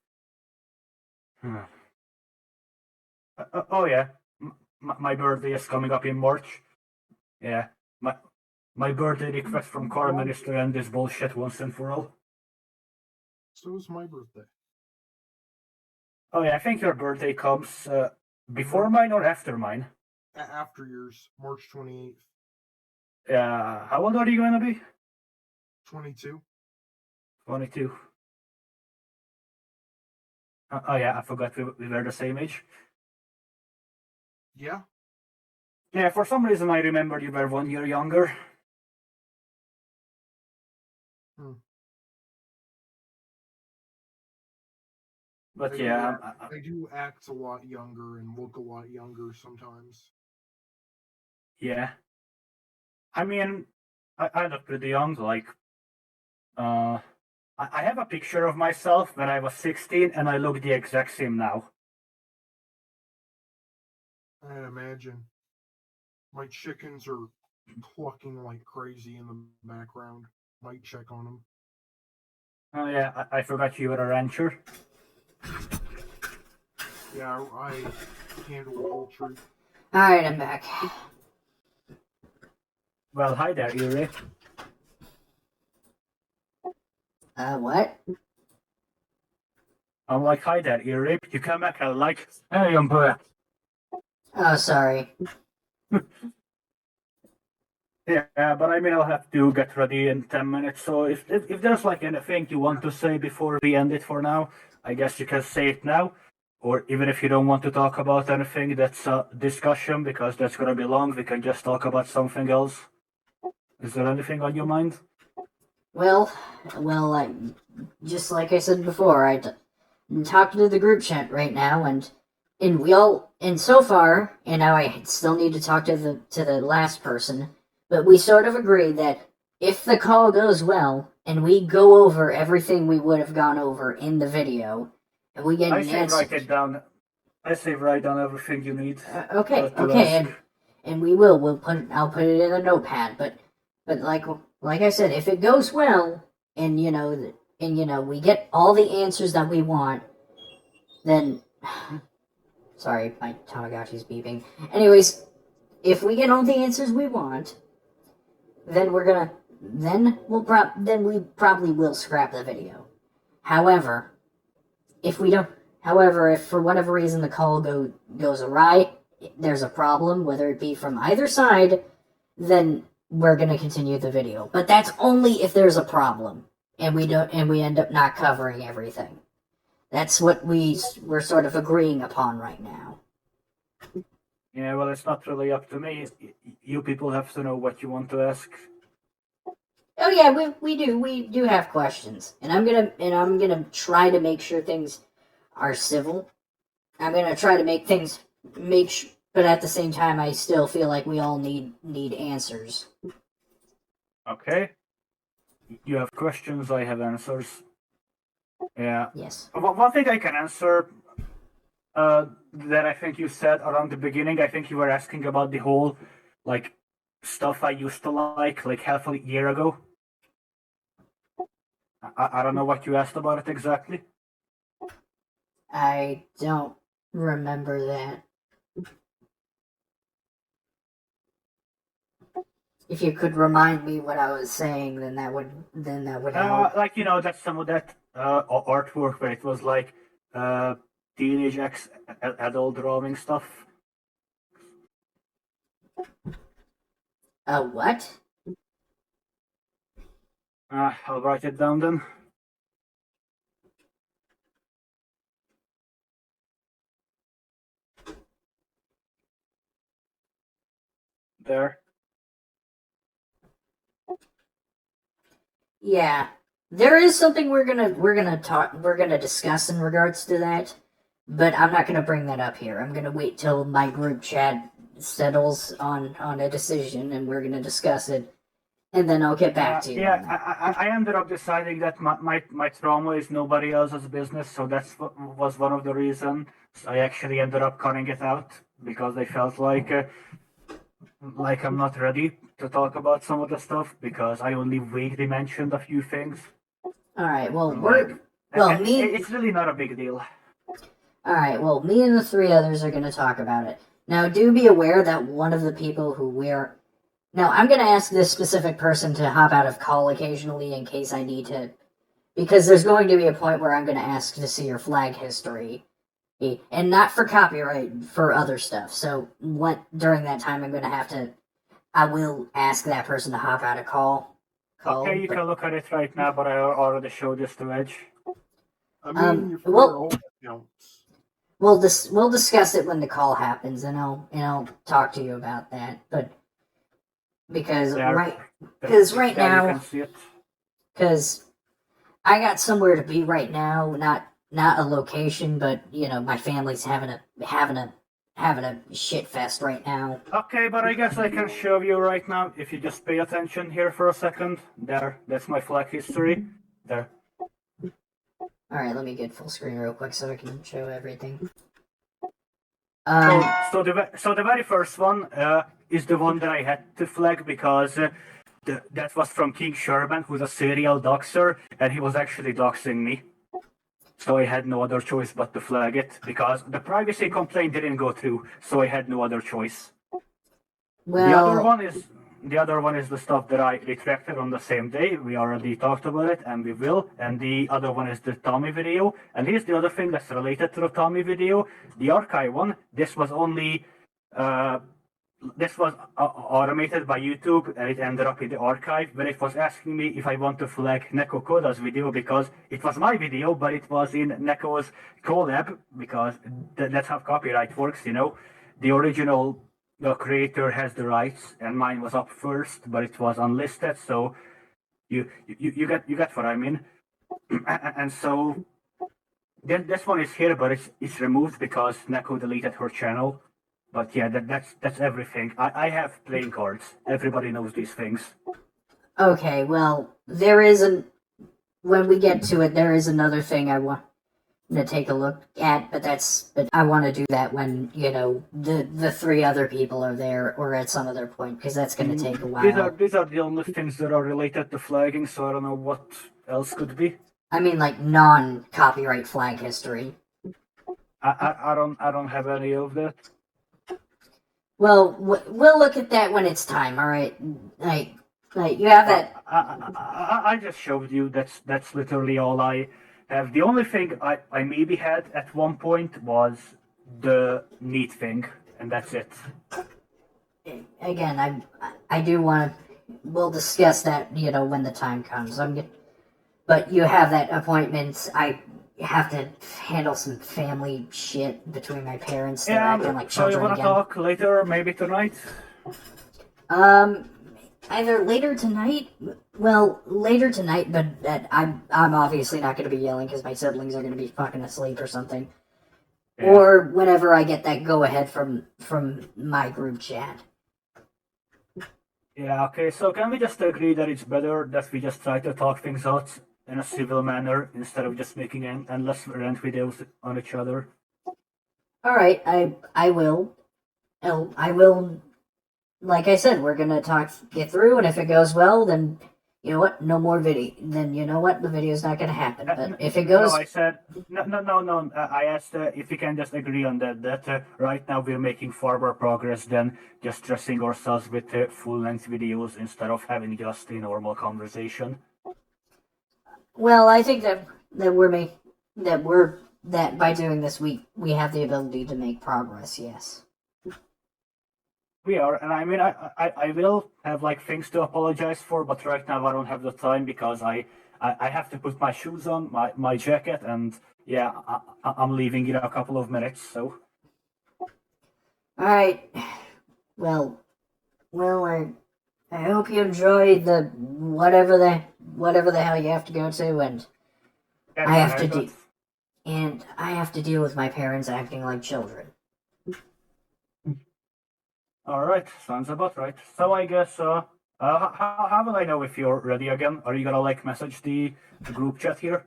Oh yeah, my birthday is coming up in March. Yeah, my birthday request from Carmen is to end this bullshit once and for all. So is my birthday. Oh yeah, I think your birthday comes before mine or after mine? After yours, March 28th. Yeah, how old are you gonna be? 22. 22. Oh yeah, I forgot we were the same age. Yeah. Yeah, for some reason I remembered you were 1 year younger. But yeah, I do act a lot younger and look a lot younger sometimes. Yeah. I mean, I look pretty young. Like, I have a picture of myself when I was 16, and I look the exact same now. I imagine. My chickens are clucking like crazy in the background. Might check on them. Oh yeah, I forgot you were a rancher. Yeah, I handle poultry. Alright, I'm back. Well, hi there, Yuri. What? I'm like, hi there, Yuri. You come back and like, hey, I'm back. Oh, sorry. Yeah, but I mean, I'll have to get ready in 10 minutes, so if there's like anything you want to say before we end it for now, I guess you can say it now. Or even if you don't want to talk about anything that's a discussion, because that's gonna be long, we can just talk about something else. Is there anything on your mind? Well, just like I said before, I'm talking to the group chat right now, and so far, and now I still need to talk to the last person, but we sort of agree that if the call goes well, and we go over everything we would have gone over in the video, and we get an answer. Write it down. I say write down everything you need. Okay, and I'll put it in a notepad, but like I said, if it goes well, and we get all the answers that we want, then sorry, my Tamagotchi's beeping. Anyways, if we get all the answers we want, then we probably will scrap the video. However, if for whatever reason the call goes awry, there's a problem, whether it be from either side, then we're gonna continue the video. But that's only if there's a problem, and we end up not covering everything. That's what we're sort of agreeing upon right now. Yeah, well, it's not really up to me. You people have to know what you want to ask. Oh yeah, we do have questions, and I'm gonna try to make sure things are civil. I'm gonna try to make things but at the same time, I still feel like we all need answers. Okay. You have questions, I have answers. Yeah. Yes. One thing I can answer that I think you said around the beginning, I think you were asking about the whole, like, stuff I used to like half a year ago. I don't know what you asked about it exactly. I don't remember that. If you could remind me what I was saying, then that would help. Like, that some of that artwork where it was like teenage adult drawing stuff. What? I'll write it down then. There. Yeah, there is something we're gonna discuss in regards to that, but I'm not gonna bring that up here. I'm gonna wait till my group chat settles on a decision, and we're gonna discuss it, and then I'll get back to you. Yeah, I ended up deciding that my trauma is nobody else's business, so that was one of the reasons I actually ended up cutting it out, because I felt like I'm not ready to talk about some of the stuff, because I only vaguely mentioned a few things. Alright, well, it's really not a big deal. Alright, well, me and the three others are going to talk about it. Now, do be aware that one of the people Now, I'm going to ask this specific person to hop out of call occasionally in case I need to, because there's going to be a point where I'm going to ask to see your flag history. And not for copyright, for other stuff. So, during that time, I will ask that person to hop out of call. Okay, you can look at it right now, but I already showed this to Edge. I mean, we'll discuss it when the call happens, and I'll talk to you about that. But because right now, because I got somewhere to be right now, not a location, but my family's having a shit fest right now. Okay, but I guess I can show you right now if you just pay attention here for a second. There, that's my flag history. There. Alright, let me get full screen real quick so I can show everything. So the very first one is the one that I had to flag because that was from King Sherman, who's a serial doxer, and he was actually doxing me. So I had no other choice but to flag it, because the privacy complaint didn't go through, so I had no other choice. Well, the other one is the stuff that I retracted on the same day. We already talked about it, and we will. And the other one is the Tommy video. And here's the other thing that's related to the Tommy video. The archive one, this was only This was automated by YouTube, and it ended up in the archive, but it was asking me if I want to flag Neko Koda's video because it was my video, but it was in Neko's collab, because that's how copyright works, you know. The original creator has the rights, and mine was up first, but it was unlisted, so you get what I mean. And so then this one is here, but it's removed because Neko deleted her channel. But yeah, that's everything. I have playing cards. Everybody knows these things. Okay, well, when we get to it, there is another thing I want to take a look at, but I want to do that when, you know, the three other people are there or at some other point, because that's going to take a while. These are the only things that are related to flagging, so I don't know what else could be. I mean, like, non-copyright flag history. I don't have any of that. Well, we'll look at that when it's time, alright? Like, you have that... I just showed you, that's literally all I have. The only thing I maybe had at one point was the neat thing, and that's it. Again, I do want to... We'll discuss that, you know, when the time comes. But you have that appointment. I have to handle some family shit between my parents. They're acting like so you children want to again. talk later, maybe tonight? Either later tonight. Well, later tonight, but I'm obviously not going to be yelling because my siblings are going to be fucking asleep or something. Yeah. Or whenever I get that go ahead from my group chat. Yeah. Okay. So can we just agree that it's better that we just try to talk things out in a civil manner instead of just making endless rant videos on each other? Alright, I will. I will, like I said, we're gonna get through, and if it goes well, then, you know what, no more video. Then, you know what, the video's not gonna happen. But if it goes... No, I said, no, I asked if we can just agree on that right now we're making far more progress than just stressing ourselves with full-length videos instead of having just a normal conversation. Well, I think that by doing this, we have the ability to make progress. Yes, we are, and I mean, I will have like things to apologize for, but right now I don't have the time because I have to put my shoes on, my jacket, and yeah, I'm leaving in a couple of minutes. So, all right. Well, I hope you enjoy the whatever the hell you have to go to, and I have to deal with my parents acting like children. Alright, sounds about right. So I guess, how will I know if you're ready again? Are you gonna, like, message the group chat here?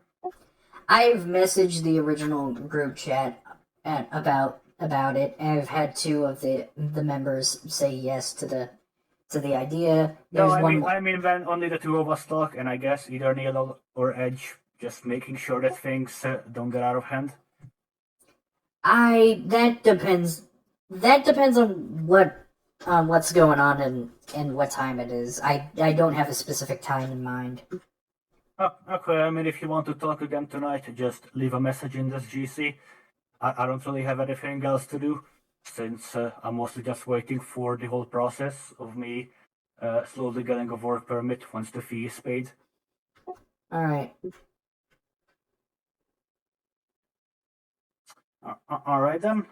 I've messaged the original group chat about it. I've had two of the members say yes to the idea. There's I mean when only the two of us talk, and I guess either Neil or Edge just making sure that things don't get out of hand. That depends on what's going on and what time it is. I don't have a specific time in mind. Okay, I mean if you want to talk again tonight, just leave a message in this GC. I don't really have anything else to do, since I'm mostly just waiting for the whole process of me slowly getting a work permit once the fee is paid. Alright. Alright then.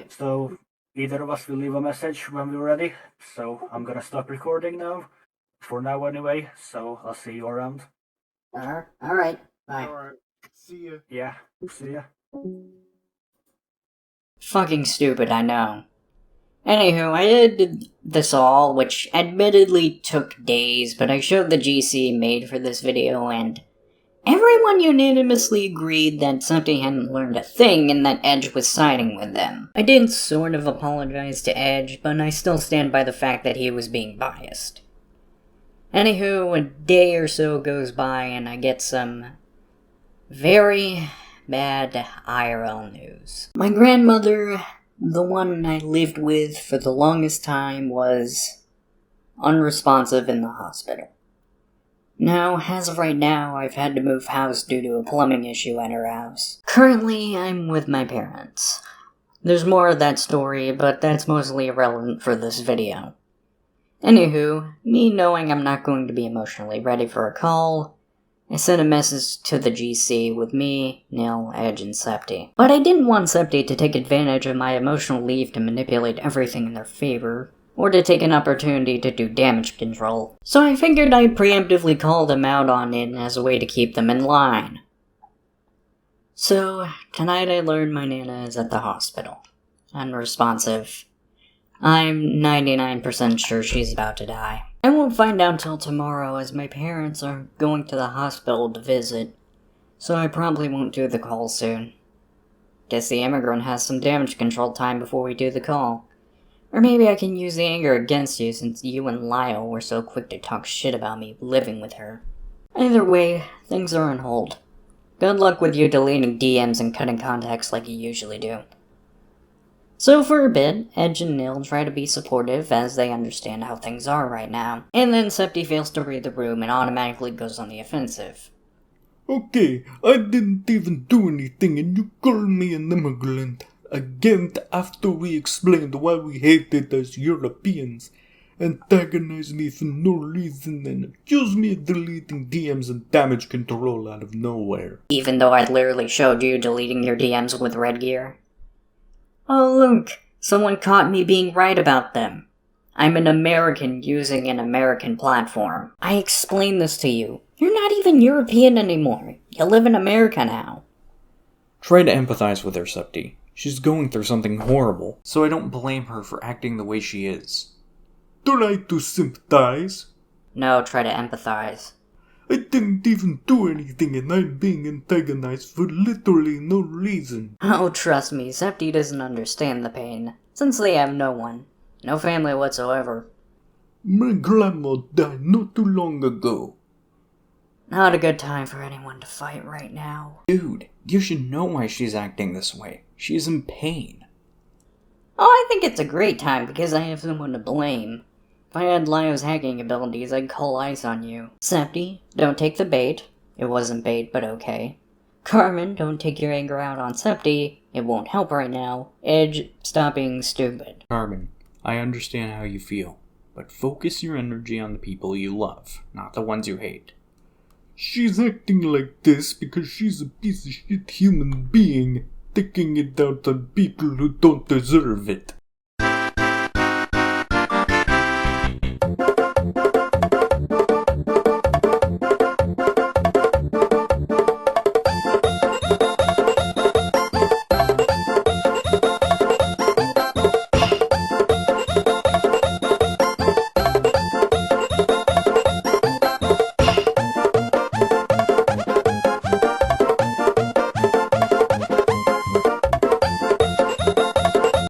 So either of us will leave a message when we're ready. So I'm gonna stop recording now. For now anyway, so I'll see you around. Alright. Bye. Alright. See ya. Yeah, see ya. Fucking stupid, I know. Anywho, I did this all, which admittedly took days, but I showed the GC made for this video, and everyone unanimously agreed that something hadn't learned a thing and that Edge was siding with them. I did sort of apologize to Edge, but I still stand by the fact that he was being biased. Anywho, a day or so goes by and I get some very bad IRL news. My grandmother, the one I lived with for the longest time, was unresponsive in the hospital. Now, as of right now, I've had to move house due to a plumbing issue at her house. Currently, I'm with my parents. There's more of that story, but that's mostly irrelevant for this video. Anywho, me knowing I'm not going to be emotionally ready for a call, I sent a message to the GC with me, Nil, Edge, and Septi. But I didn't want Septi to take advantage of my emotional leave to manipulate everything in their favor, or to take an opportunity to do damage control. So I figured I'd preemptively call them out on it as a way to keep them in line. So, tonight I learned my Nana is at the hospital. Unresponsive. I'm 99% sure she's about to die. I won't find out till tomorrow as my parents are going to the hospital to visit, so I probably won't do the call soon. Guess the immigrant has some damage control time before we do the call. Or maybe I can use the anger against you since you and Lyle were so quick to talk shit about me living with her. Either way, things are on hold. Good luck with you deleting DMs and cutting contacts like you usually do. So for a bit, Edge and Nil try to be supportive as they understand how things are right now, and then Septi fails to read the room and automatically goes on the offensive. Okay, I didn't even do anything and you call me an immigrant. Again, after we explained why we hated as Europeans, antagonize me for no reason and accuse me of deleting DMs and damage control out of nowhere. Even though I literally showed you deleting your DMs with ReddGier. Oh look, someone caught me being right about them. I'm an American using an American platform. I explained this to you. You're not even European anymore. You live in America now. Try to empathize with her, Septi. She's going through something horrible, so I don't blame her for acting the way she is. Try to sympathize? No, try to empathize. I didn't even do anything and I'm being antagonized for literally no reason. Oh, trust me, Septi doesn't understand the pain, since they have no one. No family whatsoever. My grandma died not too long ago. Not a good time for anyone to fight right now. Dude, you should know why she's acting this way. She's in pain. Oh, I think it's a great time because I have someone to blame. If I had Lio's hacking abilities, I'd call ice on you. Septi, don't take the bait. It wasn't bait, but okay. Carmen, don't take your anger out on Septi. It won't help right now. Edge, stop being stupid. Carmen, I understand how you feel, but focus your energy on the people you love, not the ones you hate. She's acting like this because she's a piece of shit human being, taking it out on people who don't deserve it.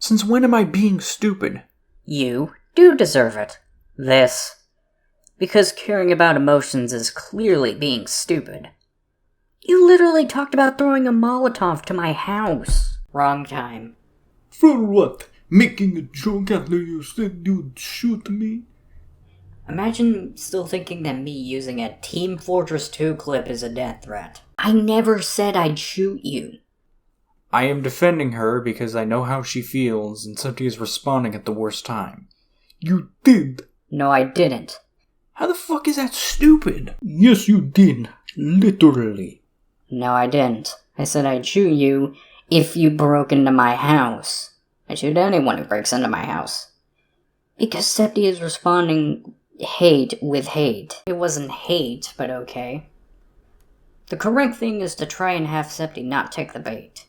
Since when am I being stupid? You do deserve it. This. Because caring about emotions is clearly being stupid. You literally talked about throwing a Molotov to my house. Wrong time. For what? Making a joke after you said you'd shoot me? Imagine still thinking that me using a Team Fortress 2 clip is a death threat. I never said I'd shoot you. I am defending her because I know how she feels and Septi is responding at the worst time. You did. No, I didn't. How the fuck is that stupid? Yes, you did. Literally. No, I didn't. I said I'd shoot you if you broke into my house. I shoot anyone who breaks into my house. Because Septi is responding hate with hate. It wasn't hate, but okay. The correct thing is to try and have Septi not take the bait.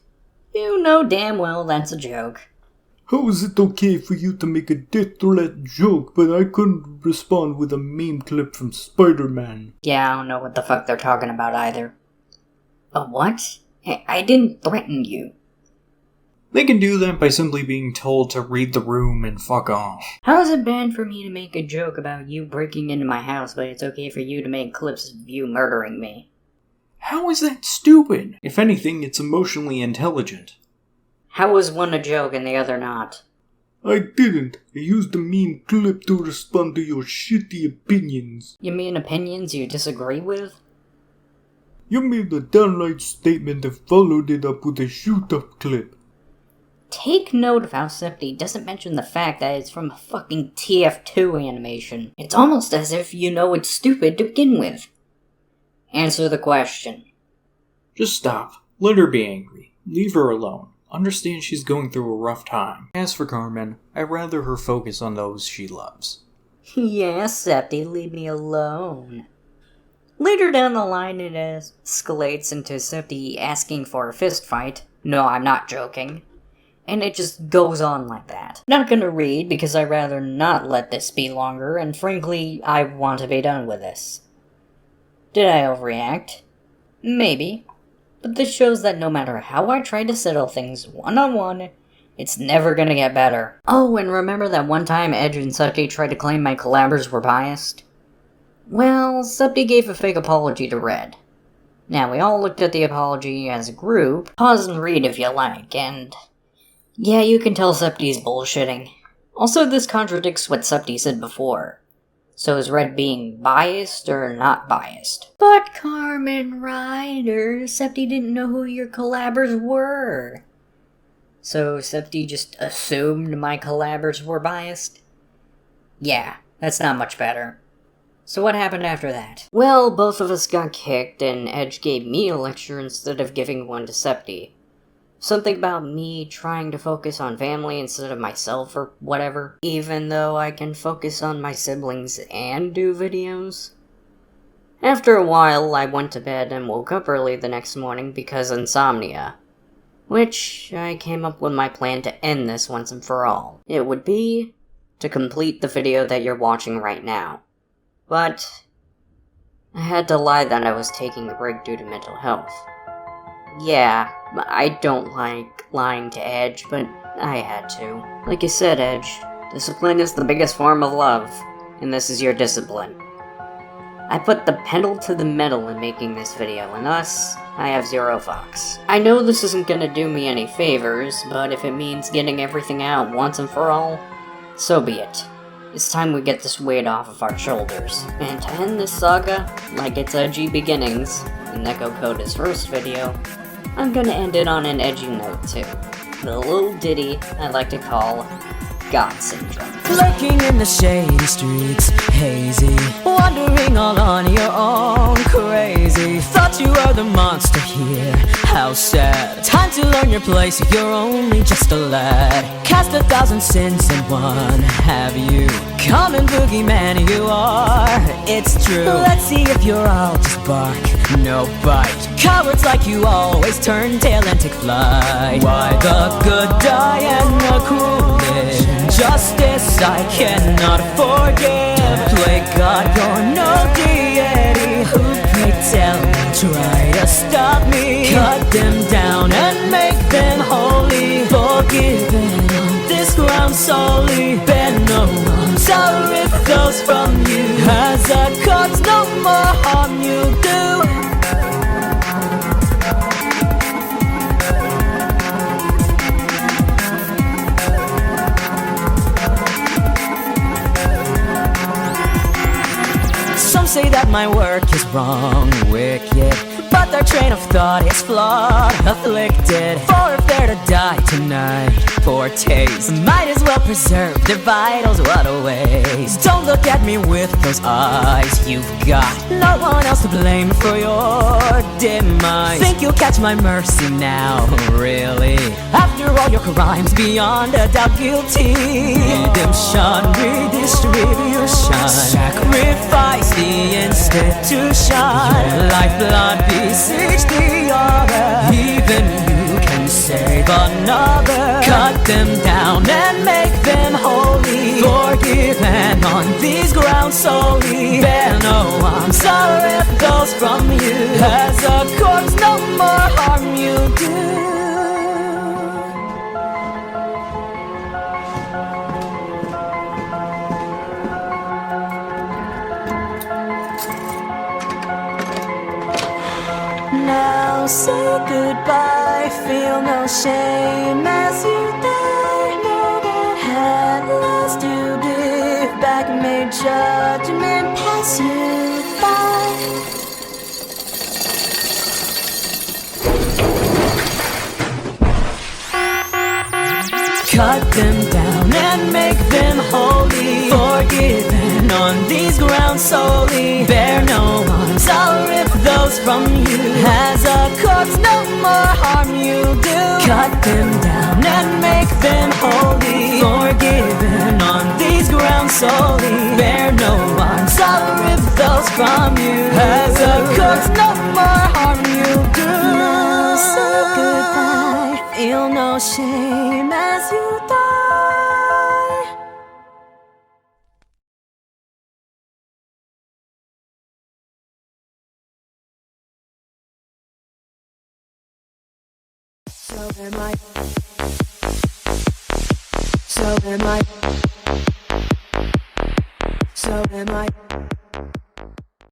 You know damn well that's a joke. How is it okay for you to make a death threat joke, but I couldn't respond with a meme clip from Spider-Man? Yeah, I don't know what the fuck they're talking about either. A what? I didn't threaten you. They can do that by simply being told to read the room and fuck off. How is it bad for me to make a joke about you breaking into my house, but it's okay for you to make clips of you murdering me? How is that stupid? If anything, it's emotionally intelligent. How is one a joke and the other not? I didn't. I used the meme clip to respond to your shitty opinions. You mean opinions you disagree with? You made a downright statement and followed it up with a shoot-up clip. Take note of how Septi doesn't mention the fact that it's from a fucking TF2 animation. It's almost as if you know it's stupid to begin with. Answer the question. Just stop. Let her be angry. Leave her alone. Understand she's going through a rough time. As for Carmen, I'd rather her focus on those she loves. Yeah, Septi, leave me alone. Later down the line, it escalates into Septi asking for a fist fight. No, I'm not joking. And it just goes on like that. Not gonna read, because I'd rather not let this be longer, and frankly, I want to be done with this. Did I overreact? Maybe. But this shows that no matter how I try to settle things one-on-one, it's never gonna get better. Oh, and remember that one time Edge and Septi tried to claim my collabors were biased? Well, Septi gave a fake apology to Red. Now, we all looked at the apology as a group. Pause and read if you like, and... yeah, you can tell Septi's bullshitting. Also, this contradicts what Septi said before. So is Red being biased or not biased? But Carmen Ryder, Septi didn't know who your collabors were. So Septi just assumed my collabors were biased? Yeah, that's not much better. So what happened after that? Well, both of us got kicked and Edge gave me a lecture instead of giving one to Septi. Something about me trying to focus on family instead of myself or whatever, even though I can focus on my siblings and do videos. After a while, I went to bed and woke up early the next morning because insomnia. Which, I came up with my plan to end this once and for all. It would be to complete the video that you're watching right now. But I had to lie that I was taking a break due to mental health. Yeah, I don't like lying to Edge, but I had to. Like I said, Edge, discipline is the biggest form of love, and this is your discipline. I put the pedal to the metal in making this video, and thus, I have zero fucks. I know this isn't gonna do me any favors, but if it means getting everything out once and for all, so be it. It's time we get this weight off of our shoulders. And to end this saga, like its edgy beginnings, in Neko Koda's first video, I'm gonna end it on an edgy note too. The little ditty I like to call God Syndrome. Lurking in the shady streets, hazy, wandering all on your own, crazy. Thought you were the monster here, how sad. Time to learn your place, you're only just a lad. Cast 1,000 sins in one, have you? Common boogeyman you are, it's true. Let's see if you're all just bark, no bite. Cowards like you always turn tail and take flight. Why the good die and the cruel live? Justice I cannot forget. Don't play God, you're no deity. Who pray tell me, try to stop me? Cut them down and make them holy. Forgiven on this ground solely. Bear no arms, I'll rip those from you. As a cause, no more harm you do. Some say that my work is wrong, wicked, but their train of thought is flawed, afflicted. For if they're to die tonight, for taste, might as well preserve their vitals, what a waste. Don't look at me with those eyes you've got. No one else to blame for your demise. Think you'll catch my mercy now, really? After all your crimes, beyond a doubt guilty. Redemption, redistribution, sacrifice the institution. Your lifeblood besiege the other. Even you can save another. Cut them down and make them holy. Forgiven on these grounds solely. Bear no arms, I'll rip those from you. As a corpse, no more harm you do. Now say goodbye, feel no shame as you die. Know that at last you give back, may judgment pass you by. Cut them down and make them holy. Forgiven on these grounds solely. Bear no arms, I'll rip those from you. As a corpse, no more harm you do. Cut them down and make them holy. Forgiven on these grounds solely. Bear no arms, I'll rip those from you. As a corpse, no more harm you do. Now say goodbye, feel no shame as you die. So am I. So am I. So am I.